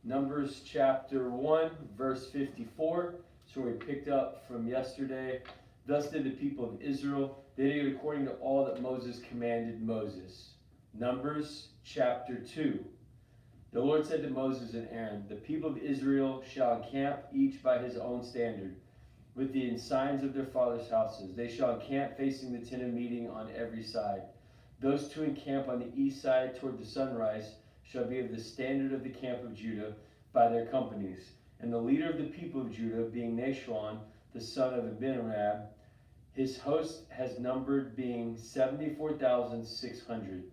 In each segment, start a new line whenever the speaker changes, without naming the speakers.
Numbers chapter 1, verse 54. So we picked up from yesterday. Thus did the people of Israel. They did according to all that Moses commanded Moses. Numbers chapter 2. The Lord said to Moses and Aaron, the people of Israel shall encamp each by his own standard, with the signs of their fathers' houses. They shall encamp facing the tent of meeting on every side. Those who encamp on the east side toward the sunrise shall be of the standard of the camp of Judah by their companies. And the leader of the people of Judah, being Nashon, the son of Abinadab, his host has numbered being 74,600.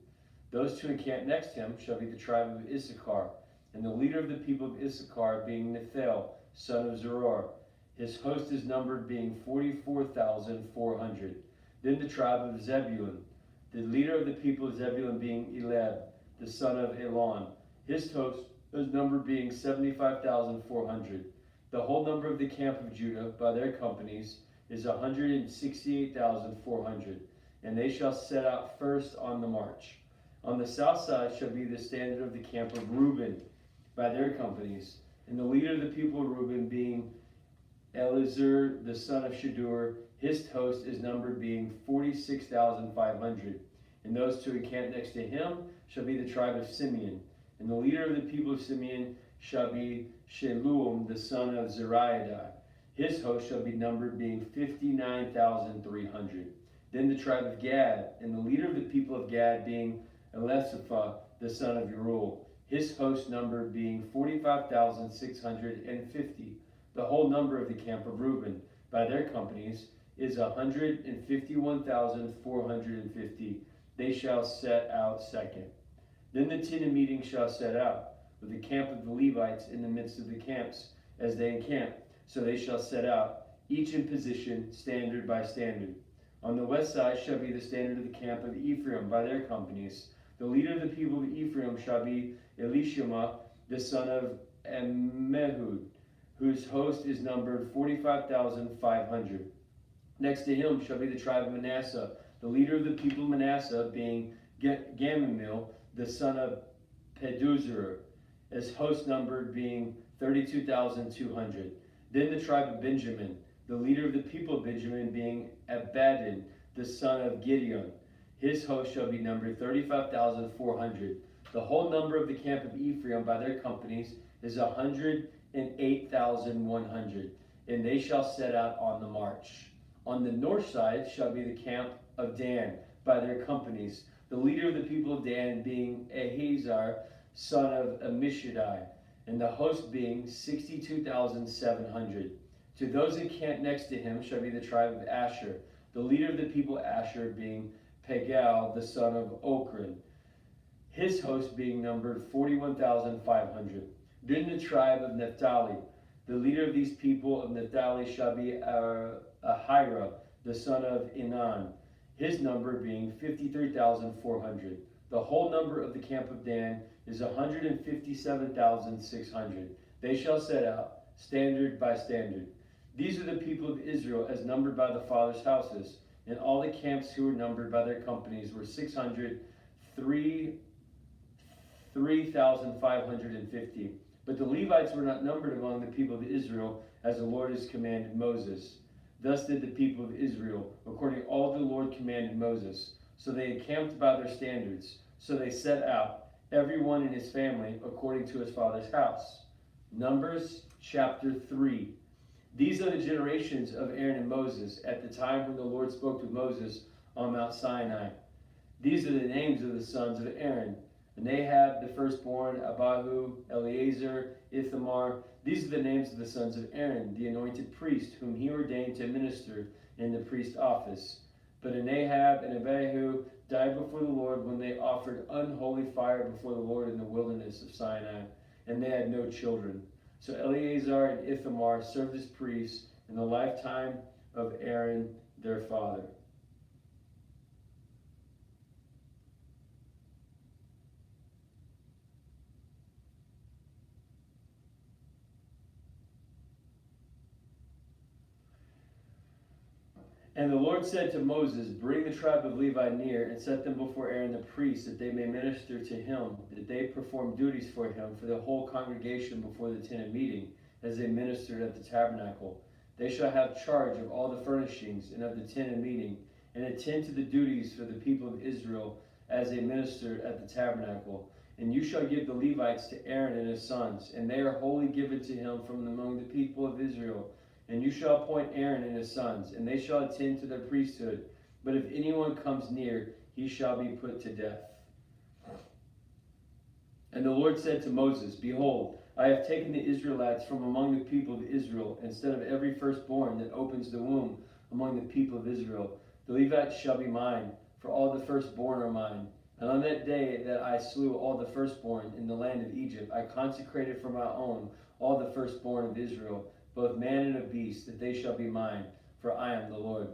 Those who encamp next to him shall be the tribe of Issachar, and the leader of the people of Issachar being Nethanel, son of Zeror. His host is numbered being 44,400. Then the tribe of Zebulun, the leader of the people of Zebulun being Elab, the son of Elon. His host is numbered being 75,400. The whole number of the camp of Judah by their companies is 168,400, and they shall set out first on the march. On the south side shall be the standard of the camp of Reuben by their companies, and the leader of the people of Reuben being Elizur, the son of Shadur. His host is numbered being 46,500. And those who encamp next to him shall be the tribe of Simeon. And the leader of the people of Simeon shall be Shalom, the son of Zeriadai. His host shall be numbered being 59,300. Then the tribe of Gad, and the leader of the people of Gad being Elisapha, the son of Uriel. His host numbered being 45,650. The whole number of the camp of Reuben by their companies is 151,450. They shall set out second. Then the tent of meeting shall set out, with the camp of the Levites in the midst of the camps, as they encamp. So they shall set out, each in position, standard by standard. On the west side shall be the standard of the camp of Ephraim by their companies. The leader of the people of Ephraim shall be Elishama, the son of Ammihud, whose host is numbered 45,500. Next to him shall be the tribe of Manasseh. The leader of the people of Manasseh being Gamaliel, the son of Peduzur, as host numbered being 32,200. Then the tribe of Benjamin, the leader of the people of Benjamin being Abidan, the son of Gideon. His host shall be numbered 35,400. The whole number of the camp of Ephraim by their companies is 108,100, and they shall set out on the march. On the north side shall be the camp of Dan by their companies. The leader of the people of Dan being Ahiezer, son of Ammishaddai, and the host being 62,700. To those encamped next to him shall be the tribe of Asher. The leader of the people of Asher being Pagal, the son of Ochran. His host being numbered 41,500. Then the tribe of Naphtali. The leader of these people of Naphtali shall be Ahira, the son of Enan. His number being 53,400. The whole number of the camp of Dan is 157,600. They shall set out, standard by standard. These are the people of Israel as numbered by the fathers' houses. And all the camps who were numbered by their companies were 3,550. But the Levites were not numbered among the people of Israel, as the Lord has commanded Moses. Thus did the people of Israel, according to all the Lord commanded Moses. So they encamped by their standards. So they set out, every one in his family, according to his father's house. Numbers chapter 3. These are the generations of Aaron and Moses at the time when the Lord spoke with Moses on Mount Sinai. These are the names of the sons of Aaron: Nahab, the firstborn, Abihu, Eleazar, Ithamar. These are the names of the sons of Aaron, the anointed priest, whom he ordained to minister in the priest office. But Nahab and Abihu died before the Lord when they offered unholy fire before the Lord in the wilderness of Sinai, and they had no children. So Eleazar and Ithamar served as priests in the lifetime of Aaron, their father. And the Lord said to Moses, bring the tribe of Levi near, and set them before Aaron the priest, that they may minister to him, that they perform duties for him, for the whole congregation before the tent of meeting, as they ministered at the tabernacle. They shall have charge of all the furnishings, and of the tent of meeting, and attend to the duties for the people of Israel, as they ministered at the tabernacle. And you shall give the Levites to Aaron and his sons, and they are wholly given to him from among the people of Israel. And you shall appoint Aaron and his sons, and they shall attend to their priesthood. But if anyone comes near, he shall be put to death. And the Lord said to Moses, behold, I have taken the Israelites from among the people of Israel, instead of every firstborn that opens the womb among the people of Israel. The Levites shall be mine, for all the firstborn are mine. And on that day that I slew all the firstborn in the land of Egypt, I consecrated for my own all the firstborn of Israel, both man and of beast, that they shall be mine, for I am the Lord.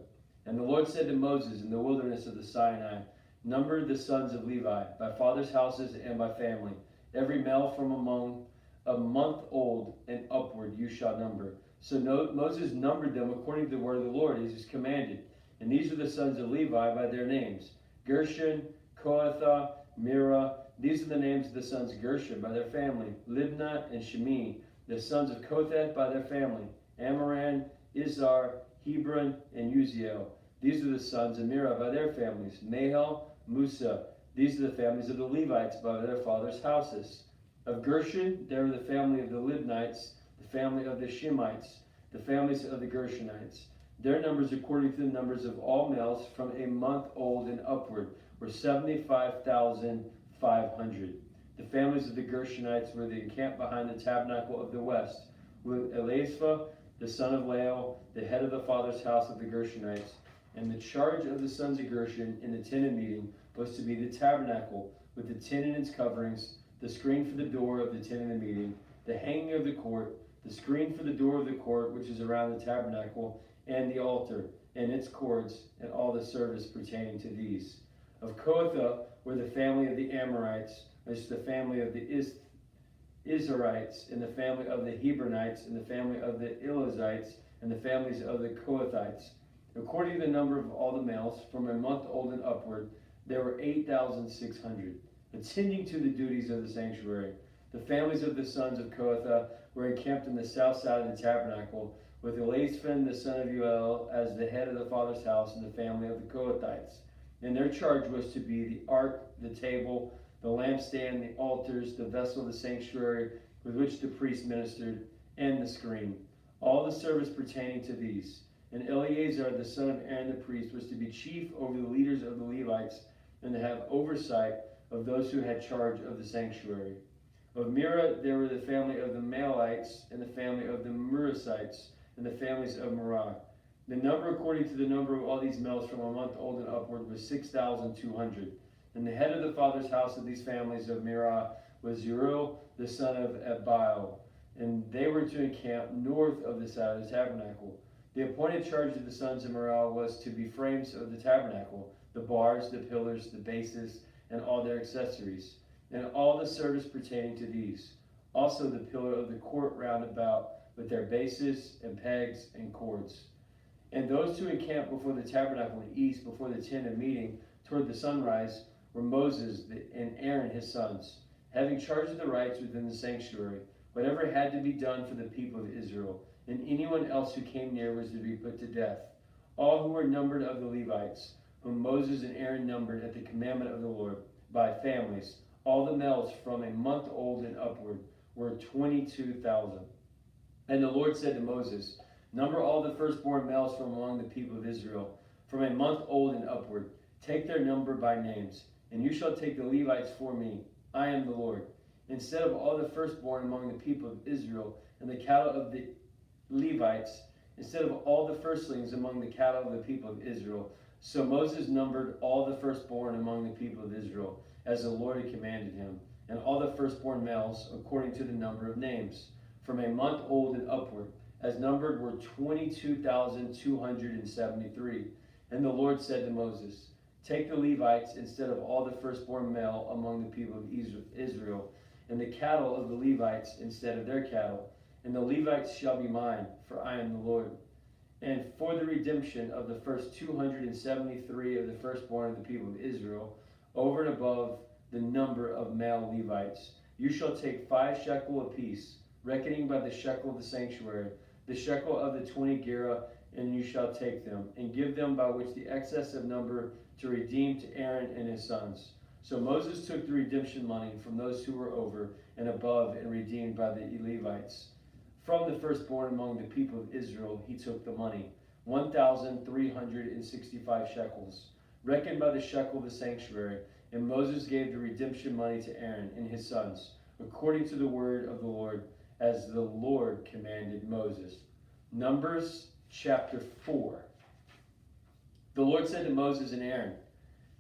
And the Lord said to Moses in the wilderness of the Sinai, number the sons of Levi, by fathers' houses and by family. Every male from among a month old and upward you shall number. So Moses numbered them according to the word of the Lord, as is commanded. And these are the sons of Levi by their names: Gershon, Kohathah, Merah. These are the names of the sons of Gershon by their family: Libnah and Shimei. The sons of Kohath by their family: Amram, Izhar, Hebron, and Uziel. These are the sons of Merah by their families: Mahal, Musa. These are the families of the Levites by their fathers' houses. Of Gershon, there were the family of the Libnites, the family of the Shemites, the families of the Gershonites. Their numbers, according to the numbers of all males from a month old and upward, were 75,500. The families of the Gershonites were the encamped behind the tabernacle of the west, with Eleazar, the son of Lael, the head of the father's house of the Gershonites. And the charge of the sons of Gershon in the tent of meeting was to be the tabernacle, with the tent and its coverings, the screen for the door of the tent of the meeting, the hanging of the court, the screen for the door of the court which is around the tabernacle, and the altar, and its cords, and all the service pertaining to these. Of Kohath were the family of the Amorites, which is the family of the Izharites, and the family of the Hebronites, and the family of the Eleazites, and the families of the Kohathites. According to the number of all the males, from a month old and upward, there were 8,600, attending to the duties of the sanctuary. The families of the sons of Kohath were encamped on the south side of the tabernacle, with Eleazar the son of Uel as the head of the father's house and the family of the Kohathites. And their charge was to be the ark, the table, the lampstand, the altars, the vessel of the sanctuary with which the priest ministered, and the screen. All the service pertaining to these. And Eleazar, the son of Aaron the priest, was to be chief over the leaders of the Levites, and to have oversight of those who had charge of the sanctuary. Of Merah, there were the family of the Mahalites, and the family of the Murasites, and the families of Merah. The number according to the number of all these males from a month old and upward was 6,200. And the head of the father's house of these families of Merah was Uriel, the son of Abiel. And they were to encamp north of the side of the tabernacle. The appointed charge of the sons of Merah was to be frames of the tabernacle, the bars, the pillars, the bases, and all their accessories, and all the service pertaining to these. Also the pillar of the court round about, with their bases and pegs and cords. And those who encamped before the tabernacle in the east, before the tent of meeting, toward the sunrise, were Moses and Aaron his sons, having charge of the rites within the sanctuary, whatever had to be done for the people of Israel, and anyone else who came near was to be put to death. All who were numbered of the Levites, whom Moses and Aaron numbered at the commandment of the Lord, by families, all the males from a month old and upward, were 22,000. And the Lord said to Moses, number all the firstborn males from among the people of Israel, from a month old and upward. Take their number by names, and you shall take the Levites for me. I am the Lord. Instead of all the firstborn among the people of Israel, and the cattle of the Levites, instead of all the firstlings among the cattle of the people of Israel. So Moses numbered all the firstborn among the people of Israel, as the Lord had commanded him, and all the firstborn males according to the number of names, from a month old and upward, as numbered were 22,273. And the Lord said to Moses, take the Levites instead of all the firstborn male among the people of Israel, and the cattle of the Levites instead of their cattle, and the Levites shall be mine, for I am the Lord. and for the redemption of the first 273 of the firstborn of the people of Israel, over and above the number of male Levites. You shall take 5 shekel apiece, reckoning by the shekel of the sanctuary, the shekel of the 20 gerah, and you shall take them, and give them by which the excess of number to redeem to Aaron and his sons. So Moses took the redemption money from those who were over and above and redeemed by the Levites. From the firstborn among the people of Israel he took the money, 1,365 shekels, reckoned by the shekel of the sanctuary, and Moses gave the redemption money to Aaron and his sons, according to the word of the Lord, as the Lord commanded Moses. Numbers chapter 4. The Lord said to Moses and Aaron,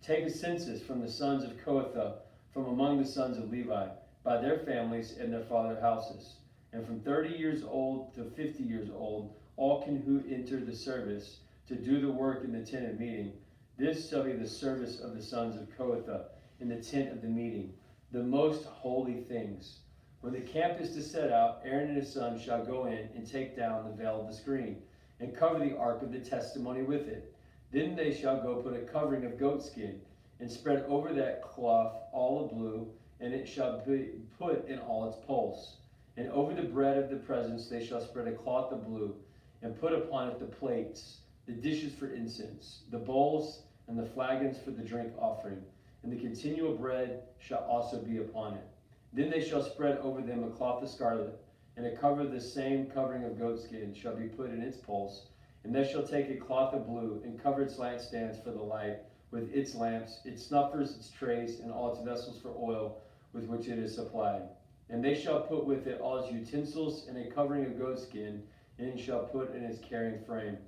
take a census from the sons of Kohath, from among the sons of Levi, by their families and their father houses. And from 30 years old to 50 years old, all can who enter the service to do the work in the tent of meeting. This shall be the service of the sons of Kohath in the tent of the meeting, the most holy things. When the camp is to set out, Aaron and his sons shall go in and take down the veil of the screen, and cover the ark of the testimony with it. Then they shall go put a covering of goatskin, and spread over that cloth all of blue, and it shall be put in all its poles. And over the bread of the presence they shall spread a cloth of blue, and put upon it the plates, the dishes for incense, the bowls, and the flagons for the drink offering. And the continual bread shall also be upon it. Then they shall spread over them a cloth of scarlet, and a cover the same covering of goatskin shall be put in its poles. And they shall take a cloth of blue, and cover its lampstands for the light, with its lamps, its snuffers, its trays, and all its vessels for oil, with which it is supplied. And they shall put with it all its utensils, and a covering of goatskin, and it shall put in its carrying frame.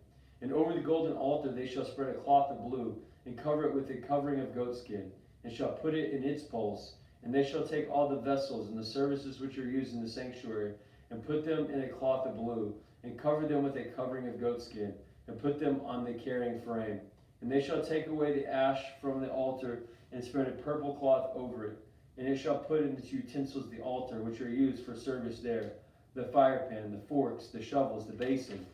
And over the golden altar they shall spread a cloth of blue, and cover it with a covering of goatskin, and shall put it in its poles. And they shall take all the vessels and the services which are used in the sanctuary, and put them in a cloth of blue, and cover them with a covering of goatskin, and put them on the carrying frame. And they shall take away the ash from the altar, and spread a purple cloth over it. And it shall put in its utensils the altar, which are used for service there, the firepan, the forks, the shovels, the basin,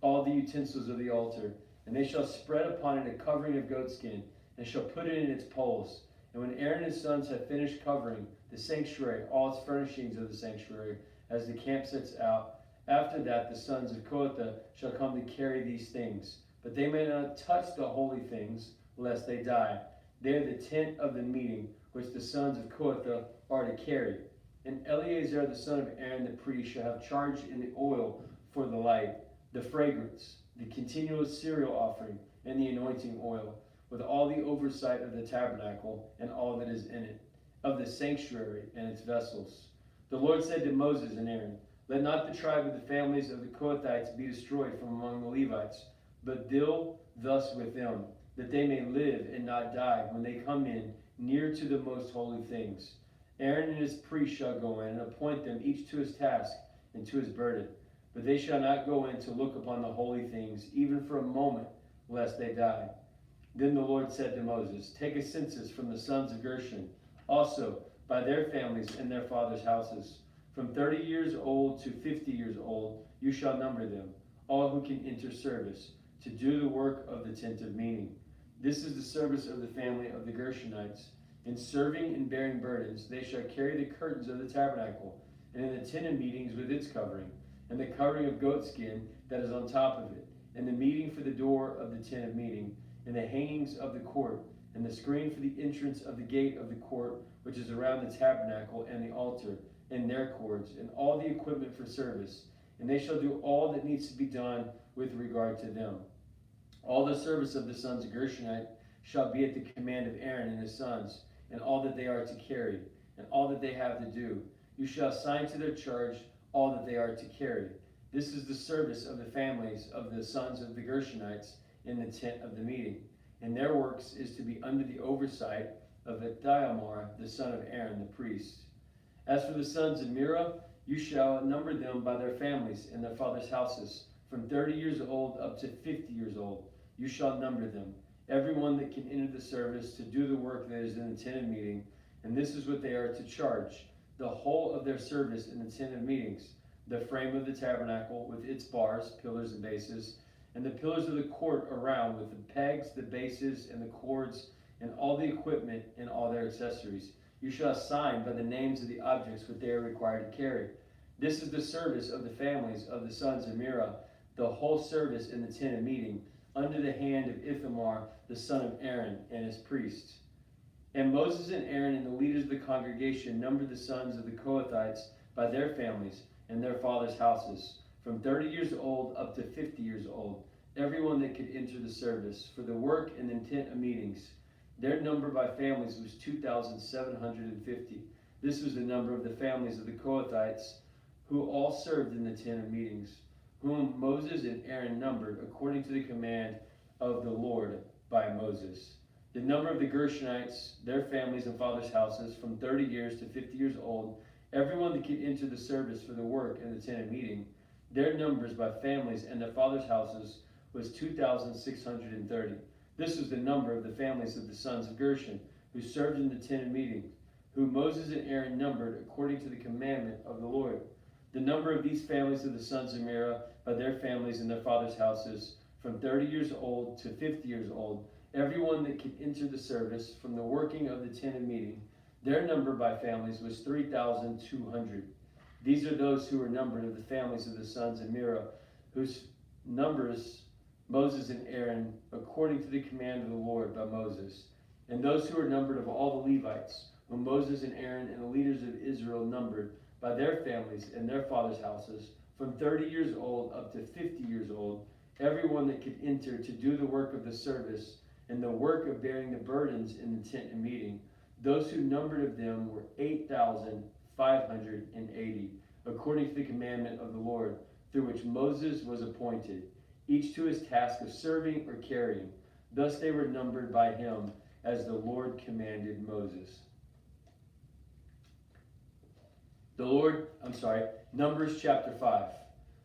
all the utensils of the altar. And they shall spread upon it a covering of goatskin, and shall put it in its poles. And when Aaron and his sons have finished covering the sanctuary, all its furnishings of the sanctuary, as the camp sets out, after that the sons of Kohath shall come to carry these things. But they may not touch the holy things, lest they die. They are the tent of the meeting, which the sons of Kohath are to carry. And Eleazar the son of Aaron the priest shall have charge in the oil for the light, the fragrance, the continual cereal offering, and the anointing oil, with all the oversight of the tabernacle and all that is in it, of the sanctuary and its vessels. The Lord said to Moses and Aaron, let not the tribe of the families of the Kohathites be destroyed from among the Levites, but deal thus with them, that they may live and not die when they come in near to the most holy things. Aaron and his priests shall go in and appoint them each to his task and to his burden. But they shall not go in to look upon the holy things, even for a moment, lest they die. Then the Lord said to Moses, take a census from the sons of Gershon, also by their families and their fathers' houses. From 30 years old to 50 years old you shall number them, all who can enter service, to do the work of the tent of meeting. This is the service of the family of the Gershonites. In serving and bearing burdens, they shall carry the curtains of the tabernacle, and in the tent of meetings with its covering, and the covering of goatskin that is on top of it, and the meeting for the door of the tent of meeting, and the hangings of the court, and the screen for the entrance of the gate of the court, which is around the tabernacle and the altar, and their cords, and all the equipment for service. And they shall do all that needs to be done with regard to them. All the service of the sons of Gershonite shall be at the command of Aaron and his sons, and all that they are to carry, and all that they have to do. You shall assign to their charge all that they are to carry. This is the service of the families of the sons of the Gershonites in the tent of the meeting. And their works is to be under the oversight of Ithamar, the son of Aaron, the priest. As for the sons of Merari, you shall number them by their families and their fathers' houses, from 30 years old up to 50 years old. You shall number them, everyone that can enter the service to do the work that is in the tent of meeting. And this is what they are to charge: the whole of their service in the tent of meetings, the frame of the tabernacle with its bars, pillars, and bases, and the pillars of the court around with the pegs, the bases, and the cords, and all the equipment and all their accessories. You shall assign by the names of the objects what they are required to carry. This is the service of the families of the sons of Merari, the whole service in the tent of meeting, under the hand of Ithamar, the son of Aaron, and his priests. And Moses and Aaron and the leaders of the congregation numbered the sons of the Kohathites by their families and their fathers' houses, from 30 years old up to 50 years old, everyone that could enter the service, for the work in the tent of meetings. Their number by families was 2,750. This was the number of the families of the Kohathites, who all served in the tent of meetings, whom Moses and Aaron numbered according to the command of the Lord by Moses. The number of the Gershonites, their families and fathers' houses, from 30 years to 50 years old, everyone that could enter the service for the work in the tent of meeting, their numbers by families and their fathers' houses was 2,630. This was the number of the families of the sons of Gershon, who served in the tent of meeting, whom Moses and Aaron numbered according to the commandment of the Lord. The number of these families of the sons of Merari by their families and their fathers' houses, from 30 years old to 50 years old, everyone that could enter the service from the working of the tent of meeting, their number by families was 3,200. These are those who were numbered of the families of the sons of Merari, whose numbers Moses and Aaron, according to the command of the Lord by Moses. And those who were numbered of all the Levites, whom Moses and Aaron and the leaders of Israel numbered by their families and their fathers' houses, from 30 years old up to 50 years old, everyone that could enter to do the work of the service and the work of bearing the burdens in the tent of meeting, those who numbered of them were 8,580, according to the commandment of the Lord, through which Moses was appointed, each to his task of serving or carrying. Thus they were numbered by him, as the Lord commanded Moses. Numbers chapter 5.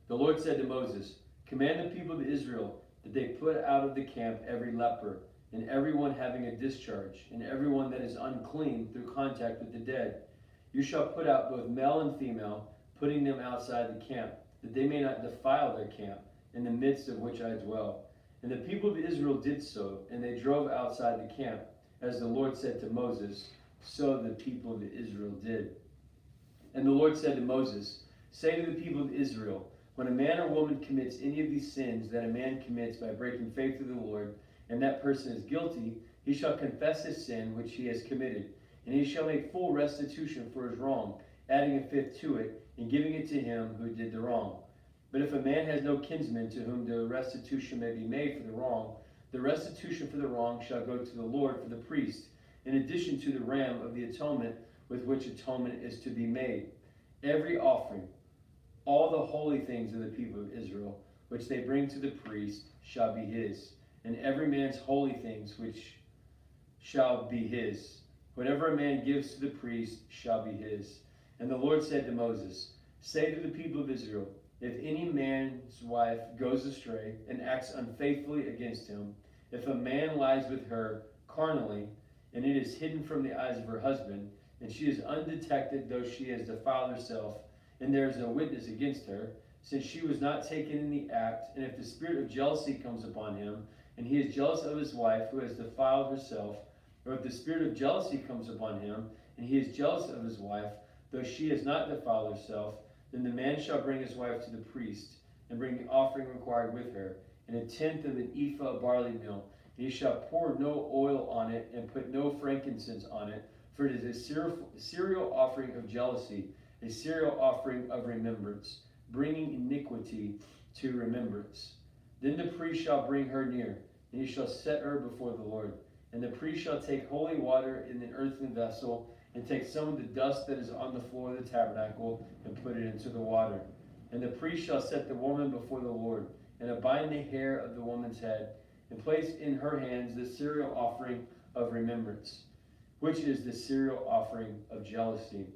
The Lord said to Moses, command the people of Israel that they put out of the camp every leper, and everyone having a discharge, and everyone that is unclean through contact with the dead. You shall put out both male and female, putting them outside the camp, that they may not defile their camp, in the midst of which I dwell. And the people of Israel did so, and they drove outside the camp, as the Lord said to Moses, so the people of Israel did. And the Lord said to Moses, say to the people of Israel, when a man or woman commits any of these sins that a man commits by breaking faith with the Lord, and that person is guilty, he shall confess his sin which he has committed, and he shall make full restitution for his wrong, adding a fifth to it, and giving it to him who did the wrong. But if a man has no kinsman to whom the restitution may be made for the wrong, the restitution for the wrong shall go to the Lord for the priest, in addition to the ram of the atonement with which atonement is to be made. Every offering, all the holy things of the people of Israel, which they bring to the priest, shall be his, and every man's holy things which shall be his. Whatever a man gives to the priest shall be his. And the Lord said to Moses, say to the people of Israel, if any man's wife goes astray and acts unfaithfully against him, if a man lies with her carnally, and it is hidden from the eyes of her husband, and she is undetected though she has defiled herself, and there is no witness against her, since she was not taken in the act, and if the spirit of jealousy comes upon him, and he is jealous of his wife who has defiled herself, or if the spirit of jealousy comes upon him, and he is jealous of his wife, though she has not defiled herself, then the man shall bring his wife to the priest, and bring the offering required with her, and a tenth of an ephah of barley meal. And he shall pour no oil on it, and put no frankincense on it, for it is a cereal offering of jealousy, a cereal offering of remembrance, bringing iniquity to remembrance. Then the priest shall bring her near, and he shall set her before the Lord. And the priest shall take holy water in an earthen vessel, and take some of the dust that is on the floor of the tabernacle, and put it into the water. And the priest shall set the woman before the Lord, and bind the hair of the woman's head, and place in her hands the cereal offering of remembrance, which is the cereal offering of jealousy.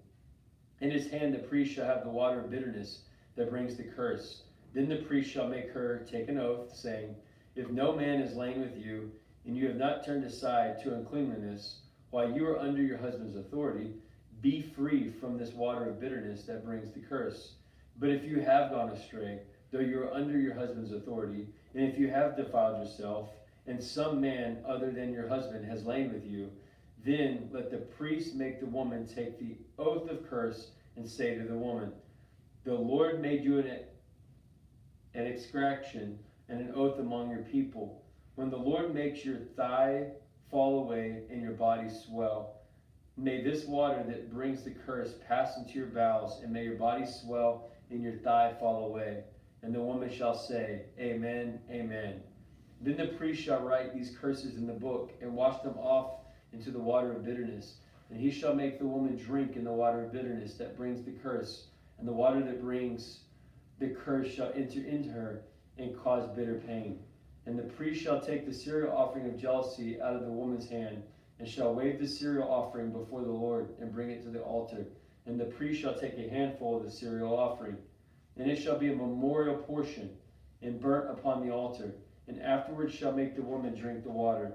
In his hand the priest shall have the water of bitterness that brings the curse. Then the priest shall make her take an oath, saying, if no man is lain with you, and you have not turned aside to uncleanliness, while you are under your husband's authority, be free from this water of bitterness that brings the curse. But if you have gone astray, though you are under your husband's authority. And if you have defiled yourself, and some man other than your husband has lain with you, then let the priest make the woman take the oath of curse and say to the woman, the Lord made you an extraction and an oath among your people. When the Lord makes your thigh fall away and your body swell, may this water that brings the curse pass into your bowels, and may your body swell and your thigh fall away. And the woman shall say, Amen, Amen. Then the priest shall write these curses in the book, and wash them off into the water of bitterness. And he shall make the woman drink in the water of bitterness that brings the curse, and the water that brings the curse shall enter into her and cause bitter pain. And the priest shall take the cereal offering of jealousy out of the woman's hand, and shall wave the cereal offering before the Lord, and bring it to the altar. And the priest shall take a handful of the cereal offering, and it shall be a memorial portion, and burnt upon the altar. And afterwards shall make the woman drink the water.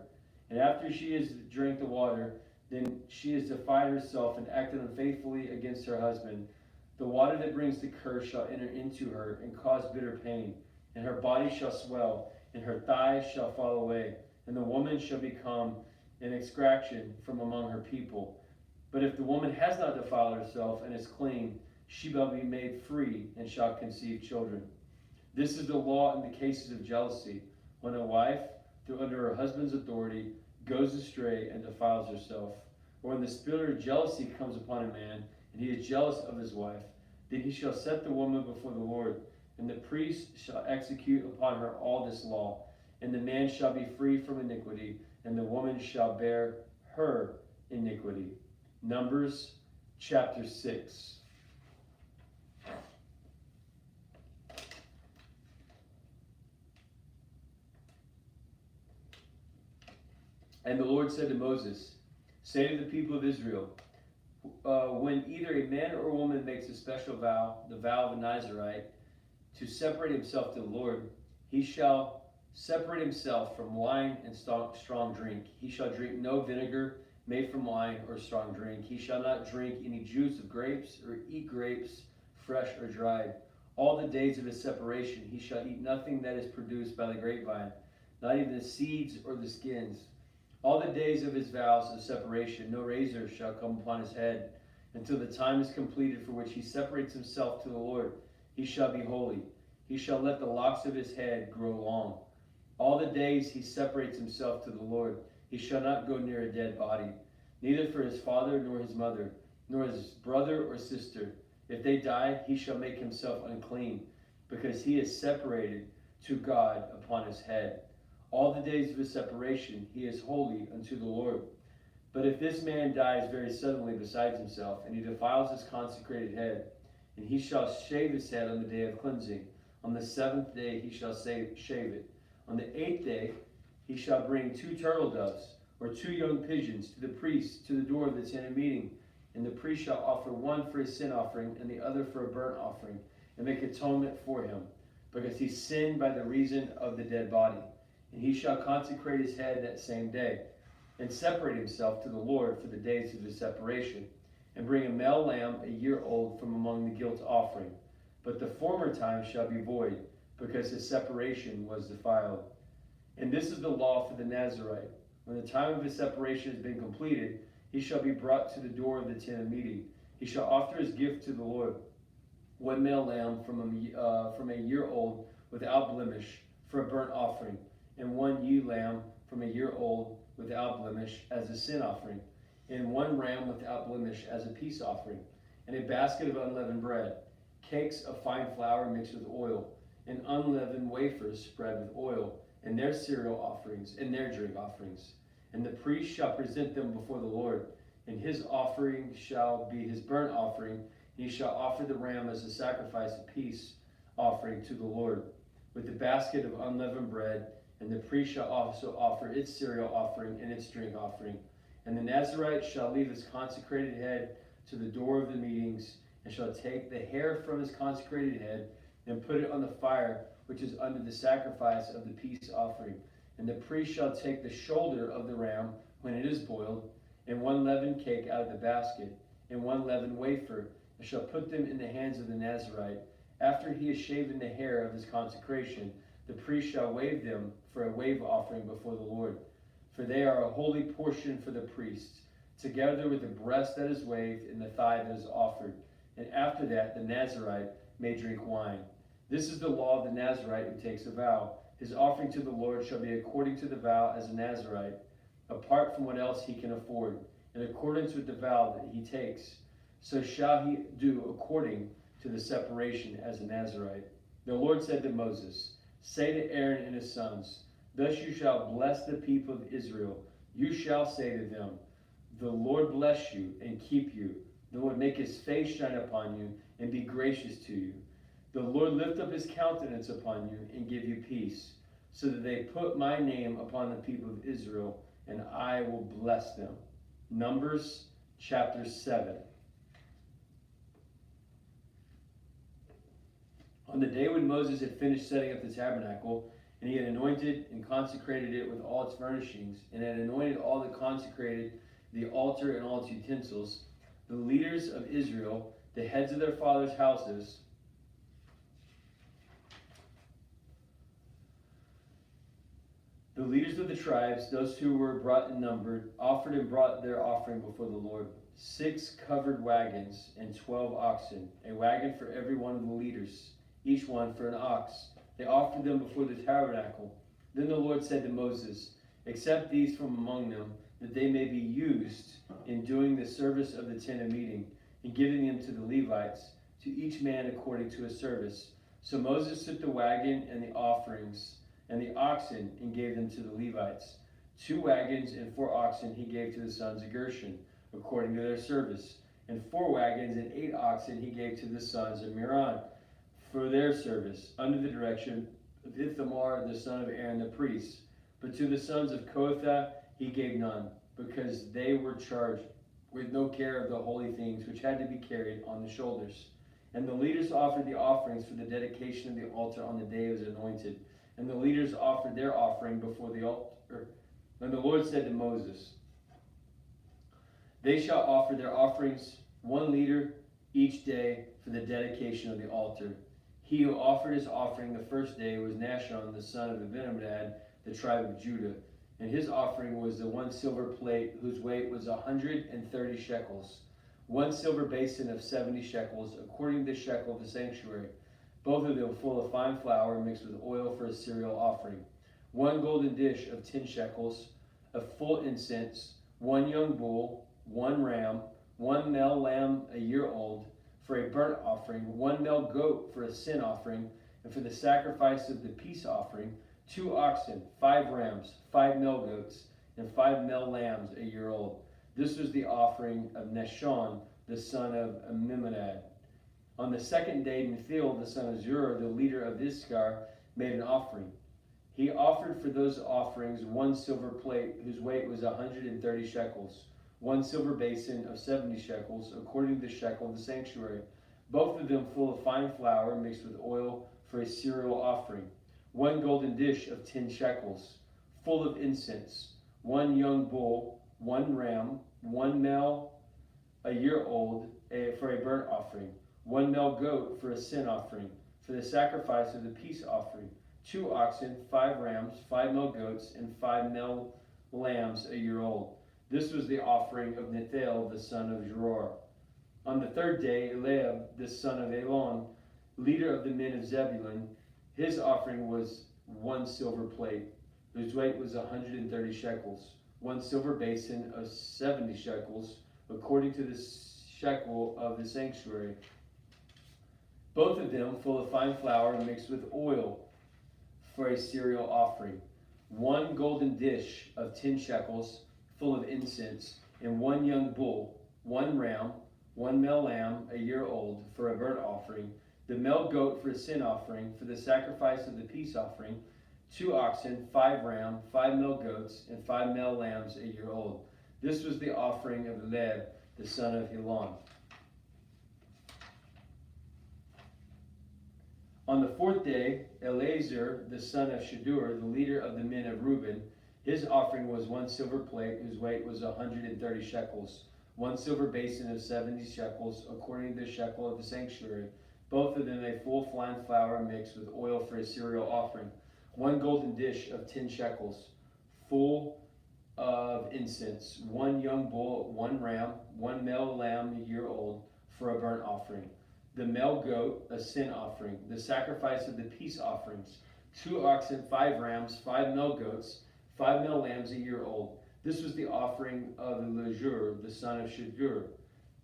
And after she has drank the water, then she has defied herself and acted unfaithfully against her husband. The water that brings the curse shall enter into her and cause bitter pain, and her body shall swell, and her thighs shall fall away, and the woman shall become an extraction from among her people. But if the woman has not defiled herself and is clean, she shall be made free and shall conceive children. This is the law in the cases of jealousy, when a wife, through under her husband's authority, goes astray and defiles herself. Or when the spirit of jealousy comes upon a man, and he is jealous of his wife, then he shall set the woman before the Lord, and the priest shall execute upon her all this law. And the man shall be free from iniquity, and the woman shall bear her iniquity. Numbers chapter 6. And the Lord said to Moses, say to the people of Israel, when either a man or a woman makes a special vow, the vow of a Nazirite, to separate himself to the Lord, he shall separate himself from wine and strong drink. He shall drink no vinegar made from wine or strong drink. He shall not drink any juice of grapes or eat grapes fresh or dried. All the days of his separation he shall eat nothing that is produced by the grapevine, not even the seeds or the skins. All the days of his vows of separation no razor shall come upon his head, until the time is completed for which he separates himself to the Lord. He shall be holy. He shall let the locks of his head grow long. All the days he separates himself to the Lord, he shall not go near a dead body, neither for his father nor his mother, nor his brother or sister. If they die, he shall make himself unclean, because he is separated to God upon his head. All the days of his separation he is holy unto the Lord. But if this man dies very suddenly besides himself, and he defiles his consecrated head, and he shall shave his head on the day of cleansing. On the 7th day he shall shave it. On the 8th day he shall bring 2 turtle doves, or 2 young pigeons, to the priest to the door of the tent of meeting. And the priest shall offer one for his sin offering, and the other for a burnt offering, and make atonement for him, because he sinned by the reason of the dead body. And he shall consecrate his head that same day, and separate himself to the Lord for the days of his separation, and bring a male lamb a year old from among the guilt offering. But the former time shall be void, because his separation was defiled. And this is the law for the Nazirite. When the time of his separation has been completed, he shall be brought to the door of the tent of meeting. He shall offer his gift to the Lord, 1 male lamb from a year old without blemish for a burnt offering, and 1 ewe lamb from a year old without blemish as a sin offering, and 1 ram without blemish as a peace offering, and a basket of unleavened bread, cakes of fine flour mixed with oil, and unleavened wafers spread with oil, and their cereal offerings, and their drink offerings. And the priest shall present them before the Lord, and his offering shall be his burnt offering, and he shall offer the ram as a sacrifice of peace offering to the Lord, with the basket of unleavened bread. And the priest shall also offer its cereal offering and its drink offering. And the Nazirite shall leave his consecrated head to the door of the meetings, and shall take the hair from his consecrated head, and put it on the fire which is under the sacrifice of the peace offering. And the priest shall take the shoulder of the ram when it is boiled, and 1 leavened cake out of the basket, and 1 leavened wafer, and shall put them in the hands of the Nazirite, After he has shaven the hair of his consecration, the priest shall wave them for a wave offering before the Lord. For they are a holy portion for the priests, together with the breast that is waved and the thigh that is offered. And after that, the Nazarite may drink wine. This is the law of the Nazarite who takes a vow. His offering to the Lord shall be according to the vow as a Nazarite, apart from what else he can afford, in accordance with the vow that he takes. So shall he do according to the separation as a Nazarite. The Lord said to Moses, say to Aaron and his sons, thus you shall bless the people of Israel. You shall say to them, the Lord bless you and keep you. The Lord make his face shine upon you and be gracious to you. The Lord lift up his countenance upon you and give you peace, so that they put my name upon the people of Israel, and I will bless them. Numbers chapter 7. On the day when Moses had finished setting up the tabernacle, and he had anointed and consecrated it with all its furnishings, and had anointed all that consecrated the altar and all its utensils, the leaders of Israel, the heads of their fathers' houses, the leaders of the tribes, those who were brought and numbered, offered and brought their offering before the Lord. 6 covered wagons and 12 oxen, a wagon for every one of the leaders, each one for an ox. They offered them before the tabernacle. Then the Lord said to Moses, accept these from among them, that they may be used in doing the service of the tent of meeting, and giving them to the Levites, to each man according to his service. So Moses took the wagon and the offerings and the oxen and gave them to the Levites. 2 wagons and 4 oxen he gave to the sons of Gershon, according to their service. And 4 wagons and 8 oxen he gave to the sons of Merari for their service, under the direction of Ithamar the son of Aaron the priest. But to the sons of Kohath he gave none, because they were charged with no care of the holy things which had to be carried on the shoulders. And the leaders offered the offerings for the dedication of the altar on the day it was anointed. And the leaders offered their offering before the altar. And the Lord said to Moses, they shall offer their offerings 1 leader each day for the dedication of the altar. He who offered his offering the first day was Nashon, the son of Abinadab, the tribe of Judah. And his offering was the 1 silver plate, whose weight was 130 shekels, 1 silver basin of 70 shekels, according to the shekel of the sanctuary, both of them full of fine flour mixed with oil for a cereal offering, 1 golden dish of 10 shekels, of full incense, 1 young bull, 1 ram, 1 male lamb a year old, for a burnt offering, 1 male goat for a sin offering, and for the sacrifice of the peace offering, 2 oxen, 5 rams, 5 male goats, and 5 male lambs a year old. This was the offering of Nashon, the son of Amminadab. On the 2nd day, Nethiel, the son of Zur, the leader of Issachar, made an offering. He offered for those offerings 1 silver plate, whose weight was 130 shekels, 1 silver basin of 70 shekels, according to the shekel of the sanctuary, both of them full of fine flour mixed with oil for a cereal offering, 1 golden dish of 10 shekels, full of incense, 1 young bull, 1 ram, 1 male a year old for a burnt offering, 1 male goat for a sin offering, for the sacrifice of the peace offering, 2 oxen, 5 rams, 5 male goats, and 5 male lambs a year old. This was the offering of Nethiel, the son of Zeror. On the 3rd day, Eliab, the son of Elon, leader of the men of Zebulun, his offering was 1 silver plate, whose weight was 130 shekels, 1 silver basin of 70 shekels, according to the shekel of the sanctuary, both of them full of fine flour mixed with oil for a cereal offering, 1 golden dish of 10 shekels, full of incense, and 1 young bull, 1 ram, 1 male lamb a year old for a burnt offering, the male goat for a sin offering, for the sacrifice of the peace offering, 2 oxen, 5 ram, 5 male goats, and 5 male lambs a year old. This was the offering of Eliab, the son of Helon. On the 4th day, Eleazar, the son of Shadur, the leader of the men of Reuben, his offering was 1 silver plate, whose weight was 130 shekels, 1 silver basin of 70 shekels, according to the shekel of the sanctuary, both of them a full fine flour mixed with oil for a cereal offering, 1 golden dish of 10 shekels, full of incense, 1 young bull, 1 ram, 1 male lamb a year old for a burnt offering, the male goat, a sin offering, the sacrifice of the peace offerings, 2 oxen, 5 rams, 5 male goats, 5 male lambs a year old. This was the offering of Elizur, the son of Shedeur.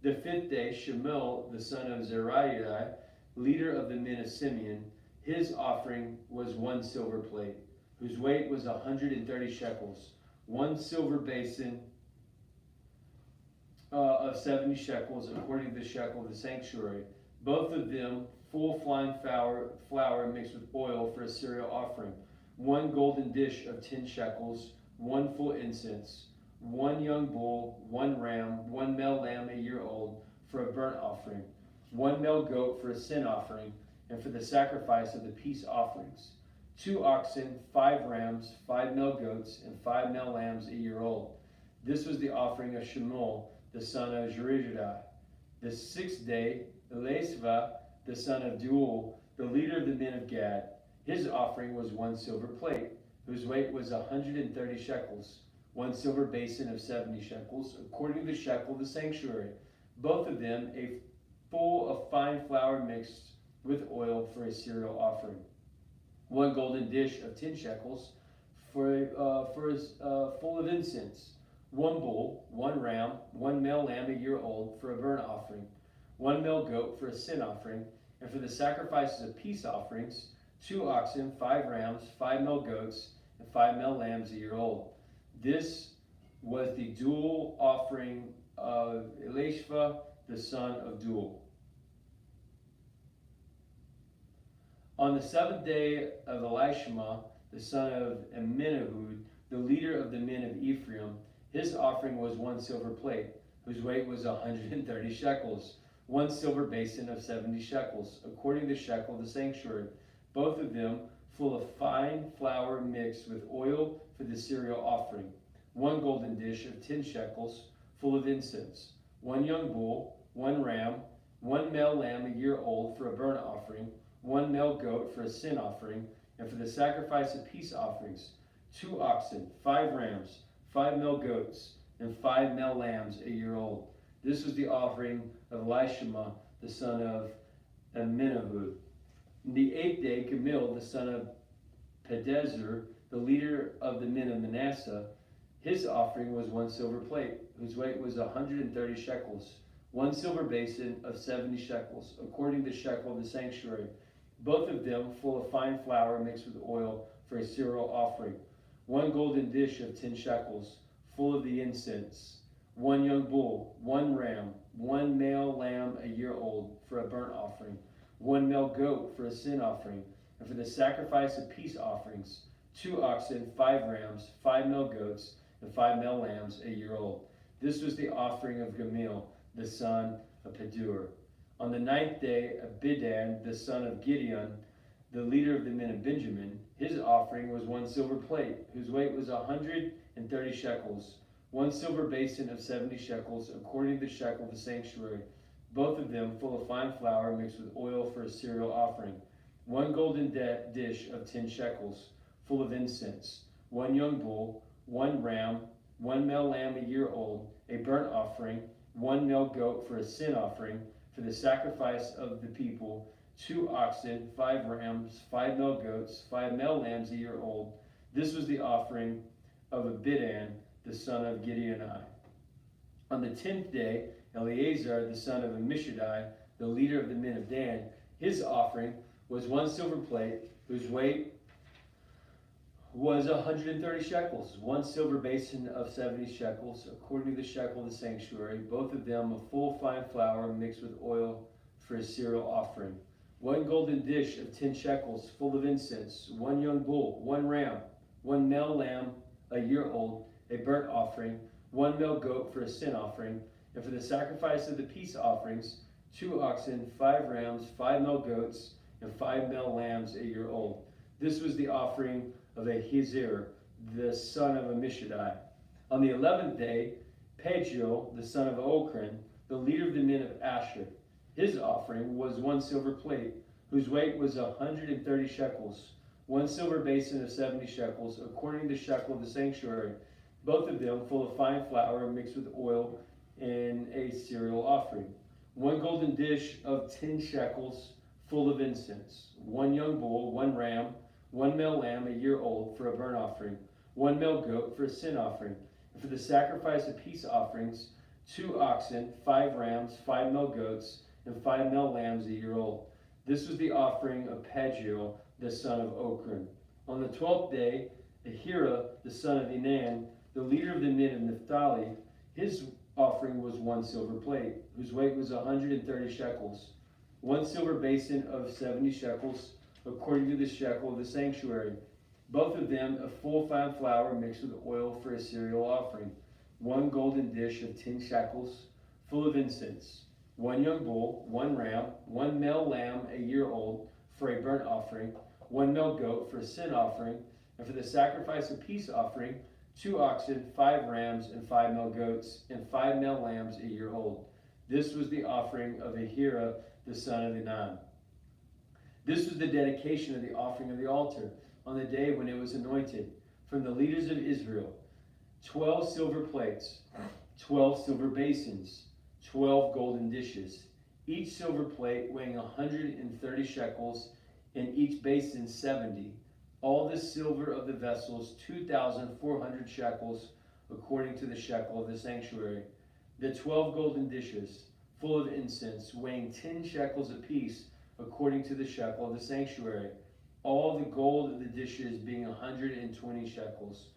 The 5th day, Shemuel, the son of Zerahiah, leader of the men of Simeon, his offering was 1 silver plate, whose weight was 130 shekels, 1 silver basin of 70 shekels, according to the shekel of the sanctuary, both of them full fine flour mixed with oil for a cereal offering, 1 golden dish of 10 shekels, 1 full incense, 1 young bull, 1 ram, 1 male lamb a year old for a burnt offering, 1 male goat for a sin offering, and for the sacrifice of the peace offerings, 2 oxen, 5 rams, 5 male goats, and 5 male lambs a year old. This was the offering of Shemuel, the son of Jehoiada. The 6th day, Elisva, the son of Deuel, the leader of the men of Gad, his offering was 1 silver plate, whose weight was 130 shekels, 1 silver basin of 70 shekels, according to the shekel of the sanctuary, both of them a full of fine flour mixed with oil for a cereal offering, 1 golden dish of 10 shekels full of incense, 1 bull, 1 ram, 1 male lamb a year old for a burnt offering, 1 male goat for a sin offering, and for the sacrifices of peace offerings, 2 oxen, 5 rams, 5 male goats, and 5 male lambs a year old. This was the dual offering of Elishva, the son of Deuel. On the 7th day of Elishama, the son of Amminahud, the leader of the men of Ephraim, his offering was 1 silver plate, whose weight was 130 shekels, 1 silver basin of 70 shekels, according to the shekel of the sanctuary, both of them full of fine flour mixed with oil for the cereal offering, 1 golden dish of 10 shekels, full of incense, 1 young bull, 1 ram, 1 male lamb a year old for a burnt offering, 1 male goat for a sin offering, and for the sacrifice of peace offerings, 2 oxen, 5 rams, 5 male goats, and 5 male lambs a year old. This was the offering of Elishama, the son of Amminahud. On the 8th day, Gamil, the son of Pedahzur, the leader of the men of Manasseh, his offering was 1 silver plate, whose weight was 130 shekels, 1 silver basin of 70 shekels, according to the shekel of the sanctuary, both of them full of fine flour mixed with oil for a cereal offering, 1 golden dish of 10 shekels, full of the incense, 1 young bull, 1 ram, 1 male lamb a year old for a burnt offering, 1 male goat for a sin offering, and for the sacrifice of peace offerings, 2 oxen, 5 rams, 5 male goats, and 5 male lambs a year old. This was the offering of Gamil, the son of Pedahzur. On the 9th day, Abidan, the son of Gideon, the leader of the men of Benjamin, his offering was 1 silver plate, whose weight was 130 shekels, 1 silver basin of 70 shekels, according to the shekel of the sanctuary, both of them full of fine flour mixed with oil for a cereal offering, 1 golden dish of 10 shekels, full of incense, 1 young bull, 1 ram, 1 male lamb a year old, a burnt offering, 1 male goat for a sin offering, for the sacrifice of the people, 2 oxen, 5 rams, 5 male goats, 5 male lambs a year old. This was the offering of Abidan, the son of Gideoni. On the 10th day, Eleazar, the son of Ammishaddai, the leader of the men of Dan, his offering was 1 silver plate, whose weight was 130 shekels, 1 silver basin of 70 shekels, according to the shekel of the sanctuary, both of them of full fine flour mixed with oil for a cereal offering, 1 golden dish of 10 shekels, full of incense, 1 young bull, 1 ram, 1 male lamb a year old, a burnt offering, 1 male goat for a sin offering, and for the sacrifice of the peace offerings, 2 oxen, 5 rams, 5 male goats, and 5 male lambs a year old. This was the offering of Ahiezer, the son of Ammishaddai. On the 11th day, Pagiel, the son of Ochran, the leader of the men of Asher, His offering was 1 silver plate, whose weight was 130 shekels, 1 silver basin of 70 shekels, according to the shekel of the sanctuary, both of them full of fine flour mixed with oil, and a cereal offering. 1 golden dish of 10 shekels, full of incense. 1 young bull, 1 ram, 1 male lamb a year old for a burnt offering, 1 male goat for a sin offering, and for the sacrifice of peace offerings, 2 oxen, 5 rams, 5 male goats, and 5 male lambs a year old. This was the offering of Pagiel, the son of Ochran. On the 12th day, Ahira, the son of Enan, the leader of the men of Naphtali, his offering was 1 silver plate, whose weight was 130 shekels, 1 silver basin of 70 shekels, according to the shekel of the sanctuary, both of them of full fine flour mixed with oil for a cereal offering, 1 golden dish of 10 shekels, full of incense, 1 young bull, 1 ram, 1 male lamb a year old for a burnt offering, 1 male goat for a sin offering, and for the sacrifice of peace offering, 2 oxen, 5 rams, and 5 male goats, and 5 male lambs a year old. This was the offering of Ahira, the son of Enan. This was the dedication of the offering of the altar on the day when it was anointed, from the leaders of Israel: 12 silver plates, 12 silver basins, 12 golden dishes, each silver plate weighing 130 shekels, and each basin 70. All the silver of the vessels 2,400 shekels, according to the shekel of the sanctuary. The 12 golden dishes, full of incense, weighing 10 shekels apiece, according to the shekel of the sanctuary. All the gold of the dishes being 120 shekels.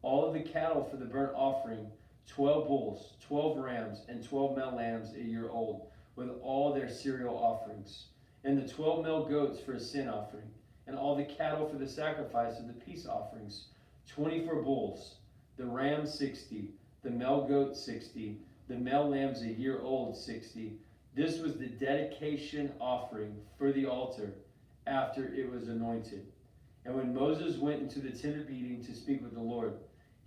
All of the cattle for the burnt offering, 12 bulls, 12 rams, and 12 male lambs a year old, with all their cereal offerings. And the 12 male goats for a sin offering, and all the cattle for the sacrifice of the peace offerings, 24 bulls, the rams 60, the male goats 60, the male lambs a year old 60. This was the dedication offering for the altar after it was anointed. And when Moses went into the tent of meeting to speak with the Lord,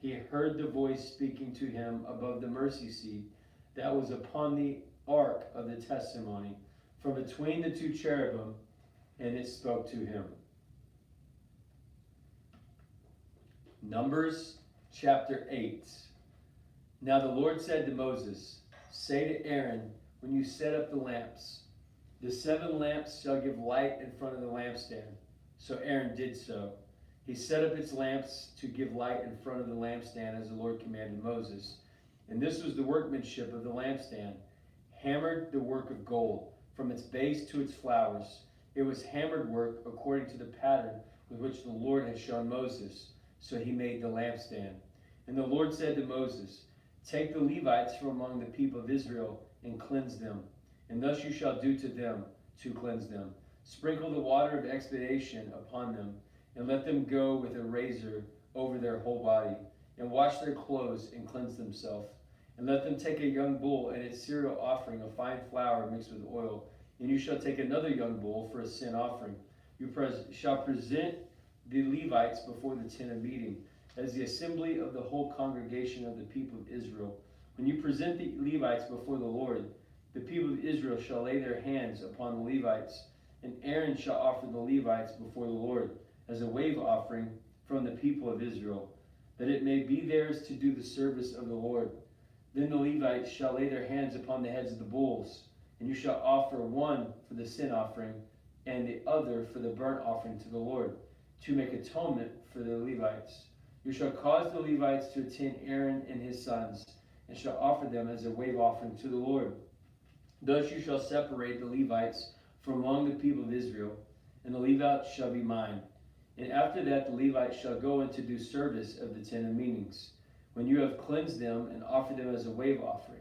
he heard the voice speaking to him above the mercy seat that was upon the ark of the testimony, from between the 2 cherubim, and it spoke to him. Numbers chapter 8. Now the Lord said to Moses, say to Aaron, when you set up the lamps, the 7 lamps shall give light in front of the lampstand. So Aaron did so. He set up its lamps to give light in front of the lampstand as the Lord commanded Moses. And this was the workmanship of the lampstand, hammered the work of gold, from its base to its flowers. It was hammered work according to the pattern with which the Lord had shown Moses. So he made the lampstand. And the Lord said to Moses, take the Levites from among the people of Israel and cleanse them. And thus you shall do to them to cleanse them. Sprinkle the water of expiation upon them, and let them go with a razor over their whole body, and wash their clothes and cleanse themselves. And let them take a young bull and its cereal offering of fine flour mixed with oil. And you shall take another young bull for a sin offering. You shall present the Levites before the tent of meeting, as the assembly of the whole congregation of the people of Israel. When you present the Levites before the Lord, the people of Israel shall lay their hands upon the Levites, and Aaron shall offer the Levites before the Lord as a wave offering from the people of Israel, that it may be theirs to do the service of the Lord. Then the Levites shall lay their hands upon the heads of the bulls, and you shall offer one for the sin offering, and the other for the burnt offering to the Lord, to make atonement for the Levites. You shall cause the Levites to attend Aaron and his sons, and shall offer them as a wave offering to the Lord. Thus you shall separate the Levites from among the people of Israel, and the Levites shall be mine. And after that the Levites shall go in to do service of the tent of meetings, when you have cleansed them and offered them as a wave offering.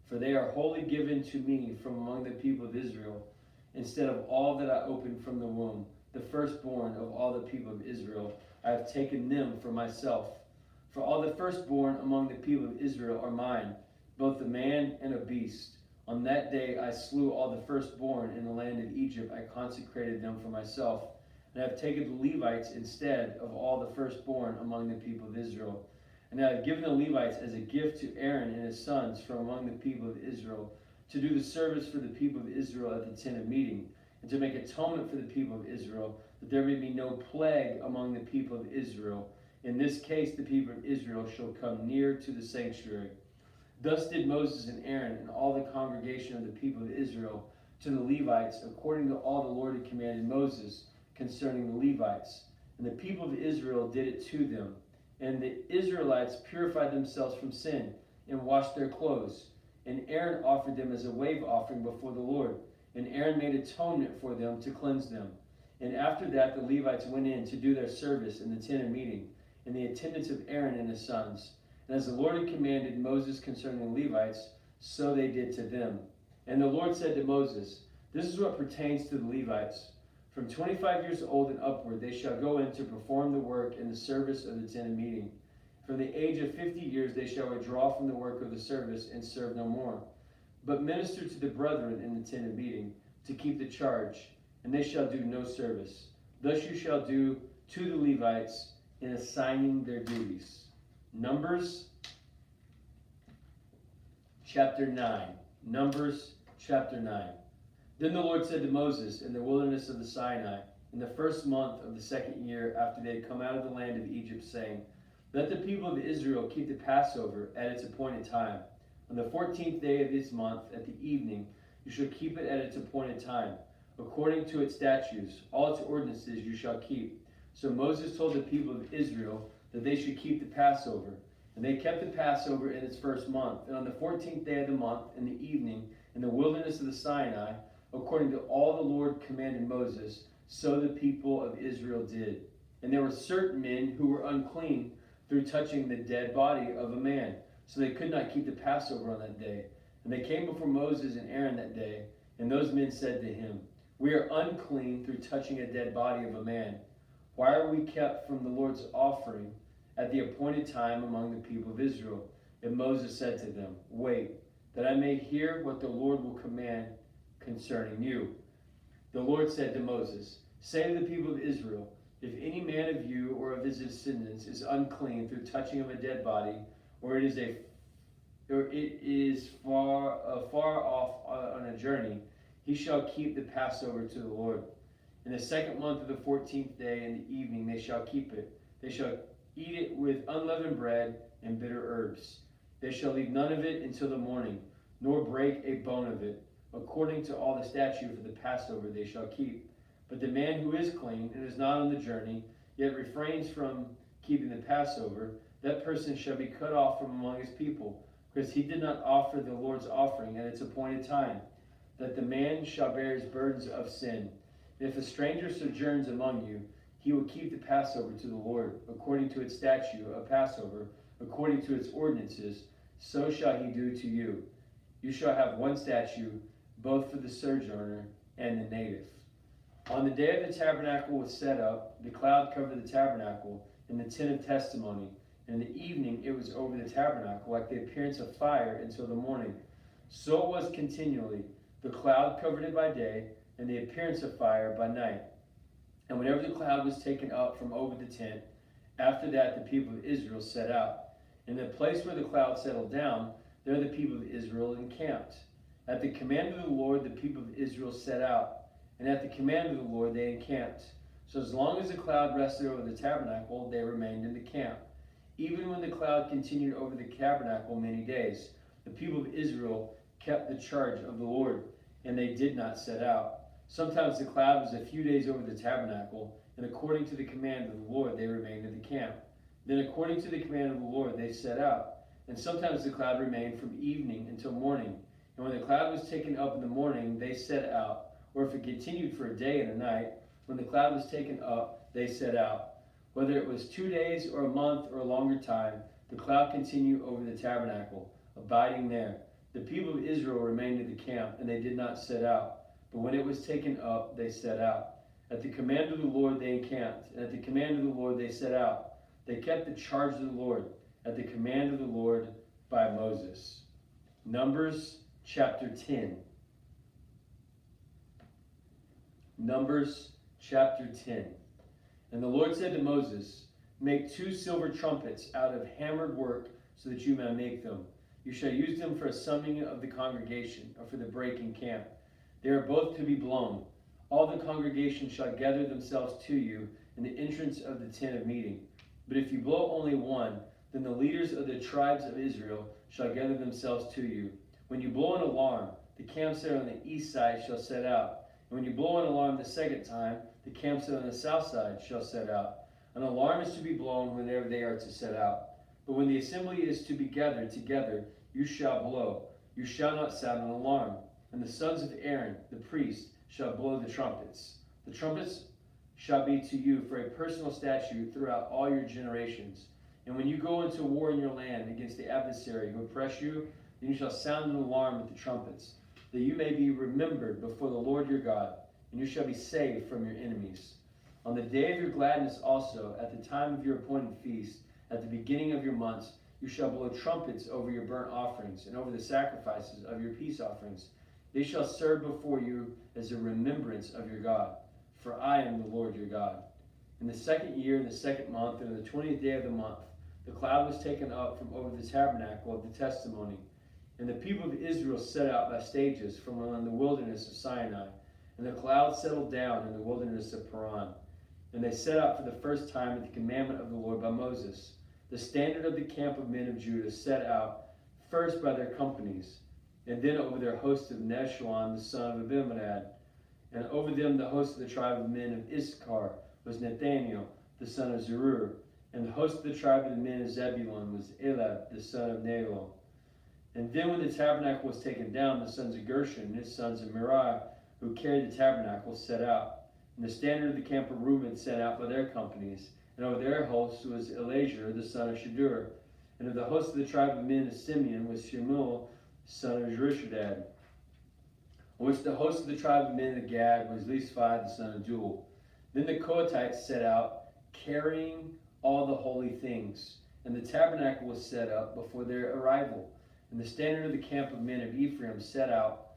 For they are wholly given to me from among the people of Israel, instead of all that I opened from the womb, the firstborn of all the people of Israel. I have taken them for myself. For all the firstborn among the people of Israel are mine, both a man and a beast. On that day I slew all the firstborn in the land of Egypt. I consecrated them for myself. And I have taken the Levites instead of all the firstborn among the people of Israel. And I have given the Levites as a gift to Aaron and his sons from among the people of Israel, to do the service for the people of Israel at the tent of meeting, and to make atonement for the people of Israel, that there may be no plague among the people of Israel. In this case, the people of Israel shall come near to the sanctuary. Thus did Moses and Aaron and all the congregation of the people of Israel to the Levites, according to all the Lord had commanded Moses concerning the Levites. And the people of Israel did it to them. And the Israelites purified themselves from sin and washed their clothes. And Aaron offered them as a wave offering before the Lord. And Aaron made atonement for them to cleanse them. And after that, the Levites went in to do their service in the tent of meeting, in the attendance of Aaron and his sons. And as the Lord had commanded Moses concerning the Levites, so they did to them. And the Lord said to Moses, this is what pertains to the Levites. From 25 years old and upward, they shall go in to perform the work in the service of the tent of meeting. From the age of 50 years, they shall withdraw from the work of the service and serve no more, but minister to the brethren in the tent of meeting, to keep the charge, and they shall do no service. Thus you shall do to the Levites in assigning their duties. Numbers chapter 9. Numbers chapter 9. Then the Lord said to Moses in the wilderness of the Sinai, in the first month of the second year after they had come out of the land of Egypt, saying, let the people of Israel keep the Passover at its appointed time. On the 14th day of this month, at the evening, you shall keep it at its appointed time. According to its statutes, all its ordinances you shall keep. So Moses told the people of Israel that they should keep the Passover. And they kept the Passover in its first month. And on the 14th day of the month, in the evening, in the wilderness of the Sinai, according to all the Lord commanded Moses, so the people of Israel did. And there were certain men who were unclean through touching the dead body of a man, so they could not keep the Passover on that day. And they came before Moses and Aaron that day, and those men said to him, we are unclean through touching a dead body of a man. Why are we kept from the Lord's offering at the appointed time among the people of Israel? And Moses said to them, wait, that I may hear what the Lord will command concerning you. The Lord said to Moses, say to the people of Israel, if any man of you or of his descendants is unclean through touching of a dead body, or it is far off on a journey, he shall keep the Passover to the Lord. In the second month of the 14th day in the evening they shall keep it. They shall eat it with unleavened bread and bitter herbs. They shall leave none of it until the morning, nor break a bone of it. According to all the statute for the Passover they shall keep. But the man who is clean and is not on the journey, yet refrains from keeping the Passover, that person shall be cut off from among his people, because he did not offer the Lord's offering at its appointed time, that the man shall bear his burdens of sin. And if a stranger sojourns among you, he will keep the Passover to the Lord, according to its statute of Passover, according to its ordinances, so shall he do to you. You shall have one statute, both for the sojourner and the native. On the day of the tabernacle was set up, the cloud covered the tabernacle and the tent of testimony. And in the evening it was over the tabernacle, like the appearance of fire until the morning. So it was continually. The cloud covered it by day, and the appearance of fire by night. And whenever the cloud was taken up from over the tent, after that the people of Israel set out. In the place where the cloud settled down, there the people of Israel encamped. At the command of the Lord the people of Israel set out, and at the command of the Lord they encamped. So as long as the cloud rested over the tabernacle, they remained in the camp. Even when the cloud continued over the tabernacle many days, the people of Israel kept the charge of the Lord, and they did not set out. Sometimes the cloud was a few days over the tabernacle, and according to the command of the Lord they remained in the camp. Then according to the command of the Lord they set out. And sometimes the cloud remained from evening until morning. And when the cloud was taken up in the morning, they set out. Or if it continued for a day and a night, when the cloud was taken up, they set out. Whether it was 2 days or a month or a longer time, the cloud continued over the tabernacle, abiding there. The people of Israel remained in the camp, and they did not set out. But when it was taken up, they set out. At the command of the Lord they encamped, and at the command of the Lord they set out. They kept the charge of the Lord, at the command of the Lord by Moses. Numbers chapter 10. Numbers chapter 10. And the Lord said to Moses, make 2 silver trumpets out of hammered work, so that you may make them. You shall use them for a summoning of the congregation, or for the breaking camp. They are both to be blown. All the congregation shall gather themselves to you in the entrance of the tent of meeting. But if you blow only one, then the leaders of the tribes of Israel shall gather themselves to you. When you blow an alarm, the camps that are on the east side shall set out. And when you blow an alarm the second time, the camps that are on the south side shall set out. An alarm is to be blown whenever they are to set out. But when the assembly is to be gathered together, you shall blow. You shall not sound an alarm. And the sons of Aaron, the priest, shall blow the trumpets. The trumpets shall be to you for a personal statute throughout all your generations. And when you go into war in your land against the adversary who oppress you, then you shall sound an alarm with the trumpets, that you may be remembered before the Lord your God, and you shall be saved from your enemies. On the day of your gladness also, at the time of your appointed feast, at the beginning of your months, you shall blow trumpets over your burnt offerings and over the sacrifices of your peace offerings. They shall serve before you as a remembrance of your God, for I am the Lord your God. In the second year, in the second month, and on the 20th day of the month, the cloud was taken up from over the tabernacle of the testimony. And the people of Israel set out by stages from among the wilderness of Sinai. And the cloud settled down in the wilderness of Paran. And they set out for the first time at the commandment of the Lord by Moses. The standard of the camp of men of Judah set out first by their companies, and then over their host of Neshwan, the son of Abimadab. And over them the host of the tribe of men of Issachar was Nathaniel, the son of Zerur. And the host of the tribe of the men of Zebulun was Eliab, the son of Nahor. And then when the tabernacle was taken down, the sons of Gershon and his sons of Merari, who carried the tabernacle, set out. And the standard of the camp of Reuben set out by their companies. And over their host was Eliezer, the son of Shadur. And of the host of the tribe of men of Simeon was Shemuel, son of Jehoshaphat. On which the host of the tribe of men of Gad was Levi, the son of Joel. Then the Kohathites set out, carrying all the holy things. And the tabernacle was set up before their arrival. And the standard of the camp of men of Ephraim set out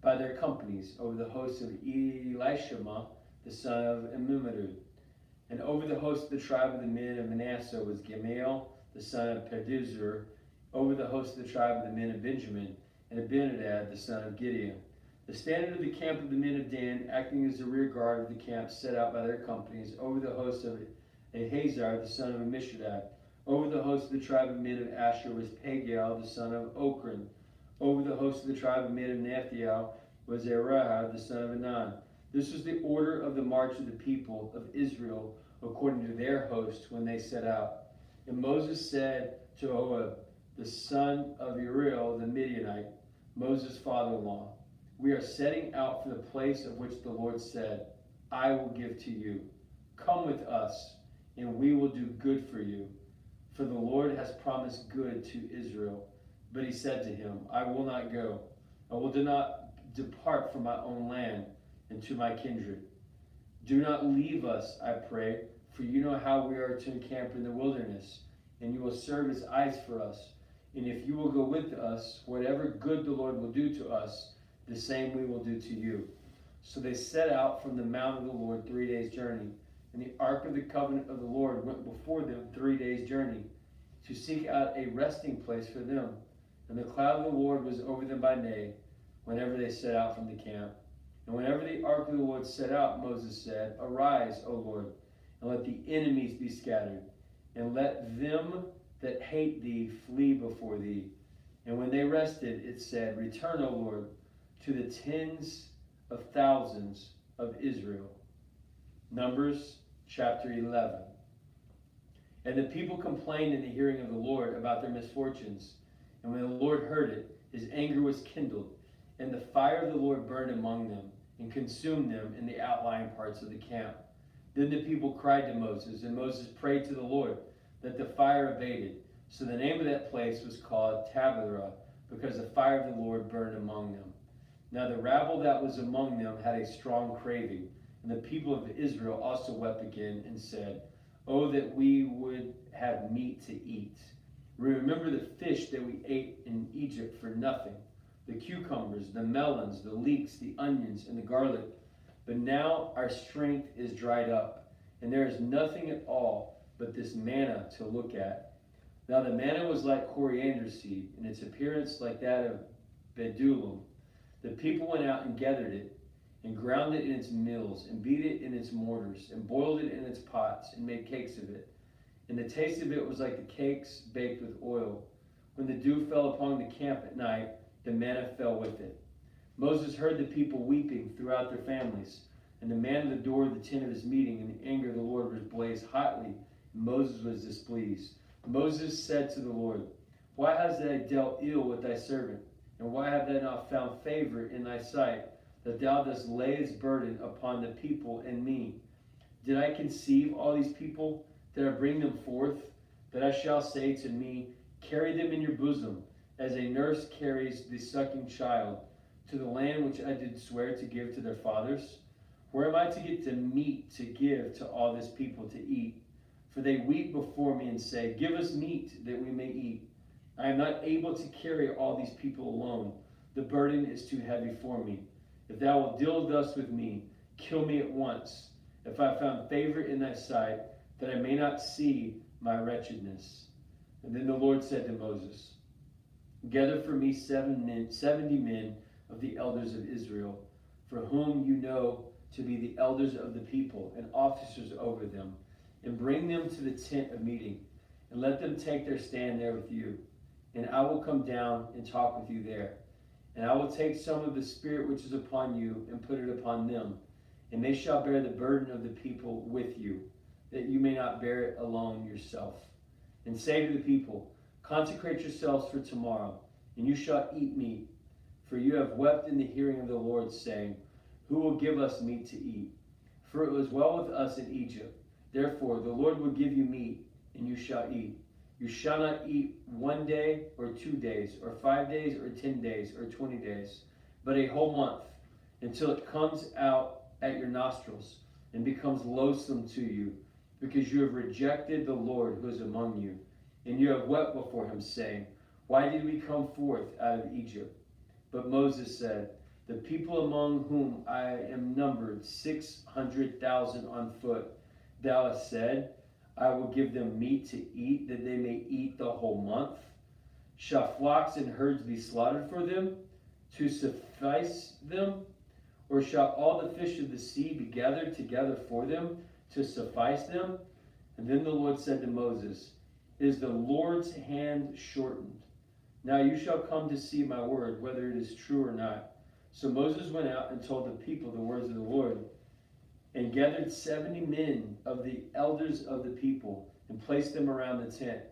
by their companies over the host of Elishama, the son of Amminadab. And over the host of the tribe of the men of Manasseh was Gamaliel, the son of Pedahzur. Over the host of the tribe of the men of Benjamin, and Abinadab, the son of Gideon. The standard of the camp of the men of Dan, acting as the rear guard of the camp, set out by their companies, over the host of Ahazar, the son of Ammishaddai. Over the host of the tribe of men of Asher was Pagiel, the son of Ochran. Over the host of the tribe of men of Naphtali was Arah, the son of Anan. This was the order of the march of the people of Israel, according to their host, when they set out. And Moses said to Ohab, the son of Uriel the Midianite, Moses' father-in-law, we are setting out for the place of which the Lord said, I will give to you. Come with us, and we will do good for you. For the Lord has promised good to Israel. But he said to him, I will not go. I will not depart from my own land and to my kindred. Do not leave us, I pray, for you know how we are to encamp in the wilderness, and you will serve as eyes for us. And if you will go with us, whatever good the Lord will do to us, the same we will do to you. So they set out from the mount of the Lord 3 days' journey. And the ark of the covenant of the Lord went before them 3 days' journey, to seek out a resting place for them. And the cloud of the Lord was over them by day, whenever they set out from the camp. And whenever the ark of the Lord set out, Moses said, Arise, O Lord, and let the enemies be scattered, and let them that hate thee flee before thee. And when they rested, it said, Return, O Lord, to the tens of thousands of Israel. Numbers chapter 11. And the people complained in the hearing of the Lord about their misfortunes. And when the Lord heard it, his anger was kindled, and the fire of the Lord burned among them, and consumed them in the outlying parts of the camp. Then the people cried to Moses, and Moses prayed to the Lord that the fire abated. So the name of that place was called Taberah, because the fire of the Lord burned among them. Now the rabble that was among them had a strong craving, and the people of Israel also wept again and said, Oh, that we would have meat to eat. Remember the fish that we ate in Egypt for nothing, the cucumbers, the melons, the leeks, the onions, and the garlic. But now our strength is dried up, and there is nothing at all but this manna to look at. Now the manna was like coriander seed, and its appearance like that of bedulim. The people went out and gathered it, and ground it in its mills, and beat it in its mortars, and boiled it in its pots, and made cakes of it. And the taste of it was like the cakes baked with oil. When the dew fell upon the camp at night, the manna fell with it. Moses heard the people weeping throughout their families, and the man at the door of the tent of his meeting, and the anger of the Lord was blazed hotly, and Moses was displeased. Moses said to the Lord, Why hast thou dealt ill with thy servant? And why have thou not found favor in thy sight, that thou dost lay this burden upon the people and me? Did I conceive all these people? Did I bring them forth? That I shall say to me, Carry them in your bosom, as a nurse carries the sucking child, to the land which I did swear to give to their fathers? Where am I to get the meat to give to all this people to eat? For they weep before me and say, Give us meat that we may eat. I am not able to carry all these people alone. The burden is too heavy for me. If thou wilt deal thus with me, kill me at once, if I have found favor in thy sight, that I may not see my wretchedness. And then the Lord said to Moses, Gather for me 70 men of the elders of Israel, for whom you know to be the elders of the people and officers over them, and bring them to the tent of meeting, and let them take their stand there with you. And I will come down and talk with you there. And I will take some of the spirit which is upon you and put it upon them, and they shall bear the burden of the people with you, that you may not bear it alone yourself. And say to the people, Consecrate yourselves for tomorrow, and you shall eat meat. For you have wept in the hearing of the Lord, saying, Who will give us meat to eat? For it was well with us in Egypt. Therefore the Lord will give you meat, and you shall eat. You shall not eat 1 day, or 2 days, or 5 days, or 10 days, or 20 days, but a whole month, until it comes out at your nostrils, and becomes loathsome to you, because you have rejected the Lord who is among you, and you have wept before him, saying, Why did we come forth out of Egypt? But Moses said, The people among whom I am numbered 600,000 on foot, thou hast said, I will give them meat to eat, that they may eat the whole month. Shall flocks and herds be slaughtered for them, to suffice them? Or shall all the fish of the sea be gathered together for them, to suffice them? And then the Lord said to Moses, Is the Lord's hand shortened? Now you shall come to see my word, whether it is true or not. So Moses went out and told the people the words of the Lord, and gathered 70 men of the elders of the people, and placed them around the tent.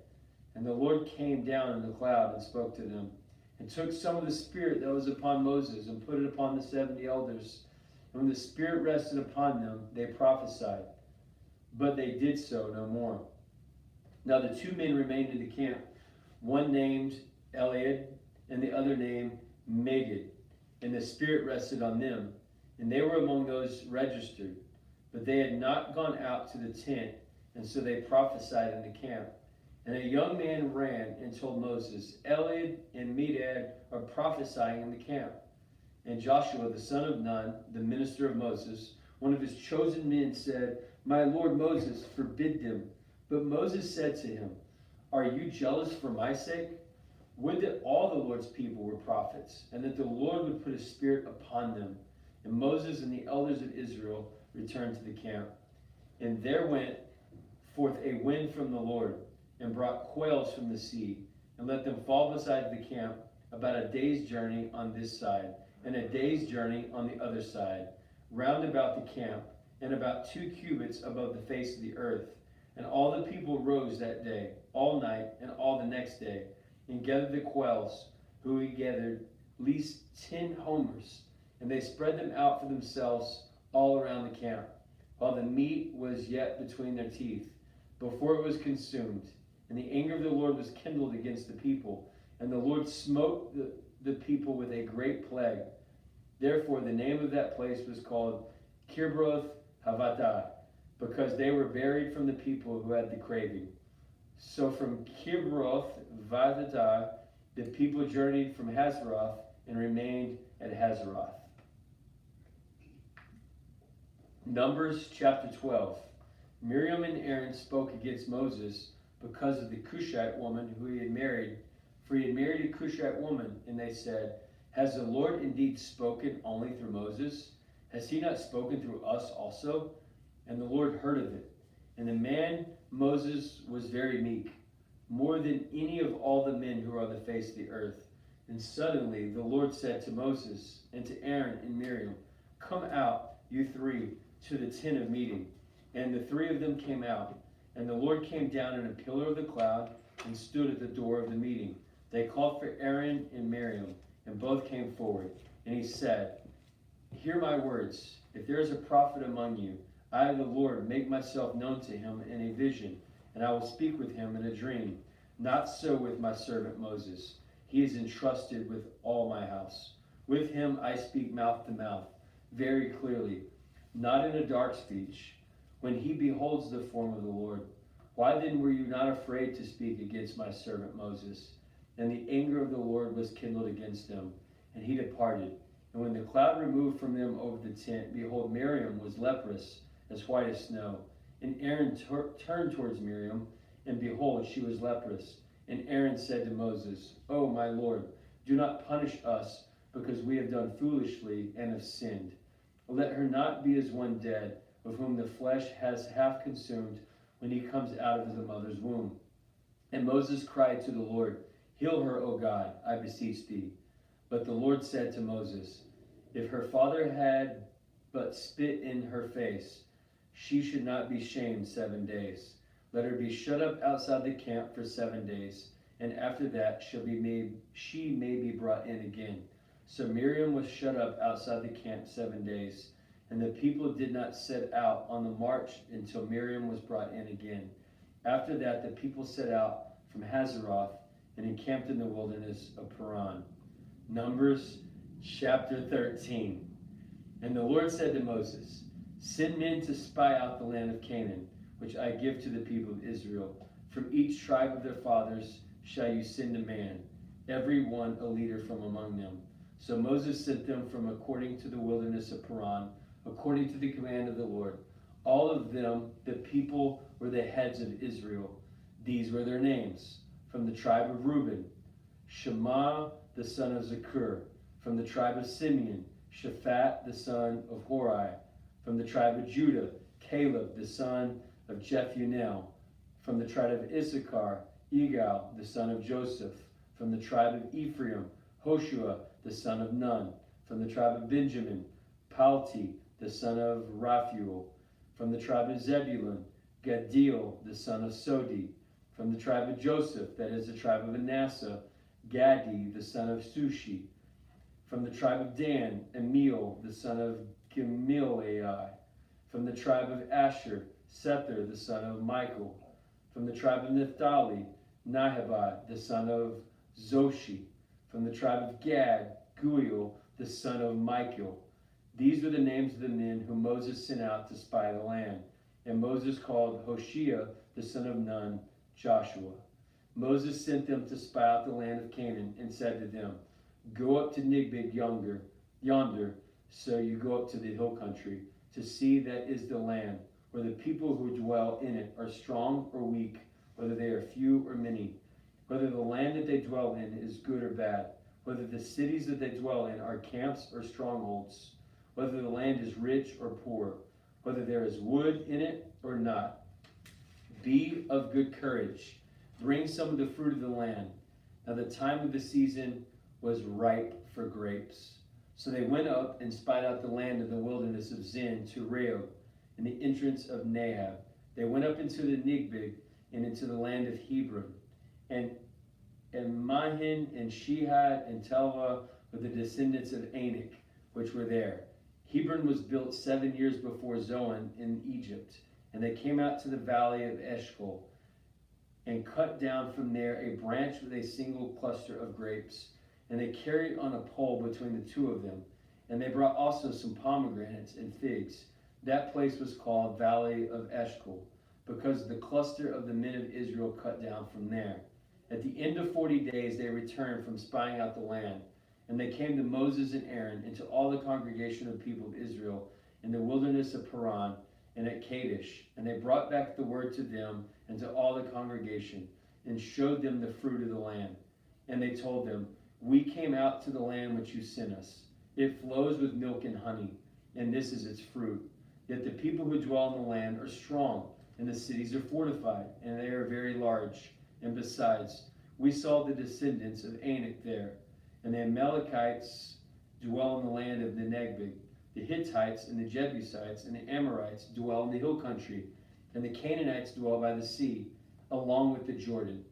And the Lord came down in the cloud and spoke to them, and took some of the spirit that was upon Moses, and put it upon the 70 elders. And when the spirit rested upon them, they prophesied. But they did so no more. Now the 2 men remained in the camp, one named Eliad, and the other named Magid. And the spirit rested on them, and they were among those registered. But they had not gone out to the tent, and so they prophesied in the camp. And a young man ran and told Moses, Eliad and Medad are prophesying in the camp. And Joshua, the son of Nun, the minister of Moses, one of his chosen men, said, My lord Moses, forbid them. But Moses said to him, Are you jealous for my sake? Would that all the Lord's people were prophets, and that the Lord would put his spirit upon them. And Moses and the elders of Israel returned to the camp. And there went forth a wind from the Lord, and brought quails from the sea, and let them fall beside the camp about a day's journey on this side, and a day's journey on the other side, round about the camp, and about 2 cubits above the face of the earth. And all the people rose that day, all night, and all the next day, and gathered the quails, who he gathered least 10 homers, and they spread them out for themselves all around the camp, while the meat was yet between their teeth, before it was consumed. And the anger of the Lord was kindled against the people, and the Lord smote the people with a great plague. Therefore the name of that place was called Kibroth Hattaavah, because they were buried from the people who had the craving. So from Kibroth Hattaavah the people journeyed from Hazeroth and remained at Hazeroth. Numbers chapter 12. Miriam and Aaron spoke against Moses because of the Cushite woman who he had married, for he had married a Cushite woman. And they said, has the Lord indeed spoken only through Moses? Has he not spoken through us also? And the Lord heard of it. And the man Moses was very meek, more than any of all the men who are on the face of the earth. And suddenly the Lord said to Moses and to Aaron and Miriam, come out, you three, to the tent of meeting. And the three of them came out. And the Lord came down in a pillar of the cloud and stood at the door of the meeting. They called for Aaron and Miriam, and both came forward. And he said, hear my words. If there is a prophet among you, I, the Lord, make myself known to him in a vision, and I will speak with him in a dream. Not so with my servant Moses. He is entrusted with all my house. With him I speak mouth to mouth, very clearly, not in a dark speech, when he beholds the form of the Lord. Why then were you not afraid to speak against my servant Moses? And the anger of the Lord was kindled against him, and he departed. And when the cloud removed from them over the tent, behold, Miriam was leprous, as white as snow. And Aaron turned towards Miriam, and behold, she was leprous. And Aaron said to Moses, O my Lord, do not punish us, because we have done foolishly and have sinned. Let her not be as one dead, of whom the flesh has half consumed when he comes out of the mother's womb. And Moses cried to the Lord, heal her, O God, I beseech thee. But the Lord said to Moses, if her father had but spit in her face, she should not be shamed 7 days. Let her be shut up outside the camp for 7 days, and after that she may be brought in again. So Miriam was shut up outside the camp 7 days, and the people did not set out on the march until Miriam was brought in again. After that the people set out from Hazeroth and encamped in the wilderness of Paran. Numbers chapter 13. And the Lord said to Moses, send men to spy out the land of Canaan, which I give to the people of Israel. From each tribe of their fathers shall you send a man, every one a leader from among them. So Moses sent them from according to the wilderness of Paran, according to the command of the Lord. All of them, the people, were the heads of Israel. These were their names. From the tribe of Reuben, Shema the son of Zakur. From the tribe of Simeon, Shaphat the son of Hori. From the tribe of Judah, Caleb the son of Jephunneh. From the tribe of Issachar, Igal the son of Joseph. From the tribe of Ephraim, Hoshua the son of Nun. From the tribe of Benjamin, Palti the son of Raphuel. From the tribe of Zebulun, Gaddiel the son of Sodi. From the tribe of Joseph, that is the tribe of Manasseh, Gadi the son of Sushi. From the tribe of Dan, Emil the son of Gimilai. From the tribe of Asher, Sether the son of Michael. From the tribe of Naphtali, Nahabad the son of Zoshi. From the tribe of Gad, Guiel the son of Michael. These are the names of the men whom Moses sent out to spy the land. And Moses called Hoshea the son of Nun, Joshua. Moses sent them to spy out the land of Canaan and said to them, go up to Nigbig yonder, so you go up to the hill country, to see that is the land, where the people who dwell in it are strong or weak, whether they are few or many, whether the land that they dwell in is good or bad, whether the cities that they dwell in are camps or strongholds, whether the land is rich or poor, whether there is wood in it or not. Be of good courage. Bring some of the fruit of the land. Now the time of the season was ripe for grapes. So they went up and spied out the land of the wilderness of Zin to Rehob, in the entrance of Nahab. They went up into the Nigbig and into the land of Hebron, and Mahin and Shihad and Telvah with the descendants of Anak, which were there. Hebron was built 7 years before Zoan in Egypt, and they came out to the valley of Eshcol, and cut down from there a branch with a single cluster of grapes. And they carried on a pole between the two of them. And they brought also some pomegranates and figs. That place was called Valley of Eshcol, because the cluster of the men of Israel cut down from there. At the end of 40 days they returned from spying out the land. And they came to Moses and Aaron and to all the congregation of the people of Israel in the wilderness of Paran, and at Kadesh. And they brought back the word to them and to all the congregation, and showed them the fruit of the land. And they told them, we came out to the land which you sent us. It flows with milk and honey, and this is its fruit. Yet the people who dwell in the land are strong, and the cities are fortified, and they are very large. And besides, we saw the descendants of Anak there, and the Amalekites dwell in the land of the Negev. The Hittites and the Jebusites and the Amorites dwell in the hill country, and the Canaanites dwell by the sea, along with the Jordan.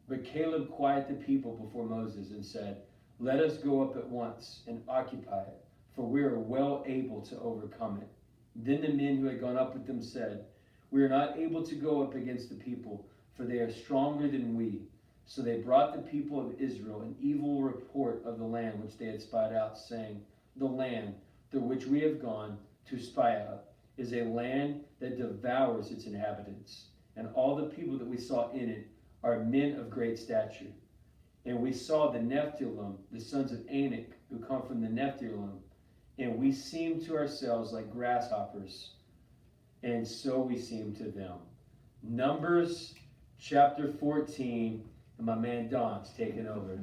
But Caleb quieted the people before Moses and said, let us go up at once and occupy it, for we are well able to overcome it. Then the men who had gone up with them said, we are not able to go up against the people, for they are stronger than we. So they brought the people of Israel an evil report of the land which they had spied out, saying, the land through which we have gone to spy out is a land that devours its inhabitants, and all the people that we saw in it are men of great stature. And we saw the Nephilim, the sons of Anak, who come from the Nephilim, and we seemed to ourselves like grasshoppers, and so we seemed to them. Numbers chapter 14, and my man Don's taking over.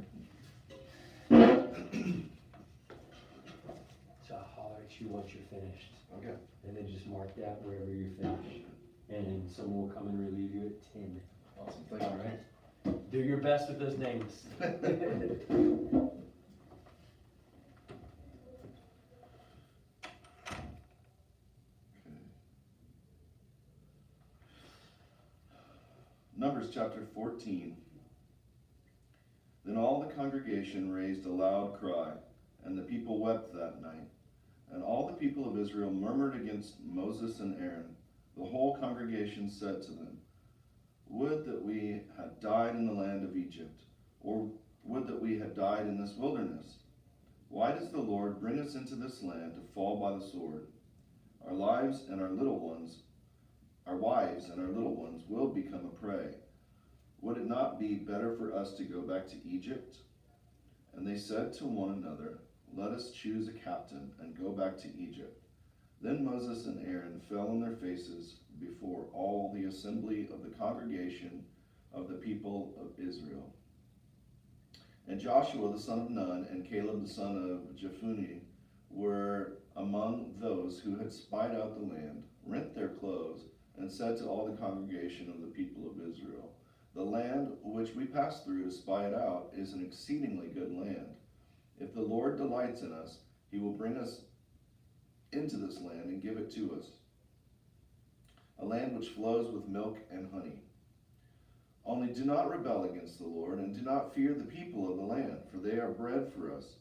So I'll holler at you once you're finished.
Okay.
And then just mark that wherever you're finished. And someone will come and relieve you at 10.
Awesome. Thank you.
All right. Do your best with those names.
Numbers chapter 14. Then all the congregation raised a loud cry, and the people wept that night. And all the people of Israel murmured against Moses and Aaron. The whole congregation said to them, would that we had died in the land of Egypt, or would that we had died in this wilderness. Why does the Lord bring us into this land to fall by the sword? Our lives and our little ones, our wives and our little ones will become a prey. Would it not be better for us to go back to Egypt? And they said to one another, let us choose a captain and go back to Egypt. Then Moses and Aaron fell on their faces before all the assembly of the congregation of the people of Israel. And Joshua the son of Nun and Caleb the son of Jephunneh were among those who had spied out the land, rent their clothes, and said to all the congregation of the people of Israel, the land which we passed through to spy it out is an exceedingly good land. If the Lord delights in us, he will bring us into this land and give it to us, a land which flows with milk and honey. Only do not rebel against the Lord, and do not fear the people of the land, for they are bread for us.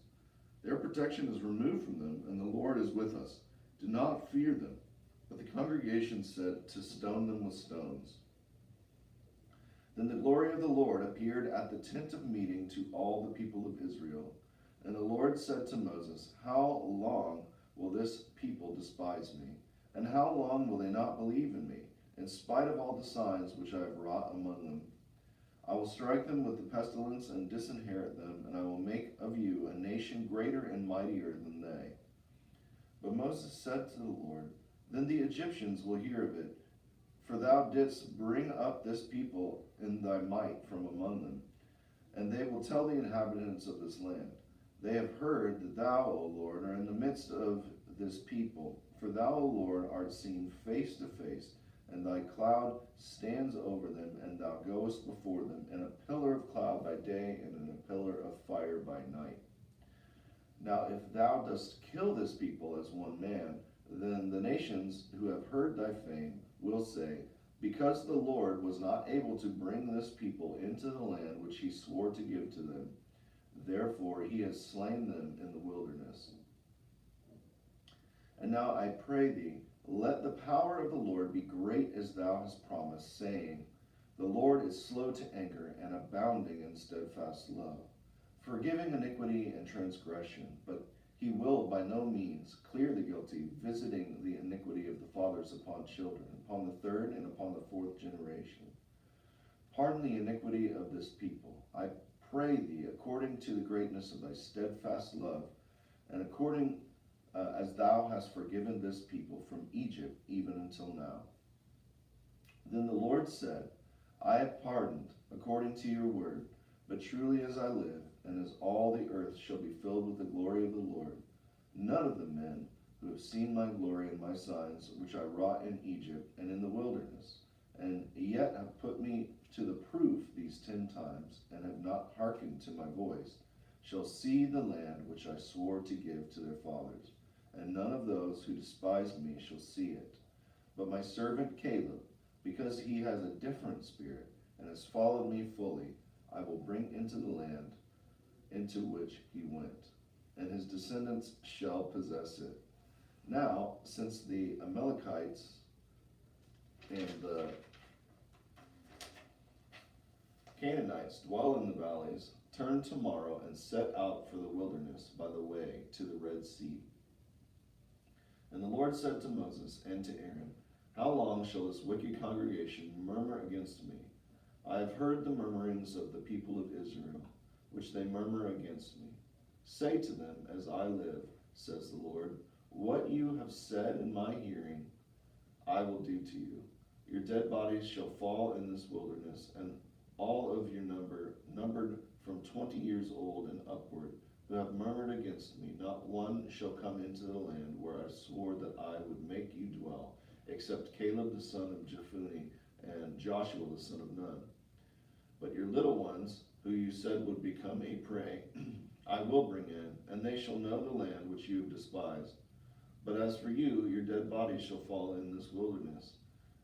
Their protection is removed from them, and the Lord is with us. Do not fear them. But the congregation said to stone them with stones. Then the glory of the Lord appeared at the tent of meeting to all the people of Israel. And the Lord said to Moses, how long will this people despise me? And how long will they not believe in me, in spite of all the signs which I have wrought among them? I will strike them with the pestilence and disinherit them, and I will make of you a nation greater and mightier than they. But Moses said to the Lord, then the Egyptians will hear of it, for thou didst bring up this people in thy might from among them, and they will tell the inhabitants of this land, they have heard that thou, O Lord, are in the midst of this people, for thou, O Lord, art seen face to face, and thy cloud stands over them, and thou goest before them in a pillar of cloud by day and in a pillar of fire by night. Now if thou dost kill this people as one man, then the nations who have heard thy fame will say, because the Lord was not able to bring this people into the land which he swore to give to them, therefore he has slain them in the wilderness. And now I pray thee, let the power of the Lord be great as thou hast promised, saying, the Lord is slow to anger and abounding in steadfast love, forgiving iniquity and transgression, but he will by no means clear the guilty, visiting the iniquity of the fathers upon children, upon the third and upon the fourth generation. Pardon the iniquity of this people, I pray thee, according to the greatness of thy steadfast love, and according as thou hast forgiven this people from Egypt even until now. Then the Lord said, I have pardoned according to your word, but truly as I live, and as all the earth shall be filled with the glory of the Lord, none of the men who have seen my glory and my signs, which I wrought in Egypt and in the wilderness, and yet have put me to the proof these 10 times, and have not hearkened to my voice, shall see the land which I swore to give to their fathers, and none of those who despise me shall see it. But my servant Caleb, because he has a different spirit, and has followed me fully, I will bring into the land into which he went, and his descendants shall possess it. Now, since the Amalekites and the Canaanites dwell in the valleys, turn tomorrow and set out for the wilderness by the way to the Red Sea. And the Lord said to Moses and to Aaron, how long shall this wicked congregation murmur against me? I have heard the murmurings of the people of Israel, which they murmur against me. Say to them, as I live, says the Lord, what you have said in my hearing, I will do to you. Your dead bodies shall fall in this wilderness, and all of your numbered from 20 years old and upward, who have murmured against me, not one shall come into the land where I swore that I would make you dwell, except Caleb the son of Jephunneh and Joshua the son of Nun. But your little ones, who you said would become a prey, I will bring in, and they shall know the land which you have despised. But as for you, your dead bodies shall fall in this wilderness,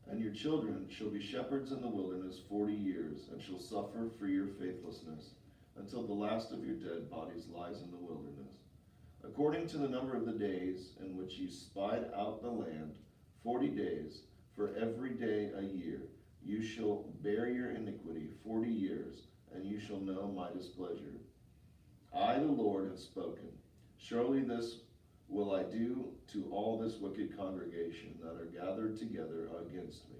and your children shall be shepherds in the wilderness 40 years, and shall suffer for your faithlessness, until the last of your dead bodies lies in the wilderness. According to the number of the days in which you spied out the land, 40 days, for every day a year, you shall bear your iniquity 40 years, and you shall know my displeasure. I, the Lord, have spoken. Surely this will I do to all this wicked congregation that are gathered together against me.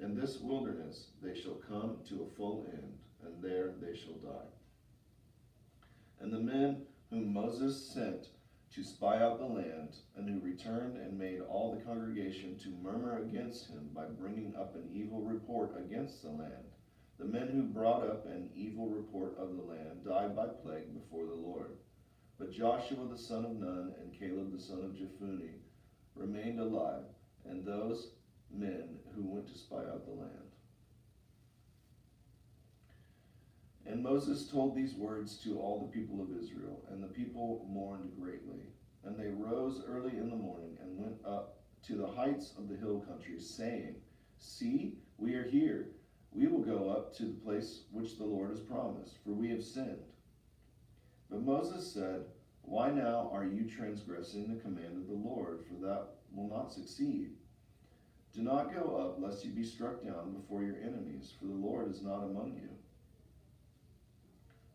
In this wilderness they shall come to a full end, and there they shall die. And the men whom Moses sent to spy out the land, and who returned and made all the congregation to murmur against him by bringing up an evil report against the land, the men who brought up an evil report of the land died by plague before the Lord. But Joshua the son of Nun and Caleb the son of Jephunneh remained alive, and those men who went to spy out the land. And Moses told these words to all the people of Israel, and the people mourned greatly. And they rose early in the morning and went up to the heights of the hill country, saying, see, we are here. We will go up to the place which the Lord has promised, for we have sinned. But Moses said, why now are you transgressing the command of the Lord, for that will not succeed? Do not go up, lest you be struck down before your enemies, for the Lord is not among you.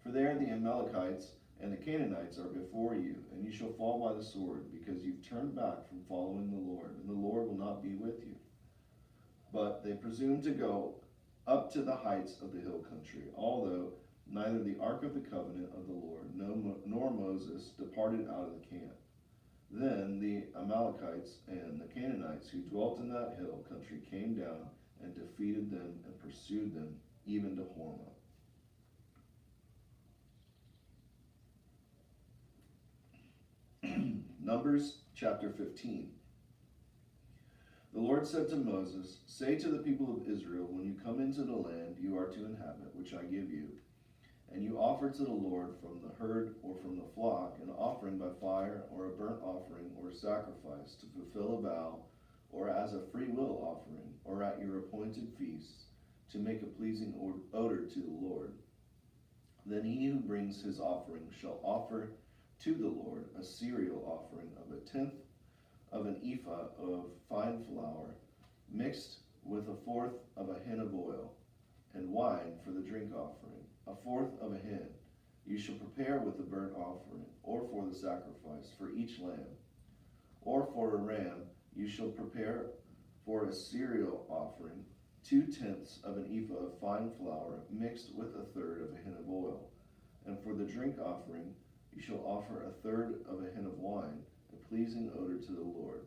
For there the Amalekites and the Canaanites are before you, and you shall fall by the sword, because you've turned back from following the Lord, and the Lord will not be with you. But they presumed to go up to the heights of the hill country, although neither the ark of the covenant of the Lord nor Moses departed out of the camp. Then the Amalekites and the Canaanites who dwelt in that hill country came down and defeated them and pursued them even to Hormah. Numbers chapter 15. The Lord said to Moses, say to the people of Israel, when you come into the land you are to inhabit, which I give you, and you offer to the Lord from the herd or from the flock an offering by fire or a burnt offering or a sacrifice to fulfill a vow, or as a free will offering, or at your appointed feasts, to make a pleasing odor to the Lord. Then he who brings his offering shall offer to the Lord a cereal offering of 1/10 of an ephah of fine flour, mixed with 1/4 of a hin of oil, and wine for the drink offering, 1/4 of a hin. You shall prepare with the burnt offering, or for the sacrifice, for each lamb. Or for a ram, you shall prepare for a cereal offering 2/10 of an ephah of fine flour, mixed with 1/3 of a hin of oil. And for the drink offering, you shall offer 1/3 of a hin of wine, and pleasing odor to the Lord.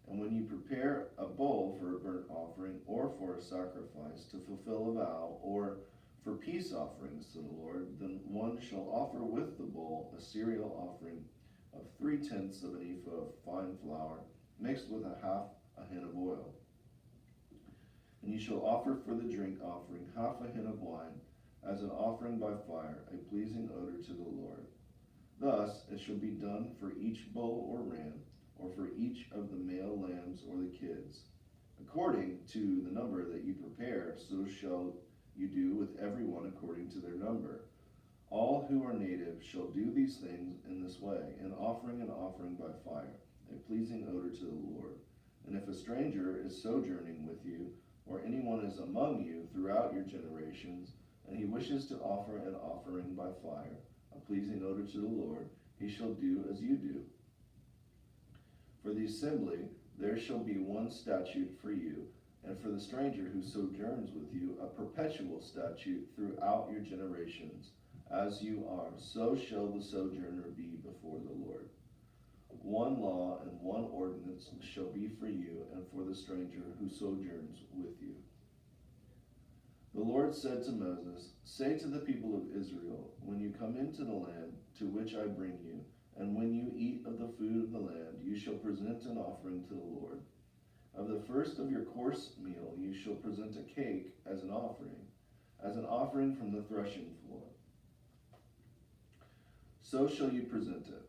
And when you prepare a bull for a burnt offering or for a sacrifice to fulfill a vow or for peace offerings to the Lord, then one shall offer with the bull a cereal offering of 3/10 of an ephah of fine flour mixed with a half a hin of oil. And you shall offer for the drink offering half a hin of wine as an offering by fire, a pleasing odor to the Lord. Thus it shall be done for each bull or ram, or for each of the male lambs or the kids. According to the number that you prepare, so shall you do with everyone according to their number. All who are native shall do these things in this way, an offering by fire, a pleasing odor to the Lord. And if a stranger is sojourning with you, or anyone is among you throughout your generations, and he wishes to offer an offering by fire, a pleasing odor to the Lord, he shall do as you do. For the assembly there shall be one statute for you, and for the stranger who sojourns with you, a perpetual statute throughout your generations. As you are, so shall the sojourner be before the Lord. One law and one ordinance shall be for you and for the stranger who sojourns with you. The Lord said to Moses, say to the people of Israel, when you come into the land to which I bring you, and when you eat of the food of the land, you shall present an offering to the Lord. Of the first of your course meal you shall present a cake as an offering from the threshing floor. So shall you present it.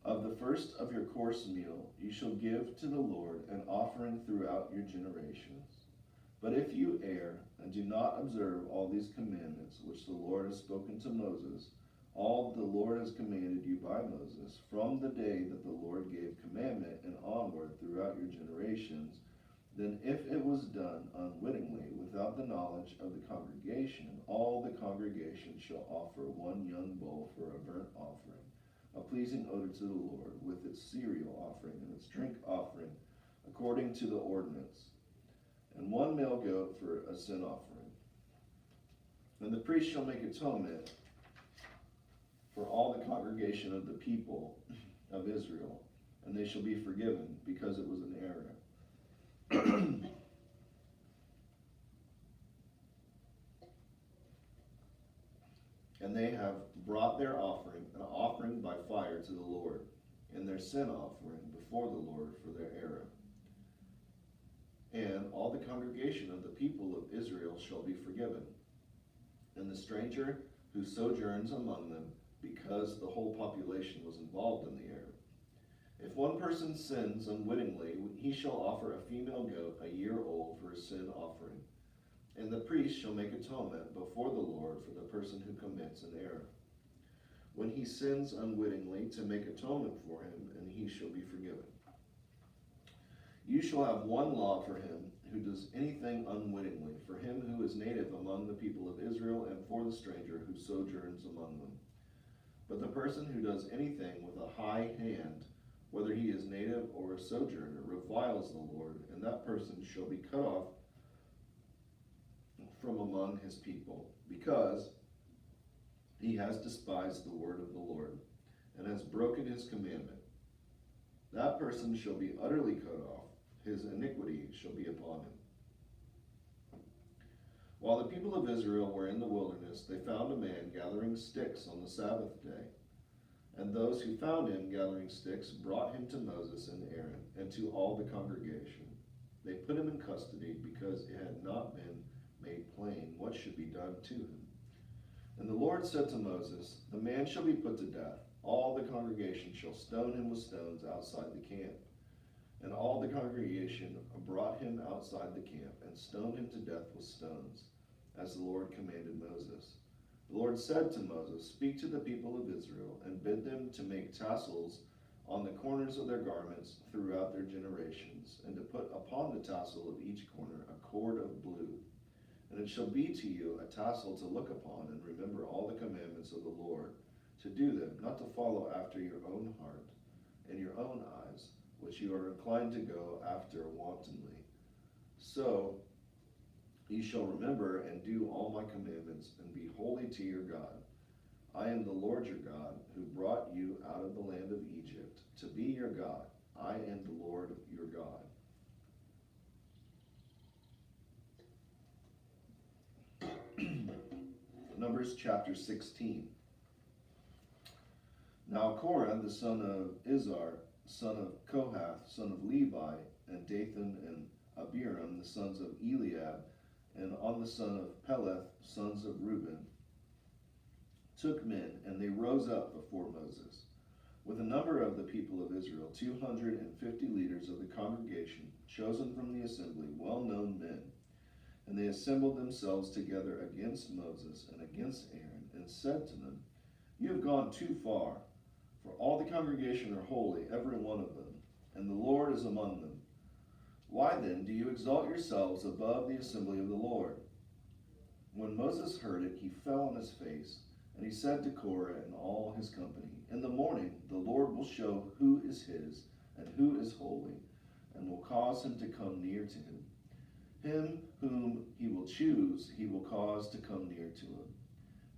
Of the first of your course meal you shall give to the Lord an offering throughout your generations. But if you err and do not observe all these commandments which the Lord has spoken to Moses, all the Lord has commanded you by Moses, from the day that the Lord gave commandment and onward throughout your generations, then if it was done unwittingly, without the knowledge of the congregation, all the congregation shall offer one young bull for a burnt offering, a pleasing odor to the Lord, with its cereal offering and its drink offering, according to the ordinance, and one male goat for a sin offering. And the priest shall make atonement for all the congregation of the people of Israel, and they shall be forgiven, because it was an error. And they have brought their offering, an offering by fire to the Lord, and their sin offering before the Lord for their error. And all the congregation of the people of Israel shall be forgiven, and the stranger who sojourns among them, because the whole population was involved in the error. If one person sins unwittingly, he shall offer a female goat a year old for a sin offering, and the priest shall make atonement before the Lord for the person who commits an error, when he sins unwittingly, to make atonement for him, and he shall be forgiven. You shall have one law for him who does anything unwittingly, for him who is native among the people of Israel, and for the stranger who sojourns among them. But the person who does anything with a high hand, whether he is native or a sojourner, reviles the Lord, and that person shall be cut off from among his people, because he has despised the word of the Lord, and has broken his commandment. That person shall be utterly cut off, his iniquity shall be upon him. While the people of Israel were in the wilderness, they found a man gathering sticks on the Sabbath day. And those who found him gathering sticks brought him to Moses and Aaron, and to all the congregation. They put him in custody, because it had not been made plain what should be done to him. And the Lord said to Moses, the man shall be put to death. All the congregation shall stone him with stones outside the camp. And all the congregation brought him outside the camp, and stoned him to death with stones, as the Lord commanded Moses. The Lord said to Moses, speak to the people of Israel, and bid them to make tassels on the corners of their garments throughout their generations, and to put upon the tassel of each corner a cord of blue. And it shall be to you a tassel to look upon, and remember all the commandments of the Lord, to do them, not to follow after your own heart and your own eyes, which you are inclined to go after wantonly. So you shall remember and do all my commandments, and be holy to your God. I am the Lord your God, who brought you out of the land of Egypt, to be your God. I am the Lord your God. Numbers chapter 16. Now Korah, the son of Izhar, son of Kohath, son of Levi, and Dathan and Abiram, the sons of Eliab, and On the son of Peleth, sons of Reuben, took men, and they rose up before Moses, with a number of the people of Israel, 250 leaders of the congregation, chosen from the assembly, well-known men. And they assembled themselves together against Moses and against Aaron, and said to them, You have gone too far, for all the congregation are holy, every one of them, and the Lord is among them. Why then do you exalt yourselves above the assembly of the Lord? When Moses heard it, he fell on his face, and he said to Korah and all his company, In the morning the Lord will show who is his, and who is holy, and will cause him to come near to him. Him whom he will choose, he will cause to come near to him.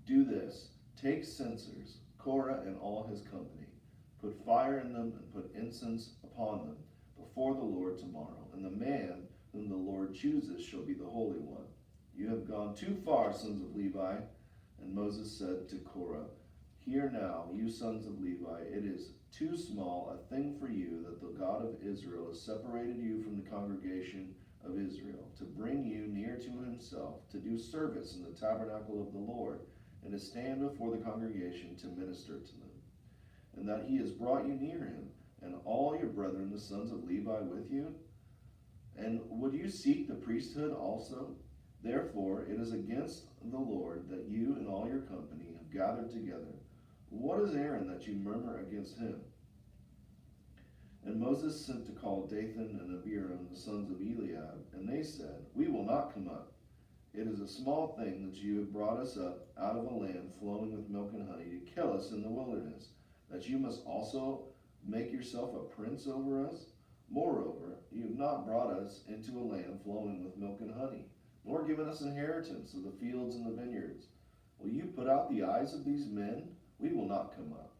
Do this, take censers, Korah and all his company, put fire in them and put incense upon them before the Lord tomorrow, and the man whom the Lord chooses shall be the Holy One. You have gone too far, sons of Levi. And Moses said to Korah, Hear now, you sons of Levi, it is too small a thing for you that the God of Israel has separated you from the congregation of Israel, to bring you near to himself, to do service in the tabernacle of the Lord, and to stand before the congregation to minister to them. And that he has brought you near him, and all your brethren, the sons of Levi, with you? And would you seek the priesthood also? Therefore it is against the Lord that you and all your company have gathered together. What is Aaron that you murmur against him? And Moses sent to call Dathan and Abiram, the sons of Eliab, and they said, We will not come up. It is a small thing that you have brought us up out of a land flowing with milk and honey to kill us in the wilderness, that you must also make yourself a prince over us? Moreover, you have not brought us into a land flowing with milk and honey, nor given us inheritance of the fields and the vineyards. Will you put out the eyes of these men? We will not come up.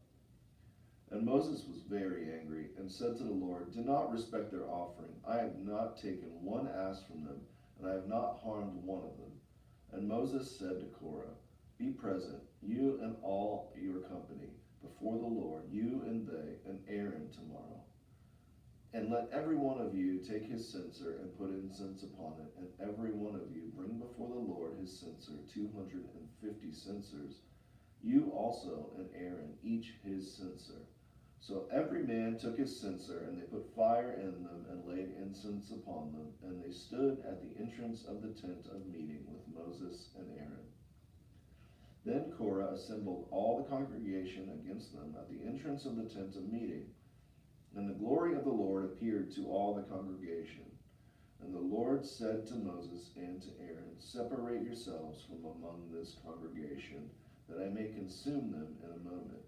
And Moses was very angry, and said to the Lord, Do not respect their offering. I have not taken one ass from them, and I have not harmed one of them. And Moses said to Korah, Be present, you and all your company, before the Lord, you and they, and Aaron tomorrow. And let every one of you take his censer and put incense upon it, and every one of you bring before the Lord his censer, 250 censers. You also and Aaron, each his censer. So every man took his censer, and they put fire in them and laid incense upon them, and they stood at the entrance of the tent of meeting with Moses and Aaron. Then Korah assembled all the congregation against them at the entrance of the tent of meeting. And the glory of the Lord appeared to all the congregation. And the Lord said to Moses and to Aaron, Separate yourselves from among this congregation, that I may consume them in a moment.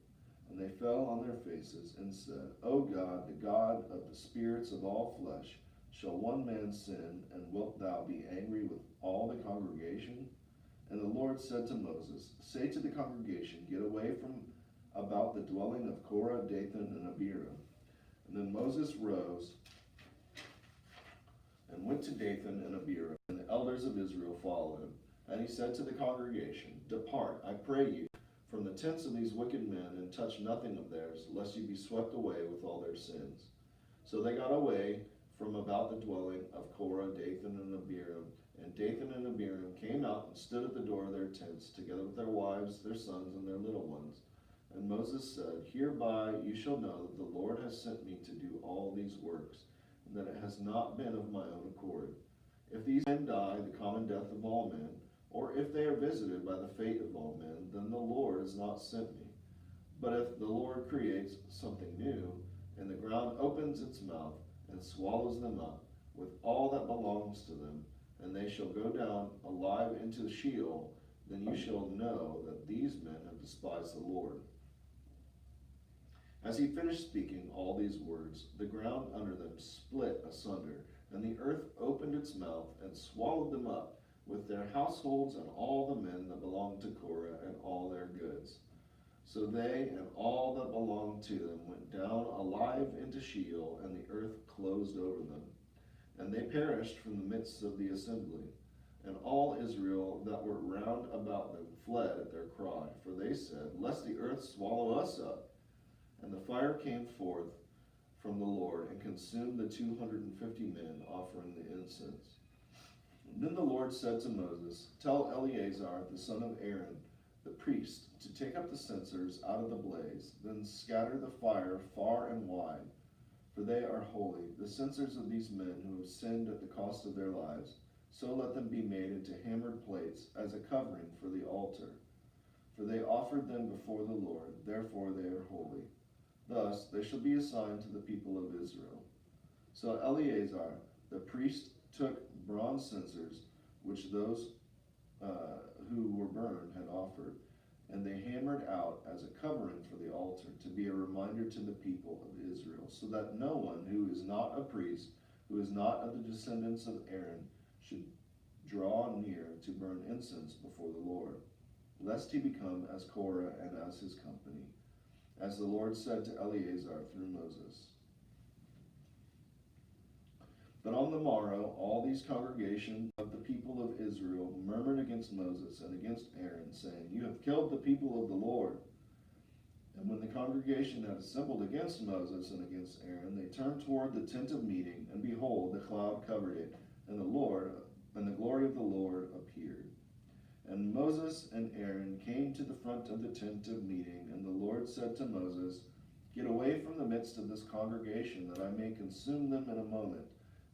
And they fell on their faces and said, O God, the God of the spirits of all flesh, shall one man sin, and wilt thou be angry with all the congregation? And the Lord said to Moses, Say to the congregation, Get away from about the dwelling of Korah, Dathan, and Abiram. And then Moses rose and went to Dathan and Abiram, and the elders of Israel followed him. And he said to the congregation, Depart, I pray you, from the tents of these wicked men, and touch nothing of theirs, lest you be swept away with all their sins. So they got away from about the dwelling of Korah, Dathan, and Abiram. And Dathan and Abiram came out and stood at the door of their tents, together with their wives, their sons, and their little ones. And Moses said, Hereby you shall know that the Lord has sent me to do all these works, and that it has not been of my own accord. If these men die the common death of all men, or if they are visited by the fate of all men, then the Lord has not sent me. But if the Lord creates something new, and the ground opens its mouth and swallows them up with all that belongs to them, and they shall go down alive into Sheol, then you shall know that these men have despised the Lord. As he finished speaking all these words, the ground under them split asunder, and the earth opened its mouth and swallowed them up, with their households and all the men that belonged to Korah and all their goods. So they and all that belonged to them went down alive into Sheol, and the earth closed over them. And they perished from the midst of the assembly. And all Israel that were round about them fled at their cry, for they said, Lest the earth swallow us up. And the fire came forth from the Lord, and consumed the 250 men offering the incense. And then the Lord said to Moses, Tell Eleazar the son of Aaron, the priest, to take up the censers out of the blaze, then scatter the fire far and wide, for they are holy, the censers of these men who have sinned at the cost of their lives. So let them be made into hammered plates as a covering for the altar. For they offered them before the Lord, therefore they are holy. Thus they shall be a sign to the people of Israel. So Eleazar the priest took bronze censers, which those who were burned had offered, and they hammered out as a covering for the altar, to be a reminder to the people of Israel, so that no one who is not a priest, who is not of the descendants of Aaron, should draw near to burn incense before the Lord, lest he become as Korah and as his company, as the Lord said to Eleazar through Moses. But on the morrow, all these congregations of the people of Israel murmured against Moses and against Aaron, saying, You have killed the people of the Lord. And when the congregation had assembled against Moses and against Aaron, they turned toward the tent of meeting, and behold, the cloud covered it, and the glory of the Lord appeared. And Moses and Aaron came to the front of the tent of meeting, and the Lord said to Moses, Get away from the midst of this congregation, that I may consume them in a moment.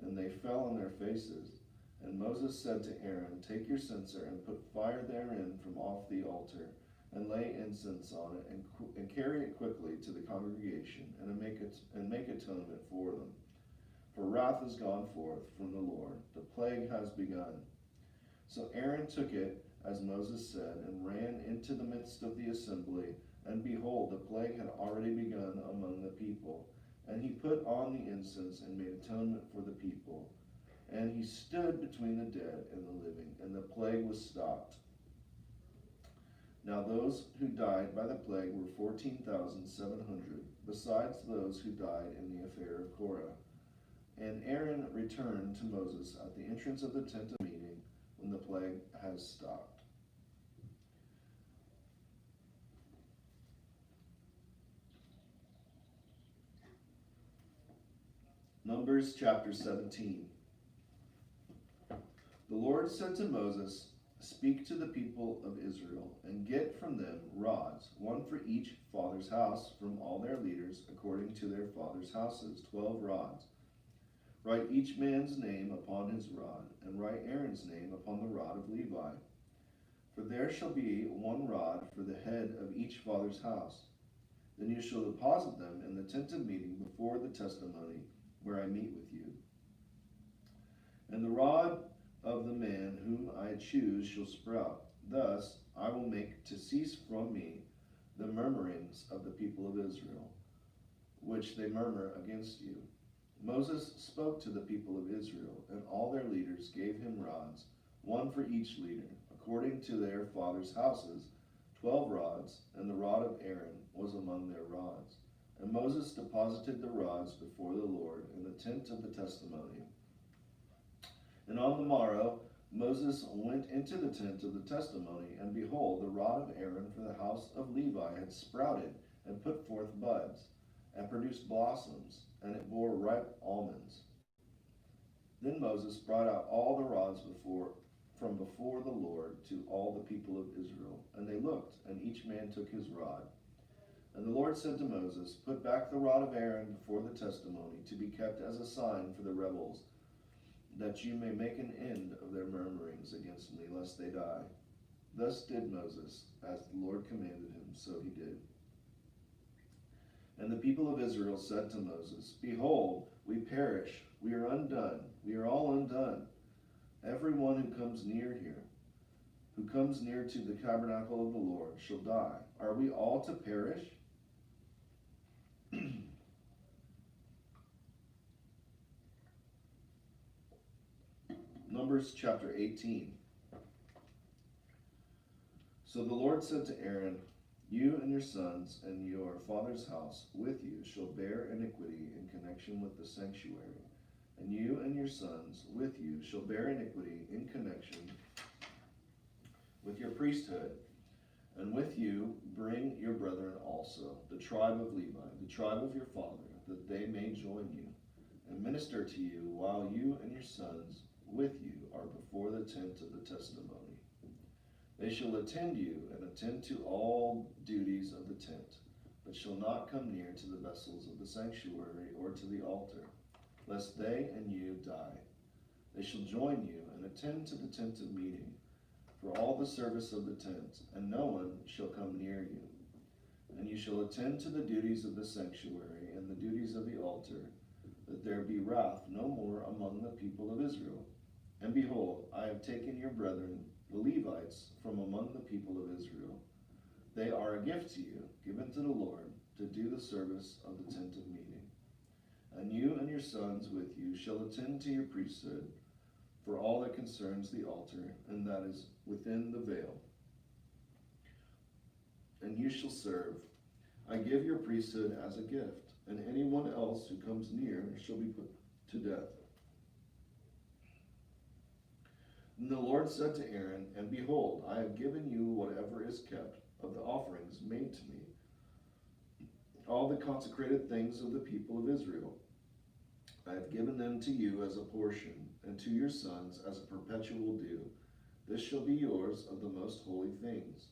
And they fell on their faces. And Moses said to Aaron, Take your censer and put fire therein from off the altar, and lay incense on it, and carry it quickly to the congregation, and make atonement for them. For wrath is gone forth from the Lord, the plague has begun. So Aaron took it, as Moses said, and ran into the midst of the assembly, and behold, the plague had already begun among the people. And he put on the incense and made atonement for the people. And he stood between the dead and the living, and the plague was stopped. Now those who died by the plague were 14,700, besides those who died in the affair of Korah. And Aaron returned to Moses at the entrance of the tent of meeting when the plague has stopped. Numbers chapter 17. The Lord said to Moses, Speak to the people of Israel, and get from them rods, one for each father's house, from all their leaders, according to their father's houses, 12 rods. Write each man's name upon his rod, and write Aaron's name upon the rod of Levi. For there shall be one rod for the head of each father's house. Then you shall deposit them in the tent of meeting before the testimony, where I meet with you. And the rod of the man whom I choose shall sprout. Thus I will make to cease from me the murmurings of the people of Israel, which they murmur against you. Moses spoke to the people of Israel, and all their leaders gave him rods, one for each leader, according to their fathers' houses, 12 rods, and the rod of Aaron was among their rods. And Moses deposited the rods before the Lord in the tent of the testimony. And on the morrow Moses went into the tent of the testimony, and behold, the rod of Aaron for the house of Levi had sprouted and put forth buds, and produced blossoms, and it bore ripe almonds. Then Moses brought out all the rods from before the Lord to all the people of Israel. And they looked, and each man took his rod. And the Lord said to Moses, Put back the rod of Aaron before the testimony, to be kept as a sign for the rebels, that you may make an end of their murmurings against me, lest they die. Thus did Moses, as the Lord commanded him, so he did. And the people of Israel said to Moses, Behold, we perish, we are undone, we are all undone. Every one who comes near here, who comes near to the tabernacle of the Lord, shall die. Are we all to perish? Numbers chapter 18. So the Lord said to Aaron, You and your sons and your father's house with you shall bear iniquity in connection with the sanctuary, and you and your sons with you shall bear iniquity in connection with your priesthood. And with you bring your brethren also, the tribe of Levi, the tribe of your father, that they may join you, and minister to you while you and your sons with you are before the tent of the testimony. They shall attend you and attend to all duties of the tent, but shall not come near to the vessels of the sanctuary or to the altar, lest they and you die. They shall join you and attend to the tent of meeting, for all the service of the tent, and no one shall come near you. And you shall attend to the duties of the sanctuary and the duties of the altar, that there be wrath no more among the people of Israel. And behold, I have taken your brethren, the Levites, from among the people of Israel. They are a gift to you, given to the Lord, to do the service of the tent of meeting. And you and your sons with you shall attend to your priesthood, for all that concerns the altar, and that is within the veil. And you shall serve. I give your priesthood as a gift, and anyone else who comes near shall be put to death. And the Lord said to Aaron, And behold, I have given you whatever is kept of the offerings made to me, all the consecrated things of the people of Israel. I have given them to you as a portion, and to your sons as a perpetual due. This shall be yours of the most holy things.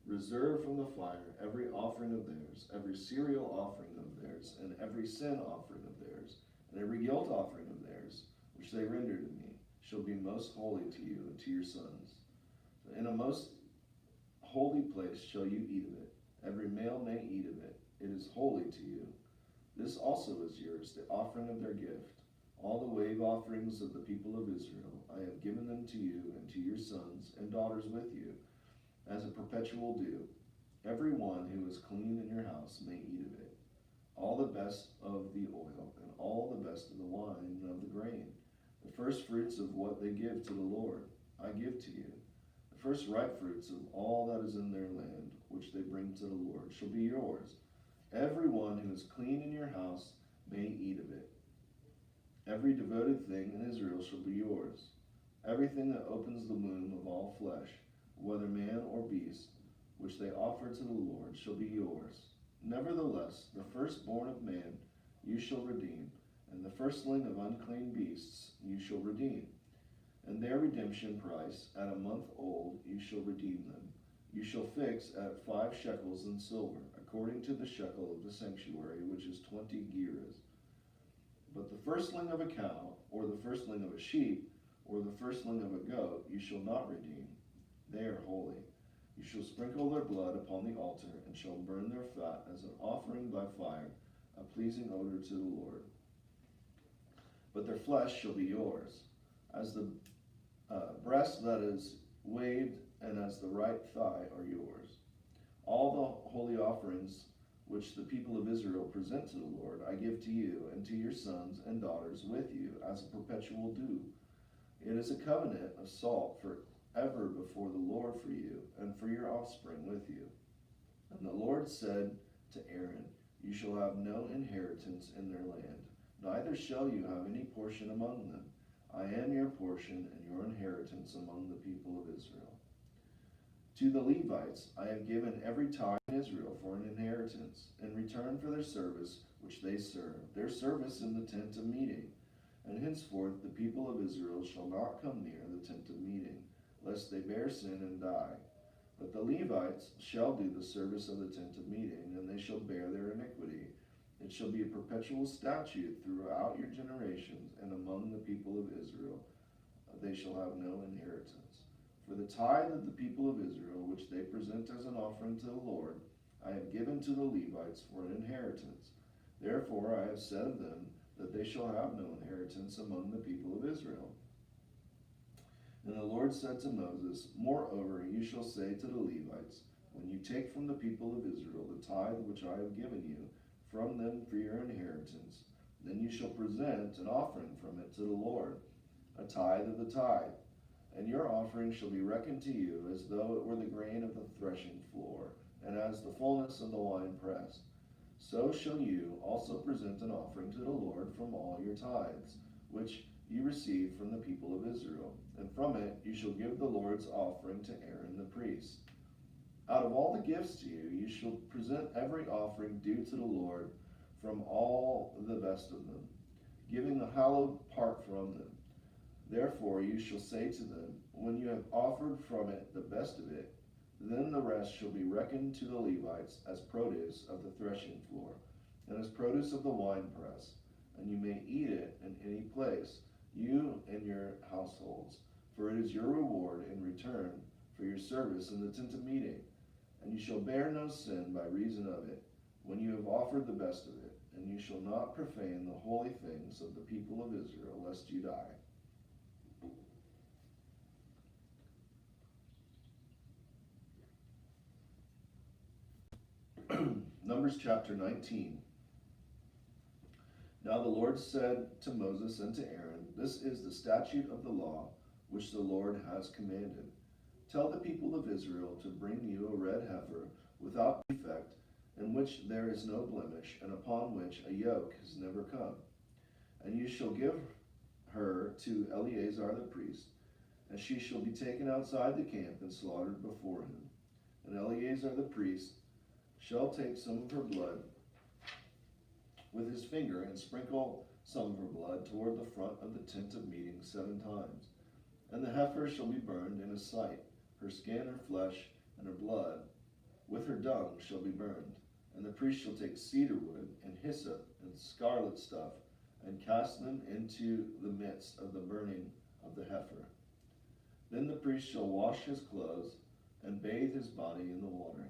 Reserve from the fire every offering of theirs, every cereal offering of theirs, and every sin offering of theirs, and every guilt offering of theirs, which they render to me, shall be most holy to you and to your sons. In a most holy place shall you eat of it. Every male may eat of it. It is holy to you. This also is yours, the offering of their gift. All the wave offerings of the people of Israel, I have given them to you and to your sons and daughters with you, as a perpetual due. Every one who is clean in your house may eat of it. All the best of the oil, and all the best of the wine and of the grain, the first fruits of what they give to the Lord, I give to you. The first ripe fruits of all that is in their land, which they bring to the Lord, shall be yours. Every one who is clean in your house may eat of it. Every devoted thing in Israel shall be yours. Everything that opens the womb of all flesh, whether man or beast, which they offer to the Lord, shall be yours. Nevertheless, the firstborn of man you shall redeem, and the firstling of unclean beasts you shall redeem. And their redemption price, at a month old, you shall redeem them. You shall fix at 5 shekels in silver, according to the shekel of the sanctuary, which is 20 gerahs. But the firstling of a cow, or the firstling of a sheep, or the firstling of a goat, you shall not redeem. They are holy. You shall sprinkle their blood upon the altar, and shall burn their fat as an offering by fire, a pleasing odor to the Lord. But their flesh shall be yours, as the breast that is waved, and as the right thigh are yours. All the holy offerings which the people of Israel present to the Lord, I give to you and to your sons and daughters with you as a perpetual due. It is a covenant of salt forever before the Lord for you and for your offspring with you. And the Lord said to Aaron, You shall have no inheritance in their land, neither shall you have any portion among them. I am your portion and your inheritance among the people of Israel. To the Levites I have given every tithe in Israel for an inheritance, in return for their service which they serve, their service in the tent of meeting. And henceforth the people of Israel shall not come near the tent of meeting, lest they bear sin and die. But the Levites shall do the service of the tent of meeting, and they shall bear their iniquity. It shall be a perpetual statute throughout your generations, and among the people of Israel they shall have no inheritance. For the tithe of the people of Israel, which they present as an offering to the Lord, I have given to the Levites for an inheritance. Therefore I have said of them that they shall have no inheritance among the people of Israel. And the Lord said to Moses, Moreover, you shall say to the Levites, when you take from the people of Israel the tithe which I have given you from them for your inheritance, then you shall present an offering from it to the Lord, a tithe of the tithe. And your offering shall be reckoned to you as though it were the grain of the threshing floor, and as the fullness of the winepress. So shall you also present an offering to the Lord from all your tithes, which you receive from the people of Israel, and from it you shall give the Lord's offering to Aaron the priest. Out of all the gifts to you, you shall present every offering due to the Lord from all the best of them, giving a hallowed part from them. Therefore you shall say to them, when you have offered from it the best of it, then the rest shall be reckoned to the Levites as produce of the threshing floor, and as produce of the winepress, and you may eat it in any place, you and your households, for it is your reward in return for your service in the tent of meeting. And you shall bear no sin by reason of it, when you have offered the best of it, and you shall not profane the holy things of the people of Israel, lest you die. Numbers chapter 19. Now the Lord said to Moses and to Aaron, this is the statute of the law which the Lord has commanded. Tell the people of Israel to bring you a red heifer without defect, in which there is no blemish, and upon which a yoke has never come. And you shall give her to Eleazar the priest, and she shall be taken outside the camp and slaughtered before him. And Eleazar the priest shall take some of her blood with his finger and sprinkle some of her blood toward the front of the tent of meeting 7 times. And the heifer shall be burned in his sight. Her skin, her flesh, and her blood with her dung shall be burned. And the priest shall take cedar wood and hyssop and scarlet stuff and cast them into the midst of the burning of the heifer. Then the priest shall wash his clothes and bathe his body in the water.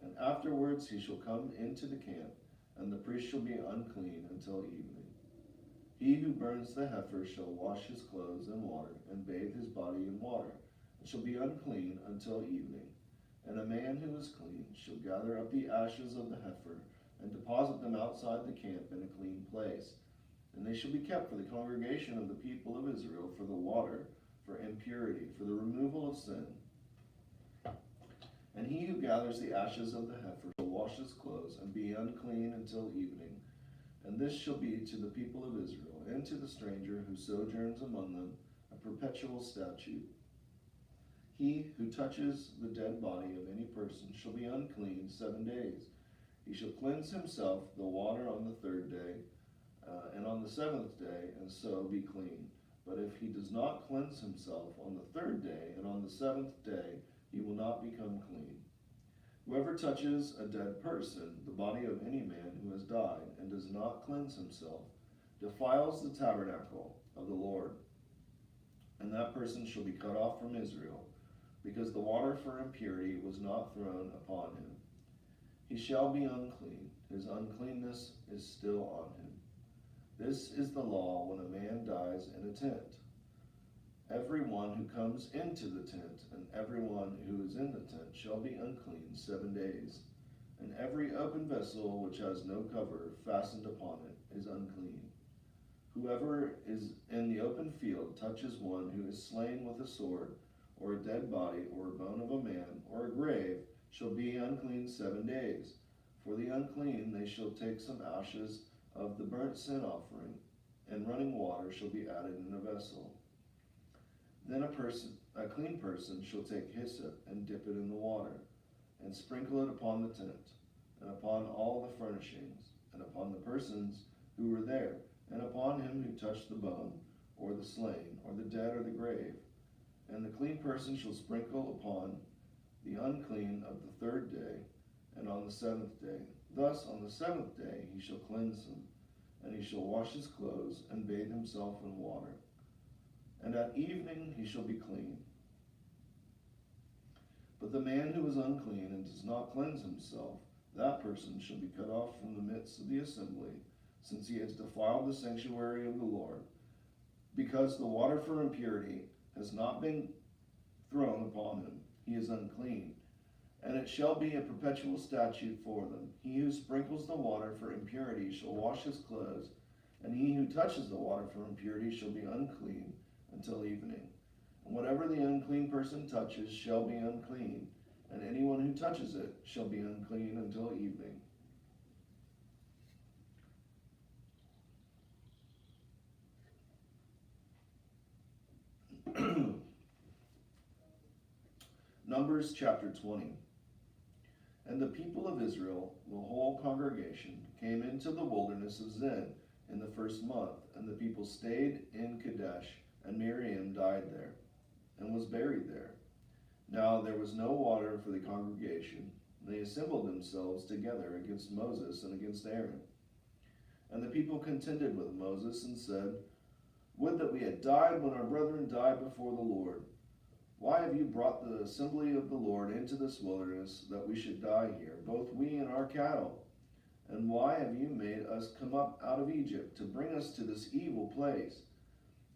And afterwards he shall come into the camp, and the priest shall be unclean until evening. He who burns the heifer shall wash his clothes in water, and bathe his body in water, and shall be unclean until evening. And a man who is clean shall gather up the ashes of the heifer, and deposit them outside the camp in a clean place. And they shall be kept for the congregation of the people of Israel, for the water, for impurity, for the removal of sin. And he who gathers the ashes of the heifer shall wash his clothes, and be unclean until evening. And this shall be to the people of Israel, and to the stranger who sojourns among them, a perpetual statute. He who touches the dead body of any person shall be unclean 7 days. He shall cleanse himself the water on the 3rd day, and on the 7th day, and so be clean. But if he does not cleanse himself on the 3rd day, and on the 7th day, he will not become clean. Whoever touches a dead person, the body of any man who has died, and does not cleanse himself, defiles the tabernacle of the Lord, and that person shall be cut off from Israel, because the water for impurity was not thrown upon him. He shall be unclean, his uncleanness is still on him. This is the law when a man dies in a tent. Everyone who comes into the tent and everyone who is in the tent shall be unclean 7 days. And every open vessel which has no cover fastened upon it is unclean. Whoever is in the open field touches one who is slain with a sword, or a dead body, or a bone of a man, or a grave, shall be unclean 7 days. For the unclean they shall take some ashes of the burnt sin offering, and running water shall be added in a vessel. Then a clean person shall take hyssop and dip it in the water, and sprinkle it upon the tent, and upon all the furnishings, and upon the persons who were there, and upon him who touched the bone, or the slain, or the dead, or the grave. And the clean person shall sprinkle upon the unclean of the 3rd day, and on the 7th day. Thus on the 7th day he shall cleanse him, and he shall wash his clothes, and bathe himself in water. And at evening he shall be clean. But the man who is unclean and does not cleanse himself, that person shall be cut off from the midst of the assembly, since he has defiled the sanctuary of the Lord, because the water for impurity has not been thrown upon him. He is unclean. And it shall be a perpetual statute for them. He who sprinkles the water for impurity shall wash his clothes, and he who touches the water for impurity shall be unclean until evening. And whatever the unclean person touches shall be unclean, and anyone who touches it shall be unclean until evening. Numbers chapter 20. And the people of Israel, the whole congregation, came into the wilderness of Zin in the first month, and the people stayed in Kadesh, and Miriam died there, and was buried there. Now there was no water for the congregation. They assembled themselves together against Moses and against Aaron. And the people contended with Moses and said, Would that we had died when our brethren died before the Lord. Why have you brought the assembly of the Lord into this wilderness, that we should die here, both we and our cattle? And why have you made us come up out of Egypt to bring us to this evil place?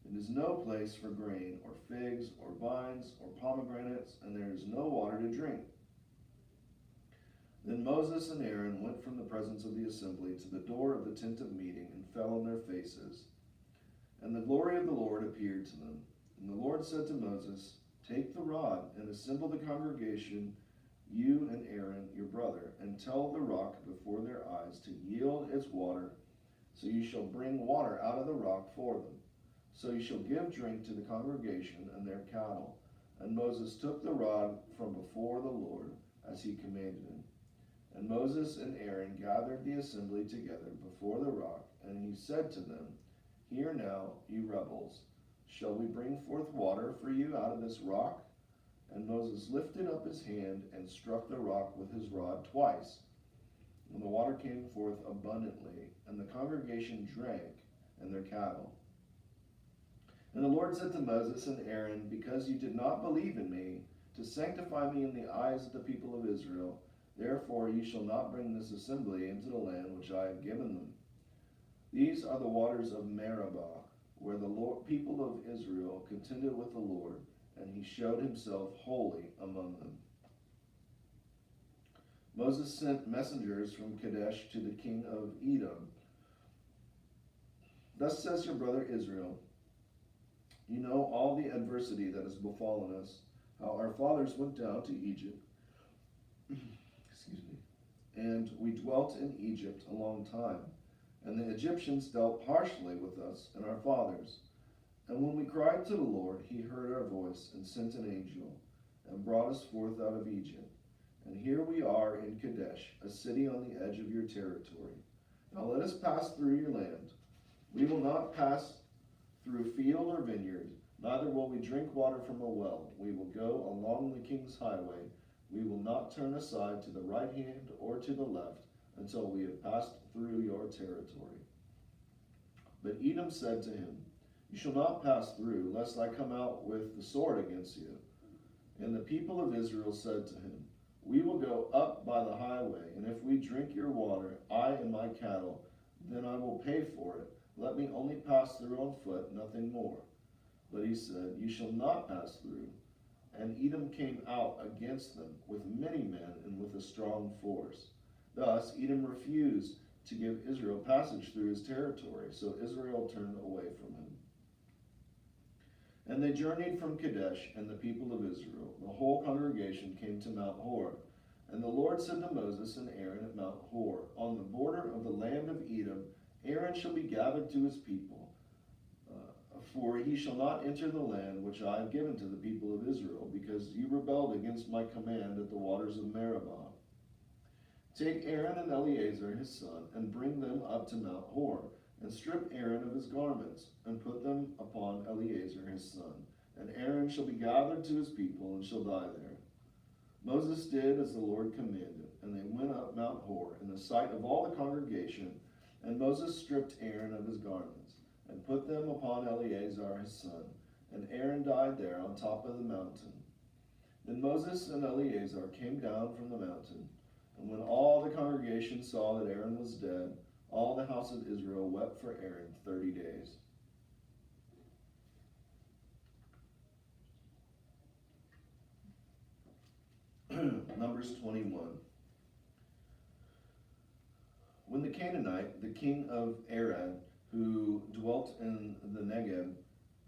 It is no place for grain, or figs, or vines, or pomegranates, and there is no water to drink. Then Moses and Aaron went from the presence of the assembly to the door of the tent of meeting, and fell on their faces. And the glory of the Lord appeared to them. And the Lord said to Moses, Take the rod, and assemble the congregation, you and Aaron your brother, and tell the rock before their eyes to yield its water, so you shall bring water out of the rock for them. So you shall give drink to the congregation and their cattle. And Moses took the rod from before the Lord, as he commanded him. And Moses and Aaron gathered the assembly together before the rock, and he said to them, Hear now, you rebels, shall we bring forth water for you out of this rock? And Moses lifted up his hand and struck the rock with his rod twice. And the water came forth abundantly, and the congregation drank, and their cattle. And the Lord said to Moses and Aaron, Because you did not believe in me, to sanctify me in the eyes of the people of Israel, therefore you shall not bring this assembly into the land which I have given them. These are the waters of Meribah, where the people of Israel contended with the Lord, and he showed himself holy among them. Moses sent messengers from Kadesh to the king of Edom. Thus says your brother Israel, You know all the adversity that has befallen us, how our fathers went down to Egypt, and we dwelt in Egypt a long time. And the Egyptians dealt harshly with us and our fathers. And when we cried to the Lord, he heard our voice and sent an angel and brought us forth out of Egypt. And here we are in Kadesh, a city on the edge of your territory. Now let us pass through your land. We will not pass through field or vineyard, neither will we drink water from a well. We will go along the king's highway. We will not turn aside to the right hand or to the left, until we have passed through your territory. But Edom said to him, You shall not pass through, lest I come out with the sword against you. And the people of Israel said to him, We will go up by the highway, and if we drink your water, I and my cattle, then I will pay for it. Let me only pass through on foot, nothing more. But he said, You shall not pass through. And Edom came out against them with many men and with a strong force. Thus, Edom refused to give Israel passage through his territory, so Israel turned away from him. And they journeyed from Kadesh, and the people of Israel, the whole congregation, came to Mount Hor. And the Lord said to Moses and Aaron at Mount Hor, On the border of the land of Edom, Aaron shall be gathered to his people, for he shall not enter the land which I have given to the people of Israel, because you rebelled against my command at the waters of Meribah. Take Aaron and Eleazar his son, and bring them up to Mount Hor, and strip Aaron of his garments, and put them upon Eleazar his son. And Aaron shall be gathered to his people, and shall die there. Moses did as the Lord commanded, and they went up Mount Hor in the sight of all the congregation, and Moses stripped Aaron of his garments, and put them upon Eleazar his son, and Aaron died there on top of the mountain. Then Moses and Eleazar came down from the mountain, and when all the congregation saw that Aaron was dead, all the house of Israel wept for Aaron 30 days. Numbers 21. When the Canaanite, the king of Arad, who dwelt in the Negev,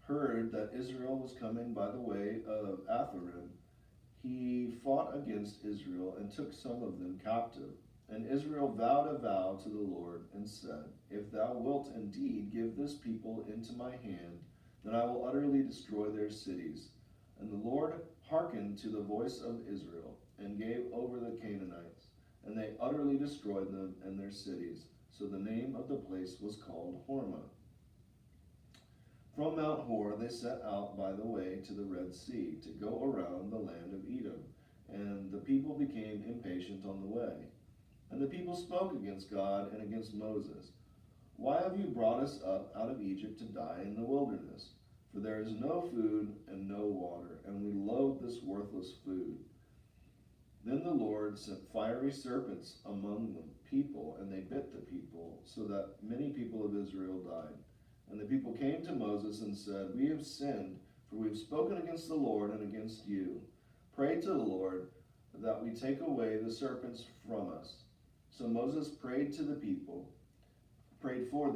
heard that Israel was coming by the way of Atharim, he fought against Israel and took some of them captive. And Israel vowed a vow to the Lord and said, If thou wilt indeed give this people into my hand, then I will utterly destroy their cities. And the Lord hearkened to the voice of Israel, and gave over the Canaanites, and they utterly destroyed them and their cities. So the name of the place was called Hormah. From Mount Hor they set out by the way to the Red Sea, to go around the land of Edom. And the people became impatient on the way. And the people spoke against God and against Moses. Why have you brought us up out of Egypt to die in the wilderness? For there is no food and no water, and we loathe this worthless food. Then the Lord sent fiery serpents among the people, and they bit the people, so that many people of Israel died. And the people came to Moses and said, We have sinned, for we have spoken against the Lord and against you. Pray to the Lord that we take away the serpents from us. So Moses prayed for the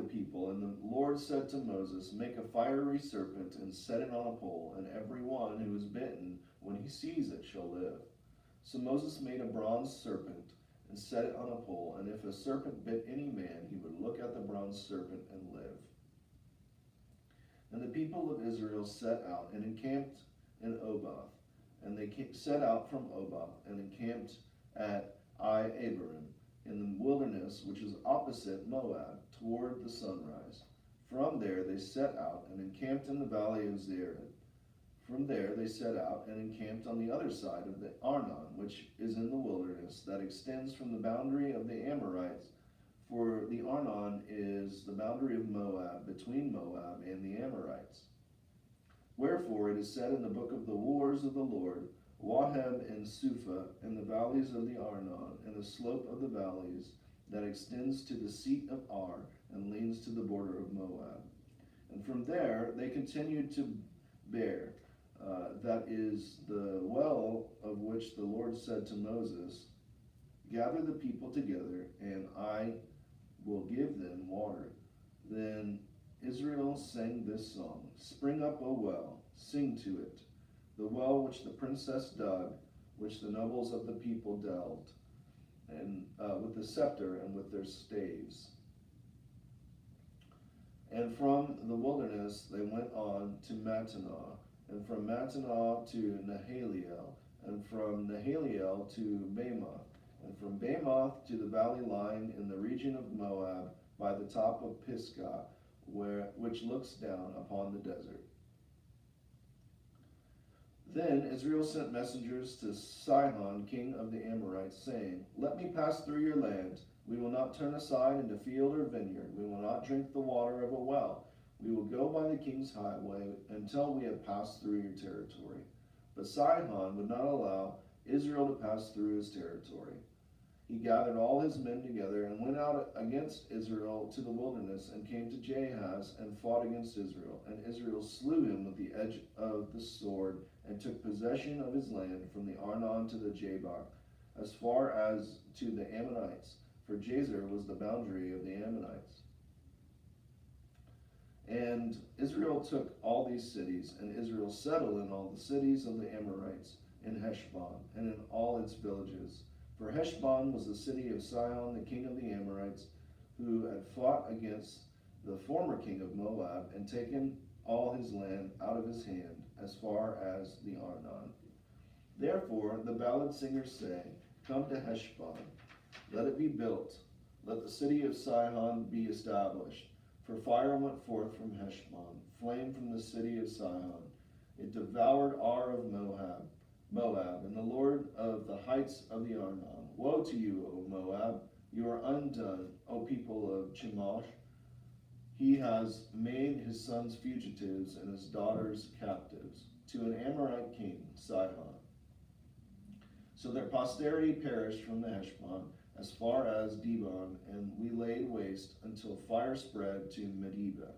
people, and the Lord said to Moses, Make a fiery serpent and set it on a pole, and every one who is bitten, when he sees it, shall live. So Moses made a bronze serpent and set it on a pole, and if a serpent bit any man, he would look at the bronze serpent and live. And the people of Israel set out and encamped in Oboth, and they set out from Oboth and encamped at Abarim, in the wilderness which is opposite Moab, toward the sunrise. From there they set out and encamped in the valley of Zered. From there they set out and encamped on the other side of the Arnon, which is in the wilderness, that extends from the boundary of the Amorites. For the Arnon is the boundary of Moab, between Moab and the Amorites. Wherefore it is said in the book of the wars of the Lord, Waheb and Suphah, and the valleys of the Arnon, and the slope of the valleys that extends to the seat of Ar, and leans to the border of Moab. And from there they continued to Beer, that is the well of which the Lord said to Moses, Gather the people together, and I will give them water. Then Israel sang this song, Spring up, O well, sing to it, the well which the princess dug, which the nobles of the people delved, and with the scepter and with their staves. And from the wilderness they went on to Mattanah, and from Mattanah to Nahaliel, and from Nahaliel to Bamoth, and from Bamoth to the valley lying in the region of Moab by the top of Pisgah, which looks down upon the desert. Then Israel sent messengers to Sihon, king of the Amorites, saying, Let me pass through your land. We will not turn aside into field or vineyard. We will not drink the water of a well. We will go by the king's highway until we have passed through your territory. But Sihon would not allow Israel to pass through his territory. He gathered all his men together and went out against Israel to the wilderness and came to Jahaz and fought against Israel. And Israel slew him with the edge of the sword and took possession of his land from the Arnon to the Jabbok, as far as to the Ammonites, for Jazer was the boundary of the Ammonites. And Israel took all these cities, and Israel settled in all the cities of the Amorites, in Heshbon, and in all its villages. For Heshbon was the city of Sihon, the king of the Amorites, who had fought against the former king of Moab, and taken all his land out of his hand, as far as the Arnon. Therefore the ballad singers say, Come to Heshbon, let it be built, let the city of Sihon be established. For fire went forth from Heshbon, flame from the city of Sihon. It devoured Ar of Moab, and the Lord of the heights of the Arnon. Woe to you, O Moab! You are undone, O people of Chemosh. He has made his sons fugitives and his daughters captives, to an Amorite king, Sihon. So their posterity perished from the Heshbon, as far as Dibon, and we laid waste until fire spread to Medeba.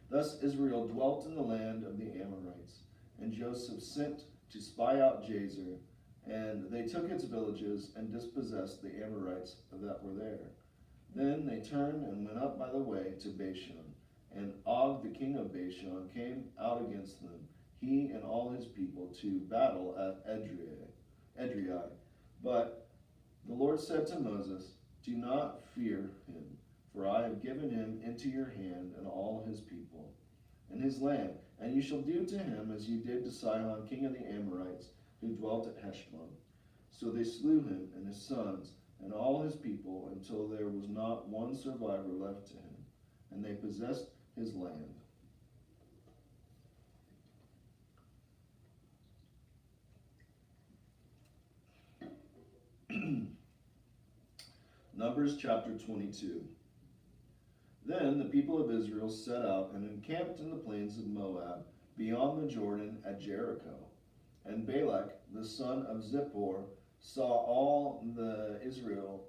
Thus Israel dwelt in the land of the Amorites, and Joseph sent to spy out Jazer, and they took its villages and dispossessed the Amorites that were there. Then they turned and went up by the way to Bashan, and Og the king of Bashan came out against them. he and all his people, to battle at Edrei. But the Lord said to Moses, do not fear him, for I have given him into your hand and all his people and his land, and you shall do to him as you did to Sihon, king of the Amorites, who dwelt at Heshbon. So they slew him and his sons and all his people until there was not one survivor left to him, and they possessed his land. Numbers chapter 22. Then the people of Israel set out and encamped in the plains of Moab, beyond the Jordan at Jericho. And Balak, the son of Zippor, saw all that Israel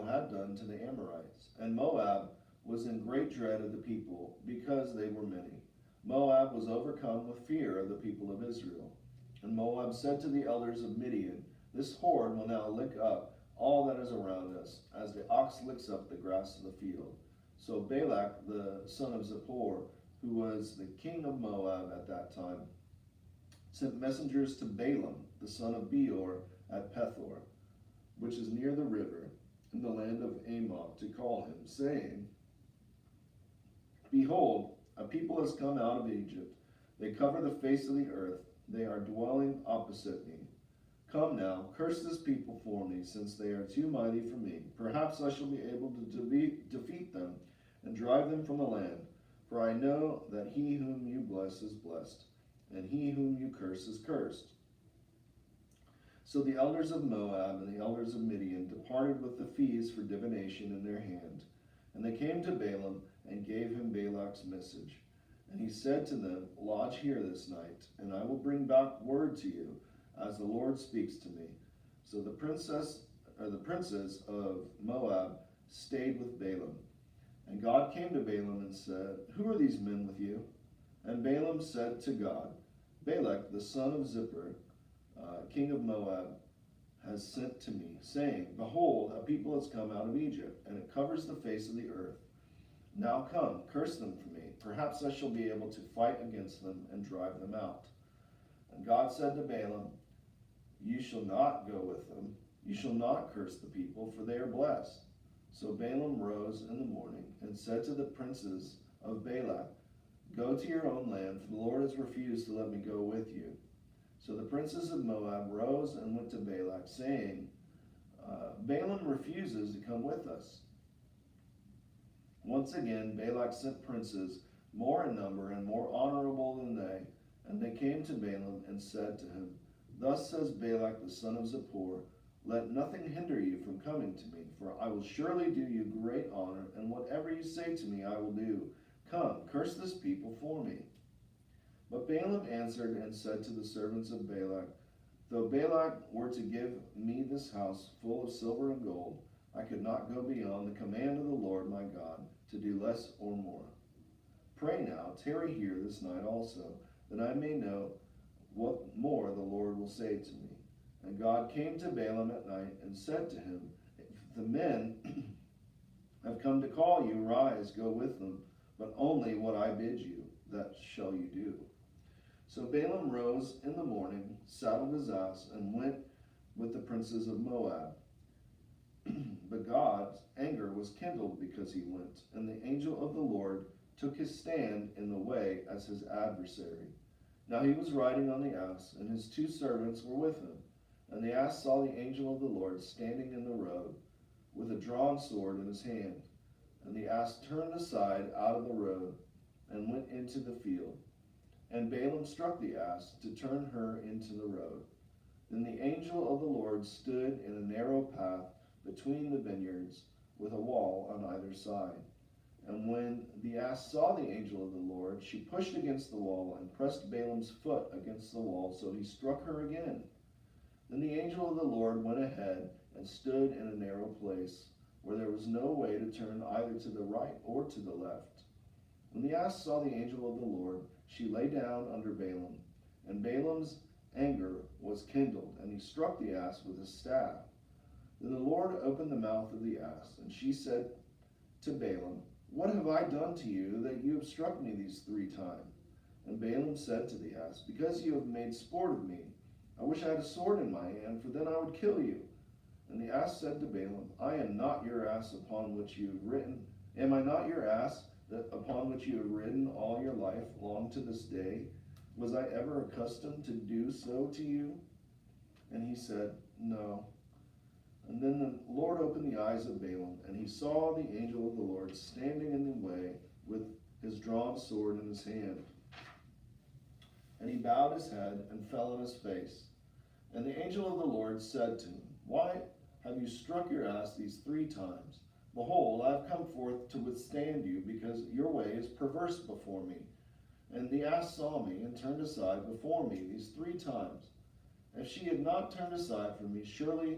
had done to the Amorites. And Moab was in great dread of the people, because they were many. Moab was overcome with fear of the people of Israel. And Moab said to the elders of Midian, this horde will now lick up all that is around us, as the ox licks up the grass of the field. So Balak, the son of Zippor, who was the king of Moab at that time, sent messengers to Balaam, the son of Beor, at Pethor, which is near the river, in the land of Ammon, to call him, saying, behold, a people has come out of Egypt. They cover the face of the earth. They are dwelling opposite me. Come now, curse this people for me, since they are too mighty for me. Perhaps I shall be able to defeat them and drive them from the land. For I know that he whom you bless is blessed, and he whom you curse is cursed. So the elders of Moab and the elders of Midian departed with the fees for divination in their hand. And they came to Balaam and gave him Balak's message. And he said to them, lodge here this night, and I will bring back word to you, as the Lord speaks to me. So the princes of Moab stayed with Balaam. And God came to Balaam and said, who are these men with you? And Balaam said to God, Balak, the son of Zippor, king of Moab, has sent to me, saying, behold, a people has come out of Egypt, and it covers the face of the earth. Now come, curse them for me. Perhaps I shall be able to fight against them and drive them out. And God said to Balaam, you shall not go with them. You shall not curse the people, for they are blessed. So Balaam rose in the morning and said to the princes of Balak, go to your own land, for the Lord has refused to let me go with you. So the princes of Moab rose and went to Balak, saying, Balaam refuses to come with us. Once again, Balak sent princes, more in number and more honorable than they, and they came to Balaam and said to him, thus says Balak the son of Zippor, let nothing hinder you from coming to me, for I will surely do you great honor, and whatever you say to me I will do. Come, curse this people for me. But Balaam answered and said to the servants of Balak, though Balak were to give me this house full of silver and gold, I could not go beyond the command of the Lord my God, to do less or more. Pray now, tarry here this night also, that I may know what more the Lord will say to me. And God came to Balaam at night and said to him, if the men have come to call you, rise, go with them, but only what I bid you, that shall you do. So Balaam rose in the morning, saddled his ass, and went with the princes of Moab. But God's anger was kindled because he went, and the angel of the Lord took his stand in the way as his adversary. Now he was riding on the ass, and his two servants were with him. And the ass saw the angel of the Lord standing in the road, with a drawn sword in his hand. And the ass turned aside out of the road, and went into the field. And Balaam struck the ass to turn her into the road. Then the angel of the Lord stood in a narrow path between the vineyards, with a wall on either side. And when the ass saw the angel of the Lord, she pushed against the wall and pressed Balaam's foot against the wall, so he struck her again. Then the angel of the Lord went ahead and stood in a narrow place, where there was no way to turn either to the right or to the left. When the ass saw the angel of the Lord, she lay down under Balaam, and Balaam's anger was kindled, and he struck the ass with his staff. Then the Lord opened the mouth of the ass, and she said to Balaam, what have I done to you that you have struck me these 3 times? And Balaam said to the ass, because you have made sport of me, I wish I had a sword in my hand, for then I would kill you. And the ass said to Balaam, I am not your ass upon which you have ridden. Am I not your ass upon which you have ridden all your life long to this day? Was I ever accustomed to do so to you? And he said, No. And then the Lord opened the eyes of Balaam, and he saw the angel of the Lord standing in the way with his drawn sword in his hand. And he bowed his head and fell on his face. And the angel of the Lord said to him, Why have you struck your ass these 3 times? Behold, I have come forth to withstand you, because your way is perverse before me. And the ass saw me and turned aside before me these 3 times. If she had not turned aside from me, surely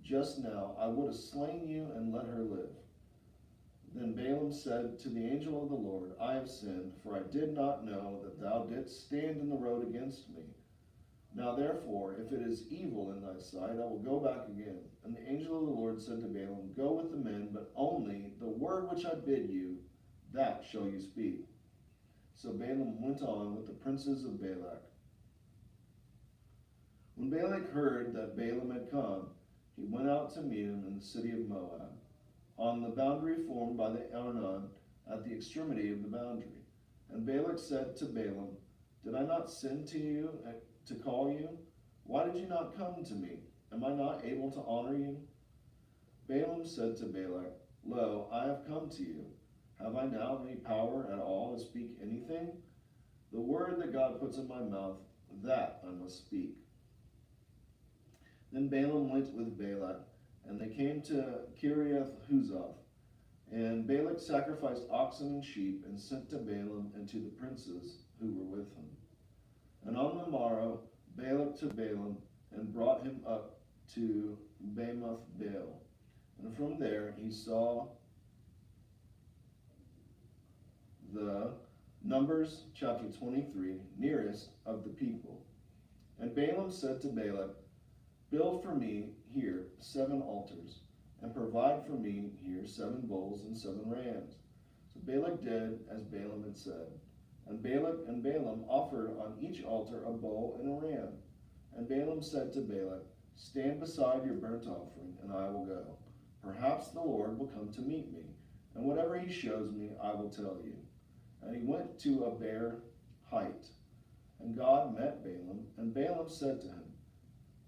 just now I would have slain you and let her live. Then Balaam said to the angel of the Lord, I have sinned, for I did not know that thou didst stand in the road against me. Now therefore, if it is evil in thy sight, I will go back again. And the angel of the Lord said to Balaam, Go with the men, but only the word which I bid you, that shall you speak. So Balaam went on with the princes of Balak. When Balak heard that Balaam had come, he went out to meet him in the city of Moab, on the boundary formed by the Arnon, at the extremity of the boundary. And Balak said to Balaam, Did I not send to you to call you? Why did you not come to me? Am I not able to honor you? Balaam said to Balak, Lo, I have come to you. Have I now any power at all to speak anything? The word that God puts in my mouth, that I must speak. Then Balaam went with Balak, and they came to Kiriath Huzoth. And Balak sacrificed oxen and sheep, and sent to Balaam and to the princes who were with him. And on the morrow Balak took Balaam, and brought him up to Bamoth Baal. And from there he saw the Numbers chapter 23, nearest of the people. And Balaam said to Balak, Build for me here 7 altars, and provide for me here 7 bulls and 7 rams. So Balak did as Balaam had said. And Balak and Balaam offered on each altar a bull and a ram. And Balaam said to Balak, Stand beside your burnt offering, and I will go. Perhaps the Lord will come to meet me, and whatever he shows me, I will tell you. And he went to a bare height. And God met Balaam, and Balaam said to him,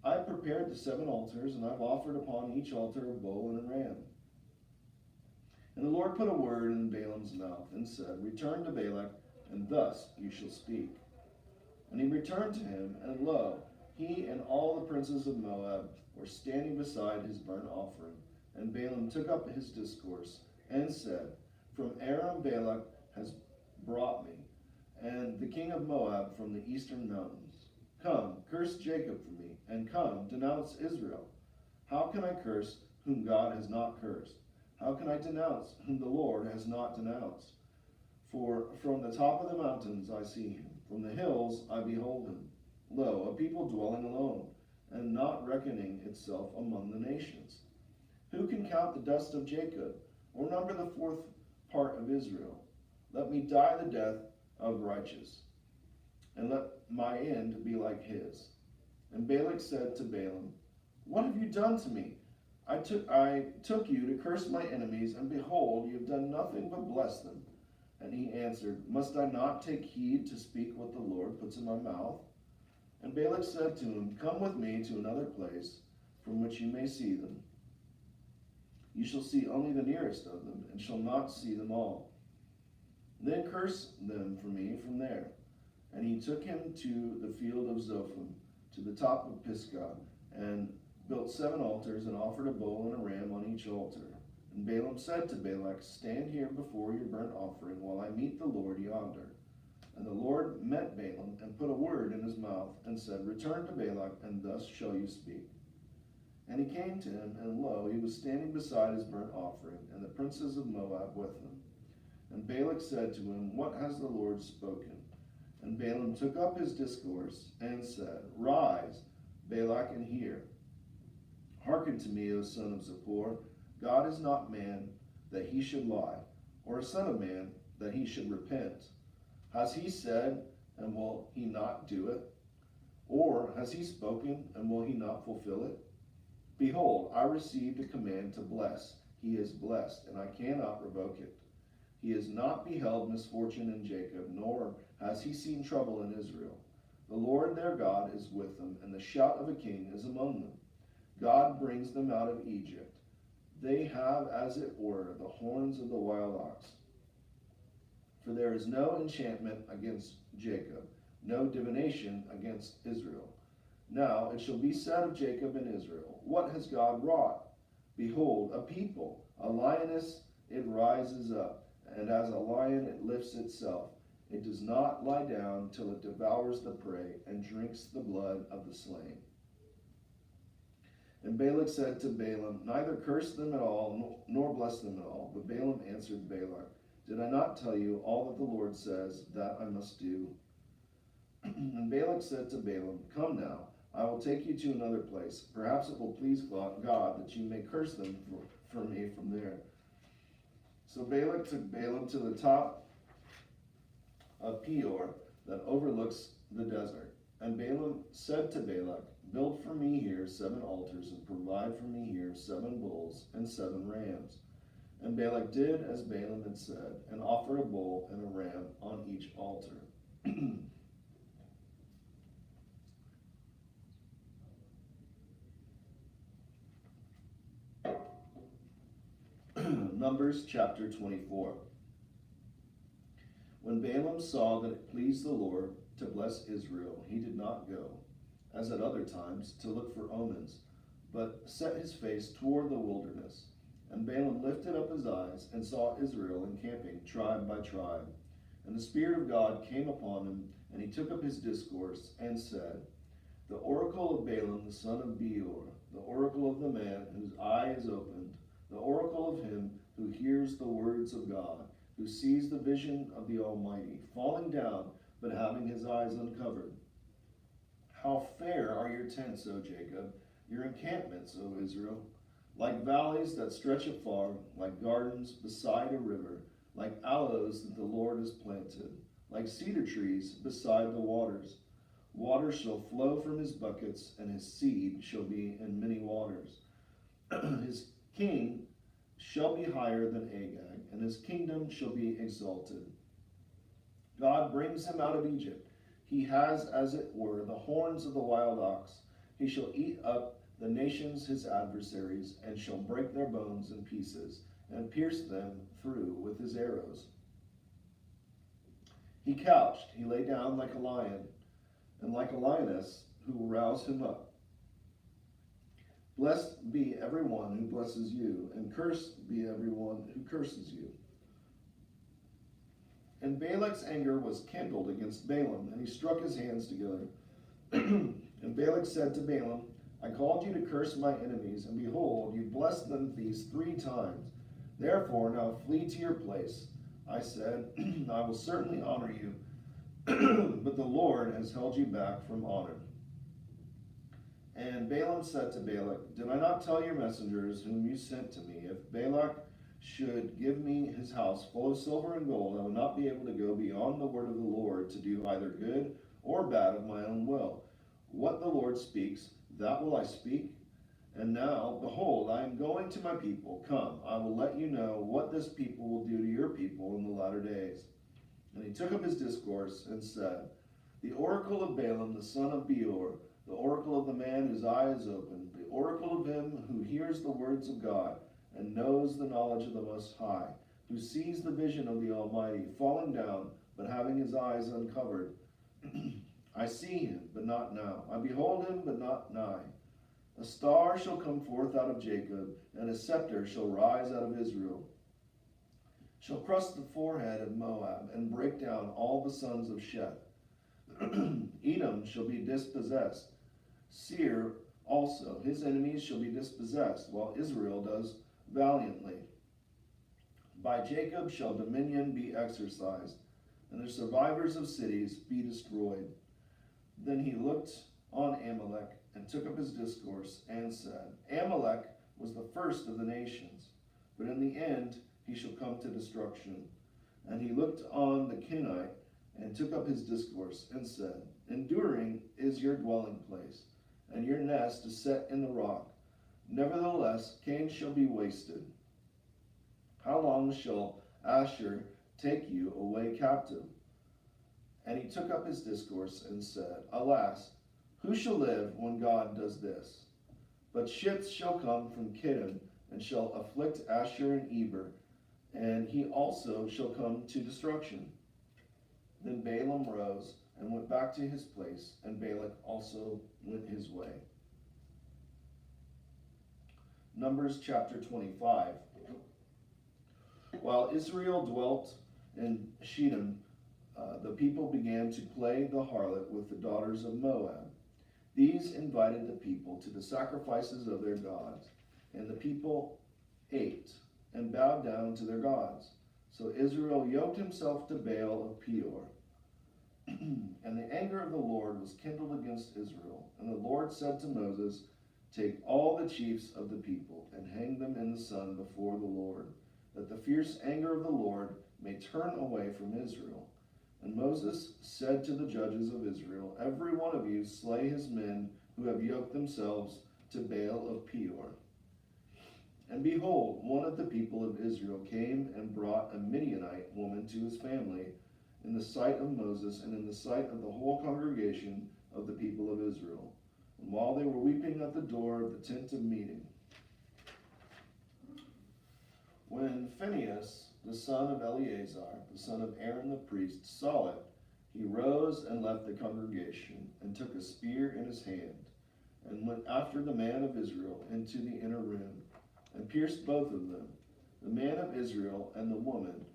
I have prepared the 7 altars, and I have offered upon each altar a bull and a ram. And the Lord put a word in Balaam's mouth, and said, Return to Balak, and thus you shall speak. And he returned to him, and lo, he and all the princes of Moab were standing beside his burnt offering. And Balaam took up his discourse, and said, From Aram Balak has brought me, and the king of Moab from the eastern mountains. Come, curse Jacob for me, and come, denounce Israel. How can I curse whom God has not cursed? How can I denounce whom the Lord has not denounced? For from the top of the mountains I see him, from the hills I behold him. Lo, a people dwelling alone, and not reckoning itself among the nations. Who can count the dust of Jacob, or number the 4th part of Israel? Let me die the death of righteous, and let my end be like his. And Balak said to Balaam, What have you done to me? I took you to curse my enemies, and behold, you have done nothing but bless them. And he answered, Must I not take heed to speak what the Lord puts in my mouth? And Balak said to him, Come with me to another place, from which you may see them. You shall see only the nearest of them, and shall not see them all. Then curse them for me from there. And he took him to the field of Zophim, to the top of Pisgah, and built 7 altars, and offered a bull and a ram on each altar. And Balaam said to Balak, Stand here before your burnt offering, while I meet the Lord yonder. And the Lord met Balaam, and put a word in his mouth, and said, Return to Balak, and thus shall you speak. And he came to him, and lo, he was standing beside his burnt offering, and the princes of Moab with him. And Balak said to him, What has the Lord spoken? And Balaam took up his discourse, and said, Rise, Balak, and hear. Hearken to me, O son of Zippor. God is not man, that he should lie, or a son of man, that he should repent. Has he said, and will he not do it? Or has he spoken, and will he not fulfill it? Behold, I received a command to bless. He is blessed, and I cannot revoke it. He has not beheld misfortune in Jacob, nor has he seen trouble in Israel. The Lord their God is with them, and the shout of a king is among them. God brings them out of Egypt. They have, as it were, the horns of the wild ox. For there is no enchantment against Jacob, no divination against Israel. Now it shall be said of Jacob and Israel, what has God wrought? Behold, a people, a lioness, it rises up, and as a lion it lifts itself. It does not lie down till it devours the prey and drinks the blood of the slain. And Balak said to Balaam, neither curse them at all, nor bless them at all. But Balaam answered Balak, did I not tell you all that the Lord says that I must do? And Balak said to Balaam, come now, I will take you to another place. Perhaps it will please God that you may curse them for me from there. So Balak took Balaam to the top of Peor that overlooks the desert. And Balaam said to Balak, build for me here 7 altars, and provide for me here 7 bulls and 7 rams. And Balak did as Balaam had said, and offered a bull and a ram on each altar. Numbers chapter 24. When Balaam saw that it pleased the Lord to bless Israel, he did not go, as at other times, to look for omens, but set his face toward the wilderness. And Balaam lifted up his eyes and saw Israel encamping tribe by tribe. And the Spirit of God came upon him, and he took up his discourse and said, the oracle of Balaam the son of Beor, the oracle of the man whose eye is opened, the oracle of him who hears the words of God, who sees the vision of the Almighty, falling down, but having his eyes uncovered. How fair are your tents, O Jacob, your encampments, O Israel, like valleys that stretch afar, like gardens beside a river, like aloes that the Lord has planted, like cedar trees beside the waters. Water shall flow from his buckets, and his seed shall be in many waters. His king shall be higher than Agag, and his kingdom shall be exalted. God brings him out of Egypt. He has, as it were, the horns of the wild ox. He shall eat up the nations his adversaries, and shall break their bones in pieces, and pierce them through with his arrows. He couched, he lay down like a lion, and like a lioness who will rouse him up. Blessed be everyone who blesses you, and cursed be everyone who curses you. And Balak's anger was kindled against Balaam, and he struck his hands together. And Balak said to Balaam, I called you to curse my enemies, and behold, you blessed them these 3 times. Therefore now flee to your place. I said, I will certainly honor you, but the Lord has held you back from honor. And Balaam said to Balak, did I not tell your messengers whom you sent to me, if Balak should give me his house full of silver and gold, I would not be able to go beyond the word of the Lord to do either good or bad of my own will. What the Lord speaks, that will I speak. And now, behold, I am going to my people. Come, I will let you know what this people will do to your people in the latter days. And he took up his discourse and said, the oracle of Balaam the son of Beor, the oracle of the man whose eye is opened, the oracle of him who hears the words of God, and knows the knowledge of the Most High, who sees the vision of the Almighty, falling down, but having his eyes uncovered. I see him, but not now. I behold him, but not nigh. A star shall come forth out of Jacob, and a scepter shall rise out of Israel. Shall crush the forehead of Moab, and break down all the sons of Sheth. Edom shall be dispossessed. Seir also, his enemies shall be dispossessed, while Israel does valiantly. By Jacob shall dominion be exercised, and the survivors of cities be destroyed. Then he looked on Amalek, and took up his discourse, and said, Amalek was the first of the nations, but in the end he shall come to destruction. And he looked on the Kenite, and took up his discourse, and said, Enduring is your dwelling place, and your nest is set in the rock. Nevertheless, Cain shall be wasted. How long shall Asher take you away captive? And he took up his discourse, and said, Alas, who shall live when God does this? But ships shall come from Kittim, and shall afflict Asher and Eber, and he also shall come to destruction. Then Balaam rose and went back to his place, and Balak also went his way. Numbers chapter 25. While Israel dwelt in Shittim, the people began to play the harlot with the daughters of Moab. These invited the people to the sacrifices of their gods, and the people ate and bowed down to their gods. So Israel yoked himself to Baal of Peor. And the anger of the Lord was kindled against Israel. And the Lord said to Moses, Take all the chiefs of the people and hang them in the sun before the Lord, that the fierce anger of the Lord may turn away from Israel. And Moses said to the judges of Israel, Every one of you slay his men who have yoked themselves to Baal of Peor. And behold, one of the people of Israel came and brought a Midianite woman to his family in the sight of Moses and in the sight of the whole congregation of the people of Israel. And while they were weeping at the door of the tent of meeting, when Phinehas, the son of Eleazar, the son of Aaron the priest, saw it, he rose and left the congregation, and took a spear in his hand, and went after the man of Israel into the inner room, and pierced both of them, the man of Israel and the woman,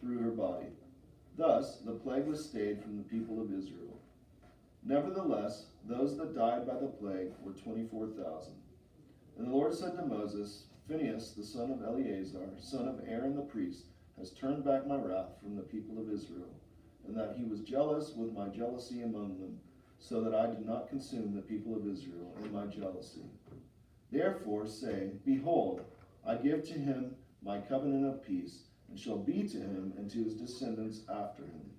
through her body. Thus the plague was stayed from the people of Israel. Nevertheless, those that died by the plague were 24,000. And the Lord said to Moses, Phinehas, the son of Eleazar, son of Aaron the priest, has turned back my wrath from the people of Israel, and that he was jealous with my jealousy among them, so that I did not consume the people of Israel in my jealousy. Therefore say, Behold, I give to him my covenant of peace, and shall be to him and to his descendants after him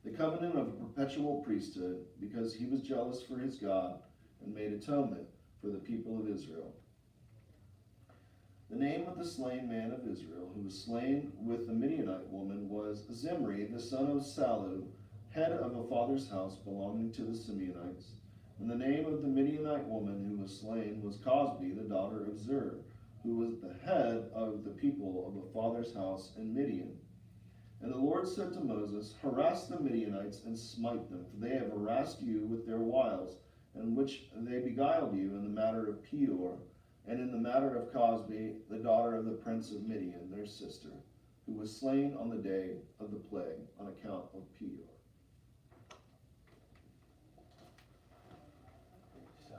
the covenant of perpetual priesthood, because he was jealous for his God, and made atonement for the people of Israel. The name of the slain man of Israel, who was slain with the Midianite woman, was Zimri, the son of Salu, head of a father's house belonging to the Simeonites. And the name of the Midianite woman who was slain was Cosbi, the daughter of Zur, who was the head of the people of a father's house in Midian. And the Lord said to Moses, Harass the Midianites and smite them, for they have harassed you with their wiles, in which they beguiled you in the matter of Peor, and in the matter of Cosbi, the daughter of the prince of Midian, their sister, who was slain on the day of the plague on account of Peor.
So,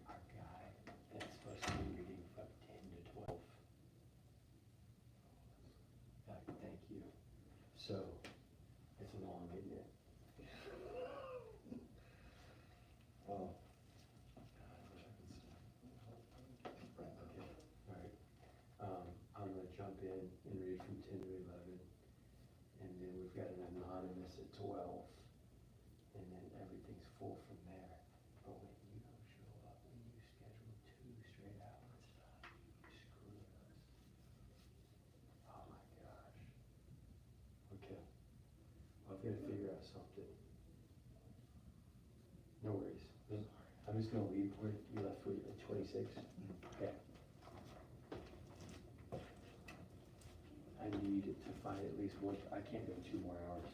our guy that's supposed to be reading from 10 to 12. Thank you. So, it's long, isn't it?
Oh.
I'm going to jump in and read from 10 to 11, and then we've got an anonymous at 12, and then everything's full from there. But when you don't show up, when you schedule 2 straight hours, you screwed us. Oh my gosh. Okay. Well, I've got to figure out something. No worries. I'm just going to leave. You left for 26? Okay. I need to find at least one. I can't go 2 more hours.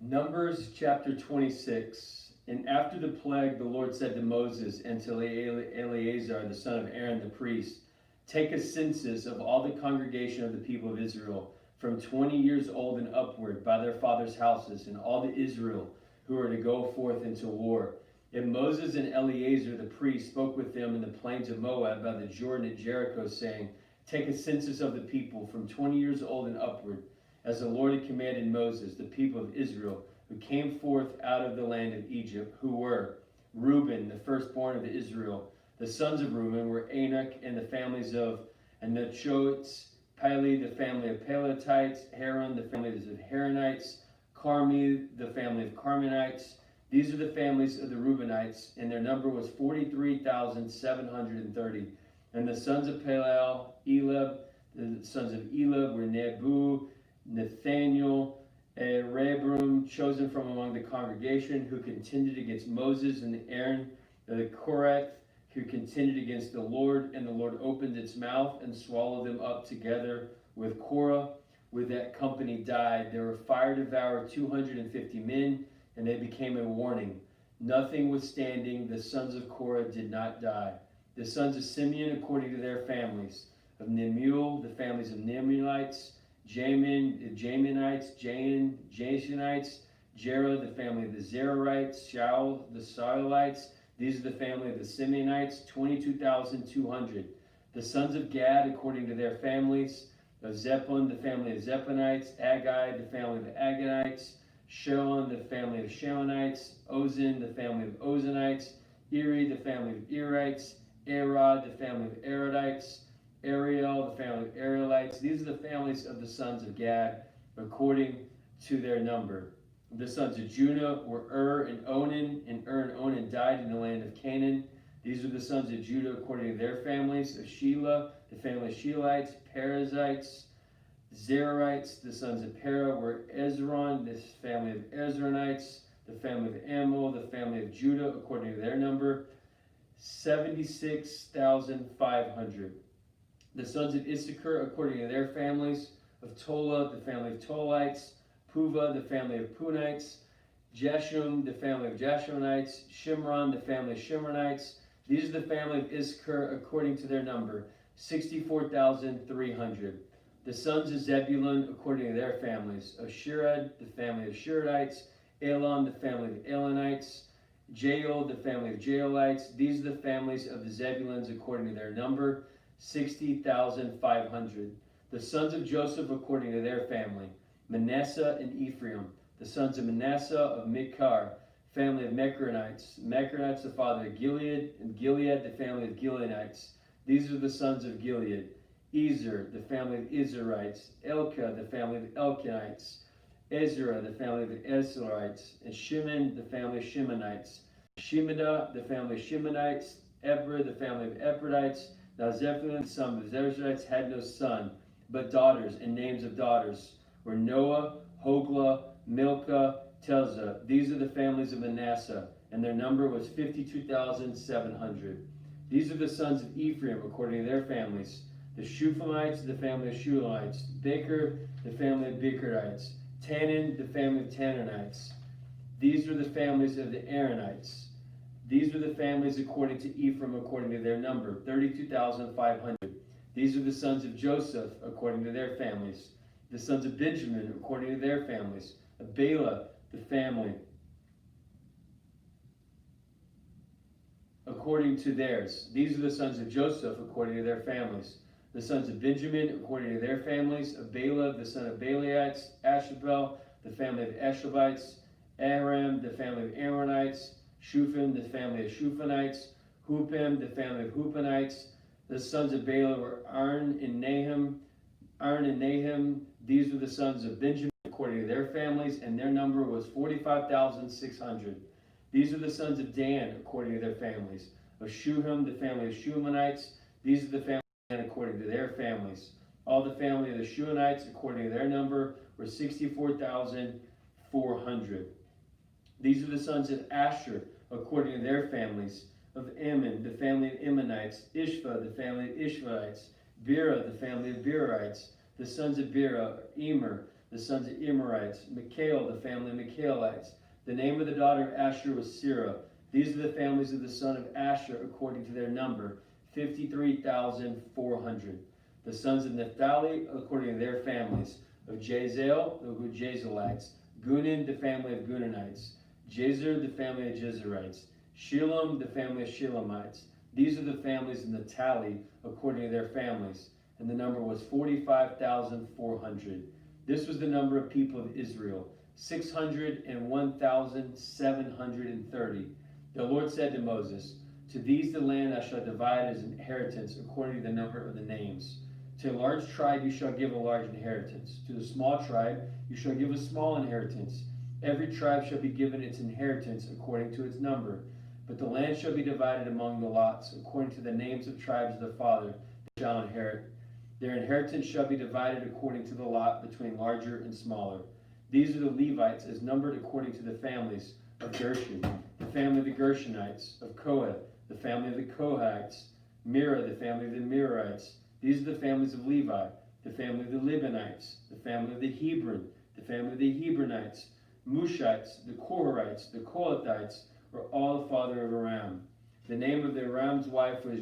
Numbers chapter 26. And after the plague, the Lord said to Moses and to Eleazar, the son of Aaron the priest, take a census of all the congregation of the people of Israel, from 20 years old and upward, by their fathers' houses, and all the Israel who are to go forth into war. And Moses and Eleazar the priest spoke with them in the plains of Moab by the Jordan at Jericho, saying, take a census of the people from 20 years old and upward, as the Lord had commanded Moses, the people of Israel, who came forth out of the land of Egypt, who were Reuben, the firstborn of Israel. The sons of Reuben were Anak and the families of Anachotes, Pali, the family of Palatites, Haran, the families of Haranites, Carmi, the family of Carmenites. These are the families of the Reubenites, and their number was 43,730. And the sons of Palal, Elab, the sons of Elab were Nebu, Nathaniel, and Rehoboam, chosen from among the congregation, who contended against Moses, and Aaron, the Korath, who contended against the Lord, and the Lord opened its mouth and swallowed them up together with Korah. With that company died. There were fire devoured 250 men, and they became a warning. Nothing withstanding, the sons of Korah did not die. The sons of Simeon, according to their families: of Nemuel, the families of Nemuelites; Jamin, the Jaminites; Jan, Jasonites; Jerah, the family of the Zerarites; Shaul, the Saulites. These are the family of the Simeonites, 22,200. The sons of Gad, according to their families: of Zephon, the family of Zephonites; Agai, the family of the Agonites; Shon, the family of Shonites; Ozin, the family of Ozanites; Eri, the family of Erites; Arod, the family of Arodites; Ariel, the family of Arielites. These are the families of the sons of Gad, according to their number. The sons of Judah were and Onan, and and Onan died in the land of Canaan. These are the sons of Judah according to their families: of Shelah, the family of Shelites; Perizzites; Zerarites. The sons of Perah were Ezron, the family of Ezronites; the family of Amul, the family of Judah according to their number, 76,500. The sons of Issachar according to their families: of Tola, the family of Tolites; Puva, the family of Punites; Jeshum, the family of Jeshunites; Shimron, the family of Shimronites. These are the family of Issachar according to their number, 64,300. The sons of Zebulun according to their families: of Shirad, the family of Shiradites; Elon, the family of Elonites; Jael, the family of Jaelites. These are the families of the Zebulans according to their number, 60,500. The sons of Joseph according to their family: Manasseh and Ephraim. The sons of Manasseh: of Machir, family of Mechronites; Mechronites, the father of Gilead; and Gilead, the family of Gileadites. These are the sons of Gilead: Ezer, the family of Ezerites; Elkah, the family of Elkanites; Ezra, the family of the Ezraites; and Shimon, the family of Shimonites; Shemidah, the family of Shimonites; Eber, the family of Ebradites. Now Zebulun, the son of the Zerzites, had no son, but daughters, and names of daughters were Noah, Hoglah, Milcah, Telzah. These are the families of Manasseh, and their number was 52,700. These are the sons of Ephraim according to their families: the Shuphamites, the family of Shuhamites; Becher, the family of Becherites; Tanan, the family of Tananites. These are the families of the Aaronites. These are the families according to Ephraim according to their number, 32,500. These are the sons of Joseph according to their families: the sons of Benjamin according to their families: of Bela, the family according to theirs. These are the sons of Joseph according to their families: the sons of Benjamin according to their families: of Bela, the son of Belaites; Ashabel, the family of Ashabites; Aram, the family of Aaronites; Shuphan, the family of Shuphanites; Hupim, the family of Hupanites. The sons of Bela were Arn and Nahum. These were the sons of Benjamin according to their families, and their number was 45,600. These are the sons of Dan according to their families: of Shuham, the family of Shumanites. These are the families of Dan according to their families. All the family of the Shuhanites according to their number were 64,400. These are the sons of Asher according to their families: of Ammon, the family of Ammonites; Ishva, the family of Ishvaites; Bera, the family of Beraites. The sons of Bera: Emer, the sons of Emerites; Mikhael, the family of Michaelites. The name of the daughter of Asher was Sirah. These are the families of the son of Asher according to their number, 53,400. The sons of Naphtali according to their families: of Jazel, the Jazelites; Gunan, the family of Gunanites; Jezer, the family of Jezerites; Shilom, the family of Shilamites. These are the families of Naphtali according to their families, and the number was 45,400. This was the number of people of Israel, 601,730. The Lord said to Moses, "To these the land I shall divide as inheritance according to the number of the names. To a large tribe you shall give a large inheritance. To the small tribe you shall give a small inheritance. Every tribe shall be given its inheritance according to its number. But the land shall be divided among the lots, according to the names of tribes of their father they shall inherit. Their inheritance shall be divided according to the lot between larger and smaller. These are the Levites as numbered according to the families of Gershon, the family of the Gershonites, of Kohath, the family of the Kohathites, Merah, the family of the Merarites. These are the families of Levi, the family of the Libanites, the family of the Hebron, the family of the Hebronites, Mushites, the Korhites, the Kohathites, were all the father of Aram. The name of the Aram's wife was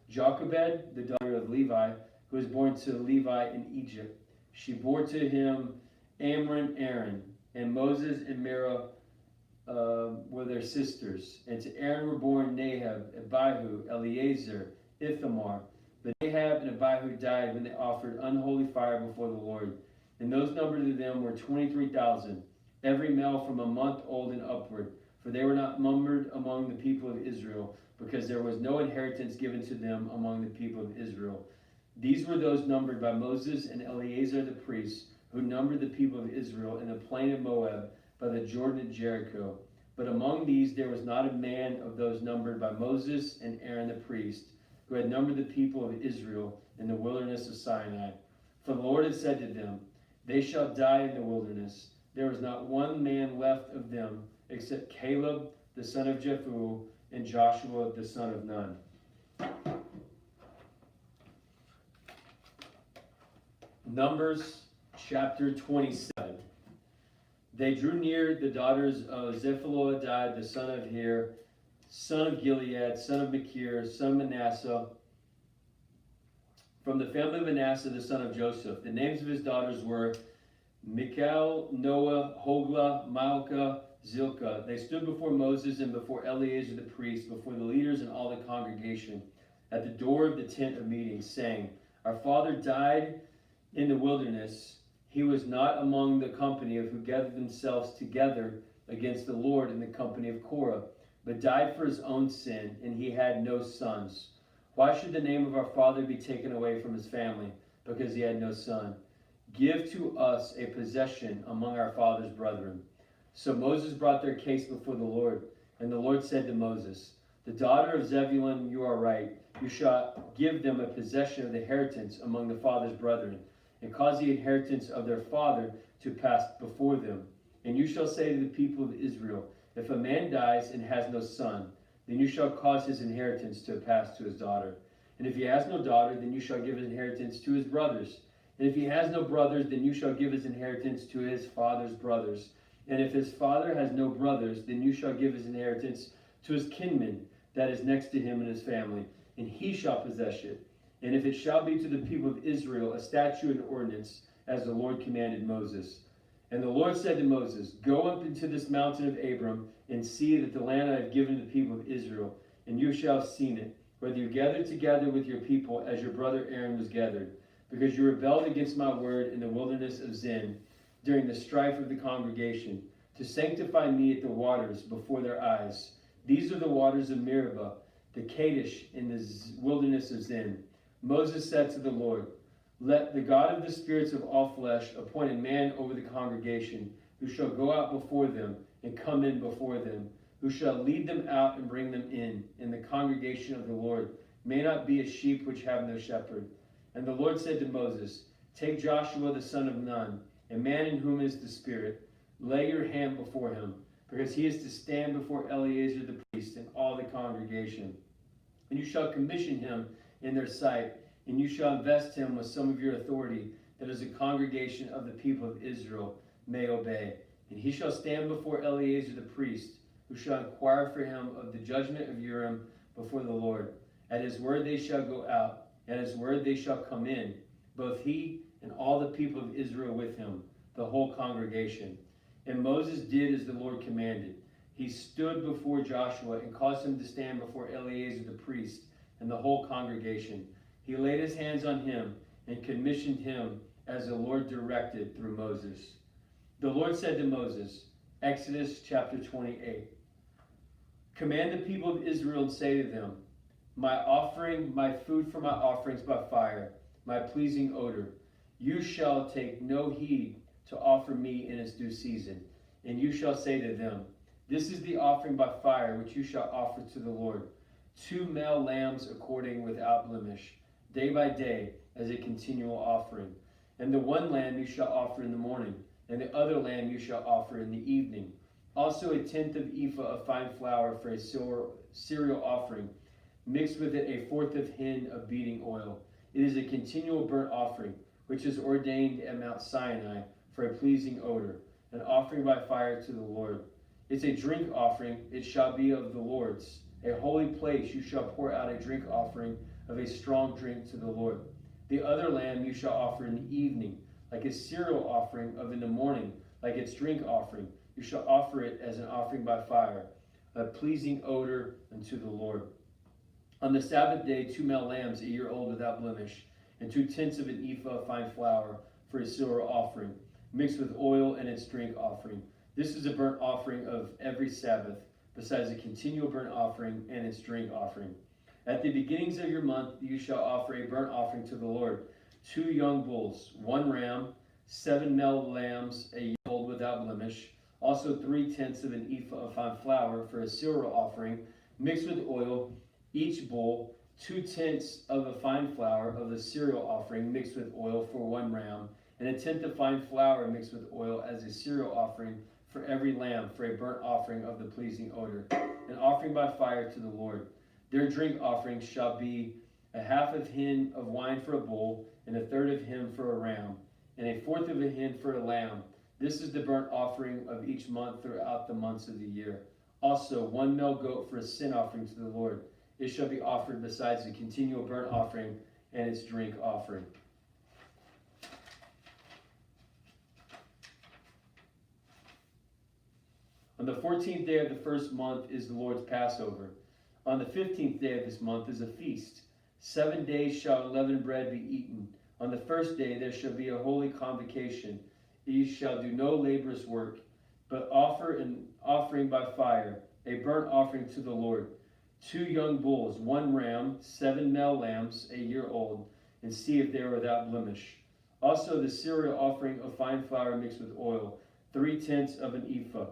Jochebed, the daughter of Levi, who was born to Levi in Egypt. She bore to him Amram, Aaron, and Moses and Merah were their sisters. And to Aaron were born Nahab, Abihu, Eleazar, Ithamar. But Nahab and Abihu died when they offered unholy fire before the Lord. And those numbered of them were 23,000, every male from a month old and upward. For they were not numbered among the people of Israel, because there was no inheritance given to them among the people of Israel. These were those numbered by Moses and Eleazar the priest, who numbered the people of Israel in the plain of Moab by the Jordan at Jericho. But among these there was not a man of those numbered by Moses and Aaron the priest, who had numbered the people of Israel in the wilderness of Sinai. For the Lord had said to them, they shall die in the wilderness. There was not one man left of them, except Caleb the son of Jephunneh and Joshua the son of Nun. Numbers chapter 27. They drew near the daughters of Zephaloadad the son of Hir, son of Gilead, son of Machir, son of Manasseh, from the family of Manasseh the son of Joseph. The names of his daughters were Michal, Noah, Hoglah, Malchah, Zilkah. They stood before Moses and before Eleazar the priest, before the leaders and all the congregation, at the door of the tent of meeting, saying, our father died in the wilderness. He was not among the company of who gathered themselves together against the Lord in the company of Korah, but died for his own sin, and he had no sons. Why should the name of our father be taken away from his family, because he had no son? Give to us a possession among our father's brethren. So Moses brought their case before the Lord, and the Lord said to Moses, the daughter of Zebulun, you are right. You shall give them a possession of the inheritance among the father's brethren, and cause the inheritance of their father to pass before them. And you shall say to the people of Israel, if a man dies and has no son, then you shall cause his inheritance to pass to his daughter. And if he has no daughter, then you shall give his inheritance to his brothers. And if he has no brothers, then you shall give his inheritance to his father's brothers. And if his father has no brothers, then you shall give his inheritance to his kinman that is next to him in his family, and he shall possess it. And if it shall be to the people of Israel a statute and ordinance, as the Lord commanded Moses. And the Lord said to Moses, go up into this mountain of Abram, and see that the land I have given to the people of Israel, and you shall have seen it, whether you gather together with your people as your brother Aaron was gathered, because you rebelled against my word in the wilderness of Zin, during the strife of the congregation, to sanctify me at the waters before their eyes. These are the waters of Meribah, the Kadesh in the wilderness of Zin. Moses said to the Lord, let the God of the spirits of all flesh appoint a man over the congregation, who shall go out before them and come in before them, who shall lead them out and bring them in. And the congregation of the Lord may not be as sheep which have no shepherd. And the Lord said to Moses, take Joshua the son of Nun, a man in whom is the Spirit, lay your hand before him, because he is to stand before Eleazar the priest and all the congregation. And you shall commission him in their sight, and you shall invest him with some of your authority, that as a congregation of the people of Israel may obey. And he shall stand before Eleazar the priest, who shall inquire for him of the judgment of Urim before the Lord. At his word they shall go out, at his word they shall come in, both he and all the people of Israel with him, the whole congregation. And Moses did as the Lord commanded. He stood before Joshua and caused him to stand before Eleazar the priest and the whole congregation. He laid his hands on him and commissioned him as the Lord directed through Moses. The Lord said to Moses, Exodus chapter 28, command the people of Israel and say to them, my offering, my food for my offerings by fire, my pleasing odor, you shall take no heed to offer me in its due season. And you shall say to them, this is the offering by fire which you shall offer to the Lord, 2 male lambs according without blemish, day by day as a continual offering. And the one lamb you shall offer in the morning, and the other lamb you shall offer in the evening. Also a tenth of ephah of fine flour for a cereal offering, mixed with it a fourth of hin of beating oil. It is a continual burnt offering, which is ordained at Mount Sinai for a pleasing odor, an offering by fire to the Lord. It's a drink offering, it shall be of the Lord's. A holy place you shall pour out a drink offering of a strong drink to the Lord. The other lamb you shall offer in the evening, like a cereal offering of in the morning, like its drink offering. You shall offer it as an offering by fire, a pleasing odor unto the Lord. On the Sabbath day, 2 male lambs, a year old without blemish, and 2/10 of an ephah of fine flour for a cereal offering, mixed with oil and its drink offering. This is a burnt offering of every Sabbath, besides a continual burnt offering and its drink offering. At the beginnings of your month you shall offer a burnt offering to the Lord, 2 young bulls, 1 ram, 7 male lambs, a year old without blemish, also 3/10 of an ephah of fine flour for a cereal offering, mixed with oil, each bull, 2/10 of a fine flour of the cereal offering mixed with oil for 1 ram, and a tenth of fine flour mixed with oil as a cereal offering for every lamb for a burnt offering of the pleasing odor, an offering by fire to the Lord. Their drink offering shall be a half of hin of wine for a bull, and a third of hin for a ram, and a fourth of a hin for a lamb. This is the burnt offering of each month throughout the months of the year. Also 1 male goat for a sin offering to the Lord. It shall be offered besides the continual burnt offering and its drink offering. On the 14th day of the first month is the Lord's Passover. On the 15th day of this month is a feast. 7 days shall unleavened bread be eaten. On the first day there shall be a holy convocation. Ye shall do no laborious work, but offer an offering by fire, a burnt offering to the Lord. 2 young bulls, 1 ram, 7 male lambs, a year old, and see if they are without blemish. Also the cereal offering of fine flour mixed with oil, 3/10 of an ephah.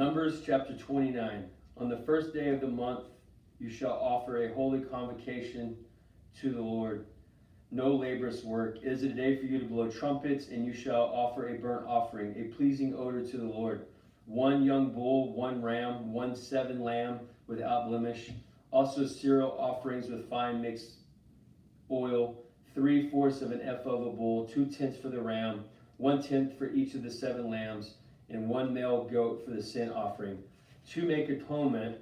Numbers chapter 29. On the first day of the month you shall offer a holy convocation to the Lord. No laborious work. It is a day for you to blow trumpets, and you shall offer a burnt offering, a pleasing odor to the Lord. 1 young bull, 1 ram, 1 7 lamb without blemish. Also cereal offerings with fine mixed oil, 3/4 of an ephah of a bull, 2/10 for the ram, 1/10 for each of the 7 lambs, and 1 male goat for the sin offering, to make atonement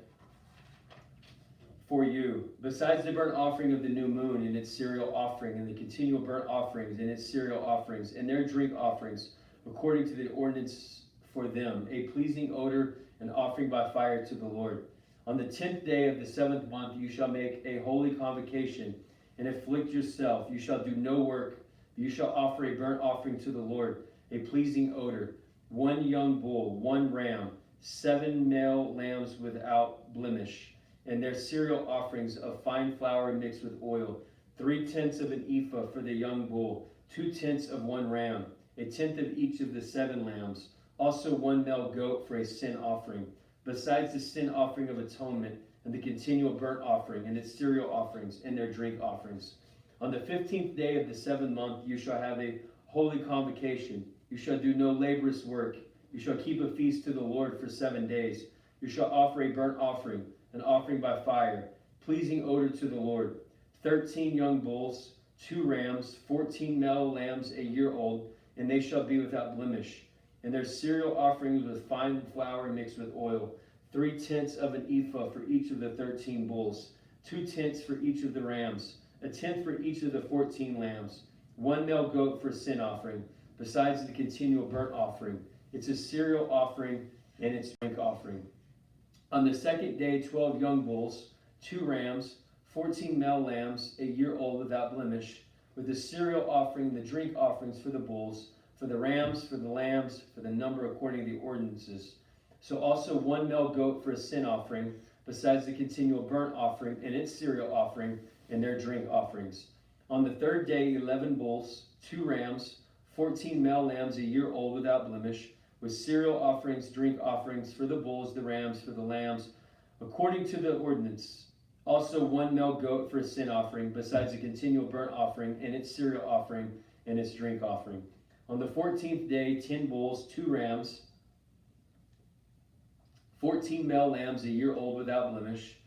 for you. Besides the burnt offering of the new moon and its cereal offering, and the continual burnt offerings and its cereal offerings, and their drink offerings, according to the ordinance for them, a pleasing odor, an offering by fire to the Lord. On the 10th day of the 7th month you shall make a holy convocation, and afflict yourself. You shall do no work. You shall offer a burnt offering to the Lord, a pleasing odor, 1 young bull, 1 ram, 7 male lambs without blemish, and their cereal offerings of fine flour mixed with oil, 3/10 of an ephah for the young bull, 2/10 of 1 ram, 1/10 of each of the 7 lambs, also 1 male goat for a sin offering, besides the sin offering of atonement, and the continual burnt offering, and its cereal offerings, and their drink offerings. On the 15th day of the 7th month you shall have a holy convocation. You shall do no laborious work. You shall keep a feast to the Lord for 7 days. You shall offer a burnt offering, an offering by fire, pleasing odor to the Lord. 13 young bulls, 2 rams, 14 male lambs a year old, and they shall be without blemish. And their cereal offerings with fine flour mixed with oil, 3/10 of an ephah for each of the 13 bulls, 2/10 for each of the rams, 1/10 for each of the 14 lambs, 1 male goat for sin offering, besides the continual burnt offering. It's a cereal offering and its drink offering. On the 2nd day, 12 young bulls, 2 rams, 14 male lambs, a year old without blemish, with the cereal offering, the drink offerings for the bulls, for the rams, for the lambs, for the number according to the ordinances. So also 1 male goat for a sin offering, besides the continual burnt offering and its cereal offering and their drink offerings. On the 3rd day, 11 bulls, 2 rams, 14 male lambs a year old without blemish, with cereal offerings, drink offerings for the bulls, the rams, for the lambs, according to the ordinance. Also 1 male goat for a sin offering, besides the continual burnt offering and its cereal offering and its drink offering. On the 14th day, 10 bulls, 2 rams, 14 male lambs a year old without blemish,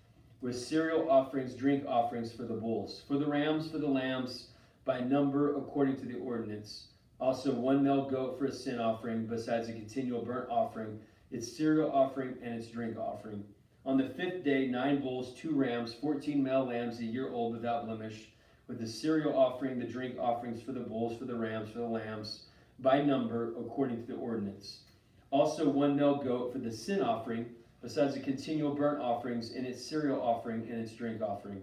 with cereal offerings, drink offerings for the bulls, for the rams, for the lambs, by number according to the ordinance. Also 1 male goat for a sin offering, besides a continual burnt offering, its cereal offering, and its drink offering. On the 5th day, 9 bulls, 2 rams, 14 male lambs a year old without blemish, with the cereal offering, the drink offerings for the bulls, for the rams, for the lambs, by number according to the ordinance. Also 1 male goat for the sin offering, besides the continual burnt offerings, and its cereal offering, and its drink offering.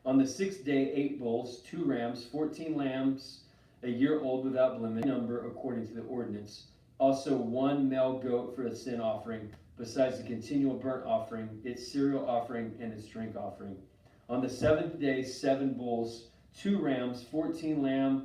On the 6th day, 8 bulls, 2 rams, 14 lambs, a year old without blemish, number according to the ordinance. Also 1 male goat for a sin offering, besides the continual burnt offering, its cereal offering, and its drink offering. On the 7th day, 7 bulls, 2 rams, 14 male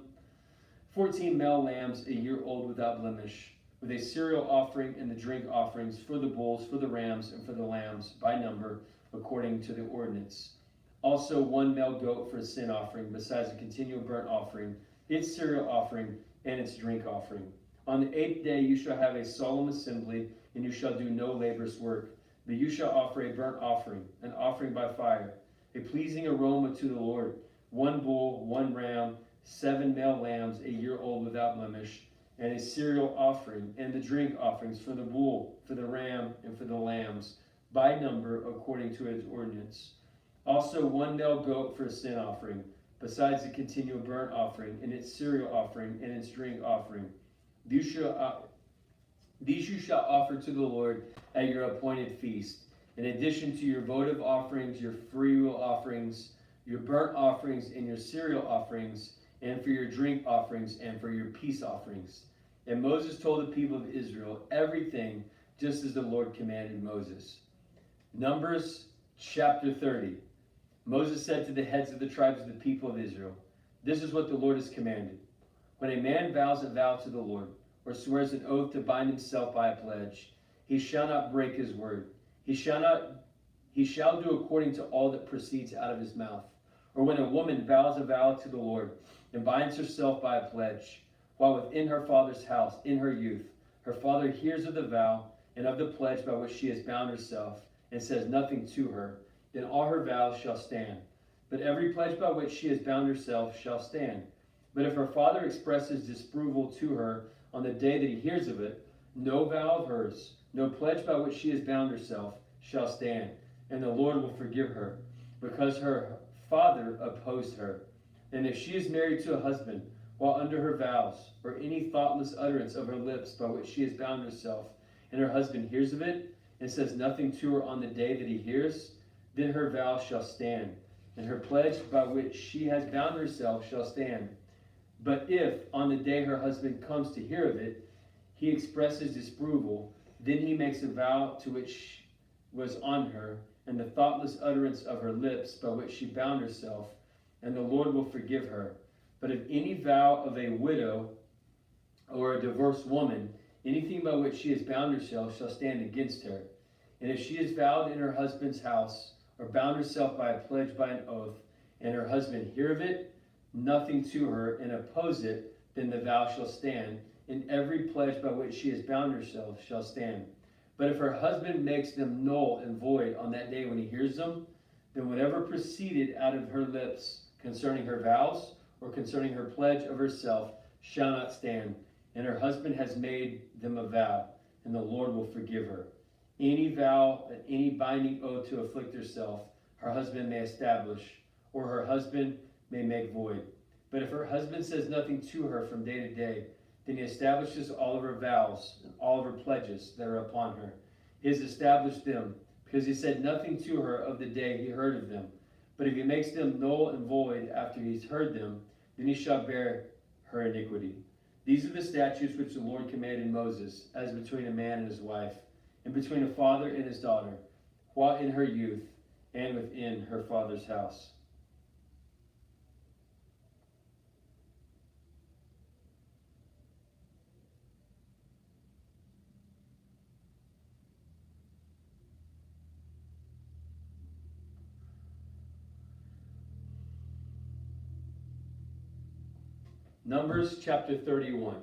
lambs a year old without blemish, with a cereal offering and the drink offerings for the bulls, for the rams, and for the lambs, by number according to the ordinance. Also 1 male goat for a sin offering, besides the continual burnt offering, its cereal offering, and its drink offering. On the 8th day you shall have a solemn assembly, and you shall do no laborious work, but you shall offer a burnt offering, an offering by fire, a pleasing aroma to the Lord, 1 bull, 1 ram, 7 male lambs a year old without blemish, and a cereal offering, and the drink offerings for the bull, for the ram, and for the lambs, by number according to its ordinance. Also 1 male goat for a sin offering, besides the continual burnt offering, and its cereal offering, and its drink offering. These you shall offer to the Lord at your appointed feast, in addition to your votive offerings, your freewill offerings, your burnt offerings, and your cereal offerings, and for your drink offerings, and for your peace offerings. And Moses told the people of Israel everything just as the Lord commanded Moses. Numbers chapter 30. Moses said to the heads of the tribes of the people of Israel, "This is what the Lord has commanded. When a man vows a vow to the Lord, or swears an oath to bind himself by a pledge, he shall not break his word. He shall do according to all that proceeds out of his mouth. Or when a woman vows a vow to the Lord, and binds herself by a pledge, while within her father's house in her youth, her father hears of the vow and of the pledge by which she has bound herself, and says nothing to her, then all her vows shall stand. But every pledge by which she has bound herself shall stand. But if her father expresses disapproval to her on the day that he hears of it, no vow of hers, no pledge by which she has bound herself, shall stand, and the Lord will forgive her, because her father opposed her. And if she is married to a husband, while under her vows, or any thoughtless utterance of her lips by which she has bound herself, and her husband hears of it, and says nothing to her on the day that he hears, then her vow shall stand, and her pledge by which she has bound herself shall stand. But if, on the day her husband comes to hear of it, he expresses disapproval, then he makes a vow to which was on her, and the thoughtless utterance of her lips by which she bound herself, and the Lord will forgive her. But if any vow of a widow or a divorced woman, anything by which she has bound herself, shall stand against her. And if she is vowed in her husband's house, or bound herself by a pledge by an oath, and her husband hear of it, nothing to her, and oppose it, then the vow shall stand, and every pledge by which she has bound herself shall stand. But if her husband makes them null and void on that day when he hears them, then whatever proceeded out of her lips concerning her vows, or concerning her pledge of herself, shall not stand, and her husband has made them a vow, and the Lord will forgive her. Any vow, any binding oath to afflict herself, her husband may establish, or her husband may make void. But if her husband says nothing to her from day to day, then he establishes all of her vows and all of her pledges that are upon her. He has established them, because he said nothing to her of the day he heard of them. But if he makes them null and void after he's heard them, then he shall bear her iniquity. These are the statutes which the Lord commanded Moses, as between a man and his wife, and between a father and his daughter, while in her youth, and within her father's house. Numbers chapter 31.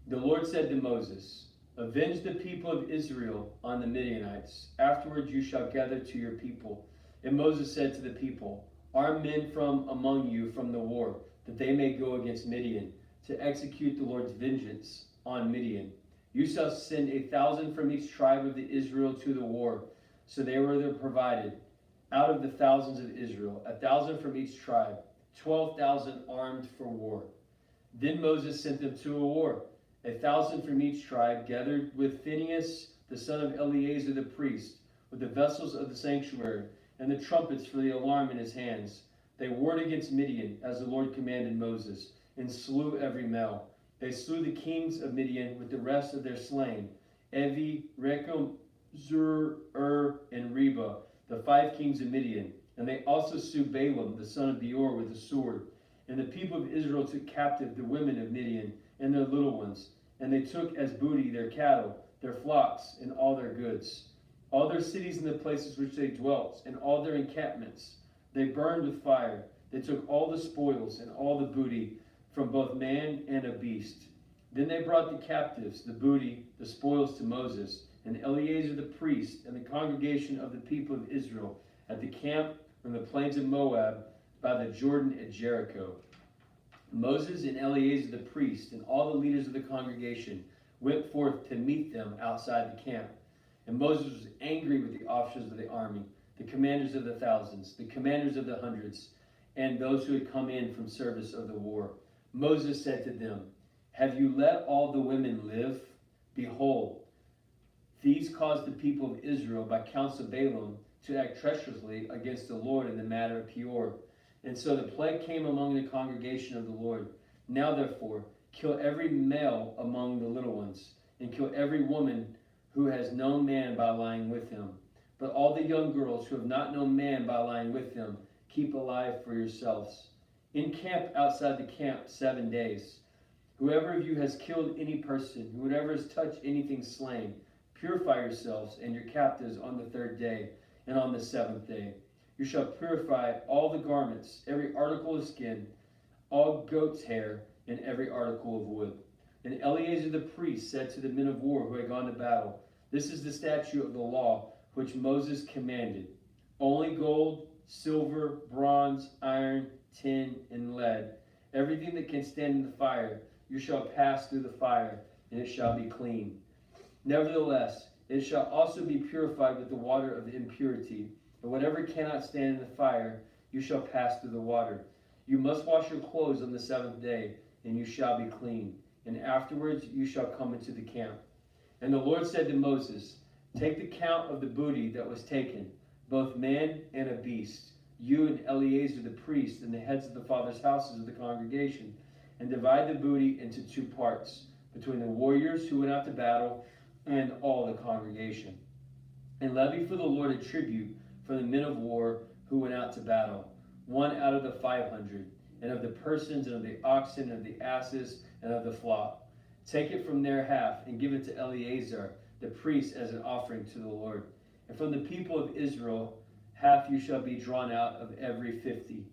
The Lord said to Moses, "Avenge the people of Israel on the Midianites. Afterward you shall gather to your people." And Moses said to the people, "Arm men from among you from the war, that they may go against Midian, to execute the Lord's vengeance on Midian. You shall send 1,000 from each tribe of the Israel to the war." So they were there provided, out of the thousands of Israel, 1,000 from each tribe, 12,000 armed for war. Then Moses sent them to a war, 1,000 from each tribe, gathered with Phinehas, the son of Eleazar the priest, with the vessels of the sanctuary, and the trumpets for the alarm in his hands. They warred against Midian, as the Lord commanded Moses, and slew every male. They slew the kings of Midian with the rest of their slain, Evi, Rekem, Zur, and Reba, the 5 kings of Midian. And they also slew Balaam, the son of Beor, with a sword. And the people of Israel took captive the women of Midian and their little ones, and they took as booty their cattle, their flocks, and all their goods, all their cities and the places which they dwelt, and all their encampments. They burned with fire. They took all the spoils and all the booty from both man and a beast. Then they brought the captives, the booty, the spoils to Moses, and Eleazar the priest, and the congregation of the people of Israel, at the camp from the plains of Moab, by the Jordan at Jericho. Moses and Eleazar the priest and all the leaders of the congregation went forth to meet them outside the camp. And Moses was angry with the officers of the army, the commanders of the thousands, the commanders of the hundreds, and those who had come in from service of the war. Moses said to them, "Have you let all the women live? Behold, these caused the people of Israel by counsel of Balaam to act treacherously against the Lord in the matter of Peor. And so the plague came among the congregation of the Lord. Now therefore, kill every male among the little ones, and kill every woman who has known man by lying with him. But all the young girls who have not known man by lying with him, keep alive for yourselves. Encamp outside the camp 7 days. Whoever of you has killed any person, whoever has touched anything slain, purify yourselves and your captives on the 3rd day and on the 7th day. You shall purify all the garments, every article of skin, all goat's hair, and every article of wood. And Eleazar the priest said to the men of war who had gone to battle, this is the statute of the law which Moses commanded. Only gold, silver, bronze, iron, tin, and lead, everything that can stand in the fire, you shall pass through the fire, and it shall be clean. Nevertheless, it shall also be purified with the water of the impurity, and whatever cannot stand in the fire, you shall pass through the water. You must wash your clothes on the 7th day, and you shall be clean. And afterwards you shall come into the camp. And the Lord said to Moses, take the count of the booty that was taken, both man and a beast, you and Eleazar the priest, and the heads of the fathers' houses of the congregation, and divide the booty into 2 parts, between the warriors who went out to battle and all the congregation. And levy for the Lord a tribute for the men of war who went out to battle, 1 out of the 500, and of the persons, and of the oxen, and of the asses, and of the flock. Take it from their half, and give it to Eleazar the priest as an offering to the Lord. And from the people of Israel, half you shall be drawn out of every 50.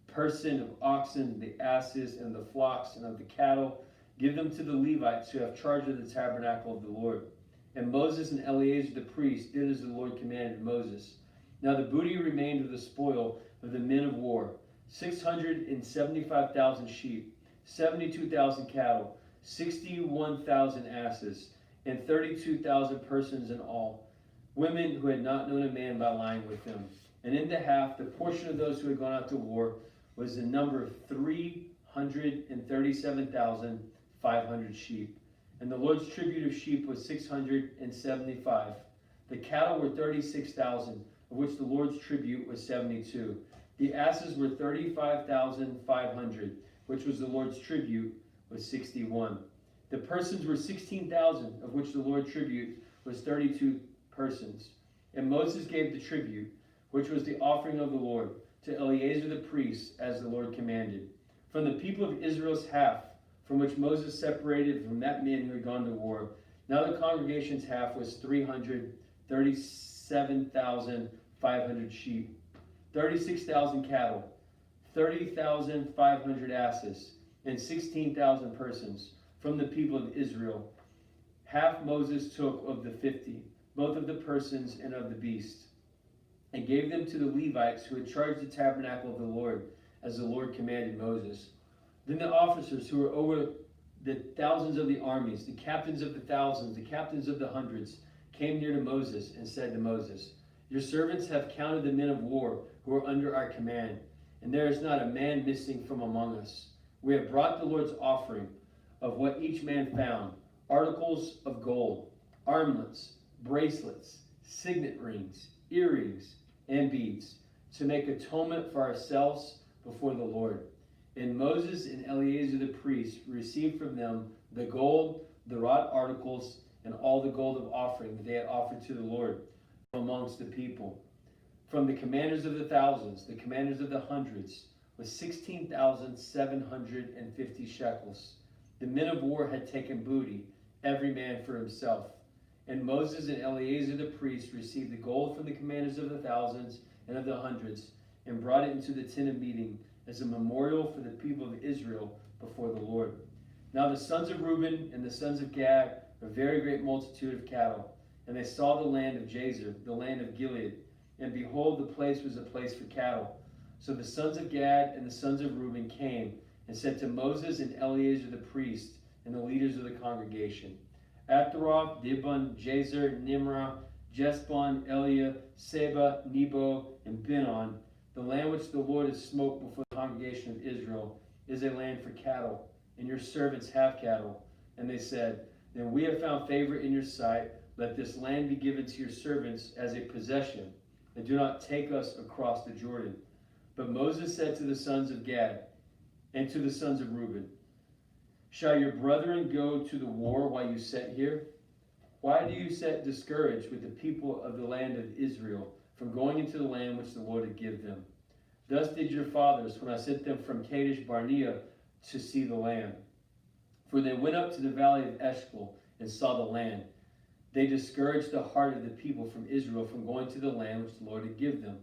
Person of oxen, the asses, and the flocks, and of the cattle, give them to the Levites who have charge of the tabernacle of the Lord. And Moses and Eleazar the priest did as the Lord commanded Moses. Now the booty remained of the spoil of the men of war, 675,000 sheep, 72,000 cattle, 61,000 asses, and 32,000 persons in all, women who had not known a man by lying with them. And in the half, the portion of those who had gone out to war was the number of 337,500 sheep. And the Lord's tribute of sheep was 675. The cattle were 36,000, of which the Lord's tribute was 72. The asses were 35,500, which was the Lord's tribute was 61. The persons were 16,000, of which the Lord's tribute was 32 persons. And Moses gave the tribute, which was the offering of the Lord, to Eleazar the priest, as the Lord commanded. From the people of Israel's half, from which Moses separated from that man who had gone to war, now the congregation's half was 337,500 sheep, 36,000 cattle, 30,500 asses, and 16,000 persons from the people of Israel. Half Moses took of the 50, both of the persons and of the beast, and gave them to the Levites who had charged the tabernacle of the Lord, as the Lord commanded Moses. Then the officers who were over the thousands of the armies, the captains of the thousands, the captains of the hundreds, came near to Moses and said to Moses, your servants have counted the men of war who are under our command, and there is not a man missing from among us. We have brought the Lord's offering of what each man found, articles of gold, armlets, bracelets, signet rings, earrings, and beads, to make atonement for ourselves before the Lord. And Moses and Eleazar the priest received from them the gold, the wrought articles, and all the gold of offering that they had offered to the Lord from amongst the people. From the commanders of the thousands, the commanders of the hundreds, was 16,750 shekels. The men of war had taken booty, every man for himself. And Moses and Eleazar the priest received the gold from the commanders of the thousands and of the hundreds, and brought it into the tent of meeting as a memorial for the people of Israel before the Lord. Now the sons of Reuben and the sons of Gad, a very great multitude of cattle, and they saw the land of Jazer, the land of Gilead, and behold, the place was a place for cattle. So the sons of Gad and the sons of Reuben came and said to Moses and Eleazar the priest and the leaders of the congregation, Ataroth, Dibon, Jazer, Nimrah, Jeshbon, Eliah, Seba, Nebo, and Binon, the land which the Lord has smote before the congregation of Israel, is a land for cattle, and your servants have cattle. And they said, then we have found favor in your sight. Let this land be given to your servants as a possession, and do not take us across the Jordan. But Moses said to the sons of Gad and to the sons of Reuben, shall your brethren go to the war while you sit here? Why do you sit discouraged with the people of the land of Israel from going into the land which the Lord had given them? Thus did your fathers when I sent them from Kadesh Barnea to see the land. For they went up to the valley of Eshcol and saw the land. they discouraged the heart of the people from Israel from going to the land which the Lord had given them.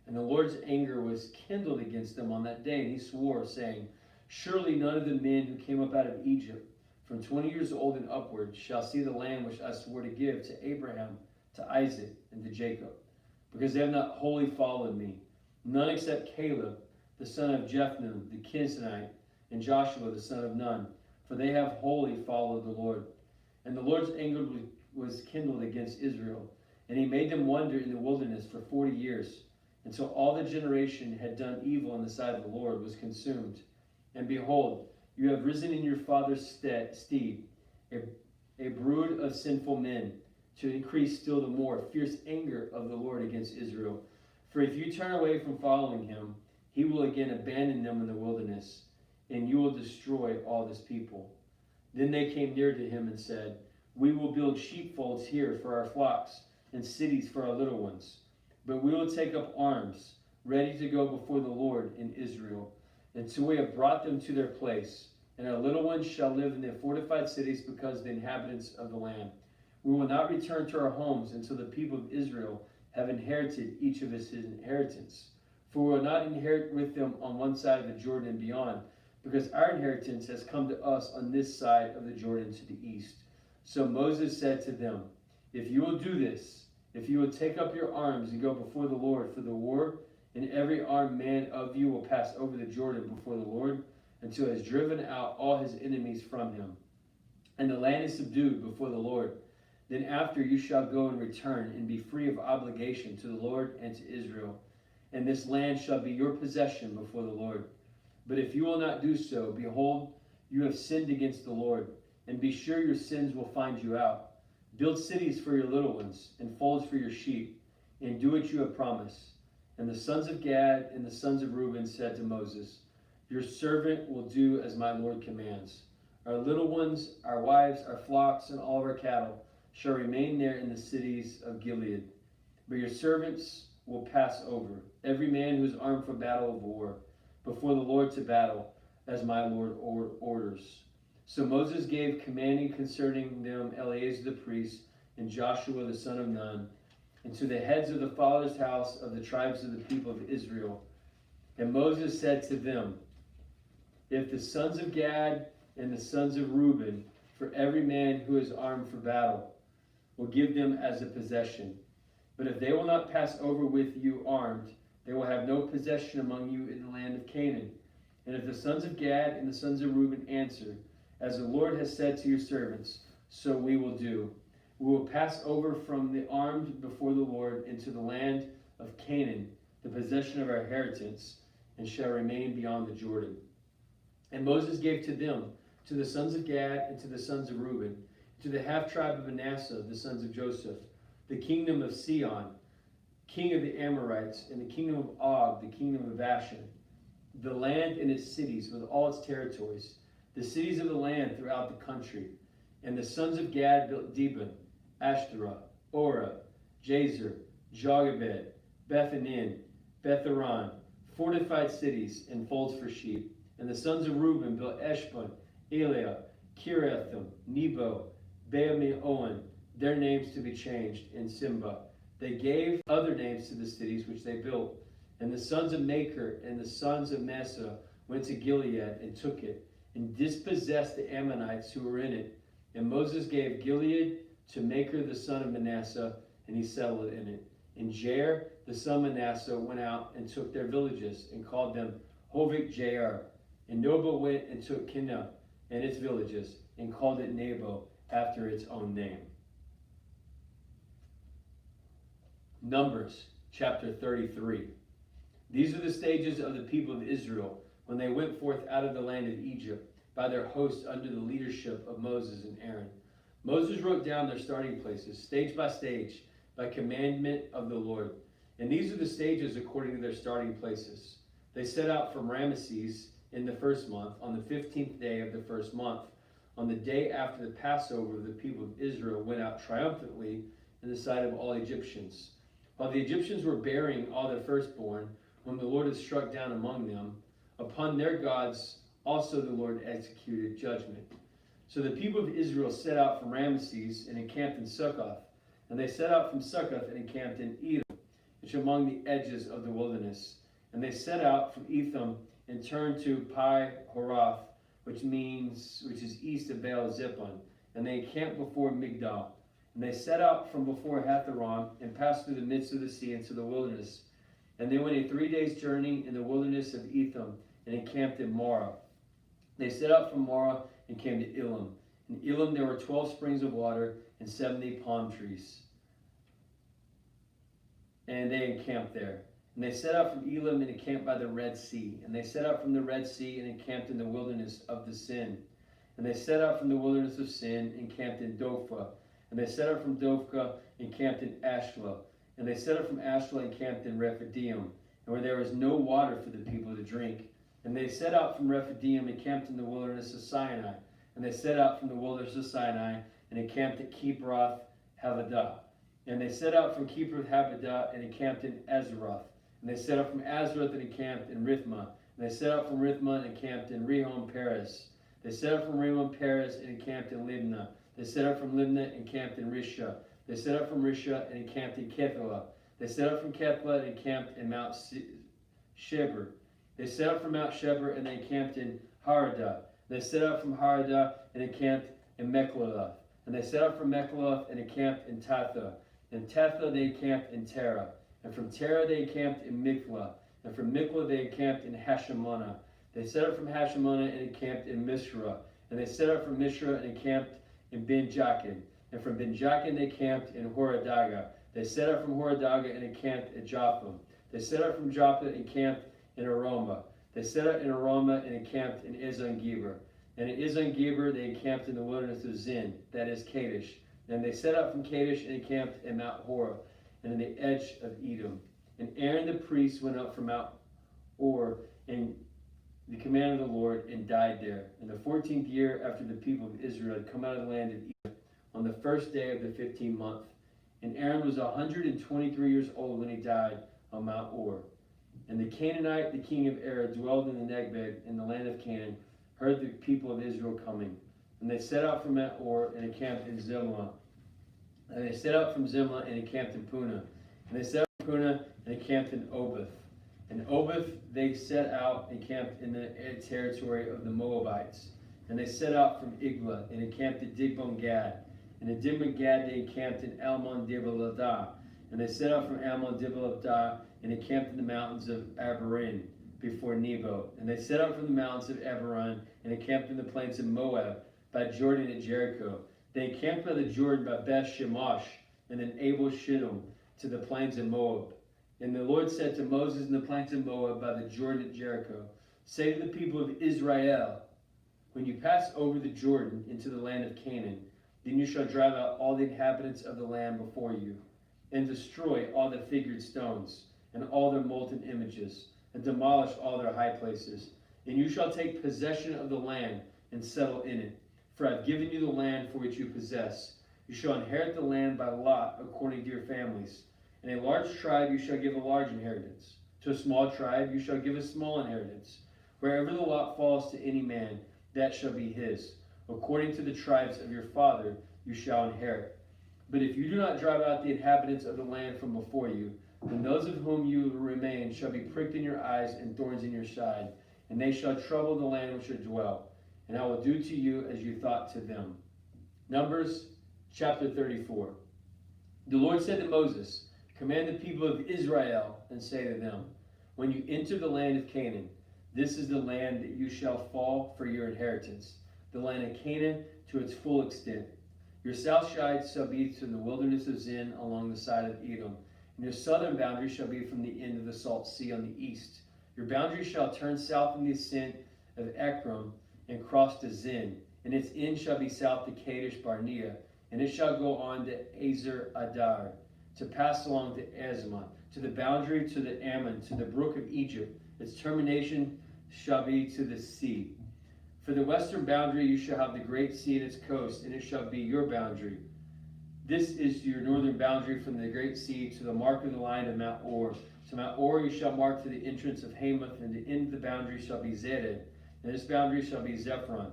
And the Lord's anger was kindled against them on that day, and he swore, saying, Surely none of the men who came up out of Egypt, from 20 years old and upward, shall see the land which I swore to give to Abraham, to Isaac, and to Jacob, because they have not wholly followed me. None except Caleb, the son of Jephunneh, the Kenizzite, and Joshua, the son of Nun, for they have wholly followed the Lord. And the Lord's anger was kindled against Israel, and he made them wander in the wilderness for 40 years, until all the generation had done evil in the sight of the Lord was consumed. And behold, you have risen in your father's stead, a brood of sinful men, to increase still the more fierce anger of the Lord against Israel. For if you turn away from following him, he will again abandon them in the wilderness, and you will destroy all this people. Then they came near to him and said, We will build sheepfolds here for our flocks, and cities for our little ones. But we will take up arms, ready to go before the Lord in Israel, until we have brought them to their place. And our little ones shall live in the fortified cities because of the inhabitants of the land. We will not return to our homes until the people of Israel have inherited each of his inheritance. For we will not inherit with them on one side of the Jordan and beyond, because our inheritance has come to us on this side of the Jordan to the east. So Moses said to them, If you will do this, if you will take up your arms and go before the Lord for the war, and every armed man of you will pass over the Jordan before the Lord, until he has driven out all his enemies from him, and the land is subdued before the Lord, then after you shall go and return, and be free of obligation to the Lord and to Israel, and this land shall be your possession before the Lord. But if you will not do so, behold, you have sinned against the Lord, and be sure your sins will find you out. Build cities for your little ones, and folds for your sheep, and do what you have promised. And the sons of Gad and the sons of Reuben said to Moses, Your servant will do as my Lord commands. Our little ones, our wives, our flocks, and all of our cattle shall remain there in the cities of Gilead. But your servants will pass over, every man who is armed for battle of war, before the Lord to battle, as my Lord orders. So Moses gave commanding concerning them Eleazar the priest, and Joshua the son of Nun, and to the heads of the father's house of the tribes of the people of Israel. And Moses said to them, If the sons of Gad and the sons of Reuben, for every man who is armed for battle, will give them as a possession. But if they will not pass over with you armed, they will have no possession among you in the land of Canaan. And if the sons of Gad and the sons of Reuben answer, As the Lord has said to your servants, so we will do. We will pass over from the armed before the Lord into the land of Canaan, the possession of our inheritance, and shall remain beyond the Jordan. And Moses gave to them, to the sons of Gad and to the sons of Reuben, to the half-tribe of Manasseh, the sons of Joseph, the kingdom of Sihon, king of the Amorites, and the kingdom of Og, the kingdom of Bashan, the land and its cities with all its territories, the cities of the land throughout the country. And the sons of Gad built Dibon, Ashtaroth, Orah, Jazer, Jogbed, Beth-anin, Beth-aran, fortified cities and folds for sheep. And the sons of Reuben built Eshbon, Eliah, Kiriathim, Nebo, Baal-meon, their names to be changed, in Simba. They gave other names to the cities which they built. And the sons of Machir and the sons of Massa went to Gilead and took it, and dispossessed the Ammonites who were in it. And Moses gave Gilead to Machir the son of Manasseh, and he settled in it. And Jair the son of Manasseh went out and took their villages, and called them Hovik Jair. And Noba went and took Kinna and its villages, and called it Nebo, after its own name. Numbers chapter 33. These are the stages of the people of Israel when they went forth out of the land of Egypt by their hosts under the leadership of Moses and Aaron. Moses wrote down their starting places, stage by commandment of the Lord. And these are the stages according to their starting places. They set out from Ramesses in the first month, on the 15th day of the first month. On the day after the Passover, the people of Israel went out triumphantly in the sight of all Egyptians. While the Egyptians were burying all their firstborn, whom the Lord had struck down among them, upon their gods also the Lord executed judgment. So the people of Israel set out from Ramesses and encamped in Succoth. And they set out from Succoth and encamped in Edom, which among the edges of the wilderness. And they set out from Etham and turned to Pi Horath, which is east of Baal Zippon. And they encamped before Migdal. And they set out from before Hatharon and passed through the midst of the sea into the wilderness. And they went a 3 days' journey in the wilderness of Etham and encamped in Marah. They set out from Marah and came to Elim. In Elim there were 12 springs of water and 70 palm trees. And they encamped there. And they set out from Elim and encamped by the Red Sea. And they set out from the Red Sea and encamped in the wilderness of the Sin. And they set out from the wilderness of Sin and encamped in Dophah. And they set out from Dophah and camped in Ashla. And they set out from Ashla and camped in Rephidim, and where there was no water for the people to drink. And they set out from Rephidim and camped in the wilderness of Sinai. And they set out from the wilderness of Sinai and encamped at Kibroth Havadah. And they set out from Kibroth Havadah and encamped in Azeroth. And they set out from Azeroth and encamped in Rithmah. And they set out from Rithmah and encamped in Rehom Peres. They set out from Rehom Peres and encamped in Libnah. They set out from Libnah and encamped in Rishah. They set out from Rishah and encamped in Kethlah. They set out from Kethlah and encamped in Mount Sheber. They set out from Mount Sheber and they encamped in Haradah. They set out from Haradah and encamped in Mekloth. And they set out from Mekloth and encamped in Tatha. In Tatha they encamped in Terah. And from Terah they encamped in Miklah. And from Miklah they encamped in Hashmonah. They set out from Hashmonah and encamped in Mishra. And they set out from Mishra and encamped in Ben Jakin. And from Ben Jakin they camped in Horadaga. They set out from Horadaga and encamped at Jotham. They set out from Jotham and encamped in Aroma. They set out in Aroma and encamped in Ezon-Geber. And in Ezon-Geber they encamped in the wilderness of Zin, that is Kadesh. And they set out from Kadesh and encamped in Mount Horah, and in the edge of Edom. And Aaron the priest went up from Mount Or in the command of the Lord and died there. In the 14th year after the people of Israel had come out of the land of Edom, on the first day of the 15th month. And Aaron was 123 years old when he died on Mount Or. And the Canaanite, the king of Ar, dwelled in the Negev in the land of Canaan, heard the people of Israel coming. And they set out from Mount Or and encamped in Zimlah. And they set out from Zimlah and encamped in Punah. And they set out from Punah and encamped in Oboth. And Oboth they set out and encamped in the territory of the Moabites. And they set out from Iglah and encamped at Digbon Gad. And at Digbon Gad they encamped in Almon Dibaladah. And they set out from Almon Dibaladah and encamped in the mountains of Abarim before Nebo. And they set out from the mountains of Abarim and encamped in the plains of Moab by Jordan at Jericho. They encamped by the Jordan by Beth Shemosh and then Abel Shittim to the plains of Moab. And the Lord said to Moses in the plains of Moab by the Jordan at Jericho, say to the people of Israel, when you pass over the Jordan into the land of Canaan, then you shall drive out all the inhabitants of the land before you, and destroy all the figured stones, and all their molten images, and demolish all their high places. And you shall take possession of the land, and settle in it. For I have given you the land for which you possess. You shall inherit the land by lot, according to your families. In a large tribe you shall give a large inheritance. To a small tribe you shall give a small inheritance. Wherever the lot falls to any man, that shall be his. According to the tribes of your father you shall inherit. But if you do not drive out the inhabitants of the land from before you, then those of whom you remain shall be pricked in your eyes and thorns in your side, and they shall trouble the land which you dwell. And I will do to you as you thought to them. Numbers chapter 34. The Lord said to Moses, command the people of Israel and say to them, when you enter the land of Canaan, this is the land that you shall fall for your inheritance, the land of Canaan to its full extent. Your south side shall be to the wilderness of Zin along the side of Edom, and your southern boundary shall be from the end of the Salt Sea on the east. Your boundary shall turn south from the ascent of Ekron and cross to Zin, and its end shall be south to Kadesh Barnea, and it shall go on to Azer Adar, to pass along to Azmon, to the boundary to the Ammon, to the brook of Egypt. Its termination shall be to the sea. For the western boundary you shall have the great sea and its coast, and it shall be your boundary. This is your northern boundary from the great sea to the mark of the line of Mount Or. To Mount Or you shall mark to the entrance of Hamath, and the end of the boundary shall be Zeded, and this boundary shall be Zephron.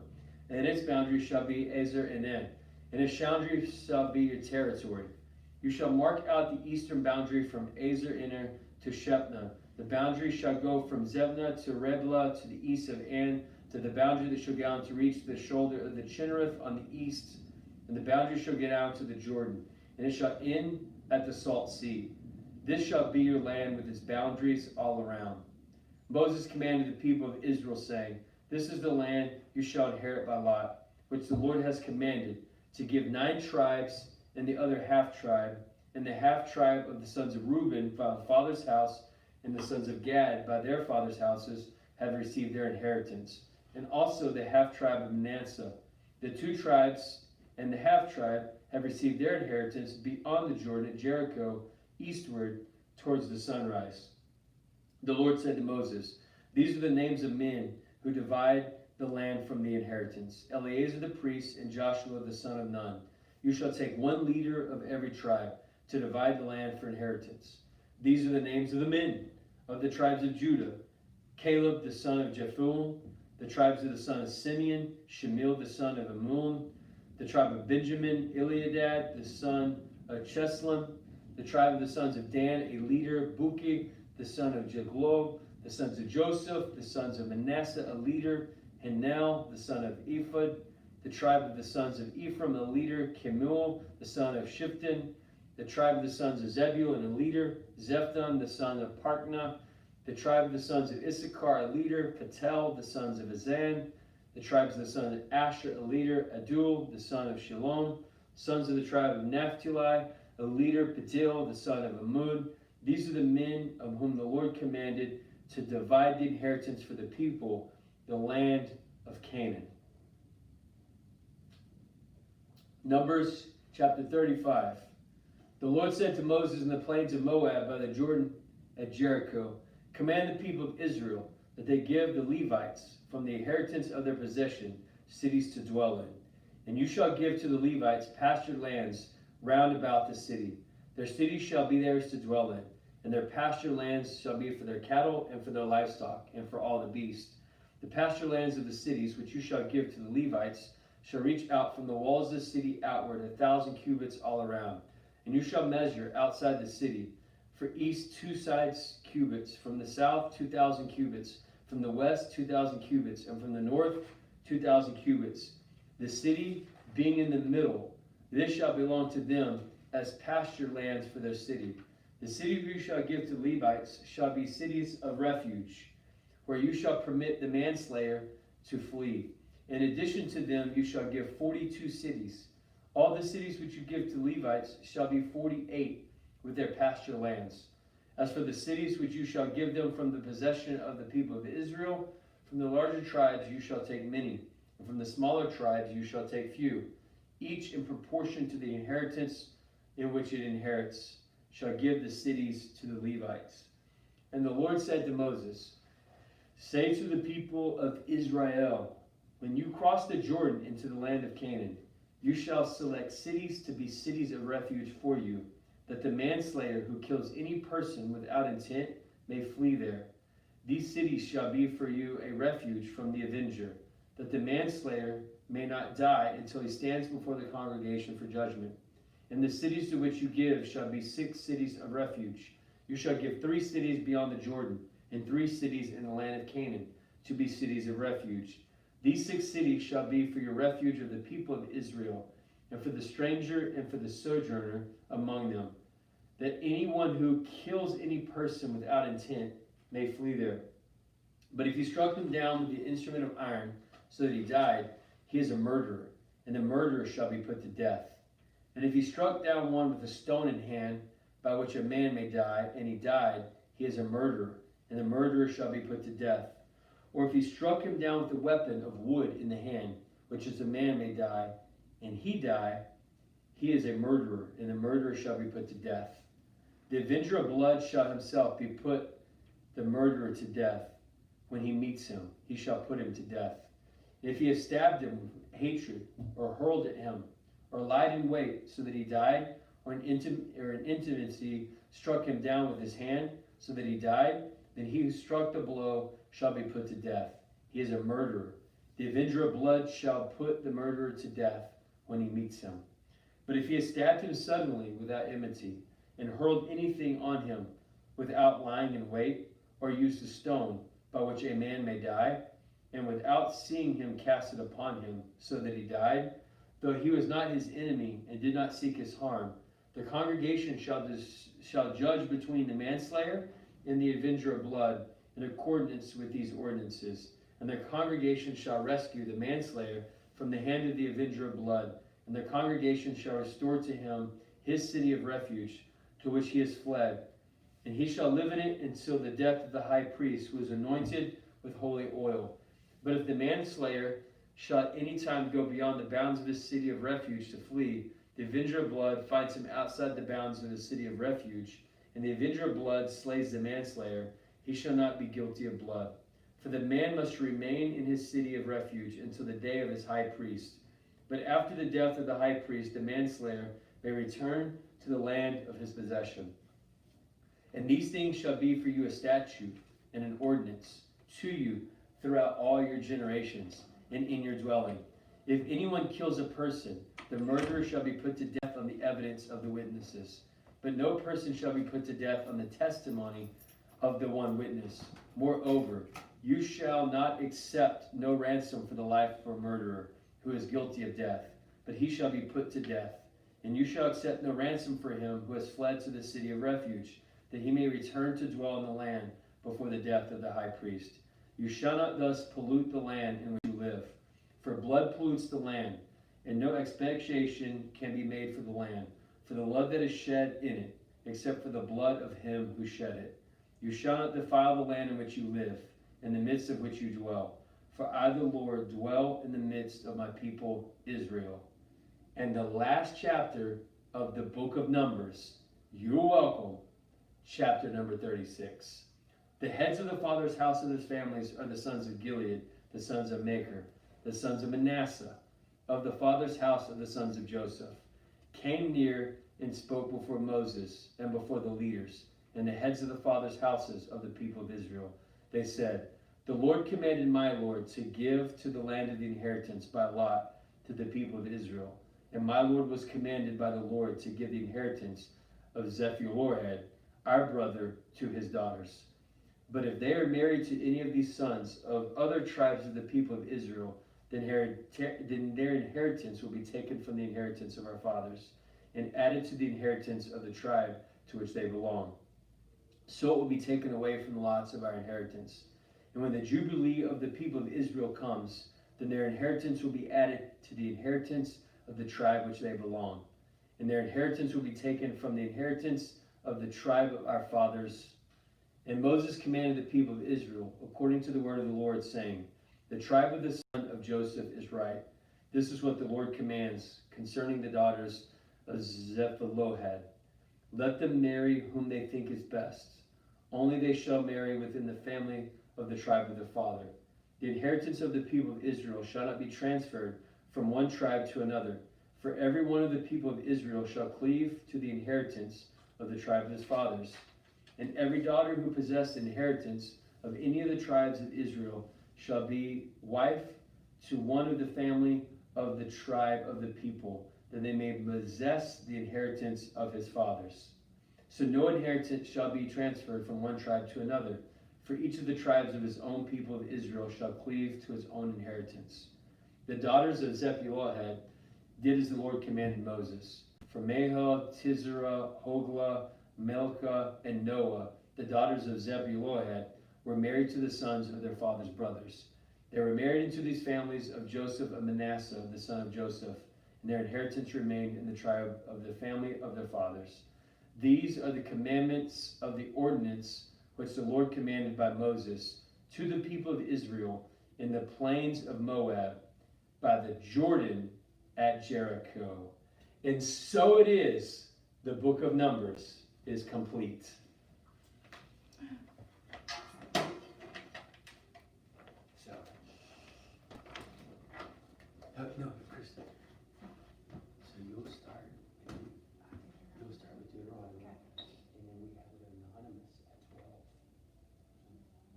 and its boundary shall be Ezer Enen, and its boundary shall be your territory. You shall mark out the eastern boundary from Ezer Enen to Shepna. The boundary shall go from Zebna to Reblah to the east of An, to the boundary that shall go out to reach the shoulder of the Chinnereth on the east, and the boundary shall get out to the Jordan, and it shall end at the Salt Sea. This shall be your land with its boundaries all around. Moses commanded the people of Israel, saying, This is the land you shall inherit by lot, which the Lord has commanded, to give 9 tribes and the other half-tribe, and the half-tribe of the sons of Reuben by the father's house, and the sons of Gad by their father's houses have received their inheritance, and also the half-tribe of Manasseh. The 2 tribes and the half-tribe have received their inheritance beyond the Jordan at Jericho, eastward towards the sunrise. The Lord said to Moses, These are the names of men who divide the land from the inheritance: Eleazar the priest and Joshua the son of Nun. You shall take 1 leader of every tribe to divide the land for inheritance. These are the names of the men of the tribes of Judah: Caleb the son of Jephunneh. The tribes of the son of Simeon: Shemiel the son of Ammon. The tribe of Benjamin: Eliadad the son of Cheslem. The tribe of the sons of Dan: a leader, Buki the son of Jeglob. The sons of Joseph: the sons of Manasseh, a leader, Hanel the son of Ephod. The tribe of the sons of Ephraim: a leader, Kemuel the son of Shifton. The tribe of the sons of Zebulun: a leader, Zephon the son of Parkna. The tribe of the sons of Issachar: a leader, Patel the sons of Azan. The tribes of the sons of Asher: a leader, Adul the son of Shalom. Sons of the tribe of Naphtali: a leader, Patil the son of Ammon. These are the men of whom the Lord commanded to divide the inheritance for the people, the land of Canaan. Numbers chapter 35. The Lord said to Moses in the plains of Moab by the Jordan at Jericho, Command the people of Israel that they give the Levites from the inheritance of their possession cities to dwell in. And you shall give to the Levites pastured lands round about the city. Their cities shall be theirs to dwell in, and their pasture lands shall be for their cattle and for their livestock and for all the beasts. The pasture lands of the cities which you shall give to the Levites shall reach out from the walls of the city outward 1,000 cubits all around. And you shall measure outside the city for east 2 sides cubits, from the south 2,000 cubits, from the west 2,000 cubits, and from the north 2,000 cubits. The city being in the middle, this shall belong to them as pasture lands for their city. The city you shall give to Levites shall be cities of refuge, where you shall permit the manslayer to flee. In addition to them, you shall give 42 cities. All the cities which you give to Levites shall be 48 with their pasture lands. As for the cities which you shall give them from the possession of the people of Israel, from the larger tribes you shall take many, and from the smaller tribes you shall take few. Each in proportion to the inheritance in which it inherits shall give the cities to the Levites. And the Lord said to Moses, Say to the people of Israel, when you cross the Jordan into the land of Canaan, you shall select cities to be cities of refuge for you, that the manslayer who kills any person without intent may flee there. These cities shall be for you a refuge from the avenger, that the manslayer may not die until he stands before the congregation for judgment. And the cities to which you give shall be 6 cities of refuge. You shall give 3 cities beyond the Jordan, and 3 cities in the land of Canaan, to be cities of refuge. These 6 cities shall be for your refuge of the people of Israel, and for the stranger and for the sojourner among them, that anyone who kills any person without intent may flee there. But if he struck him down with the instrument of iron, so that he died, he is a murderer, and the murderer shall be put to death. And if he struck down one with a stone in hand, by which a man may die, and he died, he is a murderer, and the murderer shall be put to death. Or if he struck him down with a weapon of wood in the hand, which is a man may die, and he die, he is a murderer, and the murderer shall be put to death. The avenger of blood shall himself be put the murderer to death. When he meets him, he shall put him to death. And if he has stabbed him with hatred, or hurled at him, or lied in wait so that he died, or in intimacy struck him down with his hand so that he died, then he who struck the blow shall be put to death. He is a murderer. The avenger of blood shall put the murderer to death when he meets him. But if he has stabbed him suddenly without enmity, and hurled anything on him without lying in wait, or used a stone by which a man may die, and without seeing him cast it upon him, so that he died, though he was not his enemy and did not seek his harm, the congregation shall judge between the manslayer and the avenger of blood in accordance with these ordinances. And the congregation shall rescue the manslayer from the hand of the avenger of blood, and the congregation shall restore to him his city of refuge, to which he has fled. And he shall live in it until the death of the high priest, who is anointed with holy oil. But if the manslayer shall at any time go beyond the bounds of his city of refuge to flee, the avenger of blood finds him outside the bounds of his city of refuge, and the avenger of blood slays the manslayer, he shall not be guilty of blood. For the man must remain in his city of refuge until the day of his high priest. But after the death of the high priest, the manslayer may return to the land of his possession. And these things shall be for you a statute and an ordinance to you throughout all your generations and in your dwelling. If anyone kills a person, the murderer shall be put to death on the evidence of the witnesses. But no person shall be put to death on the testimony of the one witness. Moreover, you shall not accept no ransom for the life of a murderer who is guilty of death, but he shall be put to death. And you shall accept no ransom for him who has fled to the city of refuge, that he may return to dwell in the land before the death of the high priest. You shall not thus pollute the land in which you live, for blood pollutes the land, and no expiation can be made for the land, for the blood that is shed in it, except for the blood of him who shed it. You shall not defile the land in which you live, in the midst of which you dwell. For I, the Lord, dwell in the midst of my people Israel. And the last chapter of the book of Numbers, you're welcome, chapter number 36. The heads of the father's house of his families are the sons of Gilead, the sons of Machir, the sons of Manasseh, of the father's house of the sons of Joseph, came near and spoke before Moses and before the leaders and the heads of the fathers' houses of the people of Israel. They said, the Lord commanded my Lord to give to the land of the inheritance by lot to the people of Israel. And my Lord was commanded by the Lord to give the inheritance of Zephulohad, our brother, to his daughters. But if they are married to any of these sons of other tribes of the people of Israel, then their inheritance will be taken from the inheritance of our fathers and added to the inheritance of the tribe to which they belong. So it will be taken away from the lots of our inheritance. And when the Jubilee of the people of Israel comes, then their inheritance will be added to the inheritance of the tribe which they belong. And their inheritance will be taken from the inheritance of the tribe of our fathers. And Moses commanded the people of Israel, according to the word of the Lord, saying, the tribe of the son of Joseph is right. This is what the Lord commands concerning the daughters of Zephulohad. Let them marry whom they think is best. Only they shall marry within the family of the tribe of their father. The inheritance of the people of Israel shall not be transferred from one tribe to another, for every one of the people of Israel shall cleave to the inheritance of the tribe of his fathers. And every daughter who possessed the inheritance of any of the tribes of Israel shall be wife to one of the family of the tribe of the people, that they may possess the inheritance of his fathers. So no inheritance shall be transferred from one tribe to another, for each of the tribes of his own people of Israel shall cleave to his own inheritance. The daughters of Zephulohad did as the Lord commanded Moses. For Mahal, Tizra, Hoglah, Milcah, and Noah, the daughters of Zebulun, were married to the sons of their father's brothers. They were married into these families of Joseph and Manasseh, the son of Joseph, and their inheritance remained in the tribe of the family of their fathers. These are the commandments of the ordinance which the Lord commanded by Moses to the people of Israel in the plains of Moab by the Jordan at Jericho. And so it is, the book of Numbers is complete. So, no, Kristen. So you'll start with Deuteronomy, and then we have it anonymous at 12.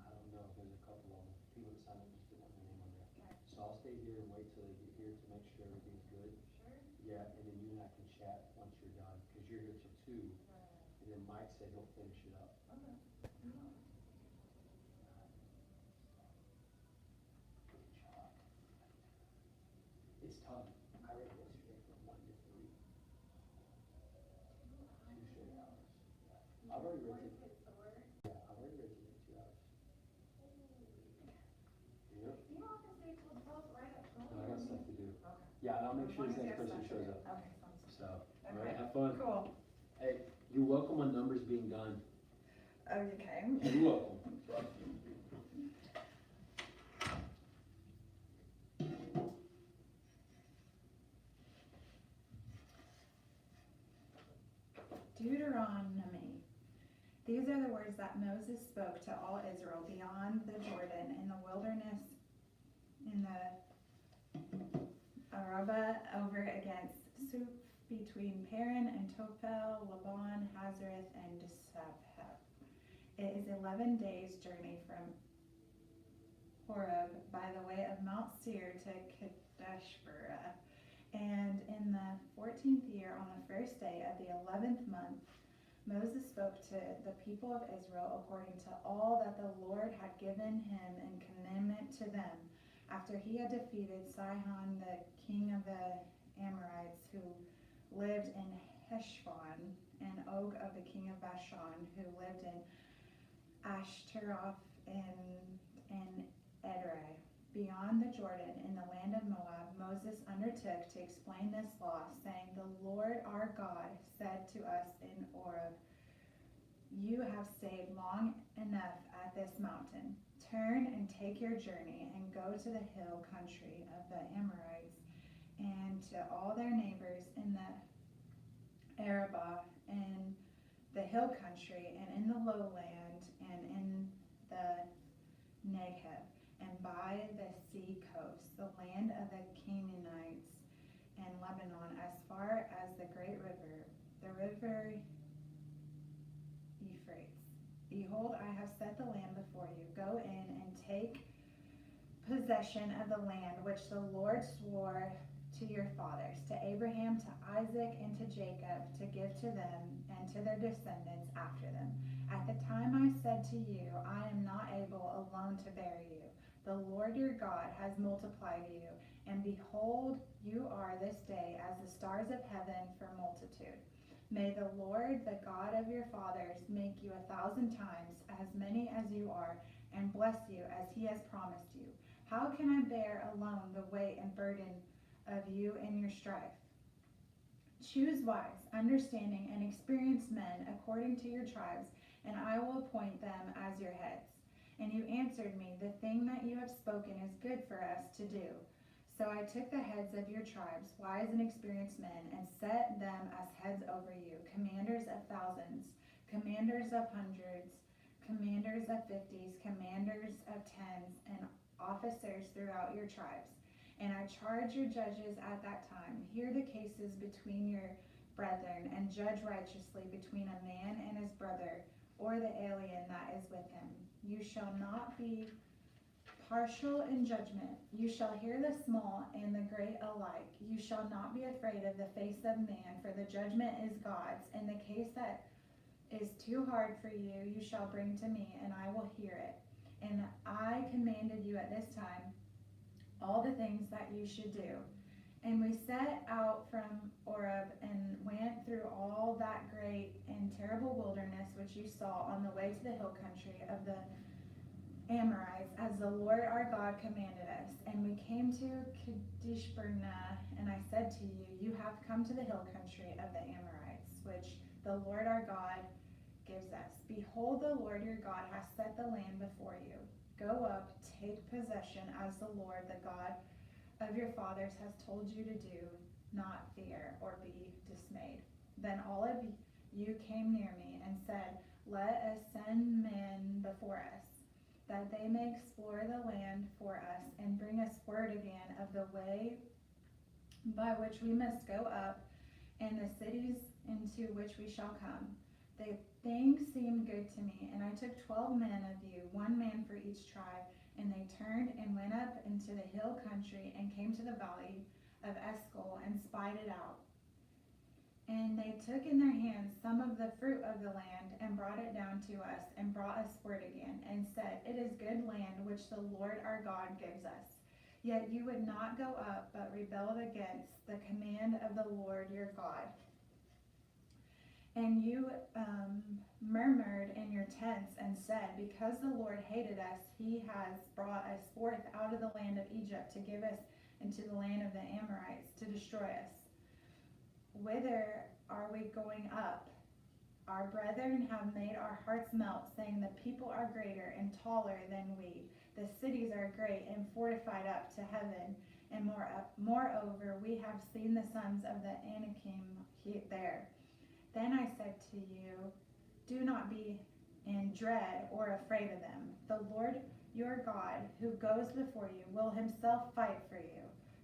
I don't know if there's a couple of people that sign up just to put their name on there. So I'll
yet, and then you and I can chat once you're done, because you're here till 2, and then Mike said he'll finish it up. It's tough. I read it yesterday from 1 to 3. 2 straight hours. I've already read it. Yeah, I've already read it in 2 hours. Yep.
You don't have to stay till 12, right?
No, I got stuff to do.
Okay.
Yeah, and I'll make sure this
As long
next
as you
person
have
shows
stuff
up.
to do. Okay, sounds good.
So, all
Okay.
right, have fun.
Cool.
Hey, you're welcome on numbers being done.
Okay.
You're welcome.
Deuteronomy. These are the words that Moses spoke to all Israel beyond the Jordan in the wilderness in the Arabah over against Suph between Paran and Tophel, Laban, Hazareth, and Disaph. It is 11 days' journey from Horeb by the way of Mount Seir to Kadeshbarnea. And in the 14th year, on the first day of the 11th month, Moses spoke to the people of Israel according to all that the Lord had given him in commandment to them, after he had defeated Sihon, the king of the Amorites, who lived in Heshbon, and Og of the king of Bashan, who lived in Ashtaroth and Edrei. Beyond the Jordan, in the land of Moab, Moses undertook to explain this law, saying, "The Lord our God said to us in Horeb, 'You have stayed long enough at this mountain. Turn and take your journey and go to the hill country of the Amorites and to all their neighbors in the Arabah and the hill country and in the lowland and in the Negev and by the sea coast, the land of the Canaanites and Lebanon, as far as the great river, the river Euphrates. Behold, I have set the land before you. Go in and take possession of the land which the Lord swore to your fathers, to Abraham, to Isaac, and to Jacob, to give to them and to their descendants after them. At the time I said to you, I am not able alone to bear you. The Lord your God has multiplied you, and behold, you are this day as the stars of heaven for multitude. May the Lord, the God of your fathers, make you 1,000 times as many as you are, and bless you as he has promised you. How can I bear alone the weight and burden of you in your strife? Choose wise, understanding, and experienced men according to your tribes, and I will appoint them as your heads. And you answered me, the thing that you have spoken is good for us to do. So I took the heads of your tribes, wise and experienced men, and set them as heads over you, commanders of thousands, commanders of hundreds, commanders of 50s, commanders of 10s, and officers throughout your tribes. And I charge your judges at that time, hear the cases between your brethren, and judge righteously between a man and his brother, or the alien that is with him. You shall not be partial in judgment. You shall hear the small and the great alike. You shall not be afraid of the face of man, for the judgment is God's. In the case that is too hard for you, you shall bring to me, and I will hear it. And I commanded you at this time all the things that you should do. And we set out from Horeb and went through all that great and terrible wilderness which you saw on the way to the hill country of the Amorites, as the Lord our God commanded us. And we came to Kadeshbarnea, and I said to you, you have come to the hill country of the Amorites, which the Lord our God gives us. Behold, the Lord your God has set the land before you. Go up, take possession, as the Lord, the God of your fathers, has told you to do. Not fear or be dismayed. Then all of you came near me and said, let us send men before us, that they may explore the land for us and bring us word again of the way by which we must go up and the cities into which we shall come. The thing seemed good to me, and I took 12 men of you, 1 man for each tribe, and they turned and went up into the hill country and came to the valley of Eshcol and spied it out. And they took in their hands some of the fruit of the land and brought it down to us and brought us word again and said, It is good land which the Lord our God gives us. Yet you would not go up, but rebelled against the command of the Lord your God. And you murmured in your tents and said, Because the Lord hated us, he has brought us forth out of the land of Egypt to give us into the land of the Amorites to destroy us. Whither are we going up? Our brethren have made our hearts melt, saying, The people are greater and taller than we. The cities are great and fortified up to heaven. And moreover, we have seen the sons of the Anakim there. Then I said to you, Do not be in dread or afraid of them. The Lord your God, who goes before you, will himself fight for you,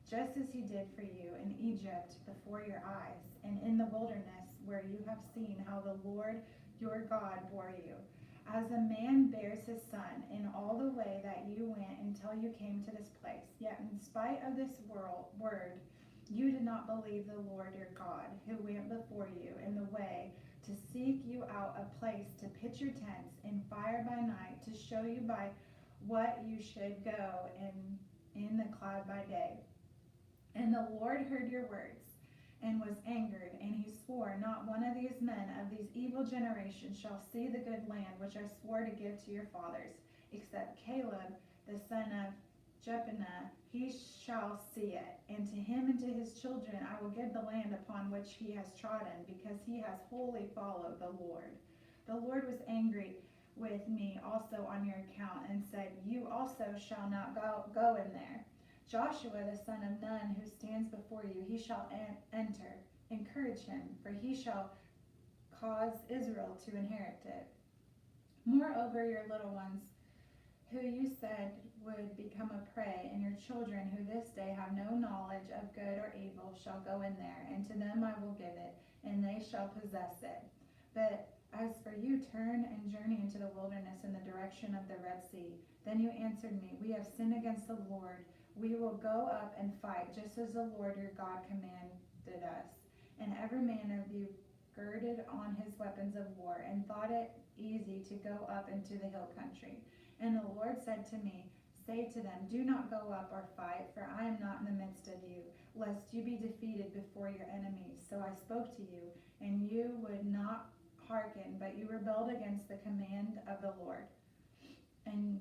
just as he did for you in Egypt before your eyes, and in the wilderness where you have seen how the Lord your God bore you. As a man bears his son in all the way that you went until you came to this place. Yet in spite of this word, you did not believe the Lord your God, who went before you in the way to seek you out a place to pitch your tents in fire by night, to show you by what you should go in the cloud by day. And the Lord heard your words and was angered, and he swore, Not one of these men of these evil generations shall see the good land which I swore to give to your fathers, except Caleb the son of Jephunneh, he shall see it, and to him and to his children I will give the land upon which he has trodden, because he has wholly followed the Lord. The Lord was angry with me also on your account, and said, You also shall not go in there. Joshua the son of Nun, who stands before you, he shall enter. Encourage him, for he shall cause Israel to inherit it. Moreover, your little ones, who you said would become a prey, and your children, who this day have no knowledge of good or evil, shall go in there, and to them I will give it, and they shall possess it. But as for you, turn and journey into the wilderness in the direction of the Red Sea. Then you answered me, We have sinned against the Lord. We will go up and fight, just as the Lord your God commanded us. And every man of you girded on his weapons of war, and thought it easy to go up into the hill country. And the Lord said to me, Say to them, Do not go up or fight, for I am not in the midst of you, lest you be defeated before your enemies. So I spoke to you, and you would not hearken, but you rebelled against the command of the Lord, and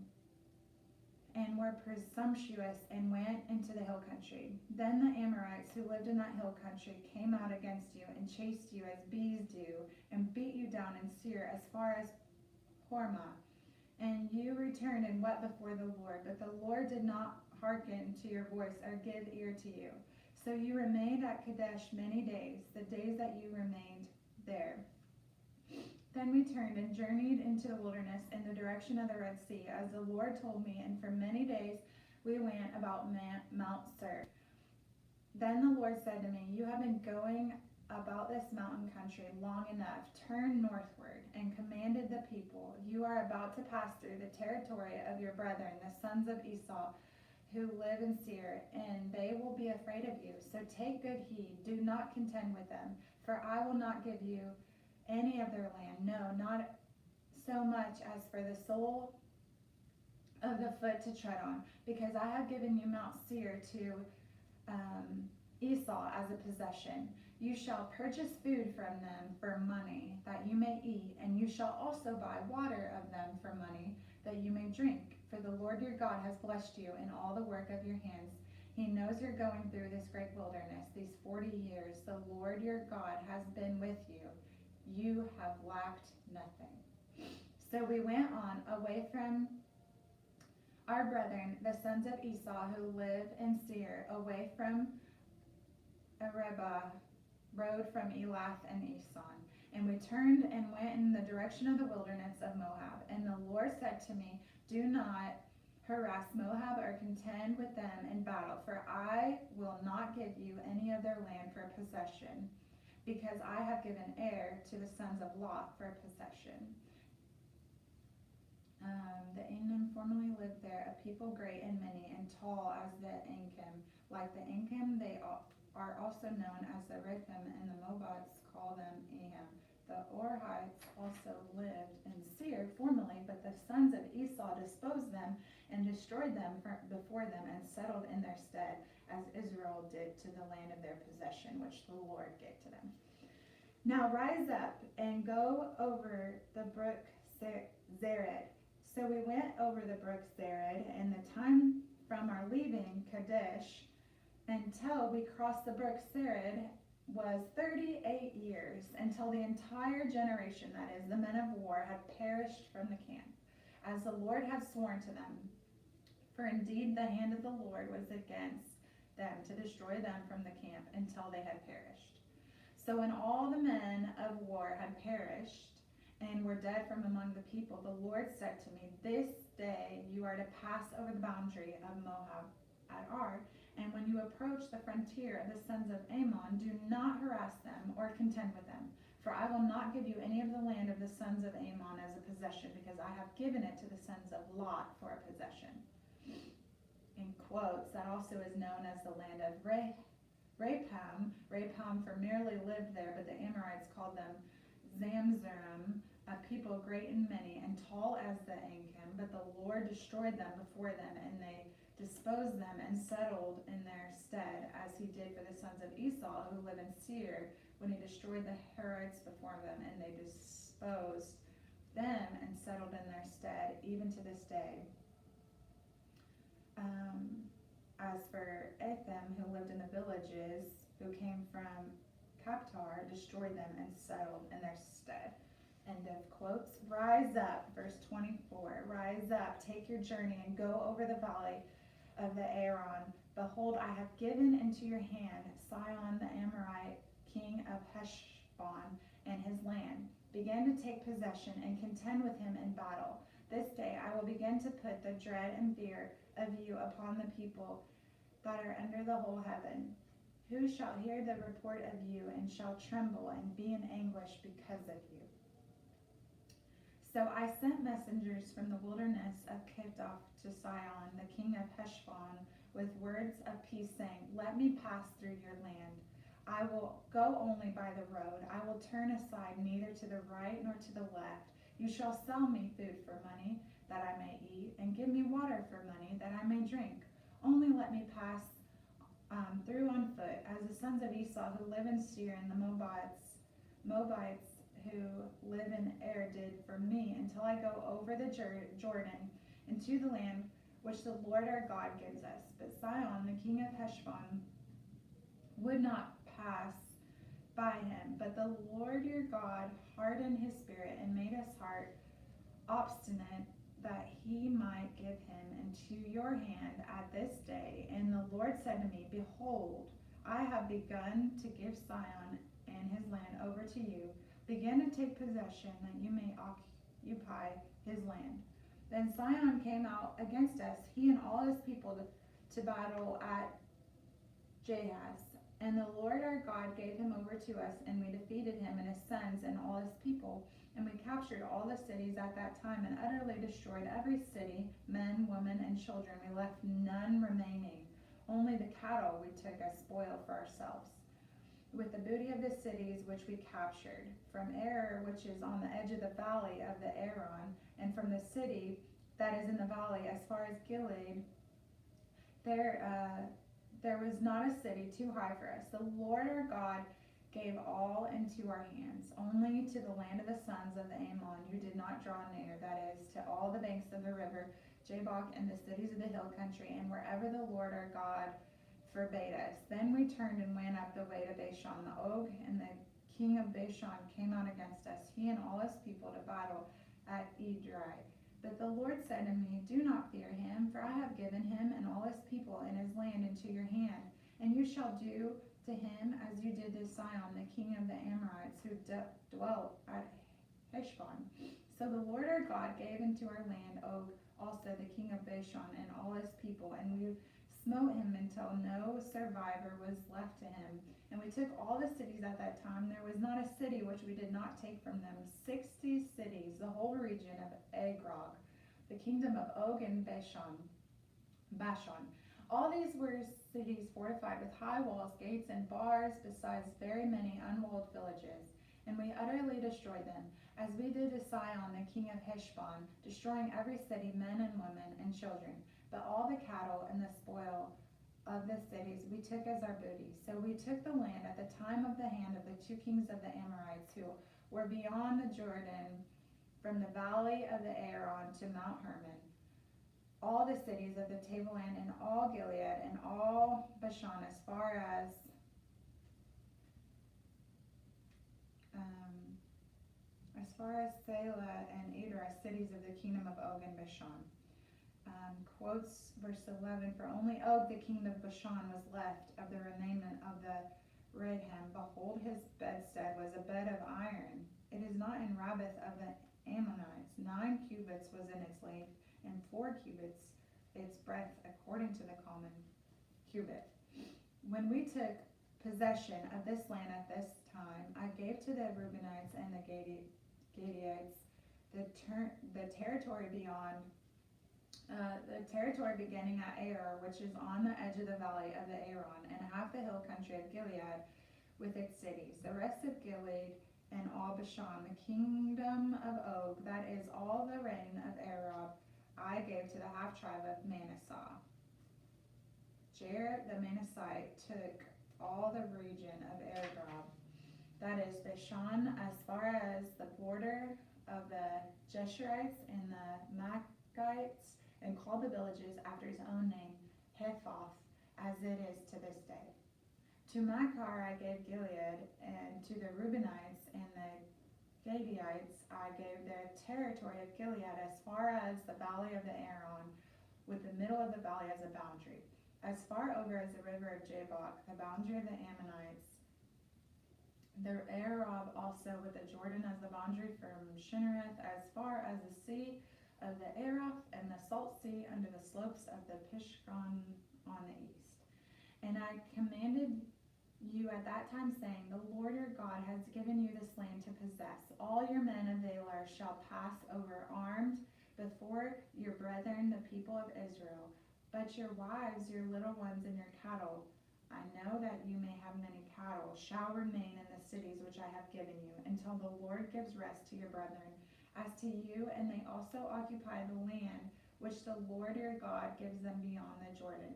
were presumptuous, and went into the hill country. Then the Amorites who lived in that hill country came out against you, and chased you as bees do, and beat you down in Seir as far as Hormah. And you returned and wept before the Lord, but the Lord did not hearken to your voice or give ear to you. So you remained at Kadesh many days, the days that you remained there. Then we turned and journeyed into the wilderness in the direction of the Red Sea, as the Lord told me, and for many days we went about Mount Seir. Then the Lord said to me, You have been going about this mountain country long enough. Turn northward, and commanded the people, You are about to pass through the territory of your brethren, the sons of Esau, who live in Seir, and they will be afraid of you. So take good heed, do not contend with them, for I will not give you any of their land, no, not so much as for the sole of the foot to tread on, because I have given you Mount Seir to Esau as a possession. You shall purchase food from them for money, that you may eat, and you shall also buy water of them for money, that you may drink. For the Lord your God has blessed you in all the work of your hands. He knows you're going through this great wilderness, these 40 years. The Lord your God has been with you. You have lacked nothing. So we went on away from our brethren, the sons of Esau, who live in Seir, away from Arabah, rode from Elath and Eson. And we turned and went in the direction of the wilderness of Moab. And the Lord said to me, Do not harass Moab or contend with them in battle, for I will not give you any of their land for possession, because I have given heir to the sons of Lot for possession. The Enem formerly lived there, a people great and many, and tall as the Anakim. Like the Anakim, they are also known as the Rekem, and the Moabites call them Eham. The Orhites also lived in Seir formerly, but the sons of Esau disposed them and destroyed them before them and settled in their stead, as Israel did to the land of their possession, which the Lord gave to them. Now rise up and go over the brook Zered. So we went over the brook Zered, and the time from our leaving Kadesh until we crossed the brook Zered was 38 years, until the entire generation, that is, the men of war, had perished from the camp, as the Lord had sworn to them. For indeed the hand of the Lord was against them to destroy them from the camp until they had perished. So when all the men of war had perished and were dead from among the people, the Lord said to me, this day you are to pass over the boundary of Moab at Ar, and when you approach the frontier of the sons of Ammon, do not harass them or contend with them, for I will not give you any of the land of the sons of Ammon as a possession, because I have given it to the sons of Lot for a possession. In quotes, that also is known as the land of Rapam. Rapam formerly lived there, but the Amorites called them Zamzurim, a people great and many, and tall as the Anakim, but the Lord destroyed them before them, and they disposed them and settled in their stead, as he did for the sons of Esau who live in Seir, when he destroyed the Horites before them, and they disposed them and settled in their stead, even to this day. As for Etham, who lived in the villages, who came from Kaptar, destroyed them and settled in their stead. End of quotes. Rise up, verse 24. Rise up, take your journey, and go over the valley of the Aaron. Behold, I have given into your hand Sihon the Amorite, king of Heshbon, and his land. Begin to take possession and contend with him in battle. This day I will begin to put the dread and fear of you upon the people that are under the whole heaven. Who shall hear the report of you and shall tremble and be in anguish because of you? So I sent messengers from the wilderness of Kedah to Sihon, the king of Heshbon, with words of peace, saying, let me pass through your land. I will go only by the road. I will turn aside neither to the right nor to the left. You shall sell me food for money, that I may eat, and give me water for money, that I may drink. Only let me pass through on foot, as the sons of Esau who live in Seir, and the Moabites who live in Ar did for me, until I go over the Jordan into the land which the Lord our God gives us. But Sihon, the king of Heshbon, would not pass by him. But the Lord your God hardened his spirit and made his heart obstinate, that he might give him into your hand at this day. And the Lord said to me, behold, I have begun to give Sihon and his land over to you. Begin to take possession, that you may occupy his land. Then Sihon came out against us, he and all his people, to battle at Jahaz. And the Lord our God gave him over to us, and we defeated him and his sons and all his people. And we captured all the cities at that time, and utterly destroyed every city, men, women, and children. We left none remaining. Only the cattle we took as spoil for ourselves, with the booty of the cities which we captured, from Ar, which is on the edge of the valley of the Aaron, and from the city that is in the valley as far as Gilead. There was not a city too high for us. The Lord our God gave all into our hands, only to the land of the sons of the Ammon you did not draw near, that is, to all the banks of the river Jabbok and the cities of the hill country, and wherever the Lord our God forbade us. Then we turned and went up the way to Bashan. The Og and the king of Bashan came out against us, he and all his people, to battle at Edrei. But the Lord said to me, do not fear him, for I have given him and all his people and his land into your hand. And you shall do to him as you did to Sihon, the king of the Amorites, who dwelt at Heshbon. So the Lord our God gave into our land Og, also the king of Bashan, and all his people, and we smote him until no survivor was left to him. And we took all the cities at that time. There was not a city which we did not take from them, 60 cities, the whole region of Agrog, the kingdom of Og and Bashan. All these were cities fortified with high walls, gates, and bars, besides very many unwalled villages. And we utterly destroyed them, as we did to Sihon the king of Heshbon, destroying every city, men and women and children. But all the cattle and the spoil of the cities we took as our booty. So we took the land at the time of the hand of the two kings of the Amorites, who were beyond the Jordan, from the valley of the Aaron to Mount Hermon, all the cities of the tableland, and all Gilead, and all Bashan, as far as Selah and Edrei, cities of the kingdom of Og and Bashan. Quotes verse 11, for only Og, the king of Bashan, was left of the remnant of the Redham. Behold, his bedstead was a bed of iron. It is not in Rabbath of the Ammonites. 9 cubits was in its length, and 4 cubits its breadth, according to the common cubit. When we took possession of this land at this time, I gave to the Reubenites and the Gadites the territory beyond the territory beginning at Aroer, which is on the edge of the valley of the Aaron, and half the hill country of Gilead with its cities. The rest of Gilead and all Bashan, the kingdom of Og, that is all the reign of Arab, I gave to the half tribe of Manasseh. Jair the Manassite took all the region of Arab, that is Bashan, as far as the border of the Jeshurites and the Machites, and called the villages after his own name, Hephath, as it is to this day. To Machar I gave Gilead, and to the Reubenites and the Gadites I gave the territory of Gilead as far as the valley of the Aaron, with the middle of the valley as a boundary, as far over as the river of Jabbok, the boundary of the Ammonites. The Arab also with the Jordan as the boundary from Shinnereth as far as the sea of the Araph and the salt sea under the slopes of the Pishgon on the east. And I commanded you at that time, saying, the Lord your God has given you this land to possess. All your men of Valor shall pass over armed before your brethren, the people of Israel. But your wives, your little ones, and your cattle, I know that you may have many cattle, shall remain in the cities which I have given you, until the Lord gives rest to your brethren as to you, and they also occupy the land which the Lord your God gives them beyond the Jordan.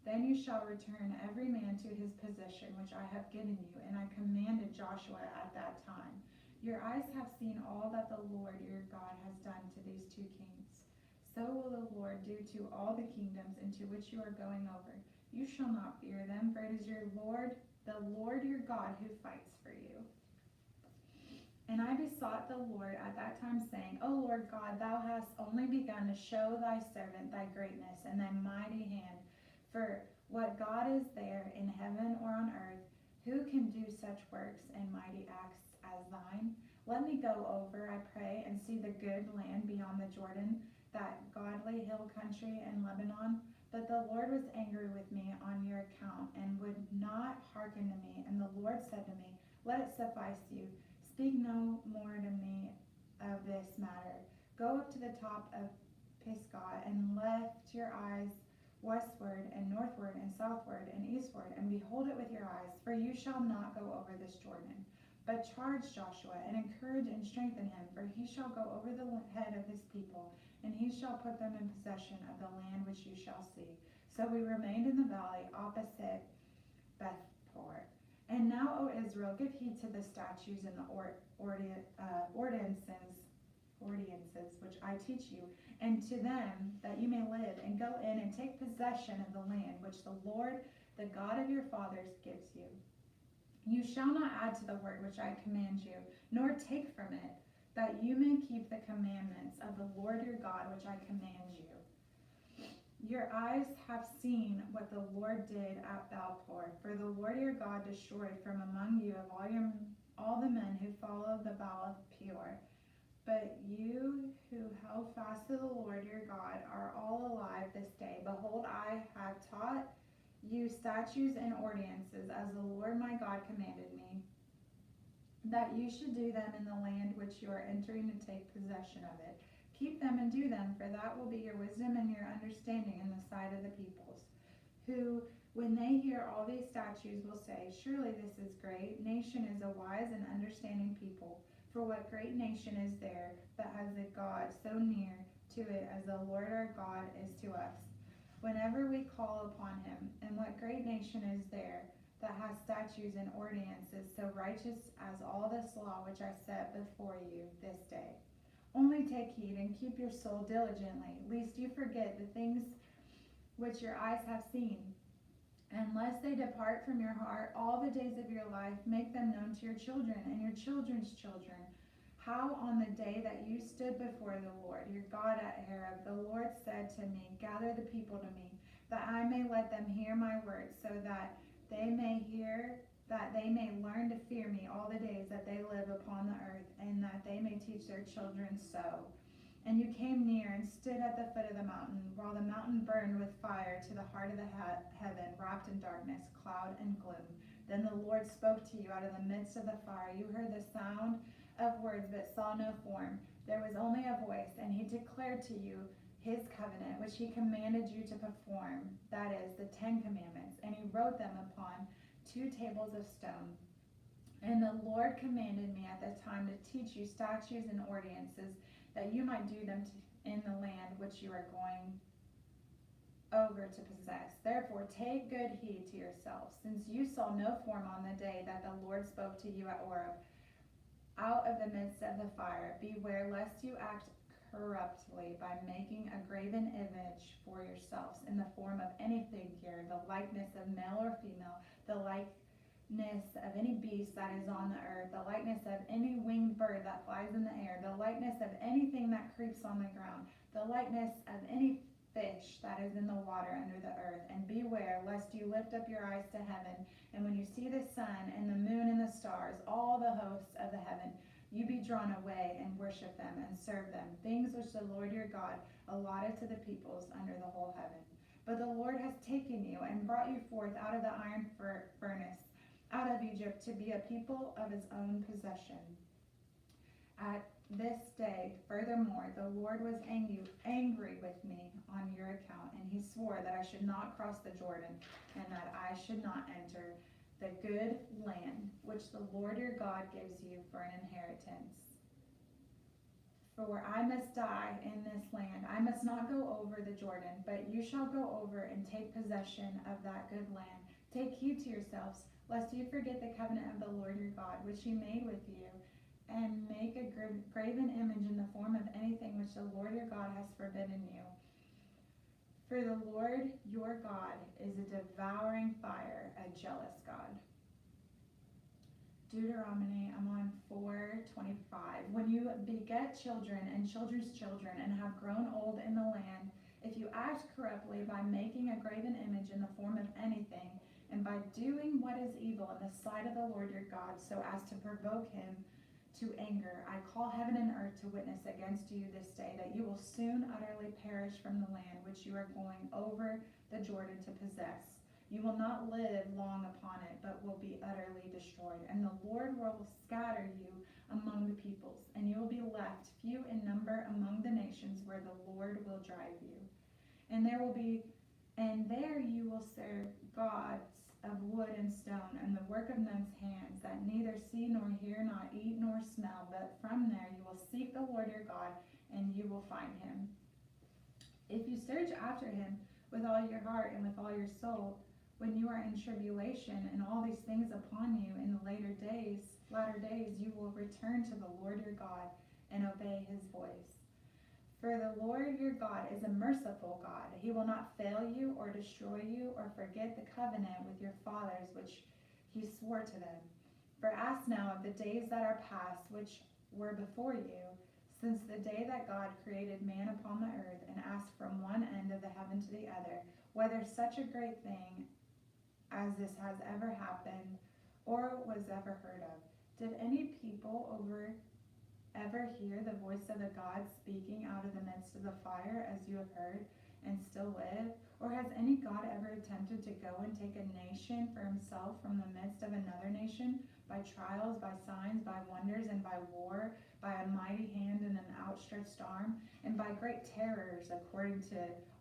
Then you shall return every man to his possession which I have given you. And I commanded Joshua at that time, your eyes have seen all that the Lord your God has done to these 2 kings. So will the Lord do to all the kingdoms into which you are going over. You shall not fear them, for it is your Lord, the Lord your God, who fights for you. And I besought the Lord at that time, saying, O Lord God, thou hast only begun to show thy servant thy greatness and thy mighty hand. For what God is there in heaven or on earth, who can do such works and mighty acts as thine? Let me go over, I pray, and see the good land beyond the Jordan, that godly hill country in Lebanon. But the Lord was angry with me on your account, and would not hearken to me. And the Lord said to me, let it suffice you. Speak no more to me of this matter. Go up to the top of Pisgah, and lift your eyes westward and northward and southward and eastward, and behold it with your eyes, for you shall not go over this Jordan. But charge Joshua, and encourage and strengthen him, for he shall go over the head of his people, and he shall put them in possession of the land which you shall see. So we remained in the valley opposite Beth-peor. And now, O Israel, give heed to the statutes and the ordinances which I teach you, and to them, that you may live, and go in and take possession of the land which the Lord, the God of your fathers, gives you. You shall not add to the word which I command you, nor take from it, that you may keep the commandments of the Lord your God which I command you. Your eyes have seen what the Lord did at Baal-peor, for the Lord your God destroyed from among you of all the men who followed the Baal of Peor. But you who held fast to the Lord your God are all alive this day. Behold, I have taught you statutes and ordinances, as the Lord my God commanded me, that you should do them in the land which you are entering to take possession of it. Keep them and do them, for that will be your wisdom and your understanding in the sight of the peoples, who, when they hear all these statutes, will say, surely this is great. Nation is a wise and understanding people. For what great nation is there that has a God so near to it as the Lord our God is to us, whenever we call upon him? And what great nation is there that has statutes and ordinances so righteous as all this law which I set before you this day? Only take heed and keep your soul diligently, lest you forget the things which your eyes have seen, unless they depart from your heart all the days of your life. Make them known to your children and your children's children, how on the day that you stood before the Lord your God at Horeb, the Lord said to me, gather the people to me, that I may let them hear my words, so that they may learn to fear me all the days that they live upon the earth, and that they may teach their children so. And you came near and stood at the foot of the mountain, while the mountain burned with fire to the heart of the heaven, wrapped in darkness, cloud, and gloom. Then the Lord spoke to you out of the midst of the fire. You heard the sound of words, but saw no form. There was only a voice, and he declared to you his covenant, which he commanded you to perform, that is, the 10 Commandments. And he wrote them upon 2 tables of stone. And the Lord commanded me at the time to teach you statutes and ordinances, that you might do them in the land which you are going over to possess. Therefore take good heed to yourselves, since you saw no form on the day that the Lord spoke to you at Horeb, out of the midst of the fire. Beware lest you act corruptly by making a graven image for yourselves in the form of any figure, the likeness of male or female, the likeness of any beast that is on the earth, the likeness of any winged bird that flies in the air, the likeness of anything that creeps on the ground, the likeness of any fish that is in the water under the earth. And beware lest you lift up your eyes to heaven, and when you see the sun and the moon and the stars, all the hosts of the heaven, you be drawn away and worship them and serve them, things which the Lord your God allotted to the peoples under the whole heaven. But the Lord has taken you and brought you forth out of the iron furnace, out of Egypt, to be a people of his own possession. At this day, furthermore, the Lord was angry with me on your account, and he swore that I should not cross the Jordan, and that I should not enter the good land which the Lord your God gives you for an inheritance. For I must die in this land. I must not go over the Jordan, but you shall go over and take possession of that good land. Take heed to yourselves, lest you forget the covenant of the Lord your God, which he made with you, and make a graven image in the form of anything which the Lord your God has forbidden you. For the Lord your God is a devouring fire, a jealous God. Deuteronomy, I'm on 4:25. When you beget children and children's children and have grown old in the land, if you act corruptly by making a graven image in the form of anything, and by doing what is evil in the sight of the Lord your God, so as to provoke him to anger, I call heaven and earth to witness against you this day, that you will soon utterly perish from the land which you are going over the Jordan to possess. You will not live long upon it, but will be utterly destroyed. And the Lord will scatter you among the peoples, and you will be left few in number among the nations where the Lord will drive you. And there you will serve gods of wood and stone, and the work of men's hands, that neither see nor hear, nor eat nor smell. But from there you will seek the Lord your God, and you will find him. If you search after him with all your heart and with all your soul, when you are in tribulation and all these things upon you in the latter days, you will return to the Lord your God and obey his voice. For the Lord your God is a merciful God. He will not fail you or destroy you or forget the covenant with your fathers which he swore to them. For ask now of the days that are past, which were before you, since the day that God created man upon the earth, and ask from one end of the heaven to the other, whether such a great thing as this has ever happened or was ever heard of. Did any people ever hear the voice of a God speaking out of the midst of the fire, as you have heard, and still live? Or has any God ever attempted to go and take a nation for himself from the midst of another nation? by trials, by signs, by wonders, and by war, by a mighty hand and an outstretched arm, and by great terrors, according to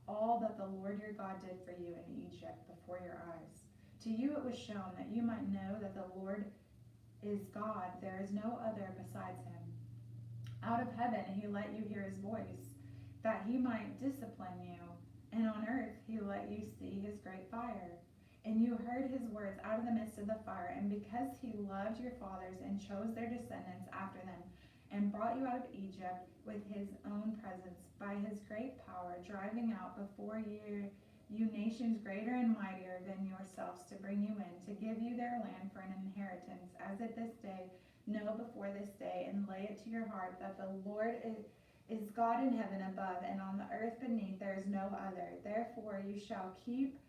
all that the Lord your God did for you in Egypt before your eyes. To you it was shown that you might know that the Lord is God, there is no other besides him. Out of heaven he let you hear his voice, that he might discipline you, and on earth he let you see his great fire. And you heard his words out of the midst of the fire, and because he loved your fathers and chose their descendants after them, and brought you out of Egypt with his own presence, by his great power, driving out before you nations greater and mightier than yourselves, to bring you in, to give you their land for an inheritance, as at this day, know before this day, and lay it to your heart, that the Lord is God in heaven above, and on the earth beneath there is no other. Therefore you shall keep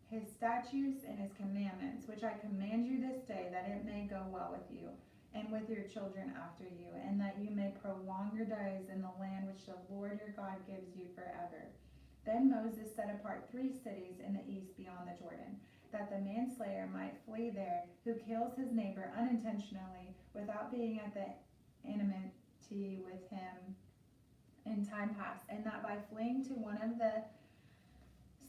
his statutes and his commandments, which I command you this day, that it may go well with you, and with your children after you, and that you may prolong your days in the land which the Lord your God gives you forever. Then Moses set apart 3 cities in the east beyond the Jordan, that the manslayer might flee there, who kills his neighbor unintentionally, without being at the enmity with him in time past, and that by fleeing to one of the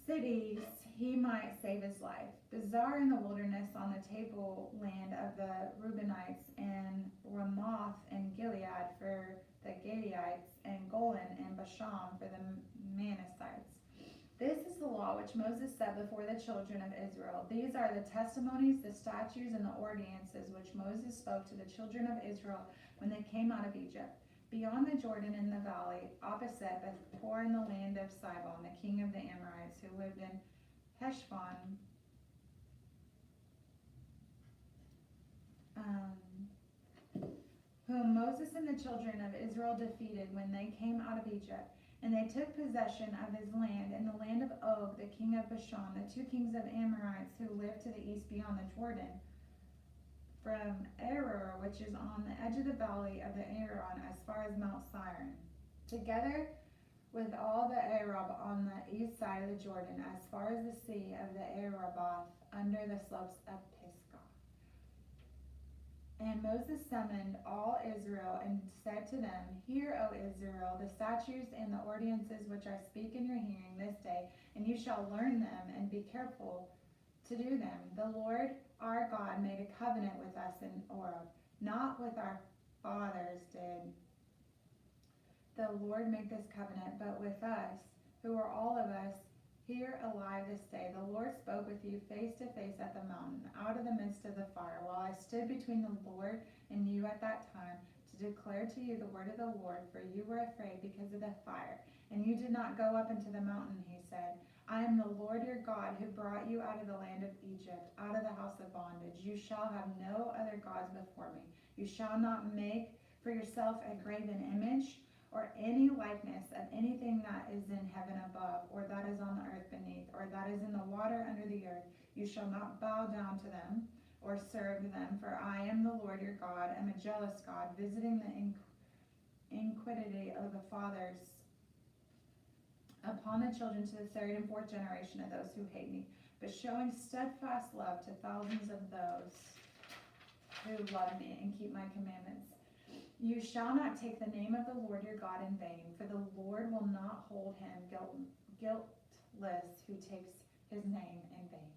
cities he might save his life. Bazar in the wilderness on the tableland of the Reubenites, and Ramoth and Gilead for the Gadites, and Golan and Bashan for the Manassites. This is the law which Moses set before the children of Israel. These are the testimonies, the statutes, and the ordinances which Moses spoke to the children of Israel when they came out of Egypt, beyond the Jordan in the valley, opposite Beth-peor in the land of Sihon, the king of the Amorites, who lived in Heshbon, whom Moses and the children of Israel defeated when they came out of Egypt. And they took possession of his land, in the land of Og, the king of Bashan, the 2 kings of Amorites who lived to the east beyond the Jordan, from Aroer, which is on the edge of the valley of the Aaron, as far as Mount Sinai, together with all the Arab on the east side of the Jordan, as far as the sea of the Araboth, under the slopes of Pisgah. And Moses summoned all Israel and said to them, Hear, O Israel, the statutes and the ordinances which I speak in your hearing this day, and you shall learn them and be careful to do them. The Lord our God made a covenant with us in Horeb, not with our fathers did the Lord make this covenant, but with us, who are all of us here alive this day. The Lord spoke with you face to face at the mountain, out of the midst of the fire, while I stood between the Lord and you at that time, to declare to you the word of the Lord, for you were afraid because of the fire, and you did not go up into the mountain, he said. I am the Lord your God, who brought you out of the land of Egypt, out of the house of bondage. You shall have no other gods before me. You shall not make for yourself a graven image, or any likeness of anything that is in heaven above, or that is on the earth beneath, or that is in the water under the earth. You shall not bow down to them, or serve them, for I am the Lord your God, am a jealous God, visiting the iniquity of the fathers upon the children to the 3rd and 4th generation of those who hate me, but showing steadfast love to thousands of those who love me and keep my commandments. You shall not take the name of the Lord your God in vain, for the Lord will not hold him guiltless who takes his name in vain.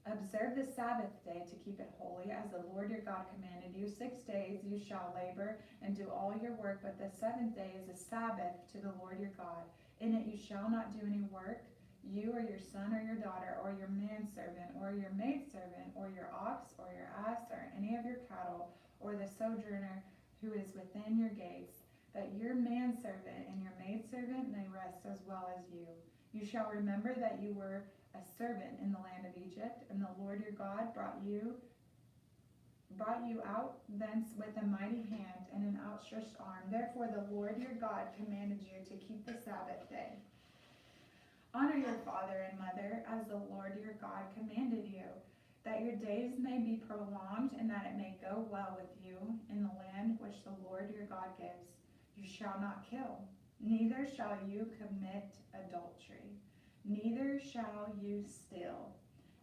Observe the Sabbath day to keep it holy, as the Lord your God commanded you. 6 days you shall labor and do all your work, but the 7th day is a Sabbath to the Lord your God. In it you shall not do any work, you or your son or your daughter, or your manservant, or your maidservant, or your ox, or your ass, or any of your cattle, or the sojourner who is within your gates, that your manservant and your maidservant may rest as well as you. You shall remember that you were a servant in the land of Egypt, and the Lord your God brought you out thence with a mighty hand and an outstretched arm. Therefore the Lord your God commanded you to keep the Sabbath day. Honor your father and mother, as the Lord your God commanded you, that your days may be prolonged, and that it may go well with you in the land which the Lord your God gives. You shall not kill, neither shall you commit adultery, neither shall you steal,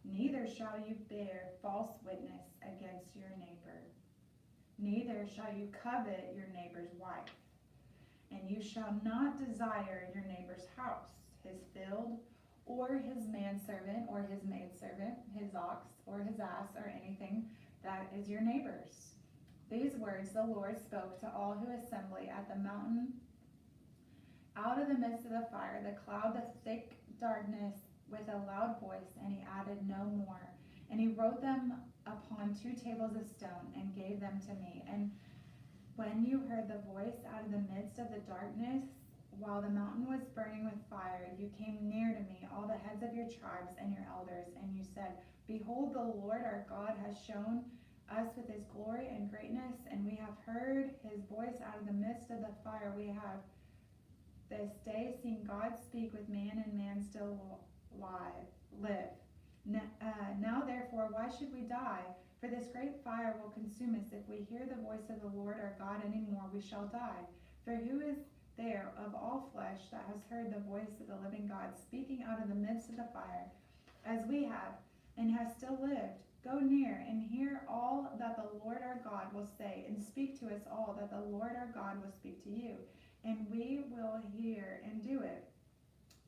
Neither shall you bear false witness against your neighbor. Neither shall you covet your neighbor's wife. And you shall not desire your neighbor's house, his field, or his manservant, or his maidservant, his ox, or his ass, or anything that is your neighbor's. These words the Lord spoke to all who assembly at the mountain out of the midst of the fire, the cloud, the thick darkness, with a loud voice, and he added no more. And he wrote them upon 2 tables of stone and gave them to me. And when you heard the voice out of the midst of the darkness, while the mountain was burning with fire, you came near to me, all the heads of your tribes and your elders, and you said, Behold, the Lord our God has shown us with his glory and greatness, and we have heard his voice out of the midst of the fire. We have this day seen God speak with man, and man still live. Now therefore, why should we die? For this great fire will consume us. If we hear the voice of the Lord our God any more, we shall die. For who is there of all flesh that has heard the voice of the living God speaking out of the midst of the fire, as we have, and has still lived? Go near and hear all that the Lord our God will say, and speak to us all that the Lord our God will speak to you, and we will hear and do it.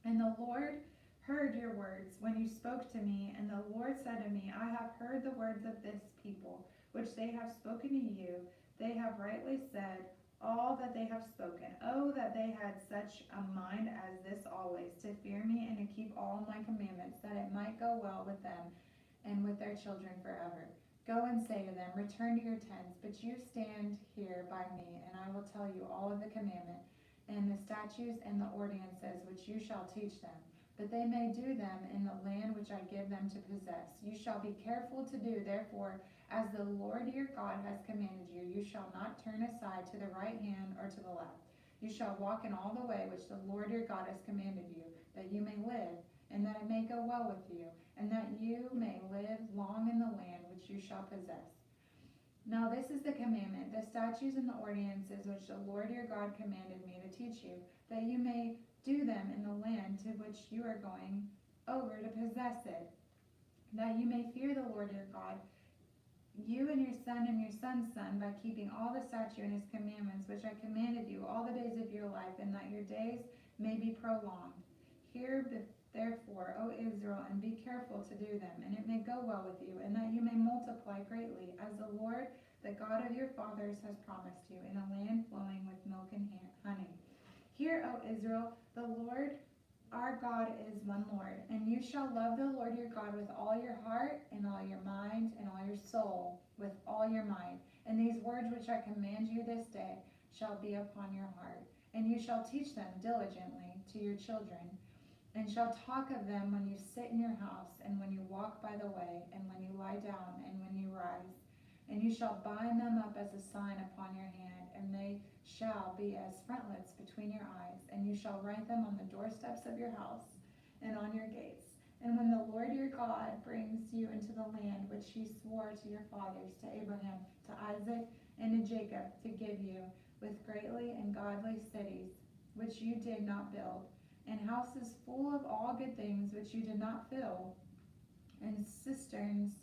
And the Lord heard your words when you spoke to me, and the Lord said to me, I have heard the words of this people, which they have spoken to you. They have rightly said all that they have spoken. Oh, that they had such a mind as this always, to fear me and to keep all my commandments, that it might go well with them and with their children forever. Go and say to them, return to your tents, but you stand here by me, and I will tell you all of the commandment, and the statutes and the ordinances which you shall teach them, that they may do them in the land which I give them to possess. You shall be careful to do, therefore, as the Lord your God has commanded you. You shall not turn aside to the right hand or to the left. You shall walk in all the way which the Lord your God has commanded you, that you may live, and that it may go well with you, and that you may live long in the land which you shall possess. Now this is the commandment, the statutes and the ordinances which the Lord your God commanded me to teach you, that you may do them in the land to which you are going over to possess it, that you may fear the Lord your God, you and your son and your son's son, by keeping all the statutes and his commandments which I commanded you all the days of your life, and that your days may be prolonged. Hear therefore, O Israel, and be careful to do them, and it may go well with you, and that you may multiply greatly, as the Lord, the God of your fathers, has promised you, in a land flowing with milk and honey. Hear, O Israel, the Lord our God is one Lord, and you shall love the Lord your God with all your heart, and all your mind, and all your soul, with all your mind. And these words which I command you this day shall be upon your heart, and you shall teach them diligently to your children, and shall talk of them when you sit in your house, and when you walk by the way, and when you lie down, and when you rise. And you shall bind them up as a sign upon your hand, and they shall be as frontlets between your eyes, and you shall write them on the doorsteps of your house and on your gates. And when the Lord your God brings you into the land which he swore to your fathers, to Abraham, to Isaac, and to Jacob, to give you, with greatly and godly cities, which you did not build, and houses full of all good things which you did not fill, and cisterns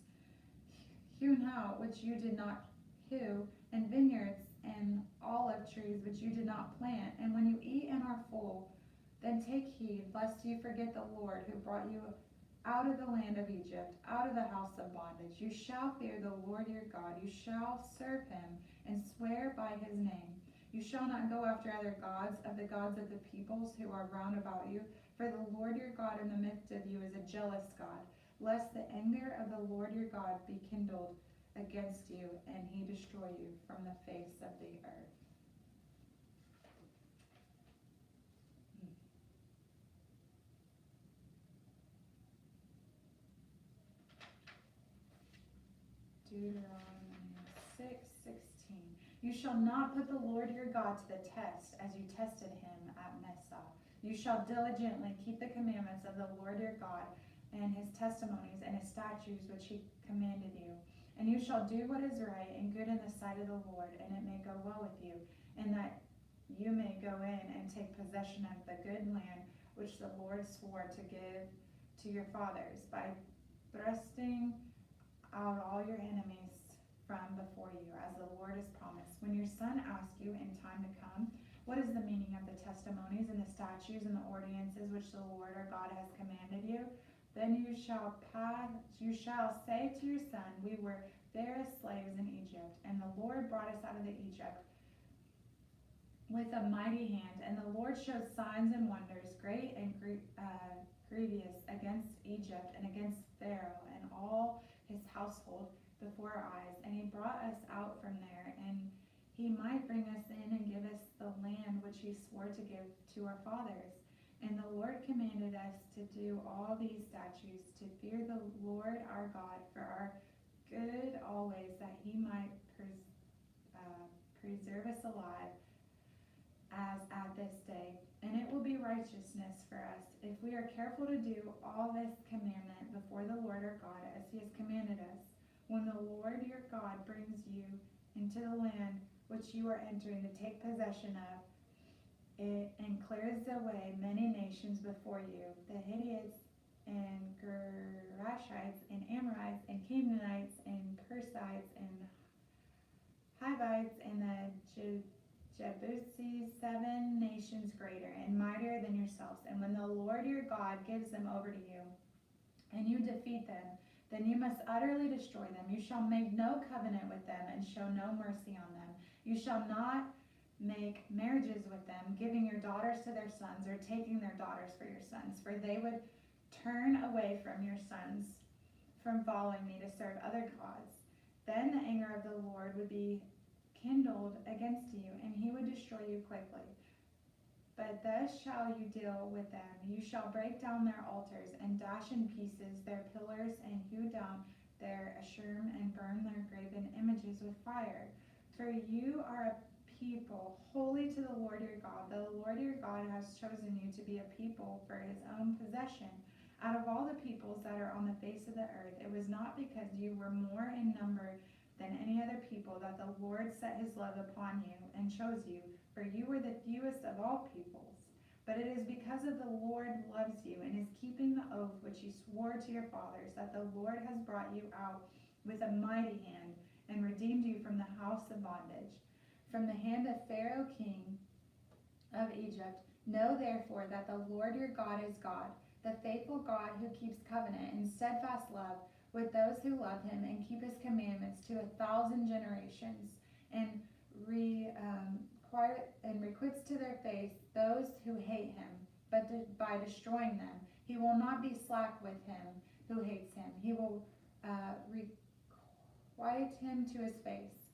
hewn out which you did not hew, and vineyards and olive trees which you did not plant. And when you eat and are full, then take heed lest you forget the Lord who brought you out of the land of Egypt, out of the house of bondage. You shall fear the Lord your God. You shall serve him and swear by his name. You shall not go after other gods of the gods of the peoples who are round about you, for the Lord your God in the midst of you is a jealous God, lest the anger of the Lord your God be kindled against you, and he destroy you from the face of the earth. Deuteronomy 6:16. You shall not put the Lord your God to the test, as you tested him at Messah. You shall diligently keep the commandments of the Lord your God, and his testimonies and his statutes which he commanded you. And you shall do what is right and good in the sight of the Lord, and it may go well with you, and that you may go in and take possession of the good land which the Lord swore to give to your fathers by thrusting out all your enemies from before you, as the Lord has promised. When your son asks you in time to come, what is the meaning of the testimonies and the statutes and the ordinances which the Lord our God has commanded you? Then you shall say to your son, we were there as slaves in Egypt, and the Lord brought us out of Egypt with a mighty hand, and the Lord showed signs and wonders, great and grievous, against Egypt and against Pharaoh and all his household before our eyes. And he brought us out from there, and he might bring us in and give us the land which he swore to give to our fathers. And the Lord commanded us to do all these statutes, to fear the Lord our God for our good always, that he might preserve us alive as at this day. And it will be righteousness for us if we are careful to do all this commandment before the Lord our God as he has commanded us. When the Lord your God brings you into the land which you are entering to take possession of it, and clears away many nations before you, the Hittites and Gerashites and Amorites and Canaanites and Perizzites and Hivites and the Jebusites, 7 nations greater and mightier than yourselves. And when the Lord your God gives them over to you, and you defeat them, then you must utterly destroy them. You shall make no covenant with them and show no mercy on them. You shall not make marriages with them, giving your daughters to their sons or taking their daughters for your sons, for they would turn away from your sons from following me to serve other gods. Then the anger of the Lord would be kindled against you, and he would destroy you quickly. But thus shall you deal with them. You shall break down their altars and dash in pieces their pillars and hew down their Asherim and burn their graven images with fire. For you are a people holy to the Lord your God. The Lord your God has chosen you to be a people for his own possession. Out of all the peoples that are on the face of the earth, it was not because you were more in number than any other people that the Lord set his love upon you and chose you, for you were the fewest of all peoples. But it is because of the Lord loves you and is keeping the oath which he swore to your fathers, that the Lord has brought you out with a mighty hand and redeemed you from the house of bondage, from the hand of Pharaoh king of Egypt. Know therefore that the Lord your God is God, the faithful God who keeps covenant and steadfast love with those who love him and keep his commandments to 1,000 generations, and requites to their face those who hate him, but by destroying them. He will not be slack with him who hates him. He will requite him to his face.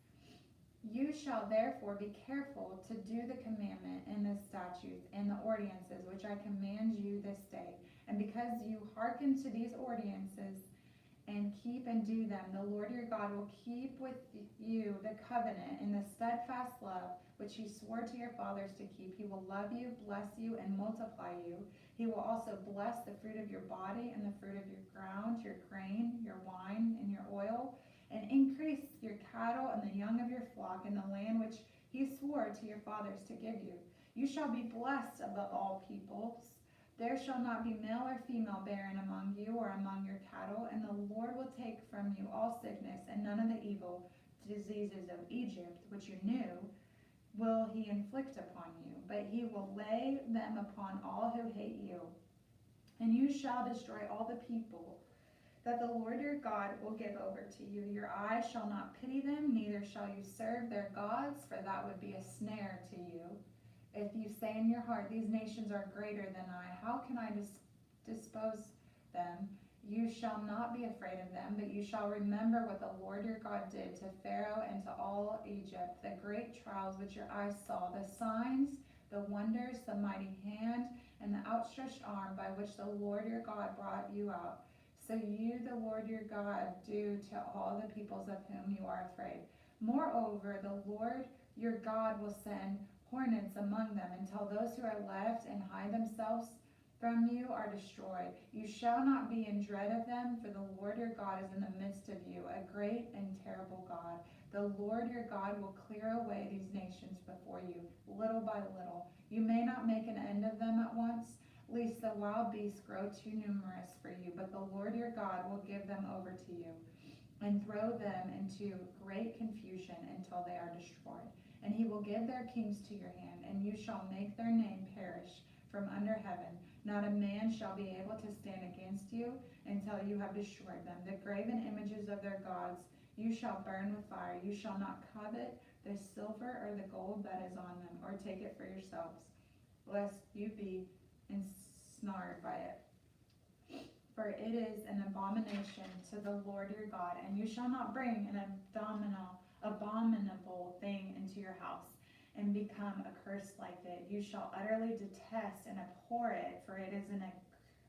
You shall therefore be careful to do the commandment and the statutes and the ordinances which I command you this day. And because you hearken to these ordinances and keep and do them, the Lord your God will keep with you the covenant and the steadfast love which he swore to your fathers to keep. He will love you, bless you, and multiply you. He will also bless the fruit of your body and the fruit of your ground, your grain, your wine, and your oil, and increase your cattle and the young of your flock in the land which he swore to your fathers to give you. You shall be blessed above all peoples. There shall not be male or female barren among you or among your cattle, and the Lord will take from you all sickness, and none of the evil diseases of Egypt, which you knew, will he inflict upon you, but he will lay them upon all who hate you. And you shall destroy all the people that the Lord your God will give over to you. Your eyes shall not pity them, neither shall you serve their gods, for that would be a snare to you. If you say in your heart, these nations are greater than I, how can I dispose them? You shall not be afraid of them, but you shall remember what the Lord your God did to Pharaoh and to all Egypt, the great trials which your eyes saw, the signs, the wonders, the mighty hand, and the outstretched arm by which the Lord your God brought you out. So you, the Lord your God, do to all the peoples of whom you are afraid. Moreover, the Lord your God will send hornets among them until those who are left and hide themselves from you are destroyed. You shall not be in dread of them, for the Lord your God is in the midst of you, a great and terrible God. The Lord your God will clear away these nations before you, little by little. You may not make an end of them at once, lest the wild beasts grow too numerous for you. But the Lord your God will give them over to you, and throw them into great confusion until they are destroyed. And he will give their kings to your hand, and you shall make their name perish from under heaven. Not a man shall be able to stand against you until you have destroyed them. The graven images of their gods you shall burn with fire. You shall not covet the silver or the gold that is on them, or take it for yourselves, lest you be ensnared by it. For it is an abomination to the Lord your God, and you shall not bring an abominable thing into your house, and become accursed like it. You shall utterly detest and abhor it, for it is an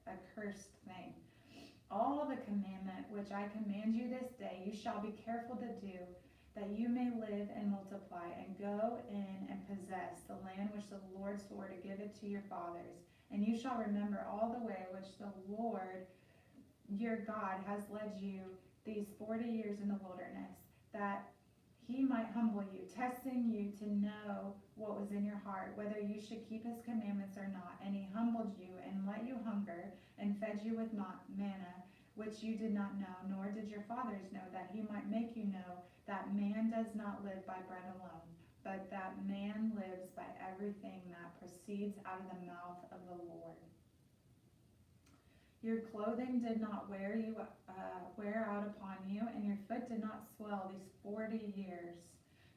accursed thing. All the commandment which I command you this day, you shall be careful to do, that you may live and multiply, and go in and possess the land which the Lord swore to give it to your fathers. And you shall remember all the way which the Lord your God has led you these 40 years in the wilderness, that he might humble you, testing you to know what was in your heart, whether you should keep his commandments or not. And he humbled you and let you hunger, and fed you with manna, which you did not know, nor did your fathers know, that he might make you know that man does not live by bread alone, but that man lives by everything that proceeds out of the mouth of the Lord. Your clothing did not wear out upon you, and your foot did not swell these 40 years.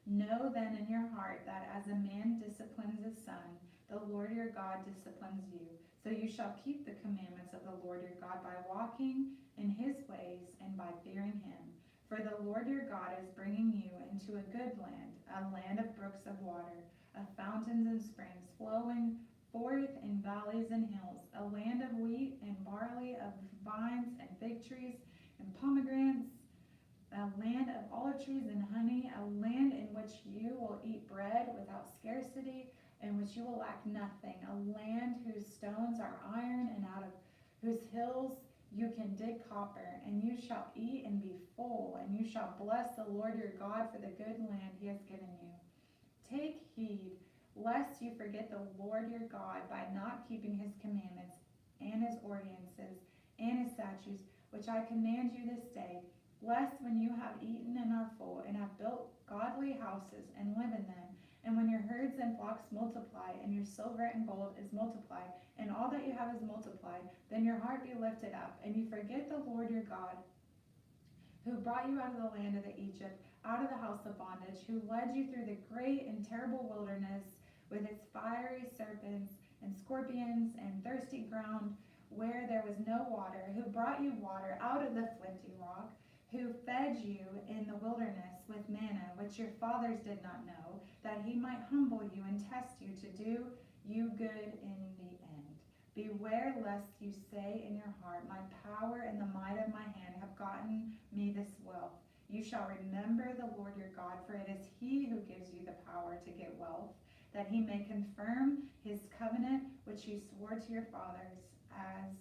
Know then in your heart that as a man disciplines his son, the Lord your God disciplines you. So you shall keep the commandments of the Lord your God by walking in his ways and by fearing him. For the Lord your God is bringing you into a good land, a land of brooks of water, of fountains and springs flowing forth in valleys and hills, a land of wheat and barley, of vines and fig trees and pomegranates, a land of olive trees and honey, a land in which you will eat bread without scarcity, in which you will lack nothing, a land whose stones are iron, and out of whose hills you can dig copper. And you shall eat and be full, and you shall bless the Lord your God for the good land he has given you. Take heed lest you forget the Lord your God by not keeping his commandments and his ordinances and his statutes, which I command you this day, lest when you have eaten and are full, and have built godly houses and live in them, and when your herds and flocks multiply, and your silver and gold is multiplied, and all that you have is multiplied, then your heart be lifted up, and you forget the Lord your God, who brought you out of the land of Egypt, out of the house of bondage, who led you through the great and terrible wilderness, with its fiery serpents and scorpions and thirsty ground where there was no water, who brought you water out of the flinty rock, who fed you in the wilderness with manna, which your fathers did not know, that he might humble you and test you to do you good in the end. Beware lest you say in your heart, my power and the might of my hand have gotten me this wealth. You shall remember the Lord your God, for it is he who gives you the power to get wealth, that he may confirm his covenant which he swore to your fathers as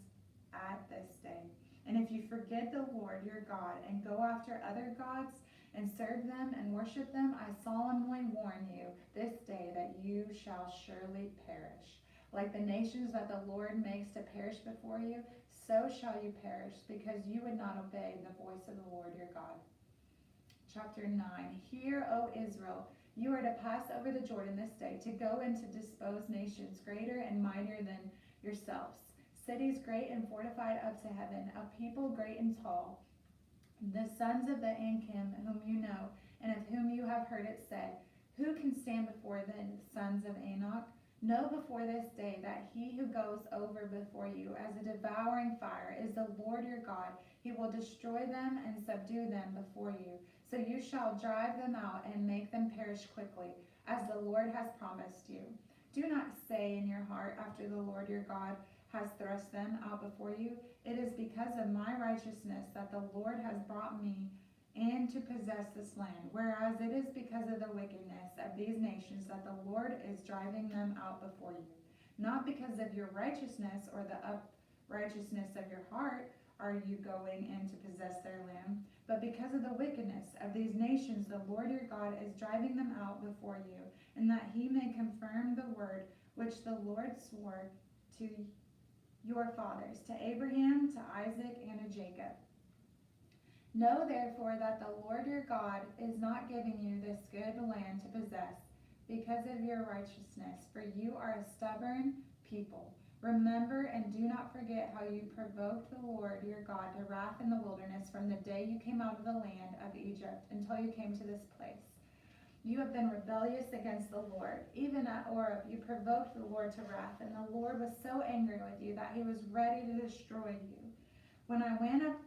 at this day. And if you forget the Lord your God and go after other gods and serve them and worship them, I solemnly warn you this day that you shall surely perish. Like the nations that the Lord makes to perish before you, so shall you perish, because you would not obey the voice of the Lord your God. Chapter 9. Hear, O Israel, you are to pass over the Jordan this day, to go and to dispose nations greater and mightier than yourselves, cities great and fortified up to heaven, a people great and tall, the sons of the Anakim, whom you know, and of whom you have heard it said, who can stand before the sons of Anak? Know before this day that he who goes over before you as a devouring fire is the Lord your God. He will destroy them and subdue them before you. So you shall drive them out and make them perish quickly, as the Lord has promised you. Do not say in your heart, after the Lord your God has thrust them out before you, it is because of my righteousness that the Lord has brought me in to possess this land, whereas it is because of the wickedness of these nations that the Lord is driving them out before you. Not because of your righteousness or the uprightness of your heart are you going in to possess their land, but because of the wickedness of these nations the Lord your God is driving them out before you, and that he may confirm the word which the Lord swore to your fathers, to Abraham, to Isaac, and to Jacob. Know therefore that the Lord your God is not giving you this good land to possess because of your righteousness, for you are a stubborn people. Remember and do not forget how you provoked the Lord your God to wrath in the wilderness from the day you came out of the land of Egypt until you came to this place. You have been rebellious against the Lord. Even at Oreb you provoked the Lord to wrath, and the Lord was so angry with you that he was ready to destroy you. When I went up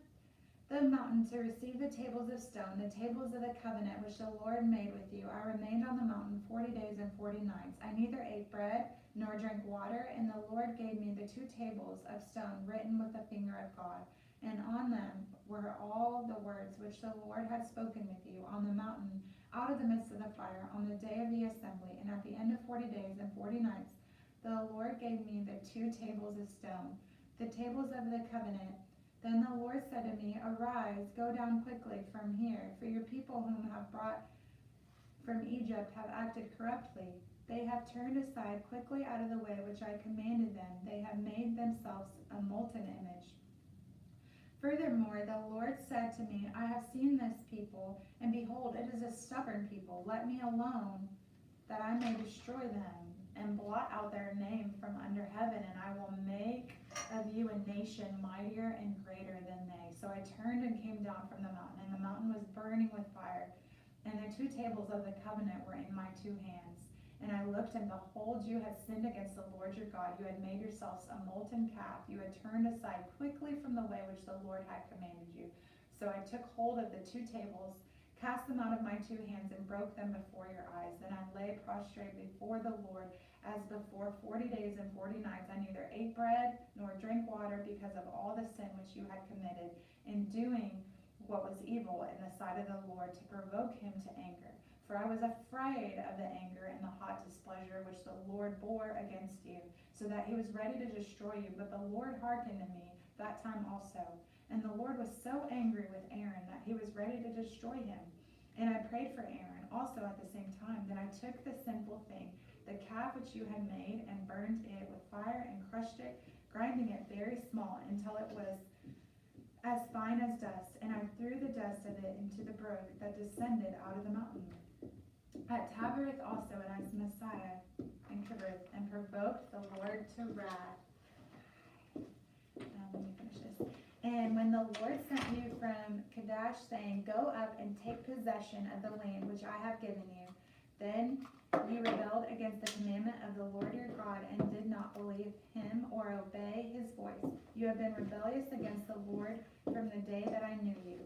the mountain to receive the tables of stone, the tables of the covenant which the Lord made with you, I remained on the mountain 40 days and 40 nights. I neither ate bread nor drank water, and the Lord gave me the 2 tables of stone written with the finger of God, and on them were all the words which the Lord had spoken with you on the mountain out of the midst of the fire on the day of the assembly. And at the end of 40 days and 40 nights, the Lord gave me the 2 tables of stone, the tables of the covenant. Then the Lord said to me, Arise, go down quickly from here, for your people whom have brought from Egypt have acted corruptly. They have turned aside quickly out of the way which I commanded them. They have made themselves a molten image. Furthermore, the Lord said to me, I have seen this people, and behold, it is a stubborn people. Let me alone, that I may destroy them, and blot out their name from under heaven, and I will make of you a nation mightier and greater than they. So I turned and came down from the mountain, and the mountain was burning with fire, and the 2 tables of the covenant were in my 2 hands. And I looked, and behold, you had sinned against the Lord your God. You had made yourselves a molten calf. You had turned aside quickly from the way which the Lord had commanded you. So I took hold of the 2 tables, cast them out of my 2 hands, and broke them before your eyes. Then I lay prostrate before the Lord as before 40 days and 40 nights. I neither ate bread nor drank water because of all the sin which you had committed in doing what was evil in the sight of the Lord, to provoke him to anger. For I was afraid of the anger and the hot displeasure which the Lord bore against you, so that he was ready to destroy you. But the Lord hearkened to me that time also. And the Lord was so angry with Aaron that he was ready to destroy him. And I prayed for Aaron also at the same time. Then I took the sinful thing, the calf which you had made, and burned it with fire, and crushed it, grinding it very small, until it was as fine as dust. And I threw the dust of it into the brook that descended out of the mountain. At Tabereth also, and at Messiah and Kibroth, and provoked the Lord to wrath. Let me finish this. And when the Lord sent you from Kadesh, saying, Go up and take possession of the land which I have given you, then you rebelled against the commandment of the Lord your God, and did not believe him or obey his voice. You have been rebellious against the Lord from the day that I knew you.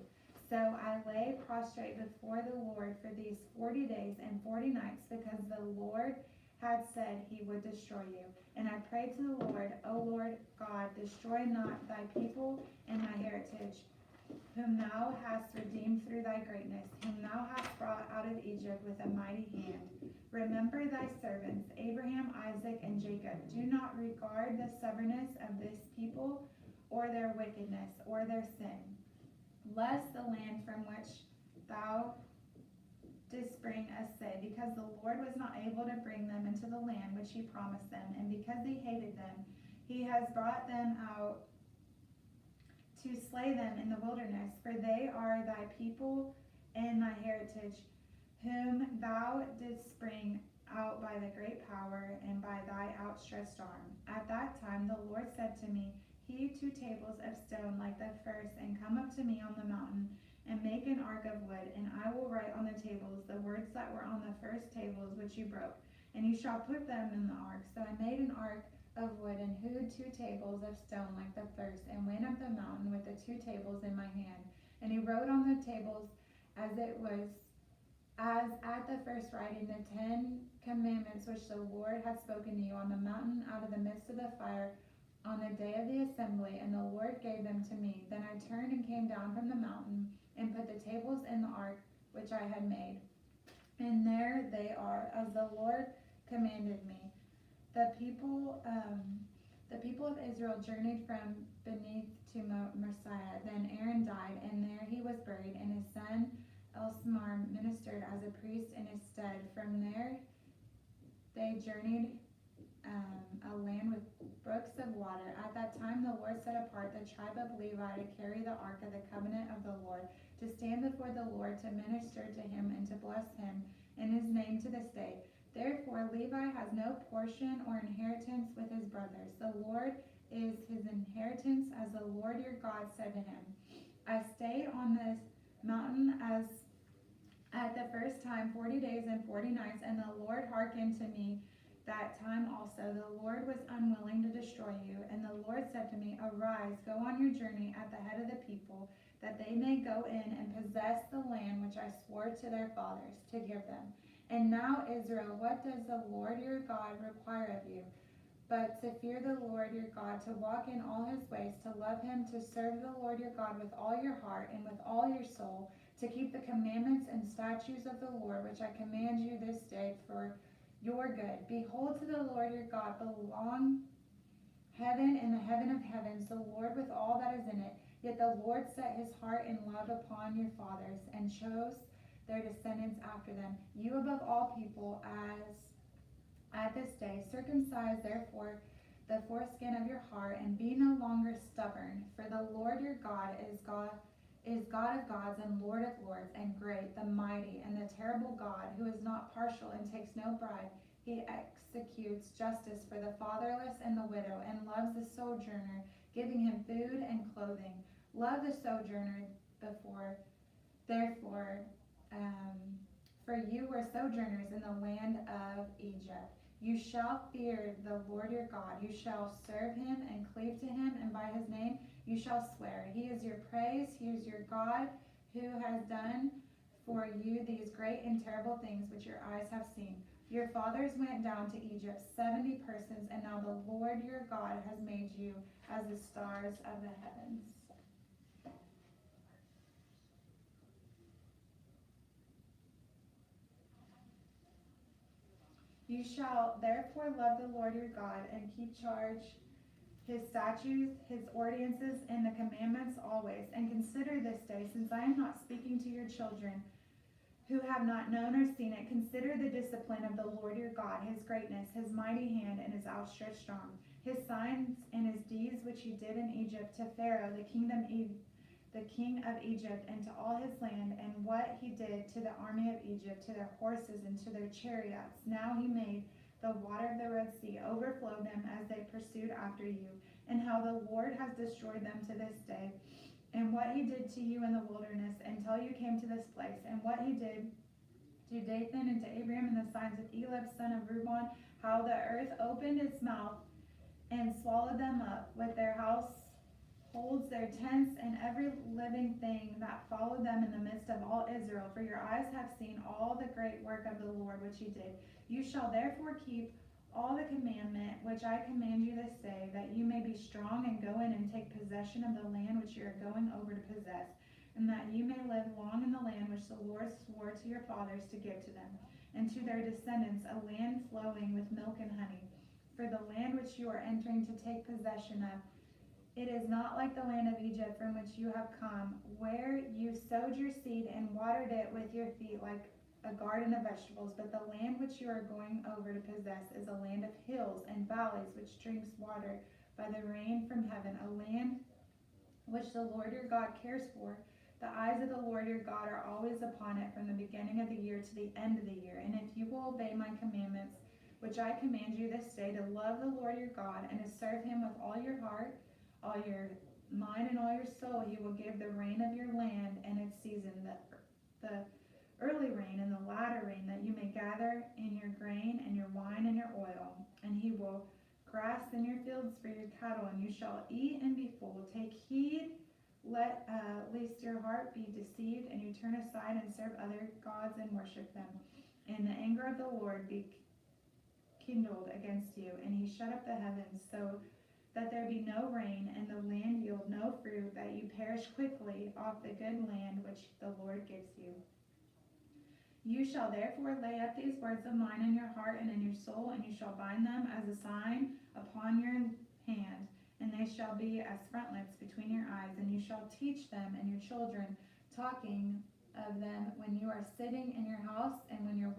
So I lay prostrate before the Lord for these 40 days and 40 nights, because the Lord had said he would destroy you. And I prayed to the Lord, O Lord God, destroy not thy people and my heritage, whom thou hast redeemed through thy greatness, whom thou hast brought out of Egypt with a mighty hand. Remember thy servants, Abraham, Isaac, and Jacob. Do not regard the stubbornness of this people, or their wickedness, or their sin, lest the land from which thou didst bring us say, because the Lord was not able to bring them into the land which he promised them, and because he hated them, he has brought them out to slay them in the wilderness. For they are thy people and thy heritage, whom thou didst bring out by the great power and by thy outstretched arm. At that time the Lord said to me, Hew 2 tables of stone like the first, and come up to me on the mountain, and make an ark of wood, and I will write on the tables the words that were on the first tables which you broke, and you shall put them in the ark. So I made an ark of wood, and hewed 2 tables of stone like the first, and went up the mountain with the 2 tables in my hand. And he wrote on the tables as at the first writing, the 10 commandments which the Lord had spoken to you on the mountain out of the midst of the fire on the day of the assembly, and the Lord gave them to me. Then I turned and came down from the mountain, and put the tables in the ark which I had made. And there they are, as the Lord commanded me. The people of Israel journeyed from beneath to Messiah. Then Aaron died, and there he was buried, and his son Elsamar ministered as a priest in his stead. From there they journeyed a land with brooks of water. At that time the Lord set apart the tribe of Levi to carry the ark of the covenant of the Lord, to stand before the Lord, to minister to him, and to bless him in his name to this day. Therefore Levi has no portion or inheritance with his brothers. The Lord is his inheritance, as the Lord your God said to him. I stayed on this mountain as at the first time 40 days and 40 nights, and the Lord hearkened to me that time also. The Lord was unwilling to destroy you, and the Lord said to me, Arise, go on your journey at the head of the people, that they may go in and possess the land which I swore to their fathers to give them. And now, Israel, what does the Lord your God require of you? But to fear the Lord your God, to walk in all his ways, to love him, to serve the Lord your God with all your heart and with all your soul, to keep the commandments and statutes of the Lord, which I command you this day for your good. Behold, to the Lord your God belong heaven and the heaven of heavens, the Lord with all that is in it. Yet the Lord set his heart in love upon your fathers, and chose their descendants after them, you above all people, as at this day. Circumcise therefore the foreskin of your heart, and be no longer stubborn. For the Lord your God is God of gods and Lord of lords, and great, the mighty, and the terrible God, who is not partial and takes no bribe. He executes justice for the fatherless and the widow, and loves the sojourner, giving him food and clothing. Love the sojourner, therefore, for you were sojourners in the land of Egypt. You shall fear the Lord your God. You shall serve him and cleave to him, and by his name you shall swear. He is your praise. He is your God, who has done for you these great and terrible things which your eyes have seen. Your fathers went down to Egypt, 70 persons, and now the Lord your God has made you as the stars of the heavens. You shall therefore love the Lord your God, and keep his statutes, his ordinances, and the commandments always. And consider this day, since I am not speaking to your children who have not known or seen it, consider the discipline of the Lord your God, his greatness, his mighty hand, and his outstretched arm, his signs and his deeds which he did in Egypt to Pharaoh, the king of Egypt, and to all his land, and what he did to the army of Egypt, to their horses and to their chariots. Now he made the water of the Red Sea overflow them as they pursued after you, and how the Lord has destroyed them to this day, and what he did to you in the wilderness until you came to this place, and what he did to Dathan and to Abiram, and the signs of Elab son of Reuben, how the earth opened its mouth and swallowed them up with their households, their tents, and every living thing that followed them in the midst of all Israel. For your eyes have seen all the great work of the Lord which he did. You shall therefore keep all the commandment which I command you this day, that you may be strong and go in and take possession of the land which you are going over to possess, and that you may live long in the land which the Lord swore to your fathers to give to them, and to their descendants, a land flowing with milk and honey. For the land which you are entering to take possession of, it is not like the land of Egypt from which you have come, where you sowed your seed and watered it with your feet like a garden of vegetables. But the land which you are going over to possess is a land of hills and valleys, which drinks water by the rain from heaven, a land which the Lord your God cares for. The eyes of the Lord your God are always upon it, from the beginning of the year to the end of the year. And if you will obey my commandments, which I command you this day, to love the Lord your God, and to serve him with all your heart, all your mind, and all your soul, he will give the rain of your land and its season, the early rain and the latter rain, that you may gather in your grain and your wine and your oil. And he will grass in your fields for your cattle, and you shall eat and be full. Take heed lest your heart be deceived, and you turn aside and serve other gods and worship them. And the anger of the Lord be kindled against you, and he shut up the heavens, so that there be no rain, and the land yield no fruit, that you perish quickly off the good land which the Lord gives you. You shall therefore lay up these words of mine in your heart and in your soul, and you shall bind them as a sign upon your hand, and they shall be as frontlets between your eyes, and you shall teach them and your children, talking of them when you are sitting in your house, and when you're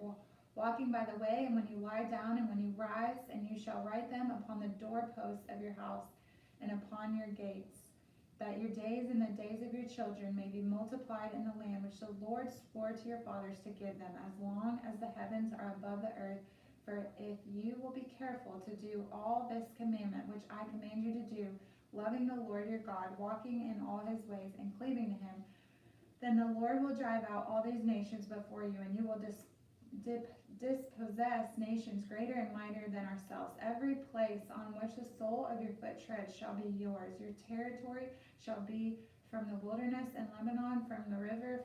walking by the way, and when you lie down, and when you rise, and you shall write them upon the doorposts of your house and upon your gates, that your days and the days of your children may be multiplied in the land which the Lord swore to your fathers to give them, as long as the heavens are above the earth. For if you will be careful to do all this commandment which I command you to do, loving the Lord your God, walking in all his ways, and cleaving to him, then the Lord will drive out all these nations before you, and you will dispossess nations greater and mightier than ourselves. Every place on which the sole of your foot treads shall be yours. Your territory shall be from the wilderness and Lebanon, from the river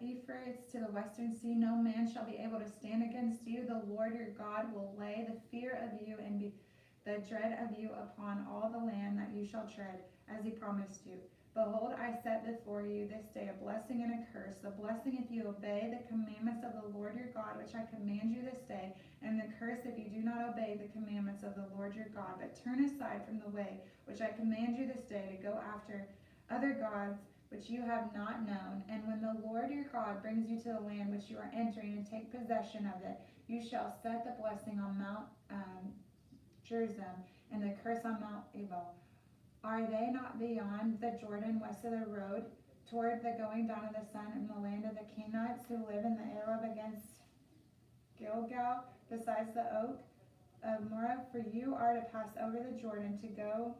Euphrates to the western sea. No man shall be able to stand against you. The Lord your God will lay the fear of you and the dread of you upon all the land that you shall tread, as he promised you. Behold, I set before you this day a blessing and a curse. The blessing if you obey the commandments of the Lord your God, which I command you this day, and the curse if you do not obey the commandments of the Lord your God, but turn aside from the way which I command you this day to go after other gods which you have not known. And when the Lord your God brings you to the land which you are entering, and take possession of it, you shall set the blessing on Mount Gerizim, and the curse on Mount Ebal. Are they not beyond the Jordan, west of the road, toward the going down of the sun, in the land of the Kenites who live in the Arab against Gilgal, besides the oak of Moreh? For you are to pass over the Jordan to go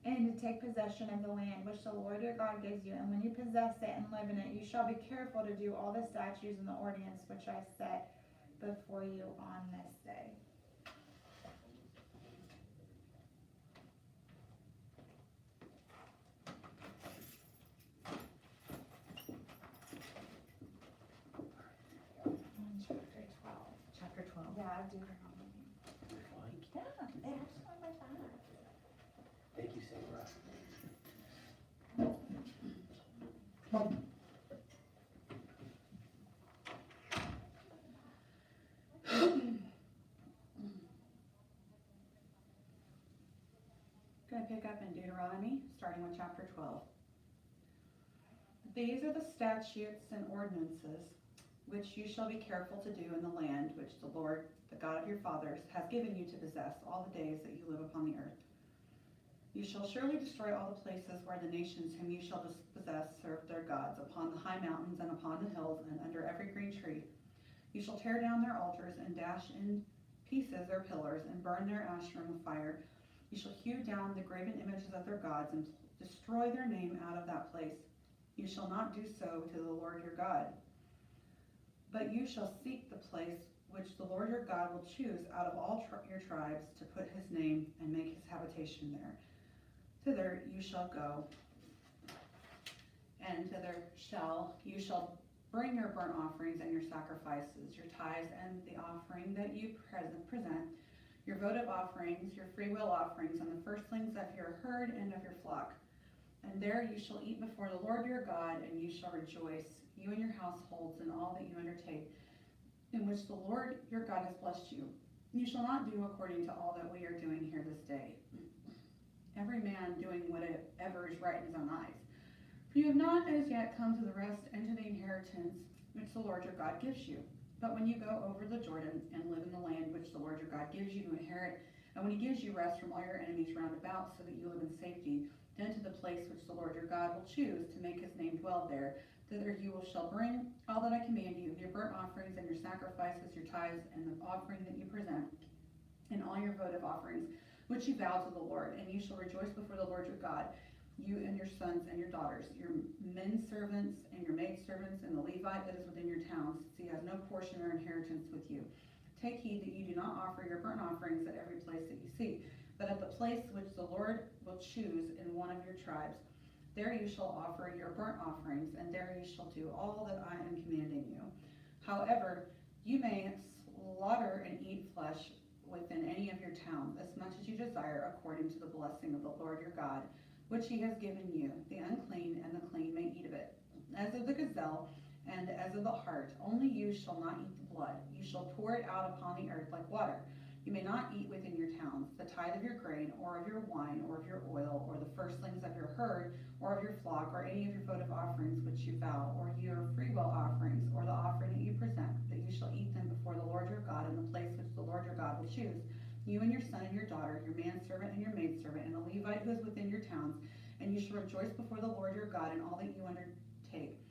and to take possession of the land which the Lord your God gives you. And when you possess it and live in it, you shall be careful to do all the statutes and the ordinance which I set before you on this day.
Chapter 12.
Yeah, Deuteronomy.
You're fine.
Yeah, it actually went by fast.
Thank you, Sarah.
Going to pick up in Deuteronomy, starting with chapter 12. These are the statutes and ordinances which you shall be careful to do in the land which the Lord, the God of your fathers, has given you to possess all the days that you live upon the earth. You shall surely destroy all the places where the nations whom you shall dispossess serve their gods, upon the high mountains and upon the hills and under every green tree. You shall tear down their altars and dash in pieces their pillars and burn their Asherim with fire. You shall hew down the graven images of their gods and destroy their name out of that place. You shall not do so to the Lord your God. But you shall seek the place which the Lord your God will choose out of all your tribes to put his name and make his habitation there. Thither you shall go, and you shall bring your burnt offerings and your sacrifices, your tithes and the offering that you present, your votive offerings, your freewill offerings, and the firstlings of your herd and of your flock. And there you shall eat before the Lord your God, and you shall rejoice, you and your households, in all that you undertake, in which the Lord your God has blessed you. You shall not do according to all that we are doing here this day, every man doing whatever is right in his own eyes. For you have not as yet come to the rest and to the inheritance which the Lord your God gives you. But when you go over the Jordan and live in the land which the Lord your God gives you to inherit, and when he gives you rest from all your enemies round about, so that you live in safety, then to the place which the Lord your God will choose to make his name dwell there, thither you shall bring all that I command you, your burnt offerings and your sacrifices, your tithes, and the offering that you present, and all your votive offerings, which you vow to the Lord. And you shall rejoice before the Lord your God, you and your sons and your daughters, your men servants and your maid servants, and the Levite that is within your towns, since he has no portion or inheritance with you. Take heed that you do not offer your burnt offerings at every place that you see, but at the place which the Lord will choose in one of your tribes. There you shall offer your burnt offerings, and there you shall do all that I am commanding you. However, you may slaughter and eat flesh within any of your towns, as much as you desire, according to the blessing of the Lord your God, which he has given you. The unclean and the clean may eat of it. As of the gazelle and as of the hart, only you shall not eat the blood. You shall pour it out upon the earth like water. You may not eat within your towns the tithe of your grain, or of your wine, or of your oil, or the firstlings of your herd, or of your flock, or any of your votive offerings which you vow, or your freewill offerings, or the offering that you present, that you shall eat them before the Lord your God in the place which the Lord your God will choose. You and your son and your daughter, your manservant and your maidservant, and the Levite who is within your towns, and you shall rejoice before the Lord your God in all that you undertake.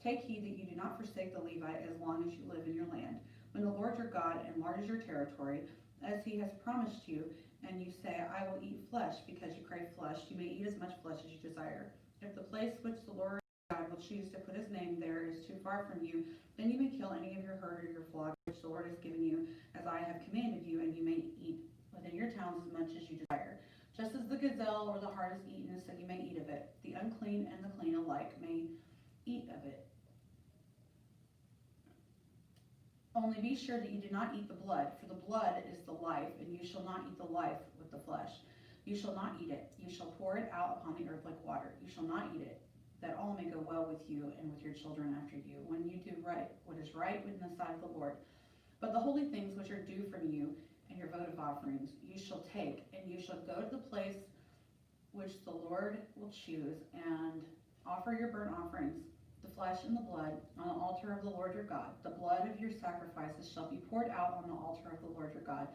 Take heed that you do not forsake the Levite as long as you live in your land. When the Lord your God enlarges your territory, as he has promised you, and you say, I will eat flesh, because you crave flesh, you may eat as much flesh as you desire. If the place which the Lord God will choose to put his name there is too far from you, then you may kill any of your herd or your flock which the Lord has given you, as I have commanded you, and you may eat within your towns as much as you desire. Just as the gazelle or the hart is eaten, so you may eat of it. The unclean and the clean alike may eat of it. Only be sure that you do not eat the blood, for the blood is the life, and you shall not eat the life with the flesh. You shall not eat it. You shall pour it out upon the earth like water. You shall not eat it, that all may go well with you and with your children after you, when you do right, what is right in the sight of the Lord. But the holy things which are due from you, and your votive offerings, you shall take, and you shall go to the place which the Lord will choose, and offer your burnt offerings, the flesh and the blood, on the altar of the Lord your God. The blood of your sacrifices shall be poured out on the altar of the Lord your God,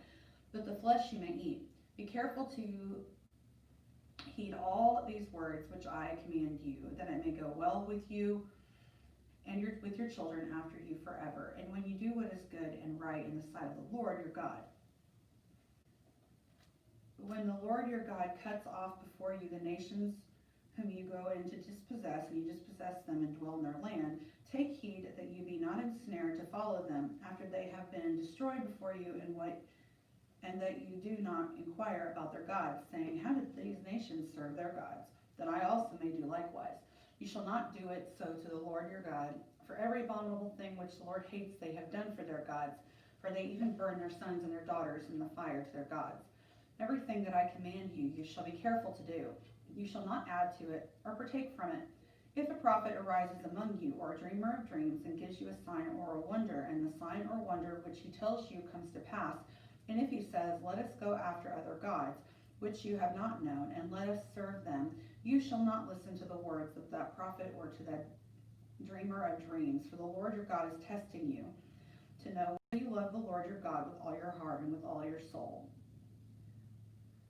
but the flesh you may eat. Be careful to heed all these words which I command you, that it may go well with you and with your children after you forever, and when you do what is good and right in the sight of the Lord your God. When the Lord your God cuts off before you the nations whom you go in to dispossess, and you dispossess them and dwell in their land, take heed that you be not ensnared to follow them after they have been destroyed before you, and that you do not inquire about their gods, saying, how did these nations serve their gods, that I also may do likewise? You shall not do it so to the Lord your God, for every abominable thing which the Lord hates they have done for their gods, for they even burn their sons and their daughters in the fire to their gods. Everything that I command you, you shall be careful to do. You shall not add to it or partake from it. If a prophet arises among you, or a dreamer of dreams, and gives you a sign or a wonder, and the sign or wonder which he tells you comes to pass, and if he says, let us go after other gods, which you have not known, and let us serve them, you shall not listen to the words of that prophet or to that dreamer of dreams, for the Lord your God is testing you, to know whether you love the Lord your God with all your heart and with all your soul.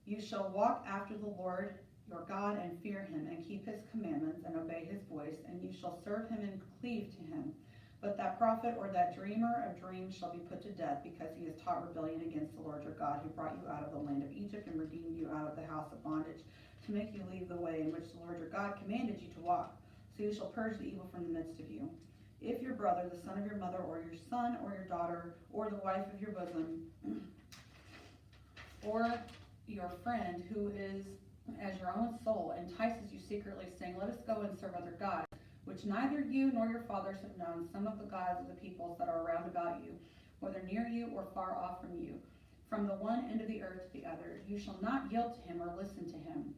You shall walk after the Lord your God and fear him, and keep his commandments and obey his voice, and you shall serve him and cleave to him. But that prophet or that dreamer of dreams shall be put to death, because he has taught rebellion against the Lord your God, who brought you out of the land of Egypt and redeemed you out of the house of bondage, to make you leave the way in which the Lord your God commanded you to walk. So you shall purge the evil from the midst of you. If your brother, the son of your mother, or your son, or your daughter, or the wife of your bosom, or your friend who is as your own soul entices you secretly, saying, let us go and serve other gods, which neither you nor your fathers have known, some of the gods of the peoples that are around about you, whether near you or far off from you, from the one end of the earth to the other, you shall not yield to him or listen to him,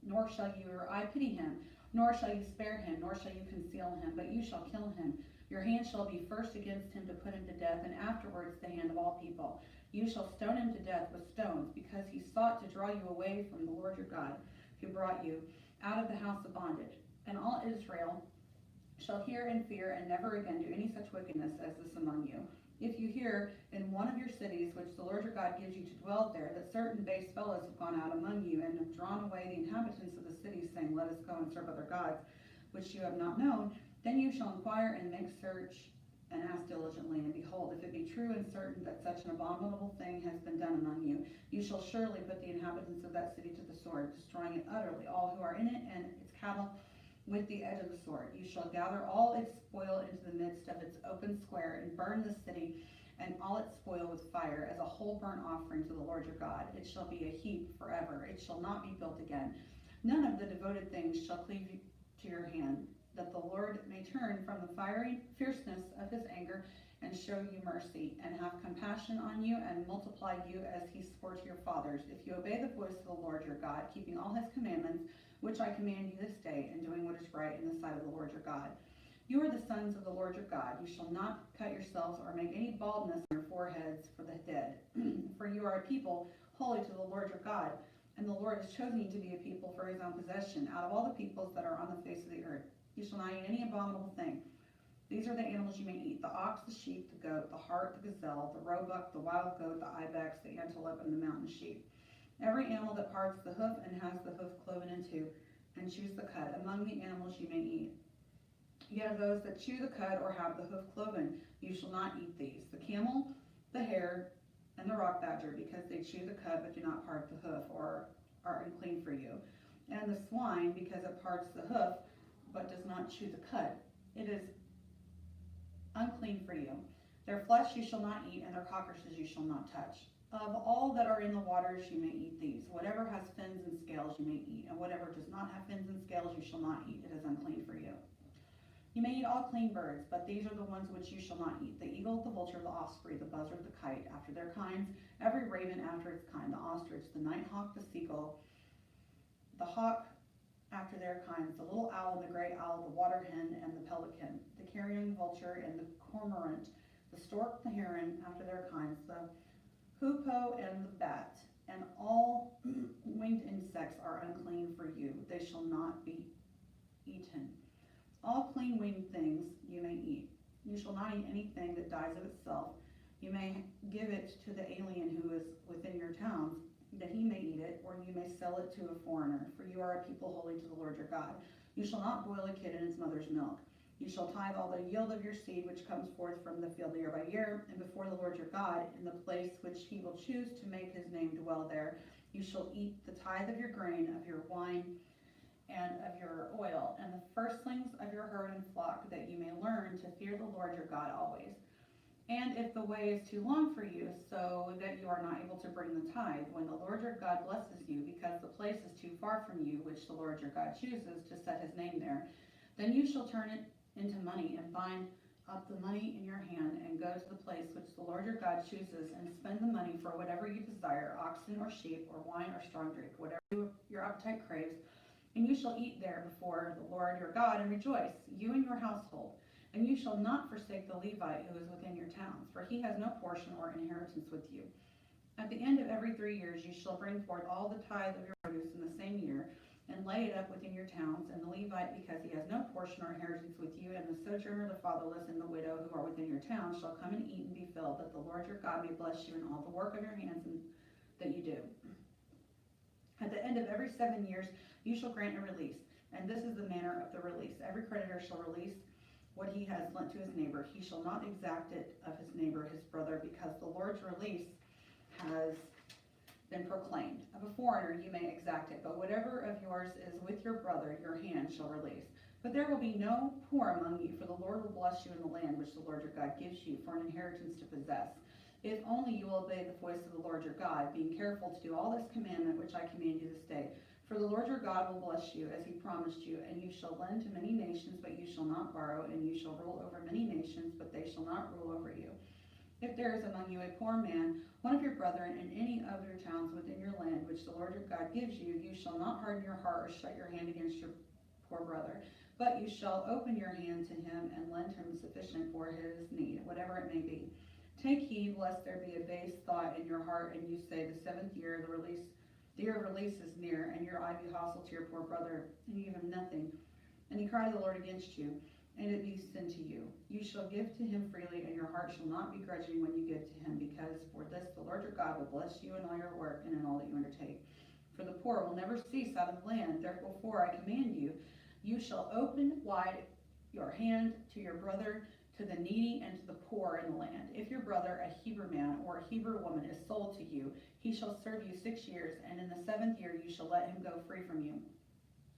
nor shall you or I pity him, nor shall you spare him, nor shall you conceal him, but you shall kill him. Your hand shall be first against him to put him to death, and afterwards the hand of all people. You shall stone him to death with stones, because he sought to draw you away from the Lord your God, who brought you out of the house of bondage. And all Israel shall hear and fear, and never again do any such wickedness as this among you. If you hear in one of your cities, which the Lord your God gives you to dwell there, that certain base fellows have gone out among you, and have drawn away the inhabitants of the cities, saying, let us go and serve other gods, which you have not known, then you shall inquire and make search and ask diligently, and behold, if it be true and certain that such an abominable thing has been done among you, you shall surely put the inhabitants of that city to the sword, destroying it utterly, all who are in it, and its cattle with the edge of the sword. You shall gather all its spoil into the midst of its open square, and burn the city and all its spoil with fire, as a whole burnt offering to the Lord your God. It shall be a heap forever. It shall not be built again. None of the devoted things shall cleave to your hand, that the Lord may turn from the fiery fierceness of his anger, and show you mercy, and have compassion on you, and multiply you as he swore to your fathers, if you obey the voice of the Lord your God, keeping all his commandments, which I command you this day, and doing what is right in the sight of the Lord your God. You are the sons of the Lord your God. You shall not cut yourselves or make any baldness on your foreheads for the dead. For you are a people holy to the Lord your God, and the Lord has chosen you to be a people for his own possession out of all the peoples that are on the face of the earth. You shall not eat any abominable thing. These are the animals you may eat: the ox, the sheep, the goat, the hart, the gazelle, the roebuck, the wild goat, the ibex, the antelope, and the mountain sheep. Every animal that parts the hoof and has the hoof cloven in two, and chews the cud, among the animals you may eat. Yet of those that chew the cud or have the hoof cloven, you shall not eat these: the camel, the hare, and the rock badger, because they chew the cud but do not part the hoof, or are unclean for you. And the swine, because it parts the hoof but does not chew the cud. It is unclean for you. Their flesh you shall not eat, and their carcasses you shall not touch. Of all that are in the waters you may eat these. Whatever has fins and scales you may eat, and whatever does not have fins and scales you shall not eat. It is unclean for you. You may eat all clean birds, but these are the ones which you shall not eat: the eagle, the vulture, the osprey, the buzzard, the kite, after their kinds, every raven after its kind, the ostrich, the nighthawk, the seagull, the hawk after their kinds, the little owl, the gray owl, the water hen, and the pelican, the carrion vulture, and the cormorant, the stork, the heron after their kinds, the hoopoe, and the bat, and all winged insects are unclean for you. They shall not be eaten. All clean winged things you may eat. You shall not eat anything that dies of itself. You may give it to the alien who is within your towns, that he may eat it, or you may sell it to a foreigner, for you are a people holy to the Lord your God. You shall not boil a kid in its mother's milk. You shall tithe all the yield of your seed which comes forth from the field year by year, and before the Lord your God, in the place which he will choose to make his name dwell there. You shall eat the tithe of your grain, of your wine, and of your oil, and the firstlings of your herd and flock, that you may learn to fear the Lord your God always. And if the way is too long for you, so that you are not able to bring the tithe, when the Lord your God blesses you, because the place is too far from you, which the Lord your God chooses to set his name there, then you shall turn it into money, and bind up the money in your hand, and go to the place which the Lord your God chooses, and spend the money for whatever you desire: oxen or sheep, or wine or strong drink, whatever your appetite craves. And you shall eat there before the Lord your God, and rejoice, you and your household. And you shall not forsake the Levite who is within your towns, for he has no portion or inheritance with you. At the end of every 3 years you shall bring forth all the tithe of your produce in the same year, and lay it up within your towns. And the Levite, because he has no portion or inheritance with you, and the sojourner, the fatherless, and the widow who are within your towns, shall come and eat and be filled, that the Lord your God may bless you in all the work of your hands that you do. At the end of every 7 years you shall grant a release, and this is the manner of the release. Every creditor shall release what he has lent to his neighbor. He shall not exact it of his neighbor, his brother, because the Lord's release has been proclaimed. Of a foreigner you may exact it, but whatever of yours is with your brother, your hand shall release. But there will be no poor among you, for the Lord will bless you in the land which the Lord your God gives you for an inheritance to possess, if only you will obey the voice of the Lord your God, being careful to do all this commandment which I command you this day. For the Lord your God will bless you, as he promised you, and you shall lend to many nations, but you shall not borrow, and you shall rule over many nations, but they shall not rule over you. If there is among you a poor man, one of your brethren, in any of your towns within your land, which the Lord your God gives you, you shall not harden your heart or shut your hand against your poor brother, but you shall open your hand to him and lend him sufficient for his need, whatever it may be. Take heed lest there be a base thought in your heart, and you say, the 7th year of the year of release is near, and your eye be hostile to your poor brother, and you give him nothing, and he cry to the Lord against you, and it be sin to you. You shall give to him freely, and your heart shall not be grudging when you give to him, because for this the Lord your God will bless you in all your work and in all that you undertake. For the poor will never cease out of the land. Therefore I command you, you shall open wide your hand to your brother, to the needy, and to the poor in the land. If your brother, a Hebrew man or a Hebrew woman, is sold to you, he shall serve you 6 years, and in the 7th year you shall let him go free from you.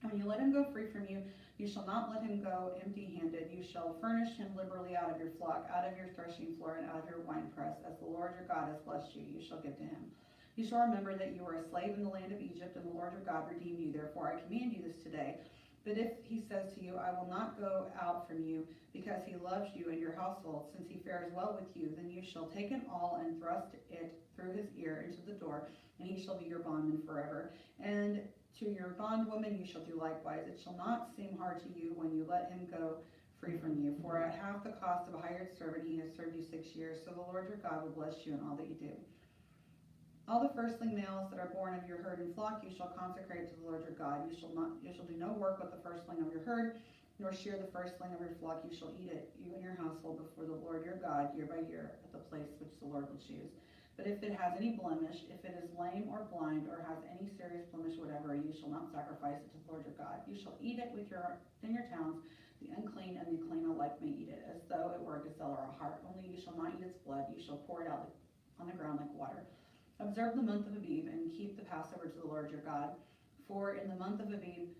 And when you let him go free from you, you shall not let him go empty-handed. You shall furnish him liberally out of your flock, out of your threshing floor, and out of your winepress. As the Lord your God has blessed you, you shall give to him. You shall remember that you were a slave in the land of Egypt, and the Lord your God redeemed you. Therefore I command you this today. But if he says to you, I will not go out from you, because he loves you and your household, since he fares well with you, then you shall take an awl and thrust it through his ear into the door, and he shall be your bondman forever. And to your bondwoman you shall do likewise. It shall not seem hard to you when you let him go free from you. For at half the cost of a hired servant he has served you 6 years, so the Lord your God will bless you in all that you do. All the firstling males that are born of your herd and flock you shall consecrate to the Lord your God. You shall do no work with the firstling of your herd, nor shear the firstling of your flock. You shall eat it, you and your household, before the Lord your God, year by year, at the place which the Lord will choose. But if it has any blemish, if it is lame or blind, or has any serious blemish whatever, you shall not sacrifice it to the Lord your God. You shall eat it in your towns. The unclean and the clean alike may eat it, as though it were a gazelle or a hart. Only you shall not eat its blood. You shall pour it out on the ground like water. Observe the month of Abib, and keep the Passover to the Lord your God. For in the month of Abib,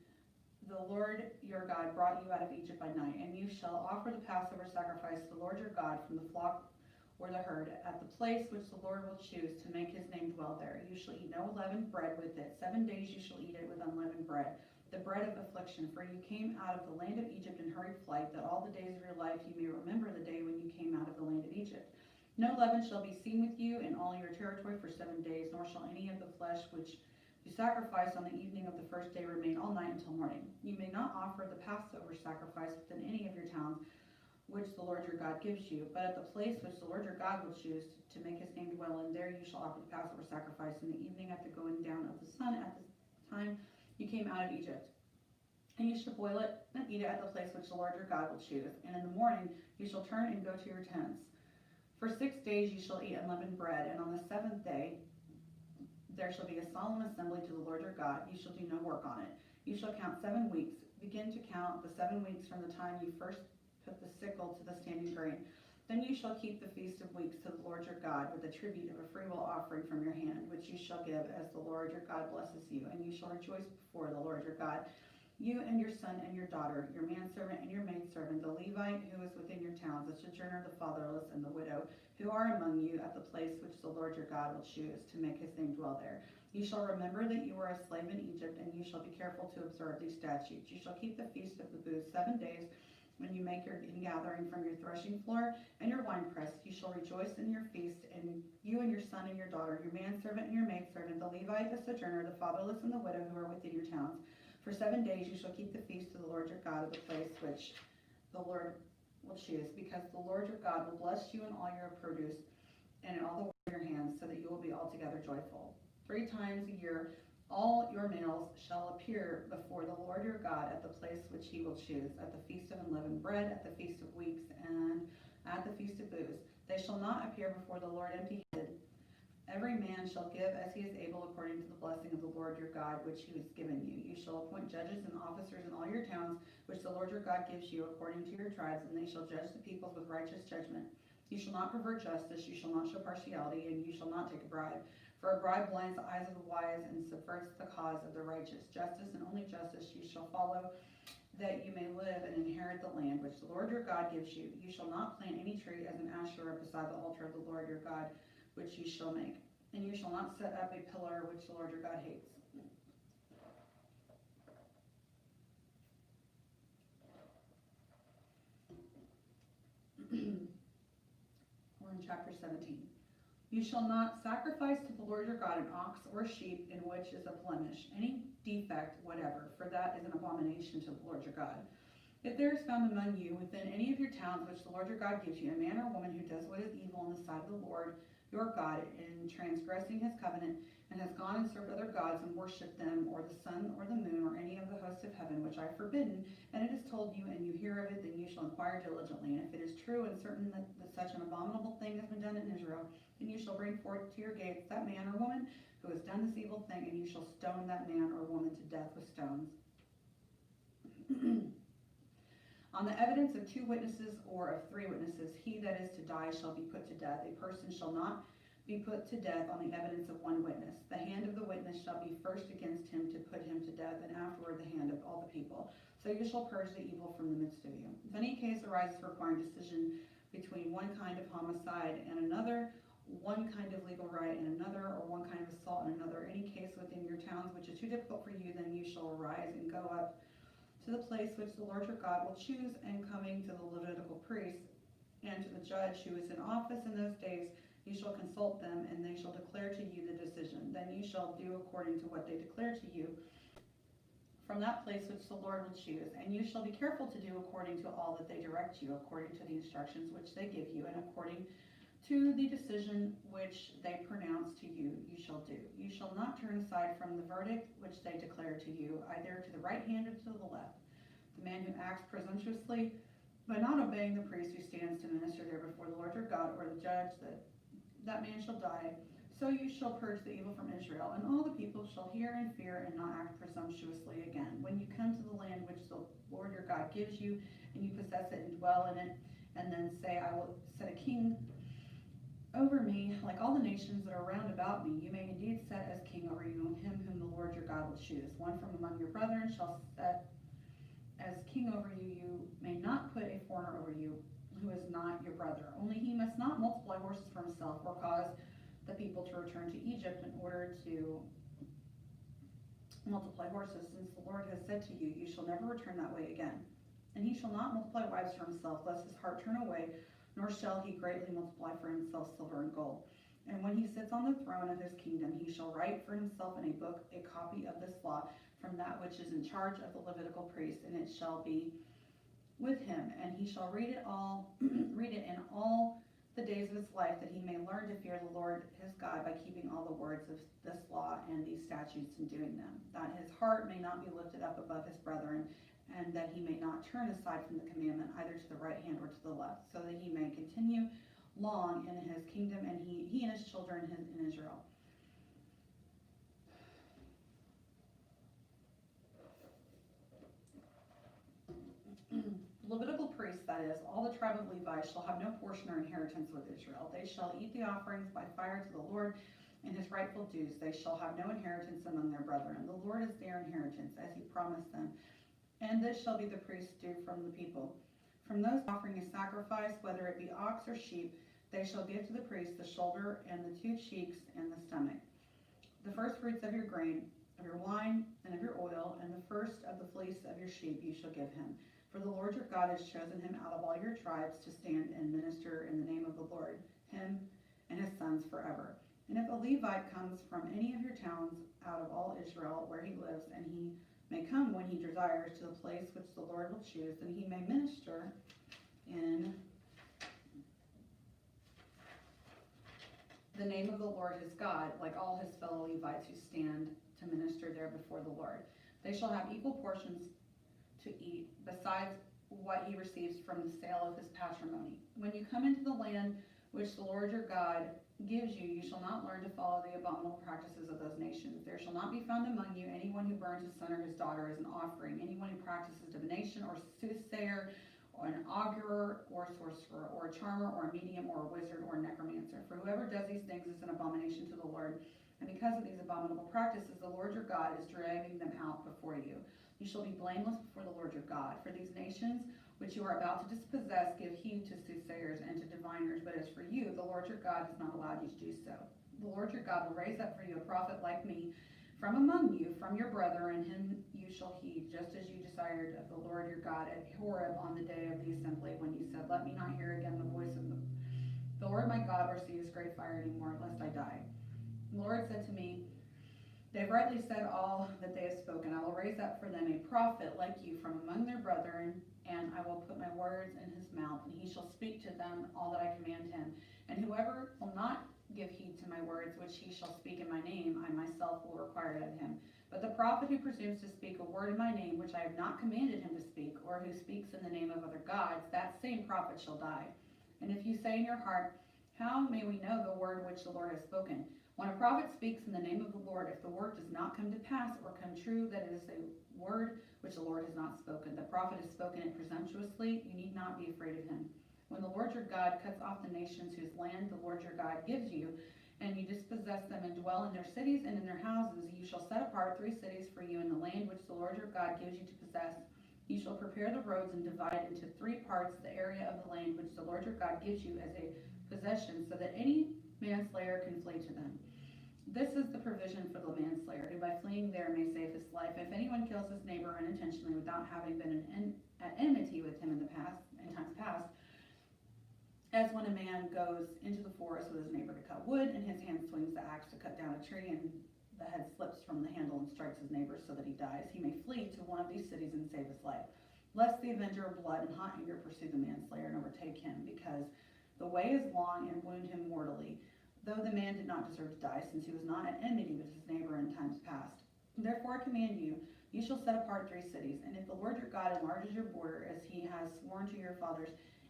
the Lord your God brought you out of Egypt by night, and you shall offer the Passover sacrifice to the Lord your God from the flock or the herd, at the place which the Lord will choose to make his name dwell there. You shall eat no leavened bread with it. 7 days you shall eat it with unleavened bread, the bread of affliction. For you came out of the land of Egypt in hurried flight, that all the days of your life you may remember the day when you came out of the land of Egypt. No leaven shall be seen with you in all your territory for 7 days, nor shall any of the flesh which you sacrifice on the evening of the first day remain all night until morning. You may not offer the Passover sacrifice within any of your towns which the Lord your God gives you, but at the place which the Lord your God will choose to make his name dwell in, there you shall offer the Passover sacrifice in the evening at the going down of the sun at the time you came out of Egypt. And you shall boil it and eat it at the place which the Lord your God will choose. And in the morning you shall turn and go to your tents. For 6 days you shall eat unleavened bread, and on the 7th day there shall be a solemn assembly to the Lord your God. You shall do no work on it. You shall count 7 weeks. Begin to count the 7 weeks from the time you first put the sickle to the standing grain. Then you shall keep the Feast of Weeks to the Lord your God with a tribute of a freewill offering from your hand, which you shall give as the Lord your God blesses you. And you shall rejoice before the Lord your God, you and your son and your daughter, your manservant and your maidservant, the Levite who is within your towns, the sojourner, the fatherless, and the widow, who are among you at the place which the Lord your God will choose to make his name dwell there. You shall remember that you were a slave in Egypt, and you shall be careful to observe these statutes. You shall keep the Feast of the Booths 7 days, when you make your ingathering from your threshing floor and your winepress. You shall rejoice in your feast, and you and your son and your daughter, your manservant and your maidservant, the Levite, the sojourner, the fatherless, and the widow who are within your towns. For 7 days you shall keep the feast to the Lord your God at the place which the Lord will choose, because the Lord your God will bless you in all your produce and in all the work of your hands, so that you will be altogether joyful. 3 times a year all your males shall appear before the Lord your God at the place which he will choose, at the Feast of Unleavened Bread, at the Feast of Weeks, and at the Feast of Booths. They shall not appear before the Lord empty-handed. Every man shall give as he is able according to the blessing of the Lord your God, which he has given you. You shall appoint judges and officers in all your towns, which the Lord your God gives you according to your tribes, and they shall judge the peoples with righteous judgment. You shall not pervert justice, you shall not show partiality, and you shall not take a bribe. For a bribe blinds the eyes of the wise and subverts the cause of the righteous. Justice and only justice you shall follow, that you may live and inherit the land which the Lord your God gives you. You shall not plant any tree as an Asherah beside the altar of the Lord your God, which you shall make. And you shall not set up a pillar which the Lord your God hates. We're in chapter 17. You shall not sacrifice to the Lord your God an ox or sheep in which is a blemish, any defect whatever, for that is an abomination to the Lord your God. If there is found among you within any of your towns which the Lord your God gives you, a man or woman who does what is evil in the sight of the Lord your God in transgressing his covenant, and has gone and served other gods and worshipped them, or the sun or the moon, or any of the hosts of heaven, which I have forbidden, and it is told you, and you hear of it, then you shall inquire diligently. And if it is true and certain that such an abominable thing has been done in Israel, then you shall bring forth to your gates that man or woman who has done this evil thing, and you shall stone that man or woman to death with stones. On the evidence of 2 witnesses or of 3 witnesses, he that is to die shall be put to death. A person shall not be put to death on the evidence of 1 witness. The hand of the witness shall be first against him to put him to death, and afterward the hand of all the people. So you shall purge the evil from the midst of you. If any case arises requiring decision between one kind of homicide and another, one kind of legal right and another, or one kind of assault and another, any case within your towns which is too difficult for you, then you shall arise and go up to the place which the Lord your God will choose, and coming to the Levitical priest and to the judge who is in office in those days, you shall consult them, and they shall declare to you the decision. Then you shall do according to what they declare to you. from that place which the Lord will choose. And you shall be careful to do according to all that they direct you, according to the instructions which they give you, and according to the decision which they pronounce to you, you shall do. You shall not turn aside from the verdict which they declare to you, either to the right hand or to the left. The man who acts presumptuously by not obeying the priest who stands to minister there before the Lord your God, or the judge, that man shall die. So you shall purge the evil from Israel, and all the people shall hear and fear and not act presumptuously again. When you come to the land which the Lord your God gives you, and you possess it and dwell in it, and then say, I will set a king over me, like all the nations that are round about me, you may indeed set as king over you him whom the Lord your God will choose. One from among your brethren shall set as king over you. You may not put a foreigner over you who is not your brother. Only he must not multiply horses for himself, or cause the people to return to Egypt in order to multiply horses, since the Lord has said to you, you shall never return that way again. And he shall not multiply wives for himself, lest his heart turn away, nor shall he greatly multiply for himself silver and gold. And when he sits on the throne of his kingdom, he shall write for himself in a book a copy of this law from that which is in charge of the Levitical priest, and it shall be with him, and he shall read it in all the days of his life, that he may learn to fear the Lord his God by keeping all the words of this law and these statutes and doing them, that his heart may not be lifted up above his brethren, and that he may not turn aside from the commandment either to the right hand or to the left, so that he may continue long in his kingdom, and he and his children in Israel. Levitical priests, that is, all the tribe of Levi, shall have no portion or inheritance with Israel. They shall eat the offerings by fire to the Lord and his rightful dues. They shall have no inheritance among their brethren. The Lord is their inheritance, as he promised them. And this shall be the priest's due from the people. From those offering a sacrifice, whether it be ox or sheep, they shall give to the priest the shoulder and the 2 cheeks and the stomach. The first fruits of your grain, of your wine, and of your oil, and the first of the fleece of your sheep you shall give him. For the Lord your God has chosen him out of all your tribes to stand and minister in the name of the Lord, him and his sons forever. And if a Levite comes from any of your towns out of all Israel where he lives, and he may come when he desires to the place which the Lord will choose, then he may minister in the name of the Lord his God, like all his fellow Levites who stand to minister there before the Lord. They shall have equal portions to eat, besides what he receives from the sale of his patrimony. When you come into the land which the Lord your God gives you, you shall not learn to follow the abominable practices of those nations. There shall not be found among you anyone who burns his son or his daughter as an offering, anyone who practices divination or soothsayer, or an augurer or sorcerer, or a charmer, or a medium, or a wizard, or a necromancer. For whoever does these things is an abomination to the Lord. And because of these abominable practices, the Lord your God is driving them out before you. You shall be blameless before the Lord your God. For these nations which you are about to dispossess give heed to soothsayers and to diviners, but as for you, the Lord your God has not allowed you to do so. The Lord your God will raise up for you a prophet like me from among you, from your brother, and him you shall heed, just as you desired of the Lord your God at Horeb on the day of the assembly, when you said, let me not hear again the voice of the Lord my God, or see his great fire anymore, lest I die. The Lord said to me, they have rightly said all that they have spoken. I will raise up for them a prophet like you from among their brethren, and I will put my words in his mouth, and he shall speak to them all that I command him. And whoever will not give heed to my words, which he shall speak in my name, I myself will require it of him. But the prophet who presumes to speak a word in my name, which I have not commanded him to speak, or who speaks in the name of other gods, that same prophet shall die. And if you say in your heart, how may we know the word which the Lord has spoken? When a prophet speaks in the name of the Lord, if the word does not come to pass or come true, that it is a word which the Lord has not spoken. The prophet has spoken it presumptuously. You need not be afraid of him. When the Lord your God cuts off the nations whose land the Lord your God gives you, and you dispossess them and dwell in their cities and in their houses, you shall set apart 3 cities for you in the land which the Lord your God gives you to possess. You shall prepare the roads and divide into 3 parts the area of the land which the Lord your God gives you as a possession, so that any manslayer can flee to them. This is the provision for the manslayer, who by fleeing there may save his life. If anyone kills his neighbor unintentionally without having been at enmity with him in times past, as when a man goes into the forest with his neighbor to cut wood, and his hand swings the axe to cut down a tree, and the head slips from the handle and strikes his neighbor so that he dies, he may flee to one of these cities and save his life. Lest the avenger of blood in hot anger pursue the manslayer and overtake him, because the way is long and wound him mortally, though the man did not deserve to die, since he was not at enmity with his neighbor in times past. Therefore I command you, you shall set apart 3 cities, and if the Lord your God enlarges your border as he has sworn to your fathers,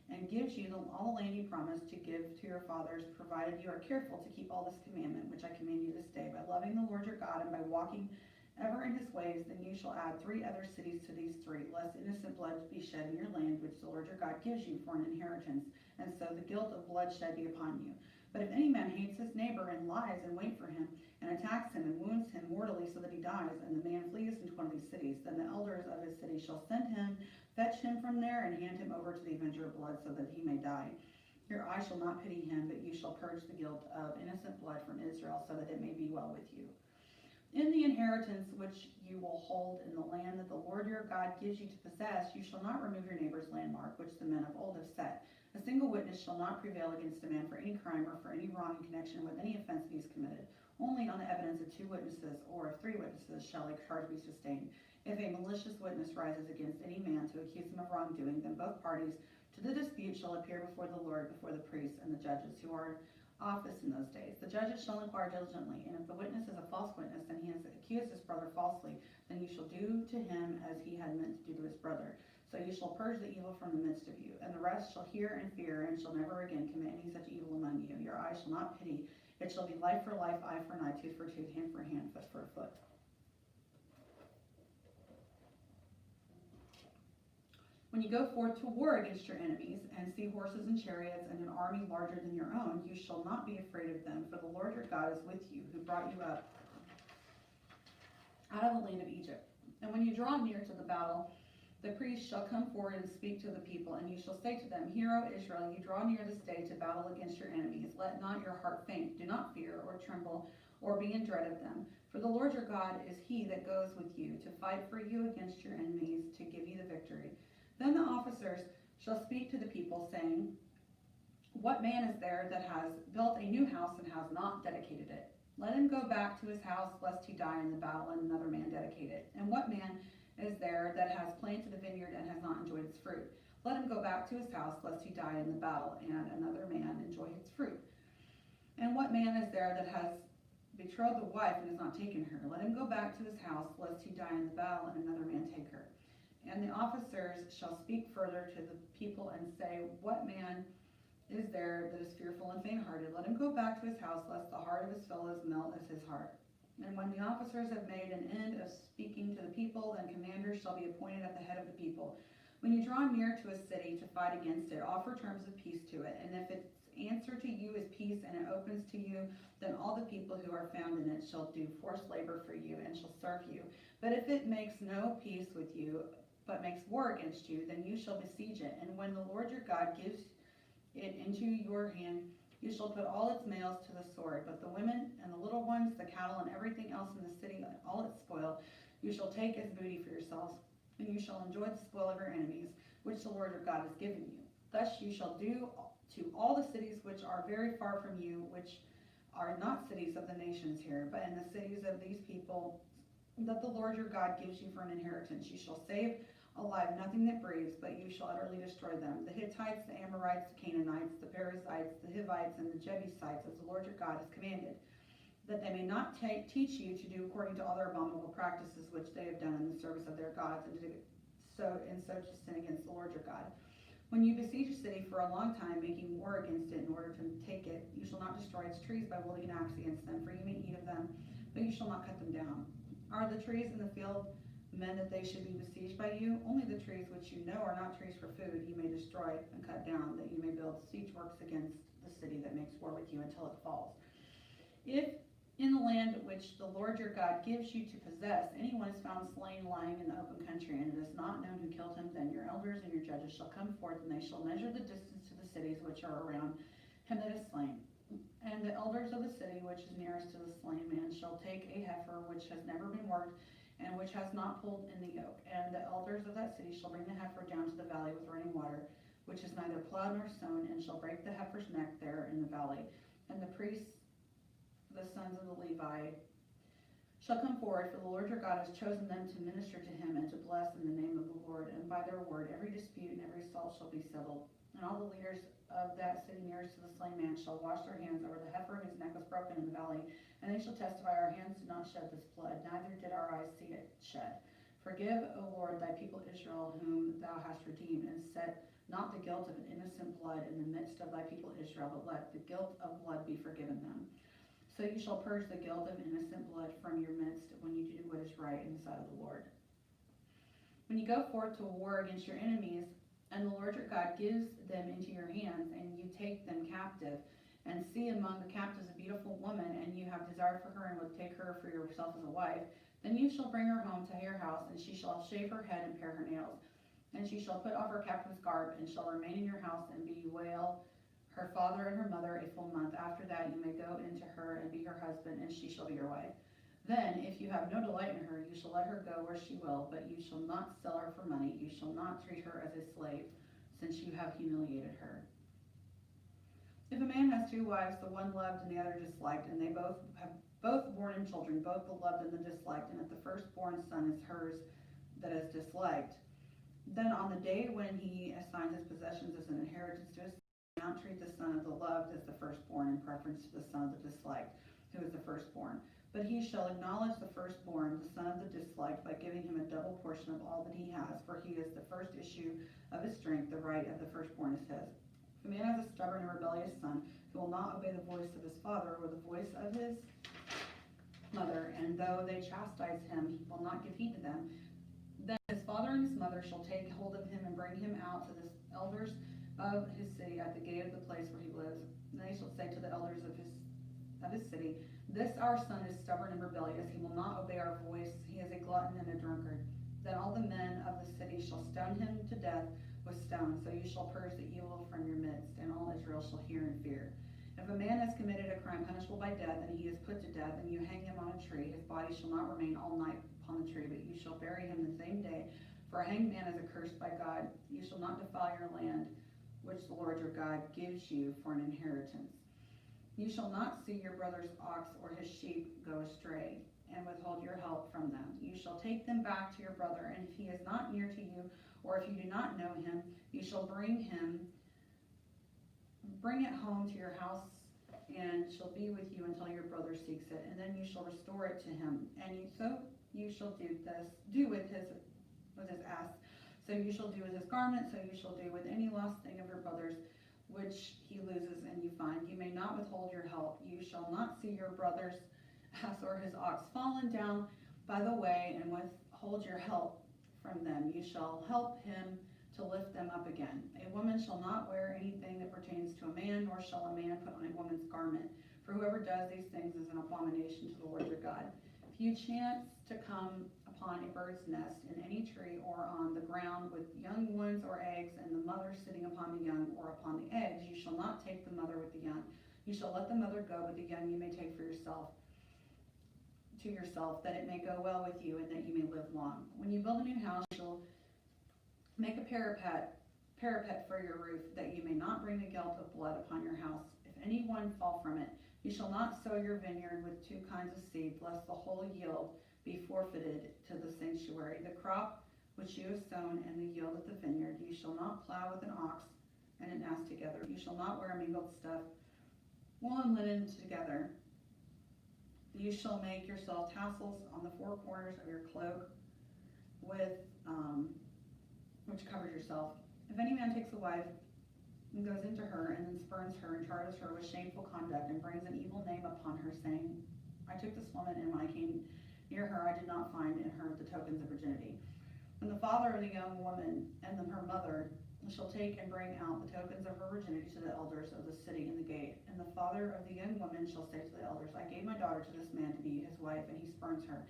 and gives you all the land he promised to give to your fathers, provided you are careful to keep all this commandment, which I command you this day, by loving the Lord your God and by walking ever in his ways, then you shall add 3 other cities to these 3, lest innocent blood be shed in your land, which the Lord your God gives you for an inheritance, and so the guilt of bloodshed be upon you. But if any man hates his neighbor and lies in wait for him, and attacks him and wounds him mortally so that he dies, and the man flees into one of these cities, then the elders of his city shall send him, fetch him from there, and hand him over to the avenger of blood so that he may die. Your eye shall not pity him, but you shall purge the guilt of innocent blood from Israel, so that it may be well with you. In the inheritance which you will hold in the land that the Lord your God gives you to possess, you shall not remove your neighbor's landmark, which the men of old have set. A single witness shall not prevail against a man for any crime or for any wrong in connection with any offense he has committed. Only on the evidence of 2 witnesses or of 3 witnesses shall a charge be sustained. If a malicious witness rises against any man to accuse him of wrongdoing, then both parties to the dispute shall appear before the Lord, before the priests and the judges who are office in those days. The judges shall inquire diligently, and if the witness is a false witness, and he has accused his brother falsely, then you shall do to him as he had meant to do to his brother. So you shall purge the evil from the midst of you, and the rest shall hear and fear, and shall never again commit any such evil among you. Your eye shall not pity. It shall be life for life, eye for an eye, tooth for tooth, hand for hand, foot for foot. When you go forth to war against your enemies, and see horses and chariots, and an army larger than your own, you shall not be afraid of them, for the Lord your God is with you, who brought you up out of the land of Egypt. And when you draw near to the battle, the priests shall come forward and speak to the people, and you shall say to them, Hear, O Israel, you draw near this day to battle against your enemies. Let not your heart faint. Do not fear or tremble or be in dread of them. For the Lord your God is he that goes with you to fight for you against your enemies, to give you the victory. Then the officers shall speak to the people, saying, What man is there that has built a new house and has not dedicated it? Let him go back to his house, lest he die in the battle and another man dedicate it. And what man is there that has planted a vineyard and has not enjoyed its fruit? Let him go back to his house, lest he die in the battle and another man enjoy its fruit. And what man is there that has betrothed a wife and has not taken her? Let him go back to his house, lest he die in the battle and another man take her. And the officers shall speak further to the people and say, What man is there that is fearful and faint-hearted? Let him go back to his house, lest the heart of his fellows melt as his heart. And when the officers have made an end of speaking to the people, then commanders shall be appointed at the head of the people. When you draw near to a city to fight against it, offer terms of peace to it. And if its answer to you is peace and it opens to you, then all the people who are found in it shall do forced labor for you and shall serve you. But if it makes no peace with you, but makes war against you, then you shall besiege it. And when the Lord your God gives it into your hand, you shall put all its males to the sword, but the women and the little ones, the cattle, and everything else in the city, all its spoil, you shall take as booty for yourselves, and you shall enjoy the spoil of your enemies, which the Lord your God has given you. Thus you shall do to all the cities which are very far from you, which are not cities of the nations here, but in the cities of these people that the Lord your God gives you for an inheritance. You shall save alive nothing that breathes, but you shall utterly destroy them. The Hittites, the Amorites, the Canaanites, the Perizzites, the Hivites, and the Jebusites, as the Lord your God has commanded, that they may not teach you to do according to all their abominable practices which they have done in the service of their gods, and so to sin against the Lord your God. When you besiege a city for a long time, making war against it in order to take it, you shall not destroy its trees by wielding an axe against them, for you may eat of them, but you shall not cut them down. Are the trees in the field men that they should be besieged by you? Only the trees which you know are not trees for food you may destroy and cut down, that you may build siege works against the city that makes war with you until it falls. If in the land which the Lord your God gives you to possess, anyone is found slain lying in the open country, and it is not known who killed him, then your elders and your judges shall come forth, and they shall measure the distance to the cities which are around him that is slain. And the elders of the city which is nearest to the slain man shall take a heifer which has never been worked, and which has not pulled in the yoke. And the elders of that city shall bring the heifer down to the valley with running water, which is neither plowed nor sown, and shall break the heifer's neck there in the valley. And the priests, the sons of the Levi, shall come forward, for the Lord your God has chosen them to minister to him and to bless in the name of the Lord. And by their word every dispute and every assault shall be settled. And all the leaders of that city nearest to the slain man shall wash their hands over the heifer whose neck was broken in the valley, and they shall testify, our hands did not shed this blood, neither did our eyes see it shed. Forgive, O Lord, thy people Israel, whom thou hast redeemed, and set not the guilt of an innocent blood in the midst of thy people Israel, but let the guilt of blood be forgiven them. So you shall purge the guilt of innocent blood from your midst when you do what is right in the sight of the Lord. When you go forth to war against your enemies, and the Lord your God gives them into your hands, and you take them captive, and see among the captives a beautiful woman, and you have desire for her, and would take her for yourself as a wife, then you shall bring her home to your house, and she shall shave her head and pare her nails. And she shall put off her captive's garb, and shall remain in your house, and bewail her father and her mother a full month. After that you may go into her and be her husband, and she shall be your wife. Then, if you have no delight in her, you shall let her go where she will, but you shall not sell her for money. You shall not treat her as a slave, since you have humiliated her. If a man has two wives, the one loved and the other disliked, and they both born him children, both the loved and the disliked, and if the firstborn son is hers that is disliked, then on the day when he assigns his possessions as an inheritance to his son, do not treat the son of the loved as the firstborn in preference to the son of the disliked, who is the firstborn. But he shall acknowledge the firstborn, the son of the disliked, by giving him a double portion of all that he has, for he is the first issue of his strength, the right of the firstborn is his. If a man has a stubborn and rebellious son, who will not obey the voice of his father or the voice of his mother, and though they chastise him, he will not give heed to them, then his father and his mother shall take hold of him and bring him out to the elders of his city at the gate of the place where he lives. And they shall say to the elders of his city, this our son is stubborn and rebellious. He will not obey our voice. He is a glutton and a drunkard. Then all the men of the city shall stone him to death with stones. So you shall purge the evil from your midst, and all Israel shall hear and fear. If a man has committed a crime punishable by death, and he is put to death, and you hang him on a tree, his body shall not remain all night upon the tree, but you shall bury him the same day. For a hanged man is accursed by God. You shall not defile your land, which the Lord your God gives you for an inheritance. You shall not see your brother's ox or his sheep go astray, and withhold your help from them. You shall take them back to your brother, and if he is not near to you, or if you do not know him, you shall bring it home to your house, and shall be with you until your brother seeks it, and then you shall restore it to him. And you shall do with his ass. So you shall do with his garment, so you shall do with any lost thing of your brother's, which he loses and you find. You may not withhold your help. You shall not see your brother's ass or his ox fallen down by the way, and withhold your help from them. You shall help him to lift them up again. A woman shall not wear anything that pertains to a man, nor shall a man put on a woman's garment. For whoever does these things is an abomination to the Lord your God. If you chance to come upon a bird's nest in any tree or on the ground with young ones or eggs, and the mother sitting upon the young or upon the eggs, you shall not take the mother with the young. You shall let the mother go, but the young you may take for yourself, that it may go well with you, and that you may live long. When you build a new house, you shall make a parapet for your roof, that you may not bring the guilt of blood upon your house. If anyone fall from it, you shall not sow your vineyard with two kinds of seed, lest the whole yield be forfeited to the sanctuary. The crop which you have sown and the yield of the vineyard, you shall not plow with an ox and an ass together. You shall not wear mingled stuff, wool and linen together. You shall make yourself tassels on the four corners of your cloak, which covers yourself. If any man takes a wife and goes into her, and then spurns her and charges her with shameful conduct, and brings an evil name upon her, saying, I took this woman, and when I came near her, I did not find in her the tokens of virginity. When the father of the young woman and then her mother shall take and bring out the tokens of her virginity to the elders of the city in the gate, and the father of the young woman shall say to the elders, I gave my daughter to this man to be his wife, and he spurns her.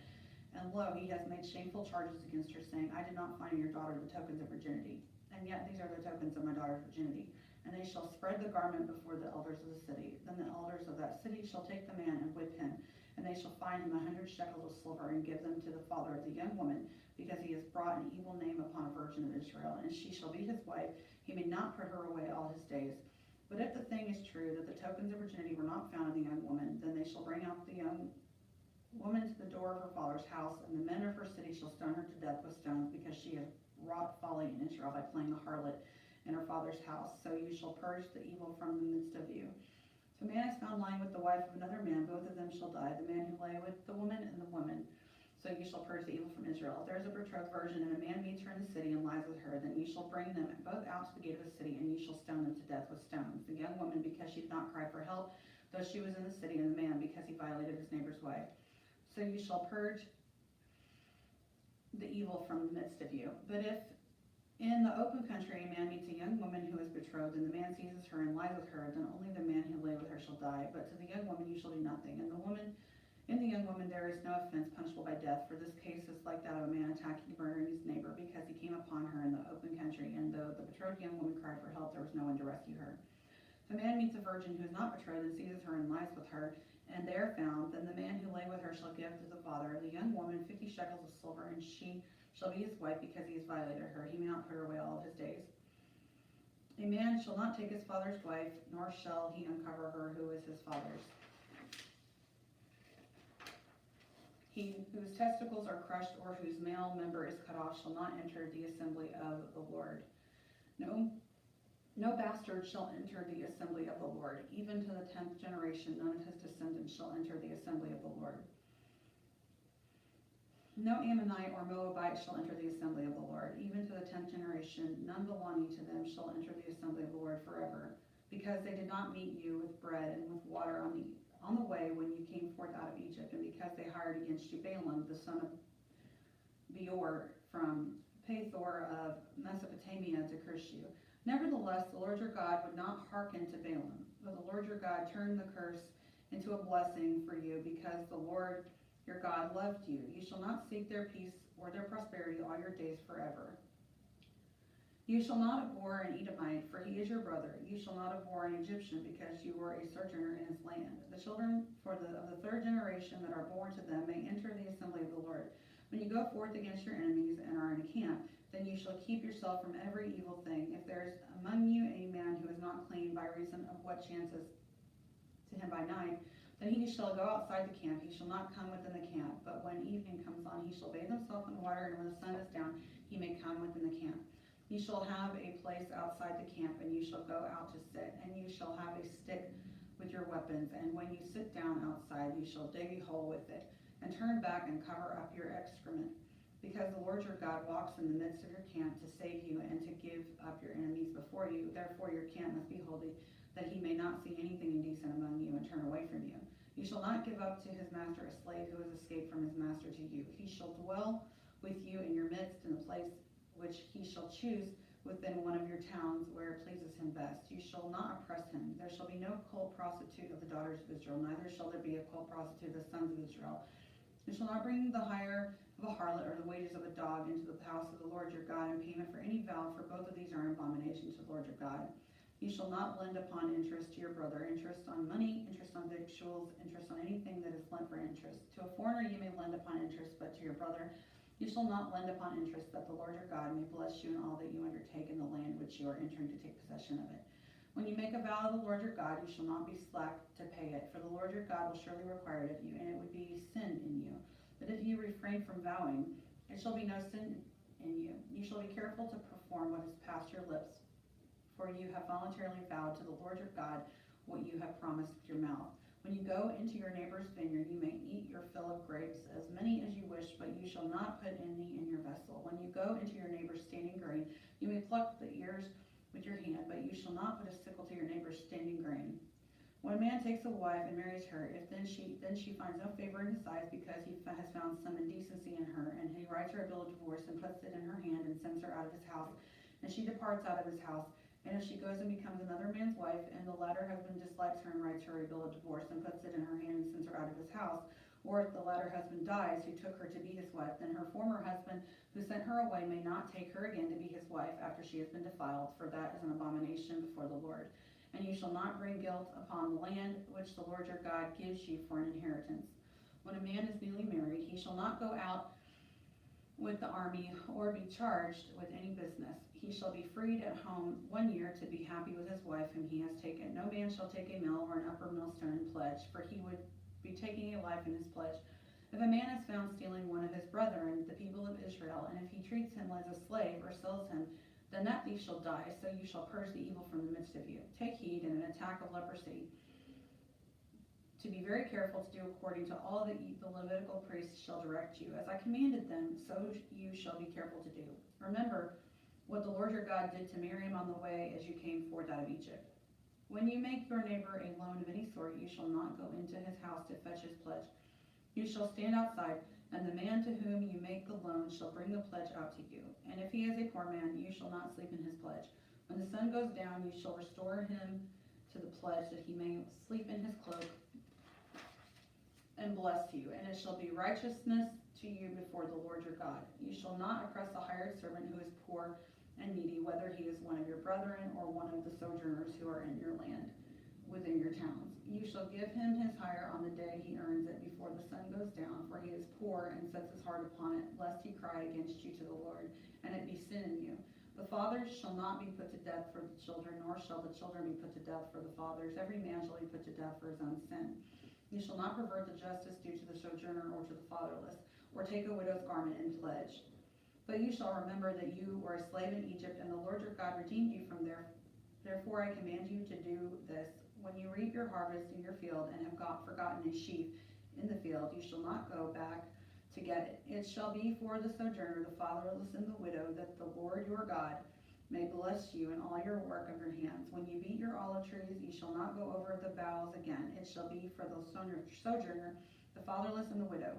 And lo, he has made shameful charges against her, saying, I did not find in your daughter the tokens of virginity. And yet these are the tokens of my daughter's virginity. And they shall spread the garment before the elders of the city. Then the elders of that city shall take the man and whip him, and they shall fine him 100 shekels of silver, and give them to the father of the young woman, because he has brought an evil name upon a virgin of Israel. And she shall be his wife. He may not put her away all his days. But if the thing is true, that the tokens of virginity were not found in the young woman, then they shall bring out the young woman to the door of her father's house, and the men of her city shall stone her to death with stones, because she has wrought folly in Israel by playing a harlot in her father's house. So you shall purge the evil from the midst of you. If a man is found lying with the wife of another man, both of them shall die, the man who lay with the woman and the woman. So you shall purge the evil from Israel. If there is a betrothed virgin, and a man meets her in the city and lies with her, then you shall bring them both out to the gate of the city, and you shall stone them to death with stones. The young woman, because she did not cry for help, though she was in the city, and the man, because he violated his neighbor's wife. So you shall purge the evil from the midst of you. But if in the open country a man meets a young woman who is betrothed, and the man seizes her and lies with her, then only the man who lay with her shall die. But to the young woman you shall do nothing. In the young woman there is no offense punishable by death, for this case is like that of a man attacking and murdering his neighbor, because he came upon her in the open country, and though the betrothed young woman cried for help, there was no one to rescue her. If a man meets a virgin who is not betrothed and seizes her and lies with her, and they are found, then the man who lay with her shall give to the father the young woman 50 shekels of silver, and she shall be his wife, because he has violated her. He may not put her away all of his days. A man shall not take his father's wife, nor shall he uncover her who is his father's. He whose testicles are crushed or whose male member is cut off shall not enter the assembly of the Lord. No bastard shall enter the assembly of the Lord. Even to the 10th generation, none of his descendants shall enter the assembly of the Lord. No Ammonite or Moabite shall enter the assembly of the Lord. Even to the 10th generation, none belonging to them shall enter the assembly of the Lord forever, because they did not meet you with bread and with water on the way when you came forth out of Egypt, and because they hired against you Balaam, the son of Beor, from Pethor of Mesopotamia, to curse you. Nevertheless, the Lord your God would not hearken to Balaam, but the Lord your God turned the curse into a blessing for you, because the Lord your God loved you. You shall not seek their peace or their prosperity all your days forever. You shall not abhor an Edomite, for he is your brother. You shall not abhor an Egyptian, because you were a sojourner in his land. The children of the third generation that are born to them may enter the assembly of the Lord. When you go forth against your enemies and are in a camp, then you shall keep yourself from every evil thing. If there is among you a man who is not clean by reason of what chances to him by night, then he shall go outside the camp. He shall not come within the camp. But when evening comes on, he shall bathe himself in water, and when the sun is down, he may come within the camp. You shall have a place outside the camp, and you shall go out to sit, and you shall have a stick with your weapons, and when you sit down outside, you shall dig a hole with it, and turn back and cover up your excrement, because the Lord your God walks in the midst of your camp to save you and to give up your enemies before you. Therefore your camp must be holy, that he may not see anything indecent among you and turn away from you. You shall not give up to his master a slave who has escaped from his master to you. He shall dwell with you in your midst in the place which he shall choose within one of your towns where it pleases him best. You shall not oppress him. There shall be no cold prostitute of the daughters of Israel, neither shall there be a cold prostitute of the sons of Israel. You shall not bring the hire of a harlot or the wages of a dog into the house of the Lord your God in payment for any vow, for both of these are an abomination to the Lord your God. You shall not lend upon interest to your brother, interest on money, interest on victuals, interest on anything that is lent for interest. To a foreigner you may lend upon interest, but to your brother you shall not lend upon interest, that the Lord your God may bless you in all that you undertake in the land which you are entering to take possession of it. When you make a vow to the Lord your God, you shall not be slack to pay it, for the Lord your God will surely require it of you, and it would be sin in you. But if you refrain from vowing, it shall be no sin in you. You shall be careful to perform what has passed your lips, for you have voluntarily vowed to the Lord your God what you have promised with your mouth. When you go into your neighbor's vineyard, you may eat your fill of grapes, as many as you wish, but you shall not put any in your vessel. When you go into your neighbor's standing grain, you may pluck the ears with your hand, but you shall not put a sickle to your neighbor's standing grain. When a man takes a wife and marries her, if then she finds no favor in his eyes, because he has found some indecency in her, and he writes her a bill of divorce and puts it in her hand and sends her out of his house, and she departs out of his house, and if she goes and becomes another man's wife, and the latter husband dislikes her and writes her a bill of divorce and puts it in her hand and sends her out of his house, or if the latter husband dies who took her to be his wife, then her former husband who sent her away may not take her again to be his wife after she has been defiled, for that is an abomination before the Lord. And you shall not bring guilt upon the land which the Lord your God gives you for an inheritance. When a man is newly married, he shall not go out with the army or be charged with any business. He shall be freed at home 1 year to be happy with his wife whom he has taken. No man shall take a mill or an upper millstone in pledge, for he would be taking a life in his pledge. If a man is found stealing one of his brethren, the people of Israel, and if he treats him as a slave or sells him, then that thief shall die, so you shall purge the evil from the midst of you. Take heed in an attack of leprosy to be very careful to do according to all that the Levitical priests shall direct you. As I commanded them, so you shall be careful to do. Remember what the Lord your God did to Miriam on the way as you came forth out of Egypt. When you make your neighbor a loan of any sort, you shall not go into his house to fetch his pledge. You shall stand outside, and the man to whom you make the loan shall bring the pledge out to you. And if he is a poor man, you shall not sleep in his pledge. When the sun goes down, you shall restore him to the pledge, that he may sleep in his cloak and bless you. And it shall be righteousness to you before the Lord your God. You shall not oppress a hired servant who is poor and needy, whether he is one of your brethren or one of the sojourners who are in your land within your towns. You shall give him his hire on the day he earns it before the sun goes down, for he is poor and sets his heart upon it, lest he cry against you to the Lord, and it be sin in you. The fathers shall not be put to death for the children, nor shall the children be put to death for the fathers. Every man shall be put to death for his own sin. You shall not pervert the justice due to the sojourner or to the fatherless, or take a widow's garment in pledge. But you shall remember that you were a slave in Egypt, and the Lord your God redeemed you from there. Therefore I command you to do this. When you reap your harvest in your field and have forgotten a sheaf in the field, you shall not go back to get it. It shall be for the sojourner, the fatherless, and the widow, that the Lord your God may bless you in all your work of your hands. When you beat your olive trees, you shall not go over the boughs again. It shall be for the sojourner, the fatherless, and the widow.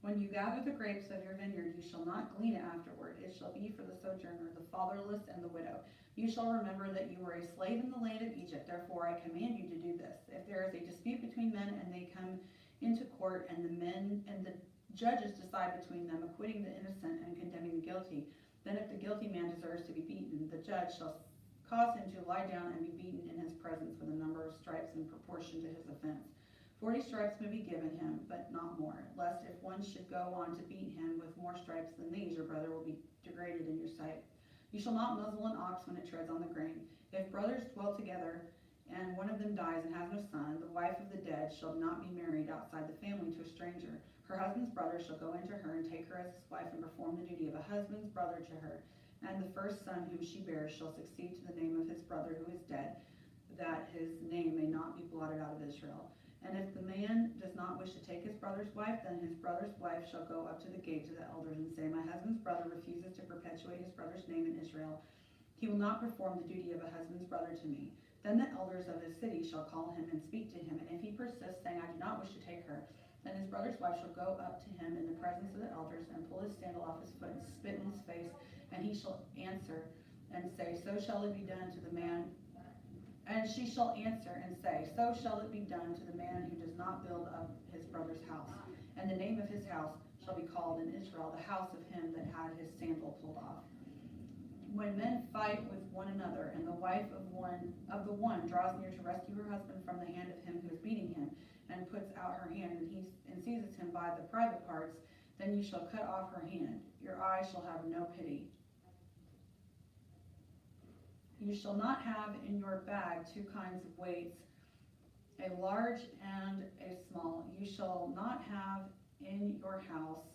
When you gather the grapes of your vineyard, you shall not glean it afterward. It shall be for the sojourner, the fatherless, and the widow. You shall remember that you were a slave in the land of Egypt. Therefore I command you to do this. If there is a dispute between men and they come into court, and the men and the judges decide between them, acquitting the innocent and condemning the guilty, then if the guilty man deserves to be beaten, the judge shall cause him to lie down and be beaten in his presence with a number of stripes in proportion to his offense. 40 stripes may be given him, but not more, lest if one should go on to beat him with more stripes than these, your brother will be degraded in your sight. You shall not muzzle an ox when it treads on the grain. If brothers dwell together, and one of them dies and has no son, the wife of the dead shall not be married outside the family to a stranger. Her husband's brother shall go into her and take her as his wife and perform the duty of a husband's brother to her. And the first son whom she bears shall succeed to the name of his brother who is dead, that his name may not be blotted out of Israel. And if the man does not wish to take his brother's wife, then his brother's wife shall go up to the gate to the elders and say, my husband's brother refuses to perpetuate his brother's name in Israel. He will not perform the duty of a husband's brother to me. Then the elders of his city shall call him and speak to him. And if he persists, saying, I do not wish to take her, then his brother's wife shall go up to him in the presence of the elders and pull his sandal off his foot and spit in his face. And he shall answer and say, so shall it be done to the man. And she shall answer and say, so shall it be done to the man who does not build up his brother's house. And the name of his house shall be called in Israel, the house of him that had his sandal pulled off. When men fight with one another, and the wife of the one draws near to rescue her husband from the hand of him who is beating him, and puts out her hand and seizes him by the private parts, then you shall cut off her hand. Your eye shall have no pity. You shall not have in your bag 2 kinds of weights, a large and a small. You shall not have in your house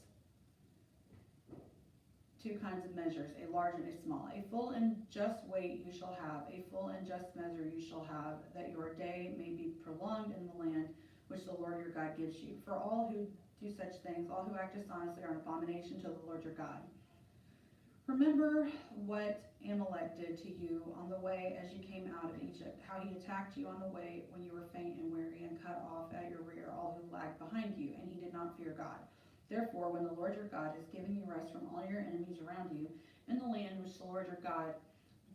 2 kinds of measures, a large and a small. A full and just weight you shall have, a full and just measure you shall have, that your day may be prolonged in the land which the Lord your God gives you. For all who do such things, all who act dishonestly, are an abomination to the Lord your God. Remember what Amalek did to you on the way as you came out of Egypt, how he attacked you on the way when you were faint and weary, and cut off at your rear all who lagged behind you, and he did not fear God. Therefore, when the Lord your God has given you rest from all your enemies around you, in the land which the Lord your God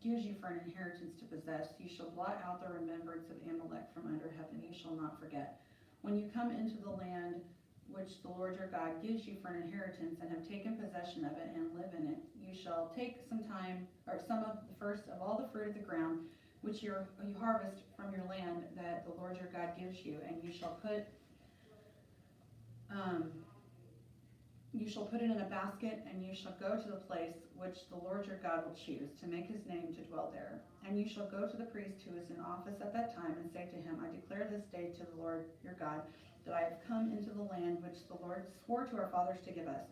gives you for an inheritance to possess, you shall blot out the remembrance of Amalek from under heaven. You shall not forget. When you come into the land which the Lord your God gives you for an inheritance, and have taken possession of it and live in it, you shall take some of the first of all the fruit of the ground which you harvest from your land that the Lord your God gives you, and you shall put it in a basket, and you shall go to the place which the Lord your God will choose to make his name to dwell there. And you shall go to the priest who is in office at that time and say to him, I declare this day to the Lord your God that I have come into the land which the Lord swore to our fathers to give us.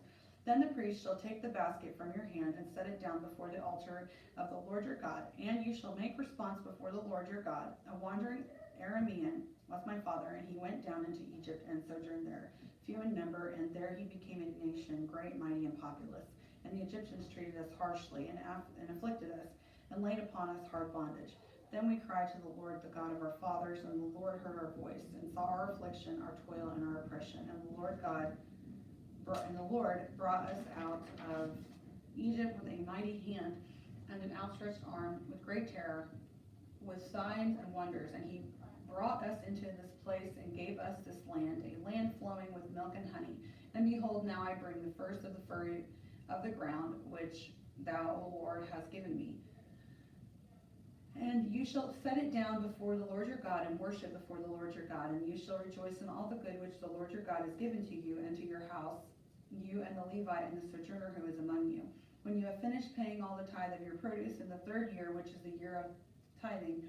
Then the priest shall take the basket from your hand and set it down before the altar of the Lord your God, and you shall make response before the Lord your God. A wandering Aramean was my father, and he went down into Egypt and sojourned there, few in number, and there he became a nation great, mighty, and populous. And the Egyptians treated us harshly and afflicted us, and laid upon us hard bondage. Then we cried to the Lord, the God of our fathers, and the Lord heard our voice, and saw our affliction, our toil, and our oppression. And the Lord brought us out of Egypt with a mighty hand and an outstretched arm, with great terror, with signs and wonders. And he brought us into this place and gave us this land, a land flowing with milk and honey. And behold, now I bring the first of the fruit of the ground, which thou, O Lord, hast given me. And you shall set it down before the Lord your God, and worship before the Lord your God. And you shall rejoice in all the good which the Lord your God has given to you and to your house, you and the Levite and the sojourner who is among you. When you have finished paying all the tithe of your produce in the 3rd year, which is the year of tithing,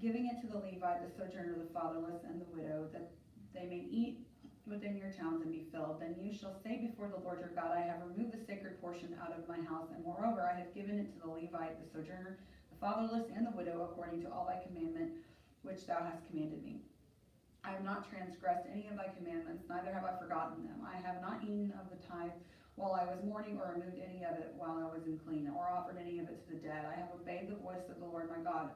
giving it to the Levite, the sojourner, the fatherless, and the widow, that they may eat within your towns and be filled, then you shall say before the Lord your God, I have removed the sacred portion out of my house, and moreover I have given it to the Levite, the sojourner, the fatherless, and the widow, according to all thy commandment which thou hast commanded me. I have not transgressed any of thy commandments, neither have I forgotten them. I have not eaten of the tithe while I was mourning, or removed any of it while I was unclean, or offered any of it to the dead. I have obeyed the voice of the Lord my God.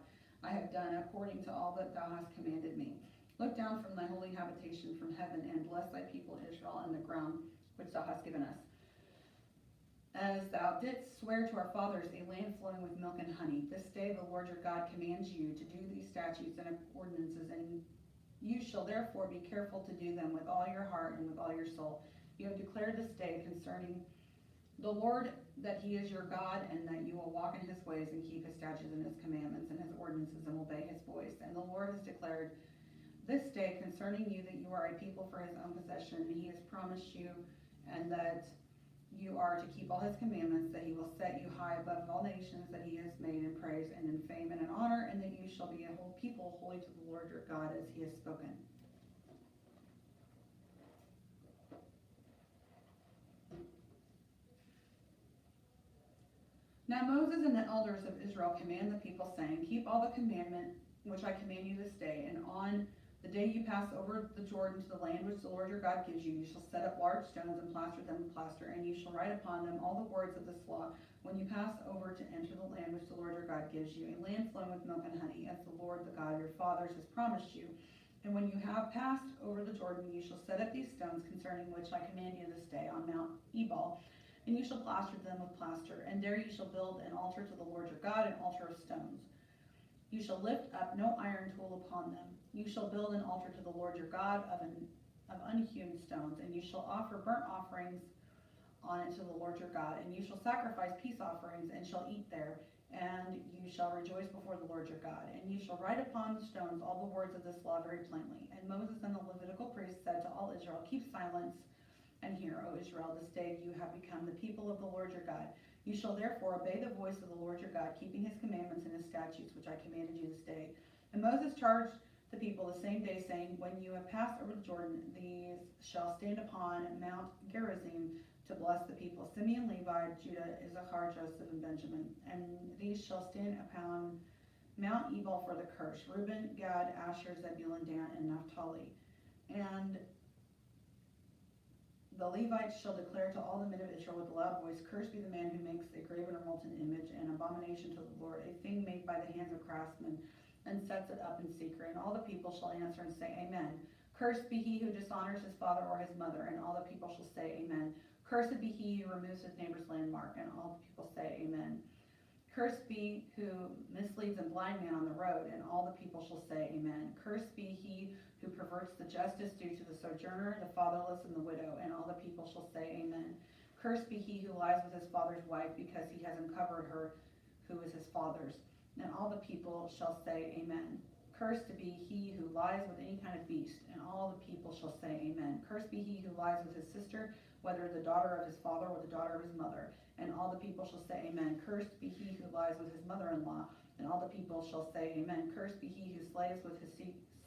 I have done according to all that thou hast commanded me. Look down from thy holy habitation from heaven, and bless thy people Israel and the ground which thou hast given us. As thou didst swear to our fathers, a land flowing with milk and honey. This day the Lord your God commands you to do these statutes and ordinances, and you shall therefore be careful to do them with all your heart and with all your soul. You have declared this day concerning the Lord that he is your God, and that you will walk in his ways and keep his statutes and his commandments and his ordinances and obey his voice. And the Lord has declared this day concerning you that you are a people for his own possession, and he has promised you, and that you are to keep all his commandments, that he will set you high above all nations that he has made in praise and in fame and in honor, and that you shall be a whole people holy to the Lord your God, as he has spoken. Now Moses and the elders of Israel command the people, saying, keep all the commandment which I command you this day, and on the day you pass over the Jordan to the land which the Lord your God gives you, you shall set up large stones and plaster them with plaster, and you shall write upon them all the words of this law when you pass over to enter the land which the Lord your God gives you, a land flowing with milk and honey, as the Lord, the God of your fathers, has promised you. And when you have passed over the Jordan, you shall set up these stones concerning which I command you this day on Mount Ebal, and you shall plaster them with plaster, and there you shall build an altar to the Lord your God, an altar of stones. You shall lift up no iron tool upon them. You shall build an altar to the Lord your God of unhewn stones, and you shall offer burnt offerings on it to the Lord your God, and you shall sacrifice peace offerings, and shall eat there, and you shall rejoice before the Lord your God. And you shall write upon the stones all the words of this law very plainly. And Moses and the Levitical priests said to all Israel, keep silence and hear, O Israel, this day you have become the people of the Lord your God. You shall therefore obey the voice of the Lord your God, keeping his commandments and his statutes, which I commanded you this day. And Moses charged the people the same day, saying, when you have passed over the Jordan, these shall stand upon Mount Gerizim to bless the people: Simeon, Levi, Judah, Issachar, Joseph, and Benjamin. And these shall stand upon Mount Ebal for the curse: Reuben, Gad, Asher, Zebulun, Dan, and Naphtali. And the Levites shall declare to all the men of Israel with a loud voice, cursed be the man who makes a graven or molten image, an abomination to the Lord, a thing made by the hands of craftsmen, and sets it up in secret. And all the people shall answer and say, Amen. Cursed be he who dishonors his father or his mother. And all the people shall say, Amen. Cursed be he who removes his neighbor's landmark. And all the people say, Amen. Cursed be who misleads a blind man on the road. And all the people shall say, Amen. Cursed be he who perverts the justice due to the sojourner, the fatherless, and the widow. And all the people shall say, Amen. Cursed be he who lies with his father's wife, because he has uncovered her who is his father's. And all the people shall say, Amen. Cursed be he who lies with any kind of beast. And all the people shall say, Amen. Cursed be he who lies with his sister, whether the daughter of his father or the daughter of his mother. And all the people shall say, Amen. Cursed be he who lies with his mother-in-law. And all the people shall say, Amen. Cursed be he who slays with his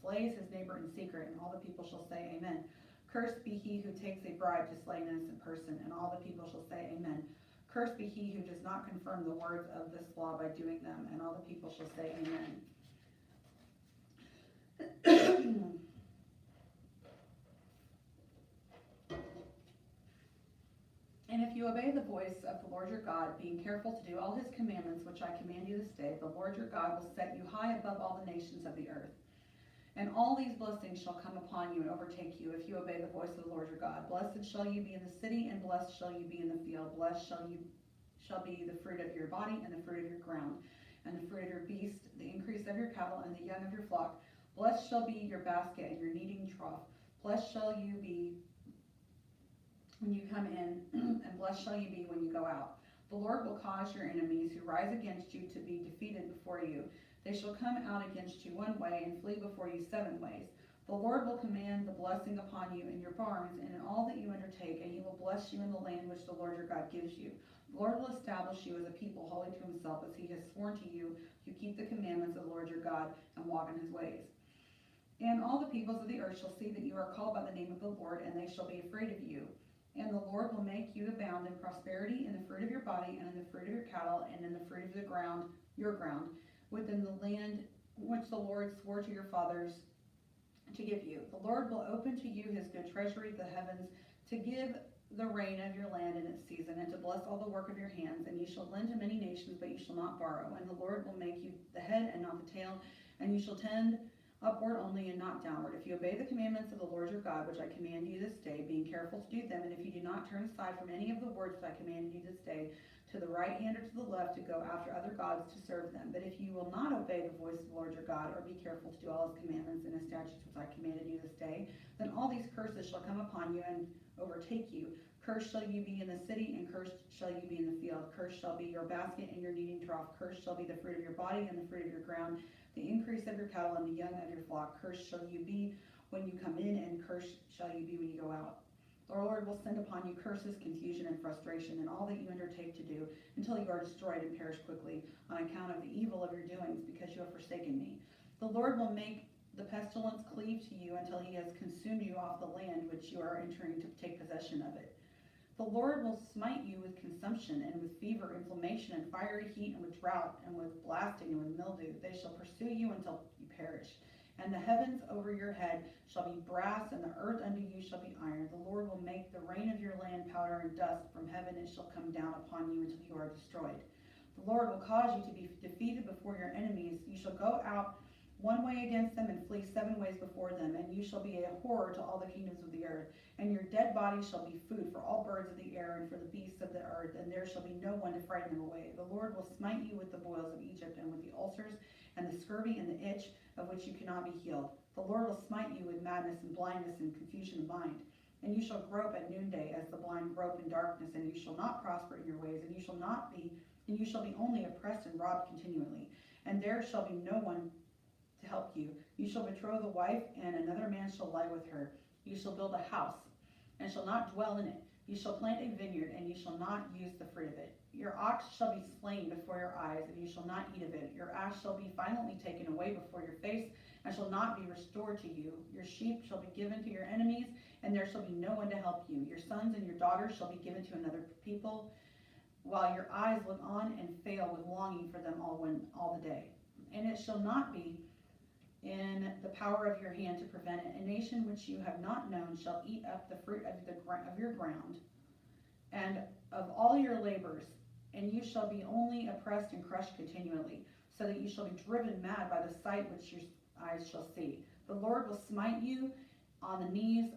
slays his neighbor in secret, and all the people shall say amen. Cursed be he who takes a bribe to slay an innocent person, and all the people shall say amen. Cursed be he who does not confirm the words of this law by doing them, and all the people shall say amen. And if you obey the voice of the Lord your God, being careful to do all his commandments which I command you this day, the Lord your God will set you high above all the nations of the earth. And all these blessings shall come upon you and overtake you if you obey the voice of the Lord your God. Blessed shall you be in the city, and blessed shall you be in the field. Blessed shall be the fruit of your body, and the fruit of your ground, and the fruit of your beast, the increase of your cattle, and the young of your flock. Blessed shall be your basket and your kneading trough. Blessed shall you be when you come in, and blessed shall you be when you go out. The Lord will cause your enemies who rise against you to be defeated before you. They shall come out against you one way and flee before you 7 ways. The Lord will command the blessing upon you in your barns and in all that you undertake, and he will bless you in the land which the Lord your God gives you. The Lord will establish you as a people holy to himself, as he has sworn to you, who keep the commandments of the Lord your God and walk in his ways. And all the peoples of the earth shall see that you are called by the name of the Lord, and they shall be afraid of you. And the Lord will make you abound in prosperity in the fruit of your body, and in the fruit of your cattle, and in the fruit of the ground, your ground, within the land which the Lord swore to your fathers to give you. The Lord will open to you his good treasury, the heavens, to give the rain of your land in its season, and to bless all the work of your hands. And you shall lend to many nations, but you shall not borrow. And the Lord will make you the head and not the tail, and you shall tend upward only and not downward. If you obey the commandments of the Lord your God, which I command you this day, being careful to do them, and if you do not turn aside from any of the words that I commanded you this day, to the right hand or to the left, to go after other gods to serve them. But if you will not obey the voice of the Lord your God, or be careful to do all his commandments and his statutes which I commanded you this day, then all these curses shall come upon you and overtake you. Cursed shall you be in the city, and cursed shall you be in the field. Cursed shall be your basket and your kneading trough. Cursed shall be the fruit of your body and the fruit of your ground, the increase of your cattle and the young of your flock. Cursed shall you be when you come in, and cursed shall you be when you go out. The Lord will send upon you curses, confusion, and frustration in all that you undertake to do, until you are destroyed and perish quickly, on account of the evil of your doings, because you have forsaken me. The Lord will make the pestilence cleave to you until he has consumed you off the land which you are entering to take possession of it. The Lord will smite you with consumption, and with fever, inflammation, and fiery heat, and with drought, and with blasting, and with mildew. They shall pursue you until you perish. And the heavens over your head shall be brass, and the earth under you shall be iron. The Lord will make the rain of your land powder and dust. From heaven it shall come down upon you until you are destroyed. The Lord will cause you to be defeated before your enemies. You shall go out one way against them, and flee 7 ways before them. And you shall be a horror to all the kingdoms of the earth. And your dead body shall be food for all birds of the air, and for the beasts of the earth. And there shall be no one to frighten them away. The Lord will smite you with the boils of Egypt, and with the ulcers, and the scurvy, and the itch, of which you cannot be healed. The Lord will smite you with madness and blindness and confusion of mind. And you shall grope at noonday as the blind grope in darkness, and you shall not prosper in your ways, and you shall be only oppressed and robbed continually. And there shall be no one to help you. You shall betroth a wife, and another man shall lie with her. You shall build a house, and shall not dwell in it. You shall plant a vineyard, and you shall not use the fruit of it. Your ox shall be slain before your eyes, and you shall not eat of it. Your ass shall be violently taken away before your face, and shall not be restored to you. Your sheep shall be given to your enemies, and there shall be no one to help you. Your sons and your daughters shall be given to another people, while your eyes look on and fail with longing for them all the day. And it shall not be in the power of your hand to prevent it. A nation which you have not known shall eat up the fruit of your ground, and of all your labors, and you shall be only oppressed and crushed continually, so that you shall be driven mad by the sight which your eyes shall see. The Lord will smite you on the knees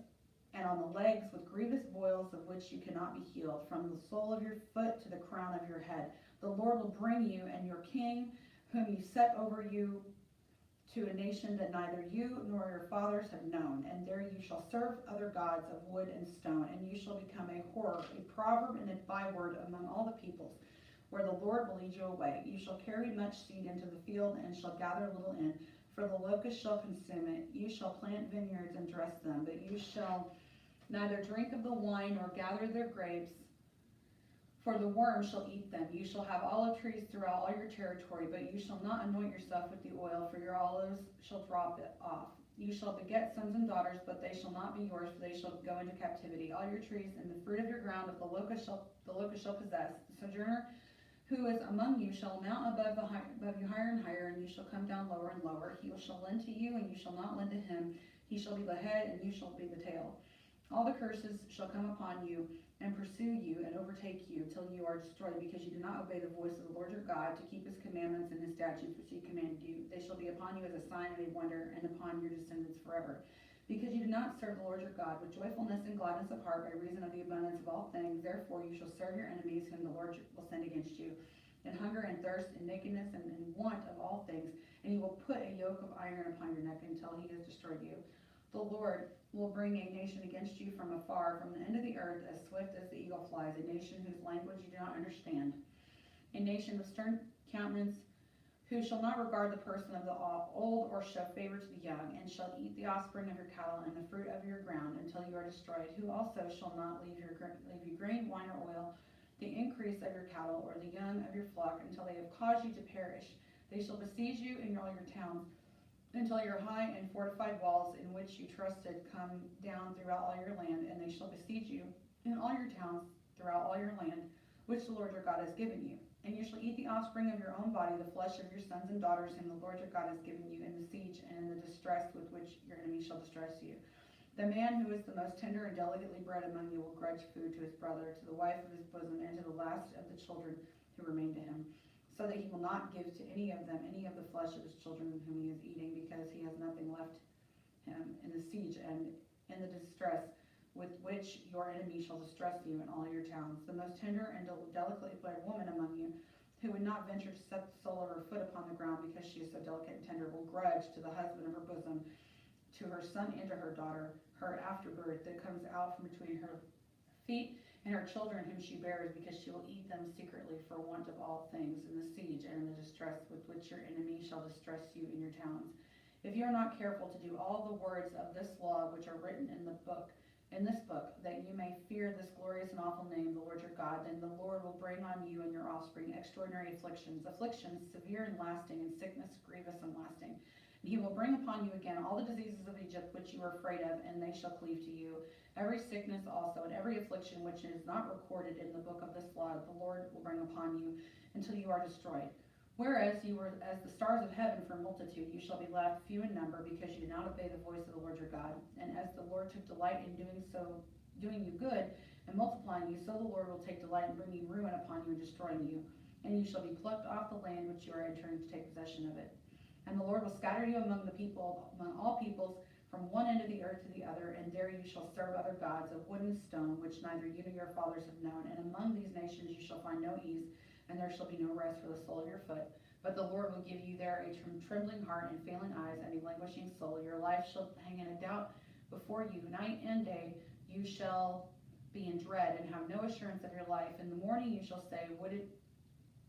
and on the legs with grievous boils of which you cannot be healed, from the sole of your foot to the crown of your head. The Lord will bring you and your king, whom you set over you, to a nation that neither you nor your fathers have known, and there you shall serve other gods of wood and stone, and you shall become a horror, a proverb and a byword among all the peoples, where the Lord will lead you away. You shall carry much seed into the field, and shall gather little in, for the locust shall consume it. You shall plant vineyards and dress them, but you shall neither drink of the wine nor gather their grapes, for the worm shall eat them. You shall have olive trees throughout all your territory, but you shall not anoint yourself with the oil, for your olives shall drop it off. You shall beget sons and daughters, but they shall not be yours, for they shall go into captivity. All your trees and the fruit of your ground of the locust shall possess. The sojourner who is among you shall mount above you higher and higher, and you shall come down lower and lower. He shall lend to you, and you shall not lend to him. He shall be the head, and you shall be the tail. All the curses shall come upon you and pursue you and overtake you till you are destroyed, because you did not obey the voice of the Lord your God to keep his commandments and his statutes which he commanded you. They shall be upon you as a sign and a wonder, and upon your descendants forever. Because you did not serve the Lord your God with joyfulness and gladness of heart by reason of the abundance of all things, therefore you shall serve your enemies whom the Lord will send against you, in hunger and thirst, in nakedness and in want of all things, and he will put a yoke of iron upon your neck until he has destroyed you. The Lord will bring a nation against you from afar, from the end of the earth, as swift as the eagle flies, a nation whose language you do not understand, a nation of stern countenance, who shall not regard the person of the old or show favor to the young, and shall eat the offspring of your cattle and the fruit of your ground until you are destroyed, who also shall not leave you grain, wine, or oil, the increase of your cattle, or the young of your flock, until they have caused you to perish. They shall besiege you in all your towns, until your high and fortified walls in which you trusted come down throughout all your land, and they shall besiege you in all your towns throughout all your land, which the Lord your God has given you. And you shall eat the offspring of your own body, the flesh of your sons and daughters, whom the Lord your God has given you in the siege and in the distress with which your enemies shall distress you. The man who is the most tender and delicately bred among you will grudge food to his brother, to the wife of his bosom, and to the last of the children who remain to him, so that he will not give to any of them any of the flesh of his children whom he is eating, because he has nothing left him in the siege and in the distress with which your enemy shall distress you in all your towns. The most tender and delicately bred woman among you, who would not venture to set the sole of her foot upon the ground because she is so delicate and tender, will grudge to the husband of her bosom, to her son and to her daughter, her afterbirth that comes out from between her feet, and her children whom she bears, because she will eat them secretly for want of all things in the siege and in the distress with which your enemy shall distress you in your towns. If you are not careful to do all the words of this law which are written in this book, that you may fear this glorious and awful name, the Lord your God, then the Lord will bring on you and your offspring extraordinary afflictions severe and lasting, and sickness grievous and lasting. And he will bring upon you again all the diseases of Egypt which you were afraid of, and they shall cleave to you. Every sickness also and every affliction which is not recorded in the book of this law, the Lord will bring upon you until you are destroyed. Whereas you were as the stars of heaven for multitude, you shall be left few in number, because you did not obey the voice of the Lord your God. And as the Lord took delight in doing you good and multiplying you, so the Lord will take delight in bringing ruin upon you and destroying you. And you shall be plucked off the land which you are entering to take possession of it. And the Lord will scatter you among all peoples, from one end of the earth to the other, and there you shall serve other gods of wood and stone, which neither you nor your fathers have known. And among these nations you shall find no ease, and there shall be no rest for the sole of your foot. But the Lord will give you there a trembling heart and failing eyes and a languishing soul. Your life shall hang in a doubt before you. Night and day you shall be in dread and have no assurance of your life. In the morning you shall say, would it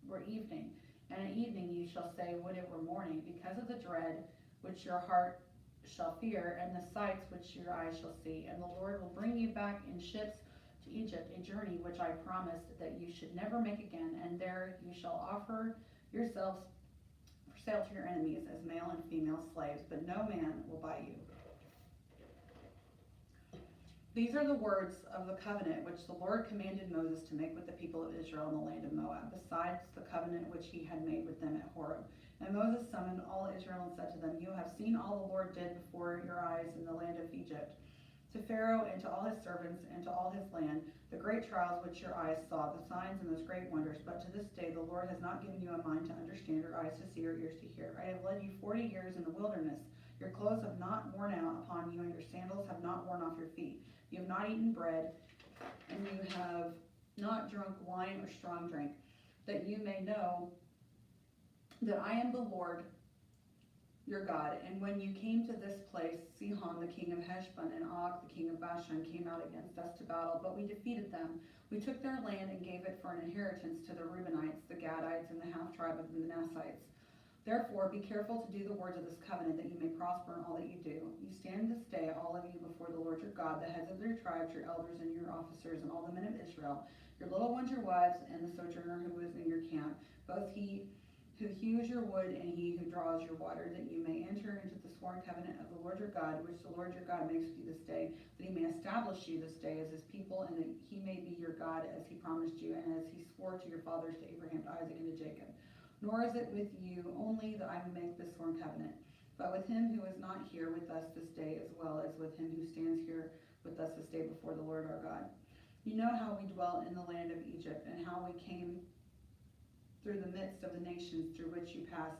were evening, and at evening you shall say, would it were morning, because of the dread which your heart shall fear, and the sights which your eyes shall see. And the Lord will bring you back in ships to Egypt, a journey which I promised that you should never make again, and there you shall offer yourselves for sale to your enemies as male and female slaves, but no man will buy you. These are the words of the covenant which the Lord commanded Moses to make with the people of Israel in the land of Moab, besides the covenant which he had made with them at Horeb. And Moses summoned all Israel and said to them, you have seen all the Lord did before your eyes in the land of Egypt, to Pharaoh and to all his servants and to all his land, the great trials which your eyes saw, the signs and those great wonders. But to this day the Lord has not given you a mind to understand, or eyes to see, or ears to hear. I have led you 40 years in the wilderness. Your clothes have not worn out upon you, and your sandals have not worn off your feet. You have not eaten bread, and you have not drunk wine or strong drink, that you may know that I am the Lord your God. And when you came to this place, Sihon the king of Heshbon and Og the king of Bashan came out against us to battle, but we defeated them. We took their land and gave it for an inheritance to the Reubenites, the Gadites, and the half-tribe of the Manassites. Therefore, be careful to do the words of this covenant, that you may prosper in all that you do. You stand this day, all of you, before the Lord your God, the heads of your tribes, your elders, and your officers, and all the men of Israel, your little ones, your wives, and the sojourner who is in your camp, both he who hews your wood and he who draws your water, that you may enter into the sworn covenant of the Lord your God, which the Lord your God makes with you this day, that he may establish you this day as his people, and that he may be your God as he promised you, and as he swore to your fathers, to Abraham, to Isaac, and to Jacob. Nor is it with you only that I may make this sworn covenant, but with him who is not here with us this day, as well as with him who stands here with us this day before the Lord our God. You know how we dwelt in the land of Egypt, and how we came through the midst of the nations through which you passed,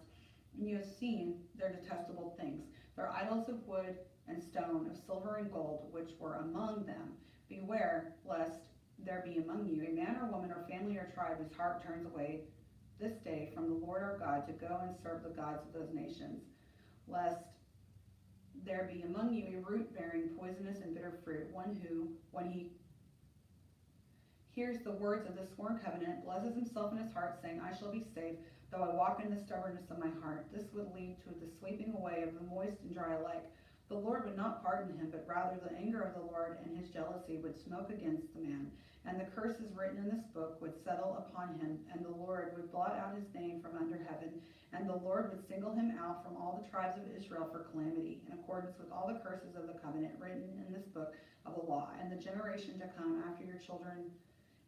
and you have seen their detestable things, their idols of wood and stone, of silver and gold, which were among them. Beware, lest there be among you a man or woman or family or tribe whose heart turns away this day from the Lord our God to go and serve the gods of those nations, lest there be among you a root bearing poisonous and bitter fruit, one who, when he hears the words of the sworn covenant, blesses himself in his heart, saying, I shall be safe, though I walk in the stubbornness of my heart. This would lead to the sweeping away of the moist and dry alike. The Lord would not pardon him, but rather the anger of the Lord and his jealousy would smoke against the man. And the curses written in this book would settle upon him, and the Lord would blot out his name from under heaven. And the Lord would single him out from all the tribes of Israel for calamity, in accordance with all the curses of the covenant written in this book of the law. And the generation to come after your children,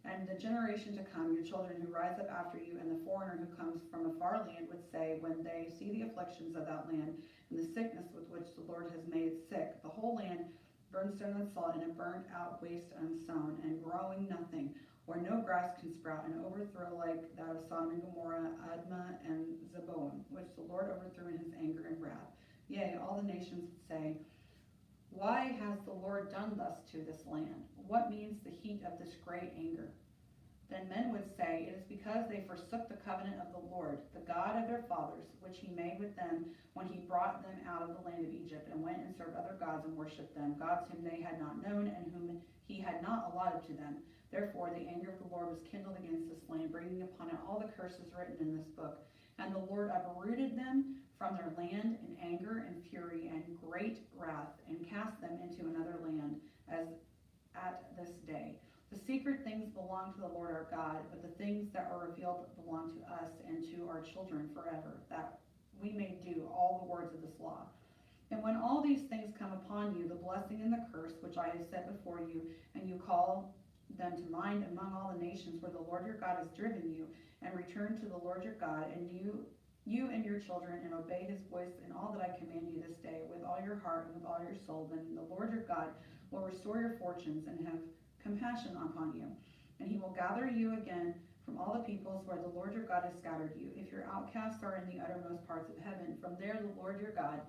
and the generation to come, your children who rise up after you, and the foreigner who comes from a far land would say, when they see the afflictions of that land, and the sickness with which the Lord has made it sick, the whole land brimstone and salt, and a burnt out waste unsown, and growing nothing, where no grass can sprout, and overthrow like that of Sodom and Gomorrah, Admah, and Zeboim, which the Lord overthrew in his anger and wrath. Yea, all the nations would say, why has the Lord done thus to this land? What means the heat of this great anger? Then men would say, it is because they forsook the covenant of the Lord, the God of their fathers, which he made with them when he brought them out of the land of Egypt, and went and served other gods and worshipped them, gods whom they had not known and whom he had not allotted to them. Therefore the anger of the Lord was kindled against this land, bringing upon it all the curses written in this book. And the Lord uprooted them from their land in anger and fury and great wrath, and cast them into another land, as at this day. The secret things belong to the Lord our God, but the things that are revealed belong to us and to our children forever, that we may do all the words of this law. And when all these things come upon you, the blessing and the curse which I have set before you, and you call them to mind among all the nations where the Lord your God has driven you, and return to the Lord your God, and you and your children, and obey his voice in all that I command you this day, with all your heart and with all your soul, then the Lord your God will restore your fortunes and have compassion upon you. And he will gather you again from all the peoples where the Lord your God has scattered you. If your outcasts are in the uttermost parts of heaven, from there the Lord your God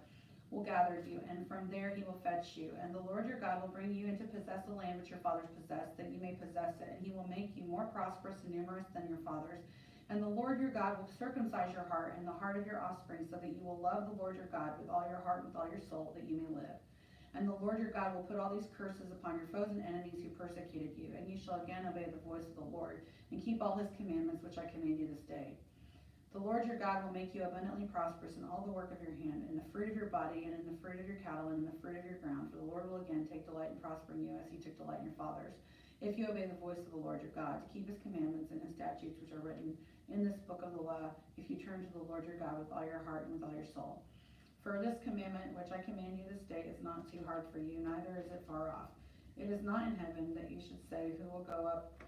will gather you, and from there he will fetch you. And the Lord your God will bring you in to possess the land which your fathers possessed, that you may possess it, and he will make you more prosperous and numerous than your fathers. And the Lord your God will circumcise your heart and the heart of your offspring, so that you will love the Lord your God with all your heart and with all your soul, that you may live. And the Lord your God will put all these curses upon your foes and enemies who persecuted you, and you shall again obey the voice of the Lord, and keep all his commandments which I command you this day. The Lord your God will make you abundantly prosperous in all the work of your hand, in the fruit of your body, and in the fruit of your cattle, and in the fruit of your ground. For the Lord will again take delight in prospering you, as he took delight in your fathers, if you obey the voice of the Lord your God, to keep his commandments and his statutes which are written in this book of the law, if you turn to the Lord your God with all your heart and with all your soul. For this commandment which I command you this day is not too hard for you, neither is it far off. It is not in heaven, that you should say, who will go up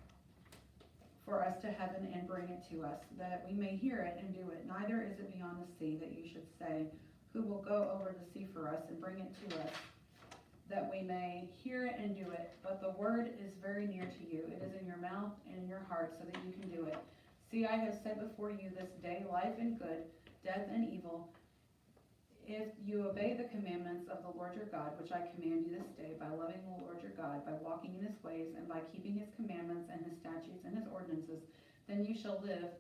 for us to heaven and bring it to us, that we may hear it and do it. Neither is it beyond the sea, that you should say, who will go over the sea for us and bring it to us, that we may hear it and do it. But the word is very near to you. It is in your mouth and in your heart, so that you can do it. See, I have set before you this day life and good, death and evil. If you obey the commandments of the Lord your God, which I command you this day, by loving the Lord your God, by walking in his ways, and by keeping his commandments and his statutes and his ordinances, then you shall live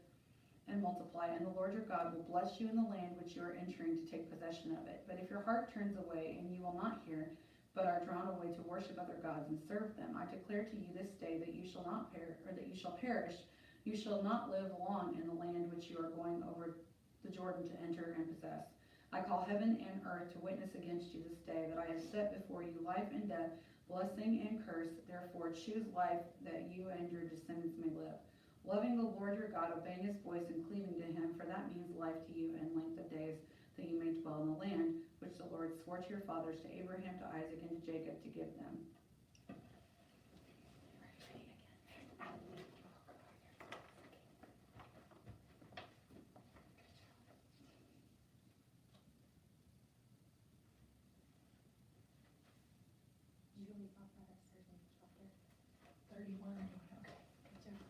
and multiply, and the Lord your God will bless you in the land which you are entering to take possession of it. But if your heart turns away, and you will not hear, but are drawn away to worship other gods and serve them, I declare to you this day that you shall not perish, or that you shall perish. You shall not live long in the land which you are going over the Jordan to enter and possess. I call heaven and earth to witness against you this day, that I have set before you life and death, blessing and curse. Therefore choose life, that you and your descendants may live. loving the Lord your God, obeying his voice and cleaving to him, for that means life to you and length of days, that you may dwell in the land which the Lord swore to your fathers, to Abraham, to Isaac, and to Jacob, to give them.
Did you leave off that upstairs in chapter 31? Okay, good job.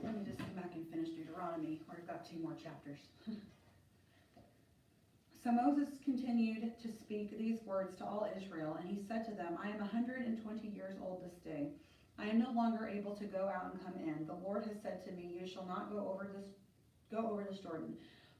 Let me just come back and finish Deuteronomy. We've got 2 more chapters. So Moses continued to speak these words to all Israel, and he said to them, I am 120 years old this day. I am no longer able to go out and come in. The Lord has said to me, you shall not go over this Jordan.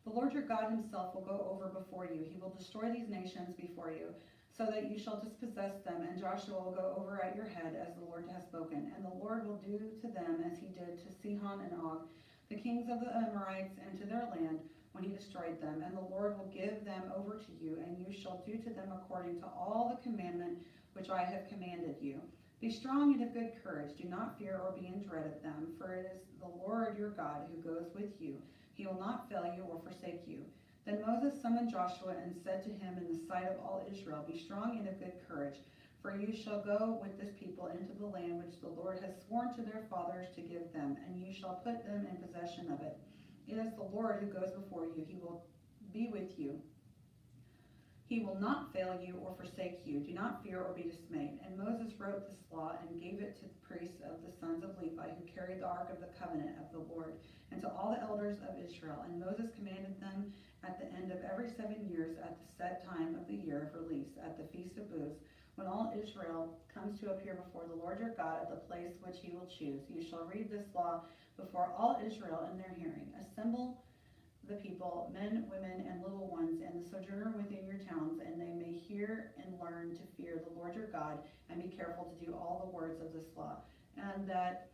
The Lord your God himself will go over before you. He will destroy these nations before you, so that you shall dispossess them, and Joshua will go over at your head as the Lord has spoken. And the Lord will do to them as he did to Sihon and Og, the kings of the Amorites, and to their land, when he destroyed them. And the Lord will give them over to you, and you shall do to them according to all the commandment which I have commanded you. Be strong and of good courage. Do not fear or be in dread of them, for it is the Lord your God who goes with you. He will not fail you or forsake you. Then Moses summoned Joshua and said to him in the sight of all Israel, Be strong and of good courage, for you shall go with this people into the land which the Lord has sworn to their fathers to give them, and you shall put them in possession of it. It is the Lord who goes before you. He will be with you. He will not fail you or forsake you. Do not fear or be dismayed. And Moses wrote this law and gave it to the priests of the sons of Levi, who carried the ark of the covenant of the Lord, and to all the elders of Israel. And Moses commanded them at the end of every 7 years, at the set time of the year of release, at the Feast of Booths, when all Israel comes to appear before the Lord your God at the place which he will choose. You shall read this law before all Israel in their hearing. Assemble the people, men, women, and little ones, and the sojourner within your towns, and they may hear and learn to fear the Lord your God, and be careful to do all the words of this law, and that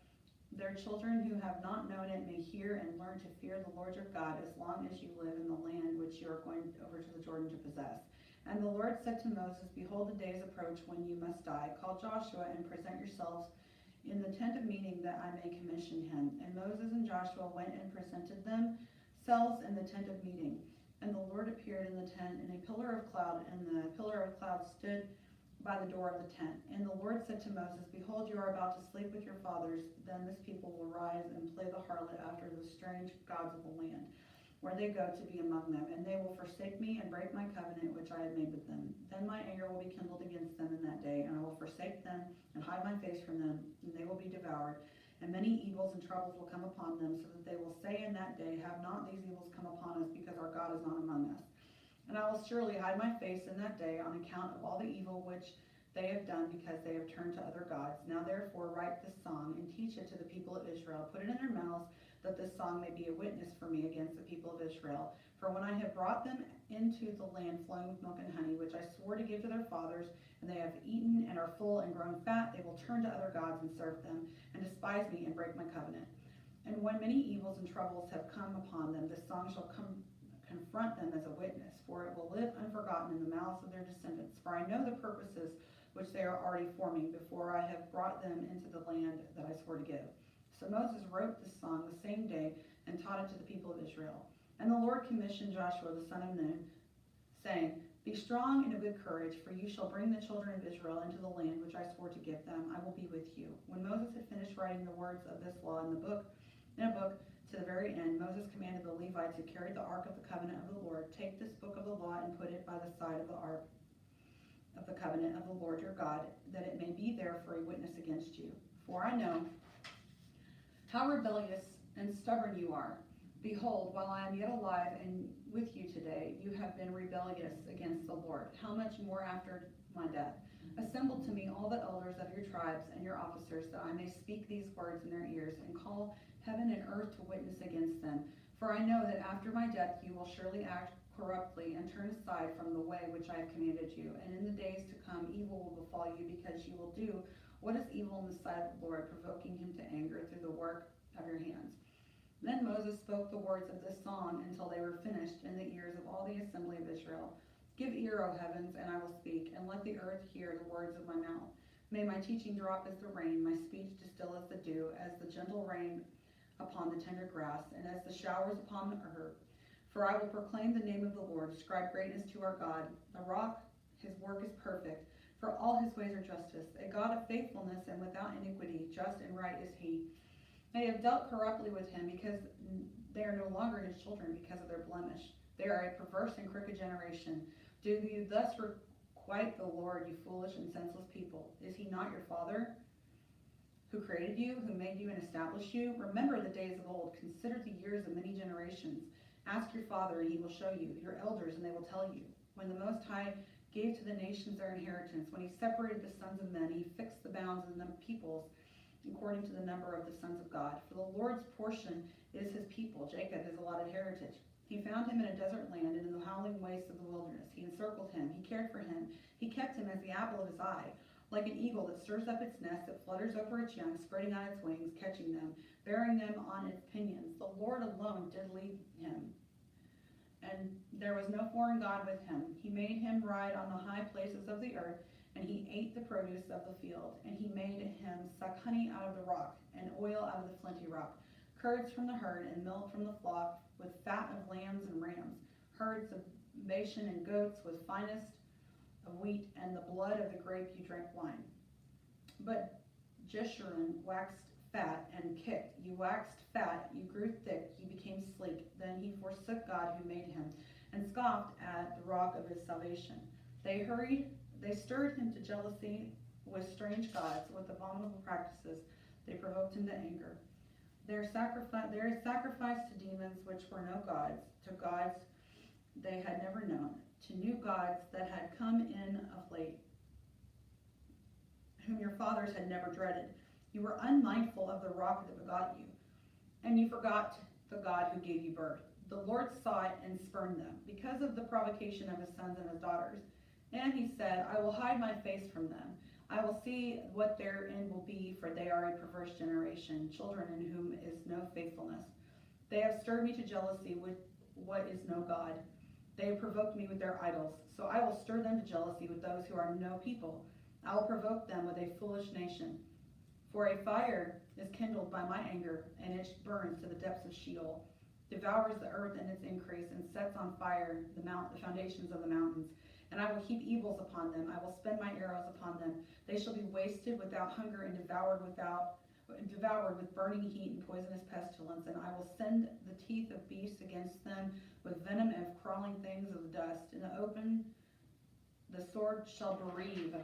their children who have not known it may hear and learn to fear the Lord your God, as long as you live in the land which you are going over to the Jordan to possess. And the Lord said to Moses, Behold, the days approach when you must die. Call Joshua and present yourselves in the tent of meeting, that I may commission him. And Moses and Joshua went and presented themselves in the tent of meeting. And the Lord appeared in the tent in a pillar of cloud, and the pillar of cloud stood by the door of the tent. And the Lord said to Moses, Behold, you are about to sleep with your fathers. Then this people will rise and play the harlot after the strange gods of the land, where they go to be among them. And they will forsake me and break my covenant which I have made with them. Then my anger will be kindled against them in that day, and I will forsake them and hide my face from them, and they will be devoured. And many evils and troubles will come upon them, so that they will say in that day, Have not these evils come upon us, because our God is not among us? And I will surely hide my face in that day on account of all the evil which they have done, because they have turned to other gods. Now therefore write this song, and teach it to the people of Israel. Put it in their mouths, that this song may be a witness for me against the people of Israel. For when I have brought them into the land flowing with milk and honey, which I swore to give to their fathers, and they have eaten and are full and grown fat, they will turn to other gods and serve them, and despise me and break my covenant. And when many evils and troubles have come upon them, this song shall confront them as a witness, for it will live unforgotten in the mouths of their descendants. For I know the purposes which they are already forming, before I have brought them into the land that I swore to give. So Moses wrote this song the same day and taught it to the people of Israel. And the Lord commissioned Joshua the son of Nun, saying, Be strong and of good courage, for you shall bring the children of Israel into the land which I swore to give them. I will be with you. When Moses had finished writing the words of this law in a book to the very end, Moses commanded the Levites who carried the ark of the covenant of the Lord, Take this book of the law and put it by the side of the ark of the covenant of the Lord your God, that it may be there for a witness against you. For I know how rebellious and stubborn you are. Behold, while I am yet alive and with you today, you have been rebellious against the Lord. How much more after my death? Assemble to me all the elders of your tribes and your officers, that I may speak these words in their ears, and call heaven and earth to witness against them. For I know that after my death you will surely act corruptly, and turn aside from the way which I have commanded you. And in the days to come evil will befall you, because you will do what is evil in the sight of the Lord, provoking him to anger through the work of your hands. Then Moses spoke the words of this song until they were finished in the ears of all the assembly of Israel. Give ear, O heavens, and I will speak, and let the earth hear the words of my mouth. May my teaching drop as the rain, my speech distill as the dew, as the gentle rain upon the tender grass, and as the showers upon the herb. For I will proclaim the name of the Lord, ascribe greatness to our God. The rock, his work is perfect, for all his ways are justice. A God of faithfulness and without iniquity, just and right is he. They have dealt corruptly with him, because they are no longer his children because of their blemish. They are a perverse and crooked generation. Do you thus requite the Lord, you foolish and senseless people? Is he not your father, who created you, who made you and established you? Remember the days of old, consider the years of many generations. Ask your father, and he will show you, your elders, and they will tell you. When the Most High gave to the nations their inheritance, when he separated the sons of men, he fixed the bounds of the peoples according to the number of the sons of God. For the Lord's portion is his people, Jacob his allotted heritage. He found him in a desert land and in the howling wastes of the wilderness. He encircled him, he cared for him, he kept him as the apple of his eye. Like an eagle that stirs up its nest, that flutters over its young, spreading out its wings, catching them, bearing them on its pinions. The Lord alone did lead him, and there was no foreign God with him. He made him ride on the high places of the earth, and he ate the produce of the field. And he made him suck honey out of the rock, and oil out of the flinty rock, curds from the herd, and milk from the flock, with fat of lambs and rams, herds of Bashan and goats, with finest of wheat, and the blood of the grape you drank wine. But Jeshurun waxed fat and kicked. You waxed fat, you grew thick, you became sleek. Then he forsook God who made him, and scoffed at the rock of his salvation. They stirred him to jealousy with strange gods, with abominable practices. They provoked him to anger. There is sacrifice to demons which were no gods, to gods they had never known, to new gods that had come in of late, whom your fathers had never dreaded. You were unmindful of the rock that begot you, and you forgot the God who gave you birth. The Lord saw it and spurned them, because of the provocation of his sons and his daughters. And he said, I will hide my face from them. I will see what their end will be, for they are a perverse generation, children in whom is no faithfulness. They have stirred me to jealousy with what is no God. They have provoked me with their idols. So I will stir them to jealousy with those who are no people. I will provoke them with a foolish nation. For a fire is kindled by my anger, and it burns to the depths of Sheol, devours the earth and its increase, and sets on fire the foundations of the mountains. And I will heap evils upon them. I will spend my arrows upon them. They shall be wasted without hunger, and devoured with burning heat and poisonous pestilence. And I will send the teeth of beasts against them, with venom and crawling things of dust. In the open the sword shall bereave,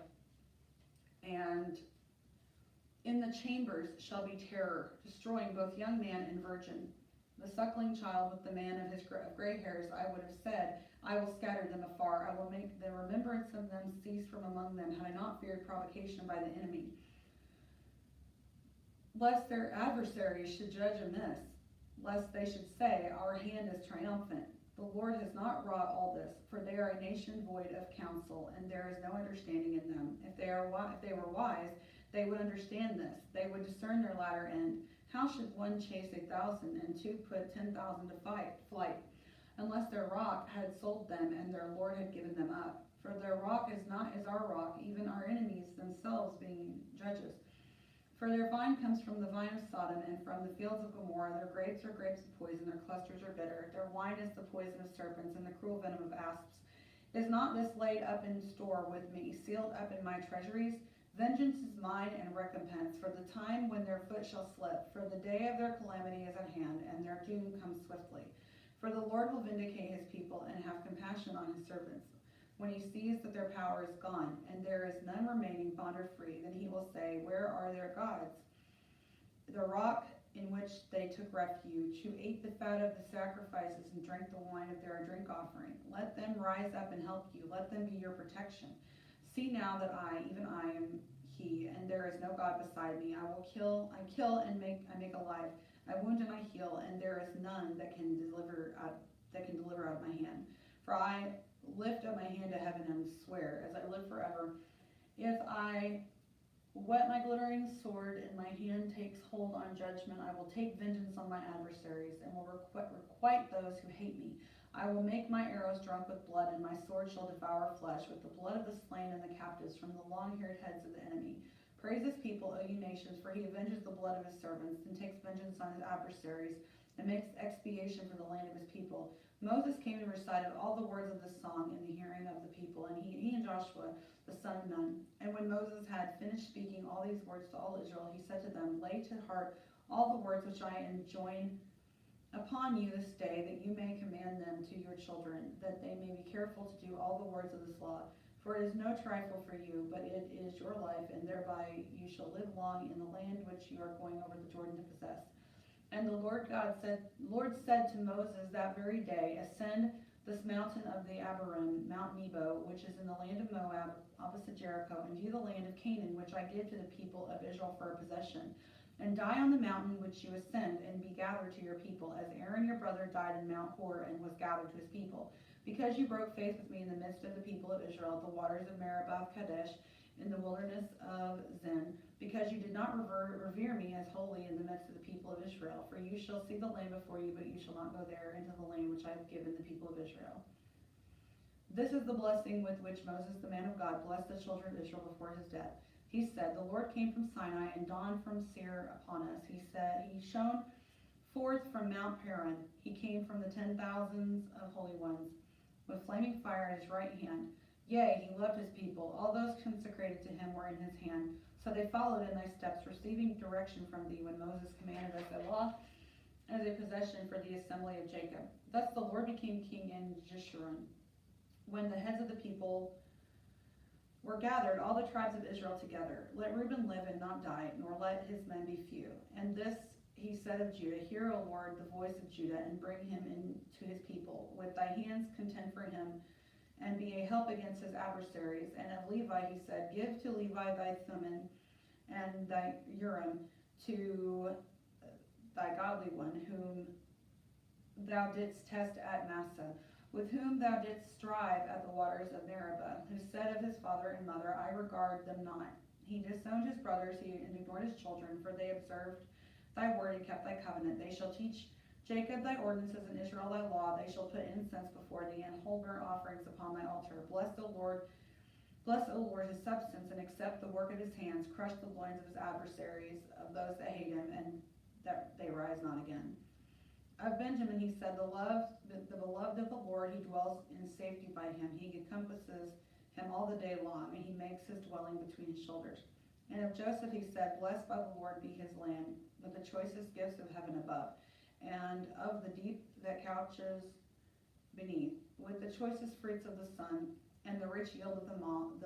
and in the chambers shall be terror, destroying both young man and virgin. The suckling child with the man of gray hairs, I would have said, I will scatter them afar. I will make the remembrance of them cease from among them, had I not feared provocation by the enemy. Lest their adversaries should judge amiss, lest they should say, our hand is triumphant. The Lord has not wrought all this, for they are a nation void of counsel, and there is no understanding in them. If they were wise, they would understand this. They would discern their latter end. How should one chase 1,000 and two put 10,000 to flight, unless their rock had sold them and their Lord had given them up? For their rock is not as our rock, even our enemies themselves being judges. For their vine comes from the vine of Sodom, and from the fields of Gomorrah. Their grapes are grapes of poison, their clusters are bitter. Their wine is the poison of serpents, and the cruel venom of asps. Is not this laid up in store with me, sealed up in my treasuries? Vengeance is mine and recompense, for the time when their foot shall slip. For the day of their calamity is at hand, and their doom comes swiftly. For the Lord will vindicate his people, and have compassion on his servants. When he sees that their power is gone, and there is none remaining bond or free, then he will say, where are their gods? The rock in which they took refuge, who ate the fat of the sacrifices and drank the wine of their drink offering. Let them rise up and help you. Let them be your protection. See now that I, even I, am He, and there is no God beside me. I kill and I make alive. I wound and I heal, and there is none that can deliver out of my hand. For I lift up my hand to heaven and swear, as I live forever, if I whet my glittering sword and my hand takes hold on judgment, I will take vengeance on my adversaries and will requite those who hate me. I will make my arrows drunk with blood, and my sword shall devour flesh with the blood of the slain and the captives from the long-haired heads of the enemy. Praise his people, O you nations, for he avenges the blood of his servants and takes vengeance on his adversaries and makes expiation for the land of his people. Moses came and recited all the words of this song in the hearing of the people, and he and Joshua, the son of Nun. And when Moses had finished speaking all these words to all Israel, he said to them, Lay to heart all the words which I enjoin upon you this day, that you may command them to your children, that they may be careful to do all the words of this law. For it is no trifle for you, but it is your life, and thereby you shall live long in the land which you are going over the Jordan to possess. And the Lord said to Moses that very day, Ascend this mountain of the Abarim, Mount Nebo, which is in the land of Moab, opposite Jericho, and view the land of Canaan, which I give to the people of Israel for a possession. And die on the mountain which you ascend, and be gathered to your people, as Aaron your brother died in Mount Hor, and was gathered to his people. Because you broke faith with me in the midst of the people of Israel, at the waters of Meribah Kadesh, in the wilderness of Zin, because you did not revere me as holy in the midst of the people of Israel. For you shall see the land before you, but you shall not go there into the land which I have given the people of Israel. This is the blessing with which Moses, the man of God, blessed the children of Israel before his death. He said, The Lord came from Sinai and dawned from Seir upon us. He said, He shone forth from Mount Paran. He came from the 10,000s of holy ones, with flaming fire in his right hand. Yea, he loved his people. All those consecrated to him were in his hand. So they followed in thy steps, receiving direction from thee when Moses commanded us a law as a possession for the assembly of Jacob. Thus the Lord became king in Jeshurun. When the heads of the people were gathered, all the tribes of Israel together, let Reuben live and not die, nor let his men be few. And this he said of Judah, Hear, O Lord, the voice of Judah, and bring him into his people. With thy hands contend for him, and be a help against his adversaries. And of Levi he said, Give to Levi thy Thummim and thy Urim, to thy godly one, whom thou didst test at Massah, with whom thou didst strive at the waters of Meribah, who said of his father and mother, I regard them not. He disowned his brothers, and ignored his children, for they observed thy word and kept thy covenant. They shall teach Jacob thy ordinances, and Israel thy law. They shall put incense before thee, and hold burnt offerings upon thy altar. Bless, O Lord, his substance, and accept the work of his hands. Crush the loins of his adversaries, of those that hate him, and that they rise not again. Of Benjamin he said, the beloved of the Lord, he dwells in safety by him. He encompasses him all the day long, and he makes his dwelling between his shoulders. And of Joseph he said, Blessed by the Lord be his land, with the choicest gifts of heaven above, and of the deep that couches beneath, with the choicest fruits of the sun, and the rich yield of the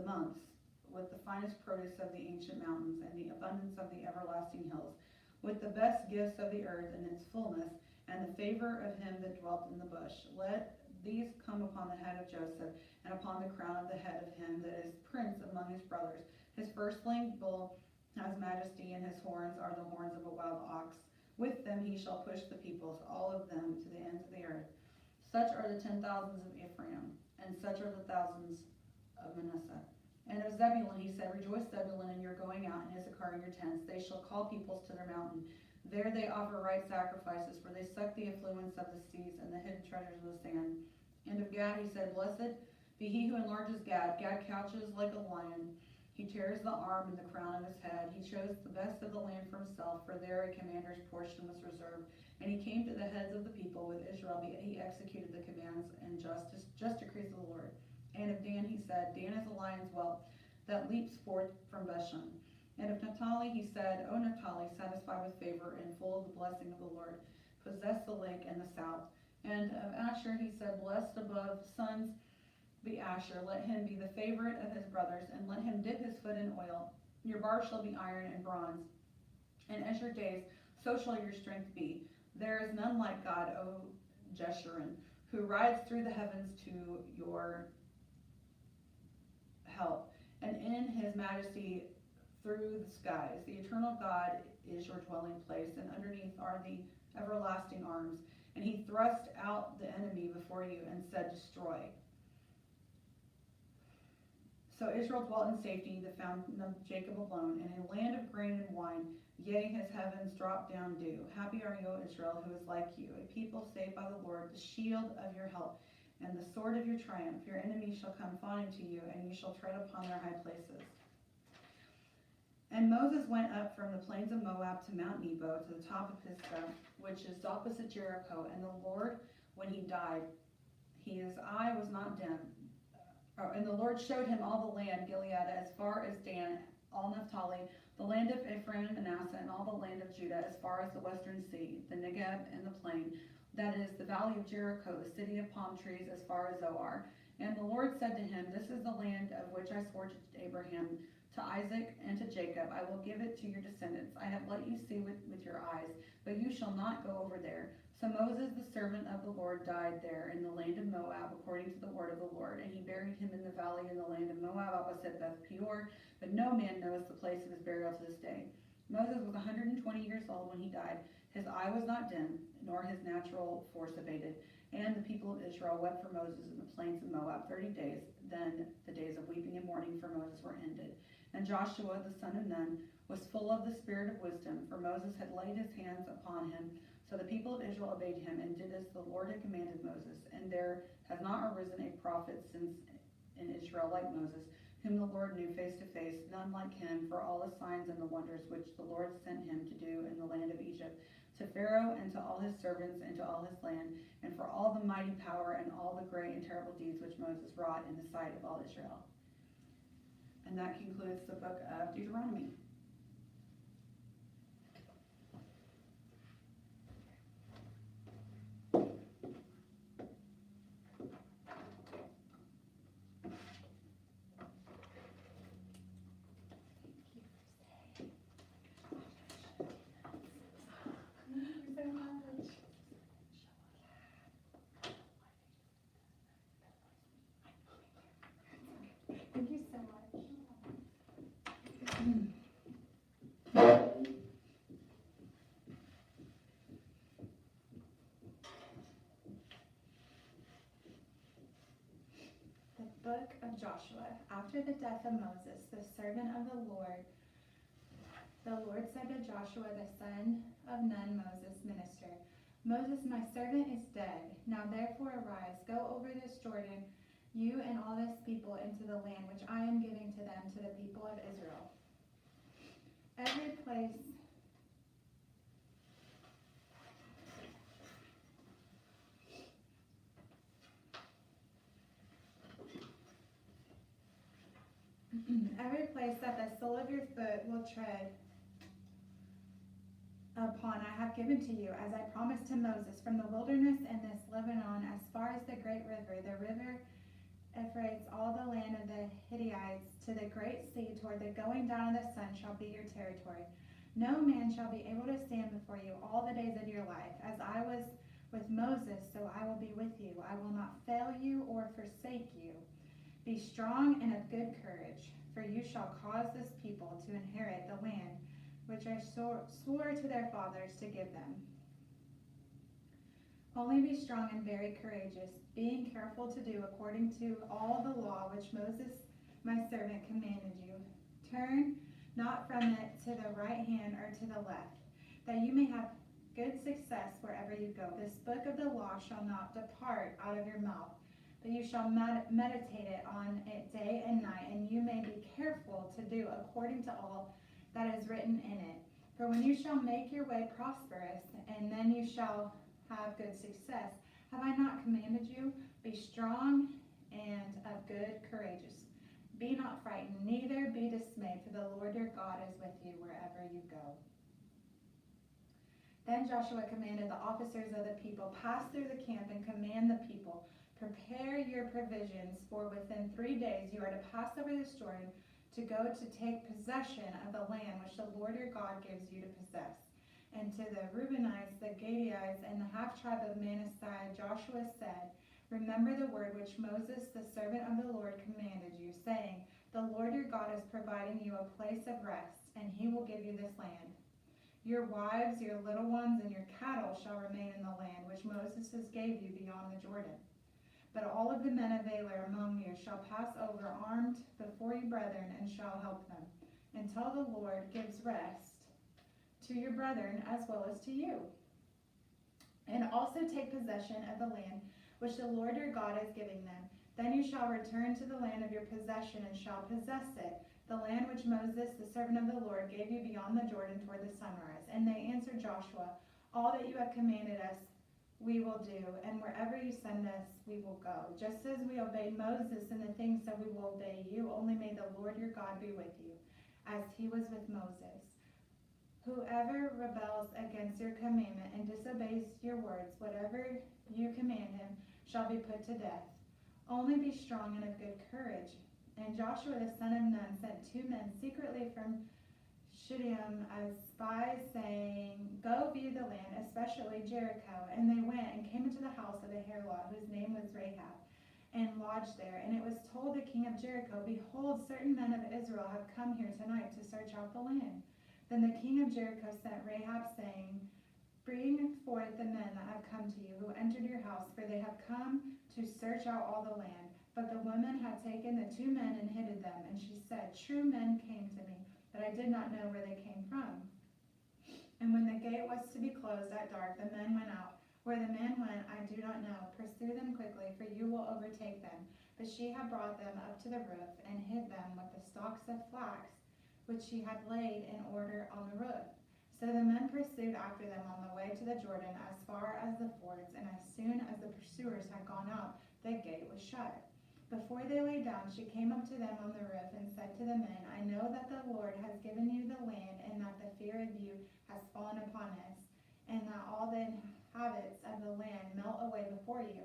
months, with the finest produce of the ancient mountains, and the abundance of the everlasting hills, with the best gifts of the earth in its fullness, and the favor of him that dwelt in the bush. Let these come upon the head of Joseph, and upon the crown of the head of him that is prince among his brothers. His firstling bull has majesty, and his horns are the horns of a wild ox. With them he shall push the peoples, all of them, to the ends of the earth. Such are the 10,000s of Ephraim, and such are the thousands of Manasseh. And of Zebulun he said, Rejoice, Zebulun, in your going out, and Issachar in your tents. They shall call peoples to their mountain. There they offer right sacrifices, for they suck the affluence of the seas and the hidden treasures of the sand. And of Gad he said, Blessed be he who enlarges Gad. Gad couches like a lion. He tears the arm and the crown of his head. He chose the best of the land for himself, for there a commander's portion was reserved. And he came to the heads of the people with Israel. He executed the commands and just decrees of the Lord. And of Dan he said, Dan is a lion's whelp that leaps forth from Bashan. And of Naphtali he said, O Naphtali, satisfied with favor and full of the blessing of the Lord, possess the lake and the south. And of Asher he said, Blessed above sons be Asher, let him be the favorite of his brothers, and let him dip his foot in oil. Your bars shall be iron and bronze, and as your days, so shall your strength be. There is none like God, O Jeshurun, who rides through the heavens to your help, and in his majesty through the skies. The eternal God is your dwelling place, and underneath are the everlasting arms. And he thrust out the enemy before you and said, Destroy. So Israel dwelt in safety, the fountain of Jacob alone, in a land of grain and wine. Yea, his heavens dropped down dew. Happy are you, O Israel, who is like you, a people saved by the Lord, the shield of your help, and the sword of your triumph. Your enemies shall come fawning to you, and you shall tread upon their high places. And Moses went up from the plains of Moab to Mount Nebo, to the top of Pisgah, which is opposite Jericho. And the Lord, when he died, his eye was not dim. And the Lord showed him all the land, Gilead, as far as Dan, all Naphtali, the land of Ephraim and Manasseh, and all the land of Judah, as far as the western sea, the Negeb and the plain, that is, the valley of Jericho, the city of palm trees, as far as Zoar. And the Lord said to him, This is the land of which I swore to Abraham, to Isaac, and to Jacob. I will give it to your descendants. I have let you see with your eyes, but you shall not go over there. So Moses, the servant of the Lord, died there in the land of Moab, according to the word of the Lord. And he buried him in the valley in the land of Moab, opposite Beth Peor. But no man knows the place of his burial to this day. Moses was 120 years old when he died. His eye was not dim, nor his natural force abated. And the people of Israel wept for Moses in the plains of Moab 30 days. Then the days of weeping and mourning for Moses were ended. And Joshua, the son of Nun, was full of the spirit of wisdom, for Moses had laid his hands upon him. So the people of Israel obeyed him and did as the Lord had commanded Moses. And there has not arisen a prophet since in Israel like Moses, whom the Lord knew face to face, none like him, for all the signs and the wonders which the Lord sent him to do in the land of Egypt, to Pharaoh and to all his servants and to all his land, and for all the mighty power and all the great and terrible deeds which Moses wrought in the sight of all Israel. And that concludes the book of Deuteronomy.
Thank you so much. The book of Joshua. After the death of Moses, the servant of the Lord said to Joshua, the son of Nun, Moses' minister, Moses, my servant, is dead. Now therefore arise, go over this Jordan, you and all this people, into the land which I am giving to them, to the people of Israel. Every place that the sole of your foot will tread upon I have given to you, as I promised to Moses, from the wilderness and this Lebanon, as far as the great river, the river Euphrates, all the land of the Hittites, to the great sea, toward the going down of the sun, shall be your territory. No man shall be able to stand before you all the days of your life. As I was with Moses, so I will be with you. I will not fail you or forsake you. Be strong and of good courage, for you shall cause this people to inherit the land which I swore to their fathers to give them. Only be strong and very courageous, being careful to do according to all the law which Moses my servant commanded you. Turn not from it to the right hand or to the left, that you may have good success wherever you go. This book of the law shall not depart out of your mouth, but you shall meditate it on it day and night, and you may be careful to do according to all that is written in it. For when you shall make your way prosperous, and then you shall have good success. Have I not commanded you? Be strong and of good courageous. Be not frightened, neither be dismayed, for the Lord your God is with you wherever you go. Then Joshua commanded the officers of the people, pass through the camp and command the people, prepare your provisions, for within 3 days you are to pass over this Jordan, to go to take possession of the land which the Lord your God gives you to possess. And to the Reubenites, the Gadites, and the half-tribe of Manasseh, Joshua said, remember the word which Moses, the servant of the Lord, commanded you, saying, The Lord your God is providing you a place of rest, and he will give you this land. Your wives, your little ones, and your cattle shall remain in the land which Moses gave you beyond the Jordan. But all of the men of Valor among you shall pass over armed before you brethren, and shall help them, until the Lord gives rest to your brethren as well as to you. And also take possession of the land which the Lord your God is giving them. Then you shall return to the land of your possession, and shall possess it, the land which Moses, the servant of the Lord, gave you beyond the Jordan toward the sunrise. And they answered Joshua, all that you have commanded us we will do, and wherever you send us, we will go. Just as we obeyed Moses in the things that we will obey you, only may the Lord your God be with you, as he was with Moses. Whoever rebels against your commandment and disobeys your words, whatever you command him, shall be put to death. Only be strong and of good courage. And Joshua the son of Nun sent 2 men secretly from Shittim as spies, saying, go view the land, especially Jericho. And they went and came into the house of a harlot, whose name was Rahab, and lodged there. And it was told the king of Jericho, behold, certain men of Israel have come here tonight to search out the land. Then the king of Jericho sent Rahab, saying, bring forth the men that have come to you, who entered your house, for they have come to search out all the land. But the woman had taken the 2 men and hidden them. And she said, true men came to me, but I did not know where they came from. And when the gate was to be closed at dark, the men went out. Where the men went, I do not know. Pursue them quickly, for you will overtake them. But she had brought them up to the roof, and hid them with the stalks of flax, which she had laid in order on the roof. So the men pursued after them on the way to the Jordan, as far as the fords, and as soon as the pursuers had gone out, the gate was shut. Before they lay down, she came up to them on the roof and said to the men, I know that the Lord has given you the land, and that the fear of you has fallen upon us, and that all the inhabitants of the land melt away before you.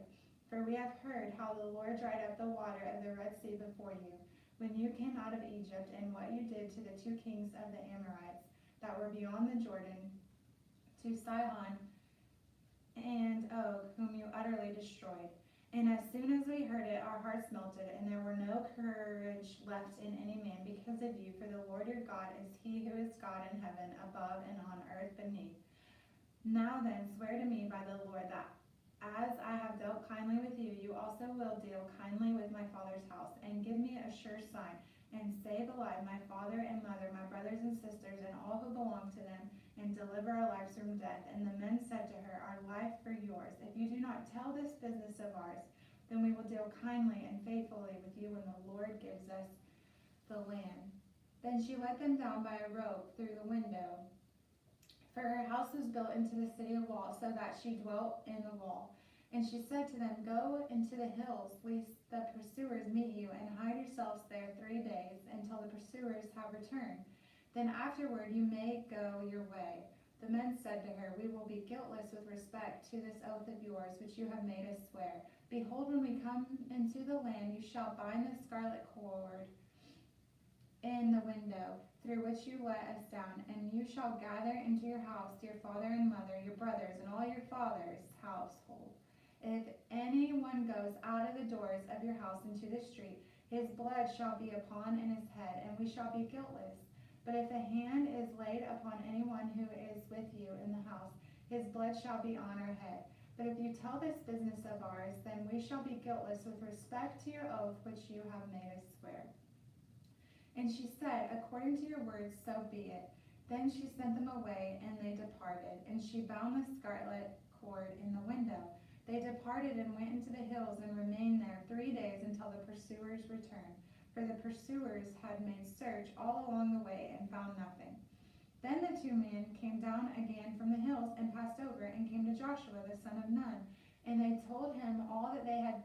For we have heard how the Lord dried up the water of the Red Sea before you, when you came out of Egypt, and what you did to the 2 kings of the Amorites that were beyond the Jordan, to Sihon and Og, whom you utterly destroyed. And as soon as we heard it, our hearts melted, and there were no courage left in any man because of you, for the Lord your God is he who is God in heaven above and on earth beneath. Now then, swear to me by the Lord that as I have dealt kindly with you, you also will deal kindly with my father's house, and give me a sure sign, and save alive my father and mother, my brothers and sisters, and all who belong to them, and deliver our lives from death. And the men said to her, our life for yours. If you do not tell this business of ours, then we will deal kindly and faithfully with you when the Lord gives us the land. Then she let them down by a rope through the window, for her house was built into the city of wall, so that she dwelt in the wall. And she said to them, go into the hills, lest the pursuers meet you, and hide yourselves there 3 days, until the pursuers have returned. Then afterward you may go your way. The men said to her, we will be guiltless with respect to this oath of yours, which you have made us swear. Behold, when we come into the land, you shall bind the scarlet cord in the window through which you let us down, and you shall gather into your house your father and mother, your brothers, and all your father's household. If anyone goes out of the doors of your house into the street, his blood shall be upon his head, and we shall be guiltless. But if a hand is laid upon anyone who is with you in the house, his blood shall be on our head. But if you tell this business of ours, then we shall be guiltless with respect to your oath which you have made us swear. And she said, according to your words, so be it. Then she sent them away, and they departed. And she bound the scarlet cord in the window. They departed and went into the hills, and remained there 3 days, until the pursuers returned. For the pursuers had made search all along the way, and found nothing. Then the 2 men came down again from the hills, and passed over, and came to Joshua the son of Nun. And they told him all that they had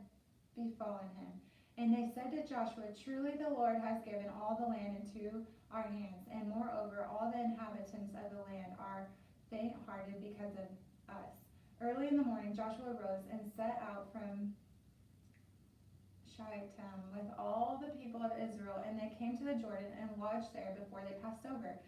befallen him. And they said to Joshua, truly the Lord has given all the land into our hands, and moreover all the inhabitants of the land are faint-hearted because of us. Early in the morning Joshua rose and set out from Shittim with all the people of Israel, and they came to the Jordan and lodged there before they passed over.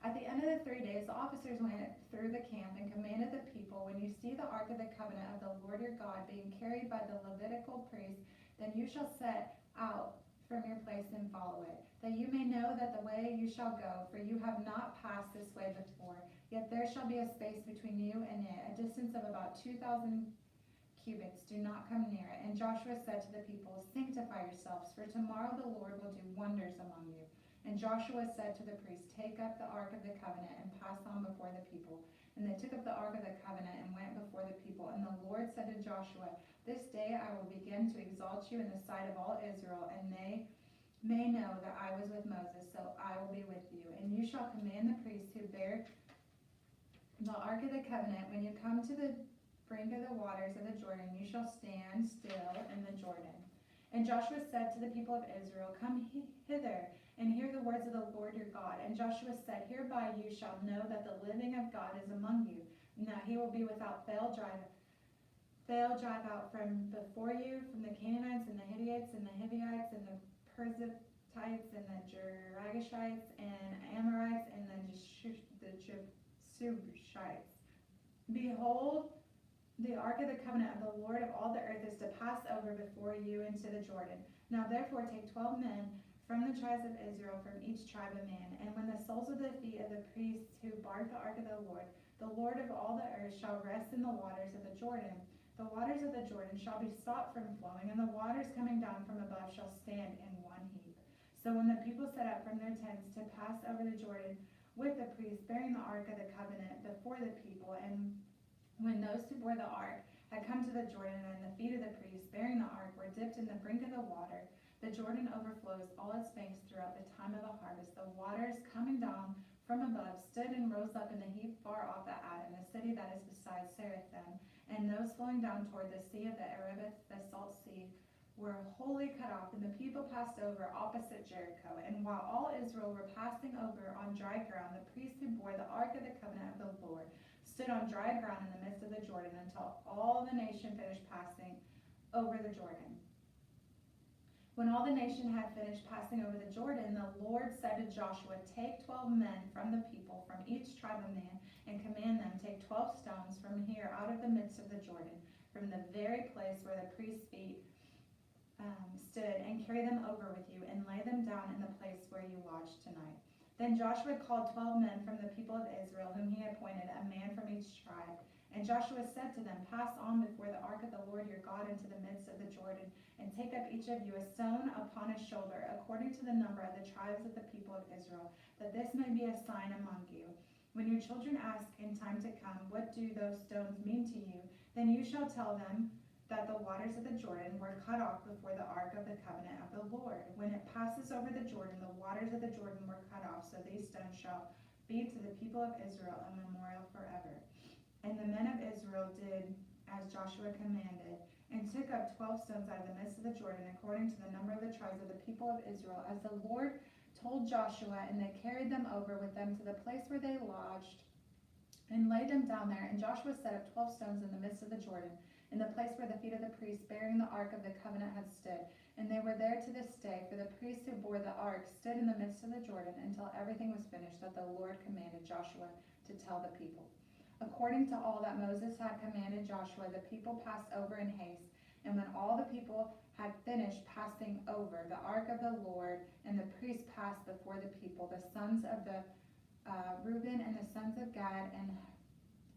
At the end of the 3 days, the officers went through the camp and commanded the people, when you see the ark of the covenant of the Lord your God being carried by the Levitical priests, then you shall set out from your place and follow it, that you may know that the way you shall go, for you have not passed this way before. Yet there shall be a space between you and it, a distance of about 2,000 cubits. Do not come near it. And Joshua said to the people, sanctify yourselves, for tomorrow the Lord will do wonders among you. And Joshua said to the priests, take up the ark of the covenant and pass on before the people. And they took up the ark of the covenant and went before the people. And the Lord said to Joshua, this day I will begin to exalt you in the sight of all Israel, and they may know that I was with Moses, so I will be with you. And you shall command the priests who bear the ark of the covenant, when you come to the brink of the waters of the Jordan, you shall stand still in the Jordan. And Joshua said to the people of Israel, come hither and hear the words of the Lord your God. And Joshua said, hereby you shall know that the living of God is among you, and that he will be without fail drive out from before you, from the Canaanites and the Hittites and the Hivites and the Perizzites and the Girgashites and Amorites and the Jebusites. Behold, the ark of the covenant of the Lord of all the earth is to pass over before you into the Jordan. Now therefore take 12 men from the tribes of Israel, from each tribe a man. And when the soles of the feet of the priests who bark the ark of the Lord of all the earth shall rest in the waters of the Jordan. The waters of the Jordan shall be stopped from flowing, and the waters coming down from above shall stand in one heap. So when the people set up from their tents to pass over the Jordan with the priests bearing the ark of the covenant before the people, and when those who bore the ark had come to the Jordan, and the feet of the priests bearing the ark were dipped in the brink of the water, the Jordan overflows all its banks throughout the time of the harvest. The waters coming down from above stood and rose up in a heap far off at Adam, the city that is beside Seraphim, and those flowing down toward the sea of the Arabah, the salt sea, were wholly cut off, and the people passed over opposite Jericho. And while all Israel were passing over on dry ground, the priests who bore the ark of the covenant of the Lord stood on dry ground in the midst of the Jordan until all the nation finished passing over the Jordan. When all the nation had finished passing over the Jordan, the Lord said to Joshua, take 12 men from the people, from each tribe a man, and command them, take 12 stones from here out of the midst of the Jordan, from the very place where the priest's feet stood, and carry them over with you, and lay them down in the place where you lodge tonight. Then Joshua called 12 men from the people of Israel, whom he appointed, a man from each tribe. And Joshua said to them, pass on before the ark of the Lord your God into the midst of the Jordan, and take up each of you a stone upon his shoulder, according to the number of the tribes of the people of Israel, that this may be a sign among you. When your children ask in time to come, what do those stones mean to you? Then you shall tell them that the waters of the Jordan were cut off before the ark of the covenant of the Lord. When it passes over the Jordan, the waters of the Jordan were cut off, so these stones shall be to the people of Israel a memorial forever. And the men of Israel did as Joshua commanded, and took up 12 stones out of the midst of the Jordan, according to the number of the tribes of the people of Israel, as the Lord told Joshua, and they carried them over with them to the place where they lodged, and laid them down there. And Joshua set up 12 stones in the midst of the Jordan, in the place where the feet of the priests bearing the ark of the covenant had stood. And they were there to this day, for the priests who bore the ark stood in the midst of the Jordan until everything was finished that the Lord commanded Joshua to tell the people. According to all that Moses had commanded Joshua, the people passed over in haste. And when all the people had finished passing over, the ark of the Lord and the priests passed before the people. The sons of the Reuben and the sons of Gad and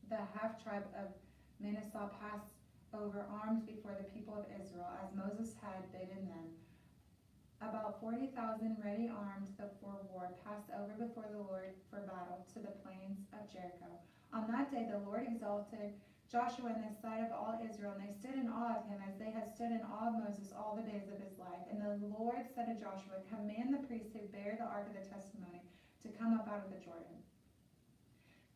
the half-tribe of Manasseh passed over armed before the people of Israel, as Moses had bidden them. About 40,000 ready armed for war passed over before the Lord for battle to the plains of Jericho. On that day the Lord exalted Joshua in the sight of all Israel, and they stood in awe of him as they had stood in awe of Moses all the days of his life. And the Lord said to Joshua, command the priests who bear the ark of the testimony to come up out of the Jordan.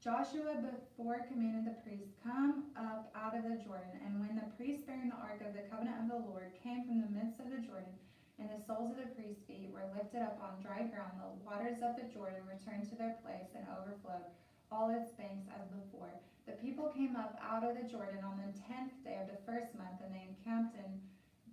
Joshua before commanded the priests, come up out of the Jordan. And when the priests bearing the ark of the covenant of the Lord came from the midst of the Jordan, and the soles of the priests' feet were lifted up on dry ground, the waters of the Jordan returned to their place and overflowed all its banks as before. The people came up out of the Jordan on the 10th day of the first month, and they encamped in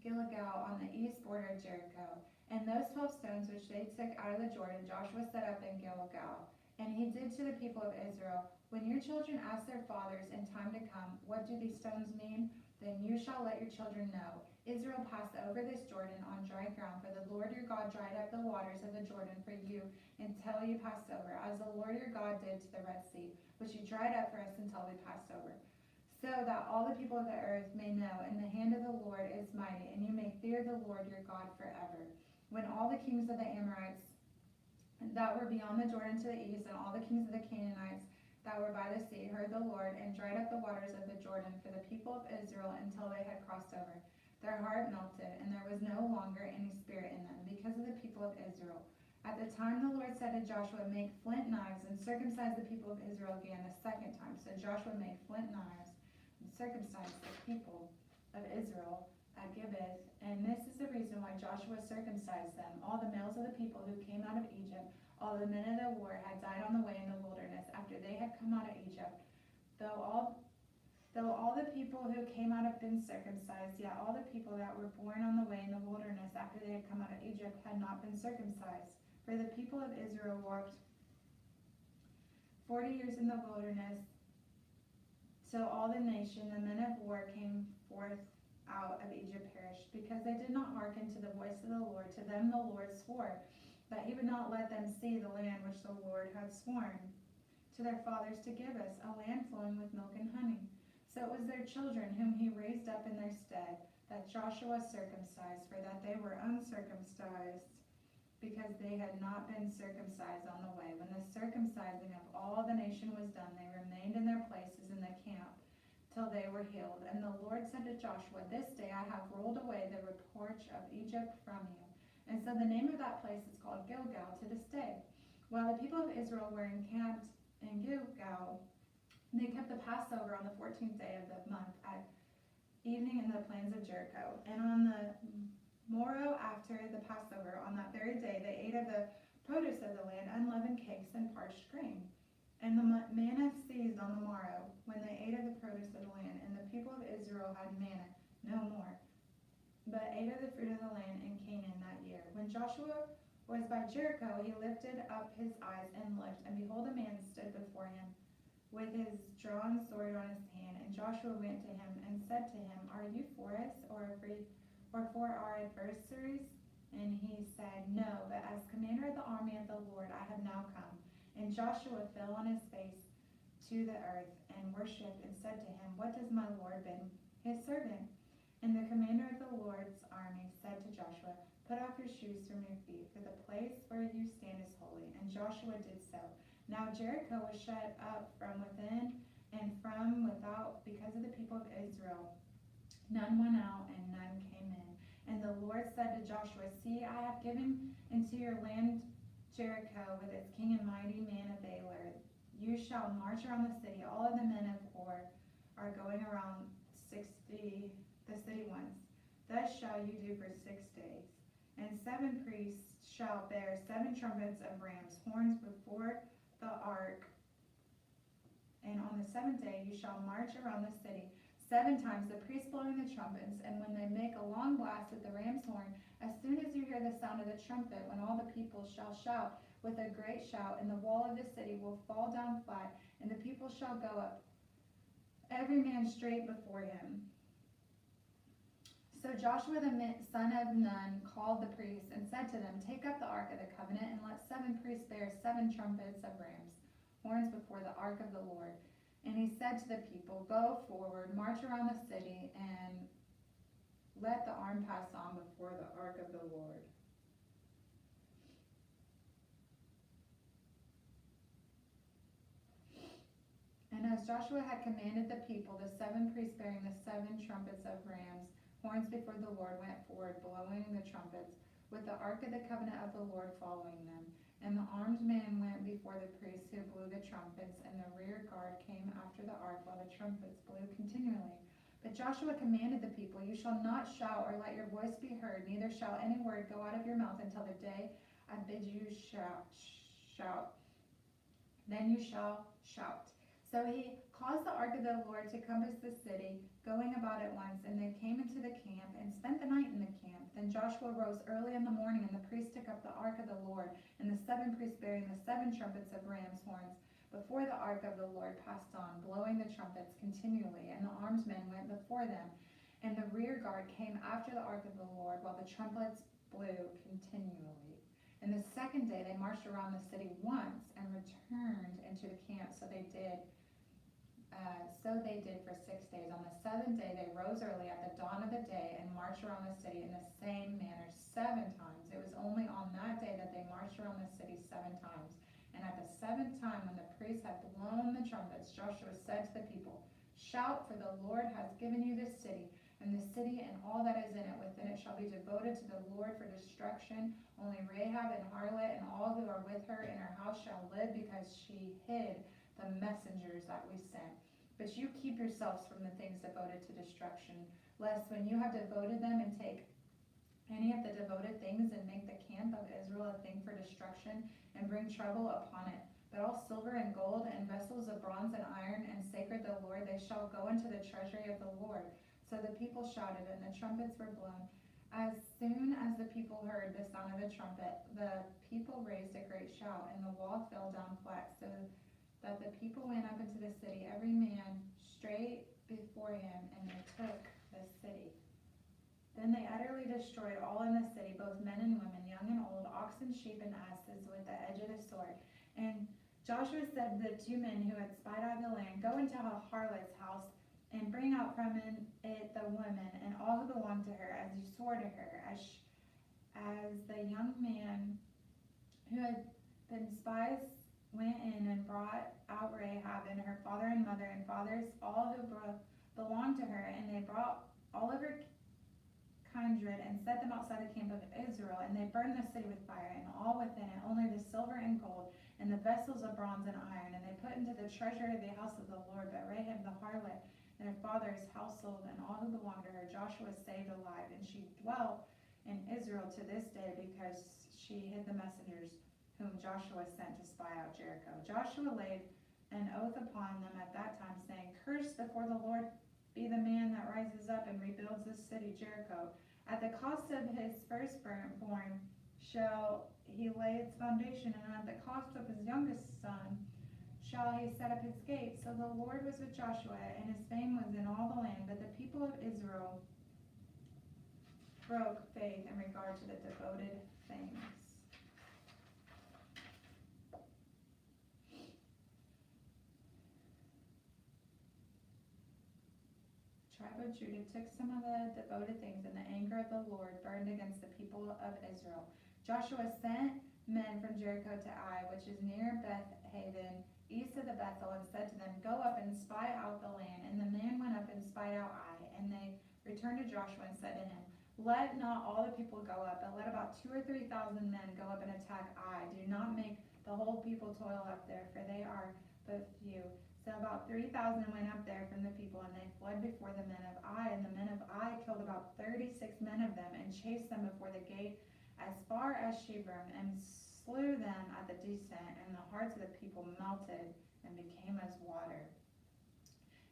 Gilgal on the east border of Jericho. And those 12 stones which they took out of the Jordan, Joshua set up in Gilgal. And he did to the people of Israel, when your children ask their fathers in time to come, what do these stones mean? then you shall let your children know. Israel passed over this Jordan on dry ground, for the Lord your God dried up the waters of the Jordan for you until you passed over, as the Lord your God did to the Red Sea, which he dried up for us until we passed over. So that all the people of the earth may know, and the hand of the Lord is mighty, and you may fear the Lord your God forever. When all the kings of the Amorites that were beyond the Jordan to the east, and all the kings of the Canaanites that were by the sea, heard the Lord, and dried up the waters of the Jordan for the people of Israel until they had crossed over, their heart melted, and there was no longer any spirit in them, because of the people of Israel. At the time the Lord said to Joshua, make flint knives, and circumcise the people of Israel again the second time. So Joshua made flint knives, and circumcised the people of Israel at Gibeath. And this is the reason why Joshua circumcised them. All the males of the people who came out of Egypt, all the men of the war, had died on the way in the wilderness after they had come out of Egypt. Though all the people who came out have been circumcised, yet all the people that were born on the way in the wilderness after they had come out of Egypt had not been circumcised. For the people of Israel walked 40 years in the wilderness, till all the nation, the men of war, came forth out of Egypt perished, because they did not hearken to the voice of the Lord. To them the Lord swore that he would not let them see the land which the Lord had sworn to their fathers to give us, a land flowing with milk and honey. So it was their children whom he raised up in their stead, that Joshua circumcised, for that they were uncircumcised, because they had not been circumcised on the way. When the circumcising of all the nation was done, they remained in their places in the camp till they were healed. And the Lord said to Joshua, this day I have rolled away the reproach of Egypt from you. And so the name of that place is called Gilgal to this day. While the people of Israel were encamped in Gilgal, they kept the Passover on the 14th day of the month at evening in the plains of Jericho. And on the morrow after the Passover, on that very day, they ate of the produce of the land, unleavened cakes and parched grain. And the manna ceased on the morrow, when they ate of the produce of the land. And the people of Israel had manna no more, but ate of the fruit of the land in Canaan that year. When Joshua was by Jericho, he lifted up his eyes and looked, and behold, a man stood before him with his drawn sword on his hand. And Joshua went to him and said to him, are you for us or for our adversaries? And he said, no, but as commander of the army of the Lord I have now come. And Joshua fell on his face to the earth and worshipped, and said to him, what does my Lord bid his servant? And the commander of the Lord's army said to Joshua, put off your shoes from your feet, for the place where you stand is holy. And Joshua did so. Now Jericho was shut up from within and from without because of the people of Israel. None went out and none came in. And the Lord said to Joshua, see, I have given into your land Jericho with its king and mighty man of valor. You shall march around the city. All of the men of war are going around the city once. Thus shall you do for 6 days. And 7 priests shall bear 7 trumpets of ram's horns before the ark. And on the 7th day you shall march around the city 7 times, the priests blowing the trumpets. And when they make a long blast with the ram's horn, as soon as you hear the sound of the trumpet, when all the people shall shout with a great shout, and the wall of the city will fall down flat, and the people shall go up, every man straight before him. So Joshua the son of Nun called the priests and said to them, take up the ark of the covenant, and let 7 priests bear 7 trumpets of ram's horns before the ark of the Lord. And he said to the people, go forward, march around the city, and let the arm pass on before the ark of the Lord. And as Joshua had commanded the people, the 7 priests bearing the 7 trumpets of ram's horns before the Lord went forward, blowing the trumpets, with the ark of the covenant of the Lord following them. And the armed men went before the priests who blew the trumpets, and the rear guard came after the ark while the trumpets blew continually. But Joshua commanded the people, you shall not shout or let your voice be heard, neither shall any word go out of your mouth until the day I bid you shout. Then you shall shout. So he caused the ark of the Lord to compass the city, going about at once, and they came into the camp and spent the night in the camp. Then Joshua rose early in the morning, and the priests took up the ark of the Lord, and the 7 priests bearing the 7 trumpets of ram's horns before the ark of the Lord passed on, blowing the trumpets continually, and the armed men went before them. And the rear guard came after the ark of the Lord, while the trumpets blew continually. And the second day they marched around the city once and returned into the camp. So they did for 6 days. On the seventh day they rose early at the dawn of the day and marched around the city in the same manner 7 times. It was only on that day that they marched around the city 7 times. And at the 7th time, when the priests had blown the trumpets, Joshua said to the people, "Shout, for the Lord has given you this city, and the city and all that is in it within it shall be devoted to the Lord for destruction. Only Rahab and harlot and all who are with her in her house shall live, because she hid the messengers that we sent. But you keep yourselves from the things devoted to destruction, lest when you have devoted them and take any of the devoted things and make the camp of Israel a thing for destruction and bring trouble upon it. But all silver and gold and vessels of bronze and iron and sacred the Lord, they shall go into the treasury of the Lord." So the people shouted, and the trumpets were blown. As soon as the people heard the sound of the trumpet, the people raised a great shout, and the wall fell down flat, so that the people went up into the city, every man straight before him, and they took the city. Then they utterly destroyed all in the city, both men and women, young and old, oxen, sheep, and asses, with the edge of the sword. And Joshua said to the 2 men who had spied out the land, "Go into a harlot's house, and bring out from it the woman and all who belong to her, as you swore to her." As the young man who had been spies went in and brought out Rahab and her father and mother and fathers, all who belonged to her, and they brought all of her kindred and set them outside the camp of Israel, and they burned the city with fire, and all within it, only the silver and gold, and the vessels of bronze and iron, and they put into the treasury of the house of the Lord. But Rahab the harlot and her father's household and all who belonged to her, Joshua saved alive, and she dwelt in Israel to this day, because she hid the messengers whom Joshua sent to spy out Jericho. Joshua laid an oath upon them at that time, saying, "Cursed before the Lord be the man that rises up and rebuilds this city, Jericho. At the cost of his firstborn shall he lay its foundation, and at the cost of his youngest son shall he set up his gates." So the Lord was with Joshua, and his fame was in all the land. But the people of Israel broke faith in regard to the devoted things. Tribe of Judah took some of the devoted things, and the anger of the Lord burned against the people of Israel. Joshua sent men from Jericho to Ai, which is near Beth Haven, east of the Bethel, and said to them, "Go up and spy out the land." And the man went up and spied out Ai. And they returned to Joshua and said to him, "Let not all the people go up, but let about 2,000 or 3,000 men go up and attack Ai. Do not make the whole people toil up there, for they are but few." So about 3,000 went up there from the people, and they fled before the men of Ai. And the men of Ai killed about 36 men of them, and chased them before the gate as far as Shebron, and slew them at the descent. And the hearts of the people melted and became as water.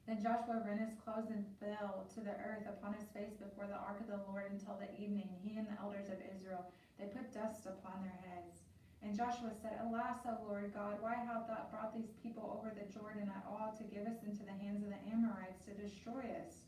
Then Joshua rent his clothes and fell to the earth upon his face before the ark of the Lord until the evening, he and the elders of Israel. They put dust upon their heads. And Joshua said, "Alas, O Lord God, why hast thou brought these people over the Jordan at all, to give us into the hands of the Amorites to destroy us?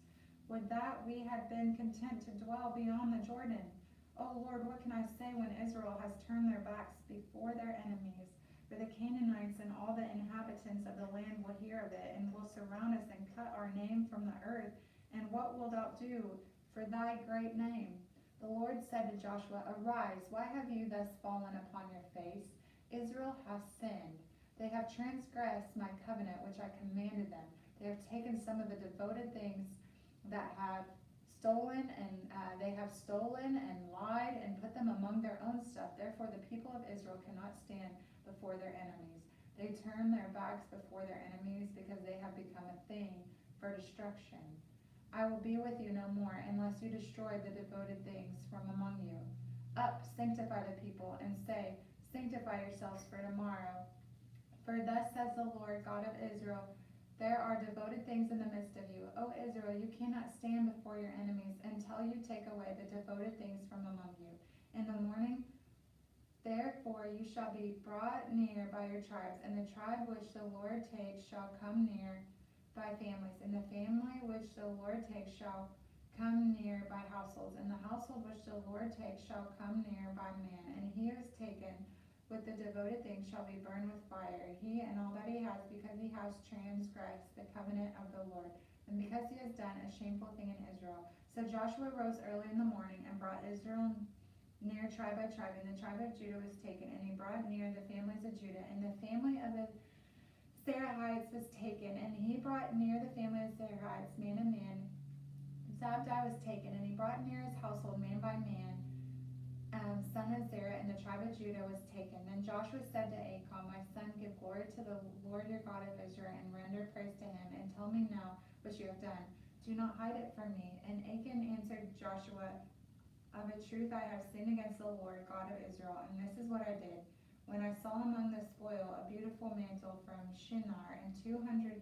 Would that we had been content to dwell beyond the Jordan. O Lord, what can I say when Israel has turned their backs before their enemies? For the Canaanites and all the inhabitants of the land will hear of it, and will surround us and cut our name from the earth. And what wilt thou do for thy great name?" The Lord said to Joshua, "Arise, why have you thus fallen upon your face? Israel has sinned. They have transgressed my covenant which I commanded them. They have taken some of the devoted things that have stolen, and lied and put them among their own stuff. Therefore the people of Israel cannot stand before their enemies. They turn their backs before their enemies, because they have become a thing for destruction. I will be with you no more, unless you destroy the devoted things from among you. Up, sanctify the people, and say, Sanctify yourselves for tomorrow. For thus says the Lord God of Israel, there are devoted things in the midst of you. O Israel, you cannot stand before your enemies until you take away the devoted things from among you. In the morning, therefore, you shall be brought near by your tribes, and the tribe which the Lord takes shall come near by families, and the family which the Lord takes shall come near by households, and the household which the Lord takes shall come near by man, and he is taken with the devoted things shall be burned with fire, he and all that he has, because he has transgressed the covenant of the Lord, and because he has done a shameful thing in Israel. So Joshua rose early in the morning and brought Israel near tribe by tribe, and the tribe of Judah was taken, and he brought near the families of Judah, and the family of the Zerahites was taken, and he brought near the family of Zerahites, man and man. Zabdi was taken, and he brought near his household, man by man, son of Zerah, and the tribe of Judah was taken. Then Joshua said to Achan, my son, give glory to the Lord your God of Israel, and render praise to him, and tell me now what you have done. Do not hide it from me. And Achan answered Joshua, of a truth I have sinned against the Lord God of Israel, and this is what I did. When I saw among the spoil a beautiful mantle from Shinar, and 200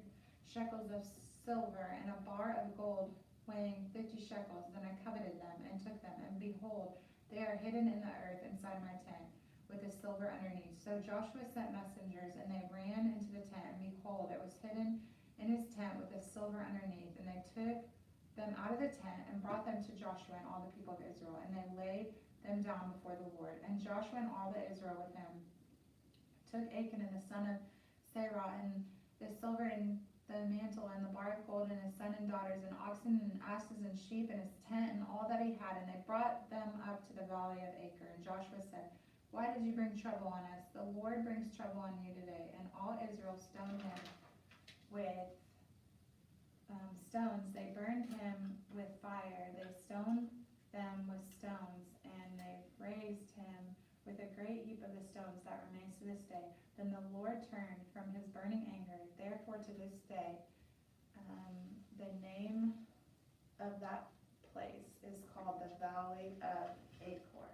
shekels of silver, and a bar of gold weighing 50 shekels, then I coveted them, and took them, and behold, they are hidden in the earth inside my tent, with the silver underneath. So Joshua sent messengers, and they ran into the tent, and behold, it was hidden in his tent with the silver underneath. And they took them out of the tent, and brought them to Joshua and all the people of Israel, and they laid them down before the Lord. And Joshua and all the Israel with him took Achan and the son of Sarah, and the silver and the mantle, and the bar of gold, and his son and daughters, and oxen, and asses, and sheep, and his tent, and all that he had, and they brought them up to the valley of Acre. And Joshua said, why did you bring trouble on us? The Lord brings trouble on you today. And all Israel stoned him with stones. They burned him with fire. They stoned them with stones, and they raised him with a great heap of the stones that remains to this day. Then the Lord turned from his burning anger. Therefore to this day, the name of that place is called the Valley of Achor.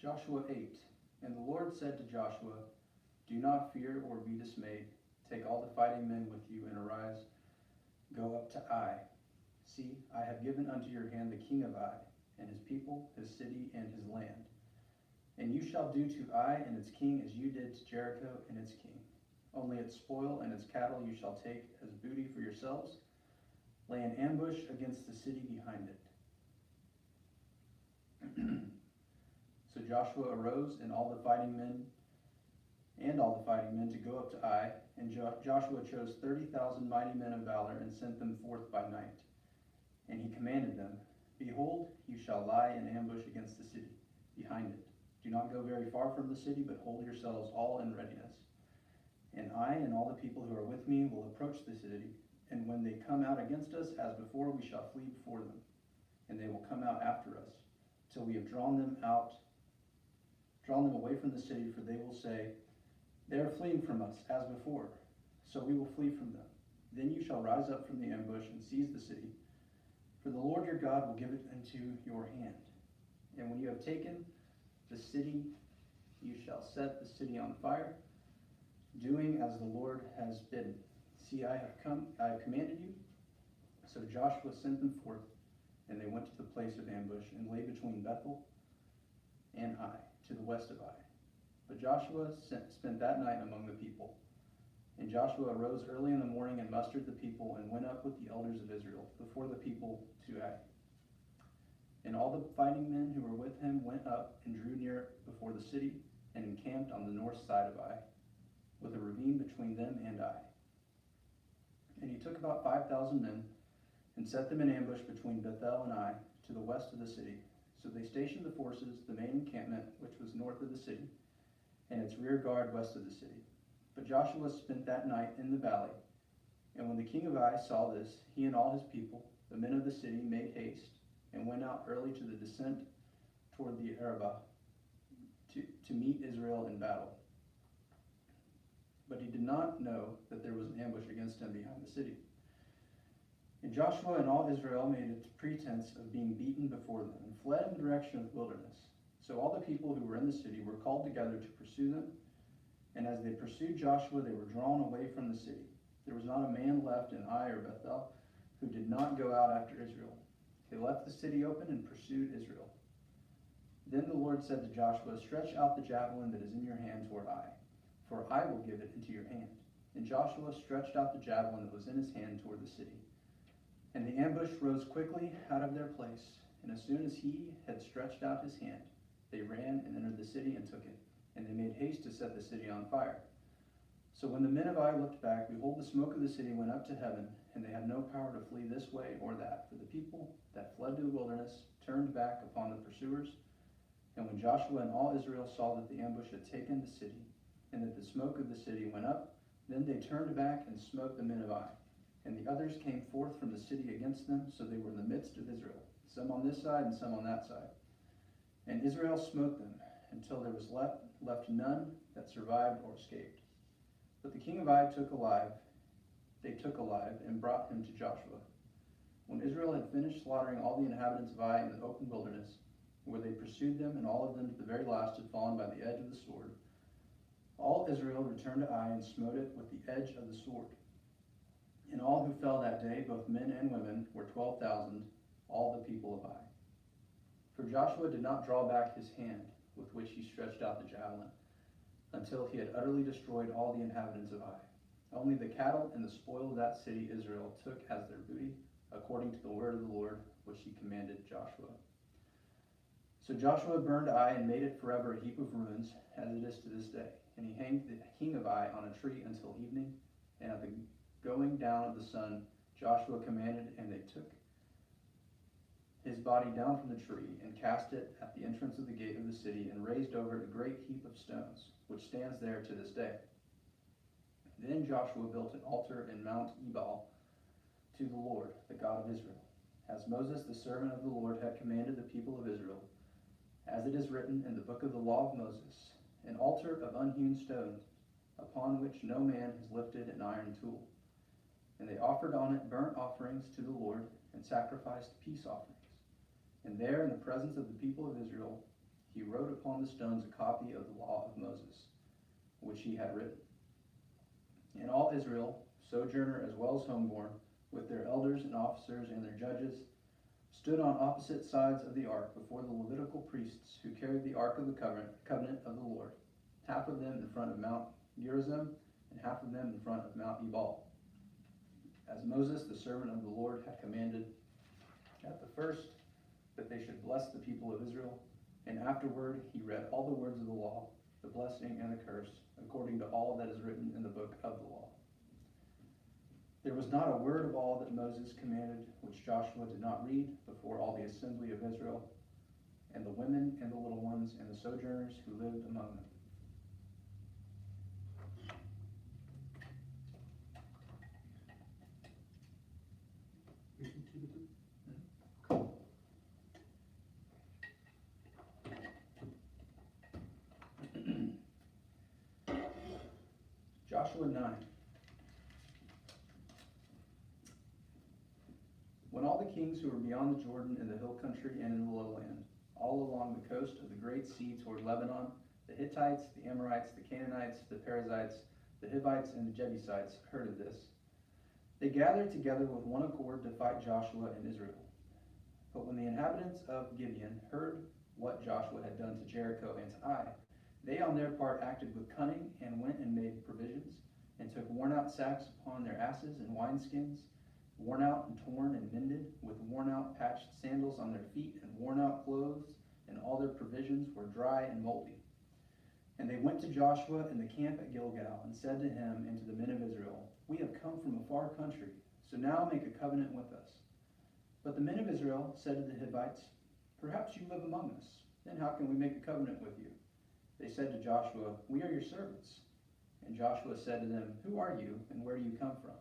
Joshua 8. And the Lord said to Joshua, do not fear or be dismayed. Take all the fighting men with you and arise, go up to Ai. See, I have given unto your hand the king of Ai, and his people, his city, and his land. And you shall do to Ai and its king as you did to Jericho and its king. Only its spoil and its cattle you shall take as booty for yourselves. Lay an ambush against the city behind it. So Joshua arose and all the fighting men to go up to Ai, and Joshua chose 30,000 mighty men of valor and sent them forth by night. And he commanded them, behold, you shall lie in ambush against the city behind it. Do not go very far from the city, but hold yourselves all in readiness. And I and all the people who are with me will approach the city, and when they come out against us, as before, we shall flee before them. And they will come out after us, till we have drawn them away from the city, for they will say, they are fleeing from us, as before, so we will flee from them. Then you shall rise up from the ambush and seize the city, for the Lord your God will give it into your hand. And when you have taken the city, you shall set the city on fire, doing as the Lord has bidden. See, I have commanded you. So Joshua sent them forth, and they went to the place of ambush, and lay between Bethel and Ai, to the west of Ai. But Joshua spent that night among the people. And Joshua arose early in the morning and mustered the people, and went up with the elders of Israel before the people to Ai. And all the fighting men who were with him went up and drew near before the city, and encamped on the north side of Ai, with a ravine between them and Ai. And he took about 5,000 men, and set them in ambush between Bethel and Ai, to the west of the city. So they stationed the forces, the main encampment, which was north of the city, and its rear guard west of the city. But Joshua spent that night in the valley. And when the king of Ai saw this, he and all his people, the men of the city, made haste, and went out early to the descent toward the Arabah, to meet Israel in battle. But he did not know that there was an ambush against him behind the city. And Joshua and all Israel made a pretense of being beaten before them, and fled in the direction of the wilderness. So all the people who were in the city were called together to pursue them. And as they pursued Joshua, they were drawn away from the city. There was not a man left in Ai or Bethel who did not go out after Israel. They left the city open and pursued Israel. Then the Lord said to Joshua, stretch out the javelin that is in your hand toward Ai, for I will give it into your hand. And Joshua stretched out the javelin that was in his hand toward the city. And the ambush rose quickly out of their place, and as soon as he had stretched out his hand, they ran and entered the city and took it, and they made haste to set the city on fire. So when the men of Ai looked back, behold, the smoke of the city went up to heaven, and they had no power to flee this way or that, for the people that fled to the wilderness turned back upon the pursuers. And when Joshua and all Israel saw that the ambush had taken the city, and that the smoke of the city went up, then they turned back and smote the men of Ai. And the others came forth from the city against them, so they were in the midst of Israel, some on this side and some on that side. And Israel smote them, until there was left none that survived or escaped. But the king of Ai they took alive, and brought him to Joshua. When Israel had finished slaughtering all the inhabitants of Ai in the open wilderness, where they pursued them, and all of them to the very last had fallen by the edge of the sword, all Israel returned to Ai and smote it with the edge of the sword. And all who fell that day, both men and women, were 12,000, all the people of Ai. For Joshua did not draw back his hand with which he stretched out the javelin, until he had utterly destroyed all the inhabitants of Ai. Only the cattle and the spoil of that city Israel took as their booty, according to the word of the Lord, which he commanded Joshua. So Joshua burned Ai and made it forever a heap of ruins, as it is to this day. And he hanged the king of Ai on a tree until evening, and at the going down of the sun, Joshua commanded, and they took his body down from the tree, and cast it at the entrance of the gate of the city, and raised over it a great heap of stones, which stands there to this day. Then Joshua built an altar in Mount Ebal to the Lord, the God of Israel, as Moses, the servant of the Lord, had commanded the people of Israel, as it is written in the book of the law of Moses, an altar of unhewn stones, upon which no man has lifted an iron tool. And they offered on it burnt offerings to the Lord, and sacrificed peace offerings. And there, in the presence of the people of Israel, he wrote upon the stones a copy of the law of Moses, which he had written. And all Israel, sojourner as well as homeborn, with their elders and officers and their judges, stood on opposite sides of the ark before the Levitical priests who carried the ark of the covenant of the Lord, half of them in front of Mount Gerizim and half of them in front of Mount Ebal, as Moses, the servant of the Lord, had commanded at the first that they should bless the people of Israel, and afterward he read all the words of the law, the blessing and the curse, according to all that is written in the book of the law. There was not a word of all that Moses commanded which Joshua did not read before all the assembly of Israel, and the women and the little ones and the sojourners who lived among them. Joshua 9. When all the kings who were beyond the Jordan in the hill country and in the lowland, all along the coast of the great sea toward Lebanon, the Hittites, the Amorites, the Canaanites, the Perizzites, the Hivites, and the Jebusites heard of this, they gathered together with one accord to fight Joshua and Israel. But when the inhabitants of Gibeon heard what Joshua had done to Jericho and to Ai, they on their part acted with cunning and went and made provisions, and took worn-out sacks upon their asses and wineskins, worn out and torn and mended, with worn-out patched sandals on their feet and worn-out clothes, and all their provisions were dry and moldy. And they went to Joshua in the camp at Gilgal, and said to him and to the men of Israel, We have come from a far country, so now make a covenant with us. But the men of Israel said to the Hivites, Perhaps you live among us, then how can we make a covenant with you? They said to Joshua, We are your servants. And Joshua said to them, Who are you, and where do you come from?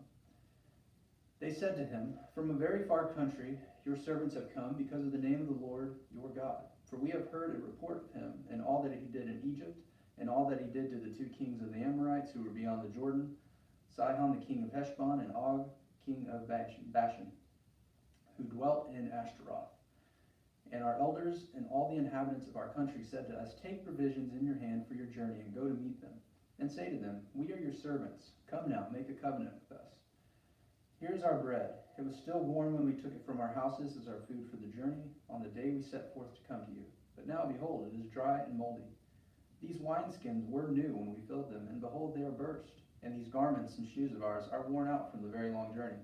They said to him, From a very far country your servants have come because of the name of the Lord your God. For we have heard a report of him, and all that he did in Egypt, and all that he did to the two kings of the Amorites who were beyond the Jordan, Sihon the king of Heshbon, and Og king of Bashan, who dwelt in Ashtaroth. And our elders and all the inhabitants of our country said to us, Take provisions in your hand for your journey, and go to meet them, and say to them, We are your servants. Come now, make a covenant with us. Here is our bread. It was still warm when we took it from our houses as our food for the journey, on the day we set forth to come to you. But now, behold, it is dry and moldy. These wineskins were new when we filled them, and behold, they are burst. And these garments and shoes of ours are worn out from the very long journey.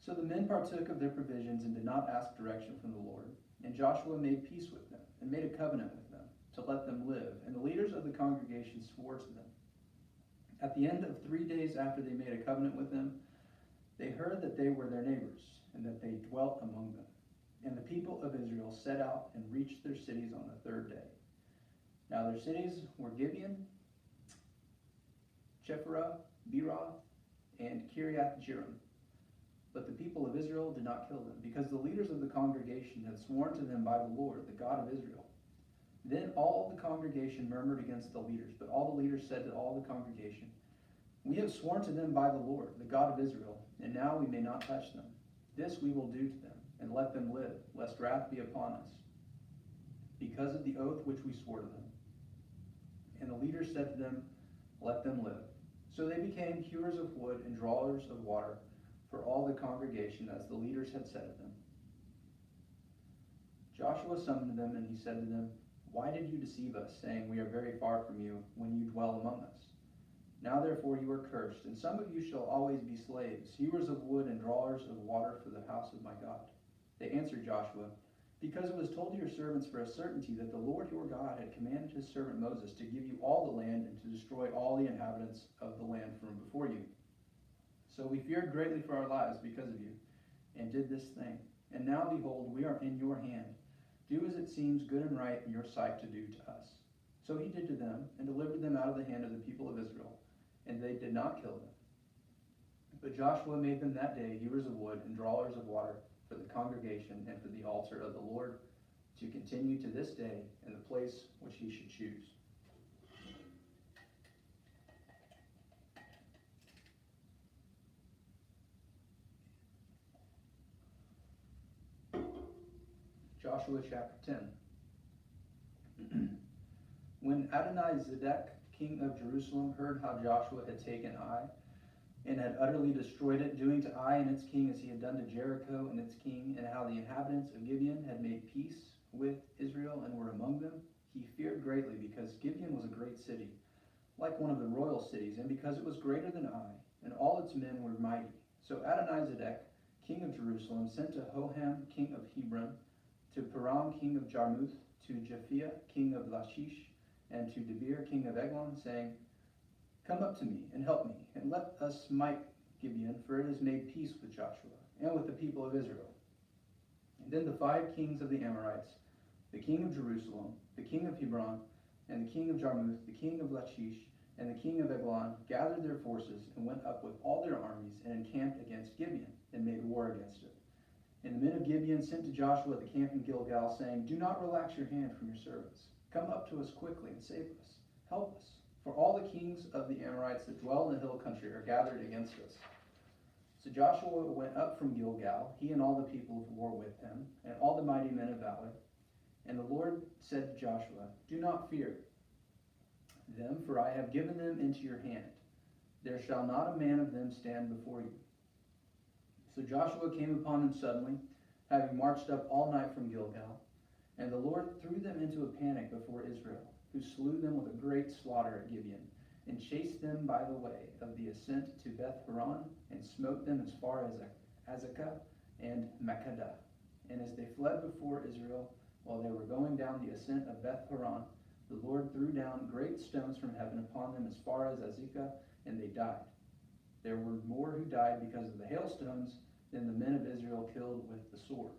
So the men partook of their provisions and did not ask direction from the Lord. And Joshua made peace with them, and made a covenant with them, to let them live. And the leaders of the congregation swore to them. At the end of 3 days after they made a covenant with them, they heard that they were their neighbors, and that they dwelt among them. And the people of Israel set out and reached their cities on the third day. Now their cities were Gibeon, Chephirah, Berah, and Kiriath-Jearim. But the people of Israel did not kill them, because the leaders of the congregation had sworn to them by the Lord, the God of Israel. Then all the congregation murmured against the leaders, but all the leaders said to all the congregation, We have sworn to them by the Lord, the God of Israel, and now we may not touch them. This we will do to them, and let them live, lest wrath be upon us, because of the oath which we swore to them. And the leaders said to them, Let them live. So they became hewers of wood and drawers of water for all the congregation, as the leaders had said of them. Joshua summoned them, and he said to them, Why did you deceive us, saying, We are very far from you, when you dwell among us? Now therefore you are cursed, and some of you shall always be slaves, hewers of wood and drawers of water for the house of my God. They answered Joshua, Because it was told to your servants for a certainty that the Lord your God had commanded his servant Moses to give you all the land and to destroy all the inhabitants of the land from before you. So we feared greatly for our lives because of you, and did this thing. And now behold, we are in your hand. Do as it seems good and right in your sight to do to us. So he did to them, and delivered them out of the hand of the people of Israel, and they did not kill them. But Joshua made them that day hewers of wood and drawers of water for the congregation and for the altar of the Lord, to continue to this day in the place which he should choose. Joshua chapter 10. When Adonizedek, king of Jerusalem, heard how Joshua had taken Ai, and had utterly destroyed it, doing to Ai and its king as he had done to Jericho and its king, and how the inhabitants of Gibeon had made peace with Israel and were among them, he feared greatly, because Gibeon was a great city, like one of the royal cities, and because it was greater than Ai, and all its men were mighty. So Adonizedek, king of Jerusalem, sent to Hoham, king of Hebron, to Param, king of Jarmuth, to Japhia, king of Lachish, and to Debir, king of Eglon, saying, Come up to me, and help me, and let us smite Gibeon, for it has made peace with Joshua, and with the people of Israel. And then the 5 kings of the Amorites, the king of Jerusalem, the king of Hebron, and the king of Jarmuth, the king of Lachish, and the king of Eglon, gathered their forces, and went up with all their armies, and encamped against Gibeon, and made war against it. And the men of Gibeon sent to Joshua at the camp in Gilgal, saying, Do not relax your hand from your servants. Come up to us quickly and save us. Help us, for all the kings of the Amorites that dwell in the hill country are gathered against us. So Joshua went up from Gilgal, he and all the people of war with him, and all the mighty men of valor. And the Lord said to Joshua, Do not fear them, for I have given them into your hand. There shall not a man of them stand before you. So Joshua came upon them suddenly, having marched up all night from Gilgal. And the Lord threw them into a panic before Israel, who slew them with a great slaughter at Gibeon, and chased them by the way of the ascent to Beth-horon, and smote them as far as Azekah and Makkedah. And as they fled before Israel, while they were going down the ascent of Beth-horon, the Lord threw down great stones from heaven upon them as far as Azekah, and they died. There were more who died because of the hailstones than the men of Israel killed with the sword.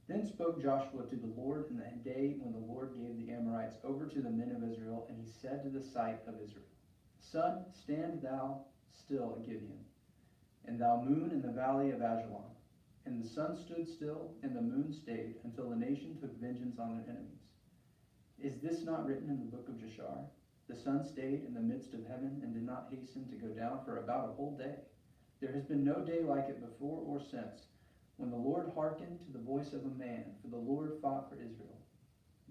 Then spoke Joshua to the Lord in the day when the Lord gave the Amorites over to the men of Israel, and he said to the sight of Israel, Sun, stand thou still at Gibeon, and thou moon in the valley of Ajalon. And the sun stood still, and the moon stayed, until the nation took vengeance on their enemies. Is this not written in the book of Jashar? The sun stayed in the midst of heaven, and did not hasten to go down for about a whole day. There has been no day like it before or since, when the Lord hearkened to the voice of a man, for the Lord fought for Israel.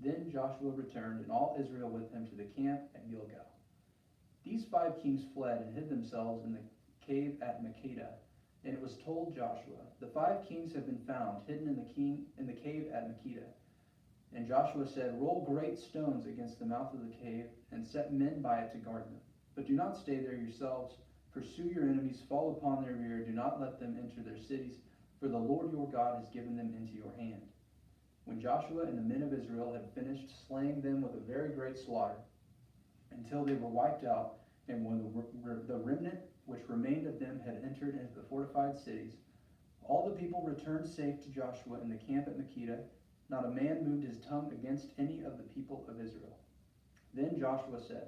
Then Joshua returned, and all Israel with him, to the camp at Gilgal. These 5 kings fled and hid themselves in the cave at Makkedah. And it was told Joshua, The 5 kings have been found, hidden in the cave at Makkedah. And Joshua said, Roll great stones against the mouth of the cave, and set men by it to guard them. But do not stay there yourselves. Pursue your enemies, fall upon their rear, do not let them enter their cities, for the Lord your God has given them into your hand. When Joshua and the men of Israel had finished slaying them with a very great slaughter, until they were wiped out, and when the remnant which remained of them had entered into the fortified cities, all the people returned safe to Joshua in the camp at Makkedah. Not a man moved his tongue against any of the people of Israel. Then Joshua said,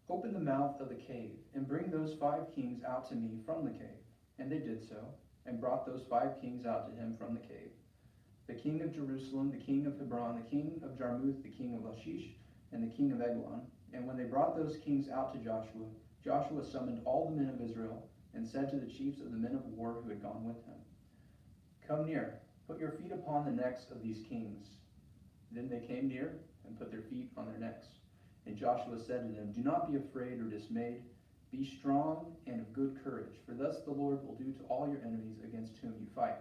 Open the mouth of the cave, and bring those 5 kings out to me from the cave. And they did so, and brought those 5 kings out to him from the cave. The king of Jerusalem, the king of Hebron, the king of Jarmuth, the king of Lachish, and the king of Eglon. And when they brought those kings out to Joshua, Joshua summoned all the men of Israel, and said to the chiefs of the men of war who had gone with him, Come near, put your feet upon the necks of these kings. Then they came near, and put their feet on their necks. And Joshua said to them, Do not be afraid or dismayed. Be strong and of good courage, for thus the Lord will do to all your enemies against whom you fight.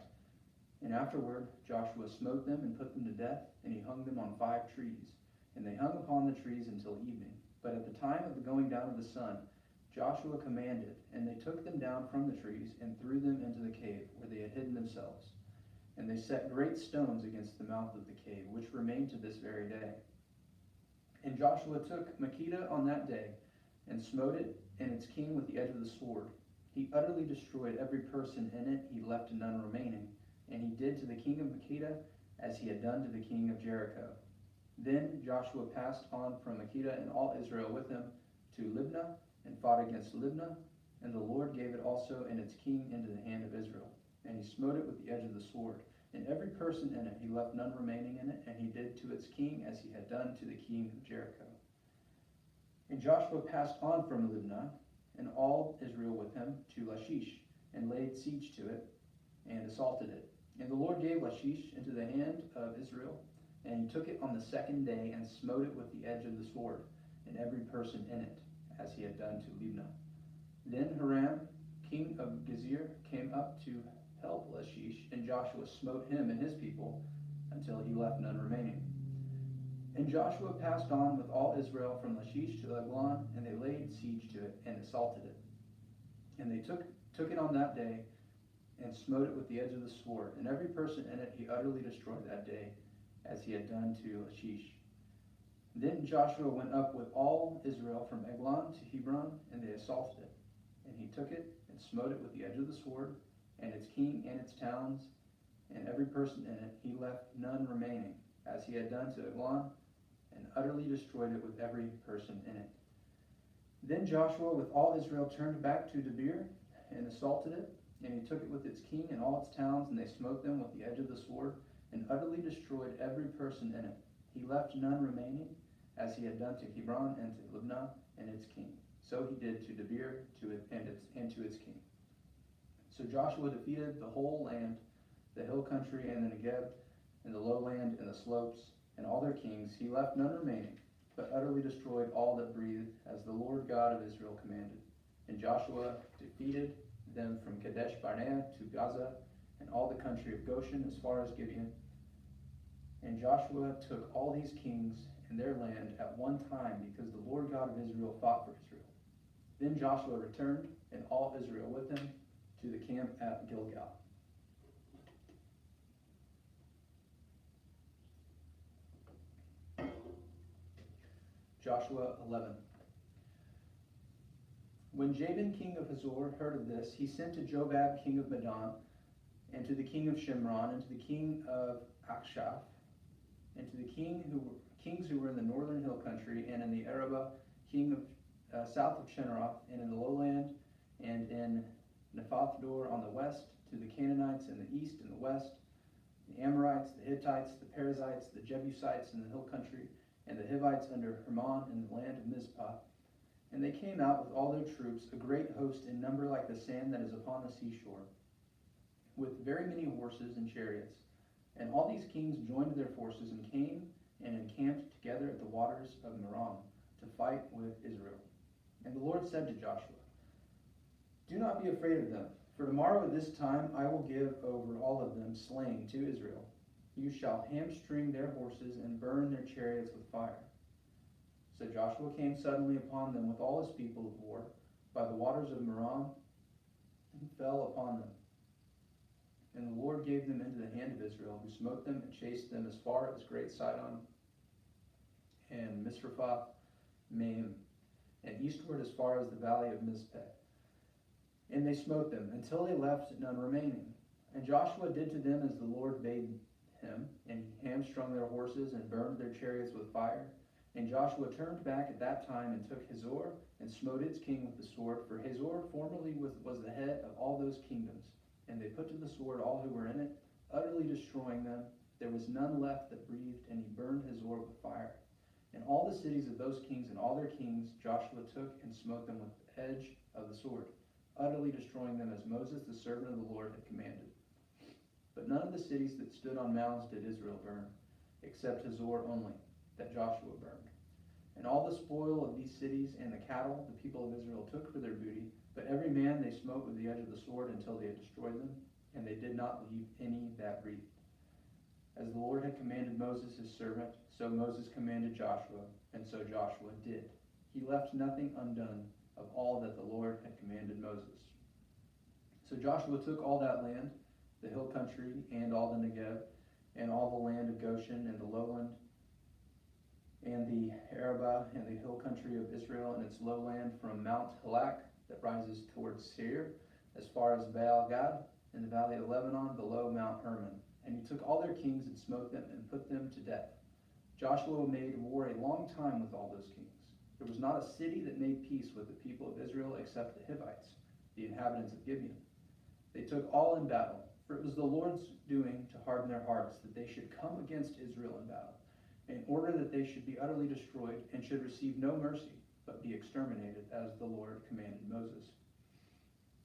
And afterward Joshua smote them and put them to death, and he hung them on 5 trees. And they hung upon the trees until evening. But at the time of the going down of the sun, Joshua commanded, and they took them down from the trees, and threw them into the cave, where they had hidden themselves. And they set great stones against the mouth of the cave, which remain to this very day. And Joshua took Makkedah on that day, and smote it and its king with the edge of the sword. He utterly destroyed every person in it, he left none remaining. And he did to the king of Makkedah as he had done to the king of Jericho. Then Joshua passed on from Makkedah and all Israel with him to Libnah, and fought against Libnah, and the Lord gave it also and its king into the hand of Israel. And he smote it with the edge of the sword. And every person in it, he left none remaining in it, and he did to its king as he had done to the king of Jericho. And Joshua passed on from Libnah, and all Israel with him, to Lachish, and laid siege to it, and assaulted it. And the Lord gave Lachish into the hand of Israel, And he took it on the second day and smote it with the edge of the sword, and every person in it, as he had done to Libnah. Then Hiram, king of Gezer, came up to help Lachish, and Joshua smote him and his people until he left none remaining. And Joshua passed on with all Israel from Lachish to Eglon, and they laid siege to it and assaulted it. And they took it on that day and smote it with the edge of the sword, and every person in it he utterly destroyed that day, as he had done to Lachish. Then Joshua went up with all Israel from Eglon to Hebron, and they assaulted it. And he took it and smote it with the edge of the sword, and its king and its towns, and every person in it. He left none remaining, as he had done to Eglon, and utterly destroyed it with every person in it. Then Joshua with all Israel turned back to Debir, and assaulted it, and he took it with its king and all its towns, and they smote them with the edge of the sword, and utterly destroyed every person in it. He left none remaining, as he had done to Hebron and to Libnah and its king. So he did to Debir and to its king. So Joshua defeated the whole land, the hill country and the Negeb, and the lowland and the slopes, and all their kings. He left none remaining, but utterly destroyed all that breathed, as the Lord God of Israel commanded. And Joshua defeated them from Kadesh Barnea to Gaza, and all the country of Goshen as far as Gibeon. And Joshua took all these kings and their land at one time, because the Lord God of Israel fought for Israel. Then Joshua returned, and all Israel with him, to the camp at Gilgal. Joshua 11. When Jabin king of Hazor heard of this, he sent to Jobab king of Madon, and to the king of Shimron, and to the king of Akshaph, and to the kings who were in the northern hill country, and in the Arabah, king of south of Chinneroth, and in the lowland, and in Nephath-dor on the west, to the Canaanites in the east and the west, the Amorites, the Hittites, the Perizzites, the Jebusites in the hill country, and the Hivites under Hermon in the land of Mizpah. And they came out with all their troops, a great host in number like the sand that is upon the seashore, with very many horses and chariots. And all these kings joined their forces and came and encamped together at the waters of Merom to fight with Israel. And the Lord said to Joshua, "Do not be afraid of them, for tomorrow at this time I will give over all of them slain to Israel. You shall hamstring their horses and burn their chariots with fire." So Joshua came suddenly upon them with all his people of war by the waters of Merom, and fell upon them. And the Lord gave them into the hand of Israel, who smote them and chased them as far as Great Sidon and Misrephoth Maim, and eastward as far as the valley of Mizpeh. And they smote them until they left none remaining. And Joshua did to them as the Lord bade him, and he hamstrung their horses and burned their chariots with fire. And Joshua turned back at that time and took Hazor and smote its king with the sword, for Hazor formerly was the head of all those kingdoms. And they put to the sword all who were in it, utterly destroying them. There was none left that breathed, and he burned Hazor with fire. And all the cities of those kings and all their kings Joshua took and smote them with the edge of the sword, utterly destroying them as Moses the servant of the Lord had commanded. But none of the cities that stood on mounds did Israel burn, except Hazor only, that Joshua burned. And all the spoil of these cities and the cattle the people of Israel took for their booty, but every man they smote with the edge of the sword until they had destroyed them, and they did not leave any that breathed. As the Lord had commanded Moses his servant, so Moses commanded Joshua, and so Joshua did. He left nothing undone of all that the Lord had commanded Moses. So Joshua took all that land, the hill country, and all the Negeb, and all the land of Goshen, and the lowland, and the Arabah, and the hill country of Israel, and its lowland, from Mount Halak, that rises towards Seir, as far as Baal Gad, in the valley of Lebanon, below Mount Hermon. And he took all their kings and smote them and put them to death. Joshua made war a long time with all those kings. There was not a city that made peace with the people of Israel except the Hivites, the inhabitants of Gibeon. They took all in battle, for it was the Lord's doing to harden their hearts, that they should come against Israel in battle, in order that they should be utterly destroyed and should receive no mercy, but be exterminated, as the Lord commanded Moses.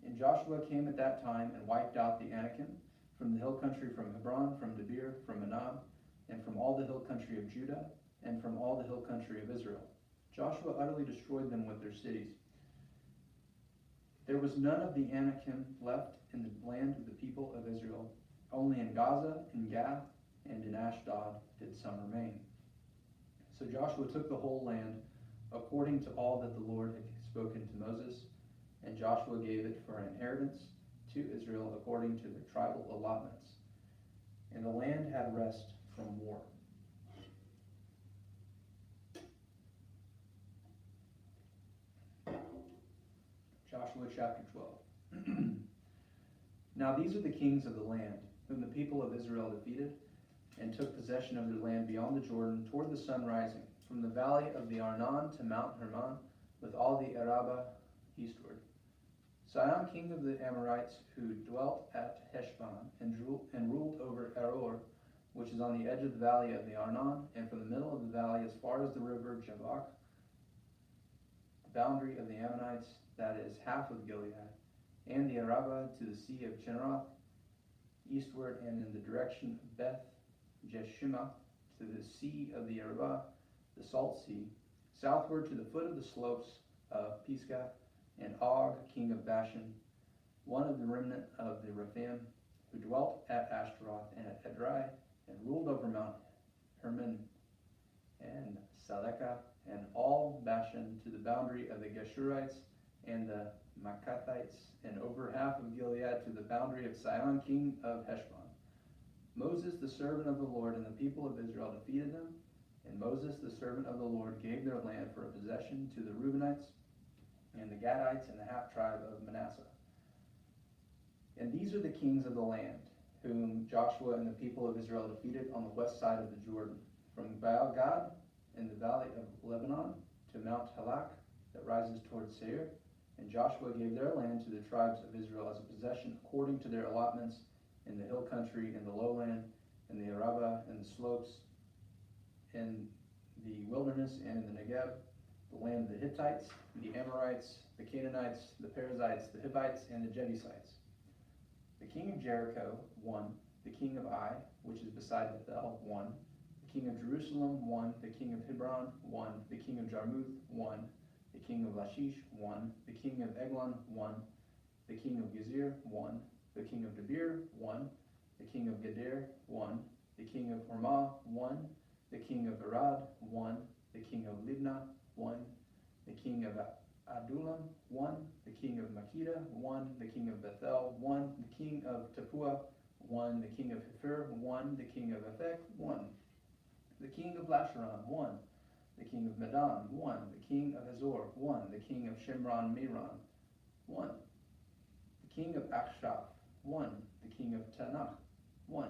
And Joshua came at that time and wiped out the Anakim from the hill country, from Hebron, from Debir, from Anab, and from all the hill country of Judah, and from all the hill country of Israel. Joshua utterly destroyed them with their cities. There was none of the Anakim left in the land of the people of Israel. Only in Gaza, in Gath, and in Ashdod did some remain. So Joshua took the whole land according to all that the Lord had spoken to Moses, and Joshua gave it for an inheritance to Israel according to their tribal allotments. And the land had rest from war. Joshua chapter 12. Now these are the kings of the land, whom the people of Israel defeated, and took possession of their land beyond the Jordan toward the sun rising, from the valley of the Arnon to Mount Hermon, with all the Arabah eastward. Sihon, king of the Amorites, who dwelt at Heshbon, and ruled over Aroer, which is on the edge of the valley of the Arnon, and from the middle of the valley as far as the river Jabbok, the boundary of the Ammonites, that is half of Gilead, and the Arabah to the sea of Chinneroth, eastward, and in the direction of Beth Jeshimah, to the sea of the Arabah, the salt sea, southward to the foot of the slopes of Pisgah, and Og, king of Bashan, one of the remnant of the Rephaim, who dwelt at Ashtaroth and at Edrei, and ruled over Mount Hermon and Salekah, and all Bashan to the boundary of the Geshurites and the Maacathites, and over half of Gilead to the boundary of Sihon, king of Heshbon. Moses, the servant of the Lord, and the people of Israel defeated them, and Moses, the servant of the Lord, gave their land for a possession to the Reubenites, and the Gadites, and the half-tribe of Manasseh. And these are the kings of the land, whom Joshua and the people of Israel defeated on the west side of the Jordan, from Baal Gad in the valley of Lebanon to Mount Halak that rises towards Seir. And Joshua gave their land to the tribes of Israel as a possession according to their allotments in the hill country, in the lowland, in the Arabah, in the slopes, in the wilderness, and in the Negev, the land of the Hittites, the Amorites, the Canaanites, the Perizzites, the Hivites, and the Jebusites. The king of Jericho, 1. The king of Ai, which is beside Bethel, 1. The king of Jerusalem, 1. The king of Hebron, 1. The king of Jarmuth, 1. The king of Lachish, 1. The king of Eglon, 1. The king of Gezer, 1. The king of Debir, 1. The king of Geder, 1. The king of Hormah, 1. The king of Arad, 1. The king of Libnah, 1. The king of Adullam, 1. The king of Makkedah, 1. The king of Bethel, 1. The king of Tappuah, 1. The king of Hepher, 1. The king of Aphek, 1. The king of Lasharon, 1. The king of Medan, 1. The king of Hazor, 1. The king of Shimron Meron, 1. The king of Akshaph, 1. The king of Tanakh, 1.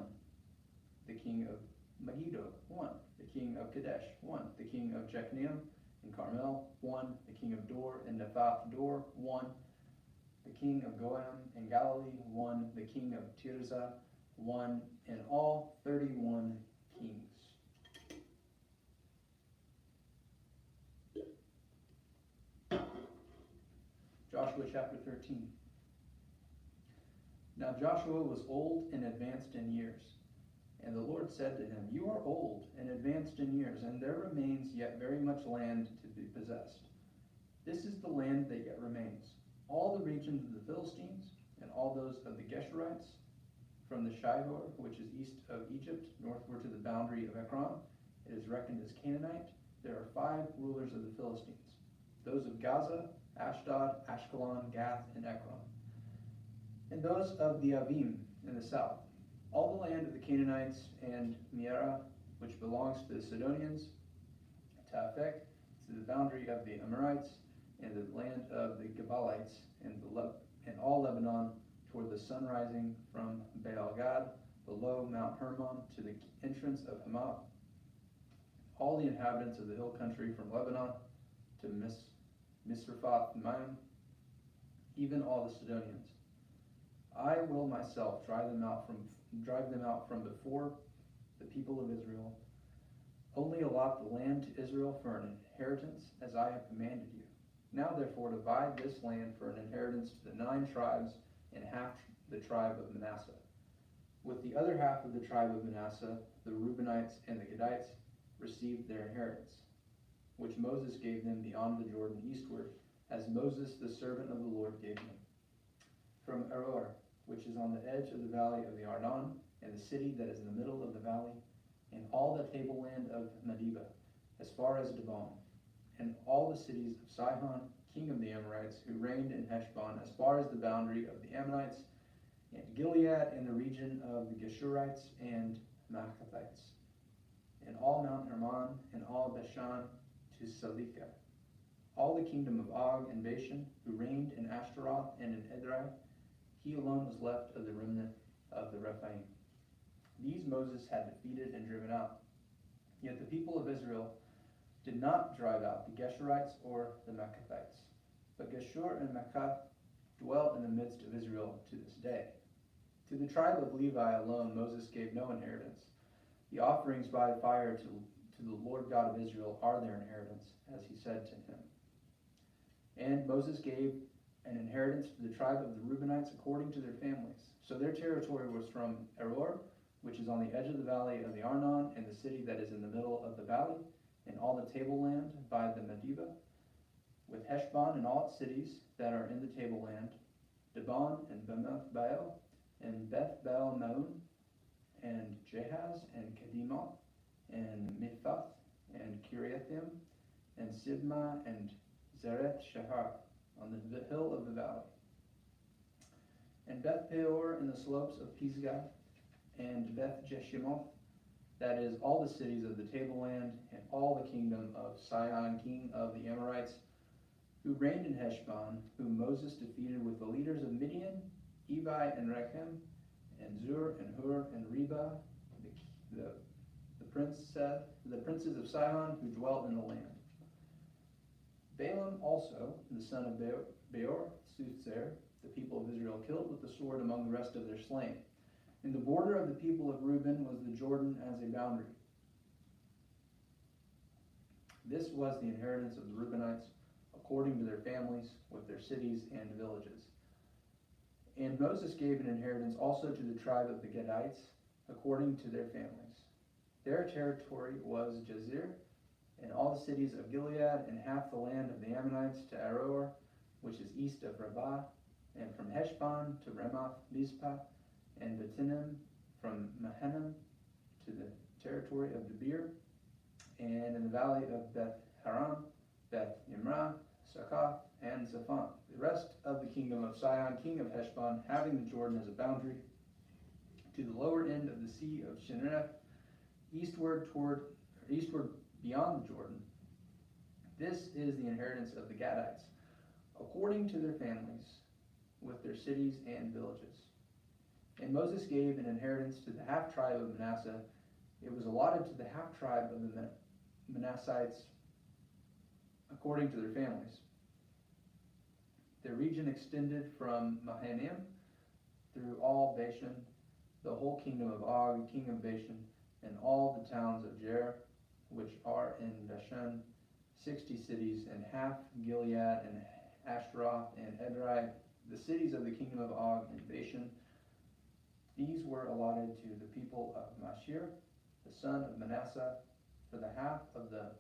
The king of Megiddo, 1. The king of Kadesh, 1. The king of Jekneam and Carmel, 1. The king of Dor and Nephath Dor, 1. The king of Goam and Galilee, 1. The king of Tirzah, 1. In all 31 kings. Joshua chapter 13. Now Joshua was old and advanced in years. And the Lord said to him, You are old and advanced in years, and there remains yet very much land to be possessed. This is the land that yet remains, all the regions of the Philistines, and all those of the Geshurites, from the Shihor, which is east of Egypt, northward to the boundary of Ekron. It is reckoned as Canaanite. There are 5 rulers of the Philistines, those of Gaza, Ashdod, Ashkelon, Gath, and Ekron, and those of the Avim in the south. All the land of the Canaanites and Mearah, which belongs to the Sidonians, to Aphek, to the boundary of the Amorites, and the land of the Gebalites, and all Lebanon, toward the sun rising from Baal Gad, below Mount Hermon, to the entrance of Hamath. All the inhabitants of the hill country from Lebanon to Misrephoth Maim, even all the Sidonians. I will myself drive them out from before the people of Israel. Only allot the land to Israel for an inheritance, as I have commanded you. Now therefore divide this land for an inheritance to the 9 tribes and half the tribe of Manasseh. With the other half of the tribe of Manasseh, the Reubenites and the Gadites received their inheritance, which Moses gave them beyond the Jordan eastward, as Moses the servant of the Lord gave them. From Aroer, which is on the edge of the valley of the Arnon, and the city that is in the middle of the valley, and all the tableland of Medeba, as far as Dibon, and all the cities of Sihon, king of the Amorites, who reigned in Heshbon, as far as the boundary of the Ammonites, and Gilead, and the region of the Geshurites and Maacathites, and all Mount Hermon, and all Bashan to Salika, all the kingdom of Og and Bashan, who reigned in Ashtaroth and in Edrei. He alone was left of the remnant of the Rephaim. These Moses had defeated and driven out. Yet the people of Israel did not drive out the Geshurites or the Maacathites, but Geshur and Maacath dwell in the midst of Israel to this day. To the tribe of Levi alone Moses gave no inheritance. The offerings by fire to the Lord God of Israel are their inheritance, as he said to him. And Moses gave an inheritance to the tribe of the Reubenites according to their families. So their territory was from Aroer, which is on the edge of the valley of the Arnon, and the city that is in the middle of the valley, and all the tableland by the Medeba, with Heshbon and all its cities that are in the tableland, Dibon and Bemoth Baal, and Beth Baal Maon, and Jahaz, and Kedemoth, and Miphath, and Kiriathim, and Sibmah, and Zareth Shahar, on the hill of the valley, and Beth Peor in the slopes of Pisgah, and Beth Jeshimoth, that is all the cities of the tableland, and all the kingdom of Sihon, king of the Amorites, who reigned in Heshbon, whom Moses defeated with the leaders of Midian, Evi and Rechem, and Zur and Hur and Reba, the princes of Sihon, who dwelt in the land. Balaam also, the son of Beor, Soothsayer, the people of Israel killed with the sword among the rest of their slain. In the border of the people of Reuben was the Jordan as a boundary. This was the inheritance of the Reubenites, according to their families, with their cities and villages. And Moses gave an inheritance also to the tribe of the Gadites, according to their families. Their territory was Jazer, and all the cities of Gilead, and half the land of the Ammonites to Aroer, which is east of Rabbah, and from Heshbon to Ramoth Mizpah, and Betinim, from Mahanaim to the territory of Debir, and in the valley of Beth Haram, Beth Yimrah, Succoth, and Zaphon. The rest of the kingdom of Sihon, king of Heshbon, having the Jordan as a boundary, to the lower end of the sea of Shinnereth, eastward beyond the Jordan. This is the inheritance of the Gadites, according to their families, with their cities and villages. And Moses gave an inheritance to the half-tribe of Manasseh. It was allotted to the half-tribe of the Manassites according to their families. Their region extended from Mahanaim through all Bashan, the whole kingdom of Og, king of Bashan, and all the towns of Jer, which are in Bashan, 60 cities, and half Gilead, and Ashtaroth, and Edrei, the cities of the kingdom of Og and Bashan. These were allotted to the people of Mashir, the son of Manasseh, for the half of the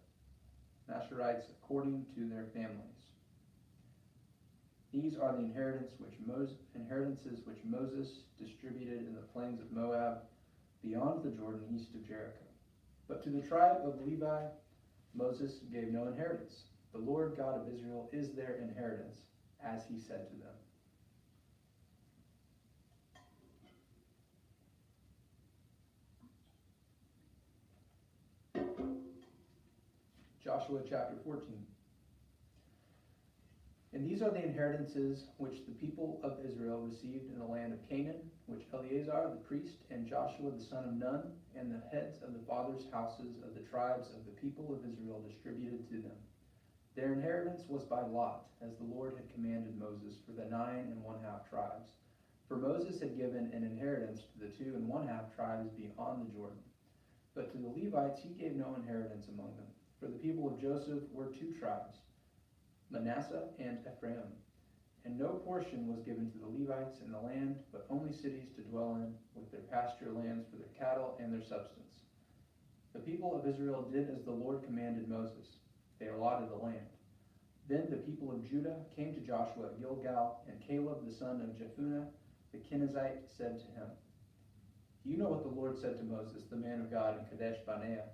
Mashirites according to their families. These are the inheritances which Moses distributed in the plains of Moab, beyond the Jordan, east of Jericho. But to the tribe of Levi, Moses gave no inheritance. The Lord God of Israel is their inheritance, as he said to them. Joshua chapter 14. And these are the inheritances which the people of Israel received in the land of Canaan, which Eleazar the priest and Joshua the son of Nun and the heads of the fathers' houses of the tribes of the people of Israel distributed to them. Their inheritance was by lot, as the Lord had commanded Moses for the 9 1/2 tribes. For Moses had given an inheritance to the 2 1/2 tribes beyond the Jordan. But to the Levites he gave no inheritance among them. For the people of Joseph were 2 tribes, Manasseh and Ephraim. And no portion was given to the Levites in the land, but only cities to dwell in, with their pasture lands for their cattle and their substance. The people of Israel did as the Lord commanded Moses. They allotted the land. Then the people of Judah came to Joshua at Gilgal, and Caleb the son of Jephunneh the Kenizzite said to him, "You know what the Lord said to Moses, the man of God, in Kadesh Barnea,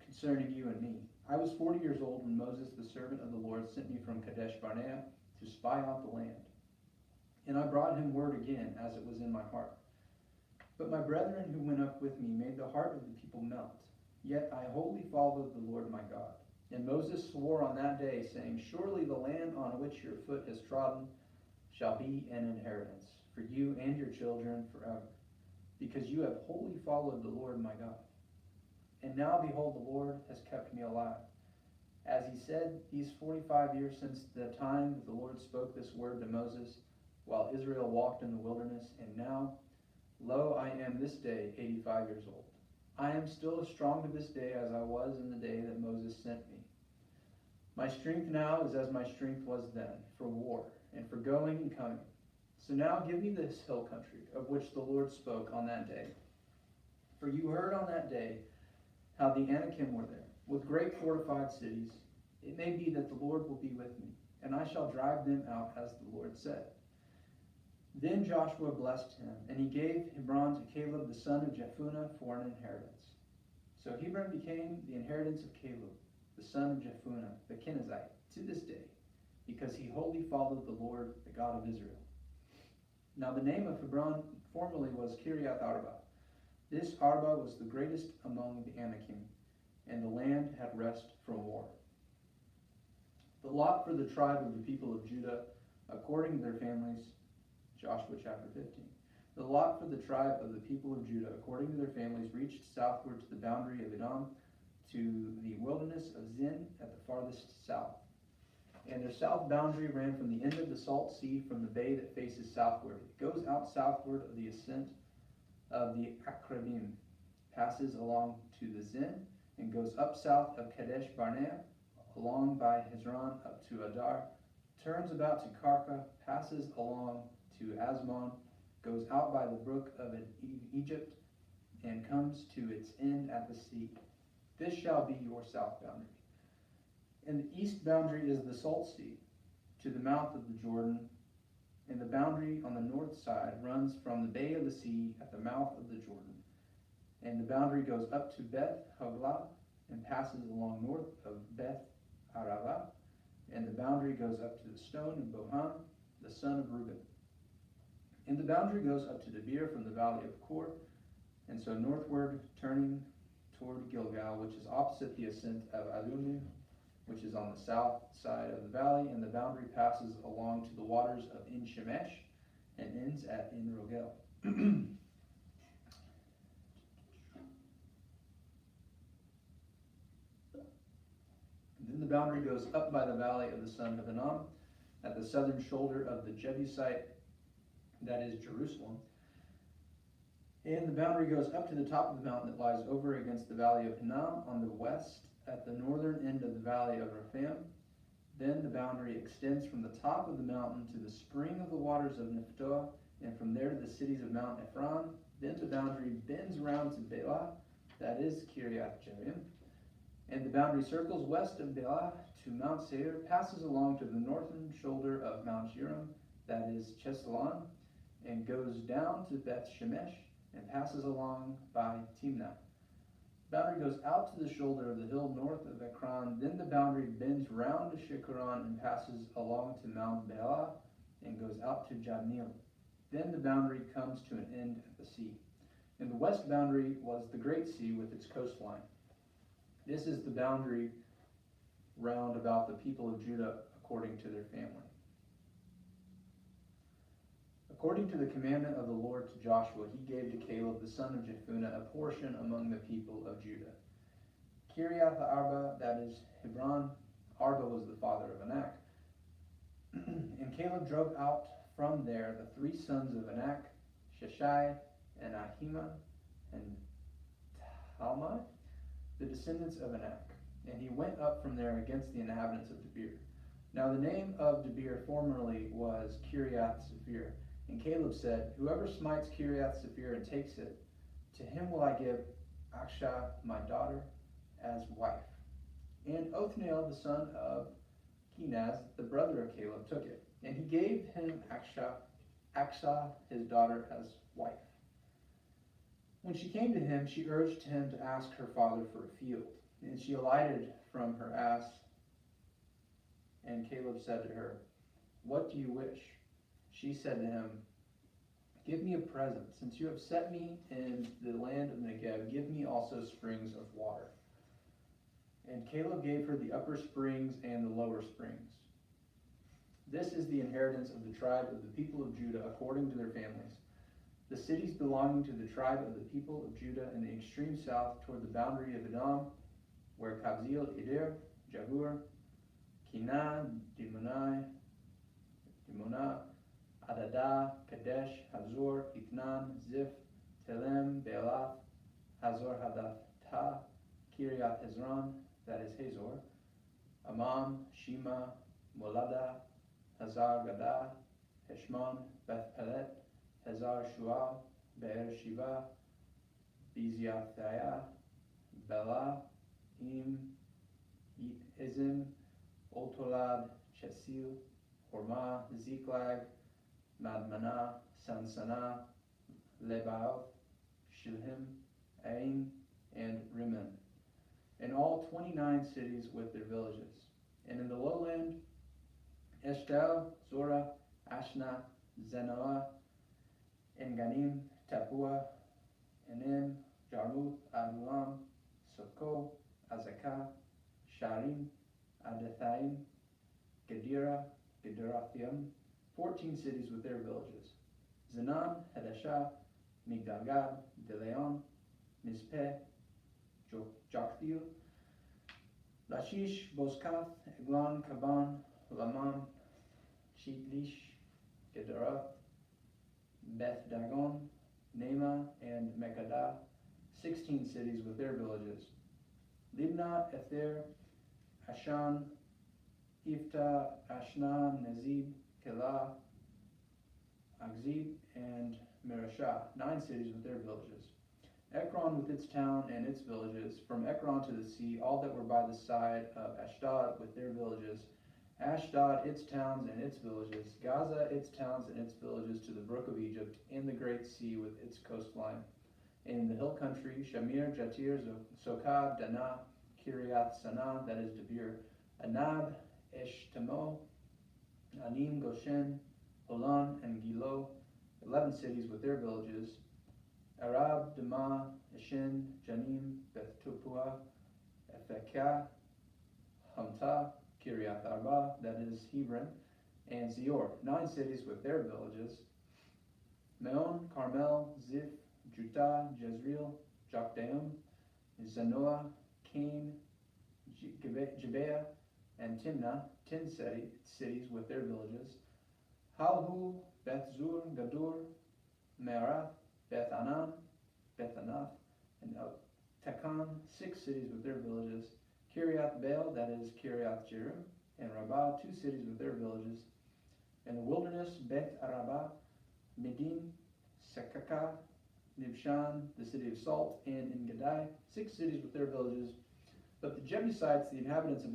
concerning you and me. I was 40 years old when Moses, the servant of the Lord, sent me from Kadesh Barnea to spy out the land. And I brought him word again, as it was in my heart. But my brethren who went up with me made the heart of the people melt. Yet I wholly followed the Lord my God. And Moses swore on that day, saying, Surely the land on which your foot has trodden shall be an inheritance for you and your children forever, because you have wholly followed the Lord my God. And now, behold, the Lord has kept me alive, as he said, these 45 years since the time that the Lord spoke this word to Moses, while Israel walked in the wilderness. And now, lo, I am this day 85 years old. I am still as strong to this day as I was in the day that Moses sent me. My strength now is as my strength was then, for war, and for going and coming. So now give me this hill country, of which the Lord spoke on that day. For you heard on that day how the Anakim were there, with great fortified cities. It may be that the Lord will be with me, and I shall drive them out, as the Lord said. Then Joshua blessed him, and he gave Hebron to Caleb the son of Jephunneh for an inheritance. So Hebron became the inheritance of Caleb, the son of Jephunneh, the Kenizzite, to this day, because he wholly followed the Lord, the God of Israel. Now the name of Hebron formerly was Kiriath Arba. This Arba was the greatest among the Anakim, and the land had rest from war. The lot for the tribe of the people of Judah, according to their families, Joshua chapter 15. The lot for the tribe of the people of Judah, according to their families, reached southward to the boundary of Edom, to the wilderness of Zin at the farthest south. And their south boundary ran from the end of the Salt Sea, from the bay that faces southward. It goes out southward of the ascent of the Akrabim, passes along to the Zin, and goes up south of Kadesh Barnea, along by Hezron up to Adar, turns about to Karka, passes along to Asmon, goes out by the brook of Egypt, and comes to its end at the sea. This shall be your south boundary. And the east boundary is the Salt Sea, to the mouth of the Jordan, and the boundary on the north side runs from the bay of the sea at the mouth of the Jordan. And the boundary goes up to Beth Hoglah, and passes along north of Beth Arava, and the boundary goes up to the stone of Bohan, the son of Reuben. And the boundary goes up to Debir from the valley of Kor, and so northward, turning toward Gilgal, which is opposite the ascent of Alumu, which is on the south side of the valley, and the boundary passes along to the waters of En Shemesh and ends at En Rogel. Then the boundary goes up by the valley of the son of Hinnom, at the southern shoulder of the Jebusite, that is Jerusalem. And the boundary goes up to the top of the mountain that lies over against the valley of Hinnom on the west, at the northern end of the valley of Rephaim. Then the boundary extends from the top of the mountain to the spring of the waters of Nephtoah, and from there to the cities of Mount Ephron. Then the boundary bends around to Bela, that is Kiriath Jearim. And the boundary circles west of Bela to Mount Seir, passes along to the northern shoulder of Mount Jearim, that is Chesalon, and goes down to Beth Shemesh, and passes along by Timnah. Boundary goes out to the shoulder of the hill north of Ekron. Then the boundary bends round to Shikharon and passes along to Mount Bela and goes out to Jabneel. Then the boundary comes to an end at the sea. And the west boundary was the Great Sea with its coastline. This is the boundary round about the people of Judah according to their family. According to the commandment of the Lord to Joshua, he gave to Caleb the son of Jephunneh a portion among the people of Judah. Kiriath Arba, that is Hebron. Arba was the father of Anak. And Caleb drove out from there the three sons of Anak, Sheshai, and Ahiman, and Talmai, the descendants of Anak. And he went up from there against the inhabitants of Debir. Now the name of Debir formerly was Kiriath Sephir. And Caleb said, whoever smites Kiriath Sephir and takes it, to him will I give Achsah my daughter as wife. And Othniel the son of Kenaz, the brother of Caleb, took it, and he gave him Achsah his daughter as wife. When she came to him, she urged him to ask her father for a field. And she alighted from her ass, and Caleb said to her, what do you wish? She said to him, give me a present. Since you have set me in the land of Negev, give me also springs of water. And Caleb gave her the upper springs and the lower springs. This is the inheritance of the tribe of the people of Judah according to their families. The cities belonging to the tribe of the people of Judah in the extreme south toward the boundary of Edom, where Kabzeel, Eder, Jahur, Kinah, Dimonah, Adadah, Kadesh, Hazor, Itnan, Ziph, Telem, Bealath, Hazor Hadathah, Kiriath Hezron, that is Hazor, Amam, Shema, Molada, Hazar Gadah, Heshmon, Beth Pelet, Hazar Shual, Be'er Shiva, Biziathaiah, Bela, Im, Izim, Oltolad, Chesil, Hormah, Ziklag, Madmanah, Sansana, Lebaoth, Shilhim, Ain, and Rimmon, and all 29 cities with their villages. And in the lowland, Eshtal, Zorah, Ashna, Zenoah, Enganim, Tapua, Enim, Jarmuth, Adulam, Soko, Azekah, Sharim, Adathaim, Gedera, Gederathaim, 14 cities with their villages. Zanam, Hadashah, Migdalgad, Deleon, Mizpeh, Joktheel, Lashish, Bozkath, Eglon, Kaban, Lamam, Shitlish, Gederath, Beth Dagon, Nema, and Mekadah, 16 cities with their villages. Libnah, Ether, Ashan, Ifta, Ashna, Nezib, Kelah, Akzib, and Merashah, 9 cities with their villages. Ekron with its town and its villages, from Ekron to the sea, all that were by the side of Ashdod with their villages, Ashdod, its towns and its villages, Gaza, its towns and its villages, to the brook of Egypt, and the great sea with its coastline. And in the hill country, Shamir, Jatir, Sokah, Danah, Kiriath Sanah, that is Debir, Anab, Eshtemo, Anim, Goshen, Holon, and Gilo, 11 cities with their villages, Arab, Dema, Eshin, Janim, Beth Tupua, Ephekah, Hamtah, Kiriath Arba, that is Hebron, and Zior, 9 cities with their villages, Meon, Carmel, Ziph, Jutah, Jezreel, Jokdeam, Zanoah, Cain, Gibeah, and Timnah, 10 cities with their villages, Halhu, Beth Zur, Gadur, Me'arath, Beth Anan, Beth Anath, and Takan, 6 cities with their villages, Kiriath Baal, that is Kiriath Jearim, and Rabbah, 2 cities with their villages, and the wilderness, Beth Arabah, Medin, Sekakah, Nibshan, the city of Salt, and Engedi, 6 cities with their villages. But the Jebusites, the inhabitants of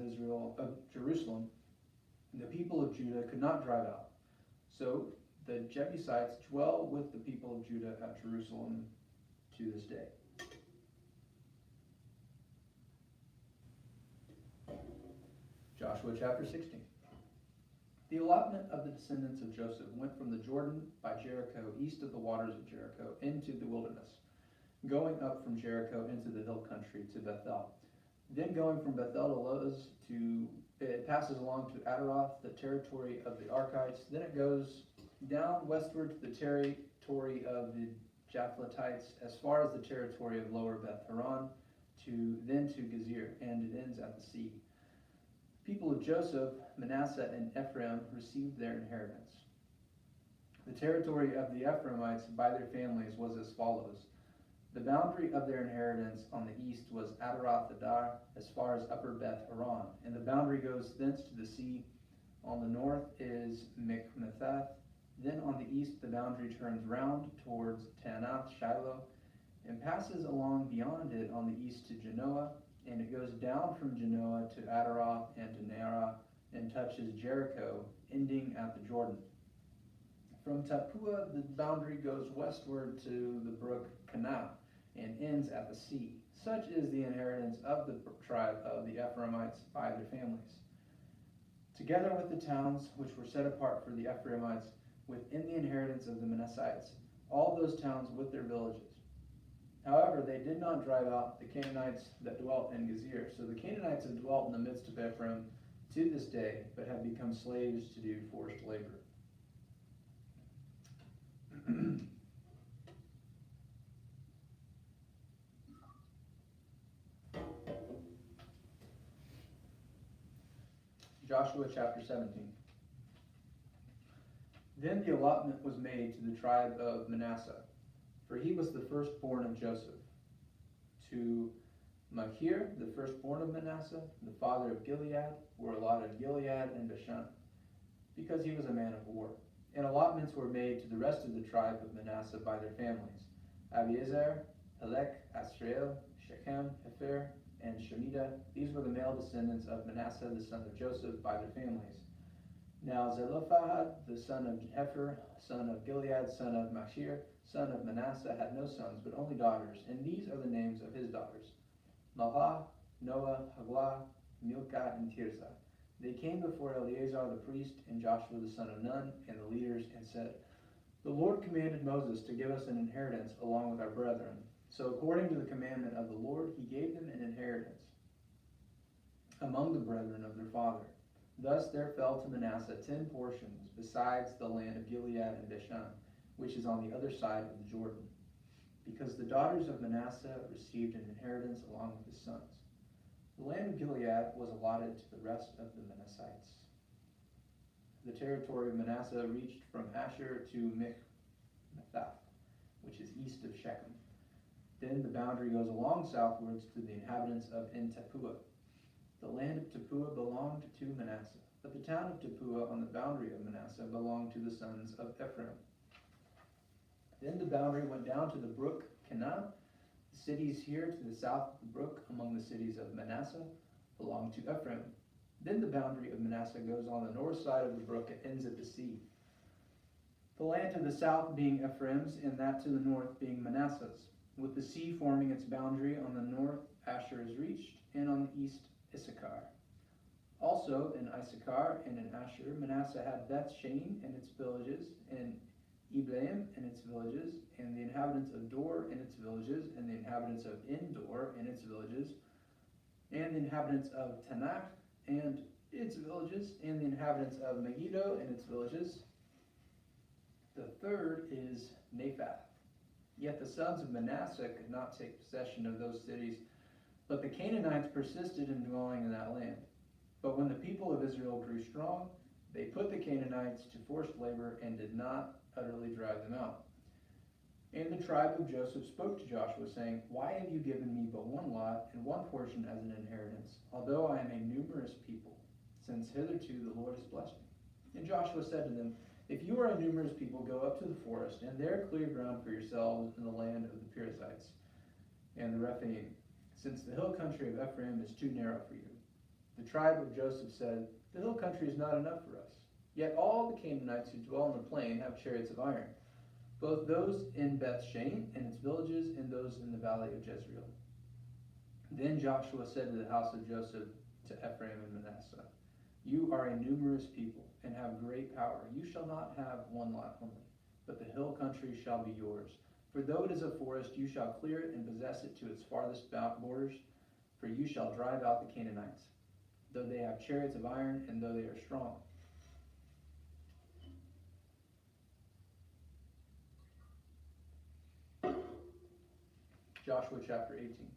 Jerusalem, the people of Judah could not drive out. So the Jebusites dwell with the people of Judah at Jerusalem to this day. Joshua chapter 16. The allotment of the descendants of Joseph went from the Jordan by Jericho, east of the waters of Jericho, into the wilderness, going up from Jericho into the hill country to Bethel. Then going from Bethel to Luz, it passes along to Adaroth, the territory of the Archites. Then it goes down westward to the territory of the Japhletites, as far as the territory of lower Beth Horon, then to Gezer, and it ends at the sea. People of Joseph, Manasseh, and Ephraim received their inheritance. The territory of the Ephraimites by their families was as follows. The boundary of their inheritance on the east was Adaroth Adar, as far as upper Beth Horon, and the boundary goes thence to the sea On the north is Mikmethath. Then on the east, the boundary turns round towards Taanath Shiloh and passes along beyond it on the east to Genoa, and it goes down from Genoa to Adaroth and to Naarah and touches Jericho, ending at the Jordan. From Tappuah, the boundary goes westward to the brook Kanah and ends at the sea. Such is the inheritance of the tribe of the Ephraimites by their families, together with the towns which were set apart for the Ephraimites within the inheritance of the Manassites, all those towns with their villages. However, they did not drive out the Canaanites that dwelt in Gezer. So the Canaanites have dwelt in the midst of Ephraim to this day, but have become slaves to do forced labor. Joshua chapter 17. Then the allotment was made to the tribe of Manasseh, for he was the firstborn of Joseph. To Machir, the firstborn of Manasseh, the father of Gilead, were allotted Gilead and Bashan, because he was a man of war. And allotments were made to the rest of the tribe of Manasseh by their families: Abiezer, Helek, Asriel, Shechem, Hefer, and Shemida. These were the male descendants of Manasseh, the son of Joseph, by their families. Now Zelophehad, the son of Hefer, son of Gilead, son of Machir, son of Manasseh, had no sons, but only daughters, and these are the names of his daughters: Mahlah, Noah, Haglah, Milcah, and Tirzah. They came before Eleazar the priest and Joshua the son of Nun and the leaders and said, "The Lord commanded Moses to give us an inheritance along with our brethren. So according to the commandment of the Lord, he gave them an inheritance among the brethren of their father. Thus there fell to Manasseh 10 portions, besides the land of Gilead and Bashan, which is on the other side of the Jordan, because the daughters of Manasseh received an inheritance along with his sons. The land of Gilead was allotted to the rest of the Manassites. The territory of Manasseh reached from Asher to Mikmethath, which is east of Shechem. Then the boundary goes along southwards to the inhabitants of En-Tappuah. The land of Tappuah belonged to Manasseh, but the town of Tappuah on the boundary of Manasseh belonged to the sons of Ephraim. Then the boundary went down to the brook Kanah. The cities here to the south of the brook among the cities of Manasseh belonged to Ephraim. Then the boundary of Manasseh goes on the north side of the brook and ends at the sea. The land to the south being Ephraim's, and that to the north being Manasseh's, with the sea forming its boundary. On the north Asher is reached, and on the east Issachar. Also in Issachar and in Asher, Manasseh had Beth Shean and its villages, and Ibleam and its villages, and the inhabitants of Dor and its villages, and the inhabitants of Endor and its villages, and the inhabitants of Tanakh and its villages, and the inhabitants of Megiddo and its villages. The third is Naphath. Yet the sons of Manasseh could not take possession of those cities, but the Canaanites persisted in dwelling in that land. But when the people of Israel grew strong, they put the Canaanites to forced labor and did not utterly drive them out. And the tribe of Joseph spoke to Joshua, saying, "Why have you given me but one lot and one portion as an inheritance, although I am a numerous people, since hitherto the Lord has blessed me?" And Joshua said to them, "If you are a numerous people, go up to the forest, and there clear ground for yourselves in the land of the Perizzites and the Rephaim, since the hill country of Ephraim is too narrow for you." The tribe of Joseph said, "The hill country is not enough for us. Yet all the Canaanites who dwell in the plain have chariots of iron, both those in Beth Shean and its villages, and those in the valley of Jezreel." Then Joshua said to the house of Joseph, to Ephraim and Manasseh, "You are a numerous people and have great power. You shall not have one lot only, but the hill country shall be yours. For though it is a forest, you shall clear it and possess it to its farthest borders, for you shall drive out the Canaanites, though they have chariots of iron, and though they are strong." Joshua chapter 18.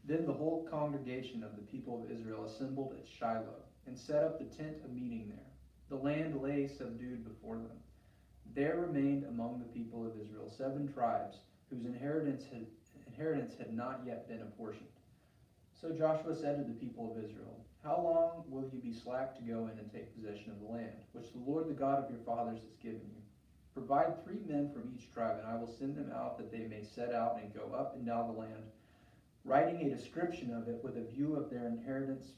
Then the whole congregation of the people of Israel assembled at Shiloh, and set up the tent of meeting there. The land lay subdued before them. There remained among the people of Israel 7 tribes, whose inheritance had not yet been apportioned. So Joshua said to the people of Israel, how long will you be slack to go in and take possession of the land, which the Lord, the God of your fathers, has given you? Provide 3 men from each tribe, and I will send them out that they may set out and go up and down the land, writing a description of it with a view of their inheritances,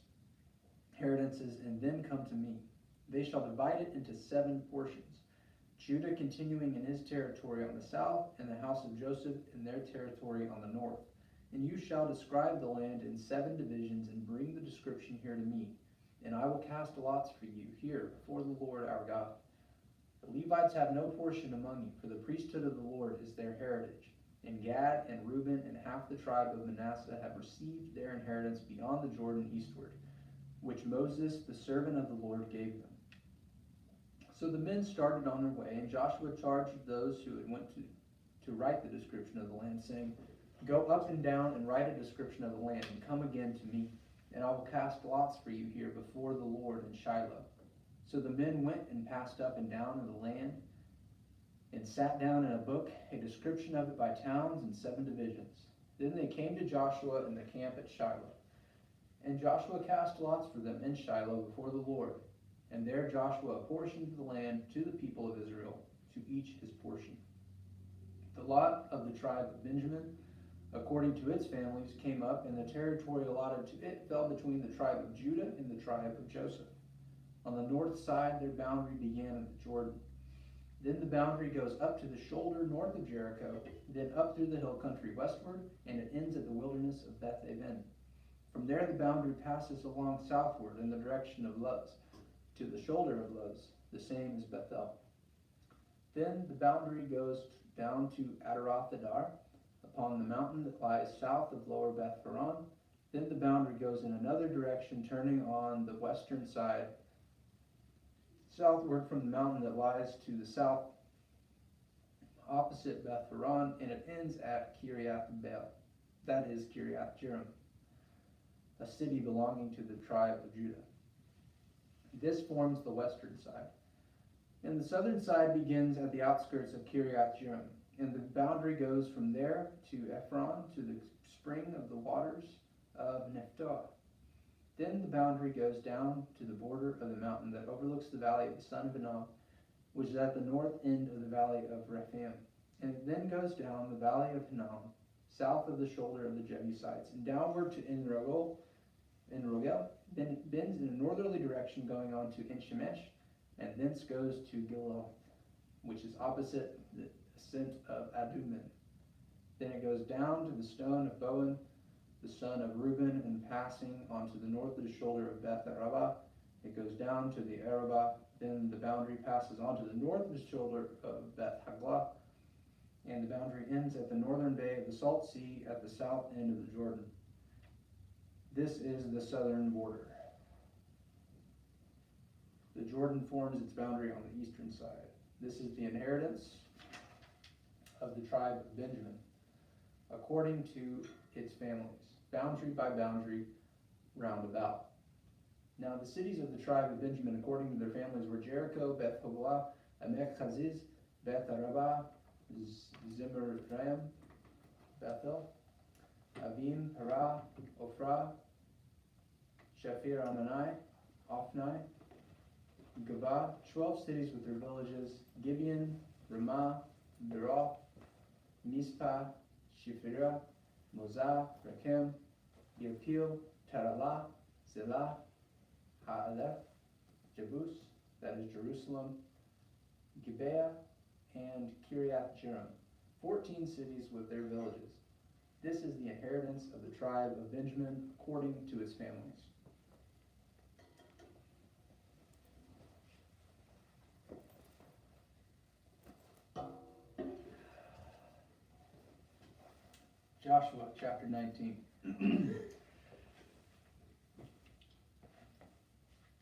and then come to me. They shall divide it into 7 portions, Judah continuing in his territory on the south, and the house of Joseph in their territory on the north. And you shall describe the land in 7 divisions, and bring the description here to me. And I will cast lots for you here before the Lord our God. The Levites have no portion among you, for the priesthood of the Lord is their heritage. And Gad and Reuben and half the tribe of Manasseh have received their inheritance beyond the Jordan eastward, which Moses, the servant of the Lord, gave them. So the men started on their way, and Joshua charged those who had went to write the description of the land, saying, go up and down and write a description of the land, and come again to me, and I will cast lots for you here before the Lord in Shiloh. So the men went and passed up and down in the land, and sat down in a book, a description of it by towns and 7 divisions. Then they came to Joshua in the camp at Shiloh. And Joshua cast lots for them in Shiloh before the Lord. And there Joshua apportioned the land to the people of Israel, to each his portion. The lot of the tribe of Benjamin, according to its families, came up, and the territory allotted to it fell between the tribe of Judah and the tribe of Joseph. On the north side, their boundary began at the Jordan. Then the boundary goes up to the shoulder north of Jericho, then up through the hill country westward, and it ends at the wilderness of Beth Aven. From there the boundary passes along southward in the direction of Luz, to the shoulder of Luz, the same as Bethel. Then the boundary goes down to Adaroth Adar, upon the mountain that lies south of lower Beth Horon. Then the boundary goes in another direction, turning on the western side, southward from the mountain that lies to the south, opposite Beth Horon, and it ends at Kiriath Baal, that is Kiriath Jearim, a city belonging to the tribe of Judah. This forms the western side. And the southern side begins at the outskirts of Kiriath Jearim, and the boundary goes from there to Ephron, to the spring of the waters of Nephtoah. Then the boundary goes down to the border of the mountain that overlooks the valley of the son of Hinnom, which is at the north end of the valley of Rephaim. And it then goes down the valley of Hinnom, south of the shoulder of the Jebusites, and downward to En-Rogel, then it bends in a northerly direction going on to En-Shemesh, and thence goes to Gilgal, which is opposite the ascent of Adummim. Then it goes down to the stone of Bohan, the son of Reuben, and passing onto the north of the shoulder of Beth Arabah, it goes down to the Arabah. Then the boundary passes onto the north of the shoulder of Beth Haglah, and the boundary ends at the northern bay of the Salt Sea at the south end of the Jordan. This is the southern border. The Jordan forms its boundary on the eastern side. This is the inheritance of the tribe of Benjamin, according to its families, boundary by boundary, round about. Now the cities of the tribe of Benjamin, according to their families, were Jericho, Beth Hoglah, Amek Chaziz, Beth Arabah, Zemaraim, Bethel, Avim, Parah, Ophrah, Shafir Amanai, Ophnai, Gabah, 12 cities with their villages, Gibeon, Ramah, Beroth, Mizpah, Shifirah, Mozah, Rakem, Yirpil, Taralah, Zelah, Ha'aleph, Jebus, that is Jerusalem, Gibeah, and Kiriath Jearim, 14 cities with their villages. This is the inheritance of the tribe of Benjamin according to its families. Joshua chapter 19.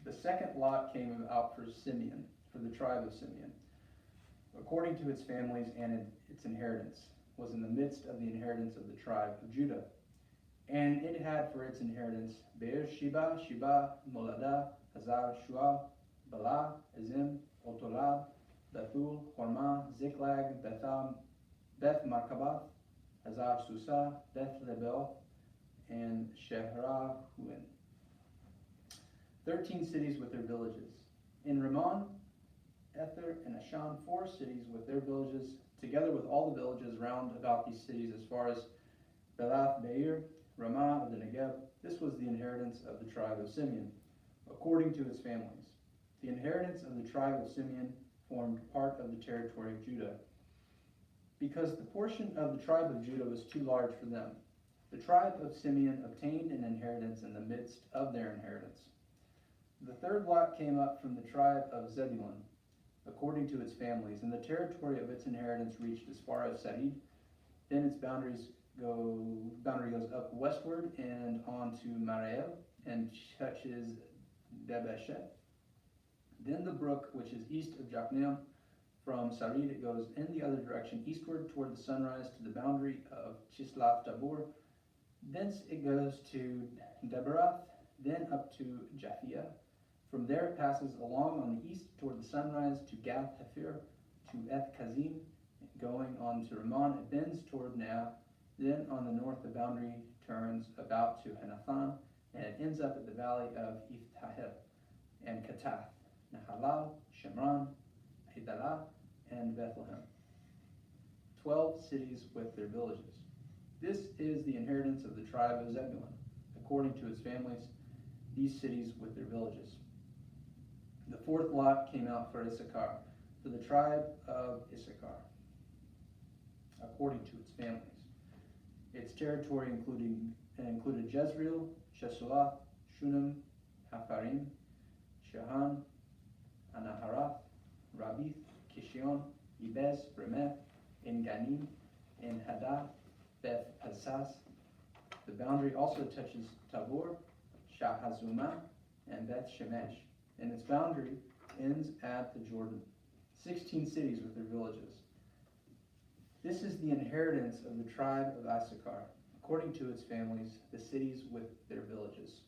The second lot came out for Simeon, for the tribe of Simeon, according to its families and its inheritance, was in the midst of the inheritance of the tribe of Judah. And it had for its inheritance Beer-sheba, Sheba, Moladah, Hazar, Shual, Bala, Azim, Otolad, Bethul, Hormah, Ziklag, Beth Markabath, Hazar Susa, Beth Lebel, and Sheharahuim. 13 cities with their villages. In Ramon, Ether, and Ashan, 4 cities with their villages, together with all the villages round about these cities as far as Belath Beir, Ramah of the Negev. This was the inheritance of the tribe of Simeon, according to its families. The inheritance of the tribe of Simeon formed part of the territory of Judah, because the portion of the tribe of Judah was too large for them. The tribe of Simeon obtained an inheritance in the midst of their inheritance. The third lot came up from the tribe of Zebulun, according to its families, and the territory of its inheritance reached as far as Sarid. Then its boundary goes up westward and on to Mariel and touches Debeshet. Then the brook, which is east of Jokneam, from Sarid it goes in the other direction eastward toward the sunrise to the boundary of Chisloth Tabor. Thence it goes to Debarath, then up to Japhia. From there it passes along on the east toward the sunrise to Gath Hefer, to Eth Kazim, going on to Ramon. It bends toward Neah. Then on the north the boundary turns about to Hanathan, and it ends up at the valley of Iftahel and Katath, Nahalal, Shemron, Idalah, and Bethlehem. 12 cities with their villages. This is the inheritance of the tribe of Zebulun, according to its families, these cities with their villages. The fourth lot came out for Issachar, for the tribe of Issachar, according to its families. Its territory included Jezreel, Shesheloth, Shunem, Hafarim, Shahan, Anaharath, Rabith, Kishion, Ibez, Remeth, En-Ganim, En-Hadad, Beth Azaz. The boundary also touches Tabor, Shahazumah, and Beth Shemesh, and its boundary ends at the Jordan. 16 cities with their villages. This is the inheritance of the tribe of Issachar, according to its families, the cities with their villages.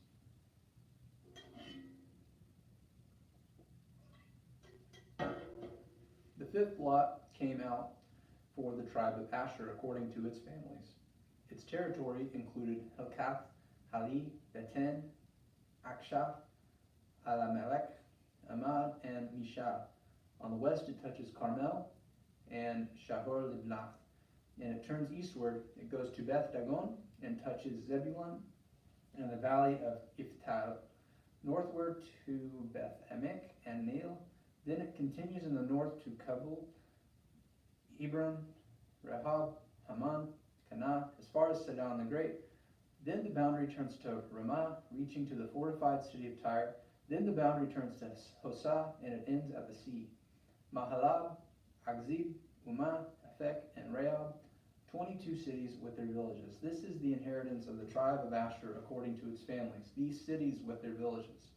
The fifth lot came out for the tribe of Asher, according to its families. Its territory included Helkath, Hali, Beten, Akshaph, Alamelech, Amad, and Mishal. On the west it touches Carmel and Shahor Libnath, and it turns eastward. It goes to Beth Dagon and touches Zebulun and the valley of Iftal, northward to Beth Emek and Nail. Then it continues in the north to Kabul, Hebron, Rehob, Haman, Kanah, as far as Sidon the Great. Then the boundary turns to Ramah, reaching to the fortified city of Tyre. Then the boundary turns to Hosah, and it ends at the sea. Mahalab, Akzib, Umah, Aphek, and Rehob, 22 cities with their villages. This is the inheritance of the tribe of Asher according to its families, these cities with their villages.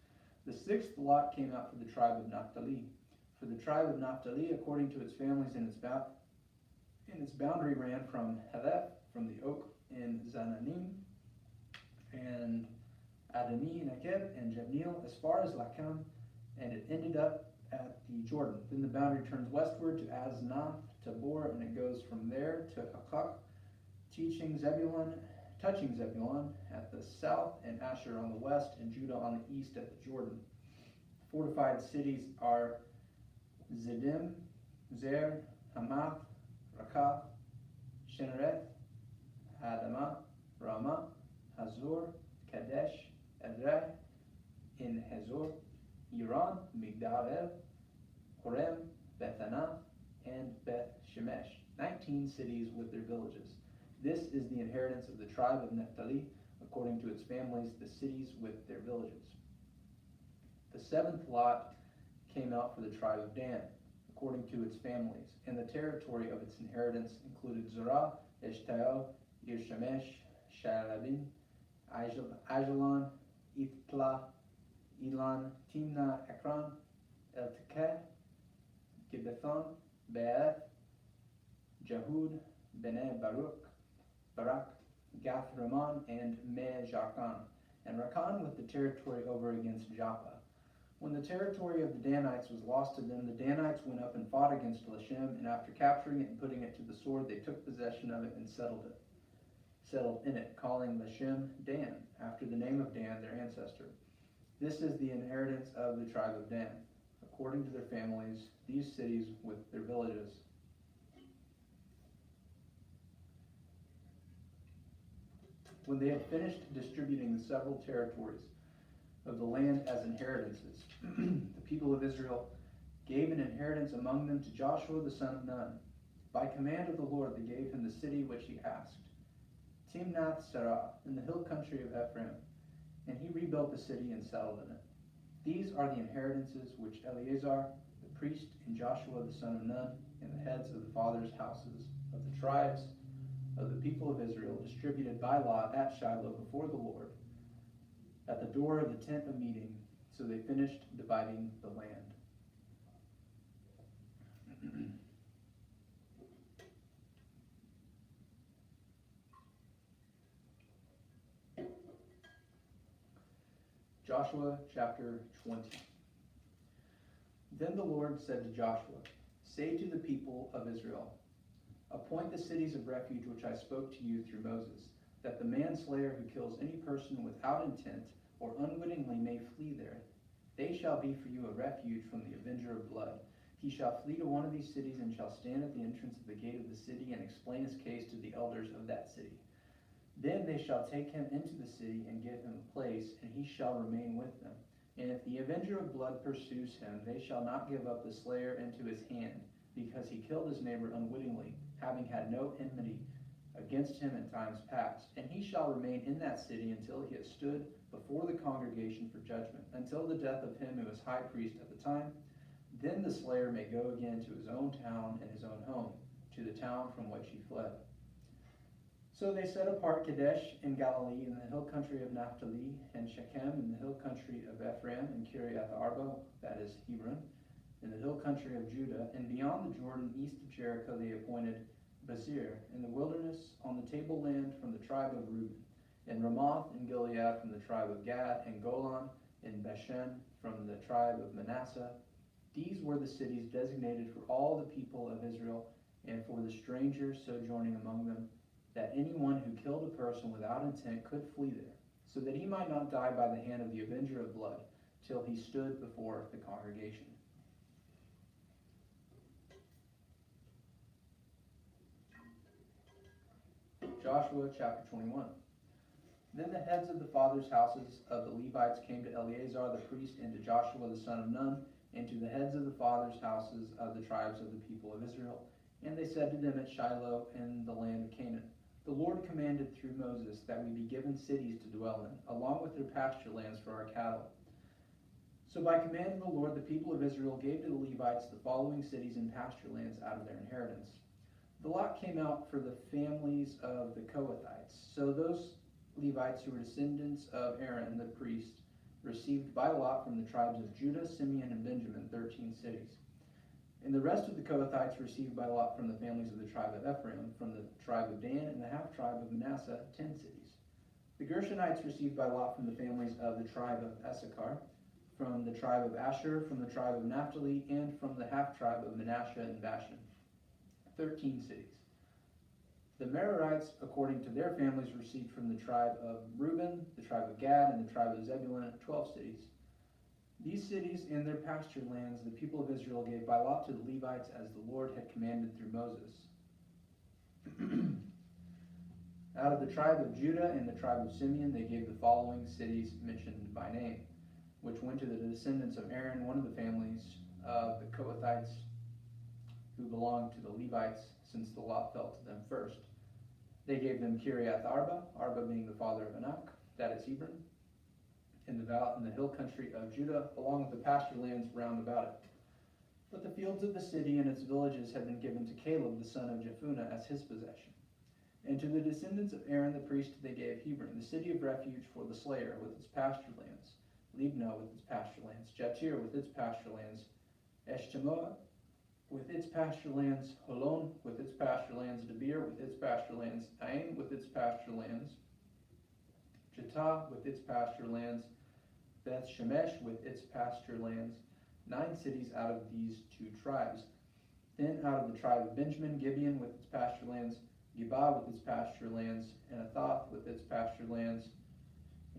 The sixth lot came out for the tribe of Naphtali. For the tribe of Naphtali, according to its families, and its boundary ran from Heleth, from the oak in Zananim, and Adami, Nekeb, and Jabneel, as far as Lakam, and it ended up at the Jordan. Then the boundary turns westward to Aznath, Tabor, and it goes from there to Hakak, touching Zebulun at the south, and Asher on the west, and Judah on the east at the Jordan. Fortified cities are Ziddim, Zer, Hamath, Rakath, Shinnereth, Adamah, Ramah, Hazor, Kadesh, Edrei, in Hazor, Iran, Migdal-El, Horem, Bethanath, and Beth Shemesh, 19 cities with their villages. This is the inheritance of the tribe of Naphtali, according to its families, the cities with their villages. The seventh lot came out for the tribe of Dan, according to its families, and the territory of its inheritance included Zorah, Eshtaol, Irshemesh, Shaalabin, Ajalon, Ithplah, Elon, Timnah, Ekron, El-Tekeh, Gibbethon, Be'eth, Jehud, Bene Barak, Gath Ramon, and Me Jarkan, and Rakan with the territory over against Joppa. When the territory of the Danites was lost to them, the Danites went up and fought against Lashem, and after capturing it and putting it to the sword, they took possession of it and settled settled in it, calling Lashem Dan, after the name of Dan, their ancestor. This is the inheritance of the tribe of Dan, according to their families, these cities with their villages. When they had finished distributing the several territories of the land as inheritances, the people of Israel gave an inheritance among them to Joshua the son of Nun. By command of the Lord they gave him the city which he asked, Timnath Serah, in the hill country of Ephraim, and he rebuilt the city and settled in it. These are the inheritances which Eleazar the priest and Joshua the son of Nun and the heads of the fathers' houses of the tribes of the people of Israel distributed by lot at Shiloh before the Lord at the door of the tent of meeting. So they finished dividing the land. Joshua chapter 20. Then the Lord said to Joshua, say to the people of Israel, appoint the cities of refuge which I spoke to you through Moses, that the manslayer who kills any person without intent or unwittingly may flee there. They shall be for you a refuge from the avenger of blood. He shall flee to one of these cities and shall stand at the entrance of the gate of the city and explain his case to the elders of that city. Then they shall take him into the city and give him a place, and he shall remain with them. And if the avenger of blood pursues him, they shall not give up the slayer into his hand, because he killed his neighbor unwittingly, having had no enmity against him in times past. And he shall remain in that city until he has stood before the congregation for judgment, until the death of him who is high priest at the time. Then the slayer may go again to his own town and his own home, to the town from which he fled. So they set apart Kadesh in Galilee in the hill country of Naphtali, and Shechem in the hill country of Ephraim, and Kiriath Arba, that is Hebron, in the hill country of Judah, and beyond the Jordan east of Jericho they appointed Basir in the wilderness on the tableland from the tribe of Reuben, and Ramoth in Gilead from the tribe of Gad, and Golan in Bashan from the tribe of Manasseh. These were the cities designated for all the people of Israel and for the strangers sojourning among them, that anyone who killed a person without intent could flee there, so that he might not die by the hand of the avenger of blood, till he stood before the congregation. Joshua chapter 21. Then the heads of the fathers' houses of the Levites came to Eleazar the priest and to Joshua the son of Nun, and to the heads of the fathers' houses of the tribes of the people of Israel. And they said to them at Shiloh in the land of Canaan, the Lord commanded through Moses that we be given cities to dwell in, along with their pasture lands for our cattle. So by command of the Lord, the people of Israel gave to the Levites the following cities and pasture lands out of their inheritance. The lot came out for the families of the Kohathites. So those Levites who were descendants of Aaron the priest received by lot from the tribes of Judah, Simeon, and Benjamin 13 cities. And the rest of the Kohathites received by lot from the families of the tribe of Ephraim, from the tribe of Dan, and the half-tribe of Manasseh, 10 cities. The Gershonites received by lot from the families of the tribe of Issachar, from the tribe of Asher, from the tribe of Naphtali, and from the half-tribe of Manasseh and Bashan, 13 cities. The Merarites, according to their families, received from the tribe of Reuben, the tribe of Gad, and the tribe of Zebulun, 12 cities. These cities and their pasture lands the people of Israel gave by lot to the Levites as the Lord had commanded through Moses. Out of the tribe of Judah and the tribe of Simeon they gave the following cities mentioned by name, which went to the descendants of Aaron, one of the families of the Kohathites, who belonged to the Levites, since the lot fell to them first. They gave them Kiriath Arba, Arba being the father of Anak, that is Hebron, in the hill country of Judah, along with the pasture lands round about it. But the fields of the city and its villages had been given to Caleb the son of Jephunneh as his possession. And to the descendants of Aaron the priest they gave Hebron, the city of refuge for the slayer, with its pasture lands, Libnah with its pasture lands, Jatir with its pasture lands, Eshtemoa with its pasture lands, Holon with its pasture lands, Debir with its pasture lands, Ain with its pasture lands, Jetah with its pasture lands, Beth Shemesh with its pasture lands, 9 cities out of these 2 tribes. Then out of the tribe of Benjamin, Gibeon with its pasture lands, Gebah with its pasture lands, Anathoth with its pasture lands,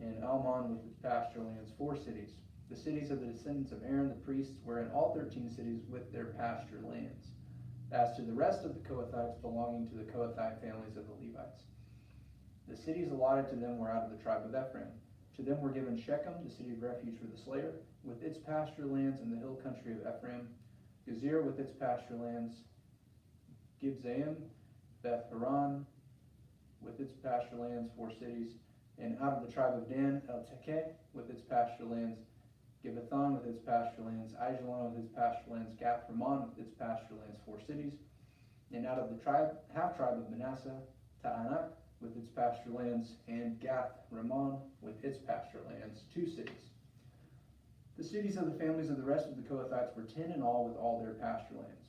and Almon with its pasture lands, 4 cities. The cities of the descendants of Aaron the priests were in all 13 cities with their pasture lands. As to the rest of the Kohathites belonging to the Kohathite families of the Levites, the cities allotted to them were out of the tribe of Ephraim. To them were given Shechem, the city of refuge for the slayer, with its pasture lands in the hill country of Ephraim, Gezir with its pasture lands, Gibzaim, Beth Horon with its pasture lands, 4 cities, and out of the tribe of Dan, El Tekeh with its pasture lands, Gibbethon with its pasture lands, Aijalon with its pasture lands, Gath Ramon with its pasture lands, 4 cities, and out of the half tribe of Manasseh, Ta'anak with its pasture lands, and Gath Ramon with its pasture lands, 2 cities. The cities of the families of the rest of the Kohathites were 10 in all with all their pasture lands.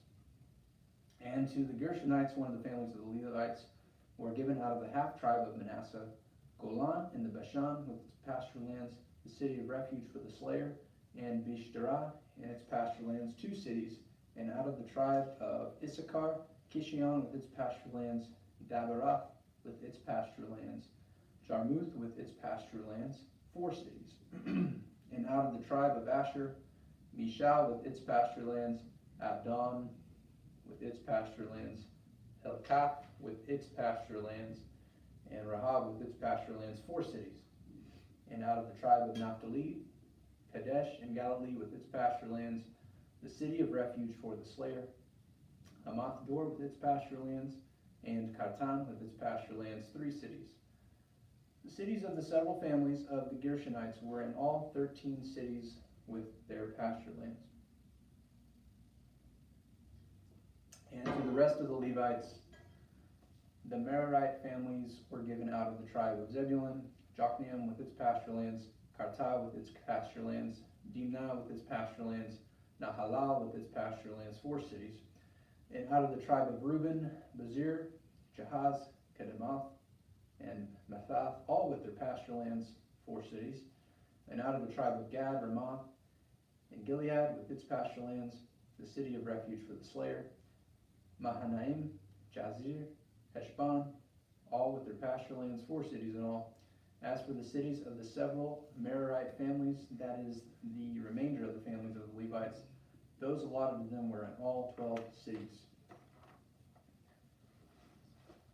And to the Gershonites, one of the families of the Levites, were given out of the half tribe of Manasseh, Golan in the Bashan with its pasture lands, the city of refuge for the slayer, and Bishterah and its pasture lands, 2 cities, and out of the tribe of Issachar, Kishion with its pasture lands, Daberath with its pasture lands, Jarmuth with its pasture lands, 4 cities, and out of the tribe of Asher, Mishal with its pasture lands, Abdon with its pasture lands, Helkath with its pasture lands, and Rahab with its pasture lands, 4 cities, and out of the tribe of Naphtali, Kadesh and Galilee with its pasture lands, the city of refuge for the slayer, Hamath-dor with its pasture lands, and Kartan with its pasture lands, 3 cities. The cities of the several families of the Gershonites were in all 13 cities with their pasture lands. And to the rest of the Levites, the Merarite families were given out of the tribe of Zebulun, Jokneam with its pasture lands, Karta with its pasture lands, Dimnah with its pasture lands, Nahalal with its pasture lands, 4 cities. And out of the tribe of Reuben, Bezir, Jahaz, Kedemoth, and Methath, all with their pasture lands, 4 cities. And out of the tribe of Gad, Ramoth, and Gilead with its pasture lands, the city of refuge for the slayer, Mahanaim, Jazir, Heshbon, all with their pasture lands, 4 cities in all. As for the cities of the several Merarite families, that is the remainder of the families of the Levites, those allotted to them were in all 12 cities.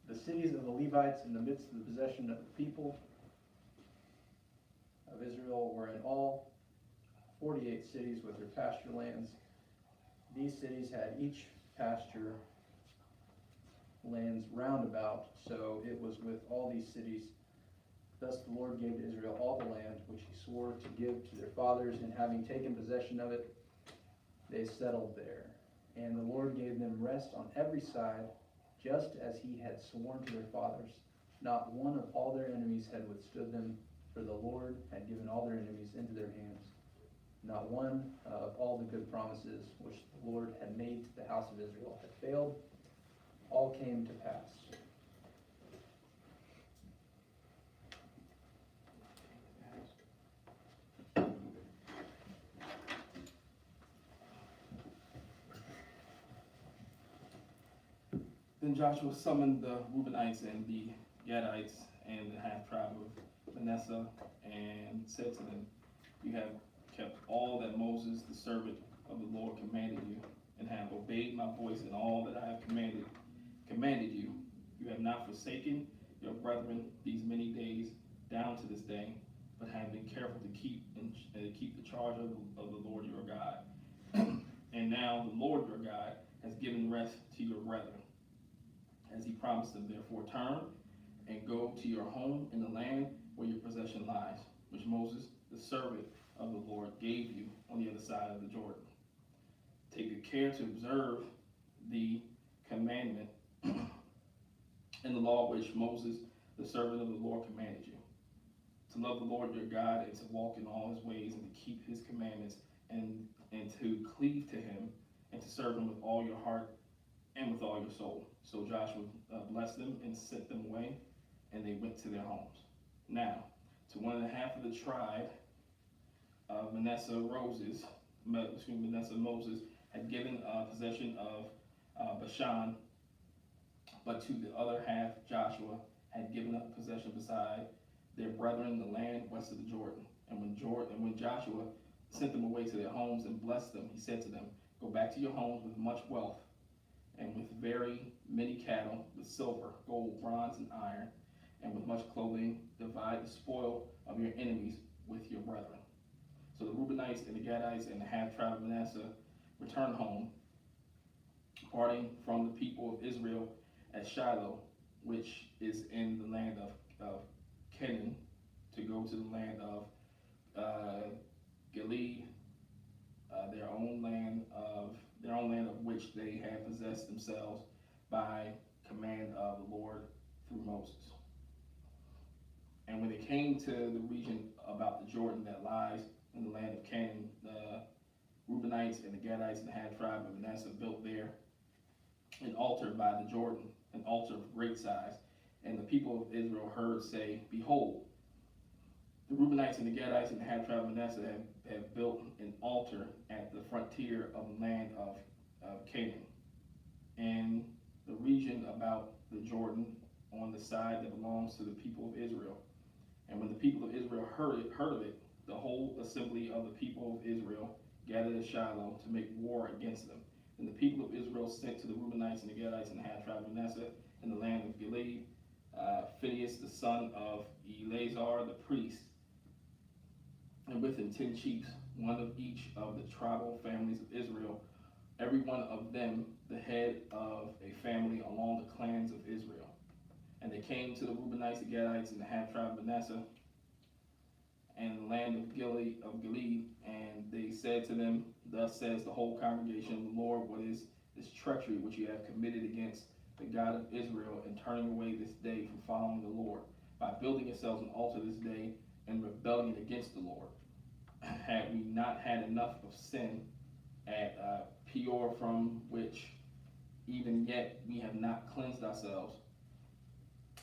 The cities of the Levites in the midst of the possession of the people of Israel were in all 48 cities with their pasture lands. These cities had each pasture lands round about, so it was with all these cities. Thus the Lord gave to Israel all the land which he swore to give to their fathers, and having taken possession of it, they settled there. And the Lord gave them rest on every side, just as he had sworn to their fathers. Not one of all their enemies had withstood them, for the Lord had given all their enemies into their hands. Not one of all the good promises which the Lord had made to the house of Israel had failed. All came to pass.
Then Joshua summoned the Reubenites and the Gadites and the half tribe of Manasseh, and said to them, "You have kept all that Moses, the servant of the Lord, commanded you, and have obeyed my voice in all that I have commanded you. You have not forsaken your brethren these many days down to this day, but have been careful to keep the charge of the Lord your God. And now the Lord your God has given rest to your brethren, as he promised them. Therefore turn and go to your home in the land where your possession lies, which Moses, the servant of the Lord, gave you on the other side of the Jordan. Take good care to observe the commandment and the law which Moses, the servant of the Lord, commanded you, to love the Lord your God, and to walk in all his ways, and to keep his commandments, and to cleave to him, and to serve him with all your heart and with all your soul." So Joshua blessed them and sent them away, and they went to their homes. Now, to one and a half of the tribe of Manasseh, Moses had given possession of Bashan, But to the other half Joshua had given up possession beside their brethren, the land west of the Jordan. And when Joshua sent them away to their homes and blessed them, he said to them, "Go back to your homes with much wealth, and with very many cattle, with silver, gold, bronze, and iron, and with much clothing. Divide the spoil of your enemies with your brethren." So the Reubenites and the Gadites and the half-tribe of Manasseh returned home, parting from the people of Israel at Shiloh, which is in the land of Canaan, to go to the land of Gilead, their own land of which they had possessed themselves by command of the Lord through Moses. And when they came to the region about the Jordan that lies in the land of Canaan, the Reubenites and the Gadites and the half-tribe of Manasseh built there an altar by the Jordan, an altar of great size. And the people of Israel heard say, "Behold, the Reubenites and the Gadites and the half-tribe of Manasseh have built an altar at the frontier of the land of Canaan, in the region about the Jordan, on the side that belongs to the people of Israel." And when the people of Israel heard of it, the whole assembly of the people of Israel gathered at Shiloh to make war against them. And the people of Israel sent to the Reubenites and the Gadites and the half-tribe of Manasseh in the land of Gilead, Phinehas the son of Eleazar the priest, and with him 10 chiefs, one of each of the tribal families of Israel, every one of them the head of a family along the clans of Israel. And they came to the Reubenites, the Gadites, and the half-tribe of Manasseh, and the land of Gilead, and they said to them, "Thus says the whole congregation of the Lord, what is this treachery which you have committed against the God of Israel, and turning away this day from following the Lord, by building yourselves an altar this day, and rebelling against the Lord? Had we not had enough of sin at Peor, from which even yet we have not cleansed ourselves?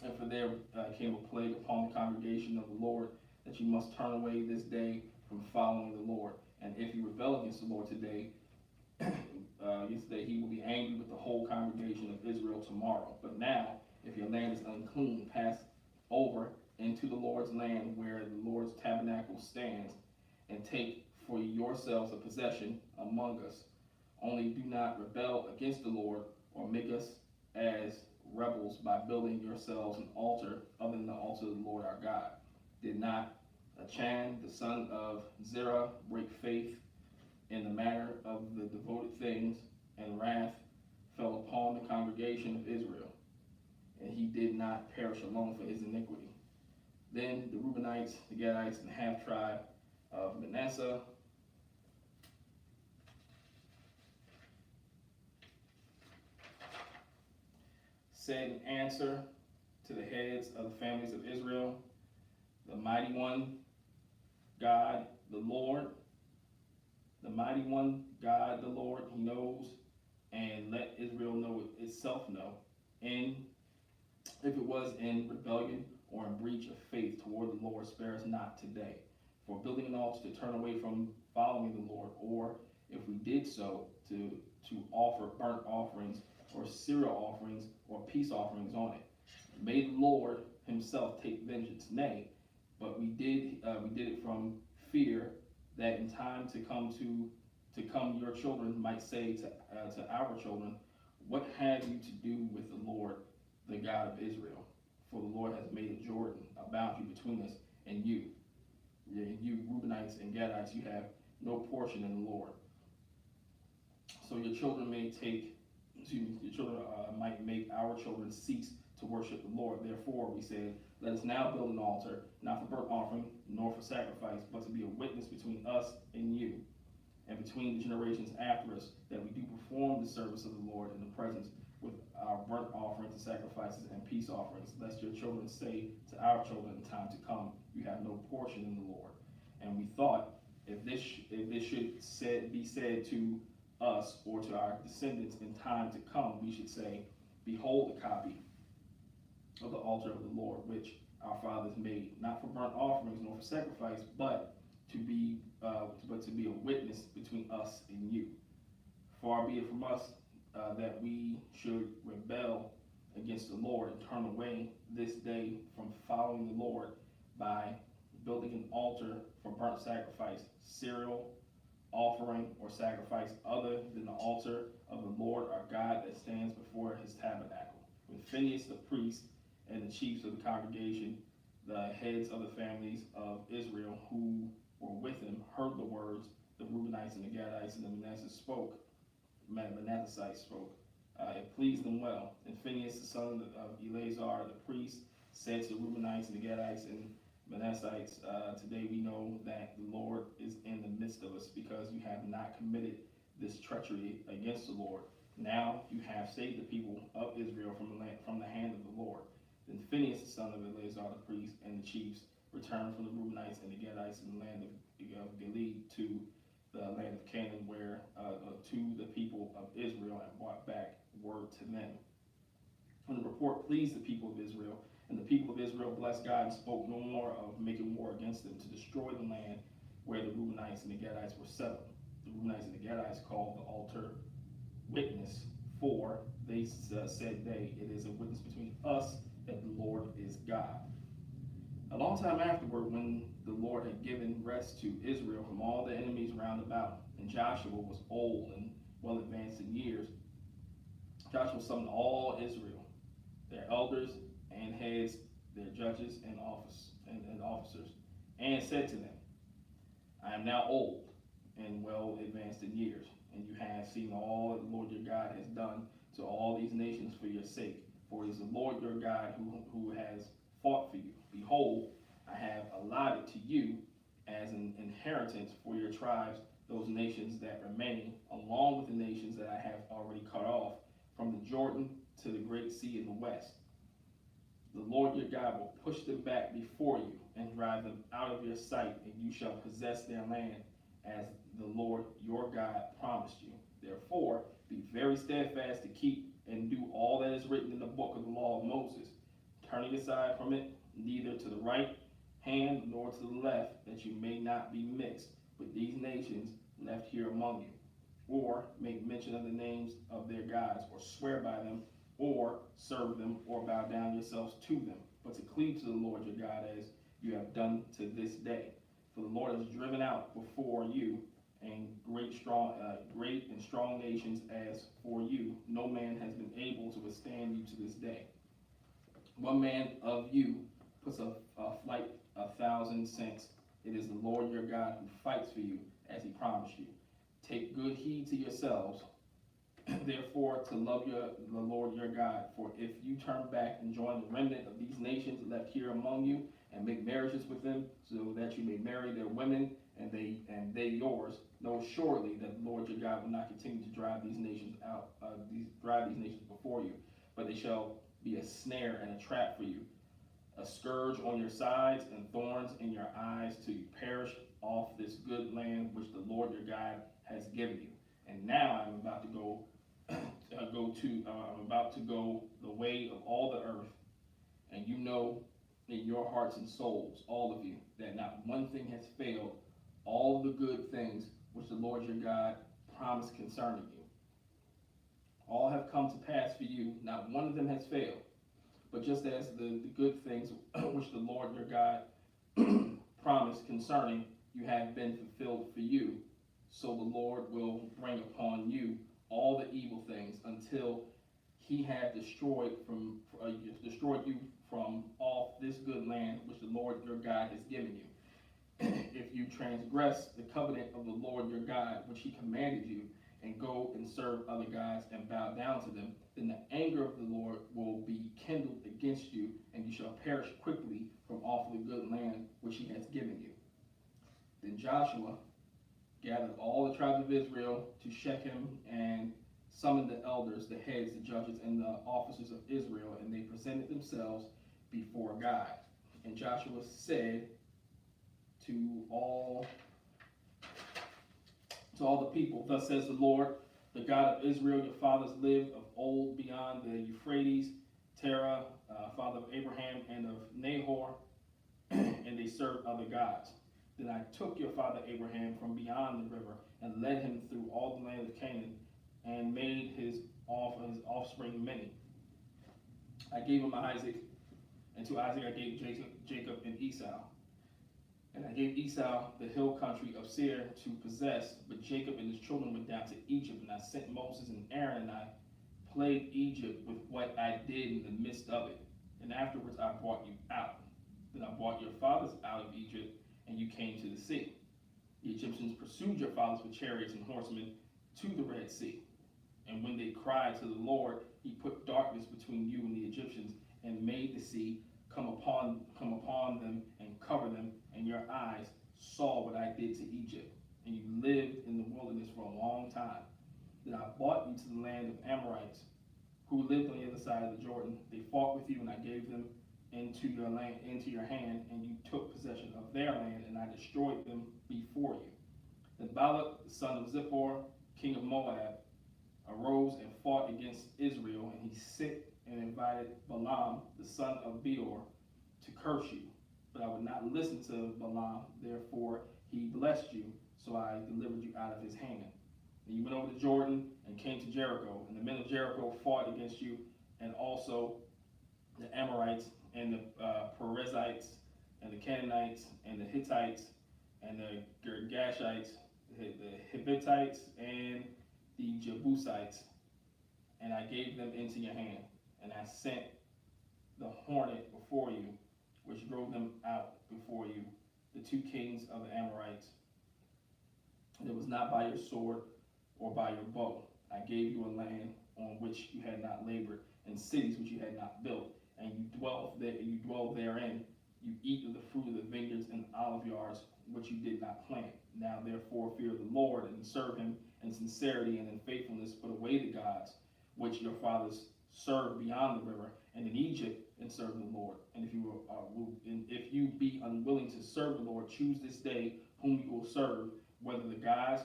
And for there came a plague upon the congregation of the Lord, that you must turn away this day from following the Lord. And if you rebel against the Lord today, he will be angry with the whole congregation of Israel tomorrow. But now, if your land is unclean, pass over into the Lord's land where the Lord's tabernacle stands, and take for yourselves a possession among us. Only do not rebel against the Lord, or make us as rebels by building yourselves an altar other than the altar of the Lord our God. Did not Achan, the son of Zerah, break faith in the matter of the devoted things, and wrath fell upon the congregation of Israel, and he did not perish alone for his iniquity? Then the Reubenites, the Gadites, and the half-tribe of Manasseh said in answer to the heads of the families of Israel, "The mighty one, God, the Lord, the mighty one, God, the Lord, he knows, and let Israel know itself know, and if it was in rebellion or in breach of faith toward the Lord, spare us not today, for building an altar to turn away from following the Lord, or if we did so, to offer burnt offerings or cereal offerings or peace offerings on it. May the Lord himself take vengeance. Nay, but we did it from fear that in time to come your children might say to our children, what have you to do with the Lord, the God of Israel? For the Lord has made a Jordan, a boundary between us and you. You Reubenites and Gadites, you have no portion in the Lord. So your children might make our children cease to worship the Lord. Therefore, we said, let us now build an altar, not for burnt offering, nor for sacrifice, but to be a witness between us and you, and between the generations after us, that we do perform the service of the Lord in the presence with our burnt offerings and sacrifices and peace offerings, lest your children say to our children in time to come, you have no portion in the Lord. And we thought, if this should be said to us or to our descendants in time to come, we should say, behold the copy of the altar of the Lord, which our fathers made, not for burnt offerings nor for sacrifice, but to be a witness between us and you. Far be it from us that we should rebel against the Lord and turn away this day from following the Lord by building an altar for burnt sacrifice, cereal offering, or sacrifice other than the altar of the Lord our God that stands before his tabernacle. When Phinehas the priest and the chiefs of the congregation, the heads of the families of Israel who were with him, heard the words the Reubenites and the Gadites and the Manassites spoke, it pleased them well. And Phinehas the son of Eleazar the priest said to the Reubenites and the Gadites and Manassites, today we know that the Lord is in the midst of us, because you have not committed this treachery against the Lord. Now you have saved the people of Israel from the hand of the Lord. Then Phinehas the son of Eleazar the priest and the chiefs returned from the Reubenites and the Gadites in the land of Gilead to the land of Canaan, where to the people of Israel, and brought back word to them. When the report pleased the people of Israel, and the people of Israel blessed God and spoke no more of making war against them to destroy the land where the Reubenites and the Gadites were settled. The Reubenites and the Gadites called the altar Witness, for they said it is a witness between us that the Lord is God. A long time afterward, when the Lord had given rest to Israel from all the enemies round about, and Joshua was old and well advanced in years, Joshua summoned all Israel, their elders and heads, their judges and officers, and said to them, I am now old and well advanced in years, and you have seen all that the Lord your God has done to all these nations for your sake. For it is the Lord your God who has fought for you. Behold, I have allotted to you as an inheritance for your tribes those nations that remain, along with the nations that I have already cut off, from the Jordan to the great sea in the west. The Lord your God will push them back before you and drive them out of your sight, and you shall possess their land as the Lord your God promised you. Therefore, be very steadfast to keep and do all that is written in the book of the law of Moses, turning aside from it neither to the right hand nor to the left, that you may not be mixed with these nations left here among you, or make mention of the names of their gods, or swear by them, or serve them, or bow down yourselves to them, but to cleave to the Lord your God as you have done to this day. For the Lord has driven out before you and great and strong nations as for you. No man has been able to withstand you to this day. One man of you puts a flight 1,000 sinks. It is the Lord your God who fights for you, as he promised you. Take good heed to yourselves, therefore, to love the Lord your God. For if you turn back and join the remnant of these nations left here among you, and make marriages with them, so that you may marry their women, and they yours, know surely that the Lord your God will not continue to drive these nations out, drive these nations before you, but they shall be a snare and a trap for you, a scourge on your sides and thorns in your eyes, till you perish off this good land which the Lord your God has given you. And now I'm about to go the way of all the earth, and you know in your hearts and souls, all of you, that not one thing has failed, all the good things which the Lord your God promised concerning you. All have come to pass for you, not one of them has failed. But just as the good things which the Lord your God promised concerning you have been fulfilled for you, so the Lord will bring upon you all the evil things, until he have destroyed you from off this good land which the Lord your God has given you. If you transgress the covenant of the Lord your God, which he commanded you, and go and serve other gods and bow down to them, then the anger of the Lord will be kindled against you, and you shall perish quickly from off the good land which he has given you. Then Joshua gathered all the tribes of Israel to Shechem, and summoned the elders, the heads, the judges, and the officers of Israel, and they presented themselves before God. And Joshua said to all the people, thus says the Lord, the God of Israel, your fathers lived of old beyond the Euphrates, Terah, father of Abraham and of Nahor, and they served other gods. Then I took your father Abraham from beyond the river, and led him through all the land of Canaan, and made his offspring many. I gave him Isaac, and to Isaac I gave Jacob and Esau. And I gave Esau the hill country of Seir to possess, but Jacob and his children went down to Egypt, and I sent Moses and Aaron, and I plagued Egypt with what I did in the midst of it. And afterwards I brought you out. Then I brought your fathers out of Egypt, and you came to the sea. The Egyptians pursued your fathers with chariots and horsemen to the Red Sea. And when they cried to the Lord, he put darkness between you and the Egyptians, and made the sea come upon them and cover them, and your eyes saw what I did to Egypt. And you lived in the wilderness for a long time. Then I brought you to the land of Amorites, who lived on the other side of the Jordan. They fought with you, and I gave them into your hand, and you took possession of their land, and I destroyed them before you. Then Balak, the son of Zippor, king of Moab, arose and fought against Israel, and he sent and invited Balaam, the son of Beor, to curse you. But I would not listen to Balaam, therefore he blessed you, so I delivered you out of his hand. And you went over the Jordan and came to Jericho, and the men of Jericho fought against you, and also the Amorites, and the Perizzites, and the Canaanites, and the Hittites, and the Girgashites, the Hivitites, and the Jebusites, and I gave them into your hand. And I sent the hornet before you, which drove them out before you, the two kings of the Amorites. And it was not by your sword or by your bow. I gave you a land on which you had not labored, and cities which you had not built, and you dwell therein. You eat of the fruit of the vineyards and olive yards, which you did not plant. Now therefore fear the Lord, and serve him in sincerity and in faithfulness. Put away the gods which your fathers served beyond the river, and in Egypt, and serve the Lord. And if you be unwilling to serve the Lord, choose this day whom you will serve, whether the gods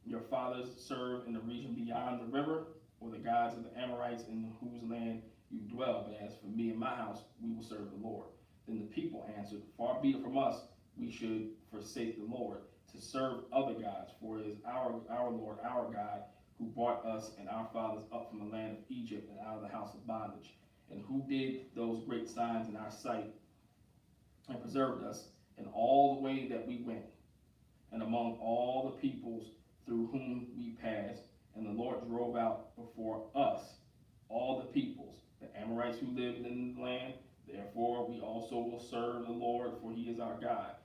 your fathers served in the region beyond the river, or the gods of the Amorites in whose land you dwell. But as for me and my house, we will serve the Lord. Then the people answered, far be it from us, we should forsake the Lord to serve other gods, for it is our Lord, our God, who brought us and our fathers up from the land of Egypt and out of the house of bondage, and who did those great signs in our sight, and preserved us in all the way that we went, and among all the peoples through whom we passed. And the Lord drove out before us all the peoples, the Amorites who lived in the land. Therefore we also will serve the Lord, for he is our God.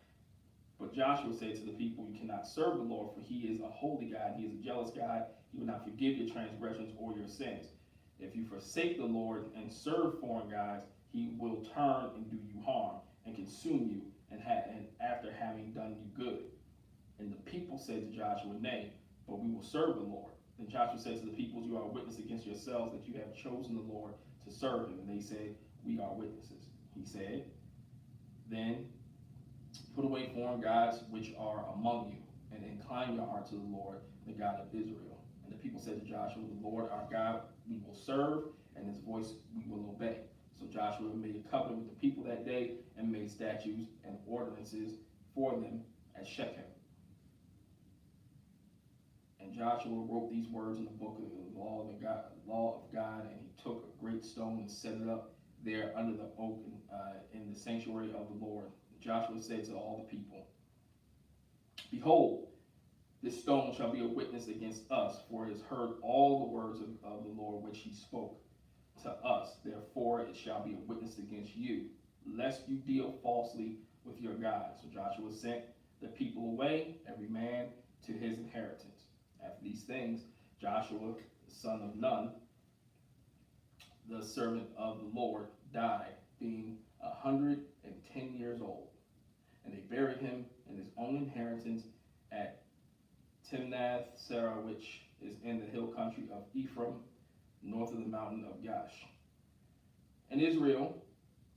But Joshua said to the people, you cannot serve the Lord, for he is a holy God. He is a jealous God. He will not forgive your transgressions or your sins. If you forsake the Lord and serve foreign gods, he will turn and do you harm and consume you, and after having done you good. And the people said to Joshua, nay, but we will serve the Lord. Then Joshua said to the people, you are a witness against yourselves that you have chosen the Lord to serve him. And they said, we are witnesses. He said, then put away foreign gods which are among you, and incline your heart to the Lord, the God of Israel. And the people said to Joshua, the Lord our God we will serve, and his voice we will obey. So Joshua made a covenant with the people that day, and made statutes and ordinances for them at Shechem. And Joshua wrote these words in the book of the law of God, and he took a great stone and set it up there under the oak in the sanctuary of the Lord. Joshua said to all the people, behold, this stone shall be a witness against us, for it has heard all the words of the Lord which he spoke to us. Therefore it shall be a witness against you, lest you deal falsely with your God. So Joshua sent the people away, every man to his inheritance. After these things, Joshua, the son of Nun, the servant of the Lord, died, being 110 years old. And they buried him in his own inheritance at Timnath-Serah, which is in the hill country of Ephraim, north of the mountain of Gash. And Israel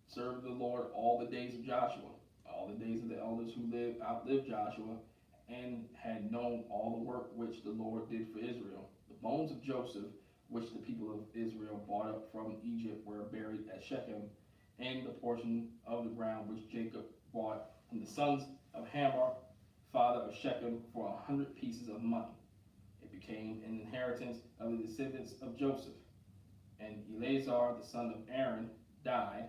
served the Lord all the days of Joshua, all the days of the elders who outlived Joshua, and had known all the work which the Lord did for Israel. The bones of Joseph, which the people of Israel brought up from Egypt, were buried at Shechem, and the portion of the ground which Jacob bought from the sons of Hamor, father of Shechem, for 100 pieces of money. It became an inheritance of the descendants of Joseph. And Eleazar, the son of Aaron, died,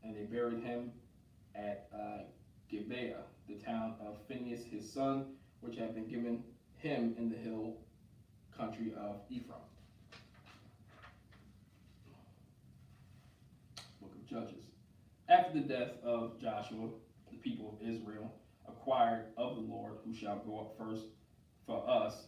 and they buried him at Gibeah, the town of Phinehas his son, which had been given him in the hill country of Ephraim. Book of Judges. After the death of Joshua, the people of Israel acquired of the Lord who shall go up first for us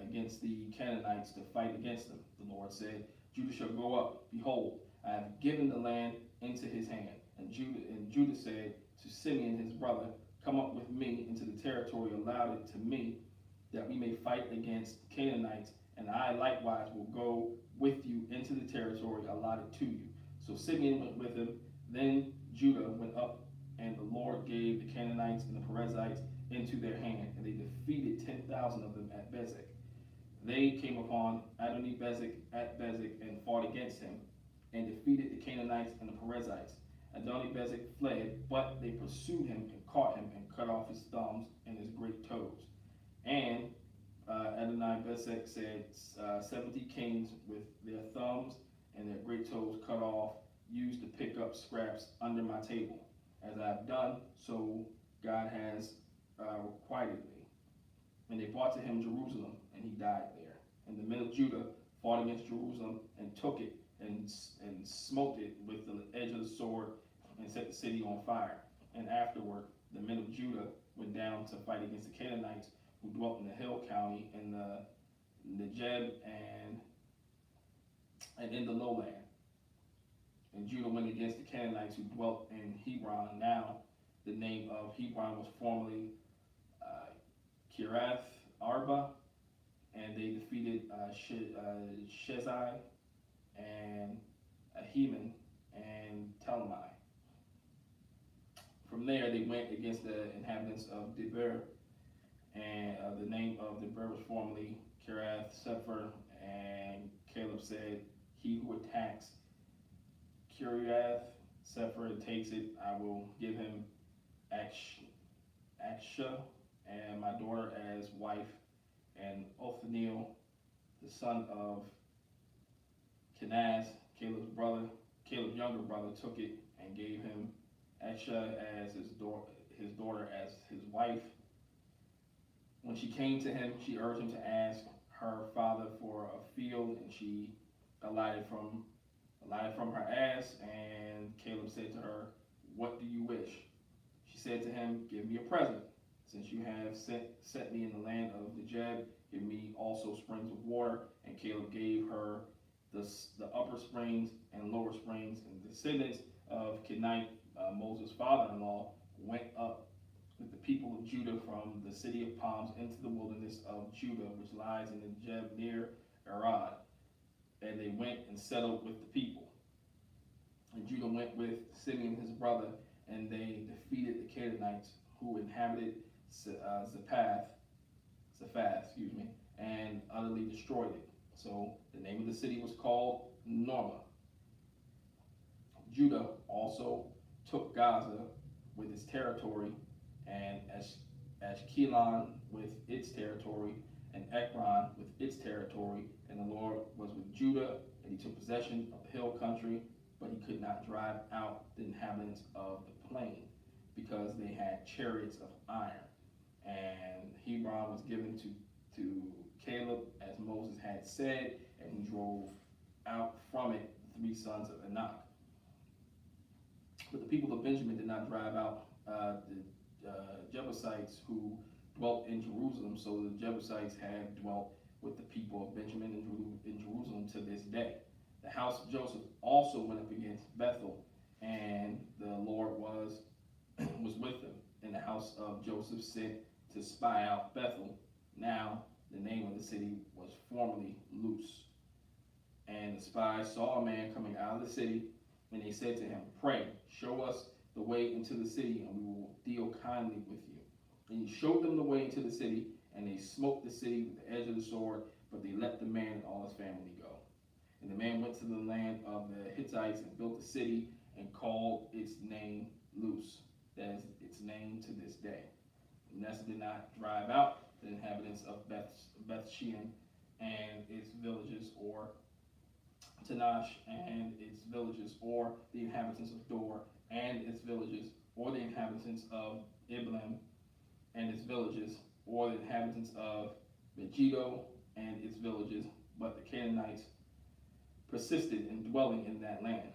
against the Canaanites to fight against them. The Lord said, Judah shall go up. Behold, I have given the land into his hand. And Judah said to Simeon his brother, come up with me into the territory allotted to me, that we may fight against Canaanites, and I likewise will go with you into the territory allotted to you. So Simeon went with him. Then Judah went up, and the Lord gave the Canaanites and the Perizzites into their hand, and they defeated 10,000 of them at Bezek. They came upon Adoni-Bezek at Bezek and fought against him, and defeated the Canaanites and the Perizzites. Adoni-Bezek fled, but they pursued him and caught him and cut off his thumbs and his great toes. And Adoni-Bezek said, 70 kings with their thumbs and their great toes cut off used to pick up scraps under my table. As I have done, so God has requited me. And they brought to him Jerusalem, and he died there. And the men of Judah fought against Jerusalem and took it and smote it with the edge of the sword and set the city on fire. And afterward, the men of Judah went down to fight against the Canaanites who dwelt in the hill country in the Negeb and in the lowland. And Judah went against the Canaanites who dwelt in Hebron. Now, the name of Hebron was formerly Kiriath Arba, and they defeated Shezai and Ahiman and Telamai. From there, they went against the inhabitants of Debir, and the name of Debir was formerly Kiriath Sepher. And Caleb said, he who attacks Kiriath Sepher and takes it, I will give him Akshah and my daughter as wife. And Othniel, the son of Kenaz, Caleb's younger brother, took it and gave him Akshah as his daughter as his wife. When she came to him, she urged him to ask her father for a field, and she alighted from her ass. And Caleb said to her, what do you wish? She said to him, give me a present. Since you have set me in the land of Negeb, give me also springs of water. And Caleb gave her the upper springs and lower springs. And the descendants of Kenite, Moses' father-in-law, went up with the people of Judah from the city of palms into the wilderness of Judah, which lies in the Negeb near Arad. And they went and settled with the people. And Judah went with Simeon his brother, and they defeated the Canaanites who inhabited Zaphath, and utterly destroyed it. So the name of the city was called Norma. Judah also took Gaza with its territory, and Ashkelon with its territory, and Ekron with its territory. And the Lord was with Judah, and he took possession of the hill country, but he could not drive out the inhabitants of the plain, because they had chariots of iron. And Hebron was given to Caleb, as Moses had said, and he drove out from it the 3 sons of Anak. But the people of Benjamin did not drive out the Jebusites who dwelt in Jerusalem, so the Jebusites have dwelt with the people of Benjamin in Jerusalem to this day. The house of Joseph also went up against Bethel, and the Lord was with them. And the house of Joseph sent to spy out Bethel. Now the name of the city was formerly Luz. And the spies saw a man coming out of the city, and they said to him, pray, show us the way into the city, and we will deal kindly with you. And he showed them the way into the city, and they smote the city with the edge of the sword, but they let the man and all his family go. And the man went to the land of the Hittites and built a city and called its name Luz. That is its name to this day. Manasseh did not drive out the inhabitants of Beth Shean and its villages, or Tanash and its villages, or the inhabitants of Dor and its villages, or the inhabitants of Iblim and its villages, or the inhabitants of Megiddo and its villages, but the Canaanites persisted in dwelling in that land.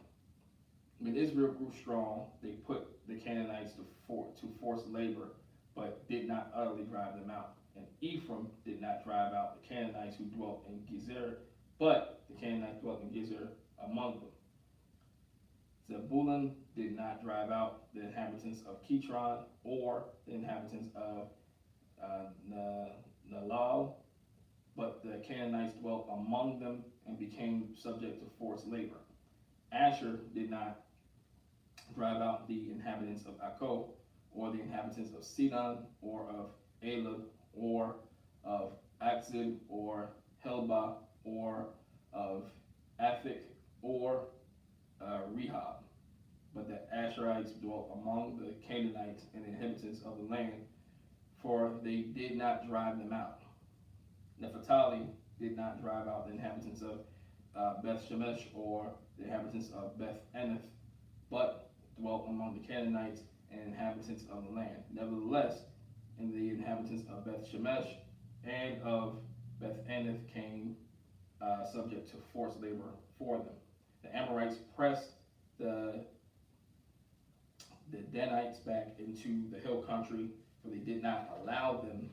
When Israel grew strong, they put the Canaanites to forced labor, but did not utterly drive them out. And Ephraim did not drive out the Canaanites who dwelt in Gezer, but the Canaanites dwelt in Gezer among them. Zebulun did not drive out the inhabitants of Kitron or the inhabitants of Nalal, but the Canaanites dwelt among them and became subject to forced labor. Asher did not drive out the inhabitants of Akko, or the inhabitants of Sidon, or of Elab, or of Akzib, or Helba, or of Aphik, or Rehob. But the Asherites dwelt among the Canaanites and the inhabitants of the land, for they did not drive them out. Naphtali did not drive out the inhabitants of Beth Shemesh, or the inhabitants of Beth Anath, but dwelt among the Canaanites and inhabitants of the land. Nevertheless, in the inhabitants of Beth Shemesh and of Beth Anath came subject to forced labor for them. The Amorites pressed the Danites back into the hill country, for they did not allow them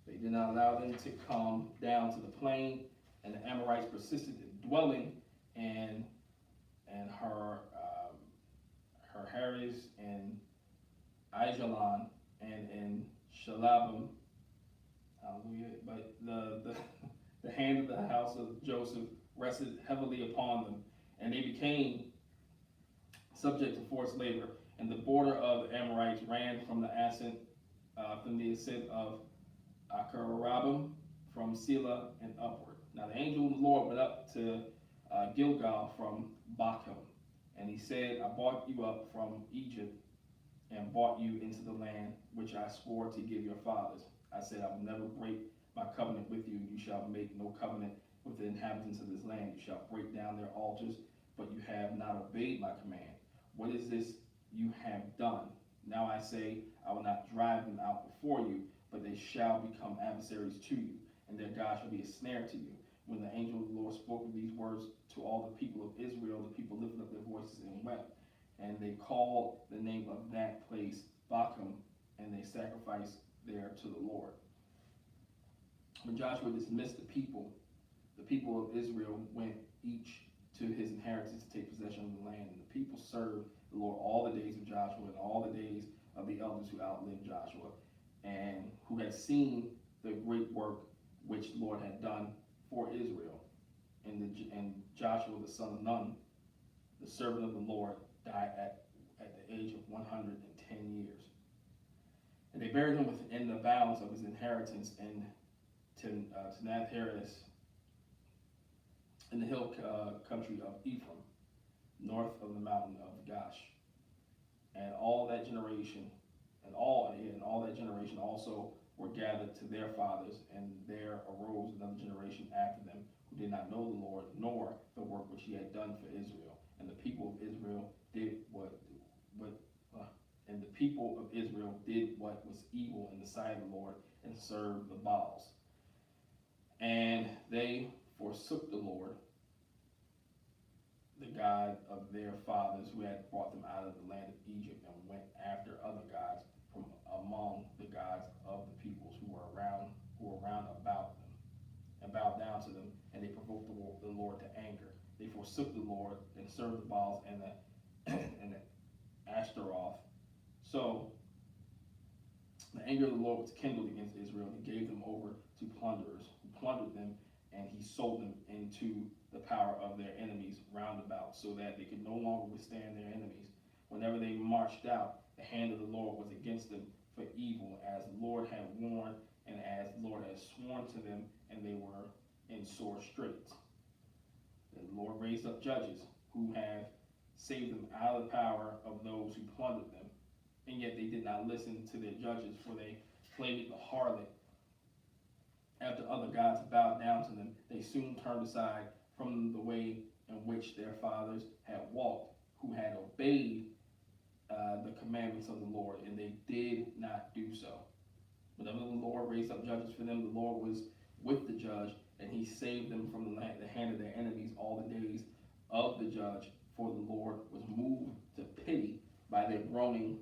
to come down to the plain, and the Amorites persisted in dwelling in her Harris and Aijalon and in Shalabim. Hallelujah. But the hand of the house of Joseph rested heavily upon them, and they became subject to forced labor. And the border of the Amorites ran from the ascent of Akarabim, from Selah and upward. Now the angel of the Lord went up to Gilgal from Bochum, and he said, I brought you up from Egypt and brought you into the land which I swore to give your fathers. I said, I will never break my covenant with you. You shall make no covenant with the inhabitants of this land. You shall break down their altars, but you have not obeyed my command. What is this you have done? Now I say, I will not drive them out before you, but they shall become adversaries to you, and their God shall be a snare to you. When the angel of the Lord spoke these words to all the people of Israel, the people lifted up their voices and wept. And they called the name of that place Bochum, and they sacrificed there to the Lord. When Joshua dismissed the people of Israel went each to his inheritance to take possession of the land. And the people served the Lord all the days of Joshua and all the days of the elders who outlived Joshua, and who had seen the great work which the Lord had done for Israel. And Joshua the son of Nun, the servant of the Lord, died at the age of 110 years. And they buried him within the bounds of his inheritance in Timnath-Heres, in the hill country of Ephraim, north of the mountain of Gash. And all that generation also were gathered to their fathers, and there arose another generation after them who did not know the Lord, nor the work which he had done for Israel. And the people of Israel did what was evil in the sight of the Lord, and served the Baals. And they forsook the Lord, the God of their fathers, who had brought them out of the land of Egypt, and went after other gods from among the gods of the peoples who were round about them, and bowed down to them, and they provoked the Lord to anger. They forsook the Lord and served the Baals and the Ashtaroth. So the anger of the Lord was kindled against Israel. He gave them over to plunderers, who plundered them, and he sold them into the power of their enemies round about, so that they could no longer withstand their enemies. Whenever they marched out, the hand of the Lord was against them for evil, as the Lord had warned, and as the Lord had sworn to them, and they were in sore straits. The Lord raised up judges who have saved them out of the power of those who plundered them, and yet they did not listen to their judges, for they played the harlot after other gods bowed down to them. They soon turned aside from the way in which their fathers had walked, who had obeyed the commandments of the Lord, and they did not do so. Whenever the Lord raised up judges for them, the Lord was with the judge, and he saved them from the hand of their enemies all the days of the judge, for the Lord was moved to pity by their groaning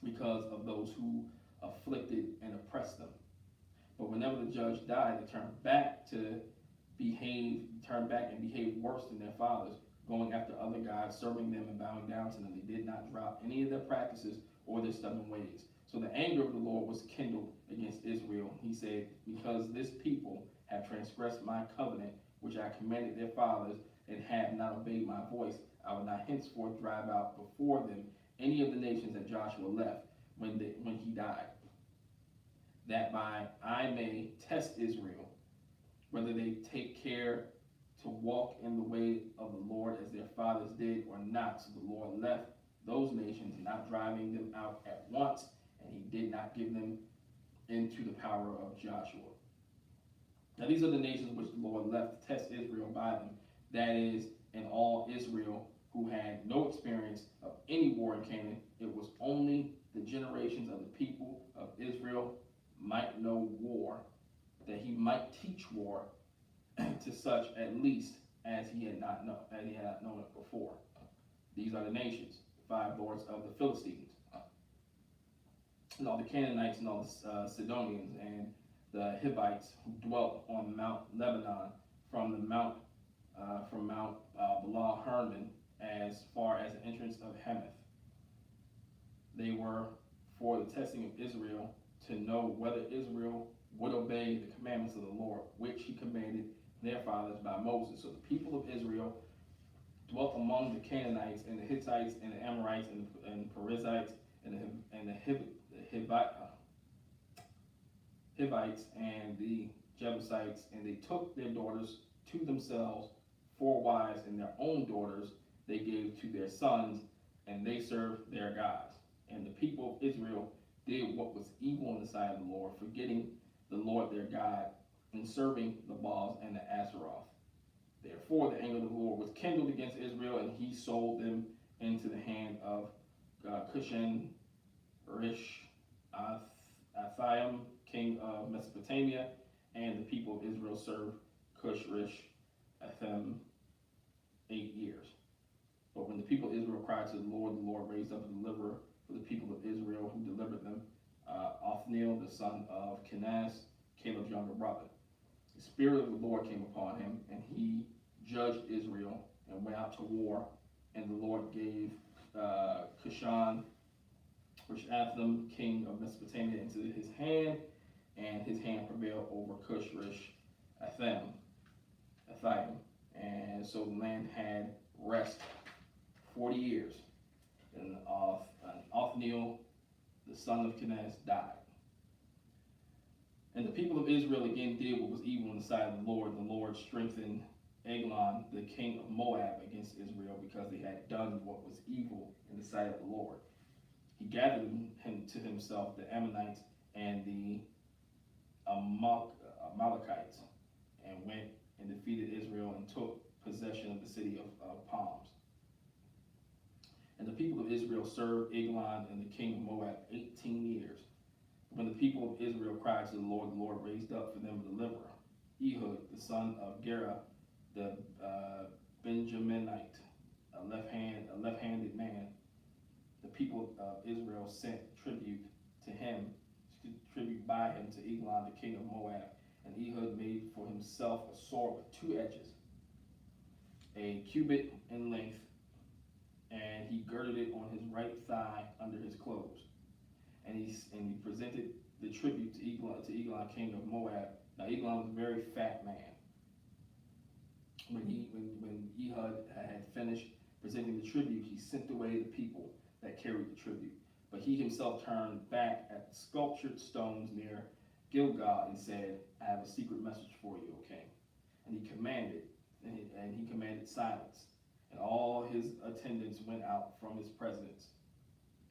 because of those who afflicted and oppressed them. But whenever the judge died, they turned back and behaved worse than their fathers, going after other gods, serving them and bowing down to them. They did not drop any of their practices or their stubborn ways. So the anger of the Lord was kindled against Israel. He said, because this people have transgressed my covenant, which I commanded their fathers, and have not obeyed my voice, I will not henceforth drive out before them any of the nations that Joshua left when he died, that I may test Israel, whether they take care to walk in the way of the Lord as their fathers did or not. So the Lord left those nations, not driving them out at once, and he did not give them into the power of Joshua. Now these are the nations which the Lord left to test Israel by them, that is, in all Israel who had no experience of any war in Canaan. It was only the generations of the people of Israel might know war, that he might teach war to such at least as he had not known it before. These are the nations, 5 lords of the Philistines, and all the Canaanites and all the Sidonians and the Hivites who dwelt on Mount Lebanon, from Mount Baal Hermon as far as the entrance of Hamath. They were for the testing of Israel, to know whether Israel would obey the commandments of the Lord, which he commanded their fathers by Moses. So the people of Israel dwelt among the Canaanites and the Hittites and the Amorites and Perizzites and the Hivites and the Jebusites, and they took their daughters to themselves for wives, and their own daughters they gave to their sons, and they served their gods. And the people of Israel did what was evil in the sight of the Lord, forgetting the Lord their God, and serving the Baals and the Asheroth. Therefore the anger of the Lord was kindled against Israel, and he sold them into the hand of Cushan Rish Athaim, king of Mesopotamia, and the people of Israel served Cush Rish Athaim 8 years. But when the people of Israel cried to the Lord raised up a deliverer for the people of Israel, who delivered them, Othniel, the son of Kenaz, Caleb's younger brother. The Spirit of the Lord came upon him, and he judged Israel and went out to war. And the Lord gave Cushan Rishathaim, king of Mesopotamia, into his hand, and his hand prevailed over Cush Rishathaim. And so the land had rest 40 years. And Othniel, the son of Kenaz, died. And the people of Israel again did what was evil in the sight of the Lord. The Lord strengthened Eglon, the king of Moab, against Israel, because they had done what was evil in the sight of the Lord. He gathered him to himself the Ammonites and the Amalekites, and went and defeated Israel and took possession of the city of palms. And the people of Israel served Eglon and the king of Moab 18 years. When the people of Israel cried to the Lord raised up for them a deliverer, Ehud, the son of Gera, the Benjaminite, a left-handed man. The people of Israel sent tribute by him to Eglon, the king of Moab. And Ehud made for himself a sword with 2 edges, a cubit in length, and he girded it on his right thigh under his clothes. And he presented the tribute to Eglon, king of Moab. Now Eglon was a very fat man. When Ehud had finished presenting the tribute, he sent away the people that carried the tribute. But he himself turned back at the sculptured stones near Gilgal and said, I have a secret message for you, O king. And he commanded silence. And all his attendants went out from his presence.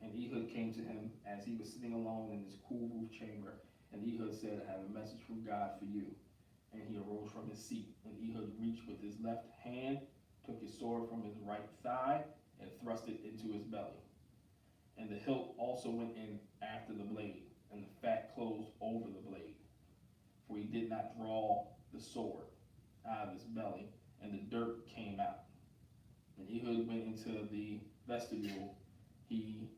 And Ehud came to him as he was sitting alone in his cool roof chamber. And Ehud said, I have a message from God for you. and he arose from his seat. And Ehud reached with his left hand, took his sword from his right thigh, and thrust it into his belly. And the hilt also went in after the blade, and the fat closed over the blade. For he did not draw the sword out of his belly, and the dirt came out. And Ehud went into the vestibule. He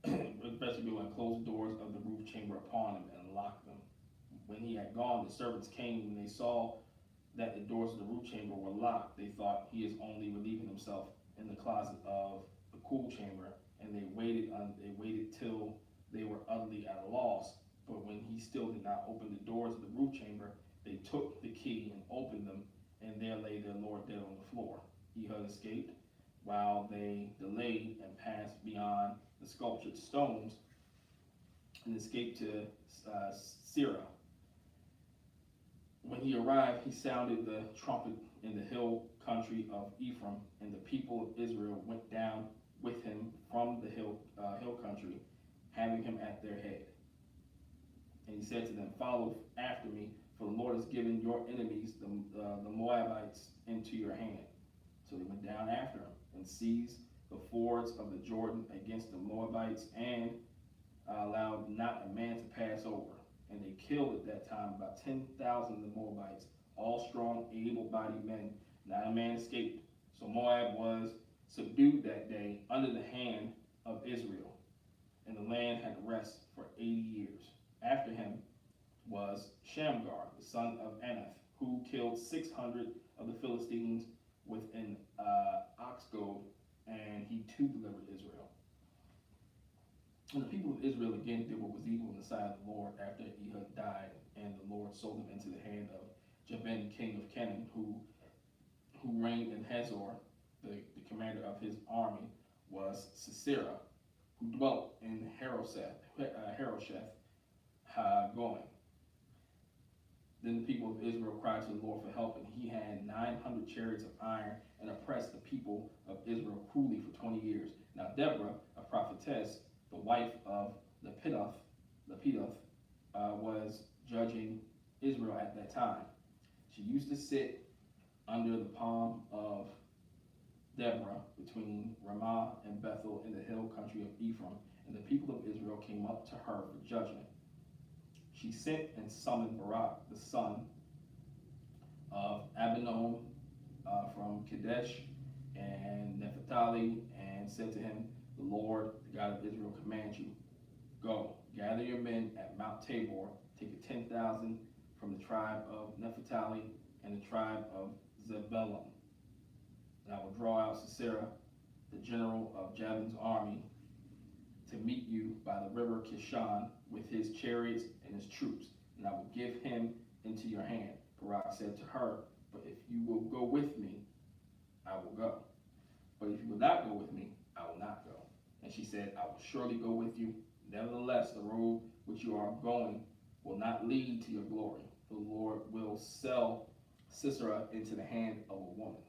vestibule and closed the doors of the roof chamber upon him and locked them. When he had gone, the servants came. When they saw that the doors of the roof chamber were locked, they thought he is only relieving himself in the closet of the cool chamber, and they waited till they were utterly at a loss. But when he still did not open the doors of the roof chamber, they took the key and opened them, and there lay their lord dead on the floor. Ehud escaped while they delayed and passed beyond the sculptured stones and escaped to Sirah. When he arrived, he sounded the trumpet in the hill country of Ephraim, and the people of Israel went down with him from the hill country, having him at their head. And he said to them, "Follow after me, for the Lord has given your enemies, the Moabites, into your hand." So they went down after him and seized the fords of the Jordan against the Moabites, and allowed not a man to pass over. And they killed at that time about 10,000 of the Moabites, all strong, able-bodied men. Not a man escaped. So Moab was subdued that day under the hand of Israel, and the land had rest for 80 years. After him was Shamgar, the son of Anath, who killed 600 of the Philistines with an ox goad, and he too delivered Israel. And the people of Israel again did what was evil in the sight of the Lord after Ehud died, and the Lord sold them into the hand of Jabin, king of Canaan, who reigned in Hazor. The commander of his army was Sisera, who dwelt in Harosheth Hagoyim. Then the people of Israel cried to the Lord for help, and he had 900 chariots of iron, and oppressed the people of Israel cruelly for 20 years. Now Deborah, a prophetess, the wife of Lepiddoth, was judging Israel at that time. She used to sit under the palm of Deborah between Ramah and Bethel in the hill country of Ephraim, and the people of Israel came up to her for judgment. She sent and summoned Barak, the son of Abinoam, from Kadesh and Naphtali, and said to him, "The Lord, the God of Israel, commands you, go, gather your men at Mount Tabor, take 10,000 from the tribe of Naphtali and the tribe of Zebulun. And I will draw out Sisera, the general of Jabin's army, to meet you by the river Kishon with his chariots and his troops, and I will give him into your hand." Barak said to her, "But if you will go with me, I will go. But if you will not go with me, I will not go." And she said, "I will surely go with you. Nevertheless, the road which you are going will not lead to your glory. The Lord will sell Sisera into the hand of a woman."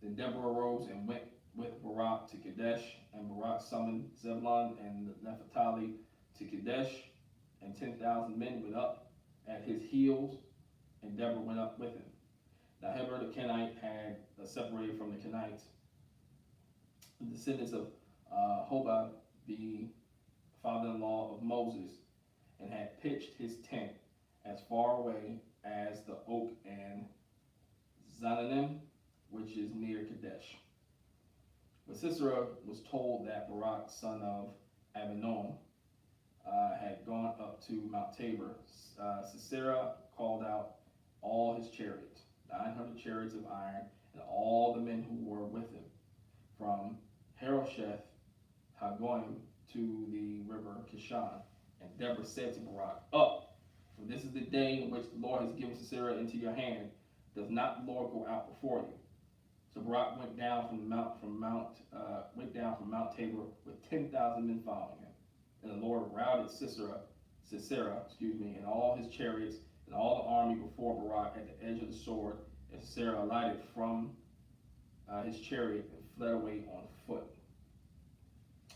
Then Deborah arose and went with Barak to Kadesh, and Barak summoned Zebulun and Naphtali to Kadesh, and 10,000 men went up at his heels, and Deborah went up with him. Now Heber the Kenite had separated from the Kenites, the descendants of Hobab, the father-in-law of Moses, and had pitched his tent as far away as the oak and Zananim, which is near Kadesh. But Sisera was told that Barak, son of Abinoam, had gone up to Mount Tabor. Sisera called out all his chariots, 900 chariots of iron, and all the men who were with him, from Harosheth Hagoyim to the river Kishon. And Deborah said to Barak, "Up, for this is the day in which the Lord has given Sisera into your hand. Does not the Lord go out before you?" So Barak went down from Mount Tabor with 10,000 men following him. And the Lord routed Sisera, and all his chariots and all the army before Barak at the edge of the sword. And Sisera alighted from his chariot and fled away on foot.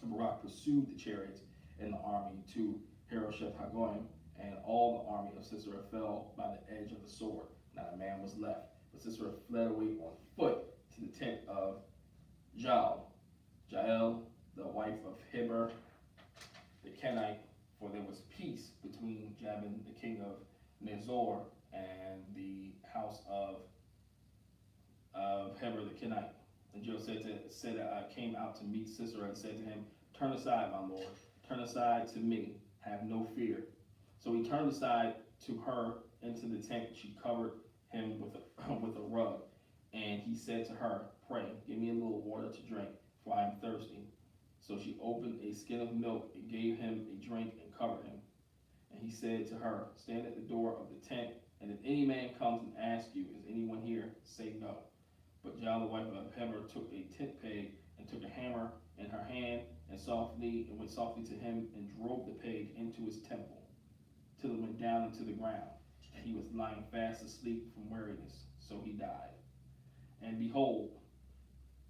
And Barak pursued the chariots and the army to Harosheth Hagoyim, and all the army of Sisera fell by the edge of the sword. Not a man was left. But Sisera fled away on foot to the tent of Jael, the wife of Heber the Kenite, for there was peace between Jabin, the king of Nazor, and the house of Heber the Kenite. And Joe came out to meet Sisera and said to him, "Turn aside, my lord, turn aside to me, have no fear." So he turned aside to her into the tent. She covered him with a rug. And he said to her, "Pray, give me a little water to drink, for I am thirsty." So she opened a skin of milk and gave him a drink and covered him. And he said to her, "Stand at the door of the tent, and if any man comes and asks you, 'Is anyone here?' say no." But Jael, the wife of Heber, took a tent peg and took a hammer in her hand and went softly to him and drove the peg into his temple till it went down into the ground. And he was lying fast asleep from weariness, so he died. And behold,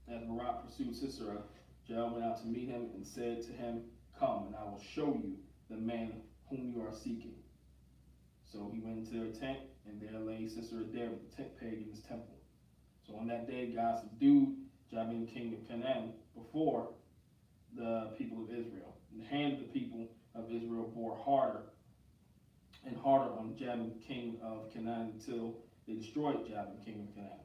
as Barak pursued Sisera, Jael went out to meet him and said to him, "Come, and I will show you the man whom you are seeking." So he went into their tent, and there lay Sisera dead with the tent peg in his temple. So on that day, God subdued Jabin, king of Canaan, before the people of Israel. And the hand of the people of Israel bore harder and harder on Jabin, king of Canaan, until they destroyed Jabin, king of Canaan.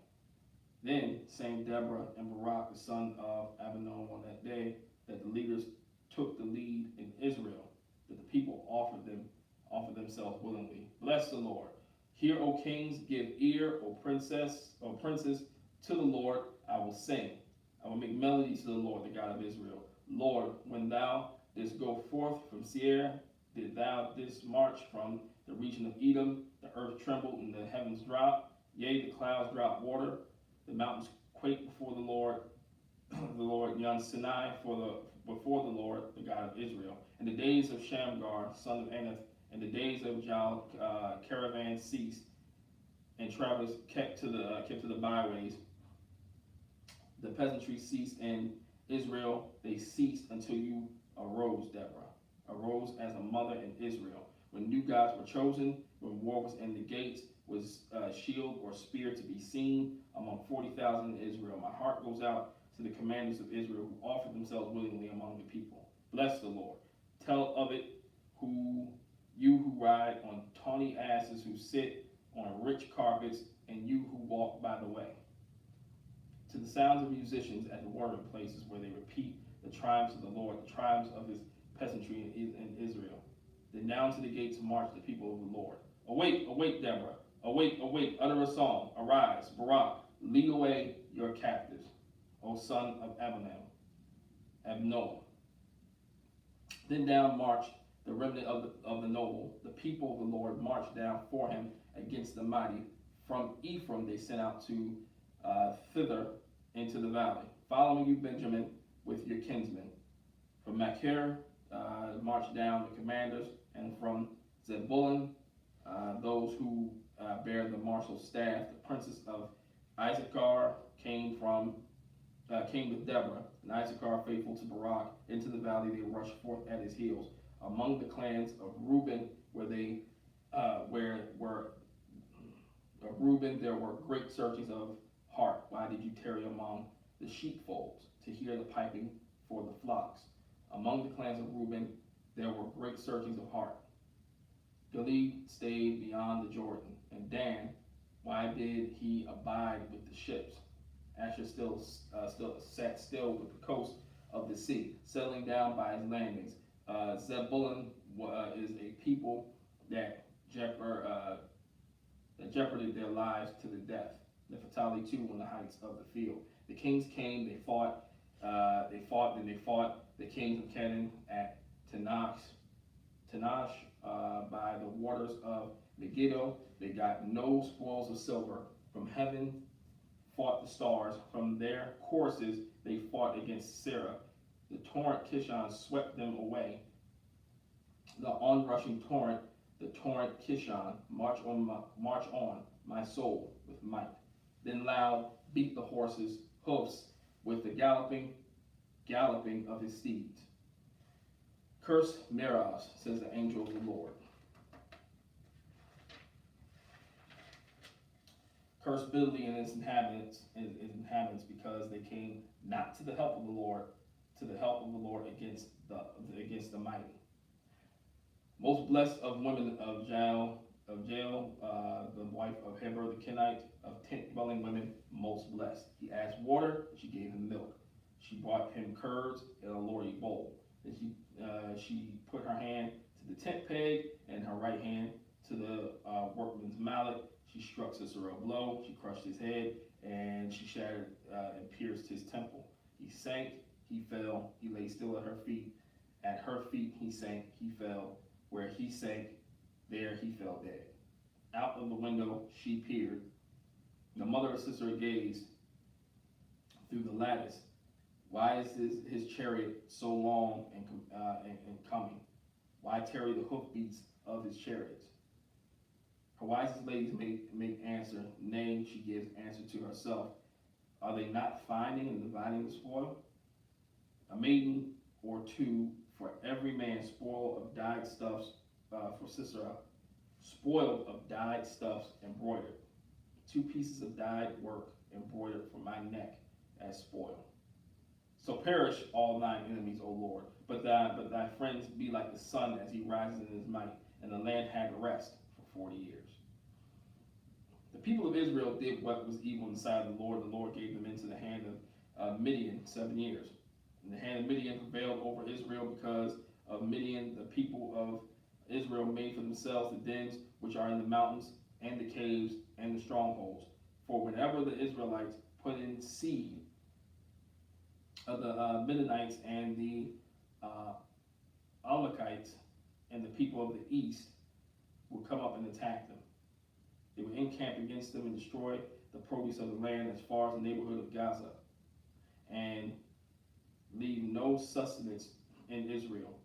Then sang Deborah and Barak, the son of Abinoam, on that day that the leaders took the lead in Israel, that the people offered themselves willingly. Bless the Lord. Hear, O kings, give ear, O princes, to the Lord I will sing. I will make melody to the Lord, the God of Israel. Lord, when thou didst go forth from Seir, did thou this march from the region of Edom? The earth trembled and the heavens dropped. Yea, the clouds dropped water. The mountains quaked before the Lord, yon Sinai, before the Lord, the God of Israel. In the days of Shamgar, son of Anath, and the days of Jael, caravans ceased, and travelers kept to the byways. The peasantry ceased in Israel. They ceased until you arose, Deborah. Arose as a mother in Israel. When new gods were chosen, when war was in the gates, was shield or spear to be seen among 40,000 in Israel. My heart goes out to the commanders of Israel who offered themselves willingly among the people. Bless the Lord. Tell of it you who ride on tawny asses, who sit on rich carpets, and you who walk by the way. To the sounds of musicians at the watering places where they repeat the triumphs of the Lord, the triumphs of his peasantry in Israel. Then down to the gates march the people of the Lord. Awake, awake, Deborah. Awake, awake, utter a song. Arise, Barak, lead away your captives, O son of Abinoam. Then down marched the remnant of the noble. The people of the Lord marched down for him against the mighty. From Ephraim they sent out to thither into the valley. Following you, Benjamin, with your kinsmen. From Machir marched down the commanders, and from Zebulun those who bear the marshal's staff. The princes of Issachar came with Deborah, and Issachar, faithful to Barak, into the valley. They rushed forth at his heels. Among the clans of Reuben, there were great searchings of heart. Why did you tarry among the sheepfolds to hear the piping for the flocks? Among the clans of Reuben, there were great searchings of heart. Gilead stayed beyond the Jordan, and Dan, why did he abide with the ships? Asher still sat still with the coast of the sea, settling down by his landings. Zebulun is a people that jeoparded their lives to the death. Naphtali too on the heights of the field. The kings came, they fought. The kings of Canaan at Tanash by the waters of Megiddo. They got no spoils of silver. From heaven fought the stars. From their courses they fought against Sisera. The torrent Kishon swept them away. The onrushing torrent, the torrent Kishon, march on, my soul, with might. Then loud beat the horses' hoofs with the galloping of his steeds. Curse Meroz, says the angel of the Lord. Cursed bitterly in its inhabitants, because they came not to the help of the Lord, to the help of the Lord against the mighty. Most blessed of women of Jael, the wife of Heber the Kenite, of tent-dwelling women, most blessed. He asked water, she gave him milk. She brought him curds in a lorry bowl. And she put her hand to the tent peg and her right hand to the workman's mallet. She struck Sisera a blow. She crushed his head, and she shattered and pierced his temple. He sank, he fell, he lay still at her feet. At her feet he sank, he fell. Where he sank, there he fell dead. Out of the window she peered. The mother of Sisera gazed through the lattice. Why is his chariot so long and coming? Why tarry the hoofbeats of his chariots? Her wisest ladies make answer. Nay, she gives answer to herself. Are they not finding and dividing the spoil? A maiden or two for every man, spoil of dyed stuffs for Sisera, spoiled of dyed stuffs embroidered. 2 pieces of dyed work embroidered for my neck as spoil. So perish all thine enemies, O Lord, but thy friends be like the sun as he rises in his might, and the land had rest for 40 years. The people of Israel did what was evil in the sight of the Lord. The Lord gave them into the hand of Midian 7 years. And the hand of Midian prevailed over Israel because of Midian. The people of Israel made for themselves the dens which are in the mountains and the caves and the strongholds. For whenever the Israelites put in seed of the Midianites and the Amalekites and the people of the east would come up and attack them. They would encamp against them and destroy the produce of the land as far as the neighborhood of Gaza, and leave no sustenance in Israel,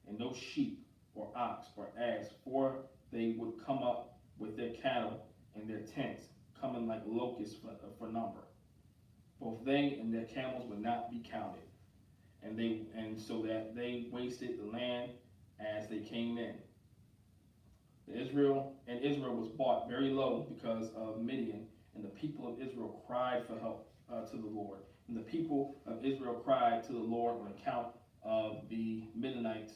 and no sheep or ox or ass, for they would come up with their cattle and their tents, coming like locusts for number. Both they and their camels would not be counted, and so that they wasted the land as they came in. Israel was bought very low because of Midian, and the people of Israel cried for help to the Lord. And the people of Israel cried to the Lord on account of the Midianites.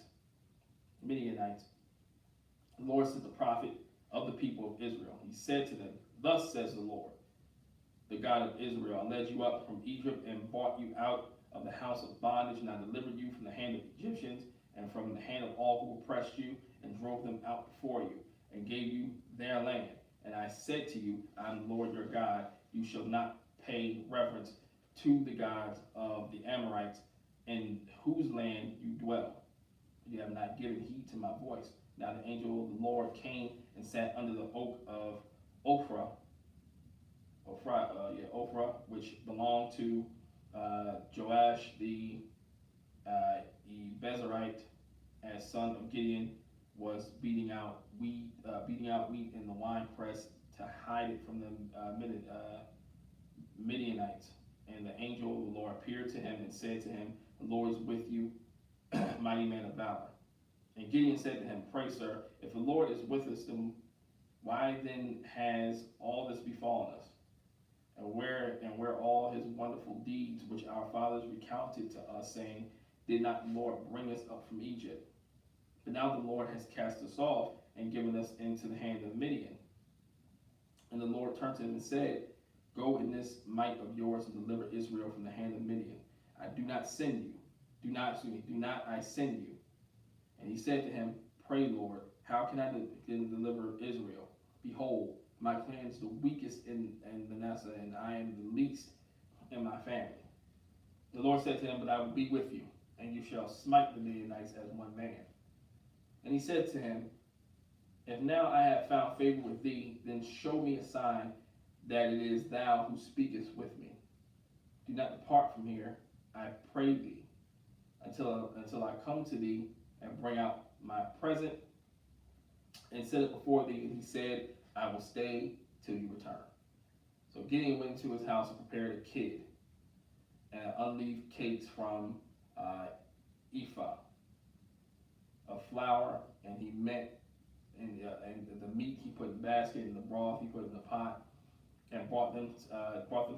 The Lord sent the prophet of the people of Israel. He said to them, Thus says the Lord, the God of Israel, I led you up from Egypt and brought you out of the house of bondage, and I delivered you from the hand of the Egyptians and from the hand of all who oppressed you, and drove them out before you, and gave you their land. And I said to you, I am the Lord your God. You shall not pay reverence to the gods of the Amorites, in whose land you dwell. You have not given heed to my voice. Now the angel of the Lord came and sat under the oak of Ophrah, which belonged to Joash the Bezerite, as son of Gideon, was beating out wheat in the winepress to hide it from the Midianites. And the angel of the Lord appeared to him and said to him, The Lord is with you, mighty man of valor. And Gideon said to him, Pray, sir, if the Lord is with us, then why then has all this befallen us? And where all his wonderful deeds which our fathers recounted to us, saying, Did not the Lord bring us up from Egypt? But now the Lord has cast us off and given us into the hand of Midian. And the Lord turned to him and said, Go in this might of yours and deliver Israel from the hand of Midian. I do not send you. Do not I send you? And he said to him, Pray, Lord, how can I deliver Israel? Behold, my clan is the weakest in Manasseh, and I am the least in my family. The Lord said to him, But I will be with you, and you shall smite the Midianites as one man. And he said to him, If now I have found favor with thee, then show me a sign that it is thou who speakest with me. Do not depart from here, I pray thee, until I come to thee and bring out my present and set it before thee. And he said, I will stay till you return. So Gideon went into his house and prepared a kid and unleavened cakes from ephah of flour, and he met and the meat he put in the basket, and the broth he put in the pot. and brought them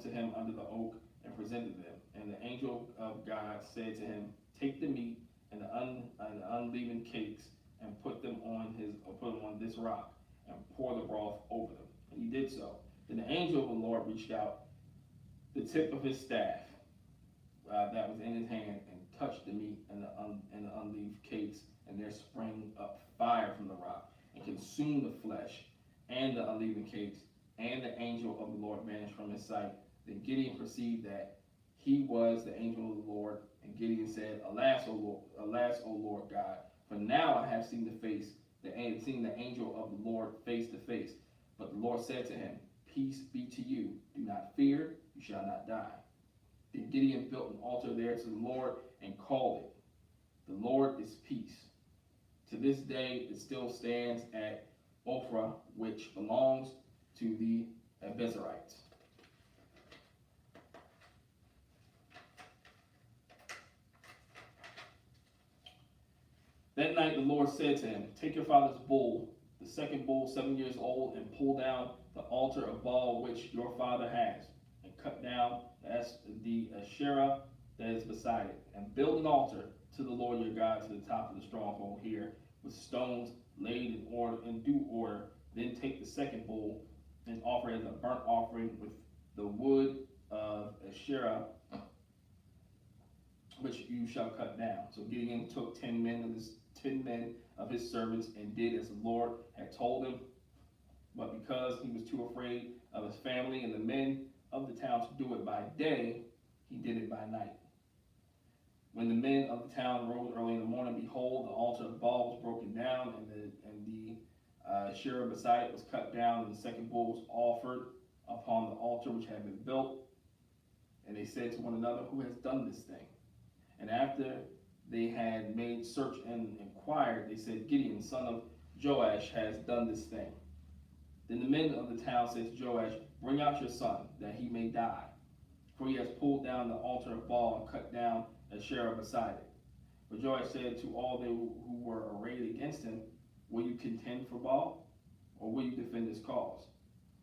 to him under the oak and presented them. And the angel of God said to him, take the meat and the unleavened cakes and put them on this rock and pour the broth over them. And he did so. Then the angel of the Lord reached out the tip of his staff that was in his hand and touched the meat and the unleavened cakes, and there sprang up fire from the rock and consumed the flesh and the unleavened cakes, and the angel of the Lord vanished from his sight. Then Gideon perceived that he was the angel of the Lord, and Gideon said, Alas, O Lord God, for now I have seen the angel of the Lord face to face. But the Lord said to him, Peace be to you. Do not fear, you shall not die. Then Gideon built an altar there to the Lord and called it, The Lord is Peace. To this day it still stands at Ophrah, which belongs to the Abiezrites. That night the Lord said to him, Take your father's bull, the second bull 7 years old, and pull down the altar of Baal which your father has, and cut down the Asherah that is beside it, and build an altar to the Lord your God to the top of the stronghold here, with stones laid in due order. Then take the second bull and offer it as a burnt offering with the wood of Asherah, which you shall cut down. So Gideon took 10 men of his servants and did as the Lord had told him. But because he was too afraid of his family and the men of the town to do it by day, he did it by night. When the men of the town rose early in the morning, behold, the altar of Baal was broken down, and the Asherah beside it was cut down, and the second bull was offered upon the altar which had been built. And they said to one another, Who has done this thing? And after they had made search and inquired, they said, Gideon, son of Joash, has done this thing. Then the men of the town said to Joash, Bring out your son, that he may die. For he has pulled down the altar of Baal and cut down Asherah beside it. But Joash said to all they who were arrayed against him, Will you contend for Baal, or will you defend his cause?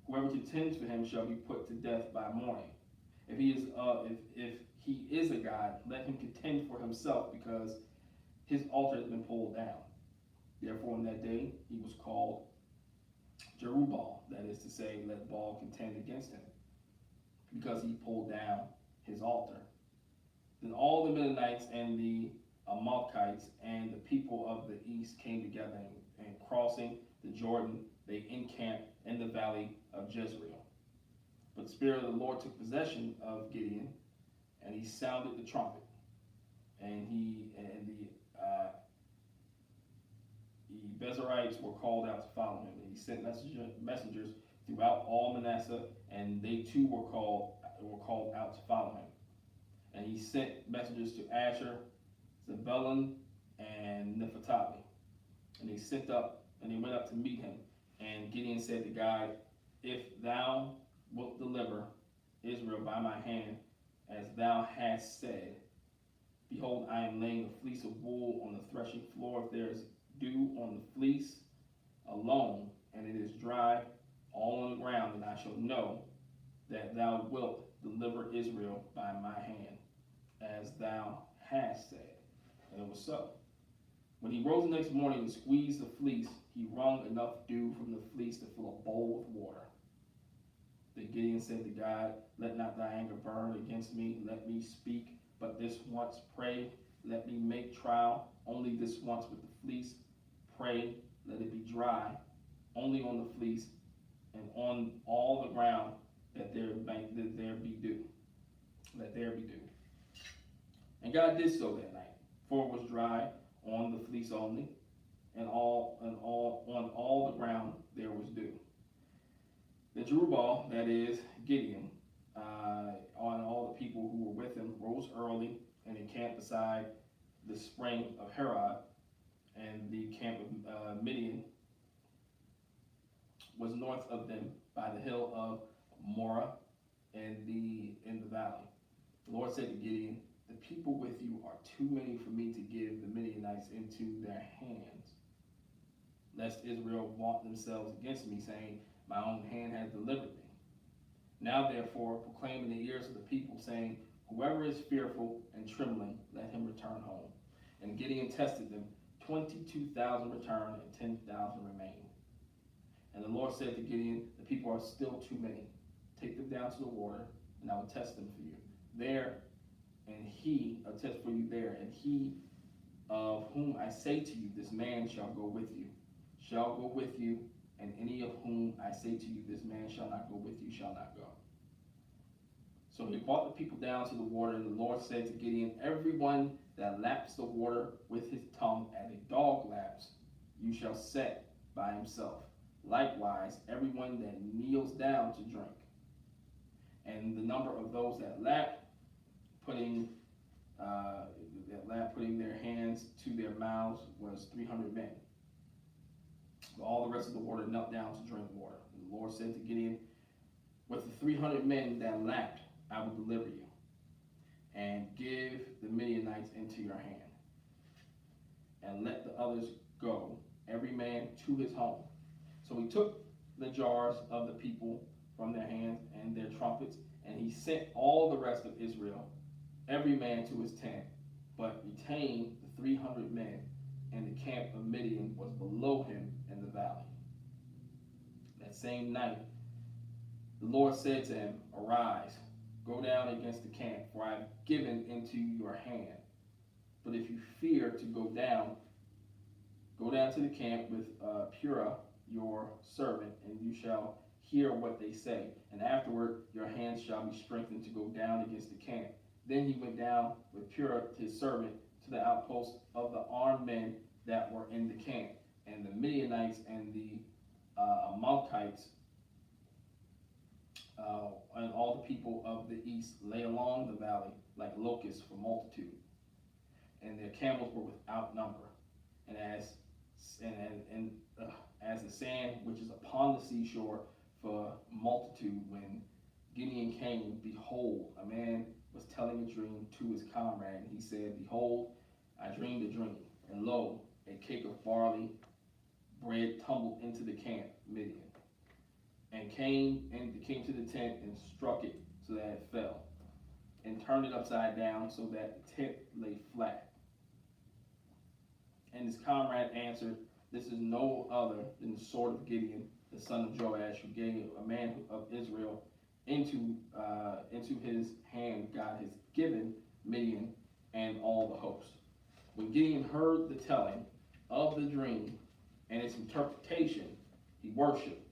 Whoever contends for him shall be put to death by morning. If he is a god, let him contend for himself, because his altar has been pulled down. Therefore, in that day he was called Jerubbaal, that is to say, let Baal contend against him, because he pulled down his altar. Then all the Midianites and the Amalekites and the people of the east came together, and crossing the Jordan, they encamped in the valley of Jezreel. But the Spirit of the Lord took possession of Gideon, and he sounded the trumpet, and the Abiezrites were called out to follow him. And he sent messengers throughout all Manasseh, and they too were called out to follow him. And he sent messengers to Asher, Zebulun, and Naphtali. And they went up to meet him. And Gideon said to God, If thou wilt deliver Israel by my hand, as thou hast said, behold, I am laying a fleece of wool on the threshing floor. If there is dew on the fleece alone, and it is dry all on the ground, then I shall know that thou wilt deliver Israel by my hand, as thou hast said. And it was so. When he rose the next morning and squeezed the fleece, he wrung enough dew from the fleece to fill a bowl with water. Then Gideon said to God, Let not thy anger burn against me. Let me speak but this once. Pray, let me make trial only this once with the fleece. Pray, let it be dry only on the fleece, and on all the ground that there be dew. Let there be dew. And God did so that night, for it was dry on the fleece only, and on all the ground there was dew. Then Jerubbaal, that is Gideon, and all the people who were with him rose early and encamped beside the spring of Harod, and the camp of Midian was north of them by the hill of Moreh in the valley. The Lord said to Gideon, The people with you are too many for me to give the Midianites into their hands, lest Israel vaunt themselves against me, saying, My own hand has delivered me. Now therefore proclaim in the ears of the people, saying, whoever is fearful and trembling, let him return home. And Gideon tested them. 22,000 returned, and 10,000 remained. And the Lord said to Gideon, the people are still too many. Take them down to the water, and I will test them for you. I'll test for you there, and he of whom I say to you, this man shall go with you, and any of whom I say to you, this man shall not go with you, shall not go. So he brought the people down to the water, and the Lord said to Gideon, everyone that laps the water with his tongue as a dog laps, you shall set by himself. Likewise, everyone that kneels down to drink. And the number of those that lap, putting their hands to their mouths, was 300 men. But all the rest of the water knelt down to drink water. And the Lord said to Gideon, with the 300 men that lapped, I will deliver you, and give the Midianites into your hand. And let the others go, every man to his home. So he took the jars of the people from their hands and their trumpets, and he sent all the rest of Israel, every man to his tent, but retained the 300 men, and the camp of Midian was below him in the valley. That same night, the Lord said to him, arise, go down against the camp, for I have given into your hand. But if you fear to go down to the camp with Purah, your servant, and you shall hear what they say. And afterward, your hands shall be strengthened to go down against the camp. Then he went down with Purah, his servant, to the outpost of the armed men that were in the camp. And the Midianites and the Amalekites and all the people of the east lay along the valley like locusts for multitude. And their camels were without number. And as the sand which is upon the seashore for multitude, when Gideon came, behold, a man was telling a dream to his comrade. And he said, behold, I dreamed a dream, and lo, a cake of barley bread tumbled into the camp, Midian, and came to the tent and struck it so that it fell, and turned it upside down so that the tent lay flat. And his comrade answered, this is no other than the sword of Gideon, the son of Joash, who gave a man of Israel into his hand. God has given Midian and all the host. When Gideon heard the telling of the dream and its interpretation, he worshipped,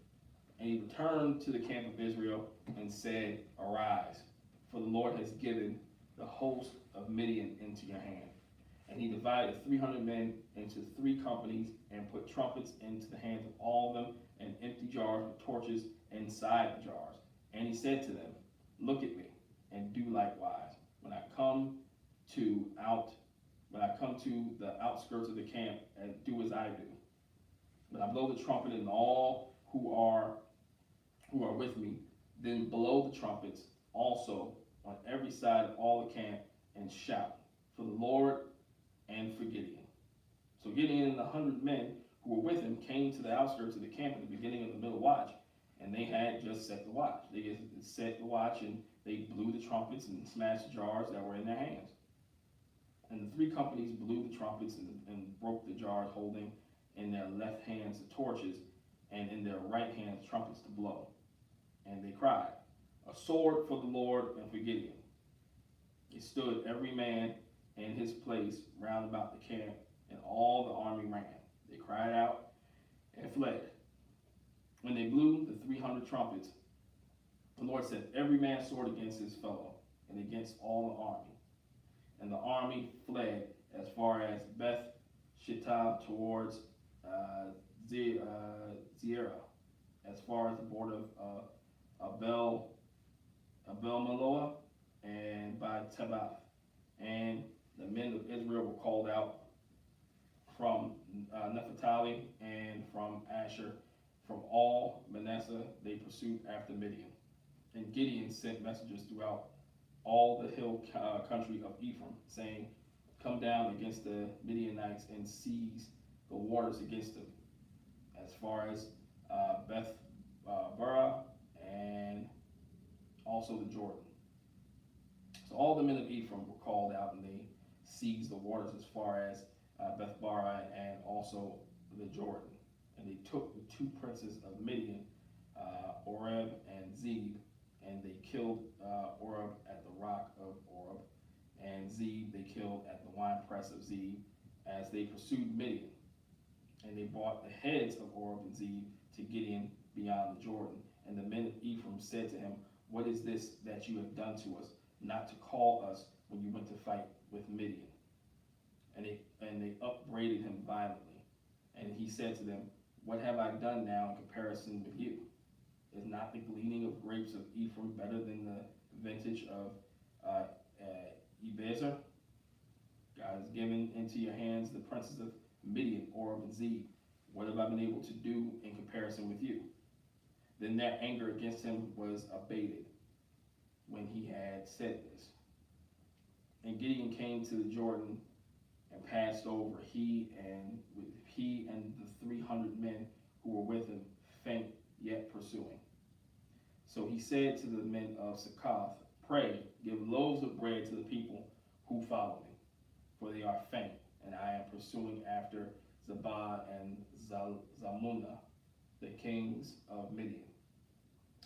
and he returned to the camp of Israel and said, arise, for the Lord has given the host of Midian into your hand. And he divided 300 men into 3 companies and put trumpets into the hands of all of them, and empty jars with torches inside the jars. And he said to them, look at me and do likewise. When I come to the outskirts of the camp, and do as I do. When I blow the trumpet, and all who are with me, then blow the trumpets also on every side of all the camp, and shout for the Lord and for Gideon. So Gideon and the 100 men who were with him came to the outskirts of the camp at the beginning of the middle watch, and they had just set the watch. They just set the watch, and they blew the trumpets and smashed the jars that were in their hands. And the 3 companies blew the trumpets and broke the jars, holding in their left hands the torches, and in their right hands trumpets to blow. And they cried, a sword for the Lord and for Gideon. He stood every man in his place round about the camp, and all the army ran. They cried out and fled. When they blew the 300 trumpets, the Lord set every man's sword against his fellow, and against all the army. And the army fled as far as Beth Shittah towards Zerah, as far as the border of Abel Meloah, and by Tebath. And the men of Israel were called out from Naphtali and from Asher, from all Manasseh they pursued after Midian. And Gideon sent messengers throughout all the hill country of Ephraim, saying, come down against the Midianites and seize the waters against them, as far as Beth Barah and also the Jordan. So all the men of Ephraim were called out, and they seized the waters as far as Bethbari and also the Jordan. And they took the two princes of Midian, Oreb and Zeb, and they killed Oreb at the rock of Oreb, and Zeb they killed at the winepress of Zeb, as they pursued Midian. And they brought the heads of Oreb and Zeb to Gideon beyond the Jordan. And the men of Ephraim said to him, "What is this that you have done to us, not to call us when you went to fight with Midian?" And they upbraided him violently. And he said to them, "What have I done now in comparison with you? Is not the gleaning of grapes of Ephraim better than the vintage of Ebezer? God has given into your hands the princes of Midian, Oreb, and Zeb. What have I been able to do in comparison with you?" Then their anger against him was abated when he had said this. And Gideon came to the Jordan and passed over, he and the 300 men who were with him, faint yet pursuing. So he said to the men of Succoth, "Pray, give loaves of bread to the people who follow me, for they are faint, and I am pursuing after Zebah and Zalmunna, the kings of Midian."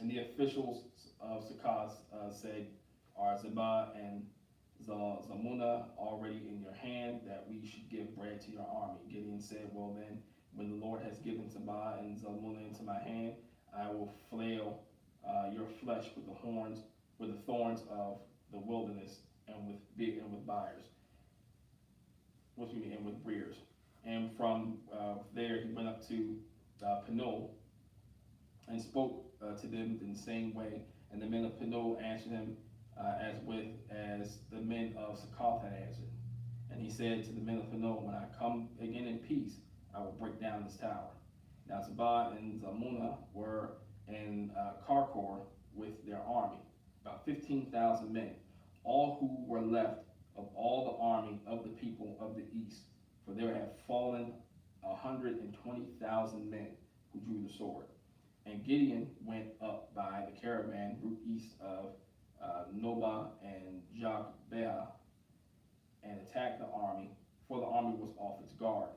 And the officials of Succoth said, "Are Zebah and Zalmunna already in your hand, that we should give bread to your army?" Gideon said, "Well then, when the Lord has given Zebah and Zalmunna into my hand, I will flail your flesh with the thorns of the wilderness, and with briars. And with briars." And from there he went up to Penuel and spoke to them in the same way. And the men of Penuel answered him as the men of Succoth had answered. And he said to the men of Penuel, "When I come again in peace, I will break down this tower." Now Zebah and Zalmunna were in Karkor with their army, about 15,000 men, all who were left of all the army of the people of the east, for there had fallen 120,000 men who drew the sword. And Gideon went up by the caravan route east of Nobah and Jogbeah and attacked the army, for the army was off its guard.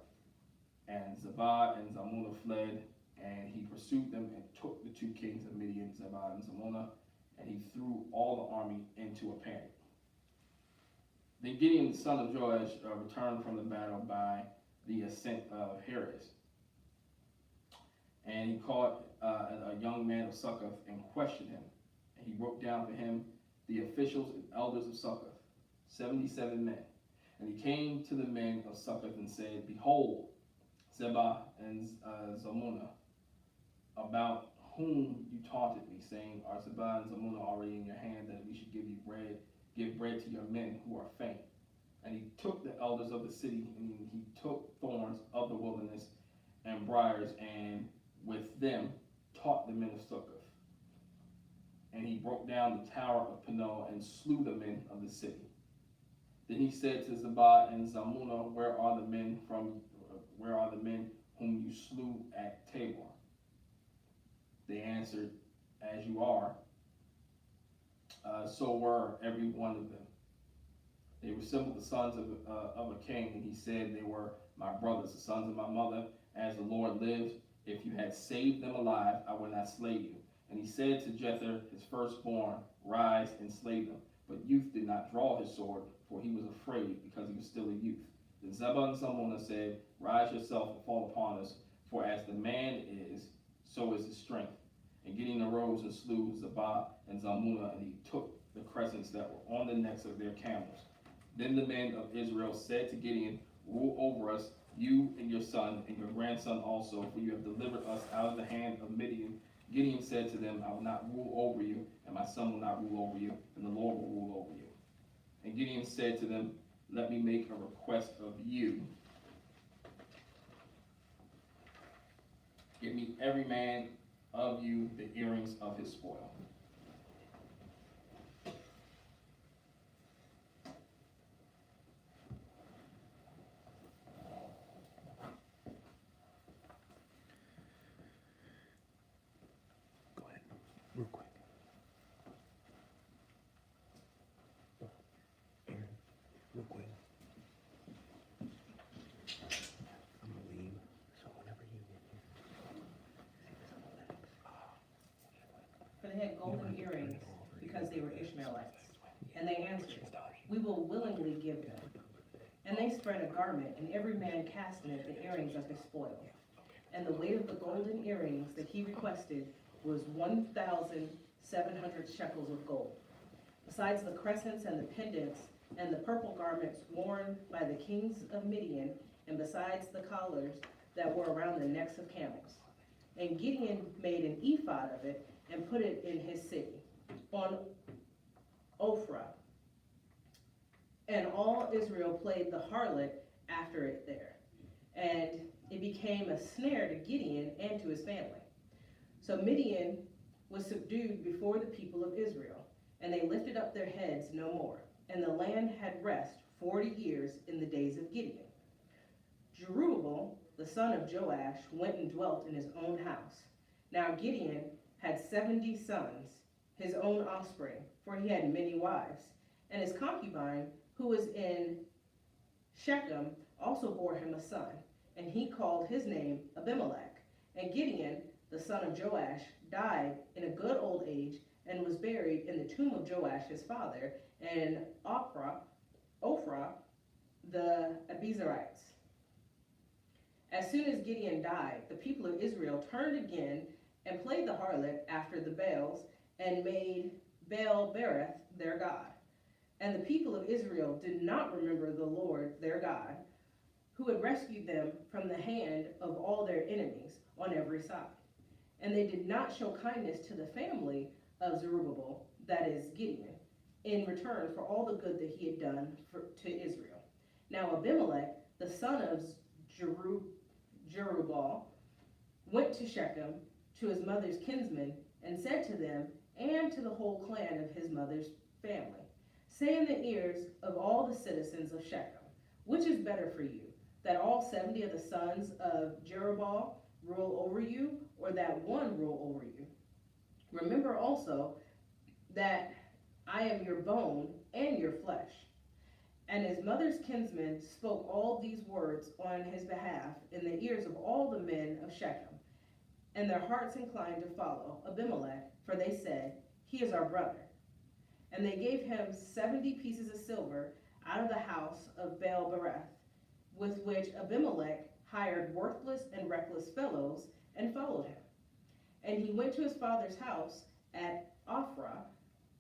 And Zebah and Zalmunna fled, and he pursued them and took the two kings of Midian, Zebah and Zalmunna, and he threw all the army into a panic. Then Gideon, the son of Joash, returned from the battle by the ascent of Heres. And he caught a young man of Succoth and questioned him. And he wrote down for him the officials and elders of Succoth, 77 men. And he came to the men of Succoth and said, "Behold, Zebah and Zalmunna, about whom you taunted me, saying, Are Zebah and Zalmunna already in your hand, that we should give bread to your men who are faint?" And he took the elders of the city, and he took thorns of the wilderness and briars, and with them taught the men of Succoth. And he broke down the tower of Penuel and slew the men of the city. Then he said to Zebah and Zalmunna, Where are the men whom you slew at Tabor?" They answered, "As you are, so were every one of them." They resembled the sons of a king, and he said, "They were my brothers, the sons of my mother. As the Lord lives, if you had saved them alive, I would not slay you." And he said to Jether, his firstborn, "Rise and slay them." But youth did not draw his sword, for he was afraid, because he was still a youth. Then Zebah and Zalmunna said, "Rise yourself and fall upon us, for as the man is, so is his strength." And Gideon arose and slew Zebah and Zalmunna, and he took the crescents that were on the necks of their camels. Then the men of Israel said to Gideon, "Rule over us, you and your son, and your grandson also, for you have delivered us out of the hand of Midian." Gideon said to them, "I will not rule over you, and my son will not rule over you, and the Lord will rule over you." And Gideon said to them, "Let me make a request of you. Give me every man of you the earrings of his spoil."
Go ahead, real quick.
for they had golden earrings, because they were Ishmaelites. And they answered, we will willingly give them. And they spread a garment, and every man cast in it the earrings of his spoil. And the weight of the golden earrings that he requested was 1,700 shekels of gold, besides the crescents and the pendants and the purple garments worn by the kings of Midian, and besides the collars that were around the necks of camels. And Gideon made an ephod of it and put it in his city, on Ophrah. And all Israel played the harlot after it there. And it became a snare to Gideon and to his family. So Midian was subdued before the people of Israel, and they lifted up their heads no more. And the land had rest 40 years in the days of Gideon. Jerubbaal, the son of Joash, went and dwelt in his own house. Now Gideon had 70 sons, his own offspring, for he had many wives. And his concubine, who was in Shechem, also bore him a son, and he called his name Abimelech. And Gideon, the son of Joash, died in a good old age, and was buried in the tomb of Joash his father, in Ophrah, the Abiezrites. As soon as Gideon died, the people of Israel turned again and played the harlot after the Baals, and made Baal-berith their god. And the people of Israel did not remember the Lord their God, who had rescued them from the hand of all their enemies on every side. And they did not show kindness to the family of Zerubbabel, that is Gideon, in return for all the good that he had done to Israel. Now Abimelech, the son of Jerubbaal, went to Shechem to his mother's kinsmen, and said to them and to the whole clan of his mother's family, say in the ears of all the citizens of Shechem, which is better for you, that all 70 of the sons of Jerubbaal rule over you, or that one rule over you? Remember also that I am your bone and your flesh. And his mother's kinsmen spoke all these words on his behalf in the ears of all the men of Shechem. And their hearts inclined to follow Abimelech, for they said, he is our brother. And they gave him 70 pieces of silver out of the house of Baal-berith, with which Abimelech hired worthless and reckless fellows, and followed him. And he went to his father's house at Ophrah,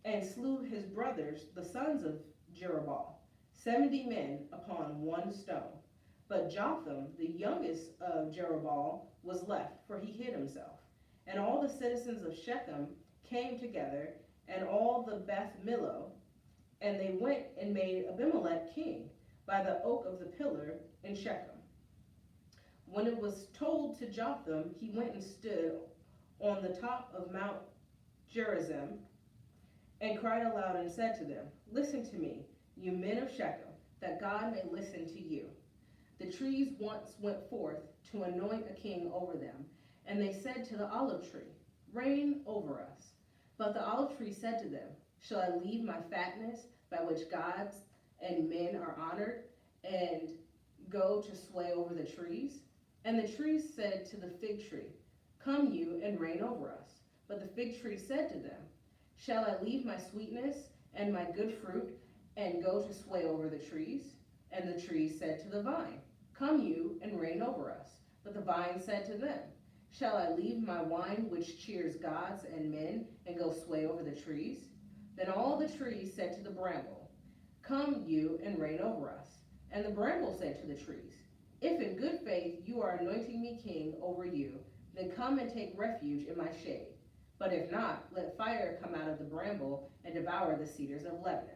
and slew his brothers, the sons of Jerubbaal, 70 men upon one stone. But Jotham, the youngest of Jerubbaal, was left, for he hid himself. And all the citizens of Shechem came together, and all the Beth Millo, and they went and made Abimelech king by the oak of the pillar in Shechem. When it was told to Jotham, he went and stood on the top of Mount Gerizim, and cried aloud and said to them, listen to me, you men of Shechem, that God may listen to you. The trees once went forth to anoint a king over them, and they said to the olive tree, reign over us. But the olive tree said to them, shall I leave my fatness by which gods and men are honored, and go to sway over the trees? And the trees said to the fig tree, come you and reign over us. But the fig tree said to them, shall I leave my sweetness and my good fruit, and go to sway over the trees? And the trees said to the vine, come you and reign over us. But the vine said to them, shall I leave my wine which cheers gods and men, and go sway over the trees? Then all the trees said to the bramble, come you and reign over us. And the bramble said to the trees, if in good faith you are anointing me king over you, then come and take refuge in my shade. But if not, let fire come out of the bramble and devour the cedars of Lebanon.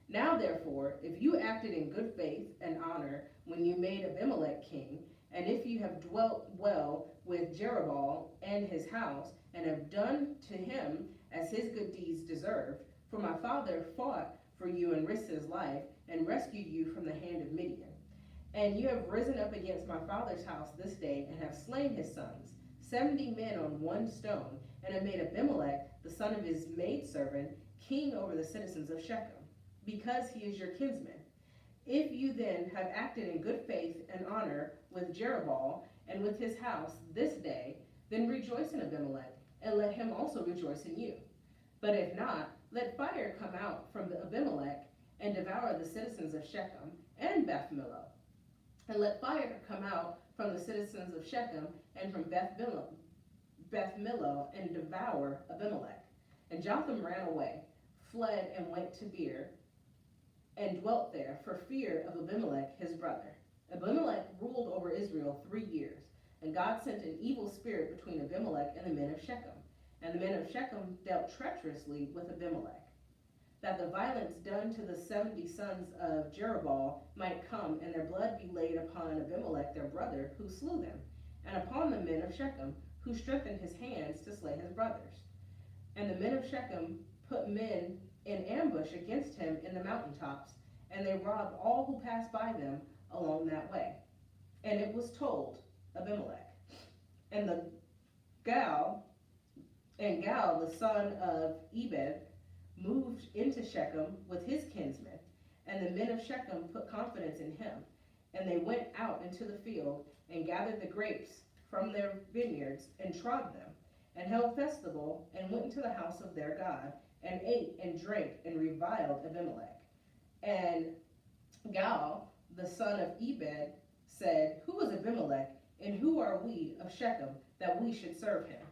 Now therefore, if you acted in good faith and honor when you made Abimelech king, and if you have dwelt well with Jerubbaal and his house, and have done to him as his good deeds deserved, for my father fought for you and risked his life, and rescued you from the hand of Midian. And you have risen up against my father's house this day, and have slain his sons, 70 men on one stone, and have made Abimelech, the son of his maidservant, king over the citizens of Shechem, because he is your kinsman. If you then have acted in good faith and honor with Jerubbaal and with his house this day, then rejoice in Abimelech, and let him also rejoice in you. But if not, let fire come out from Abimelech and devour the citizens of Shechem and Beth Millo. And let fire come out from the citizens of Shechem and from Beth Millo and devour Abimelech. And Jotham ran away, fled and went to Beer, and dwelt there for fear of Abimelech his brother. Abimelech ruled over Israel 3 years, and God sent an evil spirit between Abimelech and the men of Shechem. And the men of Shechem dealt treacherously with Abimelech, that the violence done to the 70 sons of Jerubbaal might come, and their blood be laid upon Abimelech their brother, who slew them, and upon the men of Shechem, who strengthened his hands to slay his brothers. And the men of Shechem put men in ambush against him in the mountaintops, and they robbed all who passed by them along that way. And it was told Abimelech. And Gal, the son of Ebed, moved into Shechem with his kinsmen, and the men of Shechem put confidence in him. And they went out into the field and gathered the grapes from their vineyards and trod them, and held festival, and went into the house of their God, and ate and drank and reviled Abimelech. And Gal, the son of Ebed, said, Who is Abimelech, and who are we of Shechem, that we should serve him?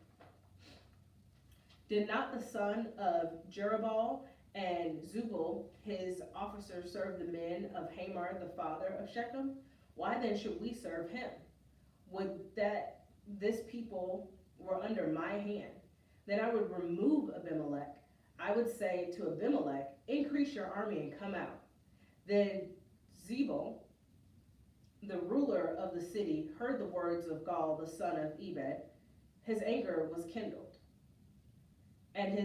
Did not the son of Jerubbaal and Zubal, his officers, serve the men of Hamor, the father of Shechem? Why then should we serve him? Would that this people were under my hand. Then I would remove Abimelech. I would say to Abimelech, Increase your army and come out. Then Zebul, the ruler of the city, heard the words of Gal, the son of Ebed. His anger was kindled. And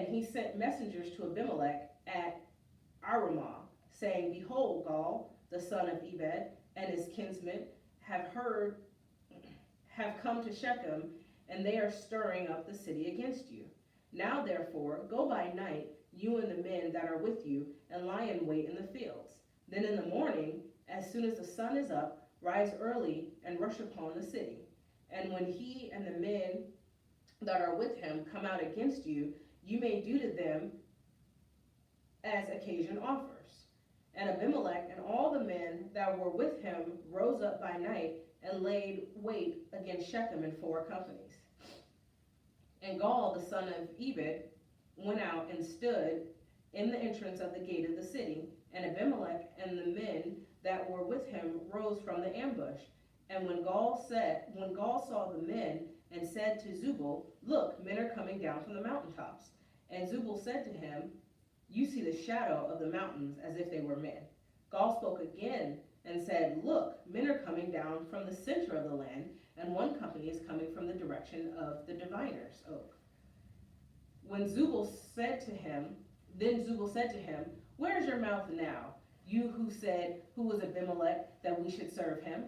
he sent messengers to Abimelech at Arumah, saying, Behold, Gal, the son of Ebed, and his kinsmen have come to Shechem, and they are stirring up the city against you. Now therefore, go by night, you and the men that are with you, and lie in wait in the fields. Then in the morning, as soon as the sun is up, rise early and rush upon the city. And when he and the men that are with him come out against you, you may do to them as occasion offers. And Abimelech and all the men that were with him rose up by night and laid wait against Shechem in 4 companies. And Gal, the son of Ebed, went out and stood in the entrance of the gate of the city. And Abimelech and the men that were with him rose from the ambush. And when Gal saw the men, and said to Zubal, Look, men are coming down from the mountaintops. And Zubal said to him, You see the shadow of the mountains as if they were men. Gal spoke again and said, Look, men are coming down from the center of the land, and one company is coming from the direction of the diviner's oak. Then Zubal said to him, Where is your mouth now, you who said, Who was Abimelech, that we should serve him?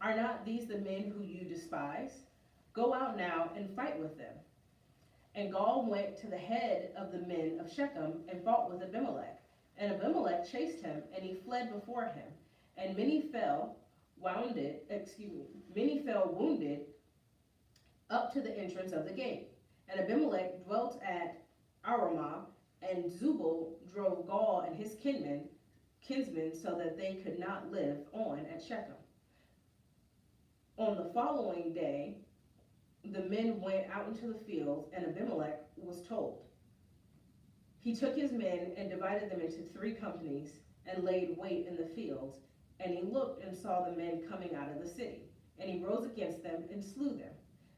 Are not these the men who you despise? Go out now and fight with them. And Gal went to the head of the men of Shechem and fought with Abimelech. And Abimelech chased him, and he fled before him. And many fell wounded up to the entrance of the gate. And Abimelech dwelt at Arumah, and Zubal drove Gal and his kinsmen so that they could not live on at Shechem. On the following day, the men went out into the fields, and Abimelech was told. He took his men and divided them into 3 companies and laid wait in the fields. And he looked and saw the men coming out of the city. And he rose against them and slew them.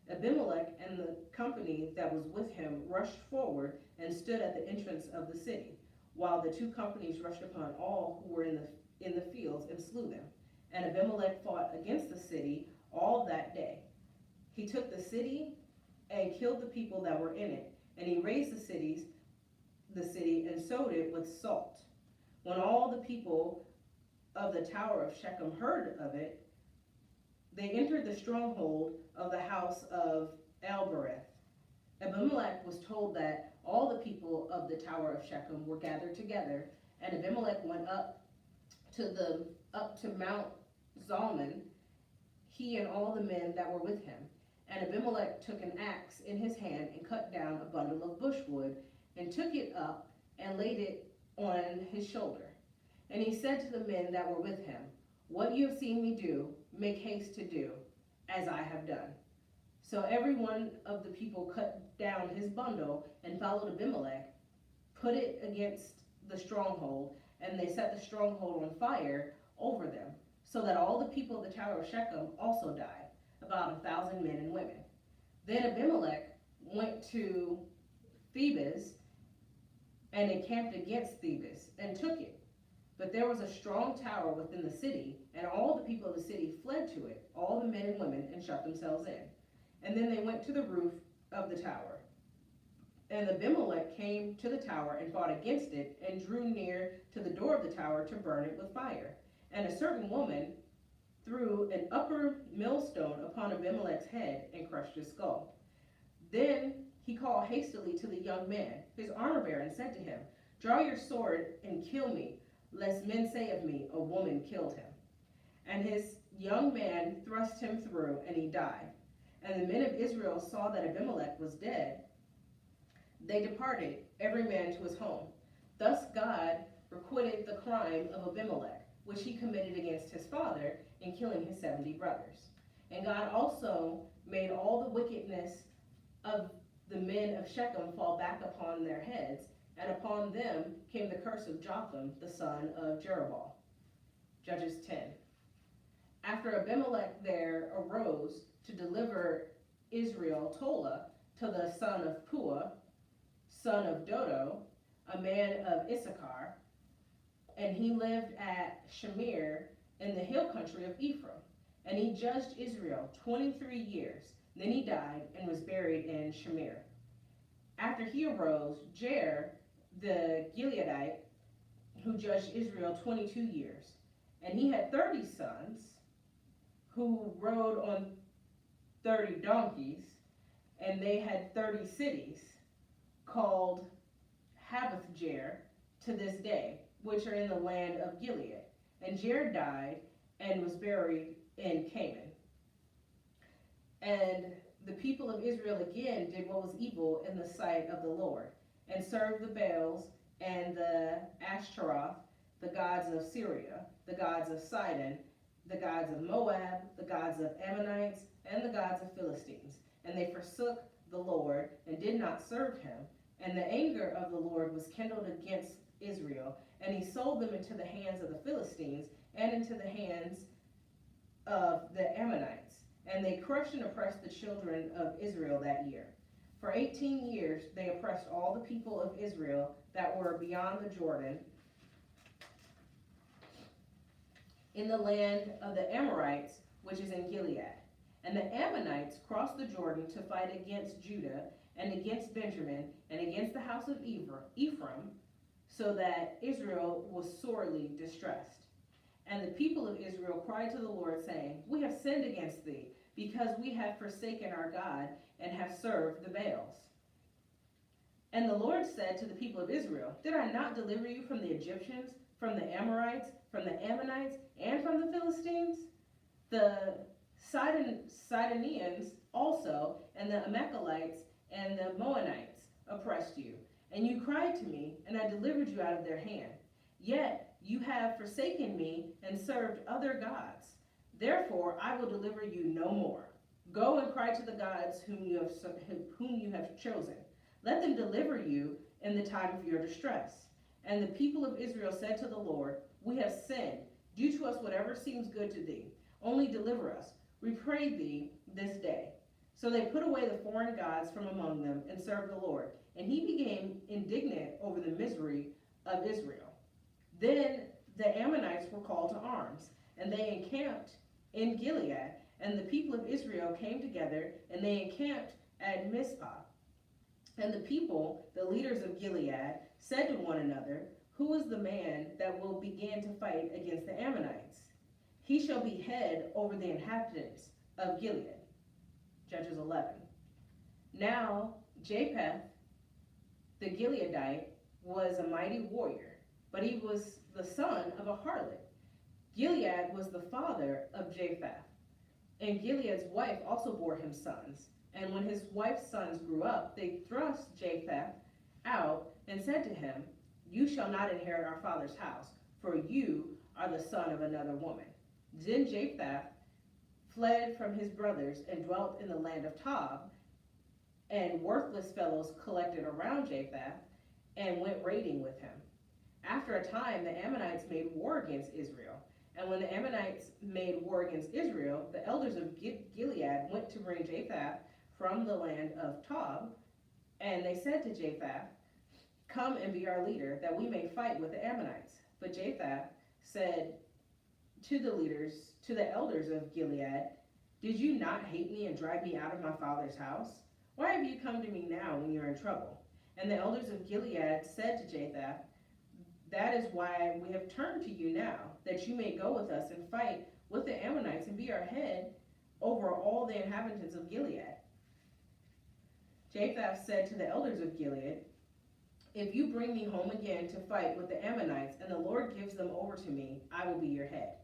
Abimelech and the company that was with him rushed forward and stood at the entrance of the city, while the 2 companies rushed upon all who were in the fields and slew them. And Abimelech fought against the city all that day. He took the city and killed the people that were in it, and he razed the city and sowed it with salt. When all the people of the tower of Shechem heard of it, they entered the stronghold of the house of Elbereth. Abimelech was told that all the people of the tower of Shechem were gathered together, and Abimelech went up to Mount Zalmon, he and all the men that were with him. And Abimelech took an axe in his hand and cut down a bundle of bushwood and took it up and laid it on his shoulder. And he said to the men that were with him, "What you have seen me do, make haste to do, as I have done." So every one of the people cut down his bundle and followed Abimelech, put it against the stronghold, and they set the stronghold on fire over them, so that all the people of the tower of Shechem also died, about 1,000 men and women. Then Abimelech went to Thebez and encamped against Thebez and took it. But there was a strong tower within the city, and all the people of the city fled to it, all the men and women, and shut themselves in. And then they went to the roof of the tower. And Abimelech came to the tower and fought against it, and drew near to the door of the tower to burn it with fire. And a certain woman threw an upper millstone upon Abimelech's head and crushed his skull. Then he called hastily to the young man, his armor bearer, and said to him, "Draw your sword and kill me, lest men say of me, a woman killed him." And his young man thrust him through, and he died. And the men of Israel saw that Abimelech was dead. They departed, every man to his home. Thus God requited the crime of Abimelech, which he committed against his father in killing his 70 brothers. And God also made all the wickedness of the men of Shechem fall back upon their heads, and upon them came the curse of Jotham, the son of Jerubbaal. Judges 10. After Abimelech there arose to deliver Israel Tola to the son of Puah, son of Dodo, a man of Issachar, and he lived at Shamir in the hill country of Ephraim. And he judged Israel 23 years. Then he died and was buried in Shamir. After he arose, Jair the Gileadite, who judged Israel 22 years. And he had 30 sons who rode on 30 donkeys, and they had 30 cities called Havoth-Jair to this day, which are in the land of Gilead. And Jair died and was buried in Canaan. And the people of Israel again did what was evil in the sight of the Lord, and served the Baals and the Ashtaroth, the gods of Syria, the gods of Sidon, the gods of Moab, the gods of Ammonites, and the gods of Philistines. And they forsook the Lord and did not serve him. And the anger of the Lord was kindled against Israel, and he sold them into the hands of the Philistines and into the hands of the Ammonites. And they crushed and oppressed the children of Israel that year. For 18 years they oppressed all the people of Israel that were beyond the Jordan, in the land of the Amorites, which is in Gilead. And the Ammonites crossed the Jordan to fight against Judah and against Benjamin and against the house of Ephraim, so that Israel was sorely distressed. And the people of Israel cried to the Lord, saying, "We have sinned against thee, because we have forsaken our God and have served the Baals." And the Lord said to the people of Israel, "Did I not deliver you from the Egyptians, from the Amorites, from the Ammonites, and from the Philistines? The Sidonians also, and the Amalekites, and the Moabites oppressed you. And you cried to me, and I delivered you out of their hand. Yet you have forsaken me and served other gods. Therefore I will deliver you no more. Go and cry to the gods whom you have chosen. Let them deliver you in the time of your distress." And the people of Israel said to the Lord, "We have sinned. Do to us whatever seems good to thee. Only deliver us, we pray thee, this day." So they put away the foreign gods from among them and served the Lord. And he became indignant over the misery of Israel. Then the Ammonites were called to arms, and they encamped in Gilead. And the people of Israel came together, and they encamped at Mizpah. And the people, the leaders of Gilead, said to one another, "Who is the man that will begin to fight against the Ammonites? He shall be head over the inhabitants of Gilead." Judges 11. Now Japheth the Gileadite was a mighty warrior, but he was the son of a harlot. Gilead was the father of Japheth. And Gilead's wife also bore him sons. And when his wife's sons grew up, they thrust Jephthah out and said to him, "You shall not inherit our father's house, for you are the son of another woman." Then Jephthah fled from his brothers and dwelt in the land of Tob, and worthless fellows collected around Jephthah and went raiding with him. After a time, the Ammonites made war against Israel. And when the Ammonites made war against Israel, the elders of Gilead went to bring Jephthah from the land of Tob, and they said to Jephthah, "Come and be our leader, that we may fight with the Ammonites." But Jephthah said to the elders of Gilead, "Did you not hate me and drive me out of my father's house? Why have you come to me now when you are in trouble?" And the elders of Gilead said to Jephthah, "That is why we have turned to you now, that you may go with us and fight with the Ammonites and be our head over all the inhabitants of Gilead." Jephthah said to the elders of Gilead, "If you bring me home again to fight with the Ammonites, and the Lord gives them over to me, I will be your head."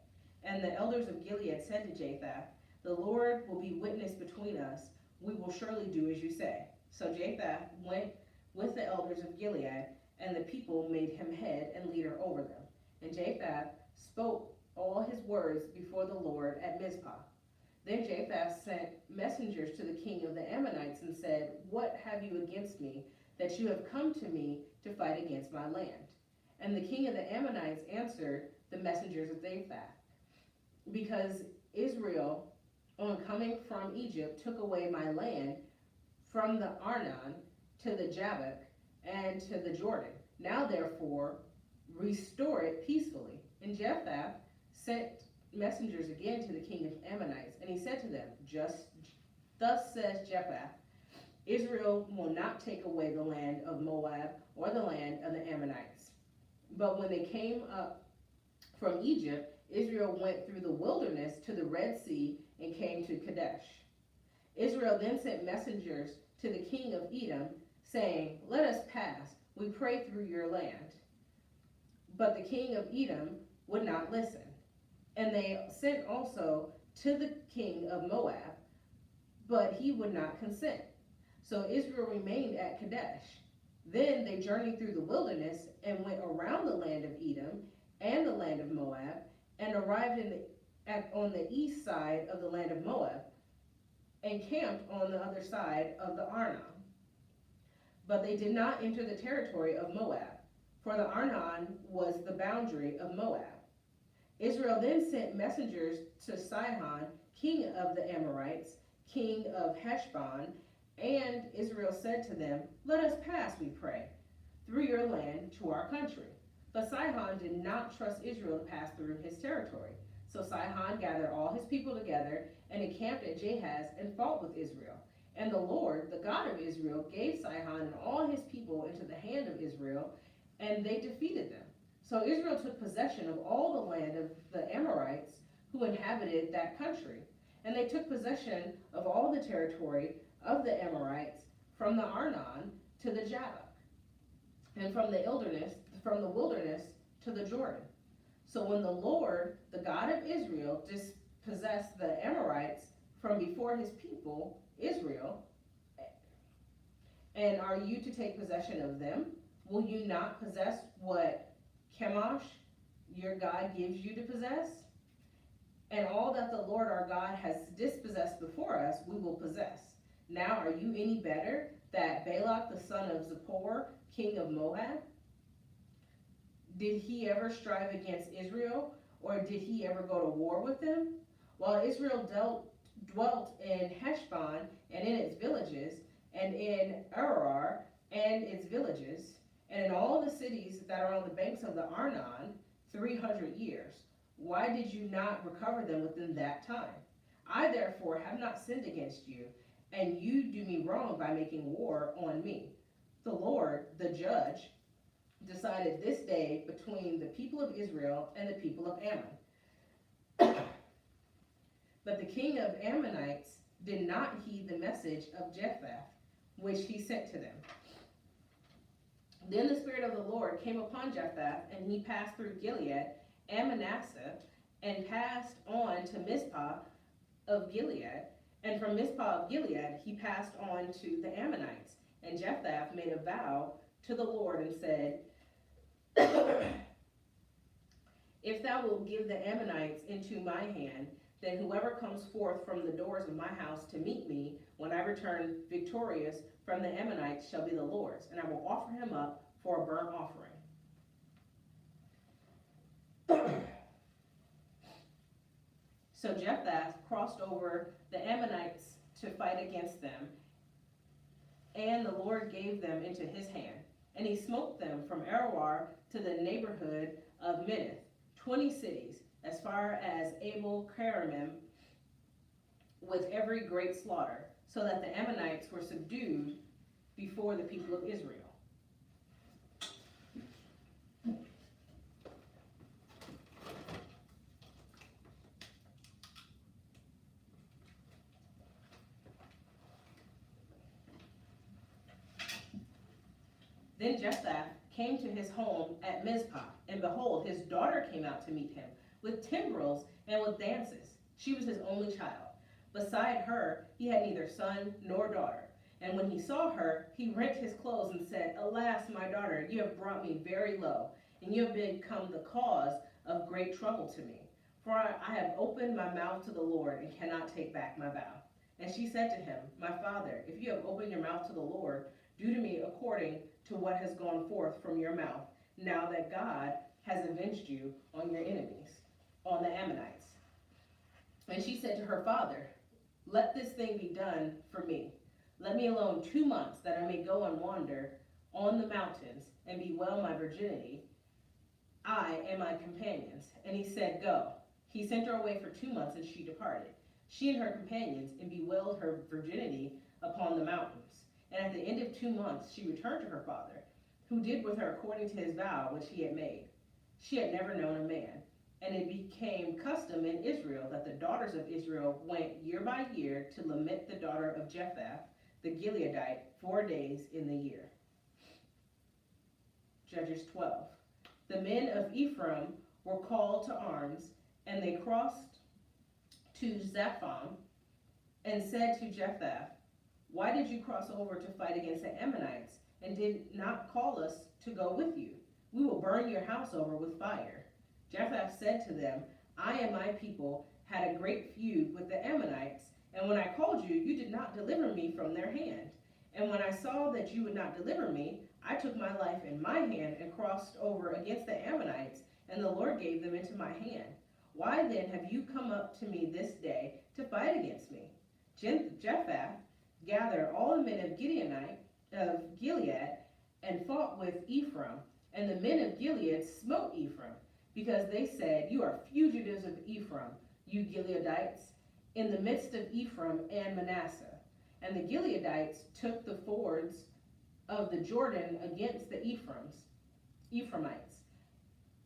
And the elders of Gilead said to Jephthah, "The Lord will be witness between us. We will surely do as you say." So Jephthah went with the elders of Gilead, and the people made him head and leader over them. And Jephthah spoke all his words before the Lord at Mizpah. Then Jephthah sent messengers to the king of the Ammonites and said, "What have you against me, that you have come to me to fight against my land?" And the king of the Ammonites answered the messengers of Jephthah, "Because Israel, on coming from Egypt, took away my land from the Arnon to the Jabbok and to the Jordan. Now therefore restore it peacefully." And Jephthah sent messengers again to the king of Ammonites, and he said to them, Thus says Jephthah, "Israel will not take away the land of Moab or the land of the Ammonites." But when they came up from Egypt, Israel went through the wilderness to the Red Sea and came to Kadesh. Israel then sent messengers to the king of Edom, saying, "Let us pass, we pray, through your land." But the king of Edom would not listen. And they sent also to the king of Moab, but he would not consent. So Israel remained at Kadesh. Then they journeyed through the wilderness and went around the land of Edom and the land of Moab, and arrived on the east side of the land of Moab, and camped on the other side of the Arnon. But they did not enter the territory of Moab, for the Arnon was the boundary of Moab. Israel then sent messengers to Sihon, king of the Amorites, king of Heshbon, and Israel said to them, "Let us pass, we pray, through your land to our country." But Sihon did not trust Israel to pass through his territory. So Sihon gathered all his people together and encamped at Jahaz and fought with Israel. And the Lord, the God of Israel, gave Sihon and all his people into the hand of Israel, and they defeated them. So Israel took possession of all the land of the Amorites who inhabited that country. And they took possession of all the territory of the Amorites from the Arnon to the Jabbok, and from the wilderness to the Jordan. So when the Lord, the God of Israel, dispossessed the Amorites from before his people, Israel, and are you to take possession of them? Will you not possess what Chemosh, your God, gives you to possess? And all that the Lord our God has dispossessed before us, we will possess. Now are you any better that Balak the son of Zippor, king of Moab? Did he ever strive against Israel, or did he ever go to war with them? While Israel dwelt in Heshbon and in its villages, and in Aroer and its villages, and in all the cities that are on the banks of the Arnon, 300 years. Why did you not recover them within that time? I therefore have not sinned against you, and you do me wrong by making war on me. The Lord, the judge, decided this day between the people of Israel and the people of Ammon. But the king of Ammonites did not heed the message of Jephthah, which he sent to them. Then the Spirit of the Lord came upon Jephthah, and he passed through Gilead and Manasseh, and passed on to Mizpah of Gilead, and from Mizpah of Gilead he passed on to the Ammonites. And Jephthah made a vow to the Lord and said, if thou wilt give the Ammonites into my hand, then whoever comes forth from the doors of my house to meet me when I return victorious from the Ammonites shall be the Lord's, and I will offer him up for a burnt offering. So Jephthah crossed over the Ammonites to fight against them, and the Lord gave them into his hand. And he smote them from Aroer to the neighborhood of Minnith, 20 cities, as far as Abel Keramim, with every great slaughter, so that the Ammonites were subdued before the people of Israel. Then Jephthah came to his home at Mizpah, and behold, his daughter came out to meet him with timbrels and with dances. She was his only child. Beside her, he had neither son nor daughter. And when he saw her, he rent his clothes and said, Alas, my daughter, you have brought me very low, and you have become the cause of great trouble to me. For I have opened my mouth to the Lord and cannot take back my vow. And she said to him, My father, if you have opened your mouth to the Lord, do to me according to what has gone forth from your mouth, now that God has avenged you on your enemies, on the Ammonites. And she said to her father, Let this thing be done for me. Let me alone 2 months, that I may go and wander on the mountains and bewail my virginity, I and my companions. And he said, Go. He sent her away for 2 months, and she departed, she and her companions, and bewailed her virginity upon the mountains. And at the end of 2 months she returned to her father, who did with her according to his vow which he had made. She had never known a man. And it became custom in Israel that the daughters of Israel went year by year to lament the daughter of Jephthah, the Gileadite, 4 days in the year. Judges 12. The men of Ephraim were called to arms, and they crossed to Zaphon and said to Jephthah, Why did you cross over to fight against the Ammonites, and did not call us to go with you? We will burn your house over with fire. Jephthah said to them, I and my people had a great feud with the Ammonites, and when I called you, you did not deliver me from their hand. And when I saw that you would not deliver me, I took my life in my hand and crossed over against the Ammonites, and the Lord gave them into my hand. Why then have you come up to me this day to fight against me? Jephthah gathered all the men of Gilead and fought with Ephraim, and the men of Gilead smote Ephraim, because they said, You are fugitives of Ephraim, you Gileadites, in the midst of Ephraim and Manasseh. And the Gileadites took the fords of the Jordan against the Ephraimites.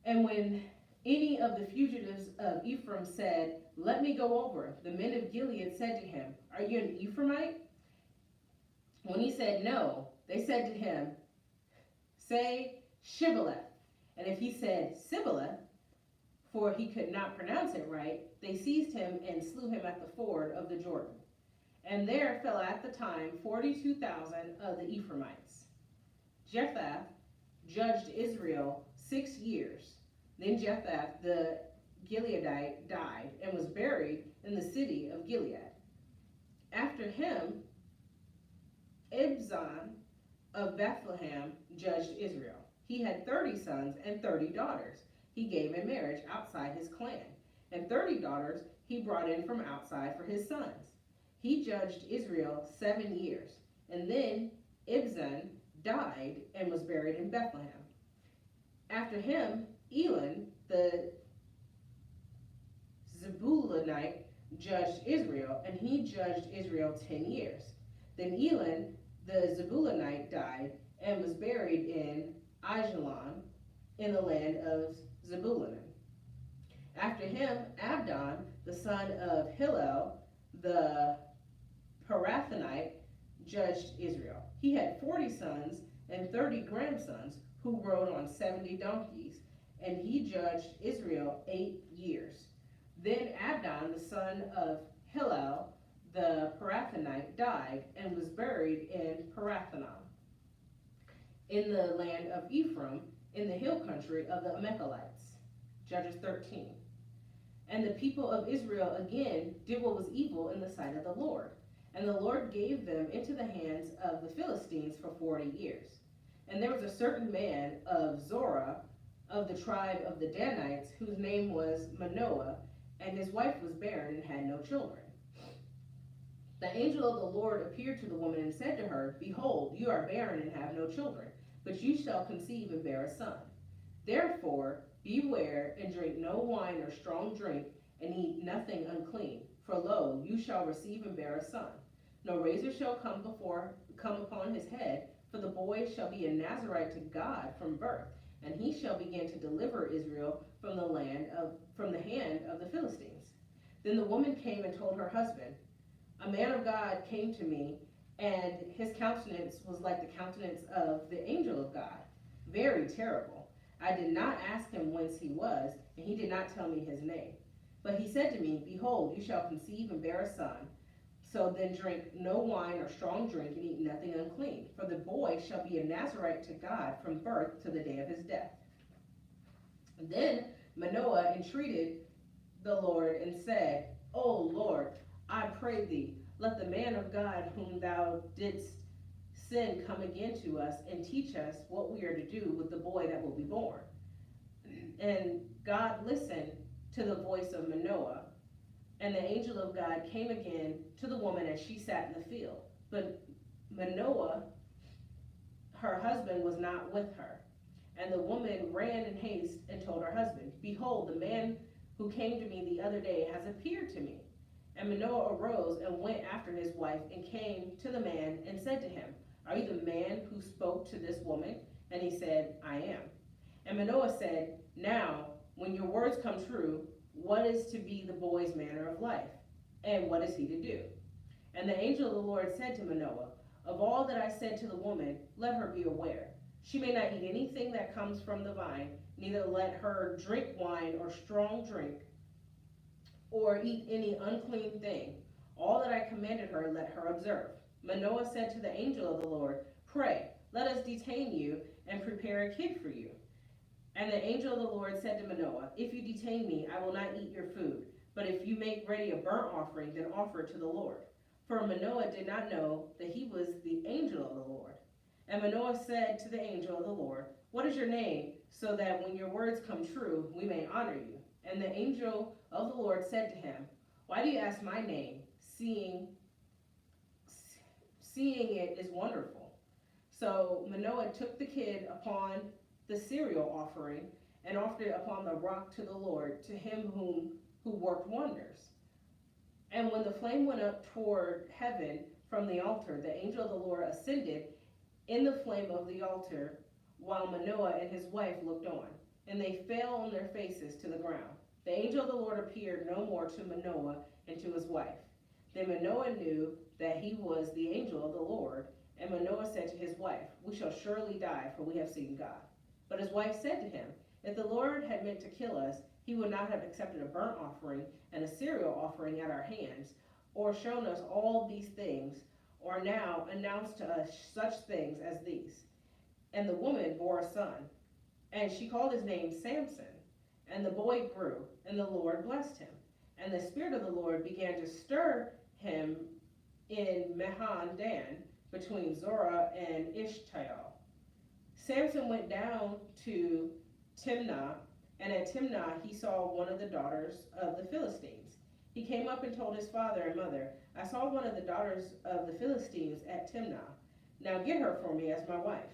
And when any of the fugitives of Ephraim said, Let me go over, the men of Gilead said to him, Are you an Ephraimite? When he said no, they said to him, Say Shibboleth. And if he said Sibboleth, for he could not pronounce it right, they seized him and slew him at the ford of the Jordan. And there fell at the time 42,000 of the Ephraimites. Jephthah judged Israel 6 years. Then Jephthah the Gileadite died and was buried in the city of Gilead. After him, Ibzan of Bethlehem judged Israel. He had 30 sons and 30 daughters he gave in marriage outside his clan, and 30 daughters he brought in from outside for his sons. He judged Israel 7 years, and then Ibzan died and was buried in Bethlehem. After him, Elon the Zebulunite judged Israel, and he judged Israel 10 years. Then Elon the Zebulunite died and was buried in Aijalon in the land of Zebulun. After him, Abdon, the son of Hillel the Parathonite, judged Israel. He had 40 sons and 30 grandsons who rode on 70 donkeys, and he judged Israel 8 years. Then Abdon, the son of Hillel the Parathonite died and was buried in Parathonon, in the land of Ephraim, in the hill country of the Amalekites. Judges 13. And the people of Israel again did what was evil in the sight of the Lord. And the Lord gave them into the hands of the Philistines for 40 years. And there was a certain man of Zorah, of the tribe of the Danites, whose name was Manoah, and his wife was barren and had no children. The angel of the Lord appeared to the woman and said to her, Behold, you are barren and have no children, but you shall conceive and bear a son. Therefore, beware and drink no wine or strong drink, and eat nothing unclean. For lo, you shall receive and bear a son. No razor shall come upon his head, for the boy shall be a Nazarite to God from birth, and he shall begin to deliver Israel from the hand of the Philistines. Then the woman came and told her husband, A man of God came to me, and his countenance was like the countenance of the angel of God, very terrible. I did not ask him whence he was, and he did not tell me his name. But he said to me, Behold, you shall conceive and bear a son. So then drink no wine or strong drink, and eat nothing unclean. For the boy shall be a Nazarite to God from birth to the day of his death. And then Manoah entreated the Lord and said, O Lord, I pray thee, let the man of God whom thou didst send come again to us and teach us what we are to do with the boy that will be born. And God listened to the voice of Manoah, and the angel of God came again to the woman as she sat in the field. But Manoah, her husband, was not with her. And the woman ran in haste and told her husband, Behold, the man who came to me the other day has appeared to me. And Manoah arose and went after his wife and came to the man and said to him, Are you the man who spoke to this woman? And he said, I am. And Manoah said, Now, when your words come true, what is to be the boy's manner of life? And what is he to do? And the angel of the Lord said to Manoah, Of all that I said to the woman, let her be aware. She may not eat anything that comes from the vine, neither let her drink wine or strong drink, or eat any unclean thing. All that I commanded her, let her observe. Manoah said to the angel of the Lord, Pray, let us detain you and prepare a kid for you. And the angel of the Lord said to Manoah, If you detain me, I will not eat your food. But if you make ready a burnt offering, then offer it to the Lord. For Manoah did not know that he was the angel of the Lord. And Manoah said to the angel of the Lord, What is your name, so that when your words come true, we may honor you? And the angel of the Lord said to him, Why do you ask my name, seeing it is wonderful? So Manoah took the kid upon the cereal offering and offered it upon the rock to the Lord, to him who worked wonders. And when the flame went up toward heaven from the altar, the angel of the Lord ascended in the flame of the altar, while Manoah and his wife looked on, and they fell on their faces to the ground. The angel of the Lord appeared no more to Manoah and to his wife. Then Manoah knew that he was the angel of the Lord, and Manoah said to his wife, We shall surely die, for we have seen God. But his wife said to him, If the Lord had meant to kill us, he would not have accepted a burnt offering and a cereal offering at our hands, or shown us all these things, or now announced to us such things as these. And the woman bore a son, and she called his name Samson. And the boy grew, and the Lord blessed him. And the Spirit of the Lord began to stir him in Mahan Dan, between Zorah and Eshtaol. Samson went down to Timnah, and at Timnah he saw one of the daughters of the Philistines. He came up and told his father and mother, I saw one of the daughters of the Philistines at Timnah. Now get her for me as my wife.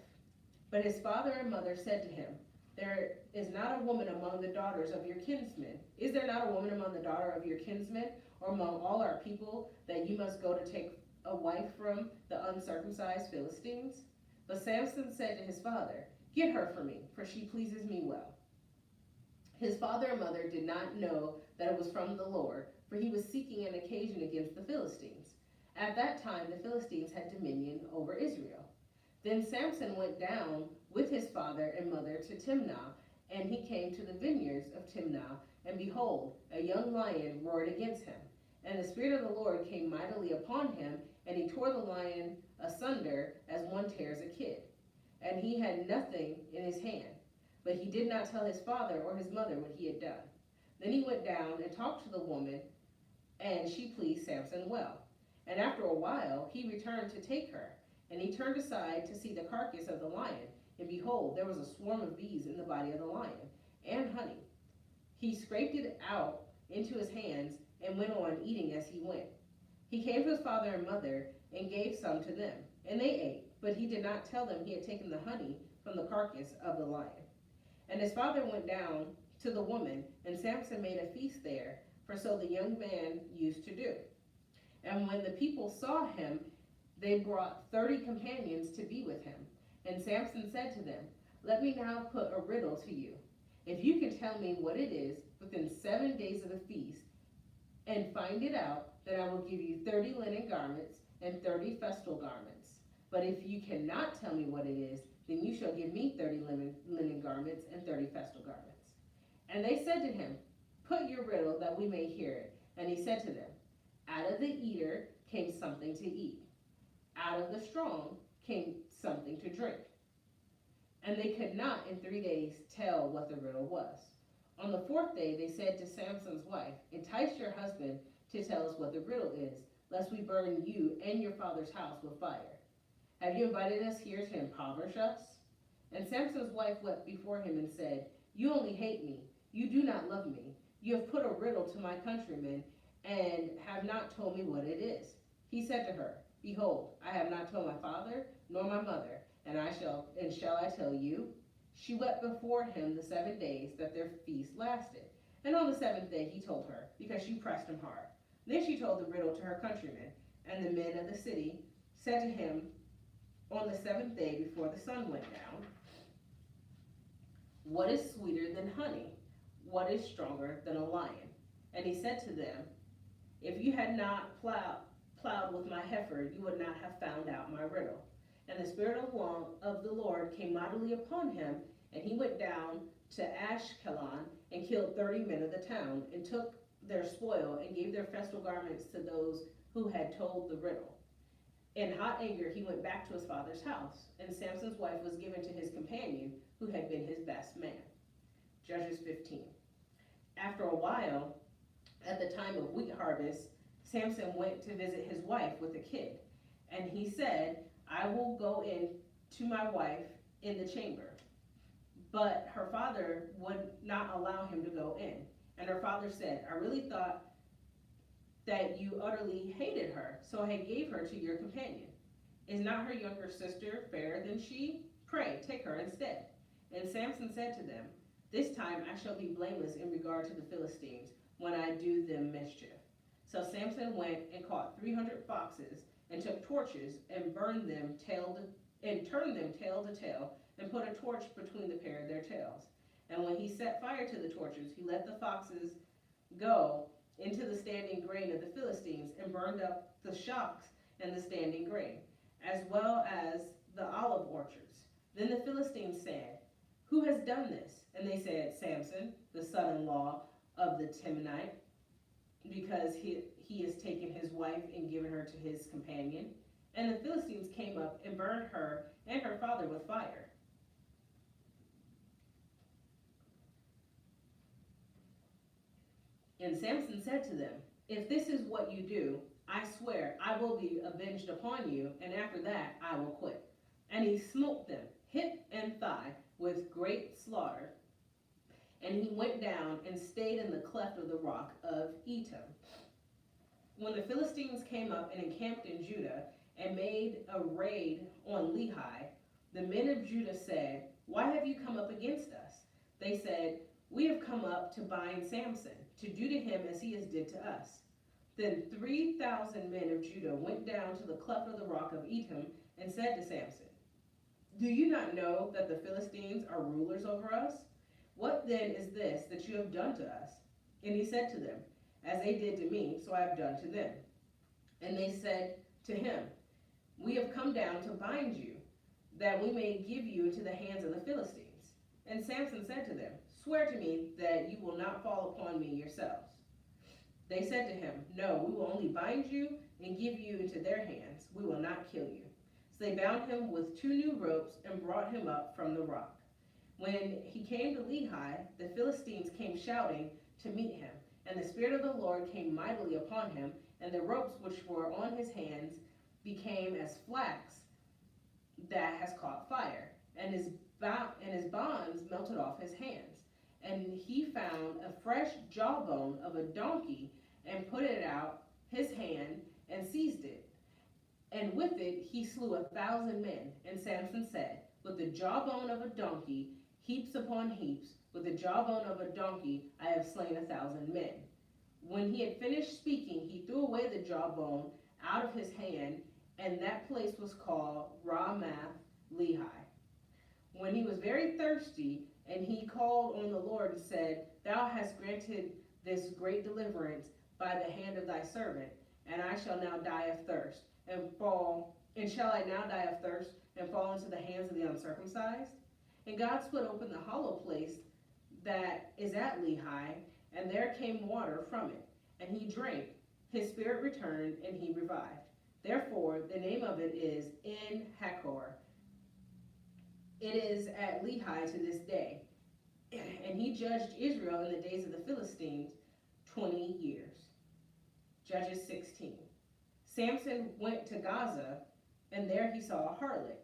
But his father and mother said to him, There is not a woman among the daughters of your kinsmen. Is there not a woman among the daughter of your kinsmen, or among all our people, that you must go to take a wife from the uncircumcised Philistines? But Samson said to his father, Get her for me, for she pleases me well. His father and mother did not know that it was from the Lord, for he was seeking an occasion against the Philistines. At that time the Philistines had dominion over Israel. Then Samson went down with his father and mother to Timnah, and he came to the vineyards of Timnah, and behold, a young lion roared against him. And the Spirit of the Lord came mightily upon him, and he tore the lion asunder as one tears a kid. And he had nothing in his hand, but he did not tell his father or his mother what he had done. Then he went down and talked to the woman, and she pleased Samson well. And after a while he returned to take her, and he turned aside to see the carcass of the lion, and behold, there was a swarm of bees in the body of the lion, and honey. He scraped it out into his hands, and went on eating as he went. He came to his father and mother, and gave some to them, and they ate, but he did not tell them he had taken the honey from the carcass of the lion. And his father went down to the woman, and Samson made a feast there, for so the young man used to do. And when the people saw him, they brought 30 companions to be with him. And Samson said to them, "Let me now put a riddle to you. If you can tell me what it is within 7 days of the feast, and find it out, then I will give you 30 linen garments and 30 festal garments. But if you cannot tell me what it is, then you shall give me 30 linen garments and 30 festal garments." And they said to him, "Put your riddle that we may hear it." And he said to them, "Out of the eater came something to eat. Out of the strong came something to drink." And they could not in 3 days tell what the riddle was. On the 4th day they said to Samson's wife, "Entice your husband to tell us what the riddle is, lest we burn you and your father's house with fire. Have you invited us here to impoverish us?" And Samson's wife wept before him and said, "You only hate me. You do not love me. You have put a riddle to my countrymen and have not told me what it is." He said to her, "Behold, I have not told my father nor my mother, and shall I tell you?" She wept before him the 7 days that their feast lasted. And on the 7th day he told her, because she pressed him hard. Then she told the riddle to her countrymen, and the men of the city said to him on the 7th day before the sun went down, "What is sweeter than honey? What is stronger than a lion?" And he said to them, "If you had not plowed with my heifer, you would not have found out my riddle." And the Spirit of the Lord came mightily upon him, and he went down to Ashkelon and killed 30 men of the town, and took their spoil and gave their festal garments to those who had told the riddle. In hot anger he went back to his father's house, and Samson's wife was given to his companion, who had been his best man. Judges 15. After a while, at the time of wheat harvest, Samson went to visit his wife with a kid, and he said, "I will go in to my wife in the chamber." But her father would not allow him to go in. And her father said, "I really thought that you utterly hated her, so I gave her to your companion. Is not her younger sister fairer than she? Pray, take her instead." And Samson said to them, "This time I shall be blameless in regard to the Philistines when I do them mischief." So Samson went and caught 300 foxes, and took torches and burned them turned them tail to tail, and put a torch between the pair of their tails. And when he set fire to the torches, he let the foxes go into the standing grain of the Philistines, and burned up the shocks and the standing grain, as well as the olive orchards. Then the Philistines said, "Who has done this?" And they said, "Samson, the son-in-law of the Timnite, because he has taken his wife and given her to his companion." And the Philistines came up and burned her and her father with fire. And Samson said to them, "If this is what you do, I swear I will be avenged upon you, and after that I will quit." And he smote them, hip and thigh, with great slaughter. And he went down and stayed in the cleft of the rock of Etam. When the Philistines came up and encamped in Judah, and made a raid on Lehi, the men of Judah said, "Why have you come up against us?" They said, "We have come up to bind Samson, to do to him as he has did to us." Then 3,000 men of Judah went down to the cleft of the rock of Etam, and said to Samson, "Do you not know that the Philistines are rulers over us? What then is this that you have done to us?" And he said to them, "As they did to me, so I have done to them." And they said to him, "We have come down to bind you, that we may give you into the hands of the Philistines." And Samson said to them, "Swear to me that you will not fall upon me yourselves." They said to him, "No, we will only bind you and give you into their hands. We will not kill you." So they bound him with 2 new ropes and brought him up from the rock. When he came to Lehi, the Philistines came shouting to meet him, and the Spirit of the Lord came mightily upon him, and the ropes which were on his hands became as flax that has caught fire, and his bonds melted off his hands. And he found a fresh jawbone of a donkey, and put it out his hand, and seized it. And with it he slew 1,000 men. And Samson said, "With the jawbone of a donkey, heaps upon heaps, with the jawbone of a donkey, I have slain 1,000 men." When he had finished speaking, he threw away the jawbone out of his hand, and that place was called Ramath Lehi. When he was very thirsty, and he called on the Lord and said, "Thou hast granted this great deliverance by the hand of thy servant, and I shall now die of thirst, and shall I now die of thirst, and fall into the hands of the uncircumcised?" And God split open the hollow place that is at Lehi, and there came water from it, and he drank. His spirit returned, and he revived. Therefore, the name of it is En Hakkore. It is at Lehi to this day. And he judged Israel in the days of the Philistines 20 years. Judges 16. Samson went to Gaza, and there he saw a harlot,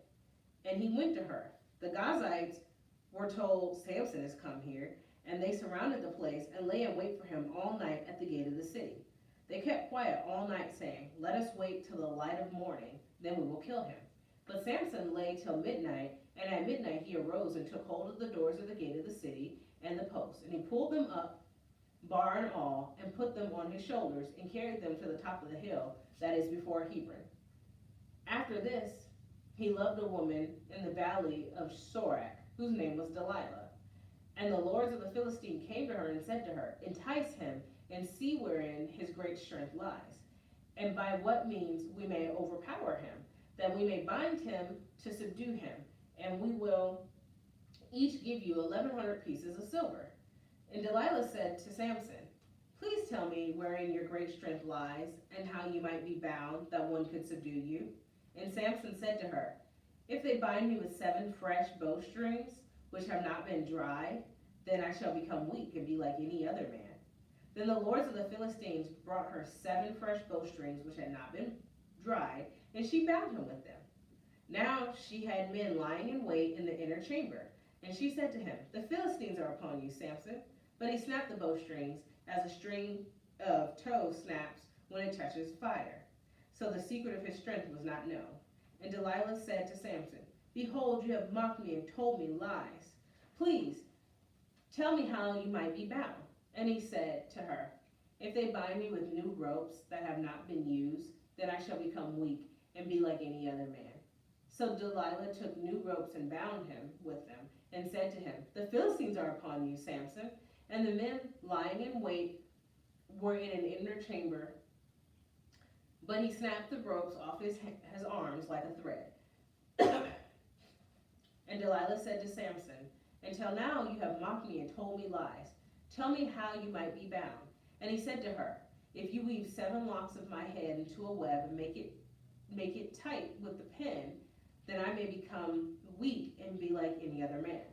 and he went to her. The Gazites were told, "Samson has come here," and they surrounded the place and lay in wait for him all night at the gate of the city. They kept quiet all night, saying, "Let us wait till the light of morning, then we will kill him." But Samson lay till midnight, and at midnight he arose and took hold of the doors of the gate of the city and the posts, and he pulled them up, bar and all, and put them on his shoulders, and carried them to the top of the hill that is before Hebron. After this, he loved a woman in the valley of Sorek, whose name was Delilah. And the lords of the Philistine came to her and said to her, "Entice him, and see wherein his great strength lies, and by what means we may overpower him, that we may bind him to subdue him, and we will each give you 1,100 pieces of silver." And Delilah said to Samson, "Please tell me wherein your great strength lies, and how you might be bound, that one could subdue you." And Samson said to her, "If they bind me with 7 fresh bowstrings, which have not been dried, then I shall become weak and be like any other man." Then the lords of the Philistines brought her 7 fresh bowstrings, which had not been dried, and she bound him with them. Now she had men lying in wait in the inner chamber. And she said to him, "The Philistines are upon you, Samson." But he snapped the bowstrings as a string of tow snaps when it touches fire. So the secret of his strength was not known. And Delilah said to Samson, "Behold, you have mocked me and told me lies. Please, tell me how you might be bound." And he said to her, "If they bind me with new ropes that have not been used, then I shall become weak and be like any other man." So Delilah took new ropes and bound him with them, and said to him, "The Philistines are upon you, Samson." And the men lying in wait were in an inner chamber, but he snapped the ropes off his arms like a thread. And Delilah said to Samson, "Until now you have mocked me and told me lies. Tell me how you might be bound." And he said to her, "If you weave 7 locks of my head into a web and make it tight with the pin, then I may become weak and be like any other man."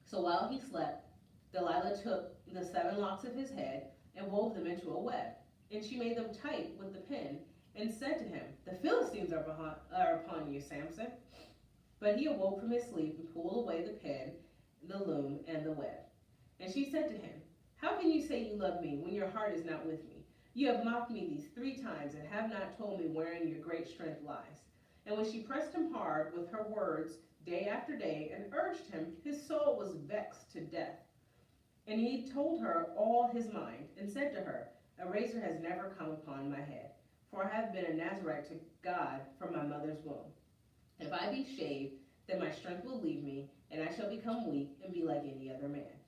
So while he slept, Delilah took the 7 locks of his head and wove them into a web. And she made them tight with the pin, and said to him, "The Philistines are upon you, Samson." But he awoke from his sleep and pulled away the pin, the loom, and the web. And she said to him, "How can you say you love me when your heart is not with me? You have mocked me these 3 times and have not told me wherein your great strength lies." And when she pressed him hard with her words day after day and urged him, his soul was vexed to death. And he told her all his mind, and said to her, "A razor has never come upon my head, for I have been a Nazarite to God from my mother's womb. If I be shaved, then my strength will leave me, and I shall become weak and be like any other man."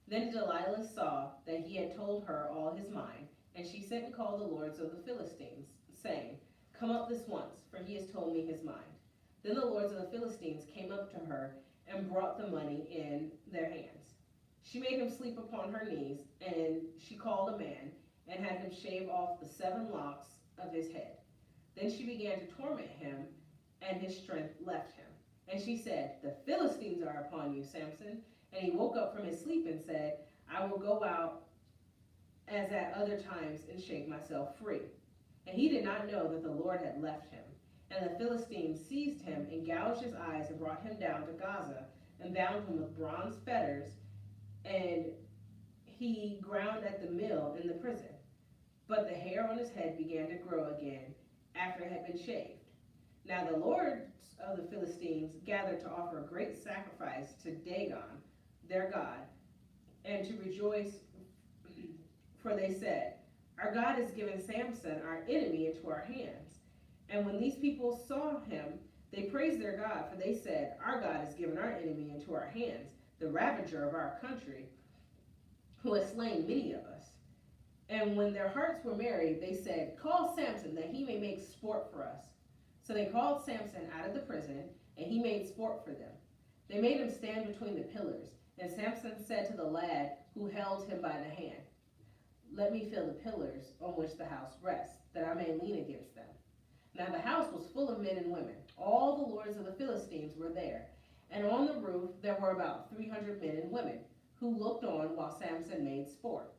Then Delilah saw that he had told her all his mind, and she sent and called the lords of the Philistines, saying, "Come up this once, for he has told me his mind." Then the lords of the Philistines came up to her and brought the money in their hands. She made him sleep upon her knees, and she called a man, and had him shave off the 7 locks of his head. Then she began to torment him, and his strength left him. And she said, "The Philistines are upon you, Samson." And he woke up from his sleep and said, "I will go out as at other times and shake myself free." And he did not know that the Lord had left him. And the Philistines seized him and gouged his eyes and brought him down to Gaza and bound him with bronze fetters, and he ground at the mill in the prison. But the hair on his head began to grow again after it had been shaved. Now the lords of the Philistines gathered to offer a great sacrifice to Dagon, their god, and to rejoice, for they said, "Our God has given Samson, our enemy, into our hands." And when these people saw him, they praised their God, for they said, "Our God has given our enemy into our hands, the ravager of our country, who has slain many of us." And when their hearts were merry, they said, "Call Samson, that he may make sport for us." So they called Samson out of the prison, and he made sport for them. They made him stand between the pillars, and Samson said to the lad who held him by the hand, "Let me feel the pillars on which the house rests, that I may lean against them." Now the house was full of men and women. All the lords of the Philistines were there, and on the roof there were about 300 men and women, who looked on while Samson made sport.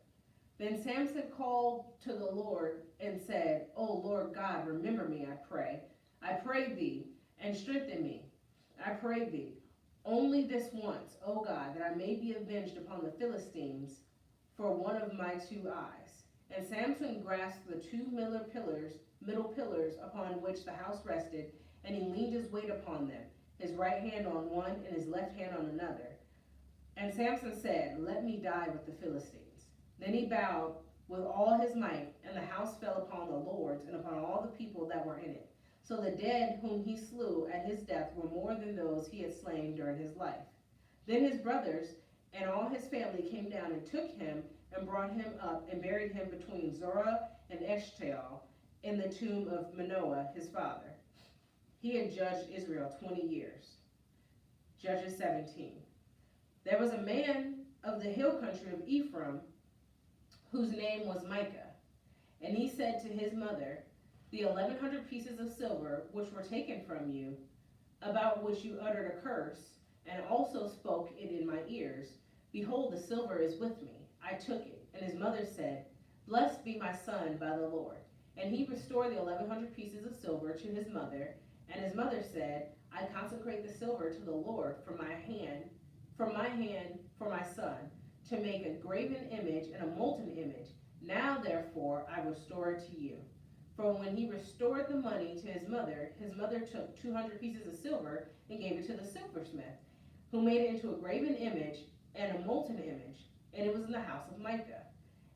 Then Samson called to the Lord and said, "O Lord God, remember me, I pray. I pray thee, and strengthen me. I pray thee, only this once, O God, that I may be avenged upon the Philistines for one of my 2 eyes." And Samson grasped the 2 middle pillars upon which the house rested, and he leaned his weight upon them, his right hand on one and his left hand on another. And Samson said, "Let me die with the Philistines." Then he bowed with all his might, and the house fell upon the lords and upon all the people that were in it. So the dead whom he slew at his death were more than those he had slain during his life. Then his brothers and all his family came down and took him and brought him up and buried him between Zorah and Eshtaol in the tomb of Manoah his father. He had judged Israel 20 years. Judges 17. There was a man of the hill country of Ephraim whose name was Micah. And he said to his mother, "The 1,100 pieces of silver which were taken from you, about which you uttered a curse, and also spoke it in my ears, behold, the silver is with me. I took it." And his mother said, "Blessed be my son by the Lord." And he restored the 1,100 pieces of silver to his mother. And his mother said, "I consecrate the silver to the Lord from my hand for my son, to make a graven image and a molten image. Now therefore I restore it to you." For when he restored the money to his mother took 200 pieces of silver and gave it to the silversmith, who made it into a graven image and a molten image, and it was in the house of Micah.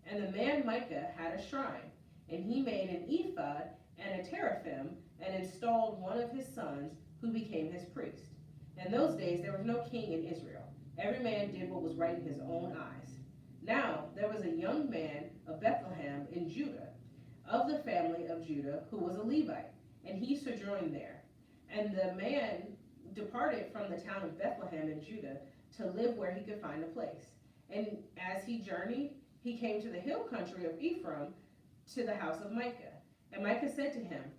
And the man Micah had a shrine, and he made an ephod and a teraphim, and installed one of his sons, who became his priest. In those days there was no king in Israel. Every man did what was right in his own eyes. Now there was a young man of Bethlehem in Judah, of the family of Judah, who was a Levite, and he sojourned there. And the man departed from the town of Bethlehem in Judah to live where he could find a place. And as he journeyed, he came to the hill country of Ephraim, to the house of Micah. And Micah said to him,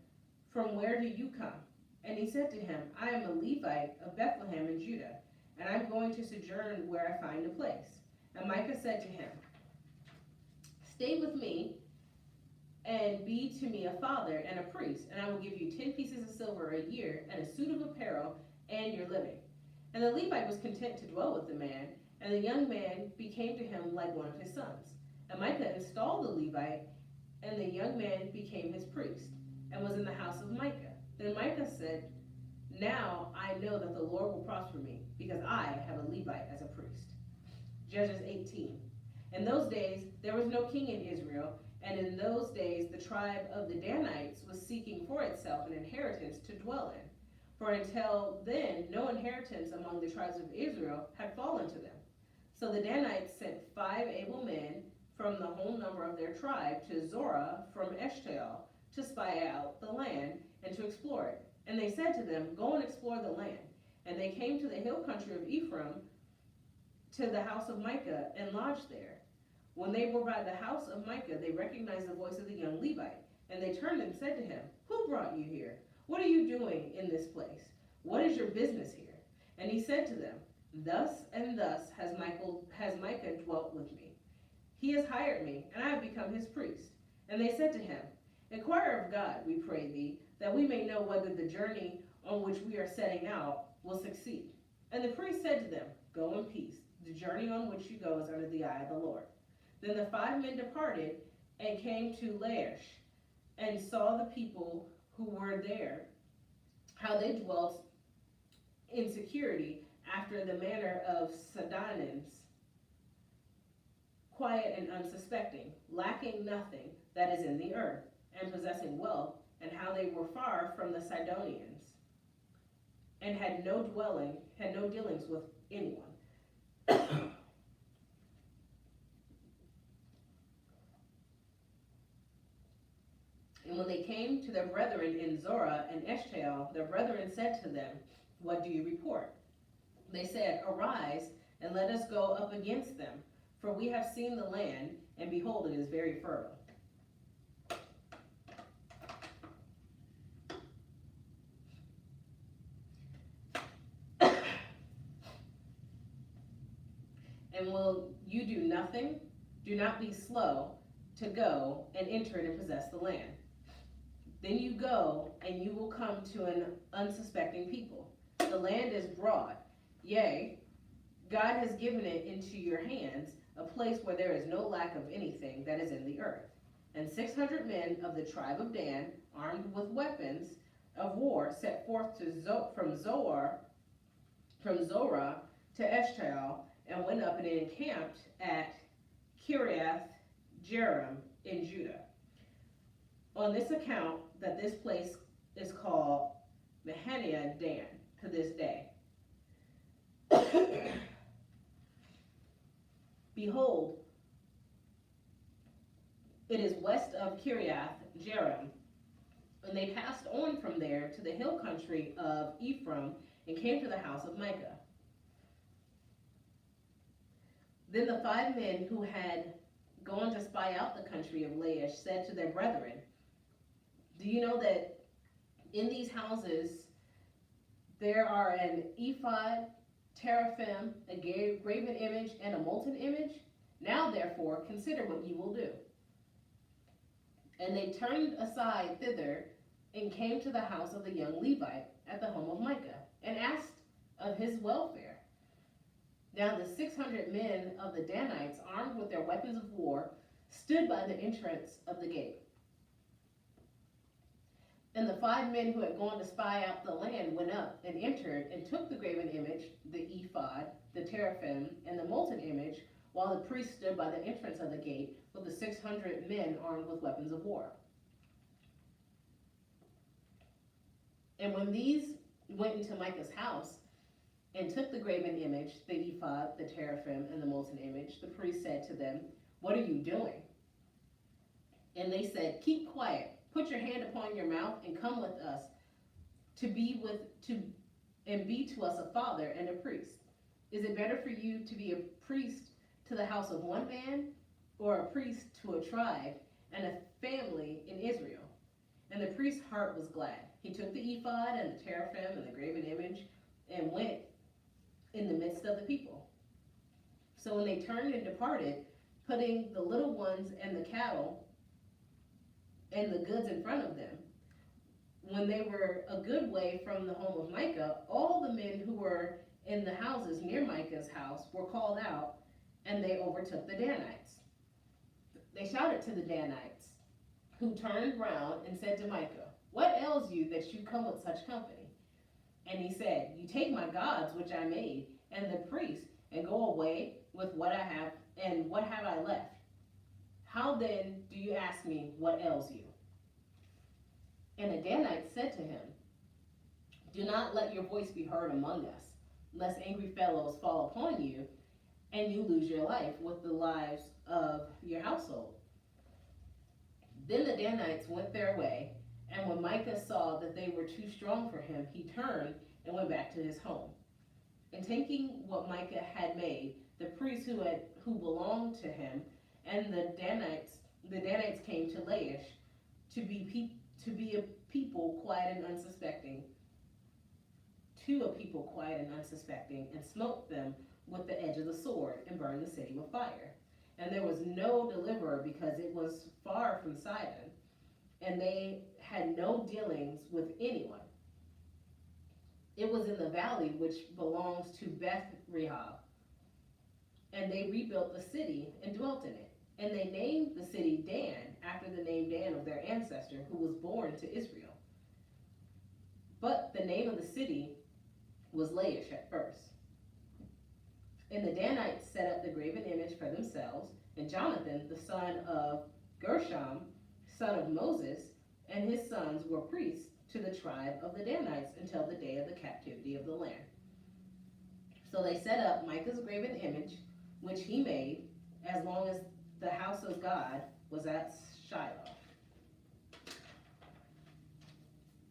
"From where do you come?" And he said to him, "I am a Levite of Bethlehem in Judah, and I'm going to sojourn where I find a place." And Micah said to him, "Stay with me and be to me a father and a priest, and I will give you 10 pieces of silver a year and a suit of apparel and your living." And the Levite was content to dwell with the man, and the young man became to him like one of his sons. And Micah installed the Levite, and the young man became his priest, and was in the house of Micah. Then Micah said, "Now I know that the Lord will prosper me, because I have a Levite as a priest." Judges 18. In those days there was no king in Israel, and in those days the tribe of the Danites was seeking for itself an inheritance to dwell in. For until then no inheritance among the tribes of Israel had fallen to them. So the Danites sent 5 able men from the whole number of their tribe to Zorah from Eshtaol to spy out the land and to explore it. And they said to them, "Go and explore the land." And they came to the hill country of Ephraim, to the house of Micah and lodged there. When they were by the house of Micah, they recognized the voice of the young Levite, and they turned and said to him, "Who brought you here? What are you doing in this place? What is your business here?" And he said to them, "Thus and thus has Micah dwelt with me. He has hired me, and I have become his priest." And they said to him, "Inquire of God, we pray thee, that we may know whether the journey on which we are setting out will succeed." And the priest said to them, "Go in peace. The journey on which you go is under the eye of the Lord." Then the 5 men departed and came to Laish, and saw the people who were there, how they dwelt in security after the manner of Sidonians, quiet and unsuspecting, lacking nothing that is in the earth, and possessing wealth, and how they were far from the Sidonians, and had no dealings with anyone. And when they came to their brethren in Zorah and Eshtaol, their brethren said to them, "What do you report?" They said, "Arise, and let us go up against them, for we have seen the land, and behold, it is very fertile." "And will you do nothing? Do not be slow to go and enter and possess the land. Then you go, and you will come to an unsuspecting people. The land is broad, yea, God has given it into your hands, a place where there is no lack of anything that is in the earth. And 600 men of the tribe of Dan, armed with weapons of war, set forth from Zorah to Eshtaol, and went up and encamped at Kiriath Jearim in Judah. On this account, that this place is called Mahanaim Dan to this day. Behold, it is west of Kiriath Jearim. And they passed on from there to the hill country of Ephraim, and came to the house of Micah. Then the 5 men who had gone to spy out the country of Laish said to their brethren, "Do you know that in these houses there are an ephod, teraphim, a graven image, and a molten image? Now therefore consider what you will do." And they turned aside thither, and came to the house of the young Levite at the home of Micah, and asked of his welfare. Now the 600 men of the Danites, armed with their weapons of war, stood by the entrance of the gate. And the 5 men who had gone to spy out the land went up and entered, and took the graven image, the ephod, the teraphim, and the molten image, while the priest stood by the entrance of the gate with the 600 men armed with weapons of war. And when these went into Micah's house, and took the graven image, the ephod, the teraphim, and the molten image, the priest said to them, "What are you doing?" And they said, "Keep quiet, put your hand upon your mouth, and come with us to be to us a father and a priest. Is it better for you to be a priest to the house of one man, or a priest to a tribe and a family in Israel?" And the priest's heart was glad. He took the ephod and the teraphim and the graven image, and went in the midst of the people. So when they turned and departed, putting the little ones and the cattle and the goods in front of them, when they were a good way from the home of Micah, all the men who were in the houses near Micah's house were called out, and they overtook the Danites. They shouted to the Danites, who turned round and said to Micah, "What ails you that you come with such company?" And he said, "You take my gods, which I made, and the priests, and go away with what I have, and what have I left? How then do you ask me, what ails you?" And the Danites said to him, "Do not let your voice be heard among us, lest angry fellows fall upon you, and you lose your life with the lives of your household." Then the Danites went their way, and when Micah saw that they were too strong for him, he turned and went back to his home. And taking what Micah had made, the priests who belonged to him, and the Danites came to Laish to be a people quiet and unsuspecting, and smote them with the edge of the sword, and burned the city with fire. And there was no deliverer, because it was far from Sidon, and they had no dealings with anyone. It was in the valley which belongs to Beth Rehob, and they rebuilt the city and dwelt in it. And they named the city Dan, after the name Dan of their ancestor, who was born to Israel. But the name of the city was Laish at first. And the Danites set up the graven image for themselves, and Jonathan, the son of Gershom, son of Moses, and his sons were priests to the tribe of the Danites until the day of the captivity of the land. So they set up Micah's graven image, which he made, as long as the house of God was at Shiloh.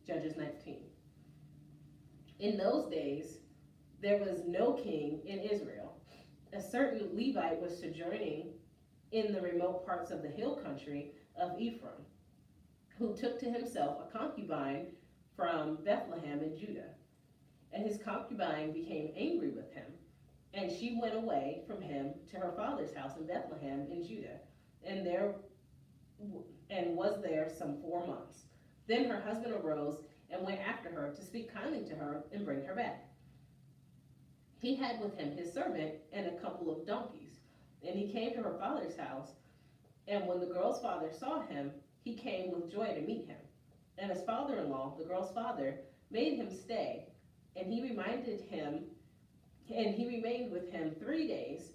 Judges 19. In those days, there was no king in Israel. A certain Levite was sojourning in the remote parts of the hill country of Ephraim, who took to himself a concubine from Bethlehem in Judah. And his concubine became angry with him, and she went away from him to her father's house in Bethlehem in Judah, and was there some 4 months. Then her husband arose and went after her to speak kindly to her and bring her back. He had with him his servant and a couple of donkeys, and he came to her father's house. And when the girl's father saw him, he came with joy to meet him. And his father-in-law, the girl's father, made him stay, and he remained with him 3 days.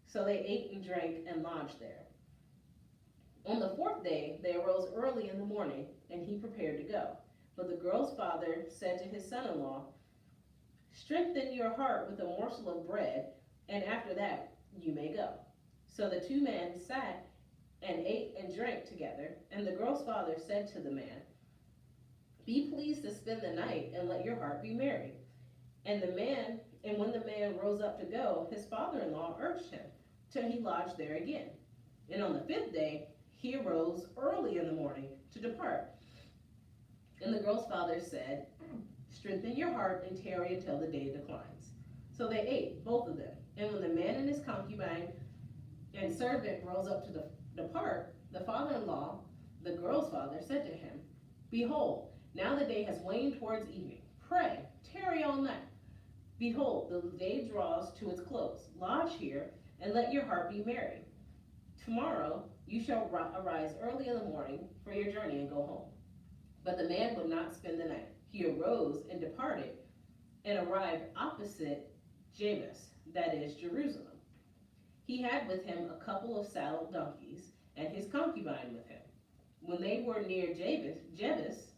So they ate and drank and lodged there. On the 4th day, they arose early in the morning, and he prepared to go. But the girl's father said to his son-in-law, "Strengthen your heart with a morsel of bread, and after that you may go." So the 2 men sat and ate and drank together. And the girl's father said to the man, "Be pleased to spend the night, and let your heart be merry." And when the man rose up to go, his father-in-law urged him till he lodged there again. And on the 5th day, he arose early in the morning to depart. And the girl's father said, "Strengthen your heart and tarry until the day declines." So they ate, both of them. And when the man and his concubine and servant rose up to depart, the father-in-law, the girl's father, said to him, "Behold, now the day has waned towards evening. Pray, tarry all night. Behold, the day draws to its close. Lodge here, and let your heart be merry. Tomorrow you shall arise early in the morning for your journey and go home." But the man would not spend the night. He arose and departed, and arrived opposite Jebus, that is, Jerusalem. He had with him a couple of saddled donkeys, and his concubine with him. When they were near Jebus,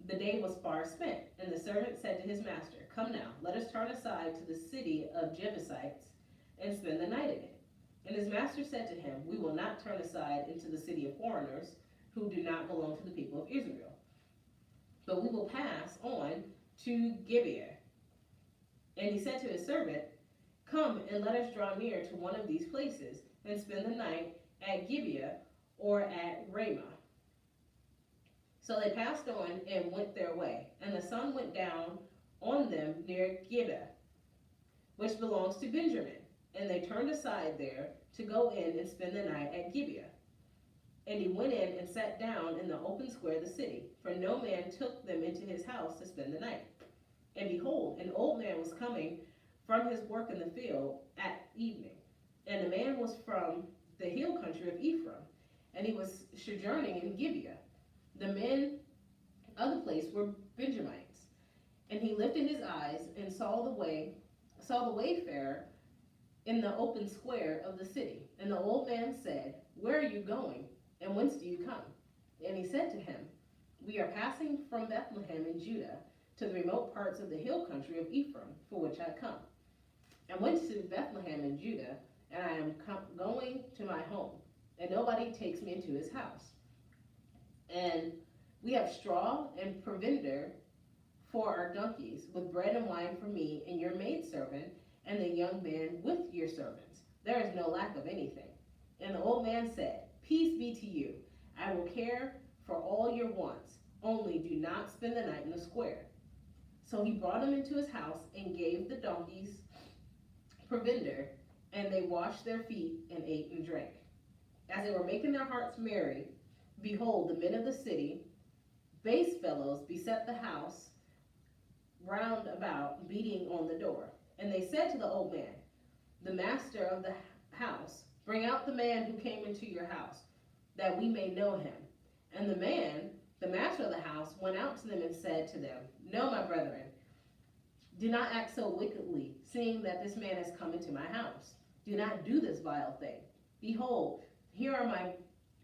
the day was far spent, and the servant said to his master, "Come now, let us turn aside to the city of Jebusites, and spend the night in it." And his master said to him, "We will not turn aside into the city of foreigners, who do not belong to the people of Israel, but we will pass on to Gibeah." And he said to his servant, "Come and let us draw near to one of these places, and spend the night at Gibeah or at Ramah." So they passed on and went their way, and the sun went down on them near Gibeah, which belongs to Benjamin. And they turned aside there to go in and spend the night at Gibeah. And he went in and sat down in the open square of the city, for no man took them into his house to spend the night. And behold, an old man was coming from his work in the field at evening. And the man was from the hill country of Ephraim, and he was sojourning in Gibeah. The men of the place were Benjamites. And he lifted his eyes and saw the wayfarer in the open square of the city. And the old man said, "Where are you going, and whence do you come?" And he said to him, "We are passing from Bethlehem in Judah to the remote parts of the hill country of Ephraim, for which I come. I went to Bethlehem in Judah, and I am going to my home, and nobody takes me into his house. And we have straw and provender for our donkeys, with bread and wine for me and your maidservant, and the young man with your servants. There is no lack of anything. And the old man said, Peace be to you. I will care for all your wants, only do not spend the night in the square. So he brought him into his house and gave the donkeys provender, and they washed their feet and ate and drank. As they were making their hearts merry, behold, the men of the city, base fellows, beset the house round about, beating on the door. And they said to the old man, the master of the house, Bring out the man who came into your house, that we may know him. And the man, the master of the house, went out to them and said to them, No, my brethren, do not act so wickedly, seeing that this man has come into my house. Do not do this vile thing. Behold, here are my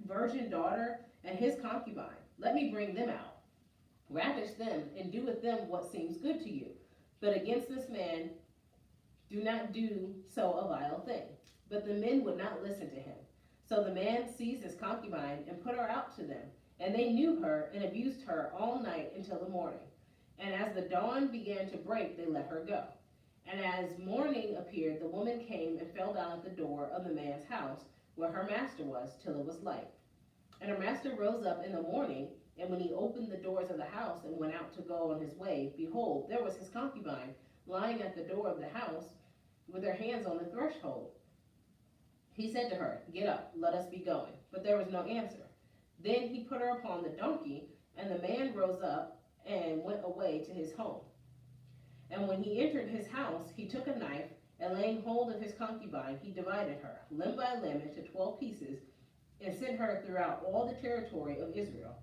virgin daughter and his concubine. Let me bring them out. Ravish them and do with them what seems good to you. But against this man, do not do so a vile thing. But the men would not listen to him. So the man seized his concubine and put her out to them. And they knew her and abused her all night until the morning. And as the dawn began to break, they let her go. And as morning appeared, the woman came and fell down at the door of the man's house, where her master was, till it was light. And her master rose up in the morning, and when he opened the doors of the house and went out to go on his way, behold, there was his concubine lying at the door of the house with her hands on the threshold. He said to her, Get up, let us be going. But there was no answer. Then he put her upon the donkey, and the man rose up and went away to his home. And when he entered his house, he took a knife, and laying hold of his concubine, he divided her, limb by limb, into 12 pieces, and sent her throughout all the territory of Israel.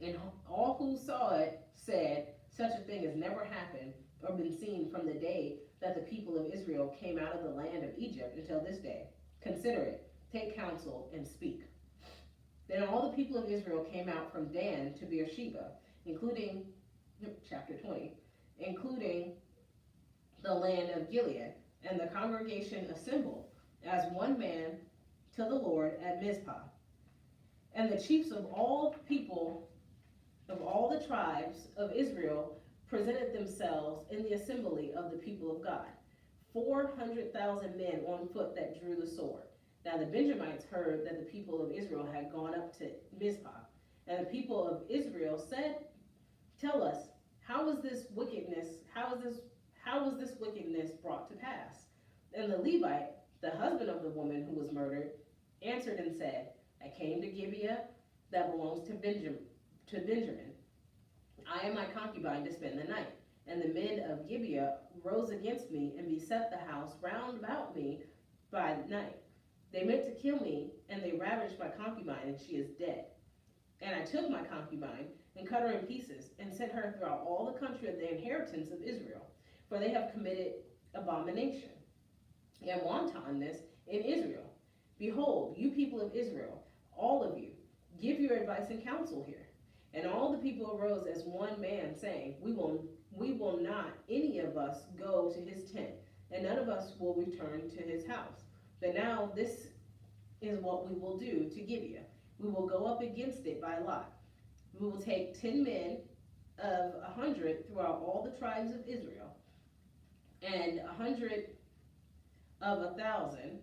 And all who saw it said, Such a thing has never happened or been seen from the day that the people of Israel came out of the land of Egypt until this day. Consider it, take counsel, and speak. Then all the people of Israel came out from Dan to Beersheba, including, chapter 20, including the land of Gilead, and the congregation assembled as one man to the Lord at Mizpah. And the chiefs of all people, of all the tribes of Israel, presented themselves in the assembly of the people of God, 400,000 men on foot that drew the sword. Now the Benjamites heard that the people of Israel had gone up to Mizpah, and the people of Israel said, Tell us, how was this wickedness brought to pass? And the Levite, the husband of the woman who was murdered, answered and said, I came to Gibeah that belongs to Benjamin. I and my concubine to spend the night. And the men of Gibeah rose against me and beset the house round about me by night. They meant to kill me, and they ravaged my concubine, and she is dead. And I took my concubine and cut her in pieces, and sent her throughout all the country of the inheritance of Israel, for they have committed abomination and wantonness in Israel. Behold, you people of Israel, all of you, give your advice and counsel here. And all the people arose as one man, saying, We will not any of us go to his tent, and none of us will return to his house. But now this is what we will do to Gibeah. We will go up against it by lot. We will take 10 men of 100 throughout all the tribes of Israel, and 100 of 1,000,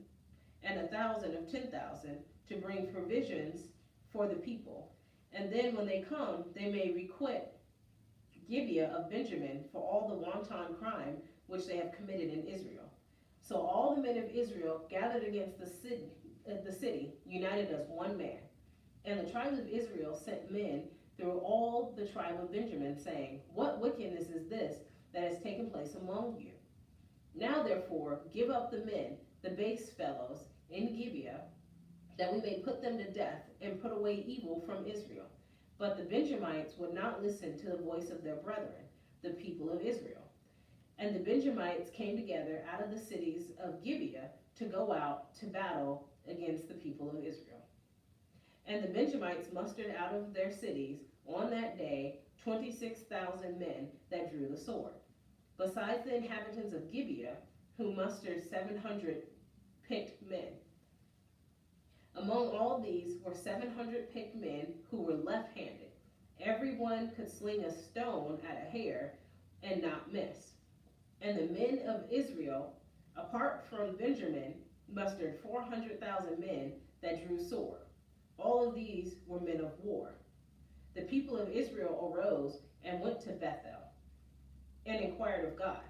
and 1,000 of 10,000, to bring provisions for the people. And then when they come, they may requite Gibeah of Benjamin for all the wanton crime which they have committed in Israel. So all the men of Israel gathered against the city, united as one man. And the tribes of Israel sent men through all the tribe of Benjamin, saying, What wickedness is this that has taken place among you? Now therefore give up the men, the base fellows, in Gibeah, that we may put them to death and put away evil from Israel. But the Benjamites would not listen to the voice of their brethren, the people of Israel. And the Benjamites came together out of the cities of Gibeah to go out to battle against the people of Israel. And the Benjamites mustered out of their cities on that day 26,000 men that drew the sword, besides the inhabitants of Gibeah, who mustered 700 picked men. Among all these were 700 picked men who were left-handed. Everyone could sling a stone at a hair and not miss. And the men of Israel, apart from Benjamin, mustered 400,000 men that drew sword. All of these were men of war. The people of Israel arose and went to Bethel and inquired of God,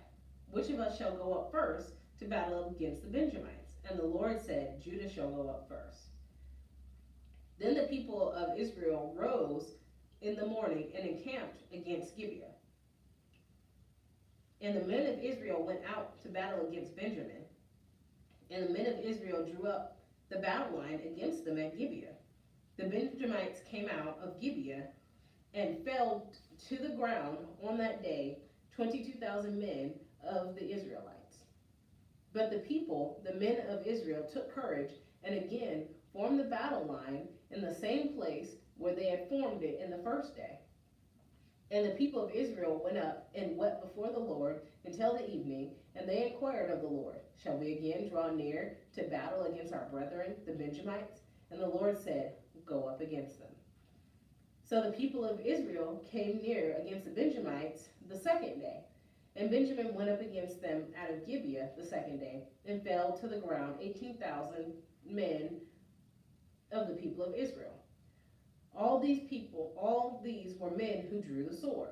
which of us shall go up first to battle against the Benjamites? And the Lord said, Judah shall go up first. Then the people of Israel rose in the morning and encamped against Gibeah. And the men of Israel went out to battle against Benjamin. And the men of Israel drew up the battle line against them at Gibeah. The Benjamites came out of Gibeah and fell to the ground on that day 22,000 men of the Israelites. But the people, the men of Israel, took courage and again formed the battle line in the same place where they had formed it in the first day. And the people of Israel went up and wept before the Lord until the evening, and they inquired of the Lord, shall we again draw near to battle against our brethren, the Benjamites? And the Lord said, go up against them. So the people of Israel came near against the Benjamites the second day. And Benjamin went up against them out of Gibeah the second day, and fell to the ground 18,000 men of the people of Israel. All these were men who drew the sword.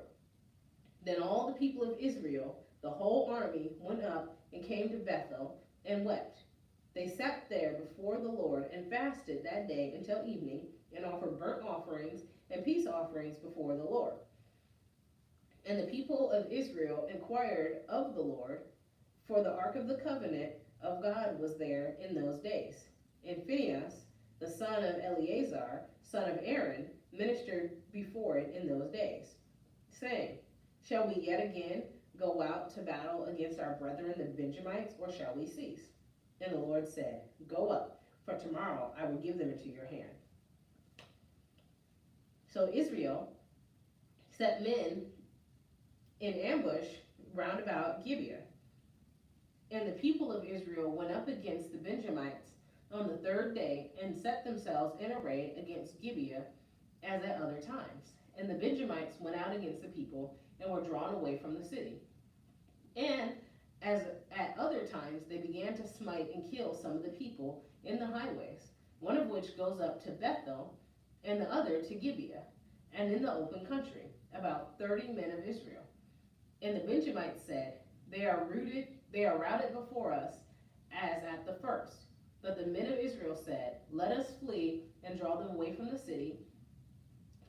Then all the people of Israel, the whole army, went up and came to Bethel and wept. They sat there before the Lord and fasted that day until evening, and offered burnt offerings and peace offerings before the Lord. And the people of Israel inquired of the Lord, for the ark of the covenant of God was there in those days. And Phinehas, the son of Eleazar, son of Aaron, ministered before it in those days, saying, shall we yet again go out to battle against our brethren the Benjamites, or shall we cease? And the Lord said, go up, for tomorrow I will give them into your hand. So Israel set men in ambush round about Gibeah. And the people of Israel went up against the Benjamites on the third day and set themselves in array against Gibeah as at other times. And the Benjamites went out against the people and were drawn away from the city. And as at other times, they began to smite and kill some of the people in the highways, one of which goes up to Bethel, and the other to Gibeah, and in the open country, about 30 men of Israel. And the Benjamites said, they are routed before us as at the first. But the men of Israel said, let us flee and draw them away from the city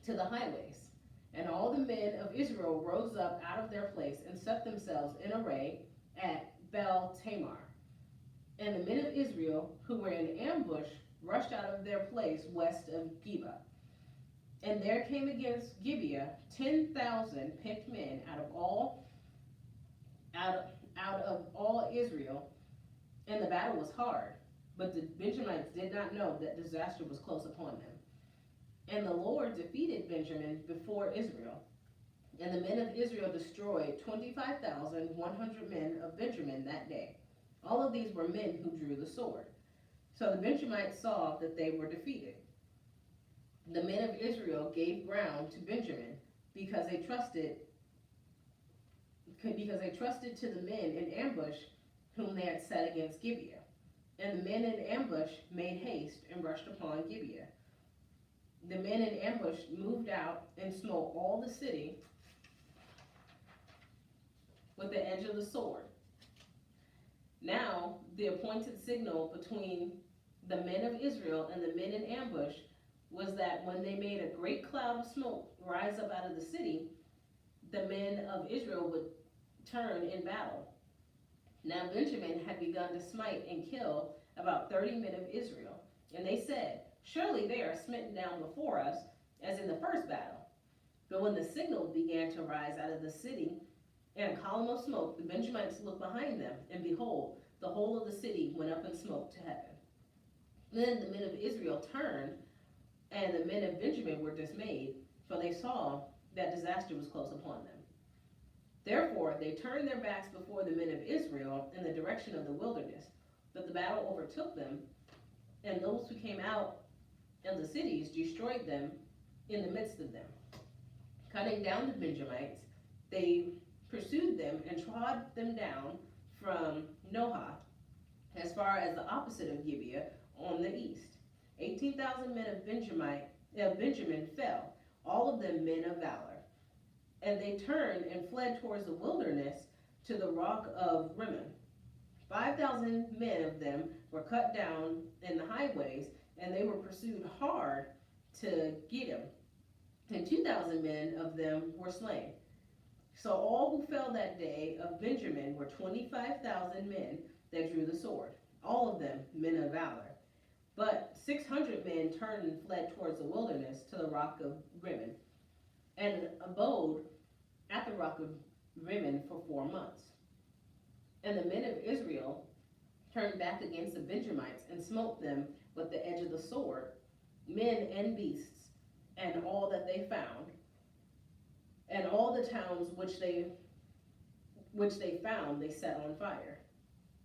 to the highways. And all the men of Israel rose up out of their place and set themselves in array at Bel Tamar. And the men of Israel who were in ambush rushed out of their place west of Geba. And there came against Gibeah 10,000 picked men out of all Israel, and the battle was hard. But the Benjamites did not know that disaster was close upon them. And the Lord defeated Benjamin before Israel. And the men of Israel destroyed 25,100 men of Benjamin that day. All of these were men who drew the sword. So the Benjamites saw that they were defeated. The men of Israel gave ground to Benjamin because they trusted to the men in ambush whom they had set against Gibeah. And the men in ambush made haste and rushed upon Gibeah. The men in ambush moved out and smote all the city with the edge of the sword. Now the appointed signal between the men of Israel and the men in ambush was that when they made a great cloud of smoke rise up out of the city, the men of Israel would turn in battle. Now Benjamin had begun to smite and kill about 30 men of Israel. And they said, surely they are smitten down before us, as in the first battle. But when the signal began to rise out of the city, and a column of smoke, the Benjamites looked behind them, and behold, the whole of the city went up in smoke to heaven. Then the men of Israel turned, and the men of Benjamin were dismayed, for they saw that disaster was close upon them. Therefore they turned their backs before the men of Israel in the direction of the wilderness. But the battle overtook them, and those who came out of the cities destroyed them in the midst of them. Cutting down the Benjamites, they pursued them them and trod them down from Nohah as far as the opposite of Gibeah on the east. 18,000 men of Benjamin fell, all of them men of valor. And they turned and fled towards the wilderness to the rock of Rimmon. 5,000 men of them were cut down in the highways, and they were pursued hard to get him. And 2,000 men of them were slain. So all who fell that day of Benjamin were 25,000 men that drew the sword, all of them men of valor. But 600 men turned and fled towards the wilderness to the rock of Rimmon, and abode at the rock of Rimmon for 4 months. And the men of Israel turned back against the Benjamites and smote them with the edge of the sword, men and beasts, and all that they found, and all the towns which they found they set on fire.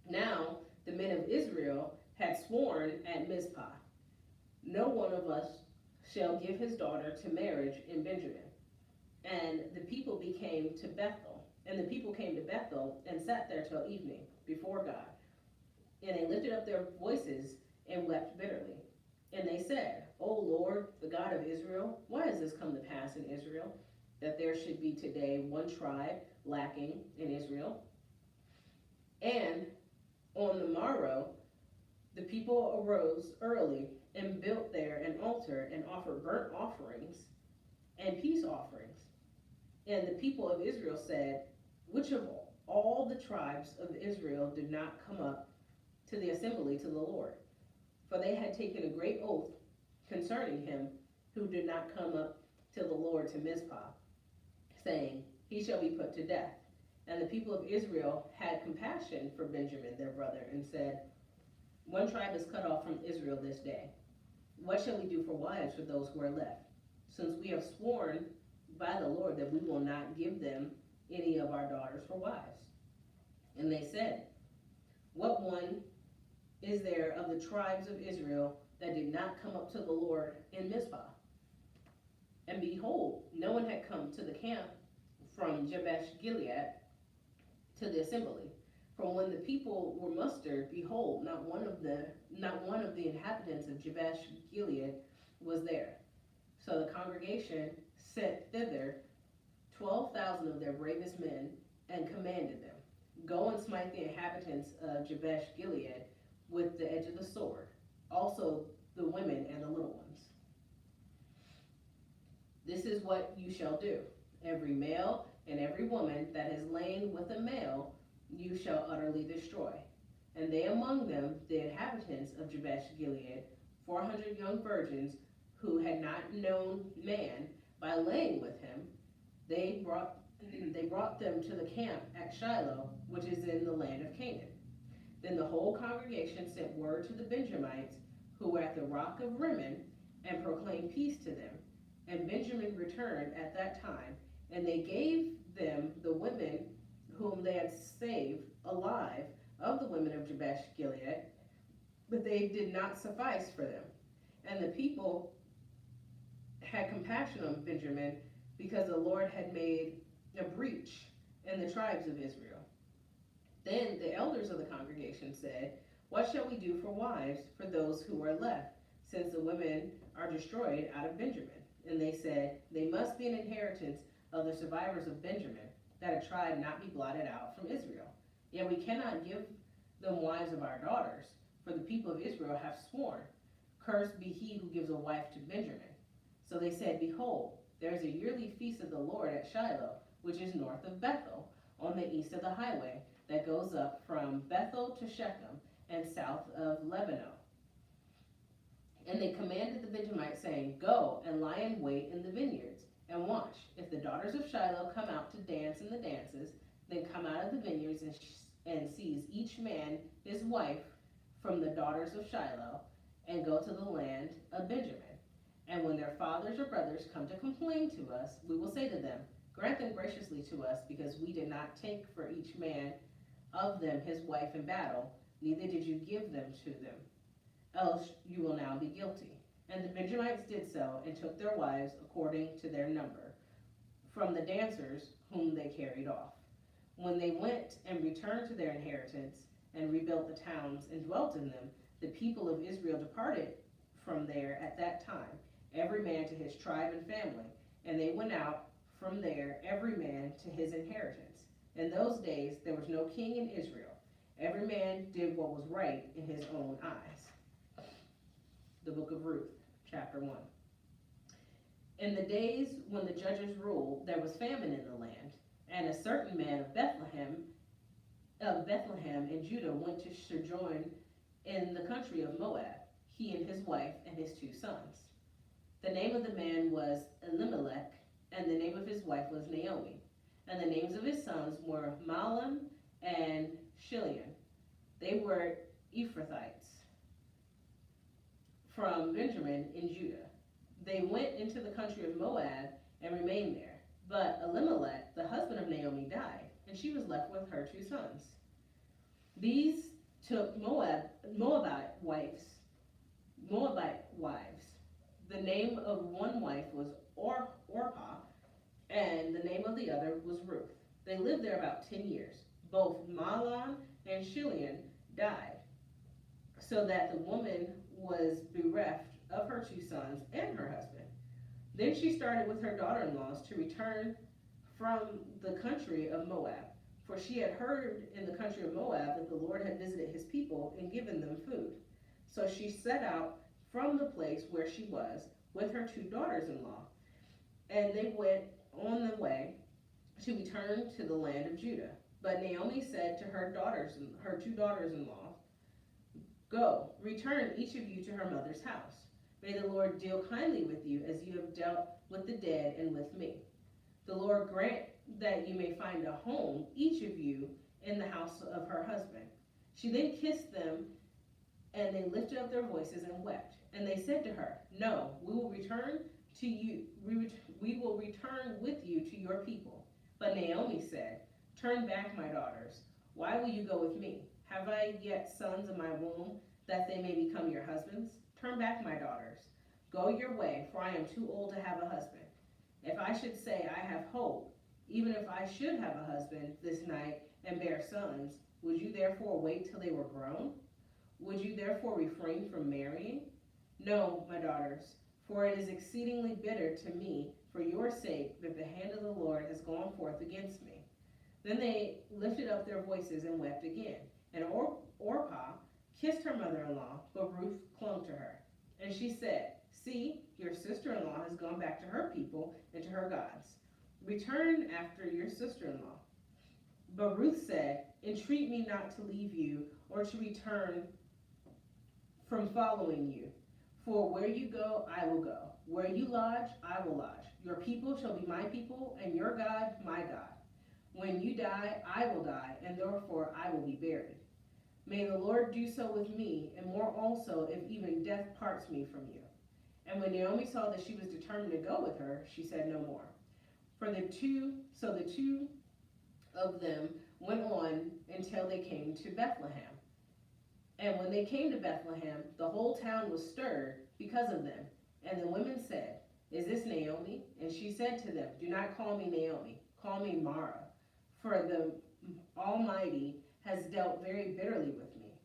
Now the men of Israel had sworn at Mizpah, no one of us shall give his daughter to marriage in Benjamin. And the people came to Bethel and sat there till evening before God. And they lifted up their voices and wept bitterly. And they said, O Lord, the God of Israel, why has this come to pass in Israel, that there should be today one tribe lacking in Israel? And on the morrow, the people arose early and built there an altar and offered burnt offerings and peace offerings. And the people of Israel said, which of all the tribes of Israel did not come up to the assembly to the Lord? For they had taken a great oath concerning him who did not come up to the Lord to Mizpah, saying, he shall be put to death. And the people of Israel had compassion for Benjamin their brother, and said, one tribe is cut off from Israel this day. What shall we do for wives for those who are left? Since we have sworn by the Lord that we will not give them any of our daughters for wives. And they said, what one is there of the tribes of Israel that did not come up to the Lord in Mizpah? And behold, no one had come to the camp from Jabesh Gilead to the assembly. For when the people were mustered, behold, not one of the inhabitants of Jabesh Gilead was there. So the congregation sent thither 12,000 of their bravest men, and commanded them, go and smite the inhabitants of Jabesh Gilead with the edge of the sword, also the women and the little ones. This is what you shall do. Every male and every woman that is lain with a male you shall utterly destroy. And they among them, the inhabitants of Jabesh Gilead, 400 young virgins who had not known man, by laying with him, they brought them to the camp at Shiloh, which is in the land of Canaan. Then the whole congregation sent word to the Benjamites who were at the rock of Rimmon, and proclaimed peace to them. And Benjamin returned at that time, and they gave them the women whom they had saved alive of the women of Jabesh Gilead, but they did not suffice for them. And the people had compassion on Benjamin, because the Lord had made a breach in the tribes of Israel. Then the elders of the congregation said, what shall we do for wives for those who are left, since the women are destroyed out of Benjamin? And they said, they must be an inheritance of the survivors of Benjamin, that a tribe not be blotted out from Israel. Yet we cannot give them wives of our daughters, for the people of Israel have sworn, cursed be he who gives a wife to Benjamin. So they said, behold, there is a yearly feast of the Lord at Shiloh, which is north of Bethel, on the east of the highway that goes up from Bethel to Shechem, and south of Lebanon. And they commanded the Benjamites, saying, go and lie in wait in the vineyards, and watch. If the daughters of Shiloh come out to dance in the dances, then come out of the vineyards and seize each man his wife from the daughters of Shiloh, and go to the land of Benjamin. And when their fathers or brothers come to complain to us, we will say to them, grant them graciously to us, because we did not take for each man of them his wife in battle, neither did you give them to them, else you will now be guilty. And the Benjamites did so, and took their wives according to their number, from the dancers whom they carried off. When they went and returned to their inheritance and rebuilt the towns and dwelt in them, the people of Israel departed from there at that time, every man to his tribe and family, and they went out from there, every man to his inheritance. In those days there was no king in Israel. Every man did what was right in his own eyes. The book of Ruth, chapter 1. In the days when the judges ruled, there was famine in the land, and a certain man of Bethlehem in Judah went to sojourn in the country of Moab, he and his wife and his 2 sons. The name of the man was Elimelech, and the name of his wife was Naomi. And the names of his sons were Mahlon and Chilion. They were Ephrathites from Benjamin in Judah. They went into the country of Moab and remained there. But Elimelech, the husband of Naomi, died, and she was left with her 2 sons. These took Moabite wives. The name of one wife was Orpah, and the name of the other was Ruth. They lived there about 10 years. Both Mahlon and Chilion died, so that the woman was bereft of her 2 sons and her husband. Then she started with her daughter-in-laws to return from the country of Moab, for she had heard in the country of Moab that the Lord had visited his people and given them food. So she set out from the place where she was with her 2 daughters-in-law, and they went on the way to return to the land of Judah. But Naomi said to her 2 daughters-in-law, "Go, return each of you to her mother's house. May the Lord deal kindly with you as you have dealt with the dead and with me. The Lord grant that you may find a home, each of you, in the house of her husband." She then kissed them, and they lifted up their voices and wept. And they said to her, "No, we will return to you. We will return with you to your people." But Naomi said, "Turn back, my daughters. Why will you go with me? Have I yet sons in my womb, that they may become your husbands? Turn back, my daughters. Go your way, for I am too old to have a husband. If I should say I have hope, even if I should have a husband this night and bear sons, would you therefore wait till they were grown? Would you therefore refrain from marrying? No, my daughters, for it is exceedingly bitter to me for your sake that the hand of the Lord has gone forth against me." Then they lifted up their voices and wept again. And Orpah kissed her mother-in-law, but Ruth clung to her. And she said, "See, your sister-in-law has gone back to her people and to her gods. Return after your sister-in-law." But Ruth said, "Entreat me not to leave you or to return from following you. For where you go, I will go. Where you lodge, I will lodge. Your people shall be my people, and your God, my God. When you die, I will die, and therefore I will be buried. May the Lord do so with me, and more also, if even death parts me from you." And when Naomi saw that she was determined to go with her, she said no more. So the two of them went on until they came to Bethlehem. And when they came to Bethlehem, the whole town was stirred because of them. And the women said, "Is this Naomi?" And she said to them, "Do not call me Naomi, call me Mara, for the Almighty has dealt very bitterly with me.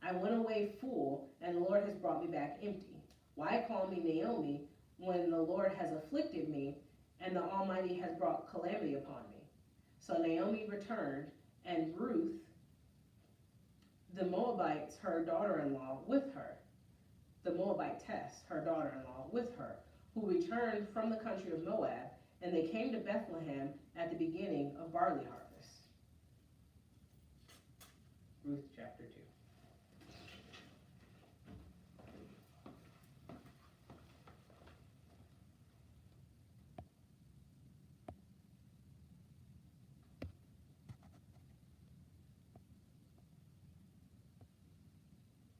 I went away full, and the Lord has brought me back empty. Why call me Naomi when the Lord has afflicted me, and the Almighty has brought calamity upon me?" So Naomi returned, and Ruth, the Moabites, her daughter-in-law, with her. The Moabitess, her daughter-in-law, with her, who returned from the country of Moab, and they came to Bethlehem at the beginning of barley harvest. Ruth chapter 2.